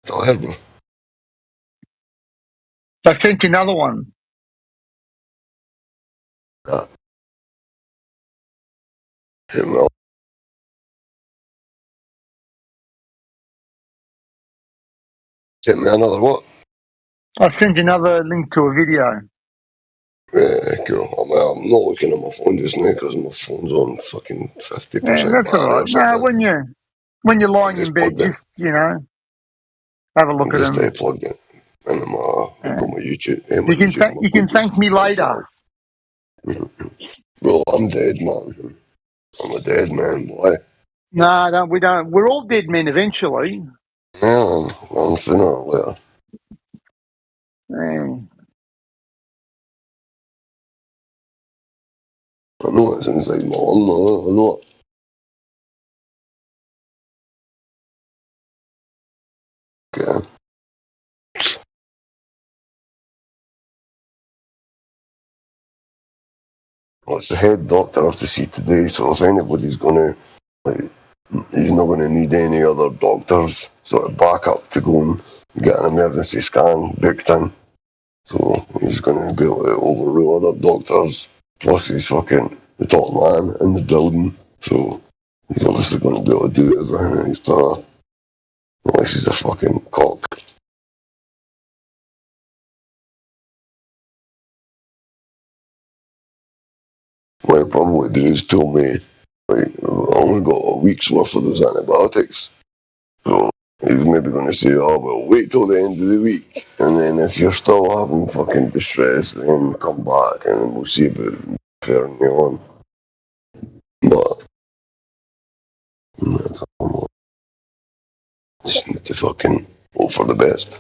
S7: Go ahead, bro.
S13: I sent you another one.
S7: Well, sent me another what?
S13: I sent you another link to a video.
S7: Yeah, cool. I'm not looking at my phone just now because my phone's on fucking 50%
S13: Yeah, that's all
S7: battery or
S13: right.
S7: something.
S13: No, when you're lying in bed,
S7: plugged in.
S13: just have a look at
S7: Just
S13: them.
S7: plugged in. And I've got my YouTube. My
S13: You can
S7: YouTube,
S13: you can thank me later.
S7: Well, I'm dead, man. I'm a dead man, boy.
S13: No, we don't. We're all dead men eventually.
S7: Yeah, I'm sooner or later.
S13: Yeah.
S7: I know it's inside my lung, I know it. Okay. Well, it's the head doctor I have to see today, so if anybody's gonna, like, he's not gonna need any other doctors sort of backup to go and get an emergency scan booked in. So he's gonna be able to overrule other doctors. Plus he's fucking the top man in the building, so he's obviously gonna be able to do everything he's done. Unless he's a fucking cock. What he'll probably do is tell me, like, I only got a week's worth of those antibiotics. So he's maybe going to say, oh, well, wait till the end of the week. And then if you're still having fucking distress, then come back and then we'll see about referring you on. But, I don't know. Just need to fucking hope for the best.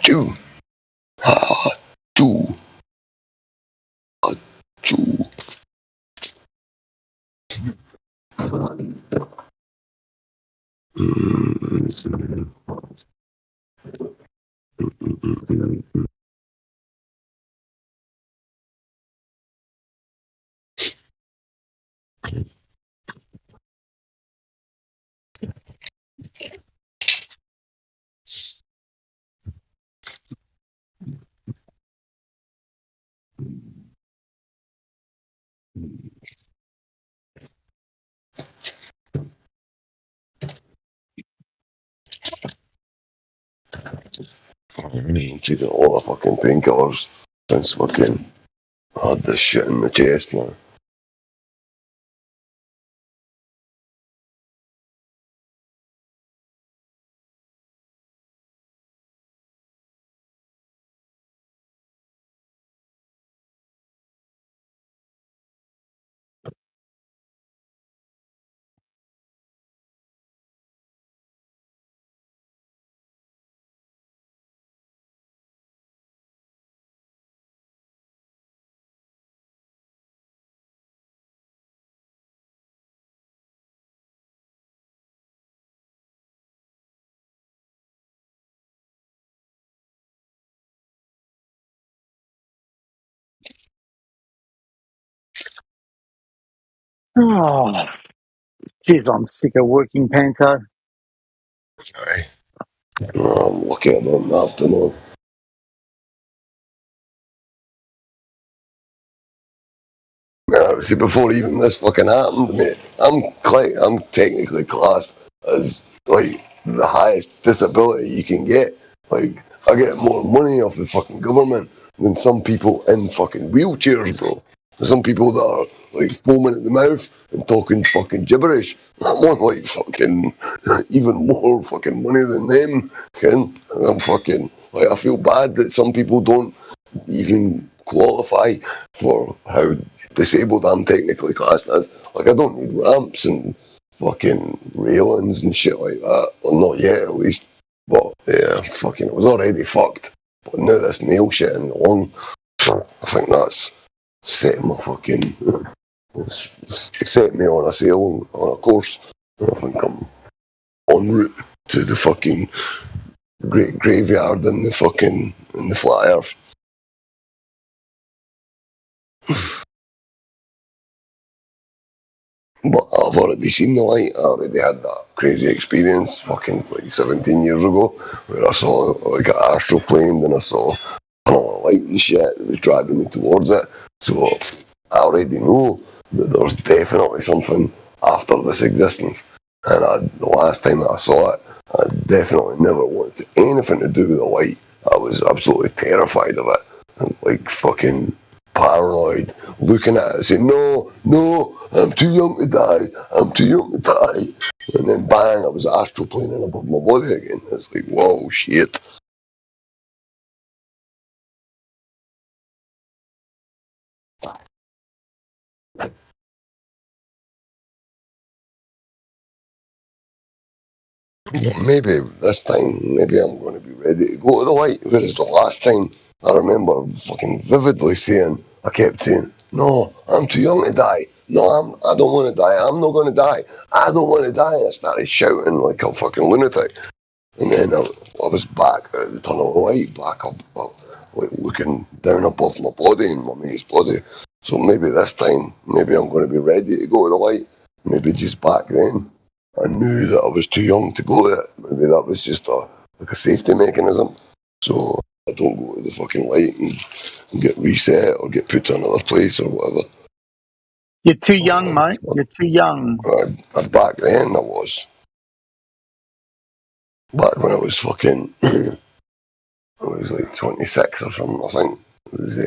S7: Chew. Ah, chew. Ah, chew. I've been taking all the fucking painkillers since fucking I had this shit in the chest, man.
S13: Oh, jeez, I'm sick of working, Panto.
S7: Aye. I'm lucky I don't have to know. See, before even this fucking happened, mate, I'm technically classed as like the highest disability you can get. Like, I get more money off the fucking government than some people in fucking wheelchairs, bro. Some people that are like foaming at the mouth and talking fucking gibberish. I want like fucking even more fucking money than them. And I'm fucking like, I feel bad that some people don't even qualify for how disabled I'm technically classed as. Like, I don't need ramps and fucking railings and shit like that. Well, not yet, at least. But yeah, fucking, it was already fucked. But now this nail shit in the lung, I think that's setting my fucking, set me on a sail, on a course. I think I'm en route to the fucking great graveyard in the fucking, in the flat earth. But I've already seen the light. I already had that crazy experience fucking like 17 years ago where I saw like an astral plane and I saw a light and shit that was driving me towards it. So I already know that there's definitely something after this existence. And the last time I saw it, I definitely never wanted anything to do with the light. I was absolutely terrified of it. And like fucking paranoid, looking at it saying, no, no, I'm too young to die, I'm too young to die. And then bang, I was astral planing above my body again. It's like, whoa, shit. Maybe this time, maybe I'm going to be ready to go to the light. Whereas the last time, I remember fucking vividly saying, I kept saying, no, I'm too young to die. No, I don't want to die. I'm not going to die. I don't want to die. And I started shouting like a fucking lunatic. And then I was back at the tunnel of light, back up, like looking down above my body and my mate's body. So maybe this time, maybe I'm going to be ready to go to the light. Maybe just back then, I knew that I was too young to go there. Maybe that was just like a safety mechanism. So I don't go to the fucking light and get reset or get put to another place or whatever.
S13: You're too young, mate. You're too young.
S7: Back then I was. Back when I was fucking, I was like 26 or something, I think. It was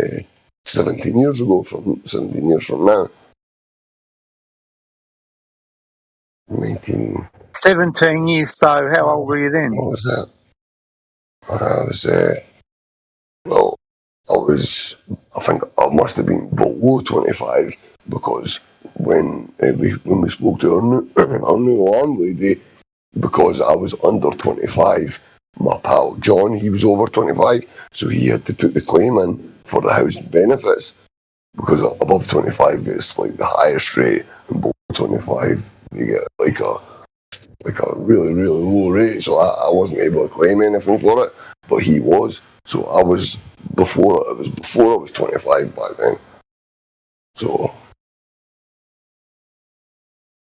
S7: 17 years ago, from 17 years from now. 19.
S13: 17 years, so how old were you then?
S7: What was that? I was, well, I think I must have been below 25 because when we spoke to our new landlady, because I was under 25, my pal John, he was over 25, so he had to put the claim in for the housing benefits because above 25 gets like the highest rate, and below 25 you get like a really low rate. So I wasn't able to claim anything for it, but he was. So I was before I was 25 back then. So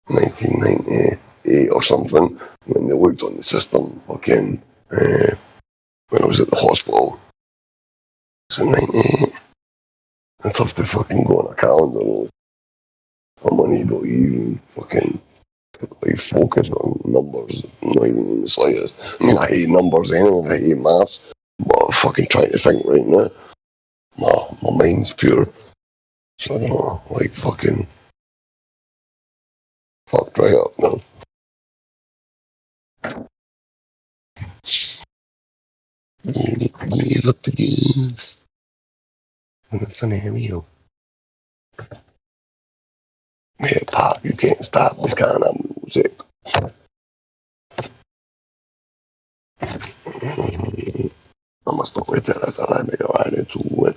S7: 1998 or something, when they looked on the system, fucking when I was at the hospital. It was in 98. It's tough to fucking go on a calendar and look. I'm unable to even fucking like focus on numbers, not even in the slightest. I mean, I hate numbers anyway, I hate maths, but I'm fucking trying to think right now. My mind's pure. So I don't know, like fucking fucked right up now. Give up the games. And it's an area. Yeah, Pop, you can't stop this kind of music. I must not wait till that's all I make a ride into it.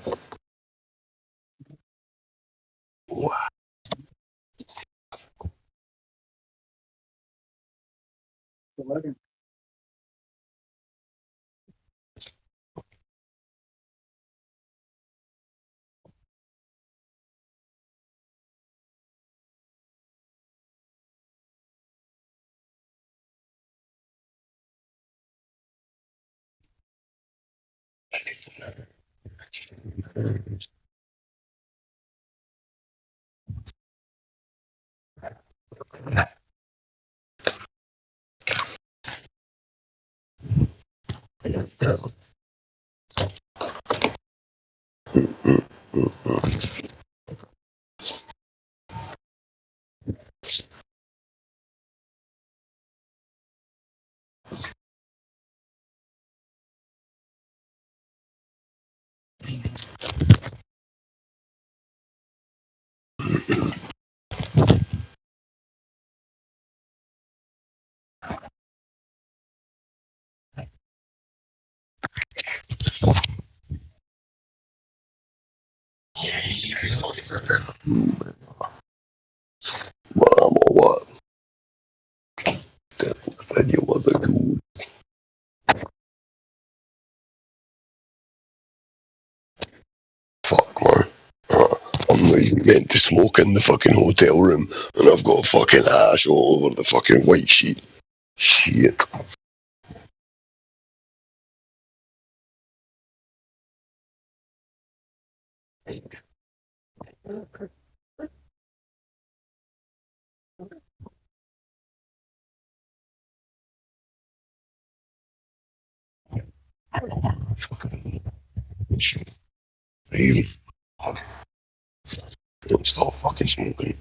S7: Wow. Well, I'm all what? I said you was a dude. Fuck, man. I'm not even meant to smoke in the fucking hotel room, and I've got fucking ash all over the fucking white sheet. Shit. Even I'm still fucking smoking.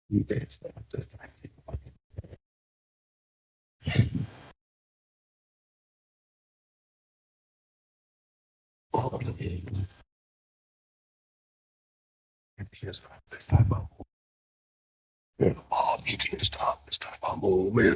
S7: You can't stop this time. Just this time out. Yeah, Bob, you can't stop this time out, man.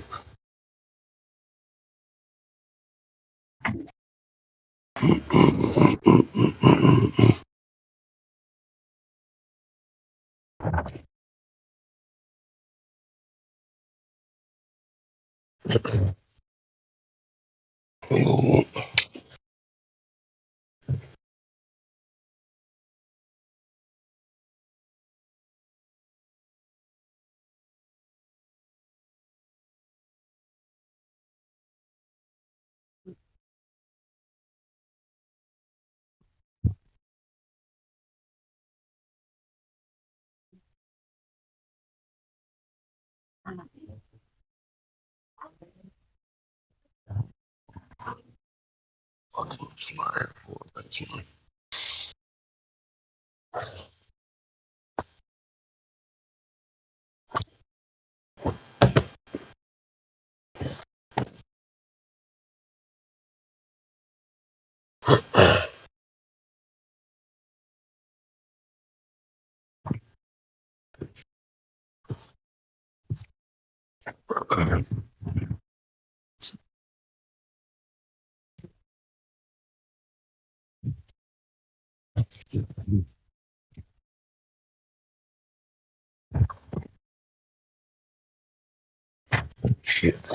S7: Fucking flying for that's mine. Shit.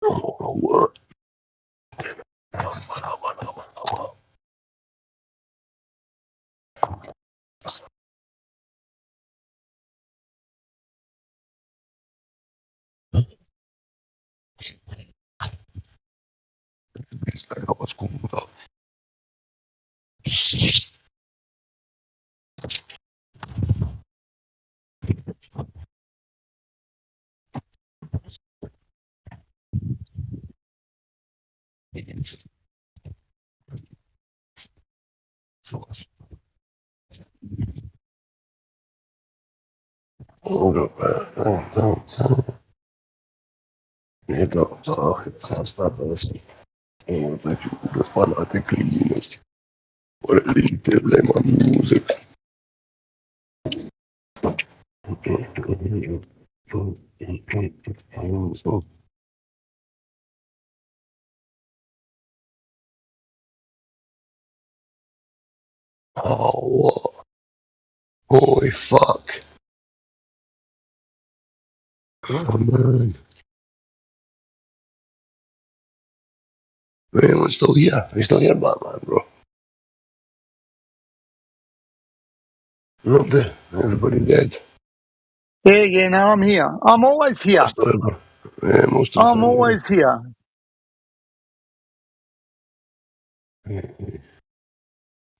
S7: Oh, what? It's like I was cool up. Hold up, man. Don't. Нет, осталось. Вот так, господа, ты клянусь. Пролетели мою музыку. Oh, holy fuck. Oh, man. Man, we're still here. We're still here, Batman, bro. You're up there. Everybody dead.
S13: Yeah, no, I'm here. I'm always here.
S7: Yeah, most of the
S13: I'm
S7: time.
S13: always here.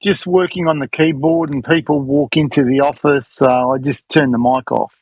S13: Just working on the keyboard and people walk into the office, so I just turn the mic off.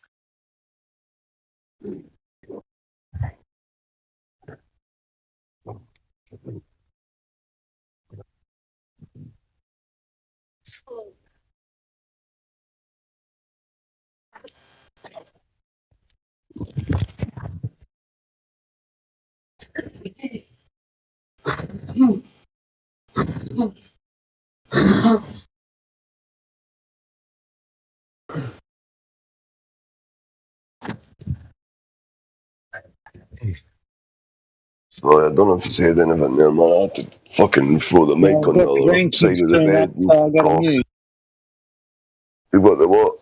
S7: So I don't know if you said anything there, man. I had to fucking throw the mic on the other side of the bed.
S13: So I got a mute.
S7: You got the what?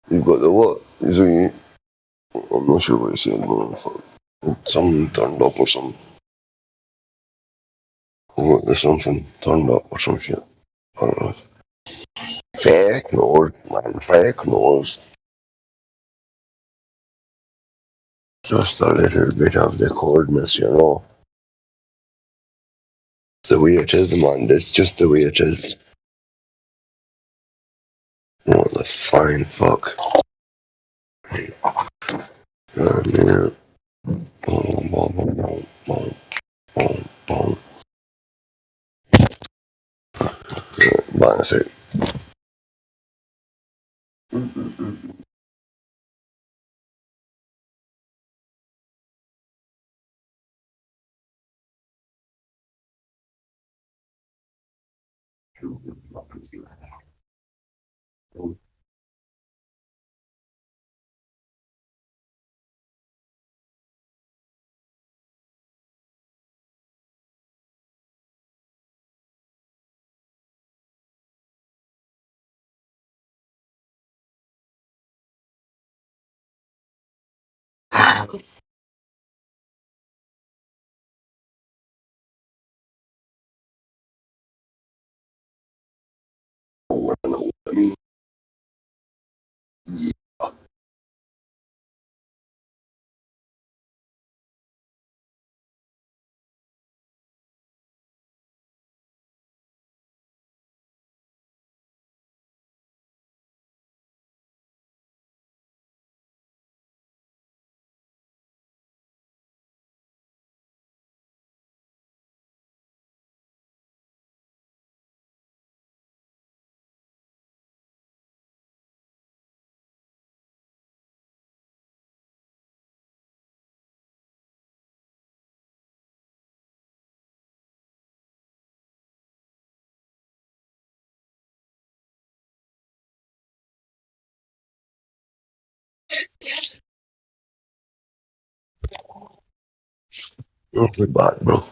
S7: You got the what? I'm not sure what you said, man. Something turned up or something. What, there's something turned up or some shit. I don't know. Fake news, man. Fake news. Just a little bit of the coldness, you know. The way it is, man. That's just the way it is. What the fine fuck? Minute. Boom, boom, boom, boom, boom, boom, boom. Bye, that's it. Okay, bye, bro.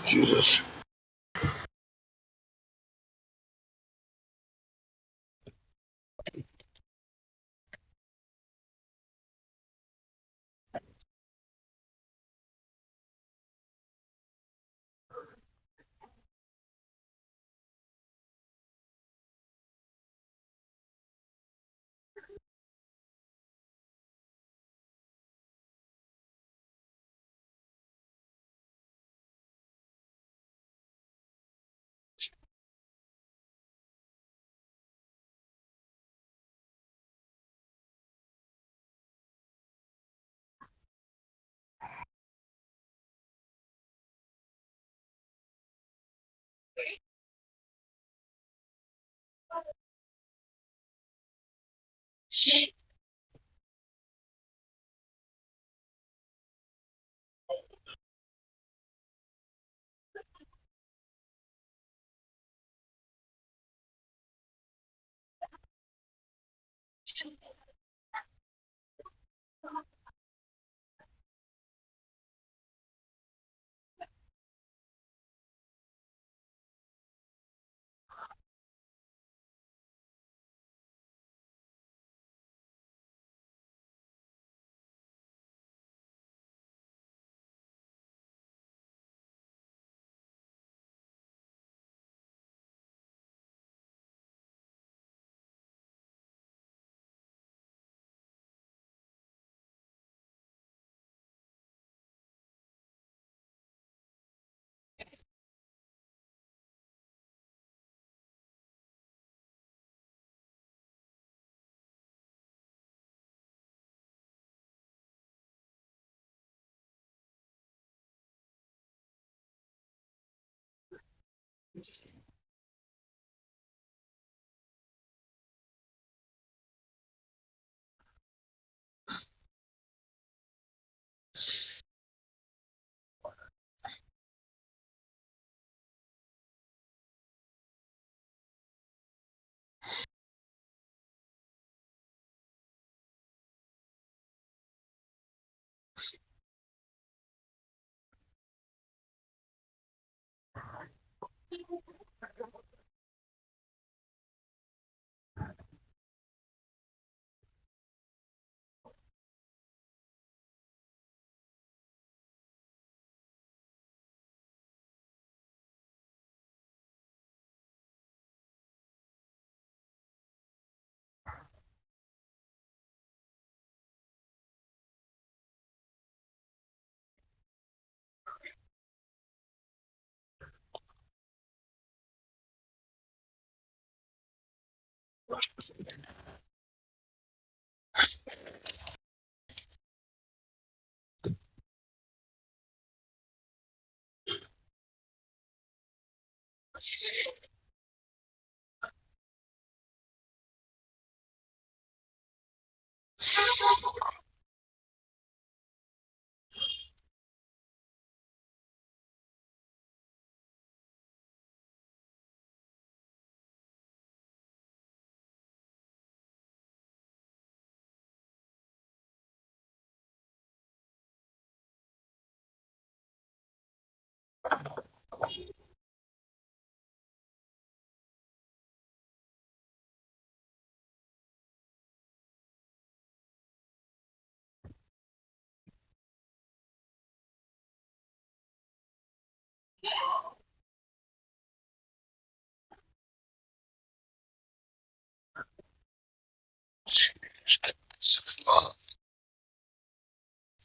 S7: Jesus.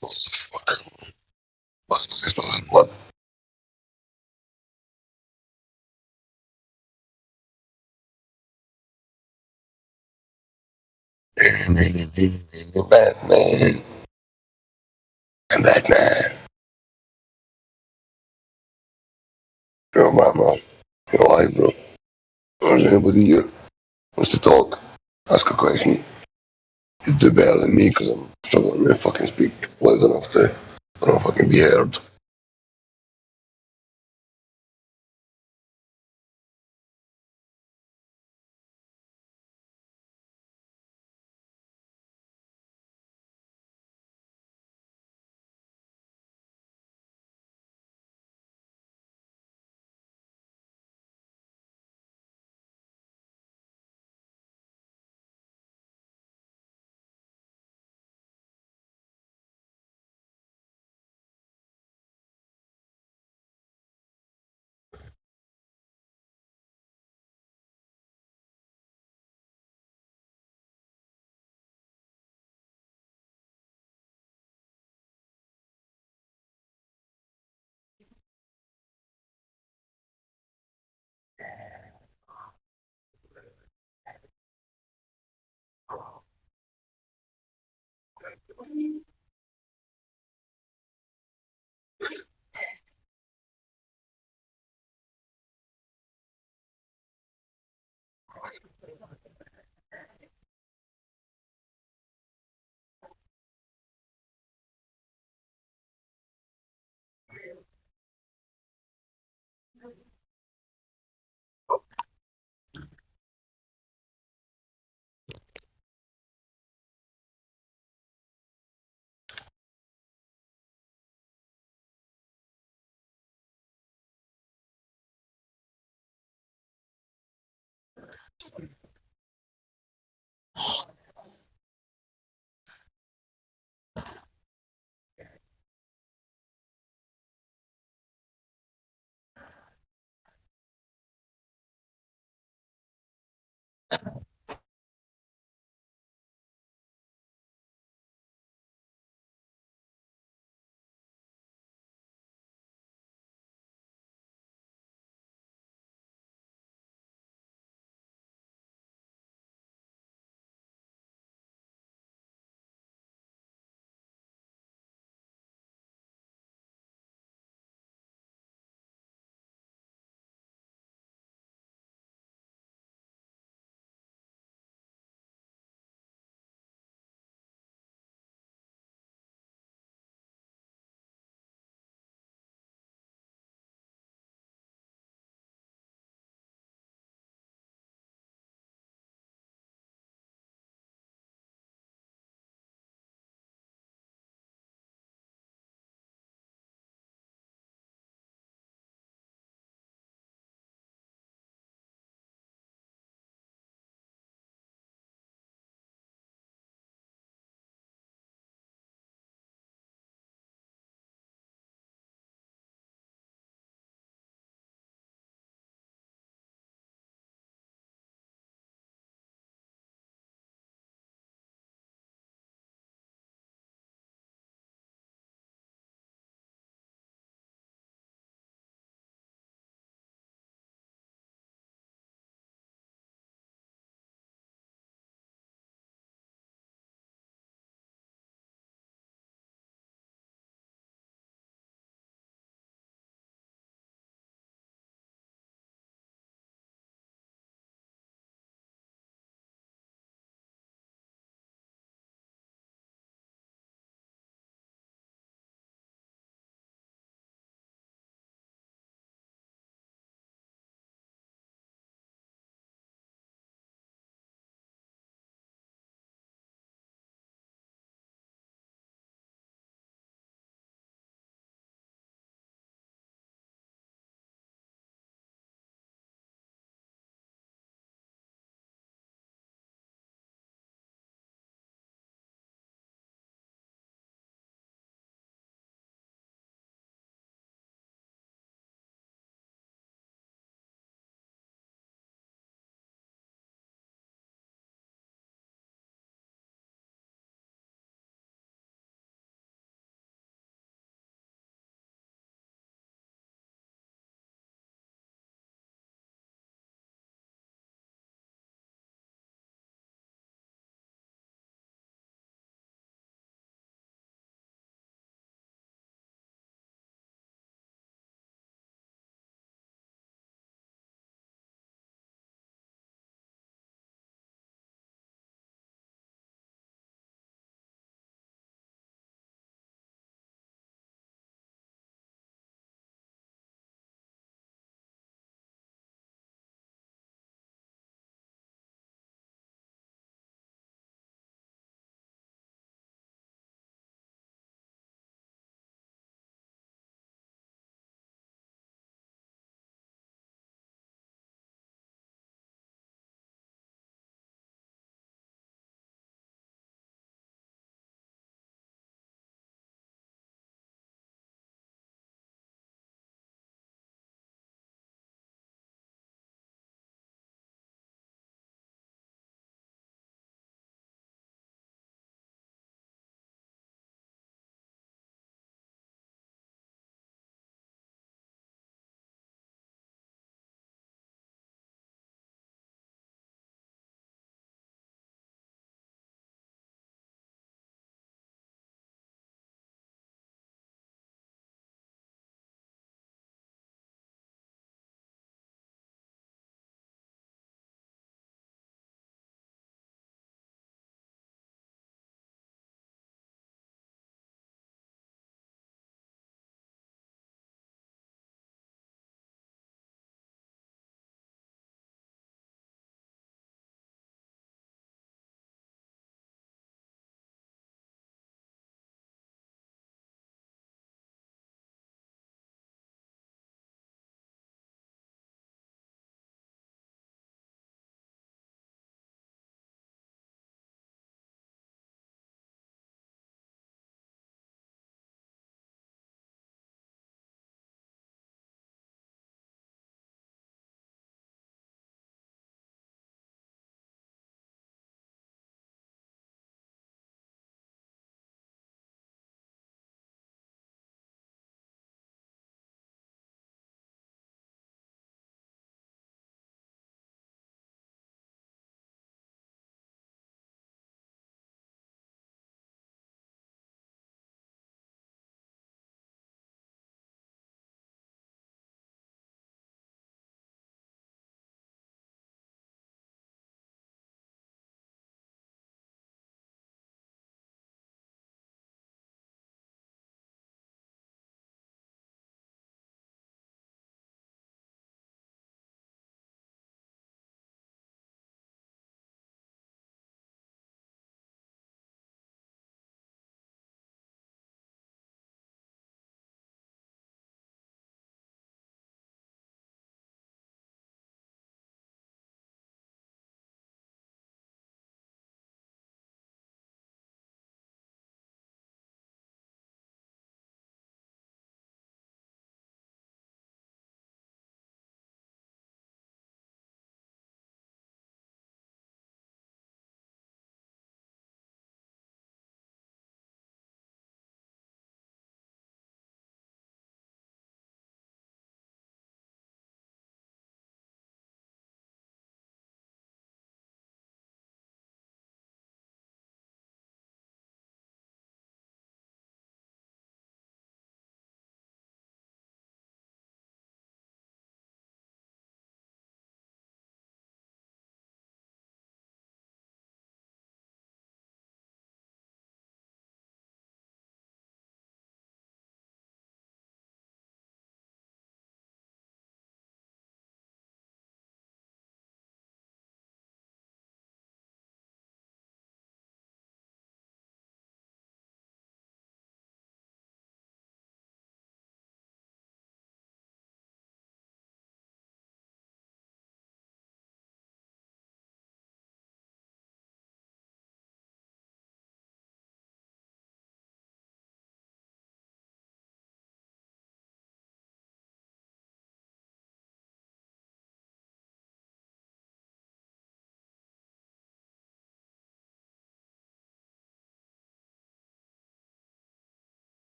S7: Motherfucker. What? Batman. I'm Batman. Yo, mama. Yo, hi, bro. Is anybody here? Wants to talk? Ask a question. You do better than me because I'm struggling to fucking speak loud enough to, I don't fucking be heard.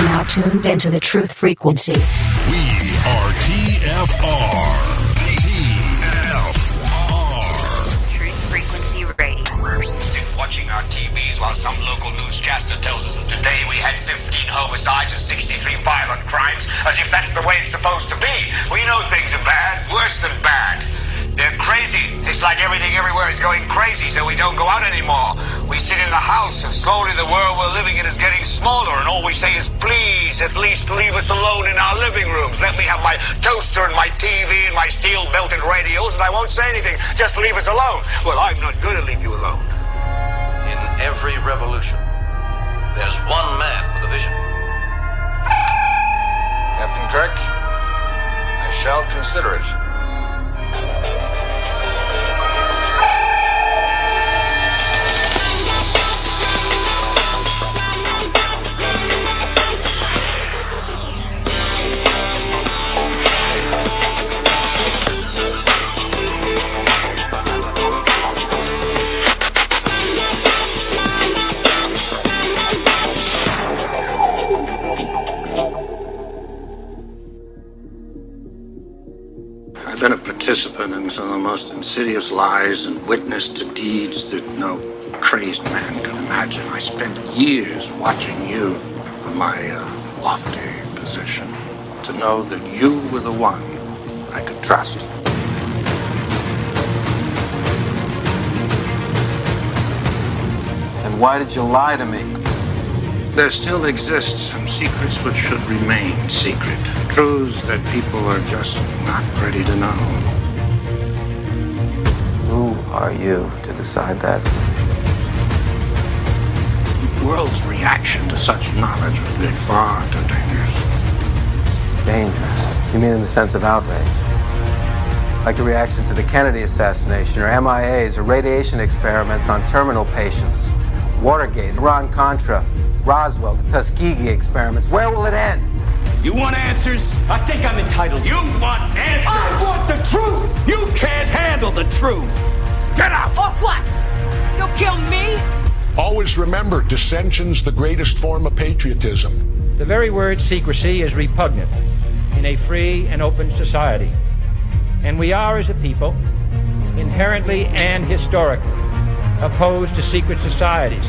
S6: are now tuned into the truth frequency.
S22: We are TFR.
S23: Truth Frequency Radio.
S24: Sit watching our TVs while some local newscaster tells us that today we had 15 homicides and 63 violent crimes, as if that's the way it's supposed to be. We know things are bad, worse than bad. They're crazy. It's like everything everywhere is going crazy, so we don't go out anymore. We sit in the house, and slowly the world we're living in is getting smaller, and all we say is, please, at least leave us alone in our living rooms. Let me have my toaster and my TV and my steel-belted radios, and I won't say anything. Just leave us alone. Well, I'm not going to leave you alone.
S25: In every revolution, there's one man with a vision.
S24: Captain Kirk, I shall consider it.
S26: I've been a participant in some of the most insidious lies and witnessed to deeds that no crazed man can imagine. I spent years watching you from my lofty position to know that you were the one I could trust.
S25: And why did you lie to me?
S26: There still exist some secrets which should remain secret. Truths that people are just not ready to know.
S25: Who are you to decide that?
S26: The world's reaction to such knowledge would be far too dangerous.
S25: Dangerous? You mean in the sense of outrage? Like the reaction to the Kennedy assassination, or MIAs, or radiation experiments on terminal patients. Watergate, Iran-Contra, Roswell, the Tuskegee experiments. Where will it end?
S24: You want answers? I think I'm entitled. You want answers? I want the truth! You can't handle the truth! Get out!
S21: Or what? You'll kill me?
S22: Always remember, dissension's the greatest form of patriotism.
S27: The very word secrecy is repugnant in a free and open society. And we are, as a people, inherently and historically opposed to secret societies.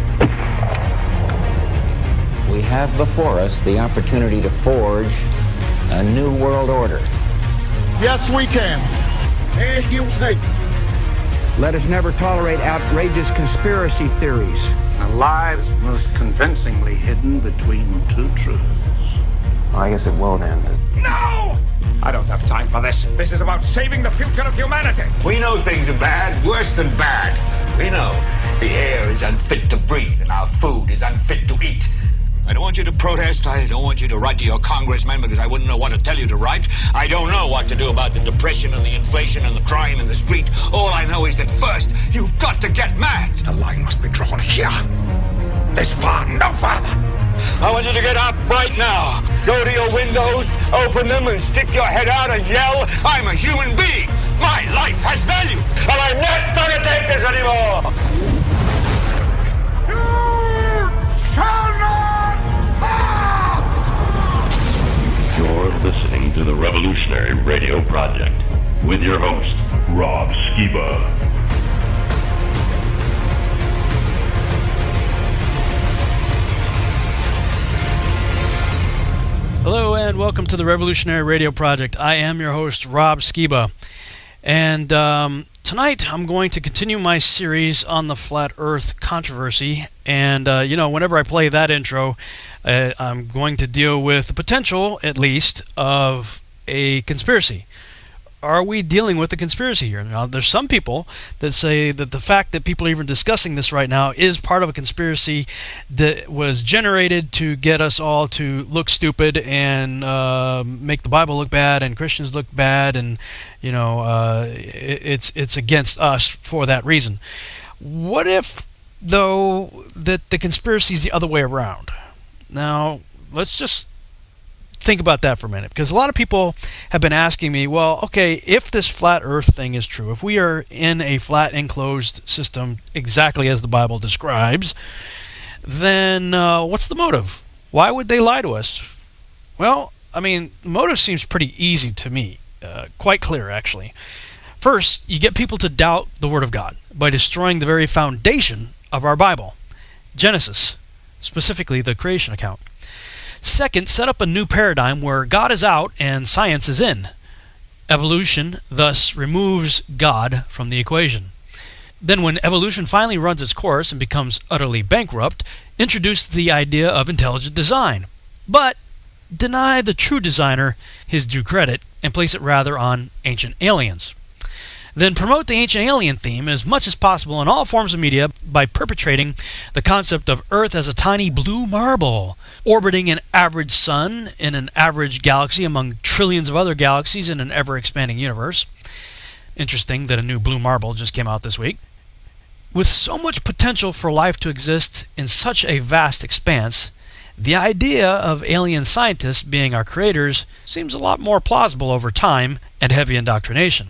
S28: We have before us the opportunity to forge a new world order.
S24: Yes, we can. And you say.
S28: Let us never tolerate outrageous conspiracy theories.
S26: A lie's most convincingly hidden between two truths.
S25: I guess it won't end.
S24: No! I don't have time for this. This is about saving the future of humanity. We know things are bad, worse than bad. We know the air is unfit to breathe and our food is unfit to eat. I don't want you to protest. I don't want you to write to your congressman because I wouldn't know what to tell you to write. I don't know what to do about the depression and the inflation and the crime in the street. All I know is that first, you've got to get mad. The line must be drawn here. This far, no farther. I want you to get up right now. Go to your windows, open them, and stick your head out and yell, I'm a human being. My life has value, and I'm not going to take this anymore. You shall not pass!
S29: You're listening to the Revolutionary Radio Project with your host, Rob Skiba.
S30: Hello and welcome to the Revolutionary Radio Project. I am your host, Rob Skiba. And tonight I'm going to continue my series on the Flat Earth controversy. And, whenever I play that intro, I'm going to deal with the potential, at least, of a conspiracy. Are we dealing with a conspiracy here? Now, there's some people that say that the fact that people are even discussing this right now is part of a conspiracy that was generated to get us all to look stupid and make the Bible look bad and Christians look bad, and it's against us for that reason. What if, though, that the conspiracy is the other way around? Now, let's just think about that for a minute, because a lot of people have been asking me, well, okay, if this flat earth thing is true, if we are in a flat enclosed system exactly as the Bible describes, then what's the motive? Why would they lie to us? Well, I mean, the motive seems pretty easy to me. Quite clear, actually. First, you get people to doubt the Word of God by destroying the very foundation of our Bible, Genesis, specifically the creation account. Second, set up a new paradigm where God is out and science is in. Evolution thus removes God from the equation. Then when evolution finally runs its course and becomes utterly bankrupt, introduce the idea of intelligent design. But deny the true designer his due credit and place it rather on ancient aliens. Then promote the ancient alien theme as much as possible in all forms of media by perpetrating the concept of Earth as a tiny blue marble, orbiting an average sun in an average galaxy among trillions of other galaxies in an ever-expanding universe. Interesting that a new blue marble just came out this week. With so much potential for life to exist in such a vast expanse, the idea of alien scientists being our creators seems a lot more plausible over time and heavy indoctrination.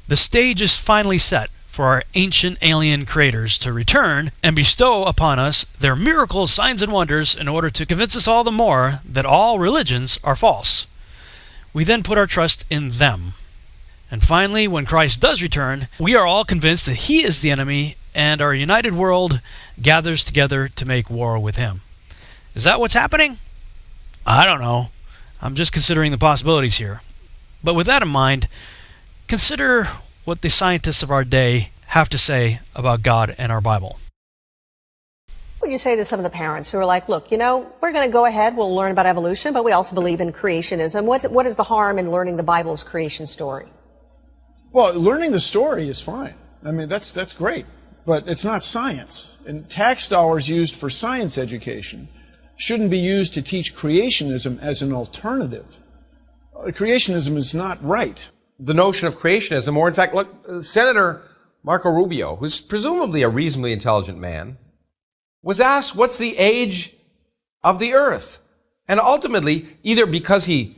S30: The stage is finally set for our ancient alien creators to return and bestow upon us their miracles, signs, and wonders in order to convince us all the more that all religions are false. We then put our trust in them. And finally, when Christ does return, we are all convinced that he is the enemy and our united world gathers together to make war with him. Is that what's happening? I don't know. I'm just considering the possibilities here. But with that in mind, consider what the scientists of our day have to say about God and our Bible.
S3: What would you say to some of the parents who are like, look, we're going to go ahead, we'll learn about evolution, but we also believe in creationism. What is the harm in learning the Bible's creation story?
S4: Well, learning the story is fine. I mean, that's great. But it's not science. And tax dollars used for science education shouldn't be used to teach creationism as an alternative. Creationism is not right.
S8: The notion of creationism, or in fact, look, Senator Marco Rubio, who's presumably a reasonably intelligent man, was asked, what's the age of the earth? And ultimately, either because he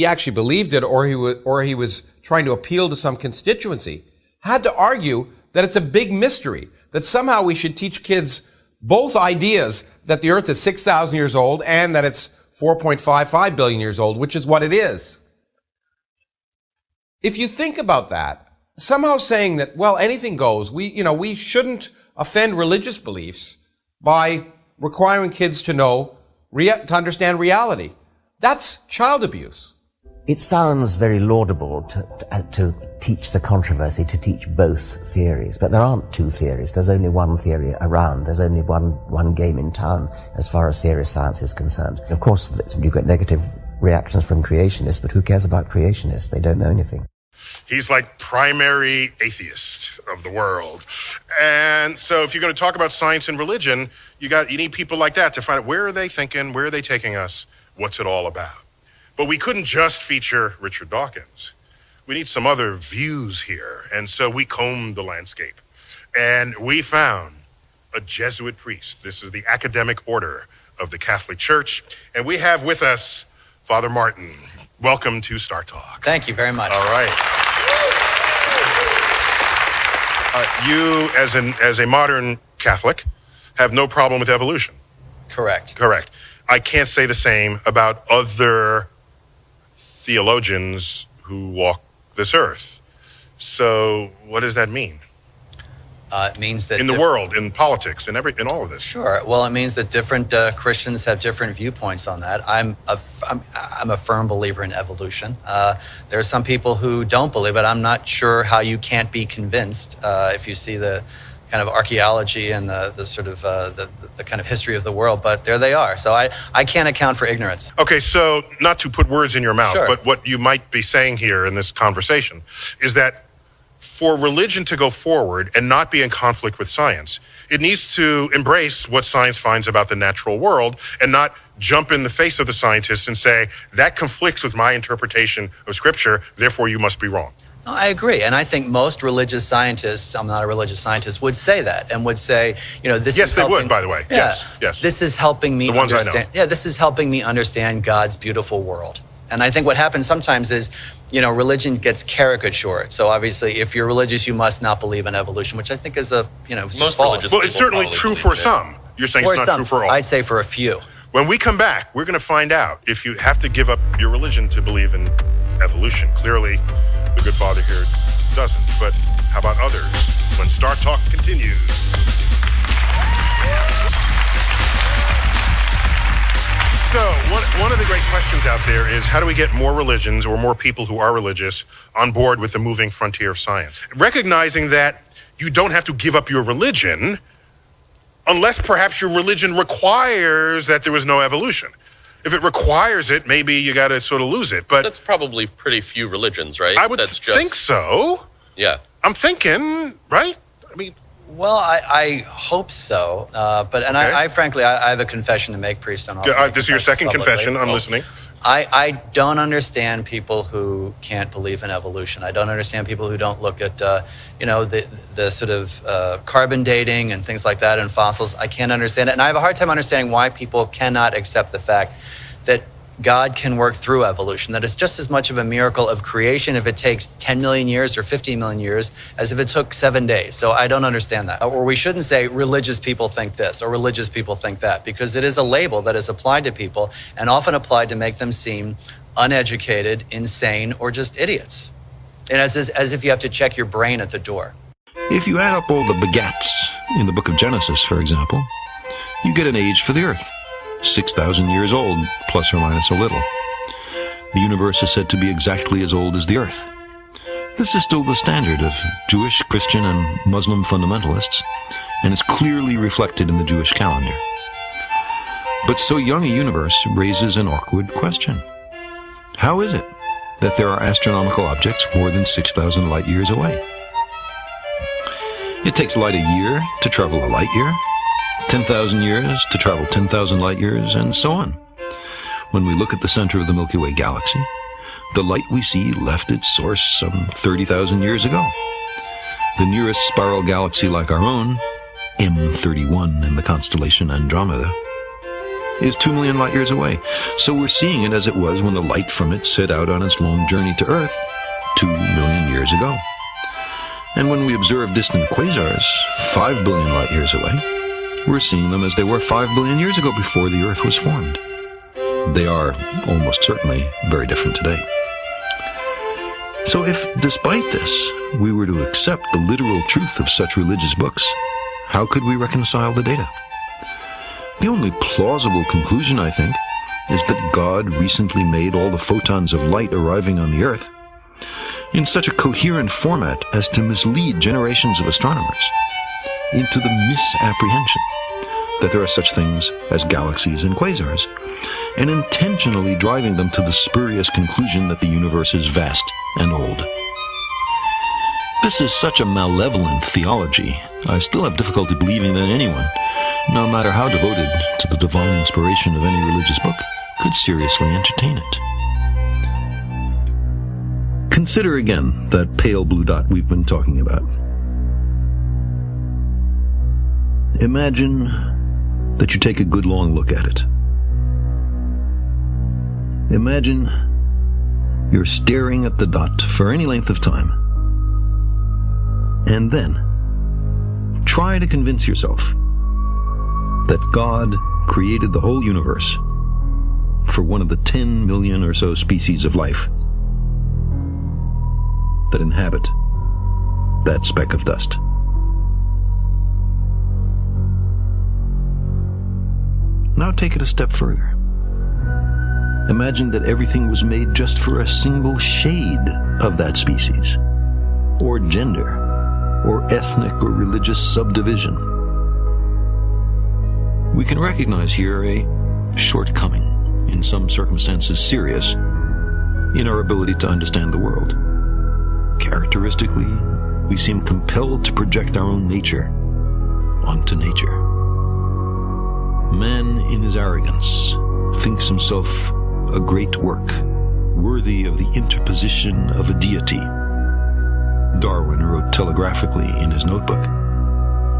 S8: actually believed it or he was trying to appeal to some constituency, had to argue that it's a big mystery, that somehow we should teach kids both ideas that the earth is 6,000 years old and that it's 4.55 billion years old, which is what it is. If you think about that, somehow saying that, well, anything goes, we shouldn't offend religious beliefs by requiring kids to understand reality. That's child abuse.
S9: It sounds very laudable to teach the controversy, to teach both theories, but there aren't two theories. There's only one theory around. There's only one game in town as far as serious science is concerned. Of course, you get negative reactions from creationists, but who cares about creationists? They don't know anything.
S10: He's like primary atheist of the world. And so if you're going to talk about science and religion, you need people like that to find out where are they thinking, where are they taking us, what's it all about. But we couldn't just feature Richard Dawkins. We need some other views here. And so we combed the landscape. And we found a Jesuit priest. This is the academic order of the Catholic Church. And we have with us Father Martin. Welcome to Star Talk.
S11: Thank you very much.
S10: All right. You, as a modern Catholic, have no problem with evolution.
S11: Correct.
S10: Correct. I can't say the same about other theologians who walk this earth. So what does that mean?
S11: It means that
S10: in the world, in politics, in all of this.
S11: Sure. Well, it means that different Christians have different viewpoints on that. I'm a firm believer in evolution. There are some people who don't believe it. I'm not sure how you can't be convinced if you see the kind of archaeology and the sort of the kind of history of the world. But there they are. So I can't account for ignorance.
S10: Okay, so not to put words in your mouth,
S11: Sure.
S10: but what you might be saying here in this conversation is that for religion to go forward and not be in conflict with science, it needs to embrace what science finds about the natural world and not jump in the face of the scientists and say, that conflicts with my interpretation of Scripture, therefore you must be wrong.
S11: No, I agree. And I think most religious scientists, I'm not a religious scientist, would say that and would say, this
S10: Yes,
S11: is
S10: they
S11: helping,
S10: would, by the way.
S11: Yeah,
S10: Yes.
S11: This is helping me
S10: The ones I
S11: understand.
S10: know.
S11: Yeah, this is helping me understand God's beautiful world. And I think what happens sometimes is, religion gets caricatured. So obviously, if you're religious, you must not believe in evolution, which I think is
S10: Most false. Well, it's certainly true for some. You're saying it's not true for all.
S11: I'd say for a few.
S10: When we come back, we're going to find out if you have to give up your religion to believe in evolution. Clearly, the good father here doesn't. But how about others? When Star Talk continues. So, one of the great questions out there is, how do we get more religions or more people who are religious on board with the moving frontier of science? Recognizing that you don't have to give up your religion unless perhaps your religion requires that there was no evolution. If it requires it, maybe you got to sort of lose it. But
S2: that's probably pretty few religions, right?
S10: I would think so.
S2: Yeah.
S10: I'm thinking, right? I mean...
S11: Well, I hope so, I frankly have a confession to make, priest.
S10: This is your second confession. I'm listening.
S11: I don't understand people who can't believe in evolution. I don't understand people who don't look at, the sort of carbon dating and things like that in fossils. I can't understand it, and I have a hard time understanding why people cannot accept the fact that God can work through evolution, that it's just as much of a miracle of creation if it takes 10 million years or 15 million years as if it took 7 days. So I don't understand that. Or we shouldn't say religious people think this or religious people think that, because it is a label that is applied to people and often applied to make them seem uneducated, insane, or just idiots. And as if you have to check your brain at the door.
S5: If you add up all the begats in the book of Genesis, for example, you get an age for the earth. 6,000 years old, plus or minus a little. The universe is said to be exactly as old as the earth. This is still the standard of Jewish, Christian, and Muslim fundamentalists, and is clearly reflected in the Jewish calendar. But so young a universe raises an awkward question. How is it that there are astronomical objects more than 6,000 light years away? It takes light a year to travel a light year, 10,000 years to travel 10,000 light years, and so on. When we look at the center of the Milky Way galaxy, the light we see left its source some 30,000 years ago. The nearest spiral galaxy like our own, M31 in the constellation Andromeda, is 2 million light years away. So we're seeing it as it was when the light from it set out on its long journey to Earth 2 million years ago. And when we observe distant quasars 5 billion light years away, we're seeing them as they were 5 billion years ago before the Earth was formed. They are almost certainly very different today. So if, despite this, we were to accept the literal truth of such religious books, how could we reconcile the data? The only plausible conclusion, I think, is that God recently made all the photons of light arriving on the Earth in such a coherent format as to mislead generations of astronomers into the misapprehension that there are such things as galaxies and quasars, and intentionally driving them to the spurious conclusion that the universe is vast and old. This is such a malevolent theology, I still have difficulty believing that anyone, no matter how devoted to the divine inspiration of any religious book, could seriously entertain it. Consider again that pale blue dot we've been talking about. Imagine that you take a good long look at it. Imagine you're staring at the dot for any length of time. And then try to convince yourself that God created the whole universe for one of the 10 million or so species of life that inhabit that speck of dust. Now take it a step further. Imagine that everything was made just for a single shade of that species, or gender, or ethnic or religious subdivision. We can recognize here a shortcoming, in some circumstances serious, in our ability to understand the world. Characteristically, we seem compelled to project our own nature onto nature. Man, in his arrogance, thinks himself a great work, worthy of the interposition of a deity. Darwin wrote telegraphically in his notebook,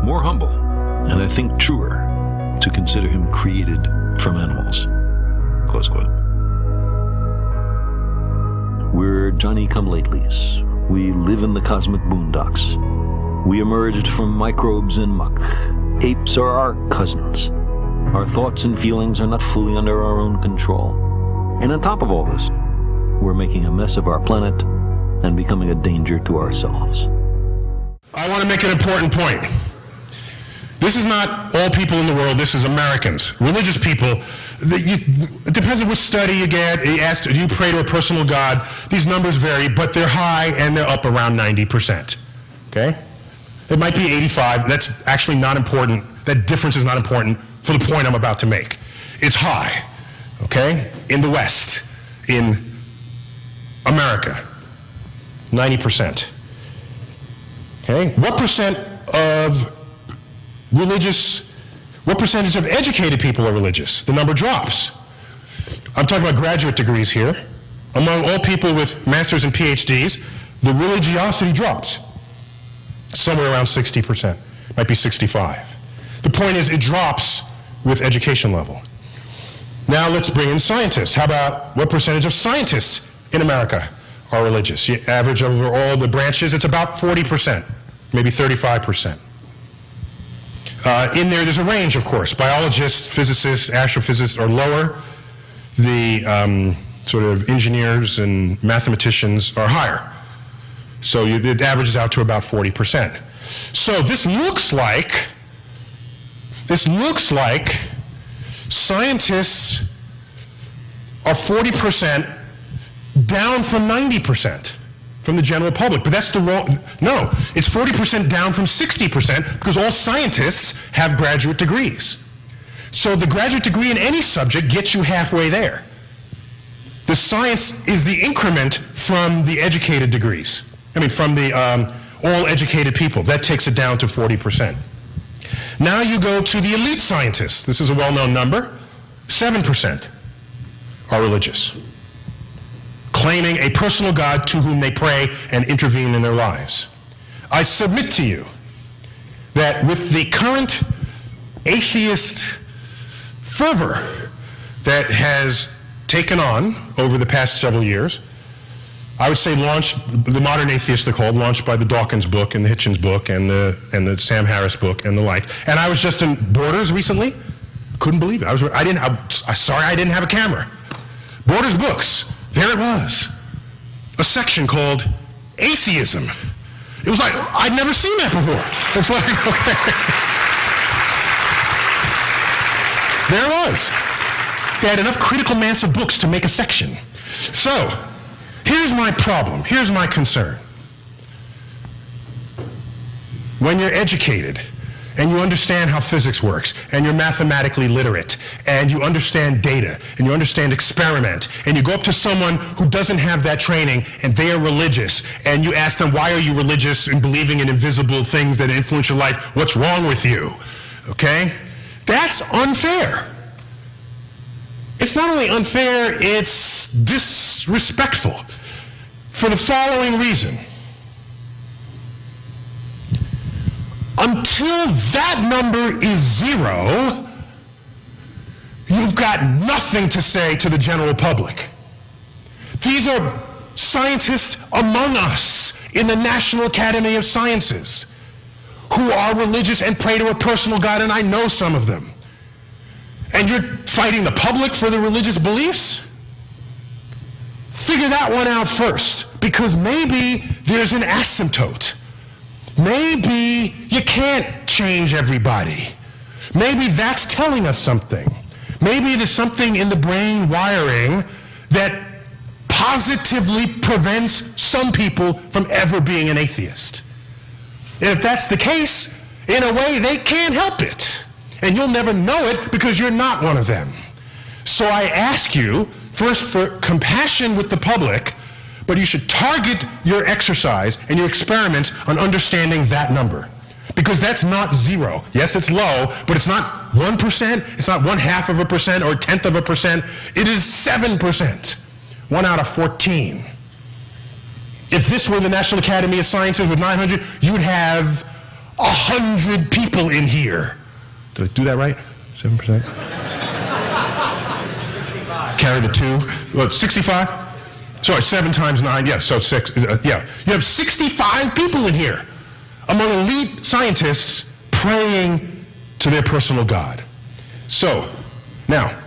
S5: more humble, and I think truer, to consider him created from animals. Close quote. We're Johnny-come-latelys. We live in the cosmic boondocks. We emerged from microbes and muck. Apes are our cousins. Our thoughts and feelings are not fully under our own control. And on top of all this, we're making a mess of our planet and becoming a danger to ourselves.
S10: I want to make an important point. This is not all people in the world, this is Americans. Religious people, it depends on which study you get. You ask, do you pray to a personal God? These numbers vary, but they're high and they're up around 90%. Okay? It might be 85, that's actually not important. That difference is not important for the point I'm about to make. It's high, okay? In the West, in America, 90%. Okay? What percentage of educated people are religious? The number drops. I'm talking about graduate degrees here. Among all people with masters and PhDs, the religiosity drops. Somewhere around 60%, might be 65. The point is, it drops with education level. Now let's bring in scientists. How about what percentage of scientists in America are religious? You average over all the branches, it's about 40%, maybe 35%. In there's a range, of course. Biologists, physicists, astrophysicists are lower. The sort of engineers and mathematicians are higher. So it averages out to about 40%. So this looks like scientists are 40% down from 90% from the general public. But that's the wrong, no, it's 40% down from 60% because all scientists have graduate degrees. So the graduate degree in any subject gets you halfway there. The science is the increment from the educated degrees. I mean, from the all educated people. That takes it down to 40%. Now you go to the elite scientists. This is a well-known number. 7% are religious, claiming a personal God to whom they pray and intervene in their lives. I submit to you that with the current atheist fervor that has taken on over the past several years, I would say launched, the modern atheists they're called, launched by the Dawkins book and the Hitchens book and the Sam Harris book and the like. And I was just in Borders recently. Couldn't believe it. Sorry I didn't have a camera. Borders books. There it was. A section called Atheism. It was like, I'd never seen that before. It's like, okay. There it was. They had enough critical mass of books to make a section. So, here's my problem. Here's my concern. When you're educated, and you understand how physics works, and you're mathematically literate, and you understand data, and you understand experiment, and you go up to someone who doesn't have that training, and they are religious, and you ask them, why are you religious and believing in invisible things that influence your life? What's wrong with you? Okay? That's unfair. It's not only unfair, it's disrespectful for the following reason. Until that number is 0, you've got nothing to say to the general public. These are scientists among us in the National Academy of Sciences who are religious and pray to a personal God, and I know some of them. And you're fighting the public for the religious beliefs? Figure that one out first, because maybe there's an asymptote. Maybe you can't change everybody. Maybe that's telling us something. Maybe there's something in the brain wiring that positively prevents some people from ever being an atheist. And if that's the case, in a way, they can't help it. And you'll never know it because you're not one of them. So I ask you, first, for compassion with the public, but you should target your exercise and your experiments on understanding that number. Because that's not 0. Yes, it's low, but it's not 1%, it's not 0.5% or 0.1%. It is 7%. 1 out of 14. If this were the National Academy of Sciences with 900, you'd have 100 people in here. Did I do that right? 7%? 65. Carry the 2. What, 65? Sorry, 7 times 9, yeah, so 6, yeah. You have 65 people in here among elite scientists praying to their personal God.
S1: So, now,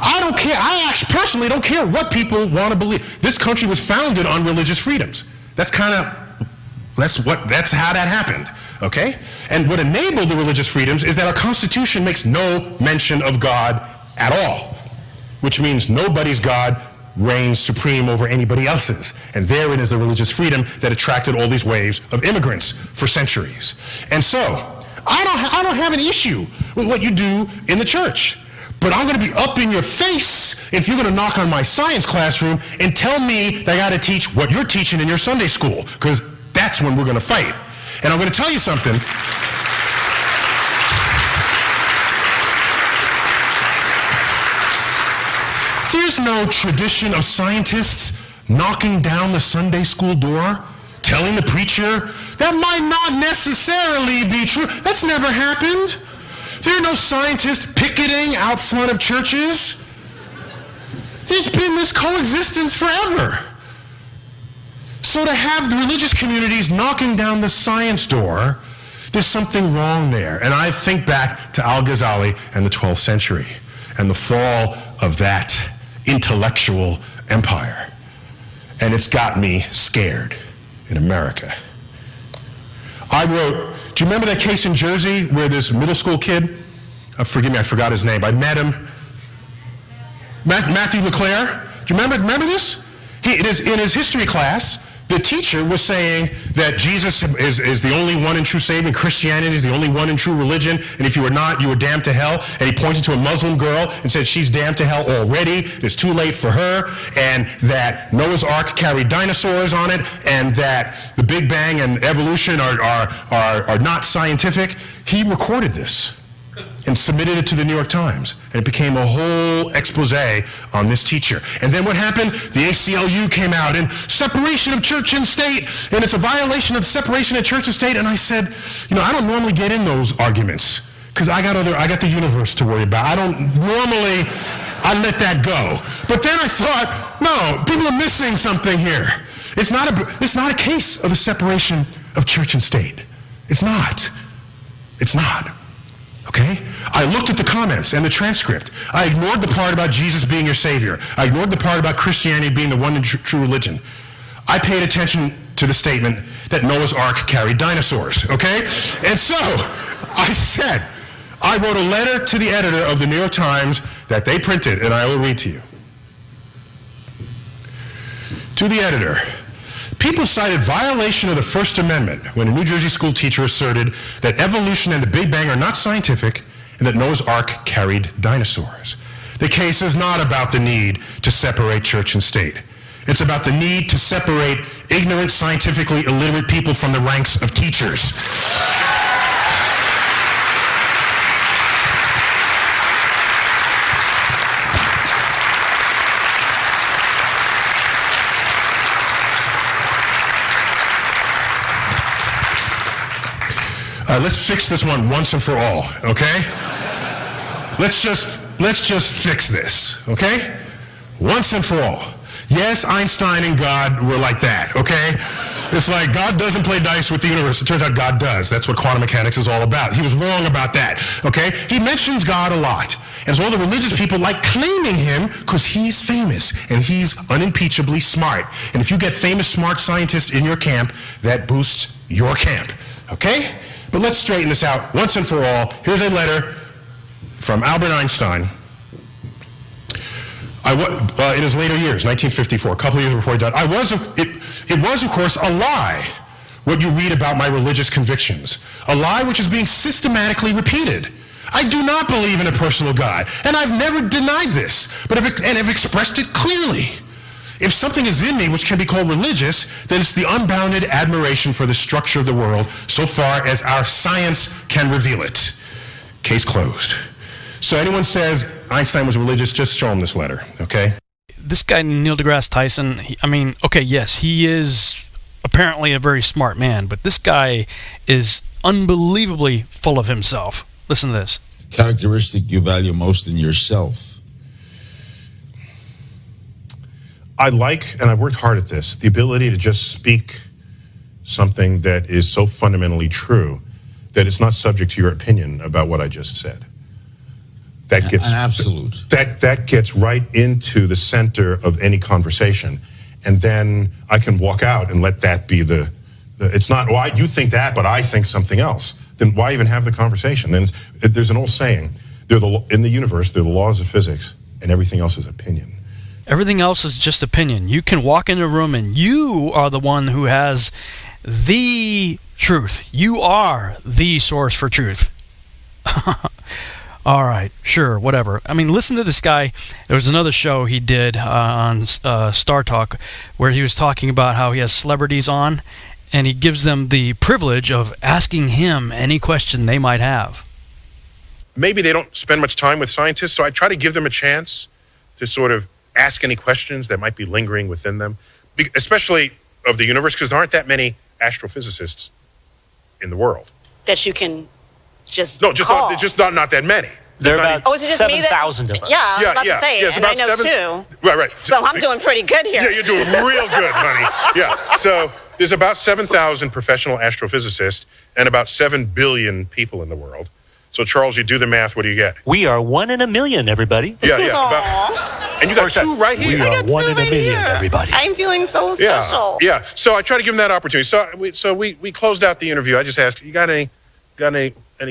S1: I don't care. I actually personally don't care what people want to believe. This country was founded on religious freedoms. That's how that happened, okay? And what enabled the religious freedoms is that our Constitution makes no mention of God at all, which means nobody's God reigns supreme over anybody else's. And therein is the religious freedom that attracted all these waves of immigrants for centuries. And so, I don't have an issue with what you do in the church. But I'm going to be up in your face if you're going to knock on my science classroom and tell me that I got to teach what you're teaching in your Sunday school, because that's when we're going to fight. And I'm going to tell you something. There's no tradition of scientists knocking down the Sunday school door, telling the preacher, that might not necessarily be true. That's never happened. There are no scientists picketing out front of churches. There's been this coexistence forever. So to have the religious communities knocking down the science door, there's something wrong there. And I think back to Al-Ghazali and the 12th century and the fall of that intellectual empire. And it's got me scared in America. Do you remember that case in Jersey where this middle school kid, forgive me, I forgot his name, I met him, Matthew LeClaire? Do you remember this? In his history class, the teacher was saying that Jesus is the only one and true Savior, and Christianity is the only one and true religion, and if you were not, you were damned to hell. And he pointed to a Muslim girl and said she's damned to hell already, it's too late for her, and that Noah's Ark carried dinosaurs on it, and that the Big Bang and evolution are not scientific. He recorded this and submitted it to the New York Times. And it became a whole expose on this teacher. And then what happened? The ACLU came out and separation of church and state, and it's a violation of the separation of church and state. And I said, I don't normally get in those arguments because I got the universe to worry about. I let that go. But then I thought, no, people are missing something here. It's not a case of a separation of church and state. It's not. Okay? I looked at the comments and the transcript. I ignored the part about Jesus being your Savior. I ignored the part about Christianity being the one and true religion. I paid attention to the statement that Noah's Ark carried dinosaurs, okay? And so, I wrote a letter to the editor of the New York Times that they printed, and I will read to you. To the editor, people cited violation of the First Amendment when a New Jersey school teacher asserted that evolution and the Big Bang are not scientific and that Noah's Ark carried dinosaurs. The case is not about the need to separate church and state. It's about the need to separate ignorant, scientifically illiterate people from the ranks of teachers. Let's fix this one once and for all, okay? Let's just fix this, okay? Once and for all. Yes, Einstein and God were like that, okay? It's like God doesn't play dice with the universe. It turns out God does. That's what quantum mechanics is all about. He was wrong about that, okay? He mentions God a lot. And so all the religious people like claiming him because he's famous and he's unimpeachably smart. And if you get famous, smart scientists in your camp, that boosts your camp, okay? But let's straighten this out once and for all. Here's a letter from Albert Einstein in his later years, 1954, a couple of years before he died. It was, of course, a lie, what you read about my religious convictions. A lie which is being systematically repeated. I do not believe in a personal God, and I've never denied this, but I've expressed it clearly. If something is in me which can be called religious, then it's the unbounded admiration for the structure of the world so far as our science can reveal it. Case closed. So anyone says Einstein was religious, just show him this letter, okay?
S30: This guy, Neil deGrasse Tyson, yes, he is apparently a very smart man, but this guy is unbelievably full of himself. Listen to this.
S12: Characteristic you value most in yourself.
S10: I like, and I've worked hard at this, the ability to just speak something that is so fundamentally true that it's not subject to your opinion about what I just said. That gets
S12: an absolute.
S10: That gets right into the center of any conversation, and then I can walk out and let that be the it's not, well, you think that, but I think something else. Then why even have the conversation? Then there's an old saying, in the universe, they're the laws of physics, and everything else is opinion.
S30: Everything else is just opinion. You can walk in a room and you are the one who has the truth. You are the source for truth. All right, sure, whatever. I mean, listen to this guy. There was another show he did on Star Talk where he was talking about how he has celebrities on, and he gives them the privilege of asking him any question they might have.
S10: Maybe they don't spend much time with scientists, so I try to give them a chance to sort of ask any questions that might be lingering within them, especially of the universe, because there aren't that many astrophysicists in the world.
S6: That you can just
S10: No, just
S6: call.
S10: not that many.
S6: There are about
S10: Is it
S6: just me that-
S10: 7,000 of us.
S6: Yeah, I was about to say,
S10: it's
S6: and I
S10: about
S6: know
S10: 7
S6: too.
S10: Right.
S6: So I'm doing pretty good here.
S10: Yeah, you're doing real good, honey. Yeah, so there's about 7,000 professional astrophysicists and about 7 billion people in the world. So, Charles, you do the math, what do you get?
S7: We are 1 in a million, everybody.
S10: Yeah. And you got 2 right here.
S7: We are 1 in a million, everybody.
S6: I'm feeling so special.
S10: Yeah. So I try to give them that opportunity. So we closed out the interview. I just asked, you got any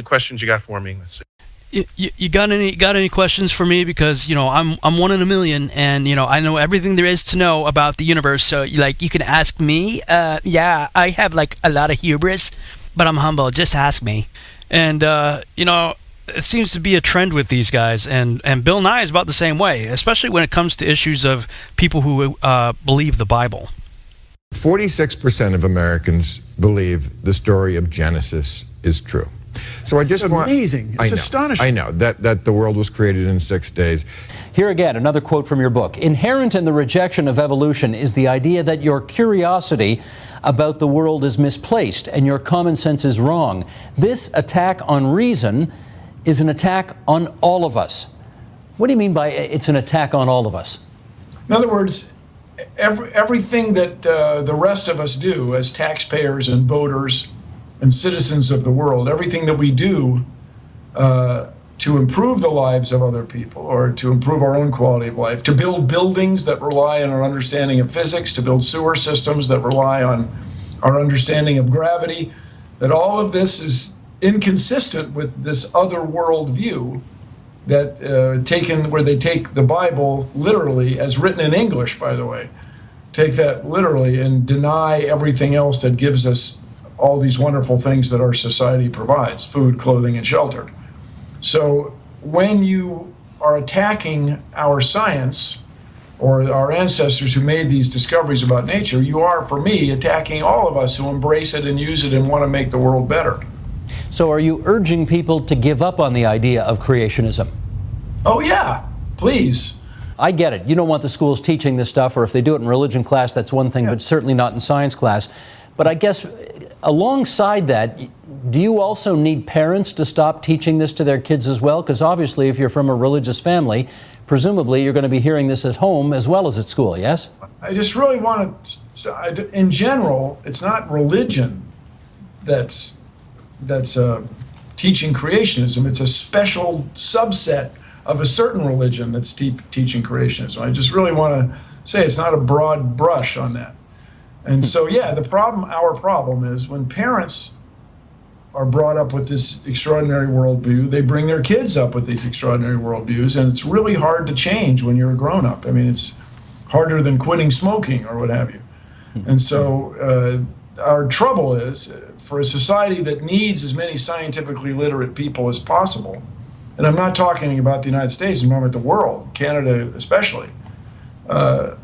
S10: questions you got for me? Let's see.
S30: You got any questions for me? Because I'm 1 in a million, and I know everything there is to know about the universe. So you can ask me. Yeah, I have a lot of hubris, but I'm humble. Just ask me. And it seems to be a trend with these guys, and Bill Nye is about the same way, especially when it comes to issues of people who believe the Bible.
S13: 46% of Americans believe the story of Genesis is true. So I just
S4: It's amazing. It's astonishing.
S13: I know that the world was created in 6 days.
S14: Here again, another quote from your book. Inherent in the rejection of evolution is the idea that your curiosity about the world is misplaced and your common sense is wrong. This attack on reason is an attack on all of us. What do you mean by it's an attack on all of us?
S4: In other words, everything that the rest of us do as taxpayers and voters and citizens of the world, everything that we do to improve the lives of other people or to improve our own quality of life, to build buildings that rely on our understanding of physics, to build sewer systems that rely on our understanding of gravity, that all of this is inconsistent with this other world view that where they take the Bible literally, as written in English, by the way, take that literally and deny everything else that gives us all these wonderful things that our society provides, food, clothing, and shelter. So when you are attacking our science or our ancestors who made these discoveries about nature, you are, for me, attacking all of us who embrace it and use it and want to make the world better.
S14: So are you urging people to give up on the idea of creationism?
S4: Oh, yeah, please.
S14: I get it. You don't want the schools teaching this stuff, or if they do it in religion class, that's one thing, but certainly not in science class. But I guess alongside that, do you also need parents to stop teaching this to their kids as well? Because obviously, if you're from a religious family, presumably you're going to be hearing this at home as well as at school, yes?
S4: I just really want to, in general, it's not religion that's teaching creationism. It's a special subset of a certain religion that's teaching creationism. I just really want to say it's not a broad brush on that. And so, yeah, our problem is when parents are brought up with this extraordinary worldview, they bring their kids up with these extraordinary worldviews, and it's really hard to change when you're a grown-up. I mean, it's harder than quitting smoking or what have you. And so our trouble is, for a society that needs as many scientifically literate people as possible, and I'm not talking about the United States, I'm talking about the world, Canada especially,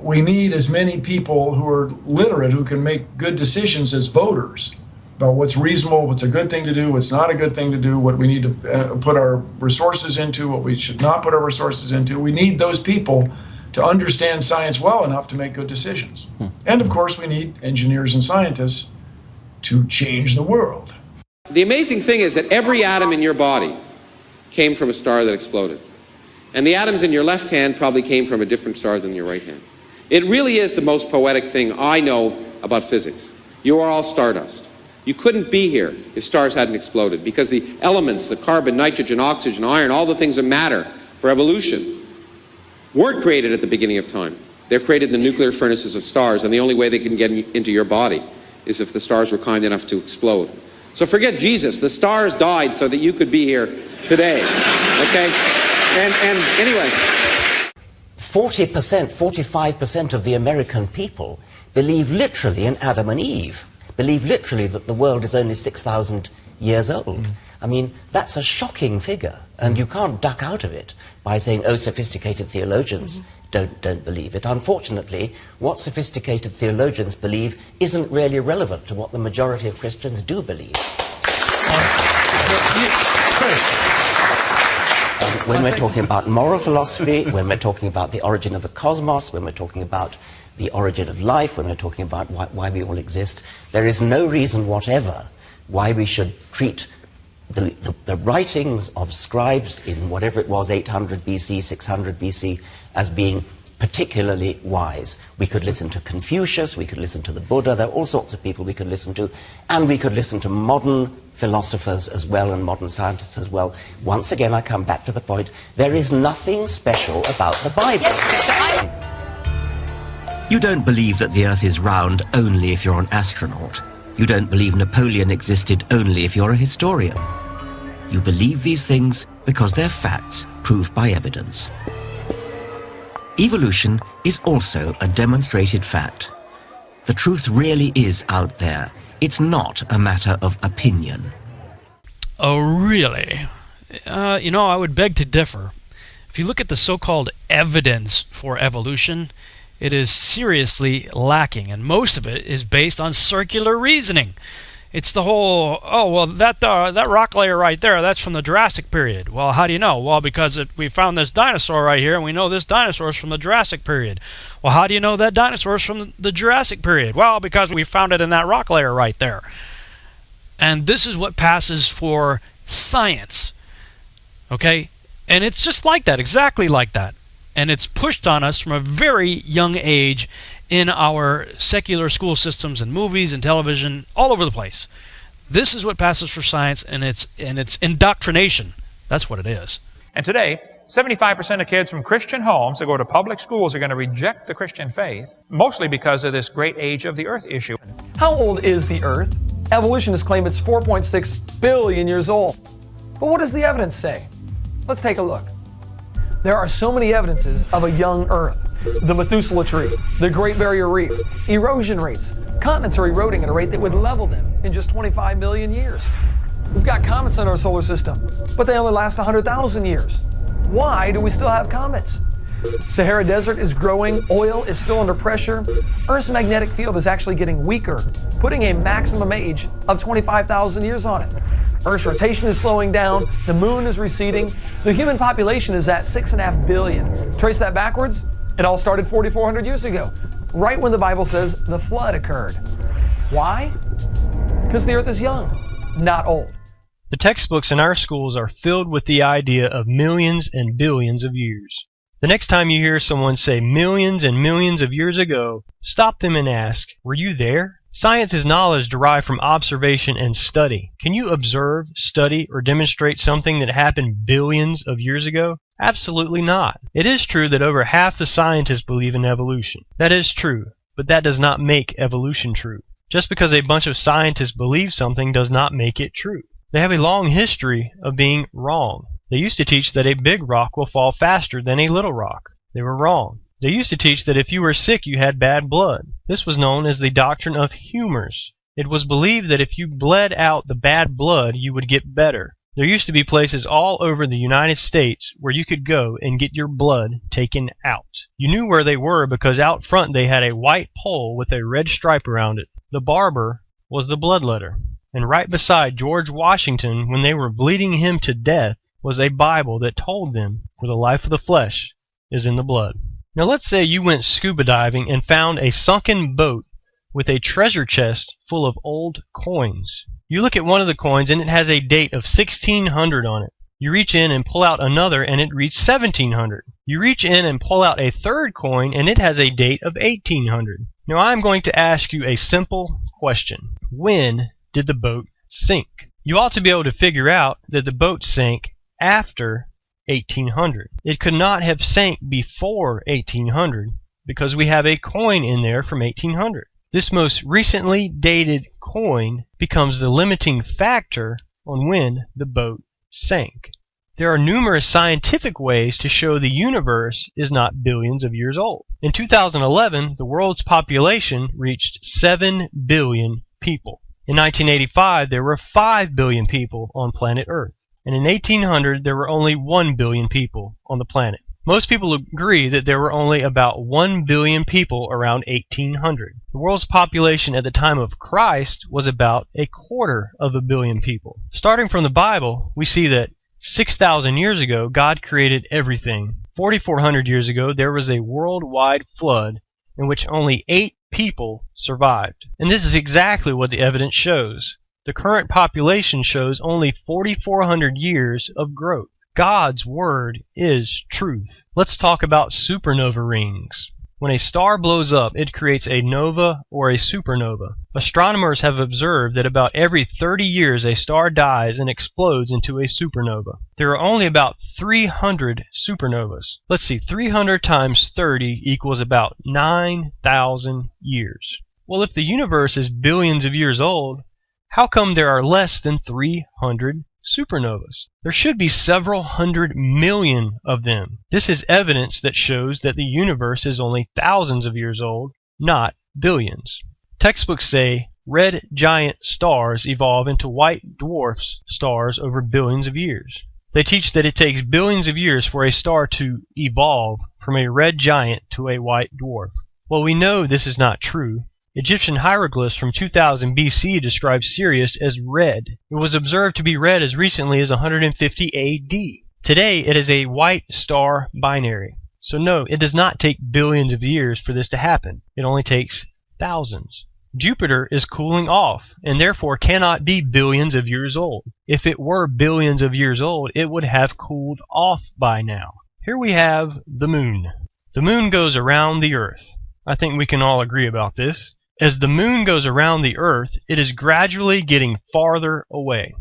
S4: we need as many people who are literate, who can make good decisions as voters about what's reasonable, what's a good thing to do, what's not a good thing to do, what we need to put our resources into, what we should not put our resources into. We need those people to understand science well enough to make good decisions. And of course, we need engineers and scientists to change the world.
S8: The amazing thing is that every atom in your body came from a star that exploded. And the atoms in your left hand probably came from a different star than your right hand. It really is the most poetic thing I know about physics. You are all stardust. You couldn't be here if stars hadn't exploded, because the elements, the carbon, nitrogen, oxygen, iron, all the things that matter for evolution weren't created at the beginning of time. They're created in the nuclear furnaces of stars, and the only way they can get into your body is if the stars were kind enough to explode. So forget Jesus. The stars died so that you could be here today. Okay? And anyway.
S9: 40%, 45% of the American people believe literally in Adam and Eve, believe literally that the world is only 6,000 years old. I mean, that's a shocking figure, and you can't duck out of it by saying, oh, sophisticated theologians don't believe it. Unfortunately, what sophisticated theologians believe isn't really relevant to what the majority of Christians do believe. When we're talking about moral philosophy, when we're talking about the origin of the cosmos, when we're talking about the origin of life, when we're talking about why we all exist, there is no reason whatever why we should treat the writings of scribes in whatever it was, 800 BC, 600 BC, as being particularly wise. We could listen to Confucius, we could listen to the Buddha, there are all sorts of people we could listen to, and we could listen to modern philosophers as well and modern scientists as well. Once again, I come back to the point, there is nothing special about the Bible. You don't believe that the Earth is round only if you're an astronaut. You don't believe Napoleon existed only if you're a historian. You believe these things because they're facts proved by evidence. Evolution is also a demonstrated fact. The truth really is out there. It's not a matter of opinion.
S30: Oh, really? I would beg to differ. If you look at the so-called evidence for evolution, it is seriously lacking, and most of it is based on circular reasoning. It's the whole, that rock layer right there, that's from the Jurassic period. Well, how do you know? Well, because we found this dinosaur right here, and we know this dinosaur is from the Jurassic period. Well, how do you know that dinosaur is from the Jurassic period? Well, because we found it in that rock layer right there. And this is what passes for science. Okay? And it's just like that, exactly like that. And it's pushed on us from a very young age in our secular school systems and movies and television all over the place. This is what passes for science, and it's indoctrination. That's what it is.
S15: And today, 75% of kids from Christian homes that go to public schools are going to reject the Christian faith, mostly because of this great age of the earth issue.
S16: How old is the earth? Evolutionists claim it's 4.6 billion years old. But what does the evidence say? Let's take a look. There are so many evidences of a young Earth. The Methuselah tree, the Great Barrier Reef, erosion rates. Continents are eroding at a rate that would level them in just 25 million years. We've got comets in our solar system, but they only last 100,000 years. Why do we still have comets? Sahara Desert is growing, oil is still under pressure. Earth's magnetic field is actually getting weaker, putting a maximum age of 25,000 years on it. Earth's rotation is slowing down, the moon is receding, the human population is at 6.5 billion. Trace that backwards, it all started 4,400 years ago, right when the Bible says the flood occurred. Why? Because the earth is young, not old.
S17: The textbooks in our schools are filled with the idea of millions and billions of years. The next time you hear someone say millions and millions of years ago, stop them and ask, were you there? Science is knowledge derived from observation and study. Can you observe, study, or demonstrate something that happened billions of years ago? Absolutely not. It is true that over half the scientists believe in evolution. That is true, but that does not make evolution true. Just because a bunch of scientists believe something does not make it true. They have a long history of being wrong. They used to teach that a big rock will fall faster than a little rock. They were wrong. They used to teach that if you were sick you had bad blood. This was known as the doctrine of humors. It was believed that if you bled out the bad blood you would get better. There used to be places all over the United States where you could go and get your blood taken out. You knew where they were because out front they had a white pole with a red stripe around it. The barber was the bloodletter. And right beside George Washington, when they were bleeding him to death, was a Bible that told them, for the life of the flesh is in the blood. Now let's say you went scuba diving and found a sunken boat with a treasure chest full of old coins. You look at one of the coins and it has a date of 1600 on it. You reach in and pull out another and it reads 1700. You reach in and pull out a third coin and it has a date of 1800. Now I'm going to ask you a simple question. When did the boat sink? You ought to be able to figure out that the boat sank after 1800. It could not have sank before 1800 because we have a coin in there from 1800. This most recently dated coin becomes the limiting factor on when the boat sank. There are numerous scientific ways to show the universe is not billions of years old. In 2011, the world's population reached 7 billion people. In 1985, there were 5 billion people on planet Earth. And in 1800, there were only 1 billion people on the planet. Most people agree that there were only about 1 billion people around 1800. The world's population at the time of Christ was about 250 million people. Starting from the Bible, we see that 6,000 years ago, God created everything. 4,400 years ago, there was a worldwide flood in which only 8 people survived. And this is exactly what the evidence shows. The current population shows only 4,400 years of growth. God's Word is truth. Let's talk about supernova rings. When a star blows up, it creates a nova or a supernova. Astronomers have observed that about every 30 years a star dies and explodes into a supernova. There are only about 300 supernovas. Let's see, 300 times 30 equals about 9,000 years. Well, if the universe is billions of years old, how come there are less than 300 supernovas? There should be several 100 million of them. This is evidence that shows that the universe is only thousands of years old, not billions. Textbooks say red giant stars evolve into white dwarfs stars over billions of years. They teach that it takes billions of years for a star to evolve from a red giant to a white dwarf. Well, we know this is not true. Egyptian hieroglyphs from 2000 BC describe Sirius as red. It was observed to be red as recently as 150 AD. Today, it is a white star binary. So no, it does not take billions of years for this to happen. It only takes thousands. Jupiter is cooling off, and therefore cannot be billions of years old. If it were billions of years old, it would have cooled off by now. Here we have the moon. The moon goes around the Earth. I think we can all agree about this. As the moon goes around the Earth, it is gradually getting farther away.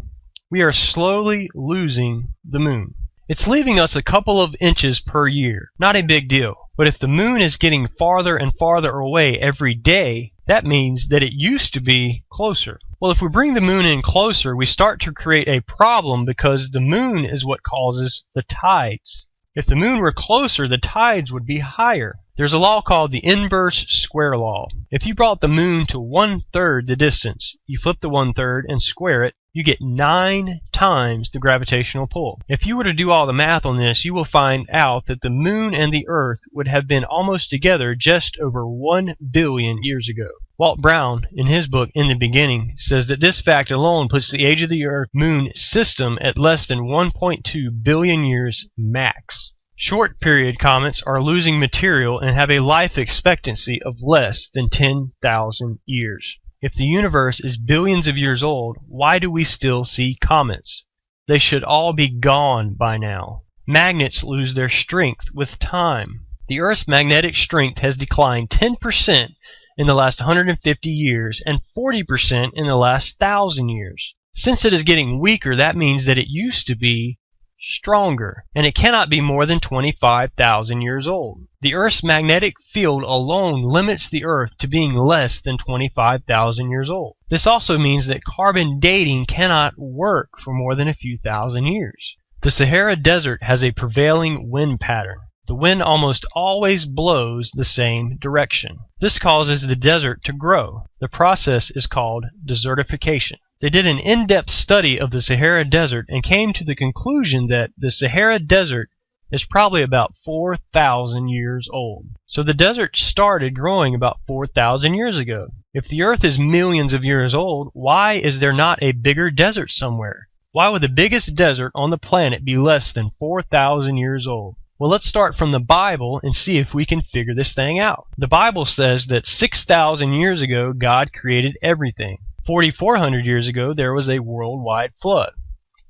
S17: We are slowly losing the moon. It's leaving us a couple of inches per year. Not a big deal. But if the moon is getting farther and farther away every day, that means that it used to be closer. Well, if we bring the moon in closer, we start to create a problem because the moon is what causes the tides. If the moon were closer, the tides would be higher. There's a law called the inverse square law. If you brought the moon to 1/3 the distance, you flip the 1/3 and square it, you get 9 times the gravitational pull. If you were to do all the math on this, you will find out that the moon and the Earth would have been almost together just over 1 billion years ago. Walt Brown, in his book In the Beginning, says that this fact alone puts the age of the Earth-Moon system at less than 1.2 billion years max. Short period comets are losing material and have a life expectancy of less than 10,000 years. If the universe is billions of years old, why do we still see comets? They should all be gone by now. Magnets lose their strength with time. The Earth's magnetic strength has declined 10% in the last 150 years and 40% in the last 1,000 years. Since it is getting weaker, that means that it used to be stronger, and it cannot be more than 25,000 years old. The Earth's magnetic field alone limits the Earth to being less than 25,000 years old. This also means that carbon dating cannot work for more than a few thousand years. The Sahara Desert has a prevailing wind pattern. The wind almost always blows the same direction. This causes the desert to grow. The process is called desertification. They did an in-depth study of the Sahara Desert and came to the conclusion that the Sahara Desert is probably about 4,000 years old. So the desert started growing about 4,000 years ago. If the Earth is millions of years old, why is there not a bigger desert somewhere? Why would the biggest desert on the planet be less than 4,000 years old? Well, let's start from the Bible and see if we can figure this thing out. The Bible says that 6,000 years ago, God created everything. 4,400 years ago, there was a worldwide flood.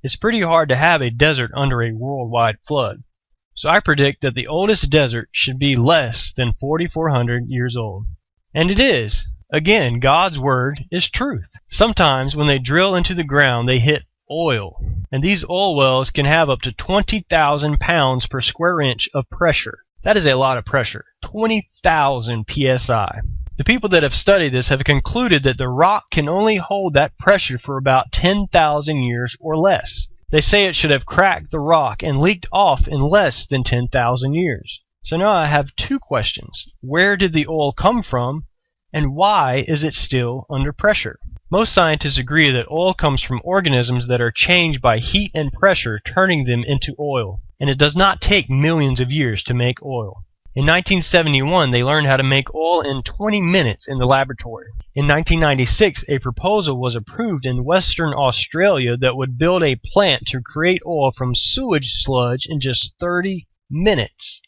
S17: It's pretty hard to have a desert under a worldwide flood. So I predict that the oldest desert should be less than 4,400 years old. And it is. Again, God's word is truth. Sometimes when they drill into the ground, they hit oil. And these oil wells can have up to 20,000 pounds per square inch of pressure. That is a lot of pressure. 20,000 psi. The people that have studied this have concluded that the rock can only hold that pressure for about 10,000 years or less. They say it should have cracked the rock and leaked off in less than 10,000 years. So now I have two questions. Where did the oil come from, and why is it still under pressure? Most scientists agree that oil comes from organisms that are changed by heat and pressure, turning them into oil, and it does not take millions of years to make oil. In 1971, they learned how to make oil in 20 minutes in the laboratory. In 1996, a proposal was approved in Western Australia that would build a plant to create oil from sewage sludge in just 30 minutes.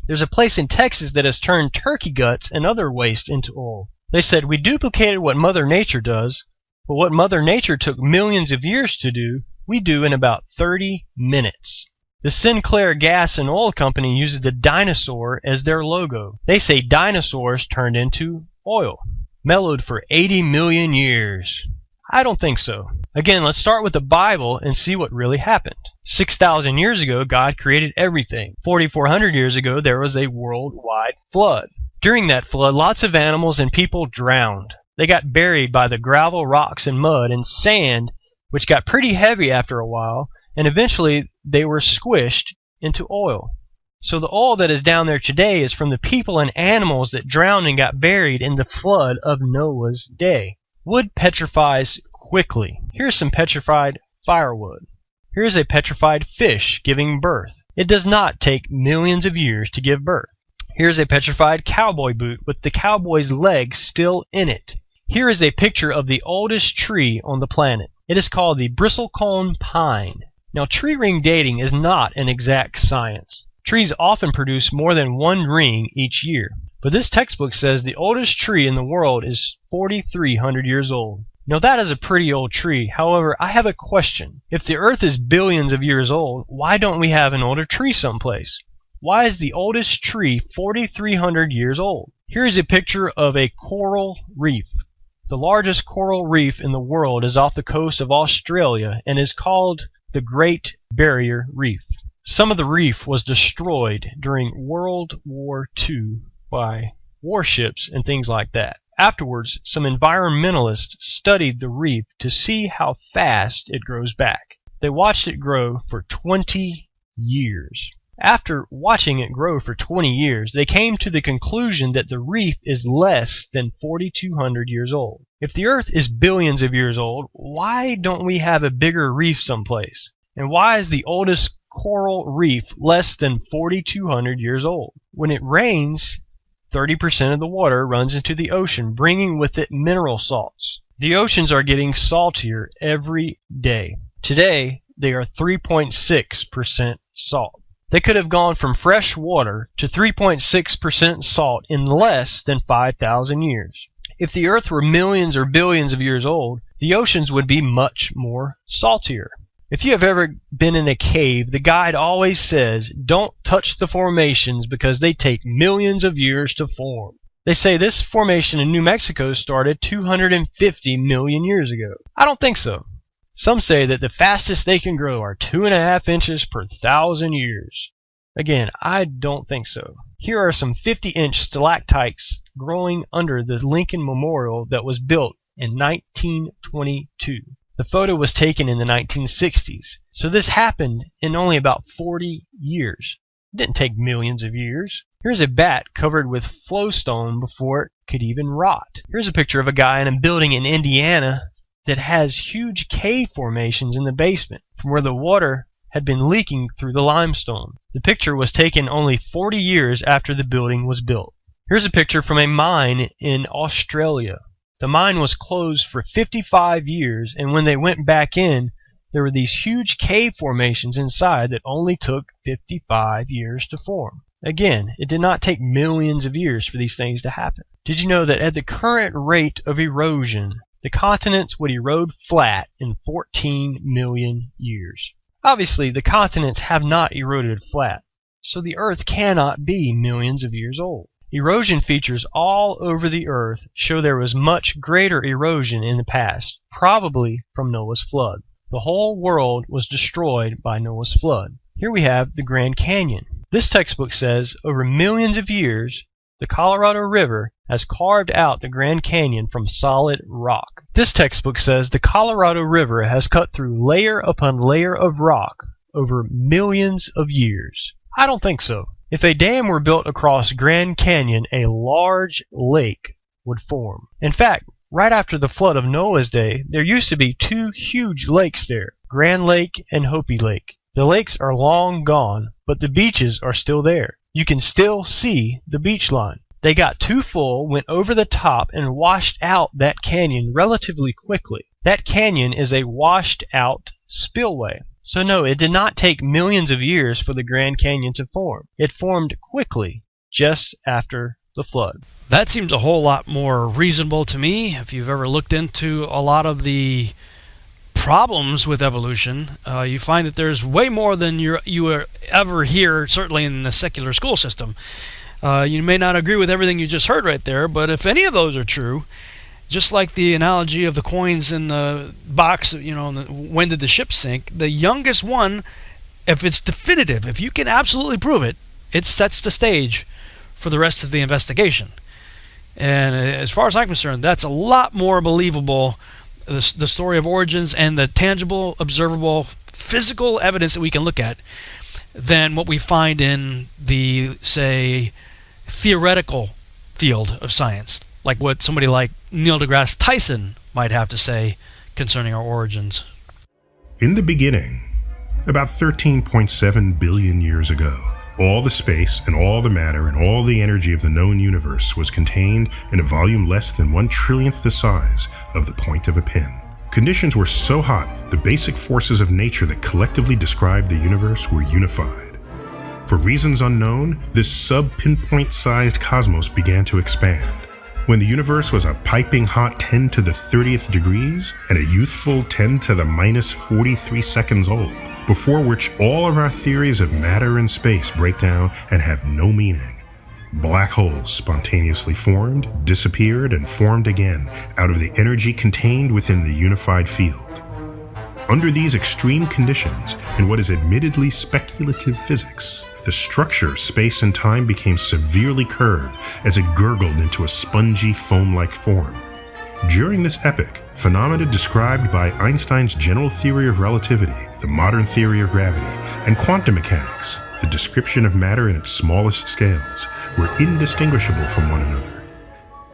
S17: There's a place in Texas that has turned turkey guts and other waste into oil. They said, we duplicated what Mother Nature does, but what Mother Nature took millions of years to do, we do in about 30 minutes. The Sinclair Gas and Oil Company uses the dinosaur as their logo. They say dinosaurs turned into oil, mellowed for 80 million years. I don't think so. Again, let's start with the Bible and see what really happened. 6,000 years ago, God created everything. 4,400 years ago, there was a worldwide flood. During that flood, lots of animals and people drowned. They got buried by the gravel, rocks, and mud and sand, which got pretty heavy after a while, and eventually they were squished into oil. So the oil that is down there today is from the people and animals that drowned and got buried in the flood of Noah's day. Wood petrifies quickly. Here's some petrified firewood. Here's a petrified fish giving birth. It does not take millions of years to give birth. Here's a petrified cowboy boot with the cowboy's legs still in it. Here is a picture of the oldest tree on the planet. It is called the bristlecone pine. Now, tree ring dating is not an exact science. Trees often produce more than one ring each year. But this textbook says the oldest tree in the world is 4,300 years old. Now, that is a pretty old tree. However, I have a question. If the Earth is billions of years old, why don't we have an older tree someplace? Why is the oldest tree 4,300 years old? Here is a picture of a coral reef. The largest coral reef in the world is off the coast of Australia and is called the Great Barrier Reef. Some of the reef was destroyed during World War II by warships and things like that. Afterwards, some environmentalists studied the reef to see how fast it grows back. They watched it grow for 20 years. After watching it grow for 20 years, they came to the conclusion that the reef is less than 4,200 years old. If the Earth is billions of years old, why don't we have a bigger reef someplace? And why is the oldest coral reef less than 4,200 years old? When it rains, 30% of the water runs into the ocean, bringing with it mineral salts. The oceans are getting saltier every day. Today, they are 3.6% salt. They could have gone from fresh water to 3.6% salt in less than 5,000 years. If the Earth were millions or billions of years old, the oceans would be much more saltier. If you have ever been in a cave, the guide always says, don't touch the formations because they take millions of years to form. They say this formation in New Mexico started 250 million years ago. I don't think so. Some say that the fastest they can grow are 2.5 inches per 1,000 years. Again, I don't think so. Here are some 50-inch stalactites growing under the Lincoln Memorial that was built in 1922. The photo was taken in the 1960s, so this happened in only about 40 years. It didn't take millions of years. Here's a bat covered with flowstone before it could even rot. Here's a picture of a guy in a building in Indiana that has huge cave formations in the basement from where the water had been leaking through the limestone. The picture was taken only 40 years after the building was built. Here's a picture from a mine in Australia. The mine was closed for 55 years, and when they went back in, there were these huge cave formations inside that only took 55 years to form. Again, it did not take millions of years for these things to happen. Did you know that at the current rate of erosion, the continents would erode flat in 14 million years? Obviously, the continents have not eroded flat, so the Earth cannot be millions of years old. Erosion features all over the earth show there was much greater erosion in the past, probably from Noah's flood. The whole world was destroyed by Noah's flood. Here we have the Grand Canyon. This textbook says over millions of years, the Colorado River has carved out the Grand Canyon from solid rock. This textbook says the Colorado River has cut through layer upon layer of rock over millions of years. I don't think so. If a dam were built across Grand Canyon, a large lake would form. In fact, right after the flood of Noah's day, there used to be two huge lakes there, Grand Lake and Hopi Lake. The lakes are long gone, but the beaches are still there. You can still see the beach line. They got too full, went over the top, and washed out that canyon relatively quickly. That canyon is a washed out spillway. So no, it did not take millions of years for the Grand Canyon to form. It formed quickly, just after the flood.
S30: That seems a whole lot more reasonable to me. If you've ever looked into a lot of the problems with evolution, you find that there's way more than you ever hear, certainly in the secular school system. You may not agree with everything you just heard right there, but if any of those are true, just like the analogy of the coins in the box, when did the ship sink? The youngest one, if it's definitive, if you can absolutely prove it, it sets the stage for the rest of the investigation. And as far as I'm concerned, that's a lot more believable, the story of origins and the tangible, observable, physical evidence that we can look at, than what we find in the, say, theoretical field of science, like what somebody like Neil deGrasse Tyson might have to say concerning our origins.
S10: In the beginning, about 13.7 billion years ago, all the space and all the matter and all the energy of the known universe was contained in a volume less than 1/trillionth the size of the point of a pin. Conditions were so hot, the basic forces of nature that collectively described the universe were unified. For reasons unknown, this sub-pinpoint-sized cosmos began to expand. When the universe was a piping hot 10 to the 30th degrees and a youthful 10 to the minus 43 seconds old, before which all of our theories of matter and space break down and have no meaning. Black holes spontaneously formed, disappeared, and formed again out of the energy contained within the unified field. Under these extreme conditions, in what is admittedly speculative physics, the structure of space and time became severely curved as it gurgled into a spongy foam-like form. During this epoch, phenomena described by Einstein's general theory of relativity, the modern theory of gravity, and quantum mechanics, the description of matter in its smallest scales, were indistinguishable from one another.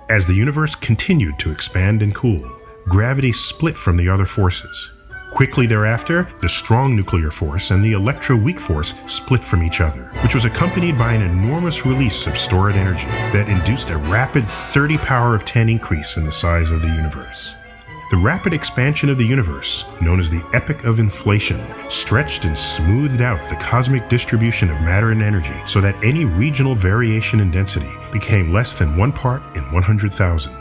S10: As the universe continued to expand and cool, gravity split from the other forces. Quickly thereafter, the strong nuclear force and the electroweak force split from each other, which was accompanied by an enormous release of stored energy that induced a rapid 30 power of 10 increase in the size of the universe. The rapid expansion of the universe, known as the Epoch of Inflation, stretched and smoothed out the cosmic distribution of matter and energy so that any regional variation in density became less than 1 part in 100,000.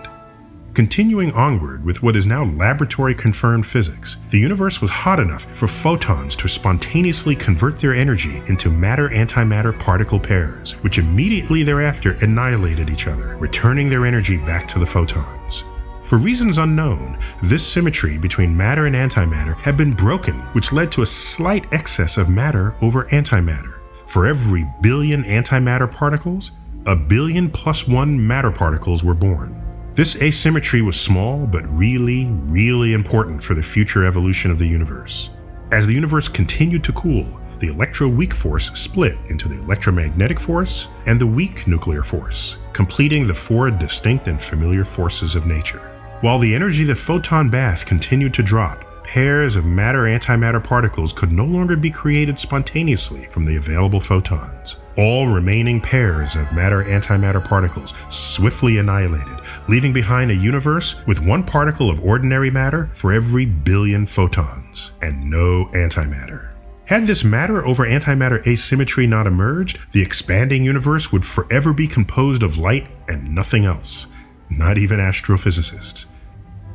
S10: Continuing onward with what is now laboratory-confirmed physics, the universe was hot enough for photons to spontaneously convert their energy into matter-antimatter particle pairs, which immediately thereafter annihilated each other, returning their energy back to the photons. For reasons unknown, this symmetry between matter and antimatter had been broken, which led to a slight excess of matter over antimatter. For every billion antimatter particles, a billion plus one matter particles were born. This asymmetry was small, but really, really important for the future evolution of the universe. As the universe continued to cool, the electroweak force split into the electromagnetic force and the weak nuclear force, completing the 4 distinct and familiar forces of nature. While the energy of the photon bath continued to drop, pairs of matter-antimatter particles could no longer be created spontaneously from the available photons. All remaining pairs of matter-antimatter particles swiftly annihilated, leaving behind a universe with 1 particle of ordinary matter for every billion photons, and no antimatter. Had this matter over antimatter asymmetry not emerged, the expanding universe would forever be composed of light and nothing else, not even astrophysicists.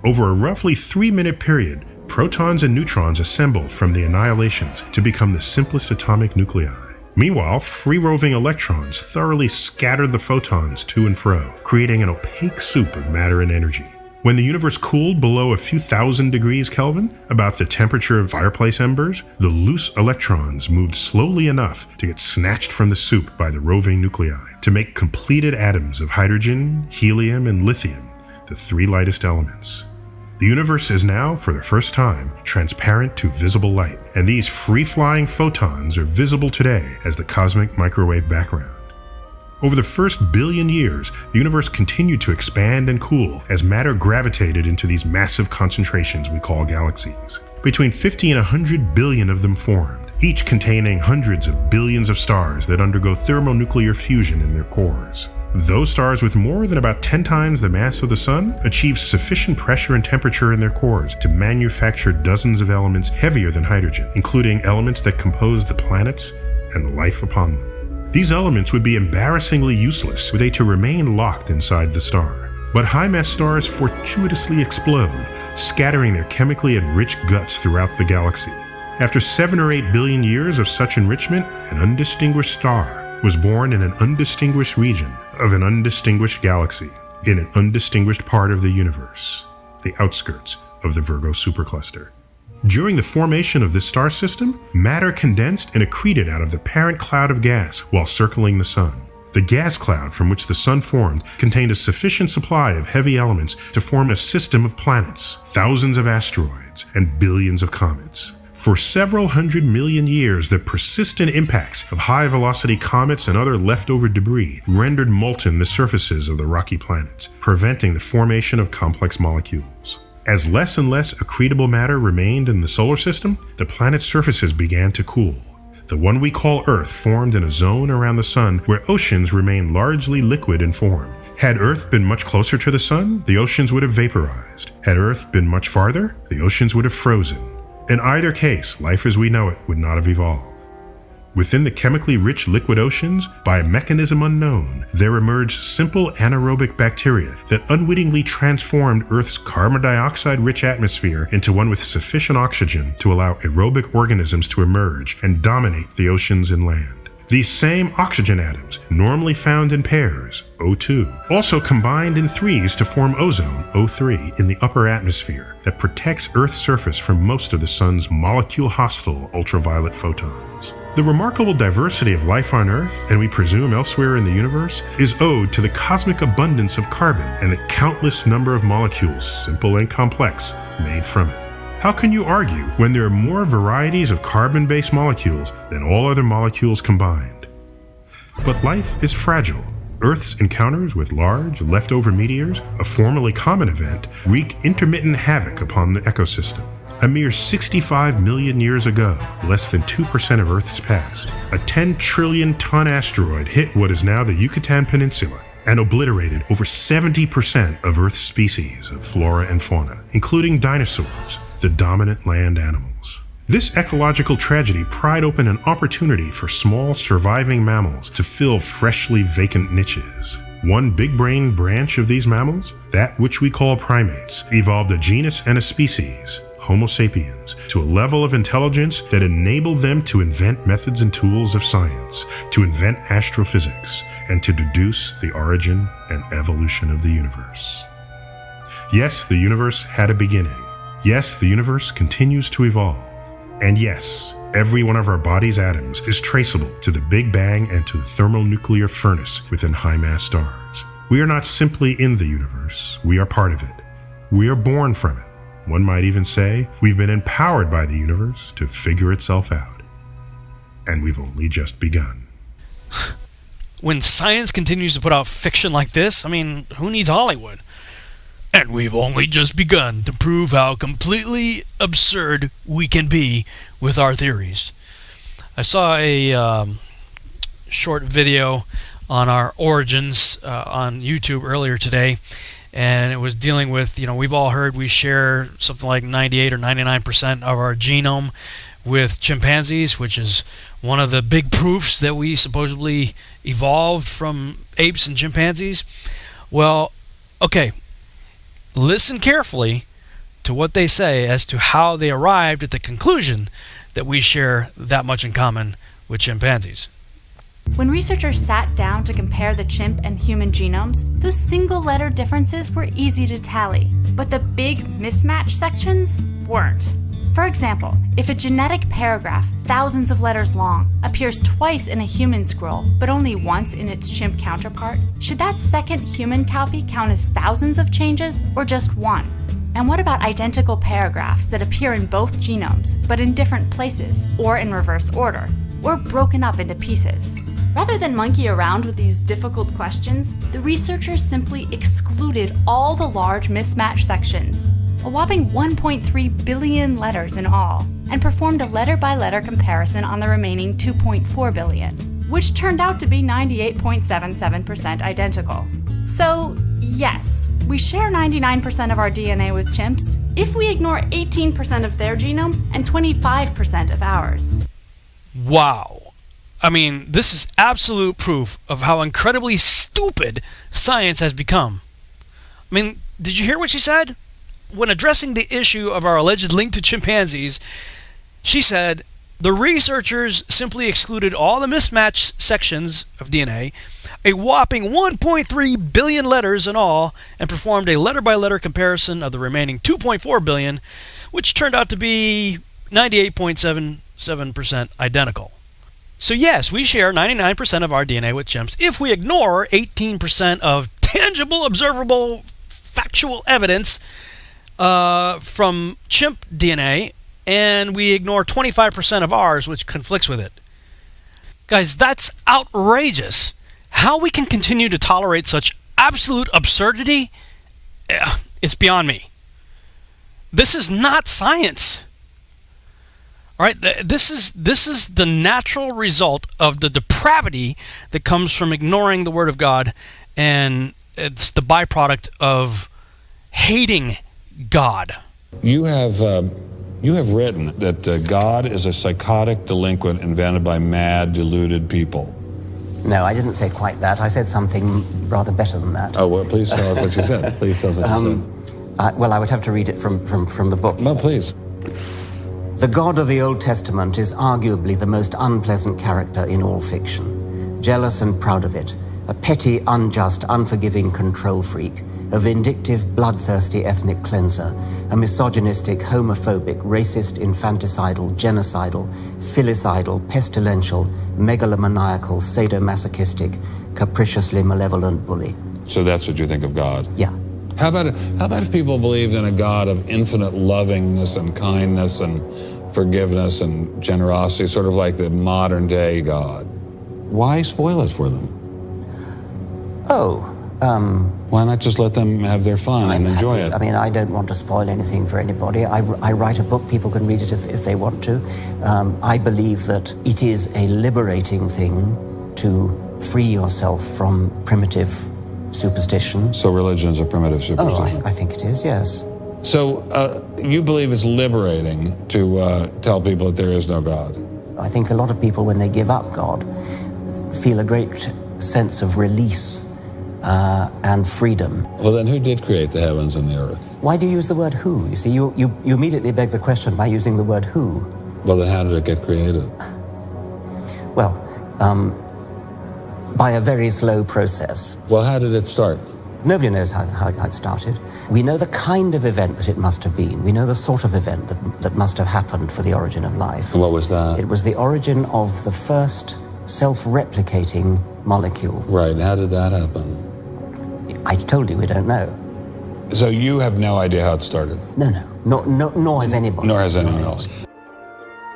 S10: Over a roughly 3-minute period, protons and neutrons assembled from the annihilations to become the simplest atomic nuclei. Meanwhile, free-roving electrons thoroughly scattered the photons to and fro, creating an opaque soup of matter and energy. When the universe cooled below a few thousand degrees Kelvin, about the temperature of fireplace embers, the loose electrons moved slowly enough to get snatched from the soup by the roving nuclei to make completed atoms of hydrogen, helium, and lithium, the three lightest elements. The universe is now, for the first time, transparent to visible light, and these free-flying photons are visible today as the cosmic microwave background. Over the first billion years, the universe continued to expand and cool as matter gravitated into these massive concentrations we call galaxies. Between 50 and 100 billion of them formed, each containing hundreds of billions of stars that undergo thermonuclear fusion in their cores. Those stars with more than about 10 times the mass of the Sun achieve sufficient pressure and temperature in their cores to manufacture dozens of elements heavier than hydrogen, including elements that compose the planets and the life upon them. These elements would be embarrassingly useless were they to remain locked inside the star. But high-mass stars fortuitously explode, scattering their chemically enriched guts throughout the galaxy. After 7 or 8 billion years of such enrichment, an undistinguished star was born in an undistinguished region of an undistinguished galaxy, in an undistinguished part of the universe, the outskirts of the Virgo supercluster. During the formation of this star system, matter condensed and accreted out of the parent cloud of gas while circling the Sun. The gas cloud from which the Sun formed contained a sufficient supply of heavy elements to form a system of planets, thousands of asteroids, and billions of comets. For several 100 million years, the persistent impacts of high-velocity comets and other leftover debris rendered molten the surfaces of the rocky planets, preventing the formation of complex molecules. As less and less accretable matter remained in the solar system, the planet's surfaces began to cool. The one we call Earth formed in a zone around the Sun where oceans remain largely liquid in form. Had Earth been much closer to the Sun, the oceans would have vaporized. Had Earth been much farther, the oceans would have frozen. In either case, life as we know it would not have evolved. Within the chemically rich liquid oceans, by a mechanism unknown, there emerged simple anaerobic bacteria that unwittingly transformed Earth's carbon dioxide-rich atmosphere into one with sufficient oxygen to allow aerobic organisms to emerge and dominate the oceans and land. These same oxygen atoms, normally found in pairs, O2, also combined in threes to form ozone, O3, in the upper atmosphere that protects Earth's surface from most of the Sun's molecule-hostile ultraviolet photons. The remarkable diversity of life on Earth, and we presume elsewhere in the universe, is owed to the cosmic abundance of carbon and the countless number of molecules, simple and complex, made from it. How can you argue when there are more varieties of carbon-based molecules than all other molecules combined? But life is fragile. Earth's encounters with large, leftover meteors, a formerly common event, wreak intermittent havoc upon the ecosystem. A mere 65 million years ago, less than 2% of Earth's past, a 10 trillion ton asteroid hit what is now the Yucatan Peninsula and obliterated over 70% of Earth's species of flora and fauna, including dinosaurs, the dominant land animals. This ecological tragedy pried open an opportunity for small surviving mammals to fill freshly vacant niches. One big-brained branch of these mammals, that which we call primates, evolved a genus and a species, Homo sapiens, to a level of intelligence that enabled them to invent methods and tools of science, to invent astrophysics, and to deduce the origin and evolution of the universe. Yes, the universe had a beginning. Yes, the universe continues to evolve. And yes, every one of our body's atoms is traceable to the Big Bang and to the thermonuclear furnace within high-mass stars. We are not simply in the universe, we are part of it. We are born from it. One might even say we've been empowered by the universe to figure itself out. And we've only just begun.
S30: When science continues to put out fiction like this, I mean, who needs Hollywood? And we've only just begun to prove how completely absurd we can be with our theories. I saw a short video on our origins on YouTube earlier today, and it was dealing with, we've all heard we share something like 98 or 99% of our genome with chimpanzees, which is one of the big proofs that we supposedly evolved from apes and chimpanzees. Well, okay. Listen carefully to what they say as to how they arrived at the conclusion that we share that much in common with chimpanzees.
S18: When researchers sat down to compare the chimp and human genomes, those single-letter differences were easy to tally, but the big mismatch sections weren't. For example, if a genetic paragraph, thousands of letters long, appears twice in a human scroll, but only once in its chimp counterpart, should that second human copy count as thousands of changes, or just one? And what about identical paragraphs that appear in both genomes, but in different places, or in reverse order, or broken up into pieces? Rather than monkey around with these difficult questions, the researchers simply excluded all the large mismatch sections, a whopping 1.3 billion letters in all, and performed a letter-by-letter comparison on the remaining 2.4 billion, which turned out to be 98.77% identical. So, yes, we share 99% of our DNA with chimps if we ignore 18% of their genome and 25% of ours.
S30: Wow. I mean, this is absolute proof of how incredibly stupid science has become. I mean, did you hear what she said? When addressing the issue of our alleged link to chimpanzees, she said, the researchers simply excluded all the mismatched sections of DNA, a whopping 1.3 billion letters in all, and performed a letter-by-letter comparison of the remaining 2.4 billion, which turned out to be 98.77% identical. So yes, we share 99% of our DNA with chimps if we ignore 18% of tangible, observable, factual evidence from chimp DNA, and we ignore 25% of ours, which conflicts with it. Guys, that's outrageous. How we can continue to tolerate such absolute absurdity, it's beyond me. This is not science. All right, this is the natural result of the depravity that comes from ignoring the Word of God, and it's the byproduct of hating God.
S12: You have written that God is a psychotic delinquent invented by mad, deluded people.
S9: No, I didn't say quite that. I said something rather better than that.
S12: Oh, well, please tell us what you said. Please tell us what you said.
S9: Well, I would have to read it from the book.
S12: No, please.
S9: The God of the Old Testament is arguably the most unpleasant character in all fiction. Jealous and proud of it, a petty, unjust, unforgiving control freak, a vindictive, bloodthirsty ethnic cleanser, a misogynistic, homophobic, racist, infanticidal, genocidal, filicidal, pestilential, megalomaniacal, sadomasochistic, capriciously malevolent bully.
S12: So that's what you think of God?
S9: Yeah.
S12: How about if people believed in a God of infinite lovingness and kindness and forgiveness and generosity, sort of like the modern day God? Why spoil it for them? Why not just let them have their fun and enjoy it?
S9: I mean, I don't want to spoil anything for anybody. I write a book, people can read it if they want to. I believe that it is a liberating thing to free yourself from primitive superstition.
S12: So religion is a primitive superstition?
S9: Oh, I think it is, yes.
S12: So you believe it's liberating to tell people that there is no God?
S9: I think a lot of people, when they give up God, feel a great sense of release and freedom.
S12: Well, then who did create the heavens and the earth?
S9: Why do you use the word who? You see, you immediately beg the question by using the word who.
S12: Well, then how did it get created?
S9: Well, by a very slow process.
S12: Well, how did it start?
S9: Nobody knows how it started. We know the kind of event that it must have been. We know the sort of event that must have happened for the origin of life.
S12: What was that?
S9: It was the origin of the first self-replicating molecule.
S12: Right, and how did that happen?
S9: I told you we don't know.
S12: So you have no idea how it started?
S9: No, nor has anybody.
S12: Nor has anyone else.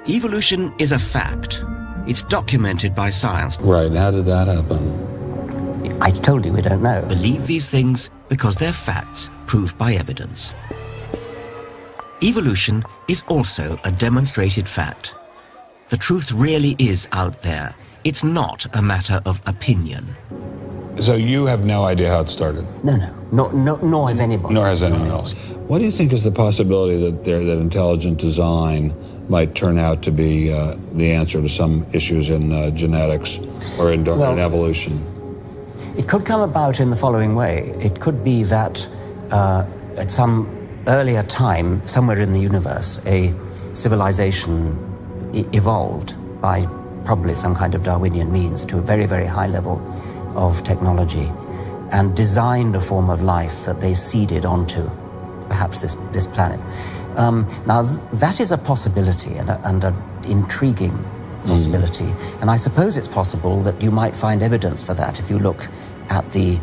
S19: Evolution is a fact. It's documented by science.
S12: Right, and how did that happen?
S9: I told you we don't know.
S19: Believe these things because they're facts proved by evidence. Evolution is also a demonstrated fact. The truth really is out there. It's not a matter of opinion.
S12: So you have no idea how it started?
S9: No, nor has anybody.
S12: Nor has anyone else. What do you think is the possibility that intelligent design might turn out to be the answer to some issues in genetics or in evolution?
S9: It could come about in the following way. It could be that at some earlier time, somewhere in the universe, a civilization evolved by probably some kind of Darwinian means, to a very, very high level of technology and designed a form of life that they seeded onto perhaps this planet. Now, that is a possibility and an intriguing possibility. And I suppose it's possible that you might find evidence for that if you look at the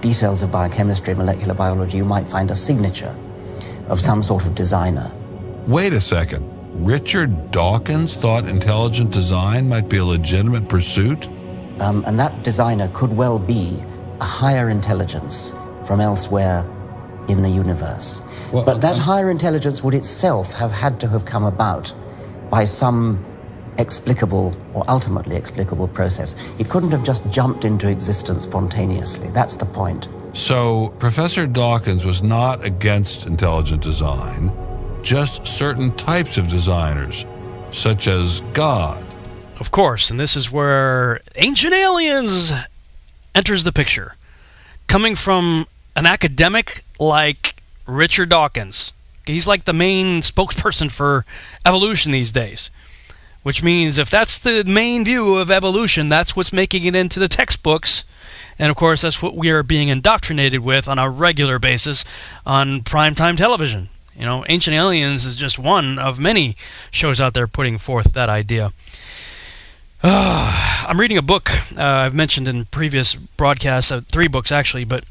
S9: details of biochemistry, molecular biology. You might find a signature of some sort of designer.
S12: Wait a second. Richard Dawkins thought intelligent design might be a legitimate pursuit?
S9: And that designer could well be a higher intelligence from elsewhere in the universe. But that higher intelligence would itself have had to have come about by some explicable or ultimately explicable process. It couldn't have just jumped into existence spontaneously. That's the point.
S12: So Professor Dawkins was not against intelligent design, just certain types of designers, such as God.
S30: Of course, and this is where Ancient Aliens enters the picture. Coming from an academic like Richard Dawkins. He's like the main spokesperson for evolution these days. Which means if that's the main view of evolution, that's what's making it into the textbooks. And of course, that's what we are being indoctrinated with on a regular basis on primetime television. You know, Ancient Aliens is just one of many shows out there putting forth that idea. I'm reading a book I've mentioned in previous broadcasts, 3 books actually, but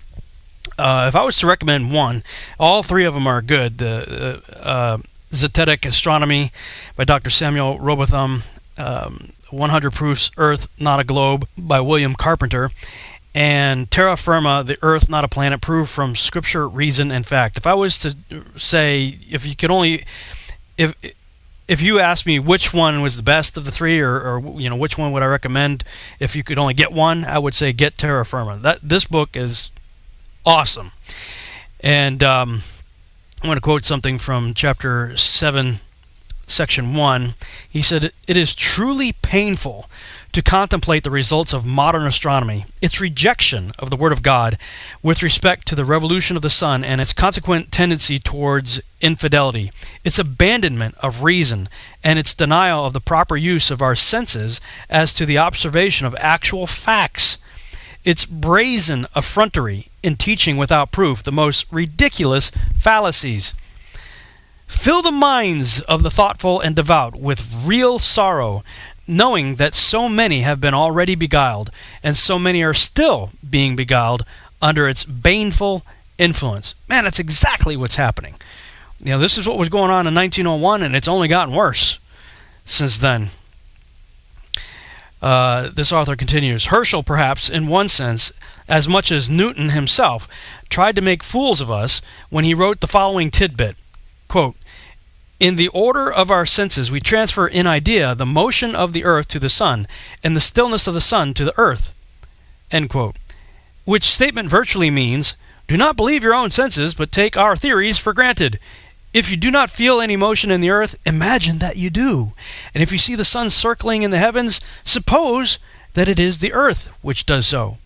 S30: if I was to recommend one, all 3 of them are good. The Zetetic Astronomy by Dr. Samuel Robotham, 100 Proofs Earth, Not a Globe by William Carpenter, and Terra Firma, The Earth, Not a Planet, Proved from Scripture, Reason, and Fact. If I was to say, if you asked me which one was the best of the 3, or you know, which one would I recommend if you could only get one, I would say get Terra Firma. This book is awesome. And I'm going to quote something from chapter 7, section 1. He said, "It is truly painful to contemplate the results of modern astronomy, its rejection of the Word of God with respect to the revolution of the sun and its consequent tendency towards infidelity, its abandonment of reason, and its denial of the proper use of our senses as to the observation of actual facts, its brazen effrontery in teaching without proof the most ridiculous fallacies. Fill the minds of the thoughtful and devout with real sorrow, knowing that so many have been already beguiled, and so many are still being beguiled under its baneful influence." Man, that's exactly what's happening. You know, this is what was going on in 1901, and it's only gotten worse since then. This author continues, "Herschel, perhaps, in one sense, as much as Newton himself, tried to make fools of us when he wrote the following tidbit, quote, 'In the order of our senses we transfer in idea the motion of the earth to the sun, and the stillness of the sun to the earth,' end quote. Which statement virtually means, do not believe your own senses, but take our theories for granted. If you do not feel any motion in the earth, imagine that you do. And if you see the sun circling in the heavens, suppose that it is the earth which does so."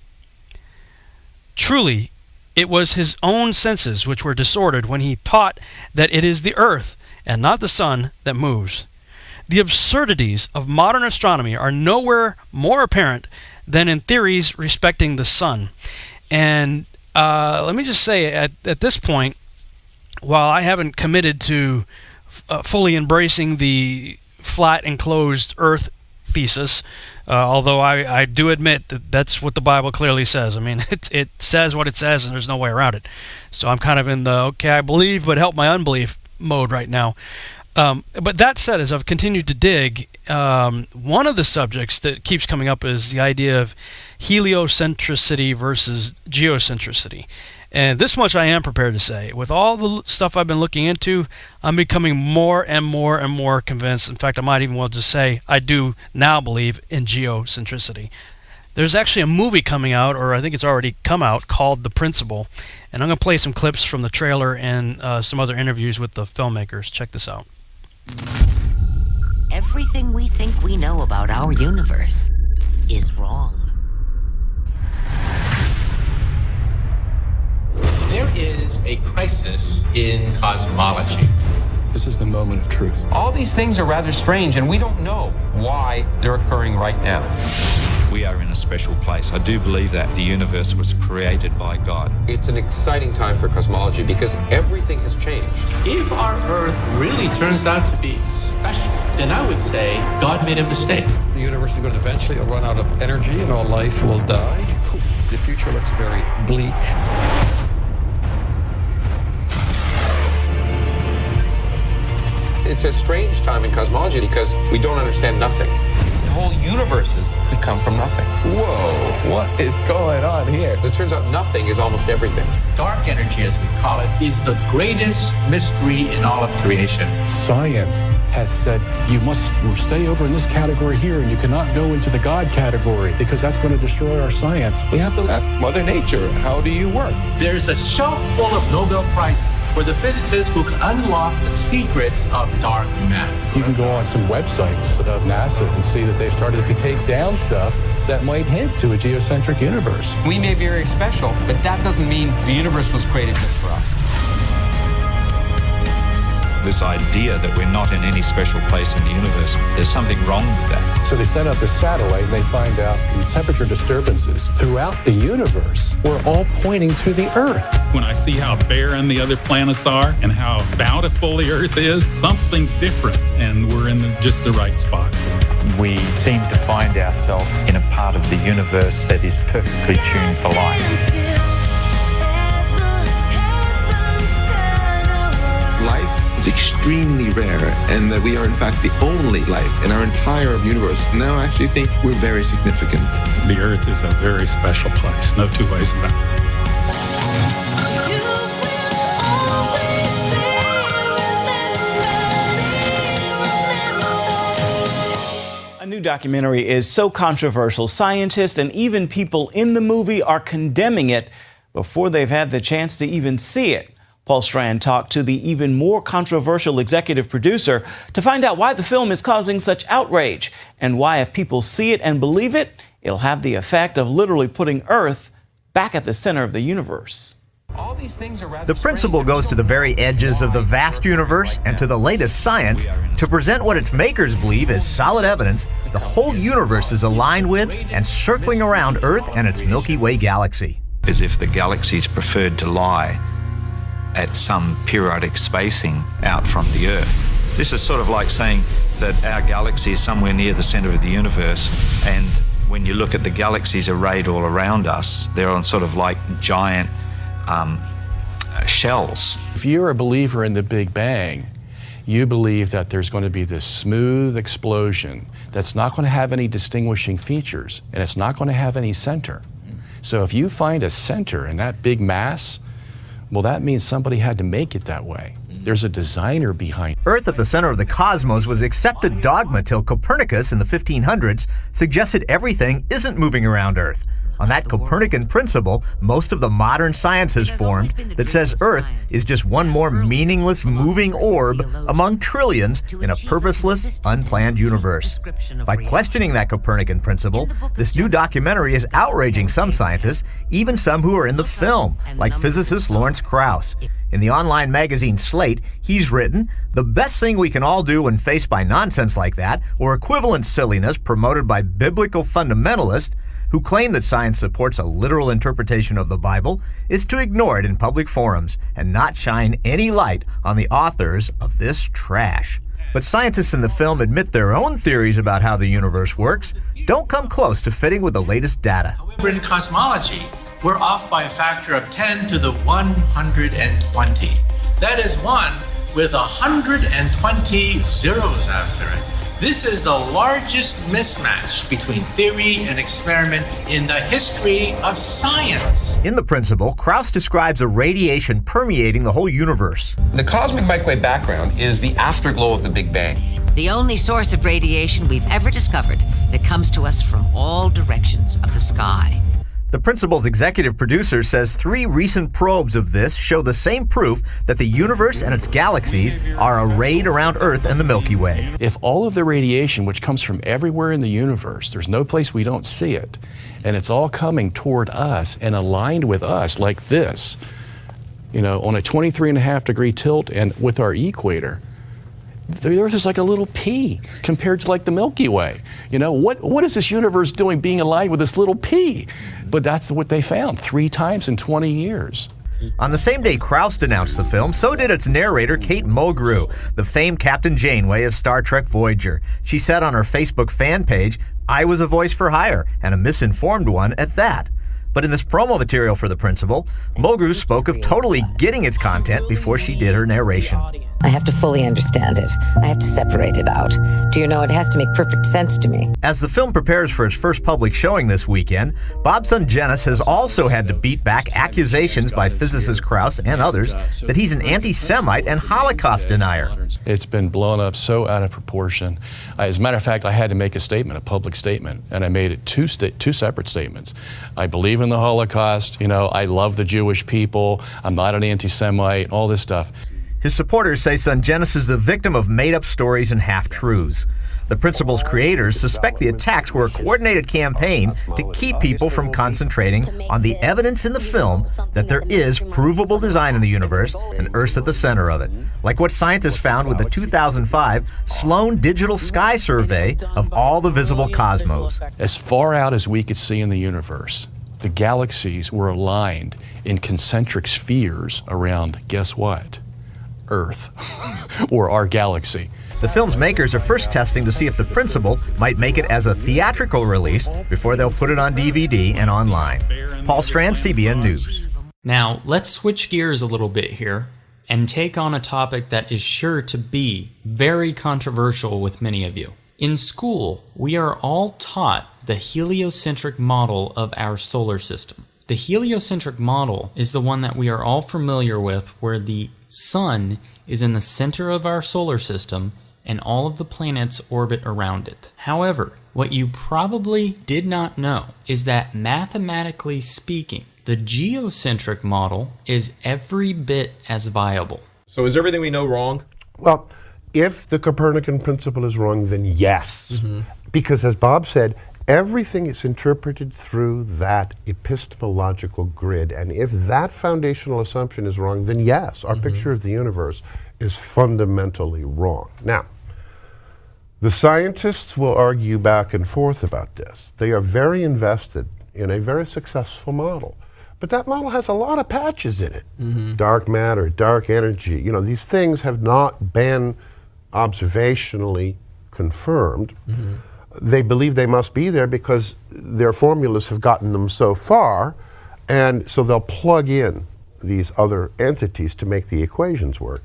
S30: Truly, it was his own senses which were disordered when he taught that it is the earth and not the sun that moves. The absurdities of modern astronomy are nowhere more apparent than in theories respecting the sun. And let me just say, at this point, while I haven't committed to fully embracing the flat enclosed earth thesis, although I do admit that that's what the Bible clearly says. I mean, it says what it says, and there's no way around it. So I'm kind of in the, okay, I believe, but help my unbelief mode right now. But that said, as I've continued to dig, one of the subjects that keeps coming up is the idea of heliocentricity versus geocentricity. And this much I am prepared to say. With all the stuff I've been looking into, I'm becoming more and more and more convinced. In fact, I might even well just say I do now believe in geocentricity. There's actually a movie coming out, or I think it's already come out, called The Principle. And I'm going to play some clips from the trailer and some other interviews with the filmmakers. Check this out.
S20: Everything we think we know about our universe is wrong.
S21: There is a crisis in cosmology.
S3: This is the moment of truth.
S8: All these things are rather strange, and we don't know why they're occurring right now.
S21: We are in a special place. I do believe that the universe was created by God.
S8: It's an exciting time for cosmology because everything has changed.
S22: If our Earth really turns out to be special, then I would say God made a mistake.
S23: The universe is going to eventually run out of energy and all life will die. The future looks very bleak.
S8: It's a strange time in cosmology because we don't understand nothing. Whole universes could come from nothing.
S22: Whoa, what is going on here?
S8: As it turns out, nothing is almost everything.
S22: Dark energy, as we call it, is the greatest mystery in all of creation.
S3: Science has said you must stay over in this category here and you cannot go into the God category because that's going to destroy our science.
S22: We have to ask Mother Nature, how do you work? There's a shelf full of Nobel Prizes for the physicists who can unlock the secrets of dark matter.
S3: You can go on some websites of NASA and see that they've started to take down stuff that might hint to a geocentric universe.
S8: We may be very special, but that doesn't mean the universe was created just for us.
S21: This idea that we're not in any special place in the universe, there's something wrong with that.
S3: So they send out the satellite and they find out these temperature disturbances throughout the universe were all pointing to the Earth.
S24: When I see how barren the other planets are and how bountiful the Earth is, something's different, and we're in just the right spot.
S25: We seem to find ourselves in a part of the universe that is perfectly tuned for life.
S22: Life is extremely rare, and that we are in fact the only life in our entire universe. Now I actually think we're very significant.
S24: The Earth is a very special place, no two ways about it.
S26: A new documentary is so controversial, scientists and even people in the movie are condemning it before they've had the chance to even see it. Paul Strand talked to the even more controversial executive producer to find out why the film is causing such outrage and why, if people see it and believe it, it'll have the effect of literally putting Earth back at the center of the universe.
S27: The principle goes to the very edges of the vast universe and to the latest science to present what its makers believe is solid evidence the whole universe is aligned with and circling around Earth and its Milky Way galaxy.
S21: As if the galaxies preferred to lie at some periodic spacing out from the Earth. This is sort of like saying that our galaxy is somewhere near the center of the universe, and when you look at the galaxies arrayed all around us, they're on sort of like giant shells.
S3: If you're a believer in the Big Bang, you believe that there's going to be this smooth explosion that's not going to have any distinguishing features, and it's not going to have any center. So if you find a center in that big mass, well, that means somebody had to make it that way. There's a designer behind it.
S27: Earth at the center of the cosmos was accepted dogma till Copernicus in the 1500s suggested everything isn't moving around Earth. On that Copernican principle, most of the modern science has formed that says Earth is just one more meaningless moving orb among trillions in a purposeless, unplanned universe. By questioning that Copernican principle, this new documentary is outraging some scientists, even some who are in the film, like physicist Lawrence Krauss. In the online magazine Slate, he's written, "The best thing we can all do when faced by nonsense like that, or equivalent silliness promoted by biblical fundamentalists, who claim that science supports a literal interpretation of the Bible, is to ignore it in public forums and not shine any light on the authors of this trash." But scientists in the film admit their own theories about how the universe works don't come close to fitting with the latest data.
S22: However, in cosmology, we're off by a factor of 10 to the 120. That is 1 with 120 zeros after it. This is the largest mismatch between theory and experiment in the history of science.
S27: In the principle, Krauss describes a radiation permeating the whole universe.
S8: The cosmic microwave background is the afterglow of the Big Bang.
S20: The only source of radiation we've ever discovered that comes to us from all directions of the sky.
S27: The principal's executive producer says 3 recent probes of this show the same proof that the universe and its galaxies are arrayed around Earth and the Milky Way.
S3: If all of the radiation, which comes from everywhere in the universe, there's no place we don't see it, and it's all coming toward us and aligned with us like this, on a 23.5 degree tilt and with our equator, the Earth is like a little pea compared to like the Milky Way. You know, what is this universe doing being aligned with this little pea? But that's what they found 3 times in 20 years.
S27: On the same day Krauss announced the film, so did its narrator, Kate Mulgrew, the famed Captain Janeway of Star Trek Voyager. She said on her Facebook fan page, "I was a voice for hire, and a misinformed one at that." But in this promo material for The Principal, Mulgrew spoke of totally getting its content before she did her narration.
S20: I have to fully understand it. I have to separate it out. Do you know, it has to make perfect sense to me.
S27: As the film prepares for its first public showing this weekend, Bob's son Genis has also had to beat back accusations by physicist Krauss and others that he's an anti-Semite and Holocaust denier.
S3: It's been blown up so out of proportion. As a matter of fact, I had to make a statement, a public statement, and I made it two separate statements. I believe in the Holocaust, you know, I love the Jewish people, I'm not an anti-Semite, all this stuff.
S27: His supporters say son Genis is the victim of made-up stories and half-truths. The Principal's creators suspect the attacks were a coordinated campaign to keep people from concentrating on the evidence in the film that there is provable design in the universe and Earth's at the center of it, like what scientists found with the 2005 Sloan Digital Sky Survey of all the visible cosmos.
S3: As far out as we could see in the universe, the galaxies were aligned in concentric spheres around, guess what? Earth, or our galaxy.
S27: The film's makers are first testing to see if The Principal might make it as a theatrical release before they'll put it on DVD and online. Paul Strand, CBN News.
S1: Now, let's switch gears a little bit here and take on a topic that is sure to be very controversial with many of you. In school, we are all taught the heliocentric model of our solar system. The heliocentric model is the one that we are all familiar with, where the sun is in the center of our solar system and all of the planets orbit around it. However, what you probably did not know is that mathematically speaking, the geocentric model is every bit as viable.
S2: So is everything we know wrong?
S5: Well, if the Copernican principle is wrong, then yes. Because as Bob said, everything is interpreted through that epistemological grid. And if that foundational assumption is wrong, then yes, our picture of the universe is fundamentally wrong. Now, the scientists will argue back and forth about this. They are very invested in a very successful model. But that model has a lot of patches in it. Dark matter, dark energy, you know, these things have not been observationally confirmed. They believe they must be there because their formulas have gotten them so far, and so they'll plug in these other entities to make the equations work.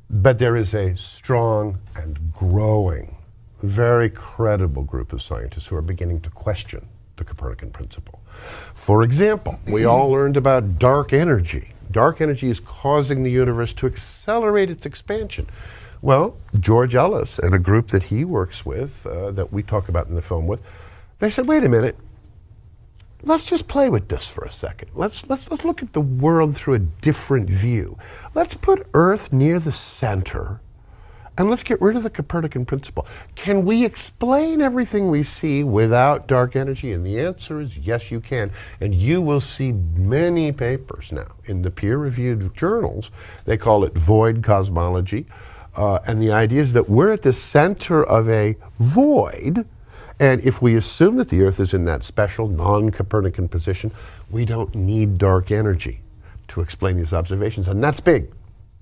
S5: But there is a strong and growing, very credible group of scientists who are beginning to question the Copernican principle. For example, we all learned about dark energy. Dark energy is causing the universe to accelerate its expansion. Well, George Ellis and a group that he works with, that we talk about in the film with, they said, wait a minute, let's just play with this for a second. Let's look at the world through a different view. Let's put Earth near the center, and let's get rid of the Copernican principle. Can we explain everything we see without dark energy? And the answer is yes, you can. And you will see many papers now in the peer-reviewed journals. They call it void cosmology. And the idea is that we're at the center of a void, and if we assume that the Earth is in that special non-Copernican position, we don't need dark energy to explain these observations, and that's big.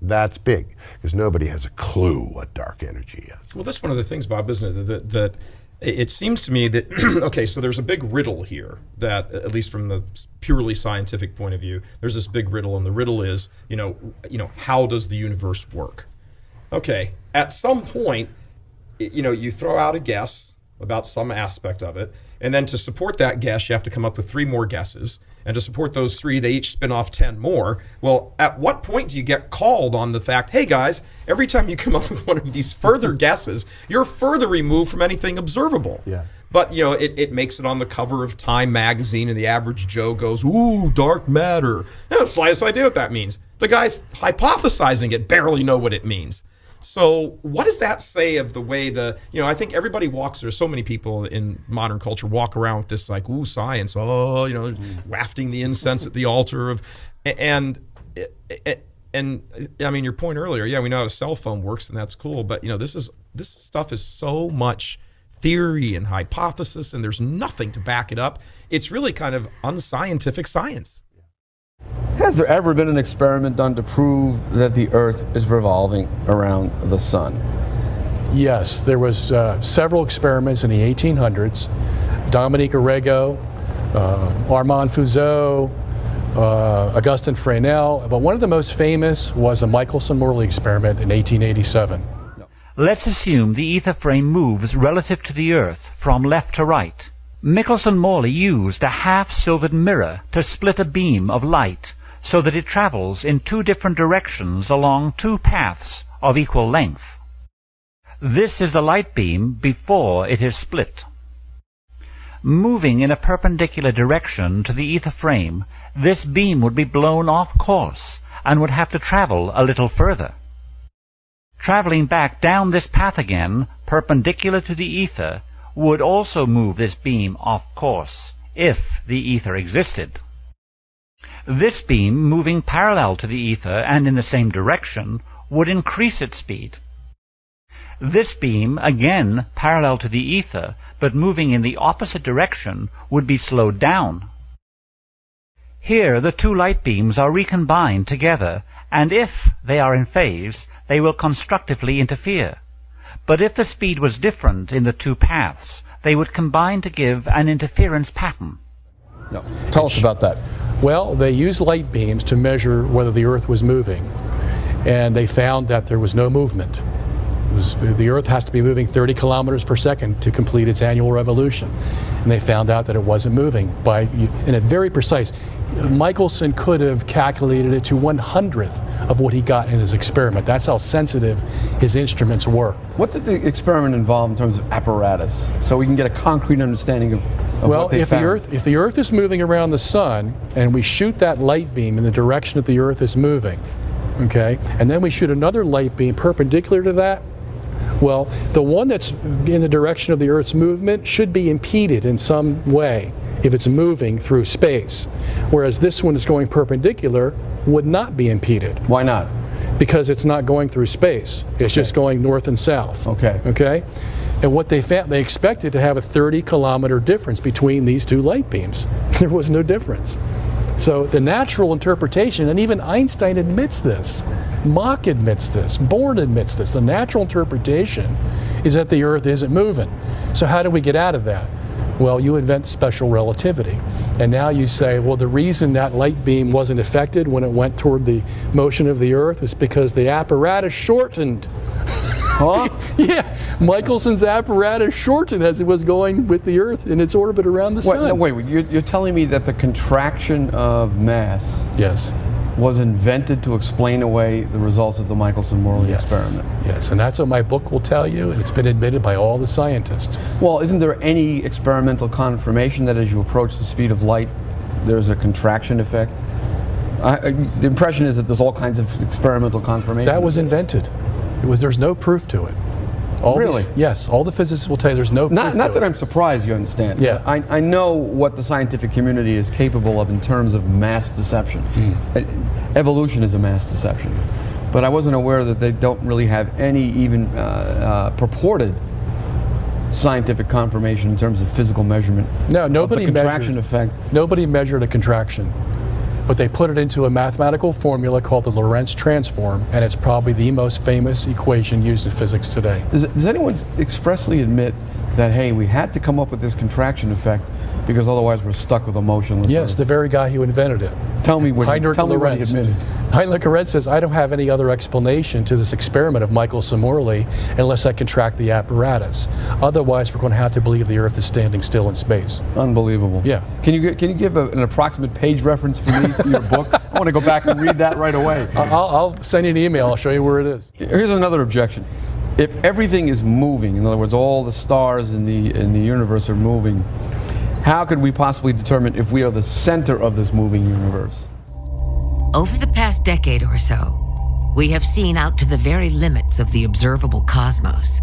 S5: That's big, because nobody has a clue what dark energy is.
S2: Well, that's one of the things, Bob, isn't it? That it seems to me that, okay, so there's a big riddle here that, at least from the purely scientific point of view, there's this big riddle, and the riddle is, you know, how does the universe work? Okay, at some point, you know, you throw out a guess about some aspect of it, and then to support that guess, you have to come up with 3 more guesses, and to support those 3, they each spin off 10 more. Well, at what point do you get called on the fact, hey guys, every time you come up with one of these further guesses, you're further removed from anything observable.
S5: Yeah.
S2: But, you know, it makes it on the cover of Time magazine, and the average Joe goes, ooh, dark matter. I have the slightest idea what that means. The guys hypothesizing it barely know what it means. So what does that say of the way I think everybody there's so many people in modern culture walk around with this like, ooh, science, wafting the incense at the altar of, and And I mean, your point earlier, yeah, we know how a cell phone works, and that's cool. But this stuff is so much theory and hypothesis, and there's nothing to back it up. It's really kind of unscientific science.
S4: Has there ever been an experiment done to prove that the Earth is revolving around the sun?
S3: Yes, there was several experiments in the 1800s. Dominique Arago, Armand Fuseau, Augustin Fresnel, but one of the most famous was the Michelson-Morley experiment in 1887.
S6: Let's assume the ether frame moves relative to the Earth from left to right. Michelson-Morley used a half-silvered mirror to split a beam of light so that it travels in two different directions along two paths of equal length. This is the light beam before it is split. Moving in a perpendicular direction to the ether frame, this beam would be blown off course and would have to travel a little further. Traveling back down this path again, perpendicular to the ether, would also move this beam off course, if the ether existed. This beam, moving parallel to the ether and in the same direction, would increase its speed. This beam, again parallel to the ether, but moving in the opposite direction, would be slowed down. Here the two light beams are recombined together, and if they are in phase, they will constructively interfere. But if the speed was different in the two paths, they would combine to give an interference pattern.
S4: No. Tell us about that.
S3: Well, they used light beams to measure whether the Earth was moving, and they found that there was no movement. The Earth has to be moving 30 kilometers per second to complete its annual revolution. And they found out that it wasn't moving in a very precise. Michelson could have calculated it to 1/100th of what he got in his experiment. That's how sensitive his instruments were.
S4: What did the experiment involve in terms of apparatus, so we can get a concrete understanding of what they found?
S3: If the Earth is moving around the sun, and we shoot that light beam in the direction that the Earth is moving, okay, and then we shoot another light beam perpendicular to that, well, the one that's in the direction of the Earth's movement should be impeded in some way if it's moving through space, whereas this one is going perpendicular would not be impeded.
S4: Why not?
S3: Because it's not going through space. It's just going north and south.
S4: Okay.
S3: And what they found, they expected to have a 30-kilometer difference between these two light beams. There was no difference. So the natural interpretation, and even Einstein admits this, Mach admits this, Born admits this, the natural interpretation is that the Earth isn't moving. So how do we get out of that? Well, you invent special relativity. And now you say, well, the reason that light beam wasn't affected when it went toward the motion of the Earth is because the apparatus shortened.
S4: Huh?
S3: Yeah, Michelson's apparatus shortened as it was going with the Earth in its orbit around the sun.
S4: Wait, you're telling me that the contraction of mass was invented to explain away the results of the Michelson-Morley experiment?
S3: Yes, and that's what my book will tell you, and it's been admitted by all the scientists.
S4: Well, isn't there any experimental confirmation that as you approach the speed of light, there's a contraction effect? The impression is that there's all kinds of experimental confirmation.
S3: That was invented. There's no proof to it.
S4: Really?
S3: Yes, all the physicists will tell you there's no proof to
S4: Not that
S3: it.
S4: I'm surprised, you understand.
S3: Yeah.
S4: I know what the scientific community is capable of in terms of mass deception. Evolution is a mass deception. But I wasn't aware that they don't really have any even purported scientific confirmation in terms of physical measurement.
S3: No, nobody
S4: of the contraction effect.
S3: Nobody measured a contraction. But they put it into a mathematical formula called the Lorentz transform, and it's probably the most famous equation used in physics today.
S4: Does anyone expressly admit that, hey, we had to come up with this contraction effect because otherwise we're stuck with a motionless
S3: Yes,
S4: Earth?
S3: the very guy who invented it.
S4: Tell me what he
S3: Lorentz.
S4: admitted.
S3: Heinrich Lorentz says, I don't have any other explanation to this experiment of Michelson-Morley unless I contract the apparatus. Otherwise, we're going to have to believe the Earth is standing still in space.
S4: Unbelievable.
S3: Yeah.
S4: Can you give an approximate page reference for me to your book? I want to go back and read that right away.
S3: I'll send you an email. I'll show you where it is.
S4: Here's another objection. If everything is moving, in other words, all the stars in the universe are moving, how could we possibly determine if we are the center of this moving universe?
S20: Over the past decade or so, we have seen out to the very limits of the observable cosmos.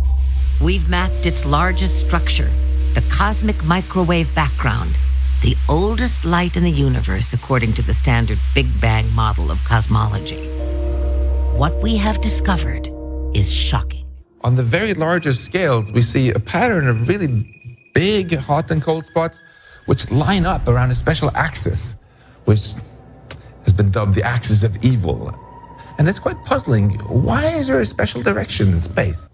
S20: We've mapped its largest structure, the cosmic microwave background, the oldest light in the universe according to the standard Big Bang model of cosmology. what we have discovered is shocking.
S7: On the very largest scales, we see a pattern of really big hot and cold spots which line up around a special axis, which has been dubbed the axis of evil. And it's quite puzzling. Why is there a special direction in space?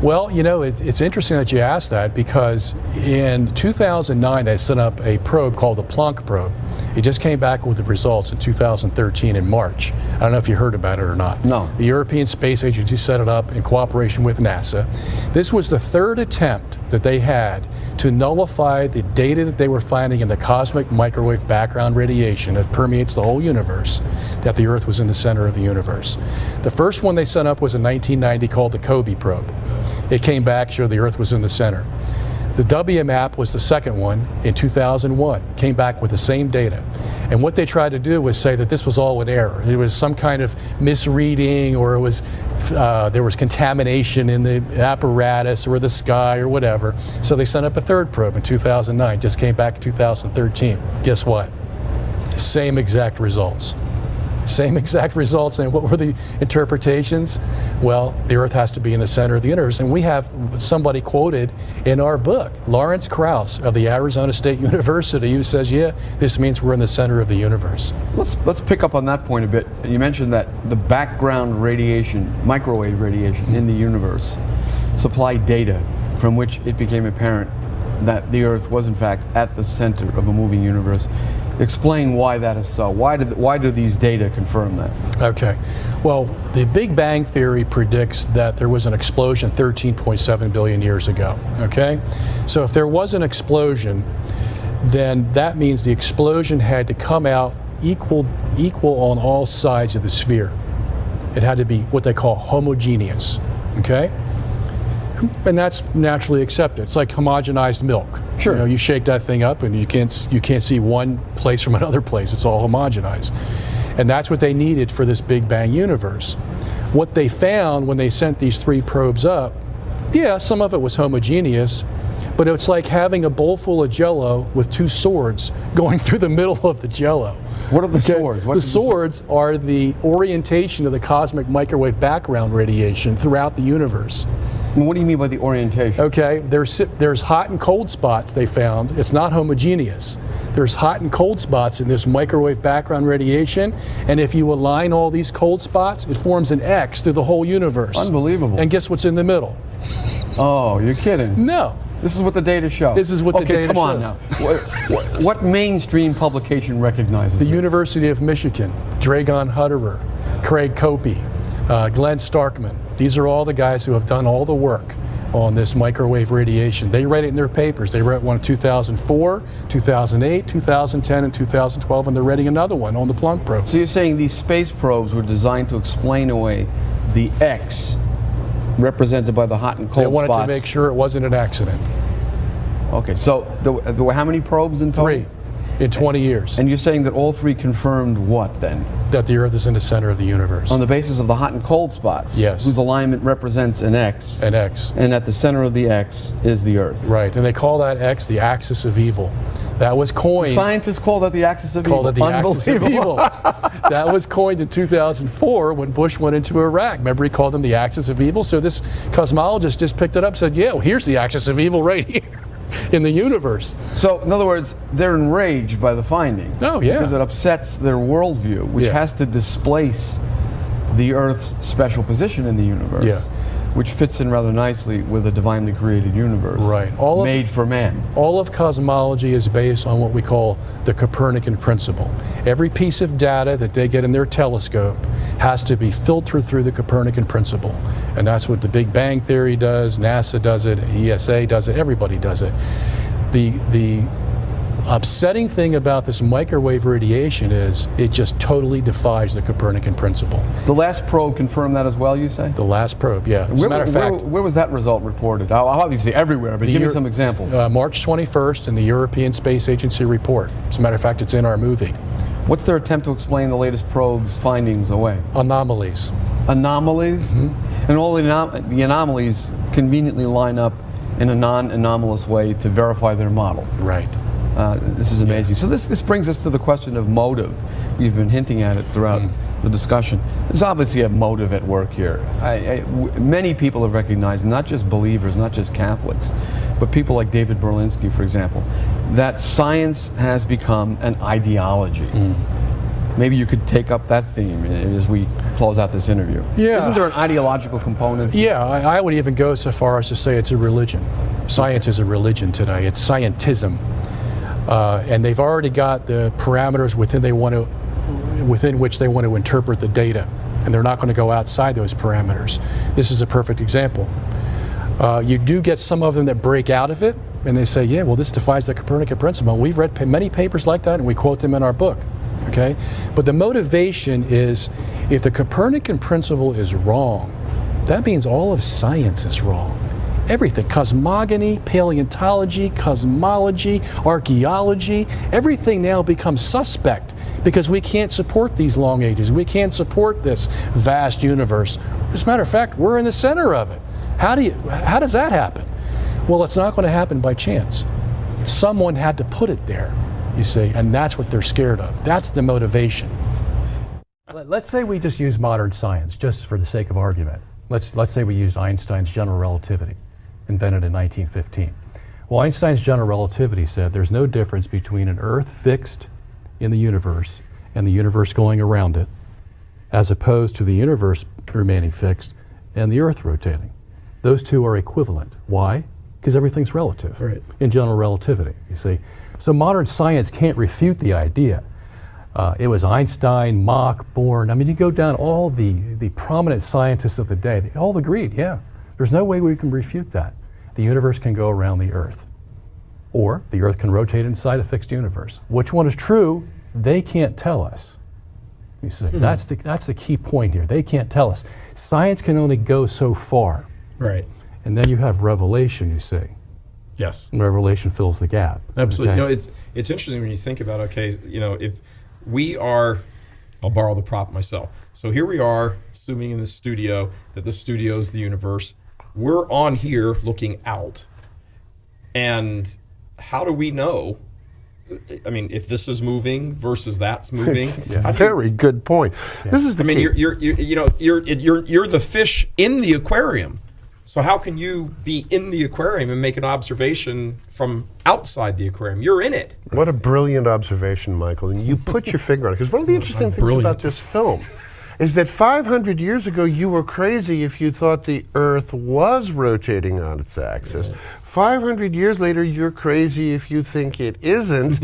S3: Well, you know, it's interesting that you asked that, because in 2009 they set up a probe called the Planck probe. It just came back with the results in 2013 in March. I don't know if you heard about it or not.
S4: No.
S3: The European Space Agency set it up in cooperation with NASA. This was the third attempt that they had to nullify the data that they were finding in the cosmic microwave background radiation that permeates the whole universe, that the Earth was in the center of the universe. The first one they set up was in 1990 called the COBE probe. It came back, showed the Earth was in the center. The WMAP was the second one in 2001, came back with the same data. And what they tried to do was say that this was all an error. It was some kind of misreading, or it was there was contamination in the apparatus or the sky or whatever. So they sent up a third probe in 2009, just came back in 2013. Guess what? Same exact results. Same exact results. And what were the interpretations? Well, the Earth has to be in the center of the universe. And we have somebody quoted in our book, Lawrence Krauss of the Arizona State University, who says, yeah, this means we're in the center of the universe.
S4: Let's pick up on that point a bit. You mentioned that the background radiation, microwave radiation in the universe, supplied data from which it became apparent that the Earth was in fact at the center of a moving universe. Explain why that is so. Why do these data confirm that?
S3: Okay. Well, the Big Bang Theory predicts that there was an explosion 13.7 billion years ago. Okay? So if there was an explosion, then that means the explosion had to come out equal on all sides of the sphere. It had to be what they call homogeneous. Okay? And that's naturally accepted. It's like homogenized milk.
S4: Sure.
S3: You know, you shake that thing up and you can't see one place from another place. It's all homogenized. And that's what they needed for this Big Bang universe. What they found when they sent these three probes up, yeah, some of it was homogeneous, but it's like having a bowl full of Jell-O with two swords going through the middle of the Jell-O.
S4: What are the swords?
S3: The swords are the orientation of the cosmic microwave background radiation throughout the universe.
S4: What do you mean by the orientation?
S3: Okay, there's hot and cold spots they found. It's not homogeneous. There's hot and cold spots in this microwave background radiation, and if you align all these cold spots, it forms an X through the whole universe.
S4: Unbelievable.
S3: And guess what's in the middle?
S4: Oh, you're kidding.
S3: No.
S4: This is what the data show.
S3: This is what the data shows.
S4: Okay, come on now. What mainstream publication recognizes
S3: The
S4: this?
S3: University of Michigan, Dragan Hutterer, Craig Copey, Glenn Starkman. These are all the guys who have done all the work on this microwave radiation. They write it in their papers. They wrote one in 2004, 2008, 2010, and 2012, and they're writing another one on the Planck probe.
S4: So you're saying these space probes were designed to explain away the X represented by the hot and cold spots?
S3: They wanted to make sure it wasn't an accident.
S4: Okay, so there were how many probes in total?
S3: 3 in 20 years.
S4: And you're saying that all 3 confirmed what then?
S3: That the Earth is in the center of the universe.
S4: On the basis of the hot and cold spots?
S3: Yes.
S4: Whose alignment represents an X.
S3: An X.
S4: And at the center of the X is the Earth.
S3: Right, and they call that X the axis of evil. That was coined.
S4: Scientists call that the axis of evil.
S3: Called it the axis of evil. That was coined in 2004 when Bush went into Iraq. Remember, he called them the axis of evil? So this cosmologist just picked it up and said, yeah, well, here's the axis of evil right here in the universe.
S4: So, in other words, they're enraged by the finding.
S3: Oh, yeah.
S4: Because it upsets their worldview, which has to displace the Earth's special position in the universe.
S3: Yeah.
S4: Which fits in rather nicely with a divinely created universe.
S3: Right.
S4: Made for man.
S3: All of cosmology is based on what we call the Copernican principle. Every piece of data that they get in their telescope has to be filtered through the Copernican principle. And that's what the Big Bang Theory does, NASA does it, ESA does it, everybody does it. The upsetting thing about this microwave radiation is it just totally defies the Copernican principle.
S4: The last probe confirmed that as well, you say?
S3: The last probe, yeah. As a matter of fact,
S4: where was that result reported? Obviously everywhere, but give me some examples.
S3: March 21st in the European Space Agency report. As a matter of fact, it's in our movie.
S4: What's their attempt to explain the latest probe's findings away?
S3: Anomalies.
S4: Anomalies? Mm-hmm. And all the anomalies conveniently line up in a non-anomalous way to verify their model.
S3: Right.
S4: This is amazing. So this brings us to the question of motive. We've been hinting at it throughout the discussion, there's obviously a motive at work here. Many people have recognized, not just believers, not just Catholics, but people like David Berlinski, for example, that science has become an ideology. Maybe you could take up that theme as we close out this interview.
S3: Yeah.
S4: Isn't there an ideological component?
S3: Yeah, I would even go so far as to say it's a religion. Science is a religion today. It's scientism. And they've already got the parameters within which they want to interpret the data. And they're not going to go outside those parameters. This is a perfect example. You do get some of them that break out of it, and they say, yeah, well, this defies the Copernican principle. We've read many papers like that, and we quote them in our book. Okay? But the motivation is, if the Copernican principle is wrong, that means all of science is wrong. Everything, cosmogony, paleontology, cosmology, archaeology, everything now becomes suspect because we can't support these long ages. We can't support this vast universe. As a matter of fact, we're in the center of it. How does that happen? Well, it's not going to happen by chance. Someone had to put it there, you see, and that's what they're scared of. That's the motivation.
S10: Let's say we just use modern science, just for the sake of argument. Let's say we used Einstein's general relativity, invented in 1915. Well, Einstein's general relativity said there's no difference between an Earth fixed in the universe and the universe going around it, as opposed to the universe remaining fixed and the Earth rotating. Those two are equivalent. Why? Because everything's relative in general relativity, you see. So modern science can't refute the idea. It was Einstein, Mach, Born. I mean, you go down all the prominent scientists of the day, they all agreed, yeah, there's no way we can refute that. The universe can go around the Earth, or the Earth can rotate inside a fixed universe. Which one is true, they can't tell us. You see, that's the key point here. They can't tell us. Science can only go so far.
S2: Right.
S10: And then you have revelation, you see.
S2: Yes.
S10: And revelation fills the gap.
S2: Absolutely.
S10: Okay?
S2: You know, it's interesting when you think about, okay, you know, if we are, I'll borrow the prop myself. So here we are, assuming in the studio that the studio is the universe. We're on here looking out. And how do we know? I mean, if this is moving versus that's moving.
S5: Very good point.
S2: Yeah.
S5: This is the key.
S2: You're the fish in the aquarium. So how can you be in the aquarium and make an observation from outside the aquarium? You're in it.
S5: What a brilliant observation, Michael. And you put your finger on it. Because one of the interesting things about this film is that 500 years ago, you were crazy if you thought the Earth was rotating on its axis. 500 years later, you're crazy if you think it isn't.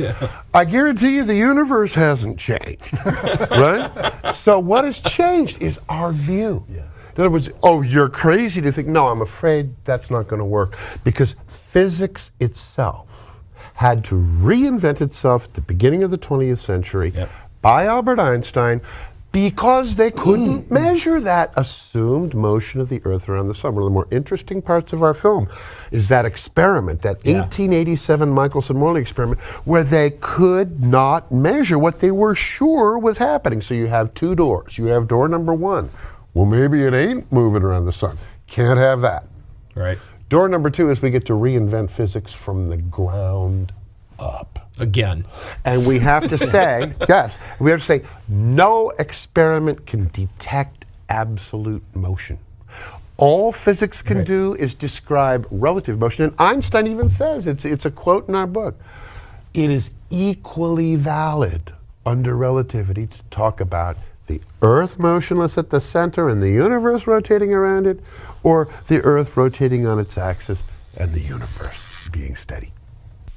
S5: I guarantee you the universe hasn't changed, right? So what has changed is our view. In other words, oh, you're crazy to think, no, I'm afraid that's not going to work. Because physics itself had to reinvent itself at the beginning of the 20th century by Albert Einstein, because they couldn't measure that assumed motion of the Earth around the sun. One of the more interesting parts of our film is that experiment, that 1887 Michelson-Morley experiment, where they could not measure what they were sure was happening. So you have two doors. You have door number one. Well, maybe it ain't moving around the sun. Can't have that.
S2: Right.
S5: Door number two is we get to reinvent physics from the ground up.
S2: Again.
S5: And we have to say, yes, we have to say, no experiment can detect absolute motion. All physics can do is describe relative motion. And Einstein even says, it's a quote in our book, it is equally valid under relativity to talk about the Earth motionless at the center and the universe rotating around it, or the Earth rotating on its axis and the universe being steady.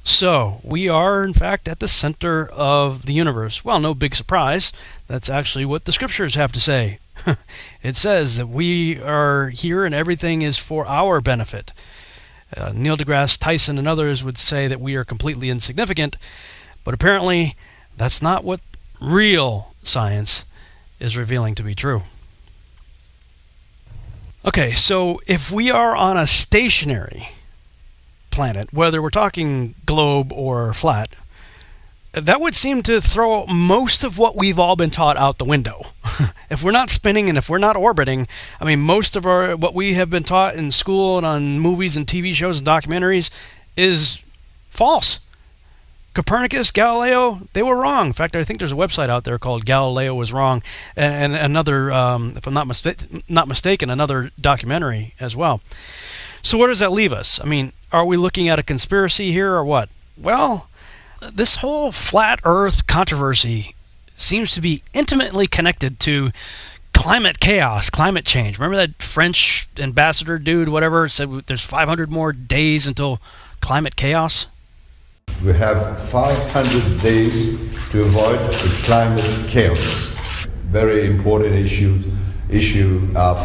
S30: So, we are, in fact, at the center of the universe. Well, no big surprise. That's actually what the scriptures have to say. It says that we are here and everything is for our benefit. Neil deGrasse Tyson and others would say that we are completely insignificant, but apparently that's not what real science is revealing to be true. Okay, so if we are on a stationary planet, whether we're talking globe or flat, that would seem to throw most of what we've all been taught out the window. If we're not spinning and if we're not orbiting, I mean, most of what we have been taught in school and on movies and TV shows and documentaries is false. Copernicus, Galileo, they were wrong. In fact, I think there's a website out there called Galileo Was Wrong, and another, if I'm not mistaken, another documentary as well. So where does that leave us? I mean, are we looking at a conspiracy here or what? Well, this whole flat Earth controversy seems to be intimately connected to climate chaos, climate change. Remember that French ambassador dude, whatever, said there's 500 more days until climate chaos?
S11: We have 500 days to avoid the climate chaos. Very important issue of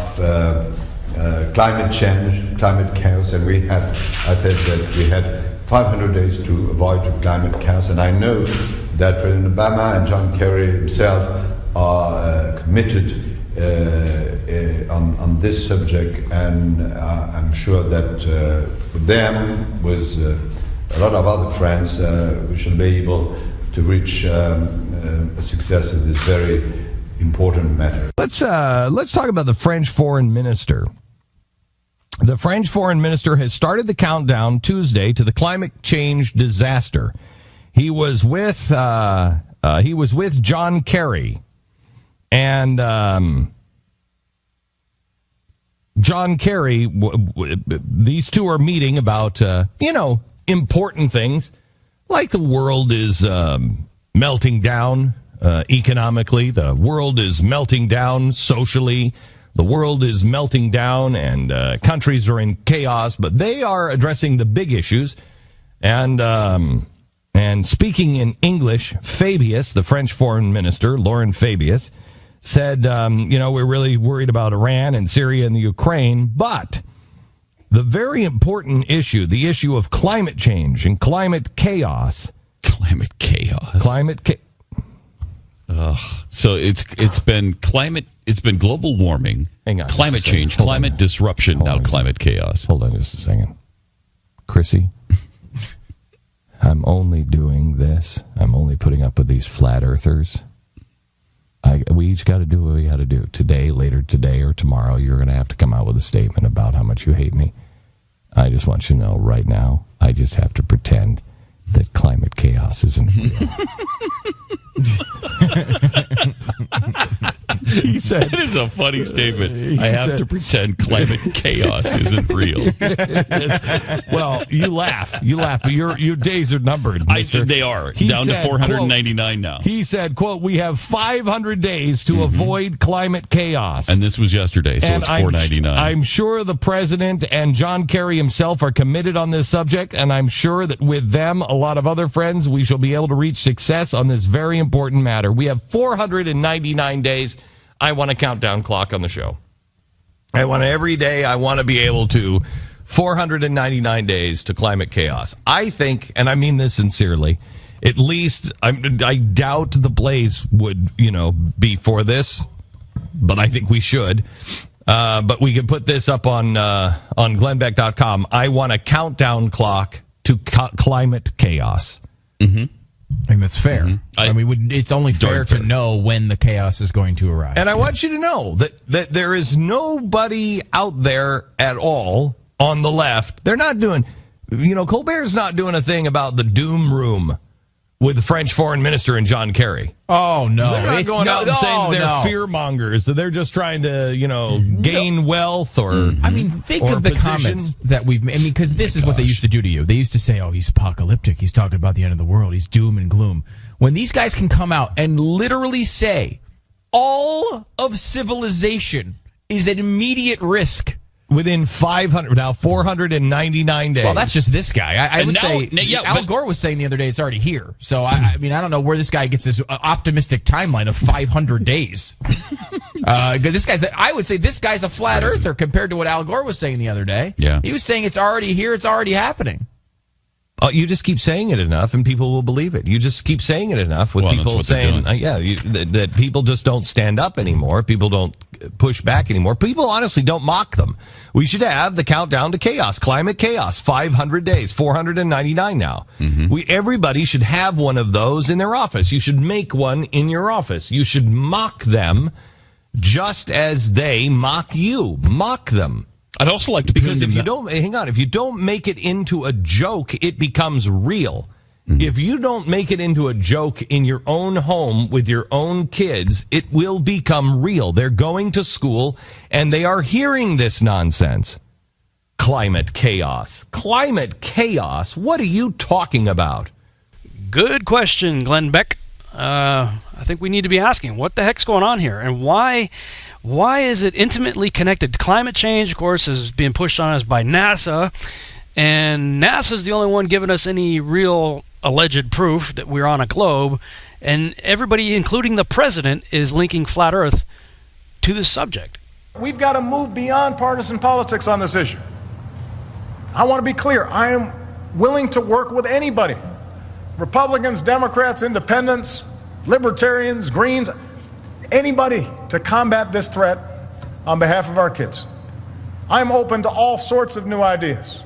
S11: climate change, climate chaos, and I said that we had 500 days to avoid climate chaos, and I know that President Obama and John Kerry himself are committed on this subject, and I'm sure that with them, with a lot of other friends, we shall be able to reach a success in this very important matter.
S13: Let's talk about the French foreign minister. The French foreign minister has started the countdown Tuesday to the climate change disaster. He was with John Kerry, and John Kerry. These two are meeting about important things, like the world is melting down economically, the world is melting down socially, the world is melting down, and countries are in chaos. But they are addressing the big issues, and speaking in English, Fabius, the French foreign minister, Laurent Fabius, said, we're really worried about Iran and Syria and the Ukraine, but the very important issue, the issue of climate change and climate chaos.
S14: Climate chaos. So it's been global warming, climate change, climate disruption, now climate chaos.
S13: Hold on just a second. Chrissy, I'm only doing this. I'm only putting up with these flat earthers. We each got to do what we got to do. Today, later today, or tomorrow, you're going to have to come out with a statement about how much you hate me. I just want you to know right now, I just have to pretend that climate chaos isn't real.
S14: He said, that is a funny statement. I have to pretend climate chaos isn't real.
S13: Well, you laugh, but your days are numbered, mister.
S14: They are. Down to 499 now.
S13: He said, quote, we have 500 days to avoid climate chaos.
S14: And this was yesterday, so it's 499.
S13: I'm sure the president and John Kerry himself are committed on this subject, and I'm sure that with them, a lot of other friends, we shall be able to reach success on this very important matter. We have 499 days. I want a countdown clock on the show. I want every day, I want to be able to 499 days to climate chaos. I think, and I mean this sincerely, at least I doubt the Blaze would, be for this, but I think we should. But we could put this up on glennbeck.com. I want a countdown clock to climate chaos.
S15: Mm-hmm. I think that's fair. Mm-hmm. I mean, it's only fair to know when the chaos is going to arrive.
S13: And I want you to know that there is nobody out there at all on the left. They're not doing, Colbert's not doing a thing about the doom room with the French foreign minister and John Kerry.
S15: Oh, no.
S13: They're not going out and saying they're fear mongers. They're just trying to, gain wealth or
S15: I mean, think of the comments that we've made. I mean, because this is what they used to do to you. They used to say, oh, he's apocalyptic. He's talking about the end of the world. He's doom and gloom. When these guys can come out and literally say all of civilization is at immediate risk
S13: within 499 days.
S15: Well, that's just this guy. I would say Al Gore was saying the other day it's already here. So, I mean, I don't know where this guy gets this optimistic timeline of 500 days. I would say this guy's a flat earther compared to what Al Gore was saying the other day.
S14: Yeah.
S15: He was saying it's already here, it's already happening.
S13: You just keep saying it enough, and people will believe it. You just keep saying it enough with people saying, that people just don't stand up anymore. People don't push back anymore. People honestly don't mock them. We should have the countdown to chaos, climate chaos, 500 days, 499 now. Mm-hmm. Everybody should have one of those in their office. You should make one in your office. You should mock them just as they mock you. Mock them.
S14: I'd also like to
S13: because if you don't make it into a joke, it becomes real. If you don't make it into a joke in your own home with your own kids, it will become real. They're going to school and they are hearing this nonsense. Climate chaos. Climate chaos? What are you talking about?
S30: Good question, Glenn Beck. I think we need to be asking, what the heck's going on here? And why is it intimately connected? Climate change, of course, is being pushed on us by NASA. And NASA's the only one giving us any real alleged proof that we're on a globe. And everybody, including the president, is linking flat Earth to this subject.
S9: We've got to move beyond partisan politics on this issue. I want to be clear. I am willing to work with anybody. Republicans, Democrats, Independents, Libertarians, Greens, anybody to combat this threat on behalf of our kids. I'm open to all sorts of new ideas,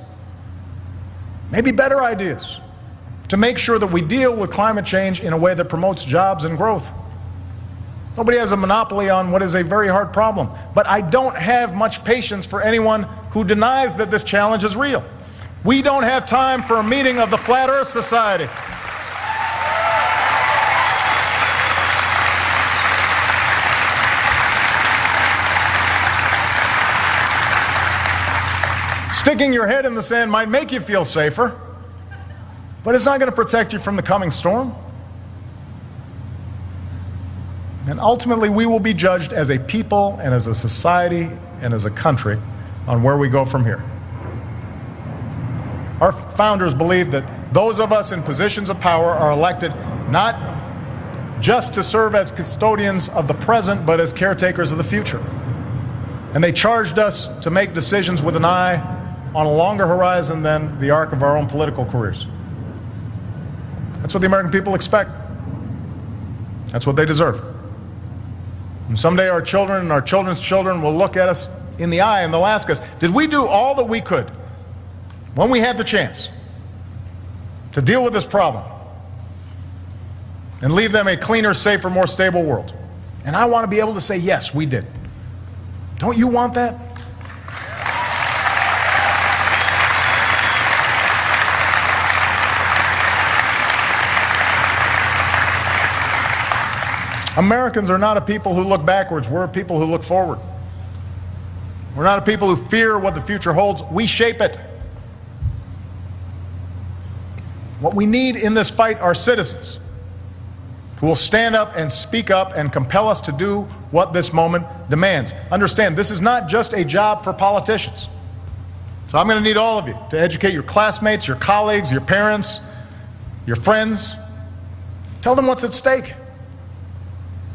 S9: maybe better ideas, to make sure that we deal with climate change in a way that promotes jobs and growth. Nobody has a monopoly on what is a very hard problem, but I don't have much patience for anyone who denies that this challenge is real. We don't have time for a meeting of the Flat Earth Society. Sticking your head in the sand might make you feel safer, but it's not going to protect you from the coming storm. And ultimately, we will be judged as a people and as a society and as a country on where we go from here. Our founders believed that those of us in positions of power are elected not just to serve as custodians of the present, but as caretakers of the future. And they charged us to make decisions with an eye on a longer horizon than the arc of our own political careers. That's what the American people expect. That's what they deserve. And someday our children and our children's children will look at us in the eye and they'll ask us, did we do all that we could when we had the chance to deal with this problem and leave them a cleaner, safer, more stable world? And I want to be able to say, yes, we did. Don't you want that? Americans are not a people who look backwards. We're a people who look forward. We're not a people who fear what the future holds. We shape it. What we need in this fight are citizens who will stand up and speak up and compel us to do what this moment demands. Understand, this is not just a job for politicians. So I'm going to need all of you to educate your classmates, your colleagues, your parents, your friends. Tell them what's at stake.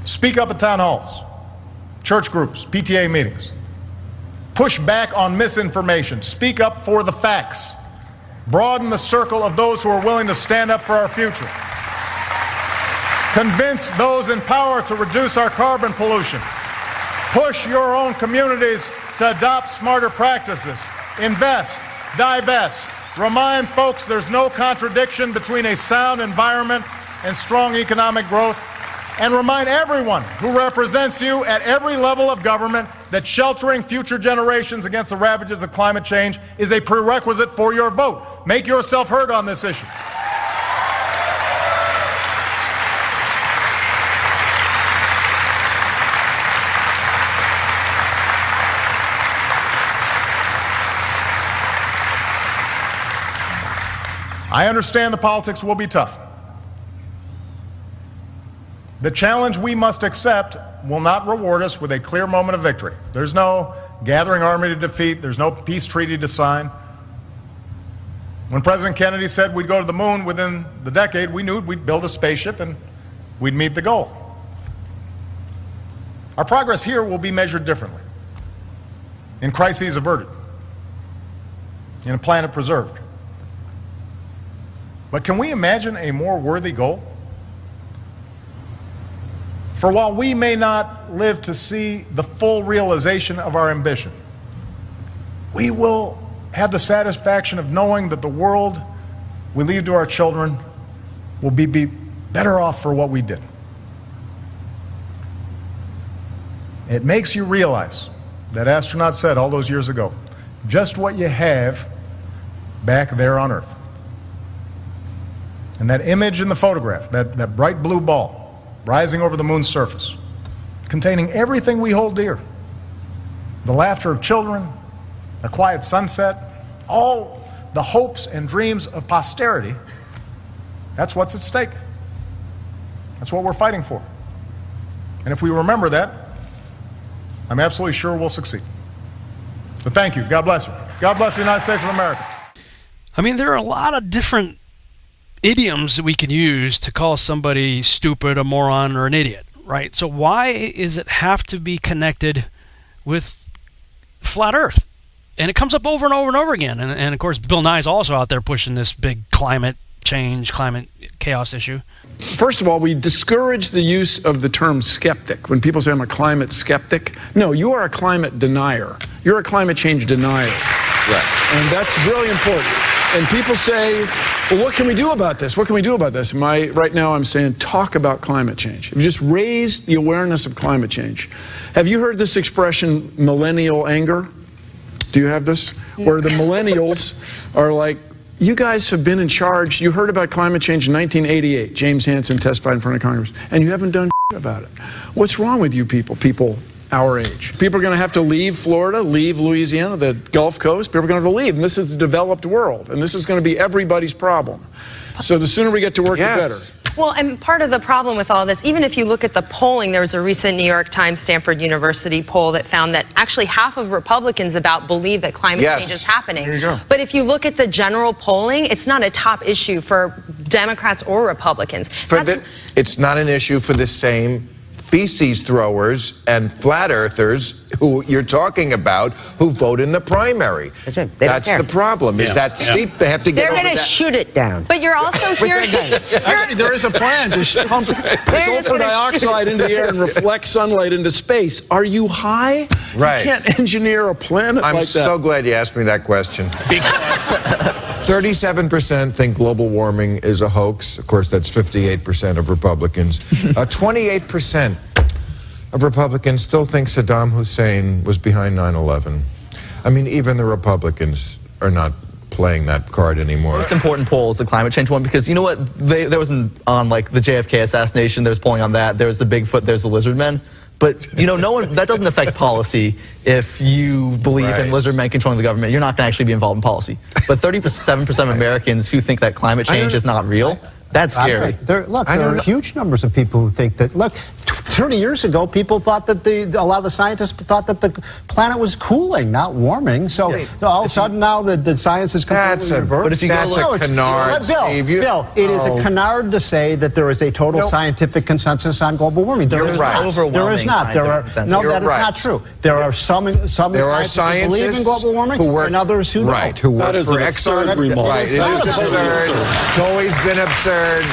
S9: Speak up at town halls, church groups, PTA meetings. Push back on misinformation. Speak up for the facts. Broaden the circle of those who are willing to stand up for our future. Convince those in power to reduce our carbon pollution. Push your own communities to adopt smarter practices. Invest, divest. Remind folks there's no contradiction between a sound environment and strong economic growth. And remind everyone who represents you at every level of government that sheltering future generations against the ravages of climate change is a prerequisite for your vote. Make yourself heard on this issue. I understand the politics will be tough. The challenge we must accept will not reward us with a clear moment of victory. There's no gathering army to defeat. There's no peace treaty to sign. When President Kennedy said we'd go to the moon within the decade, we knew we'd build a spaceship and we'd meet the goal. Our progress here will be measured differently. In crises averted. In a planet preserved. But can we imagine a more worthy goal? For while we may not live to see the full realization of our ambition, we will have the satisfaction of knowing that the world we leave to our children will be better off for what we did. It makes you realize, that astronaut said all those years ago, just what you have back there on Earth. And that image in the photograph, that bright blue ball rising over the moon's surface, containing everything we hold dear, the laughter of children, a quiet sunset, all the hopes and dreams of posterity, that's what's at stake. That's what we're fighting for. And if we remember that, I'm absolutely sure we'll succeed. So thank you. God bless you. God bless the United States of America.
S30: I mean, there are a lot of different idioms that we can use to call somebody stupid, a moron, or an idiot, right? So why is it have to be connected with flat Earth? And it comes up over and over and over again. And of course, Bill Nye's also out there pushing this big climate change, climate chaos issue.
S12: First of all, we discourage the use of the term skeptic. When people say I'm a climate skeptic, no, you are a climate denier. You're a climate change denier. Right. And that's really important. And people say, well, what can we do about this? What can we do about this? Right now I'm saying talk about climate change. If you just raise the awareness of climate change. Have you heard this expression, millennial anger? Do you have this? Where the millennials are like, you guys have been in charge. You heard about climate change in 1988. James Hansen testified in front of Congress. And you haven't done about it. What's wrong with you people our age? People are going to have to leave Florida, leave Louisiana, the Gulf Coast. People are going to have to leave. And this is the developed world. And this is going to be everybody's problem. So the sooner we get to work, the better.
S16: Well, and part of the problem with all this, even if you look at the polling, there was a recent New York Times Stanford University poll that found that actually half of Republicans believe that climate change is happening.
S12: There you go.
S16: But if you look at the general polling, it's not a top issue for Democrats or Republicans.
S17: It's not an issue for the same feces throwers and flat earthers who you're talking about who vote in the primary. That's right. That's the problem. Is that steep? They have to get over that.
S16: They're going to shoot it down. But you're also hearing...
S12: Actually, there is a plan to pump sulfur dioxide into the air and reflect sunlight into space. Are you high?
S17: Right.
S12: You can't engineer a planet like that.
S17: I'm so glad you asked me that question. 37% think global warming is a hoax. Of course, that's 58% of Republicans. 28% of Republicans still think Saddam Hussein was behind 9/11. I mean, even the Republicans are not playing that card anymore.
S18: The most important poll is the climate change one, because you know what? There was on like the JFK assassination, there was polling on that. There was the Bigfoot, there's the lizard men. But, you know, that doesn't affect policy. If you believe in lizard men controlling the government, you're not going to actually be involved in policy. But 37% of Americans who think that climate change is not real, that's scary.
S19: There are huge numbers of people who think that, look, 30 years ago, people thought that a lot of the scientists thought that the planet was cooling, not warming. So all of a sudden now the science is completely reversed.
S17: But if you that's a canard, Steve.
S19: Bill, it is a canard to say that there is a total scientific consensus on global warming. There is not. There is not. That is not true. There are some scientists who believe in global warming and others who don't.
S17: Right, who work for Exxon. Right, it is absurd. It's always been absurd.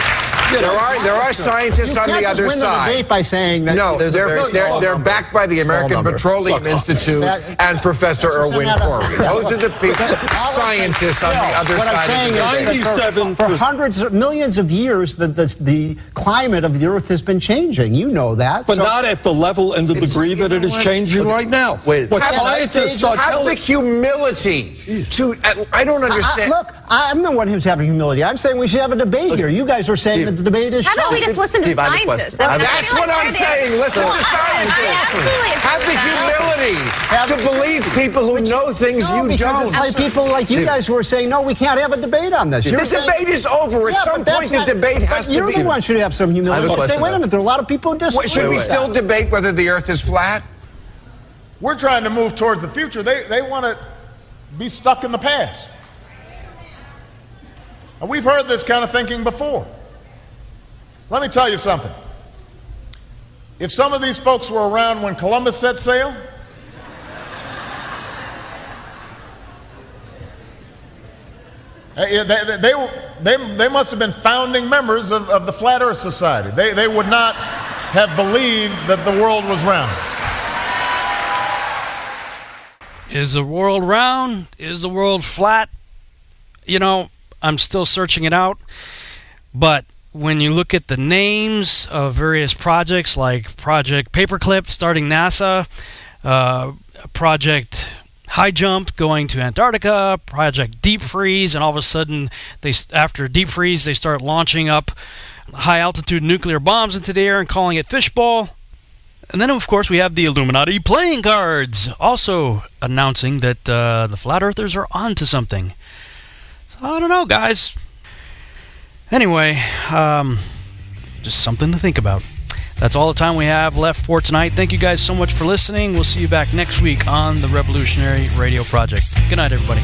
S17: There are scientists on the other side.
S19: By saying that
S17: they're backed by the American Petroleum Institute and Professor Irwin Corey. Those are the people, scientists on the other side of the debate.
S19: For hundreds of millions of years, the climate of the Earth has been changing. You know that.
S23: But not at the level and the degree that it is changing right now. What scientists are
S17: have the humility to... I don't understand.
S19: Look, I'm the one who's having humility. I'm saying we should have a debate here. You guys are saying that the debate is
S16: How about we just listen to the scientists?
S17: That's what I'm saying. Listen to scientists. Have the humility to believe people who know things you don't.
S19: It's like people like you guys who are saying, no, we can't have a debate on this.
S17: The debate is over. At some point, the debate has to be...
S19: You're the one should have some humility. Say, wait a minute, there are a lot of people who disagree.
S17: Should we still debate whether the Earth is flat?
S9: We're trying to move towards the future. They want to be stuck in the past. And we've heard this kind of thinking before. Let me tell you something. If some of these folks were around when Columbus set sail, they must have been founding members of the Flat Earth Society. They would not have believed that the world was round.
S30: Is the world round? Is the world flat? You know, I'm still searching it out. But when you look at the names of various projects like Project Paperclip starting NASA, Project high jump going to Antarctica, Project Deep Freeze, and all of a sudden, after Deep Freeze, they start launching up high-altitude nuclear bombs into the air and calling it fishbowl. And then, of course, we have the Illuminati playing cards, also announcing that the Flat Earthers are onto something. So, I don't know, guys. Anyway, just something to think about. That's all the time we have left for tonight. Thank you guys so much for listening. We'll see you back next week on the Revolutionary Radio Project. Good night, everybody.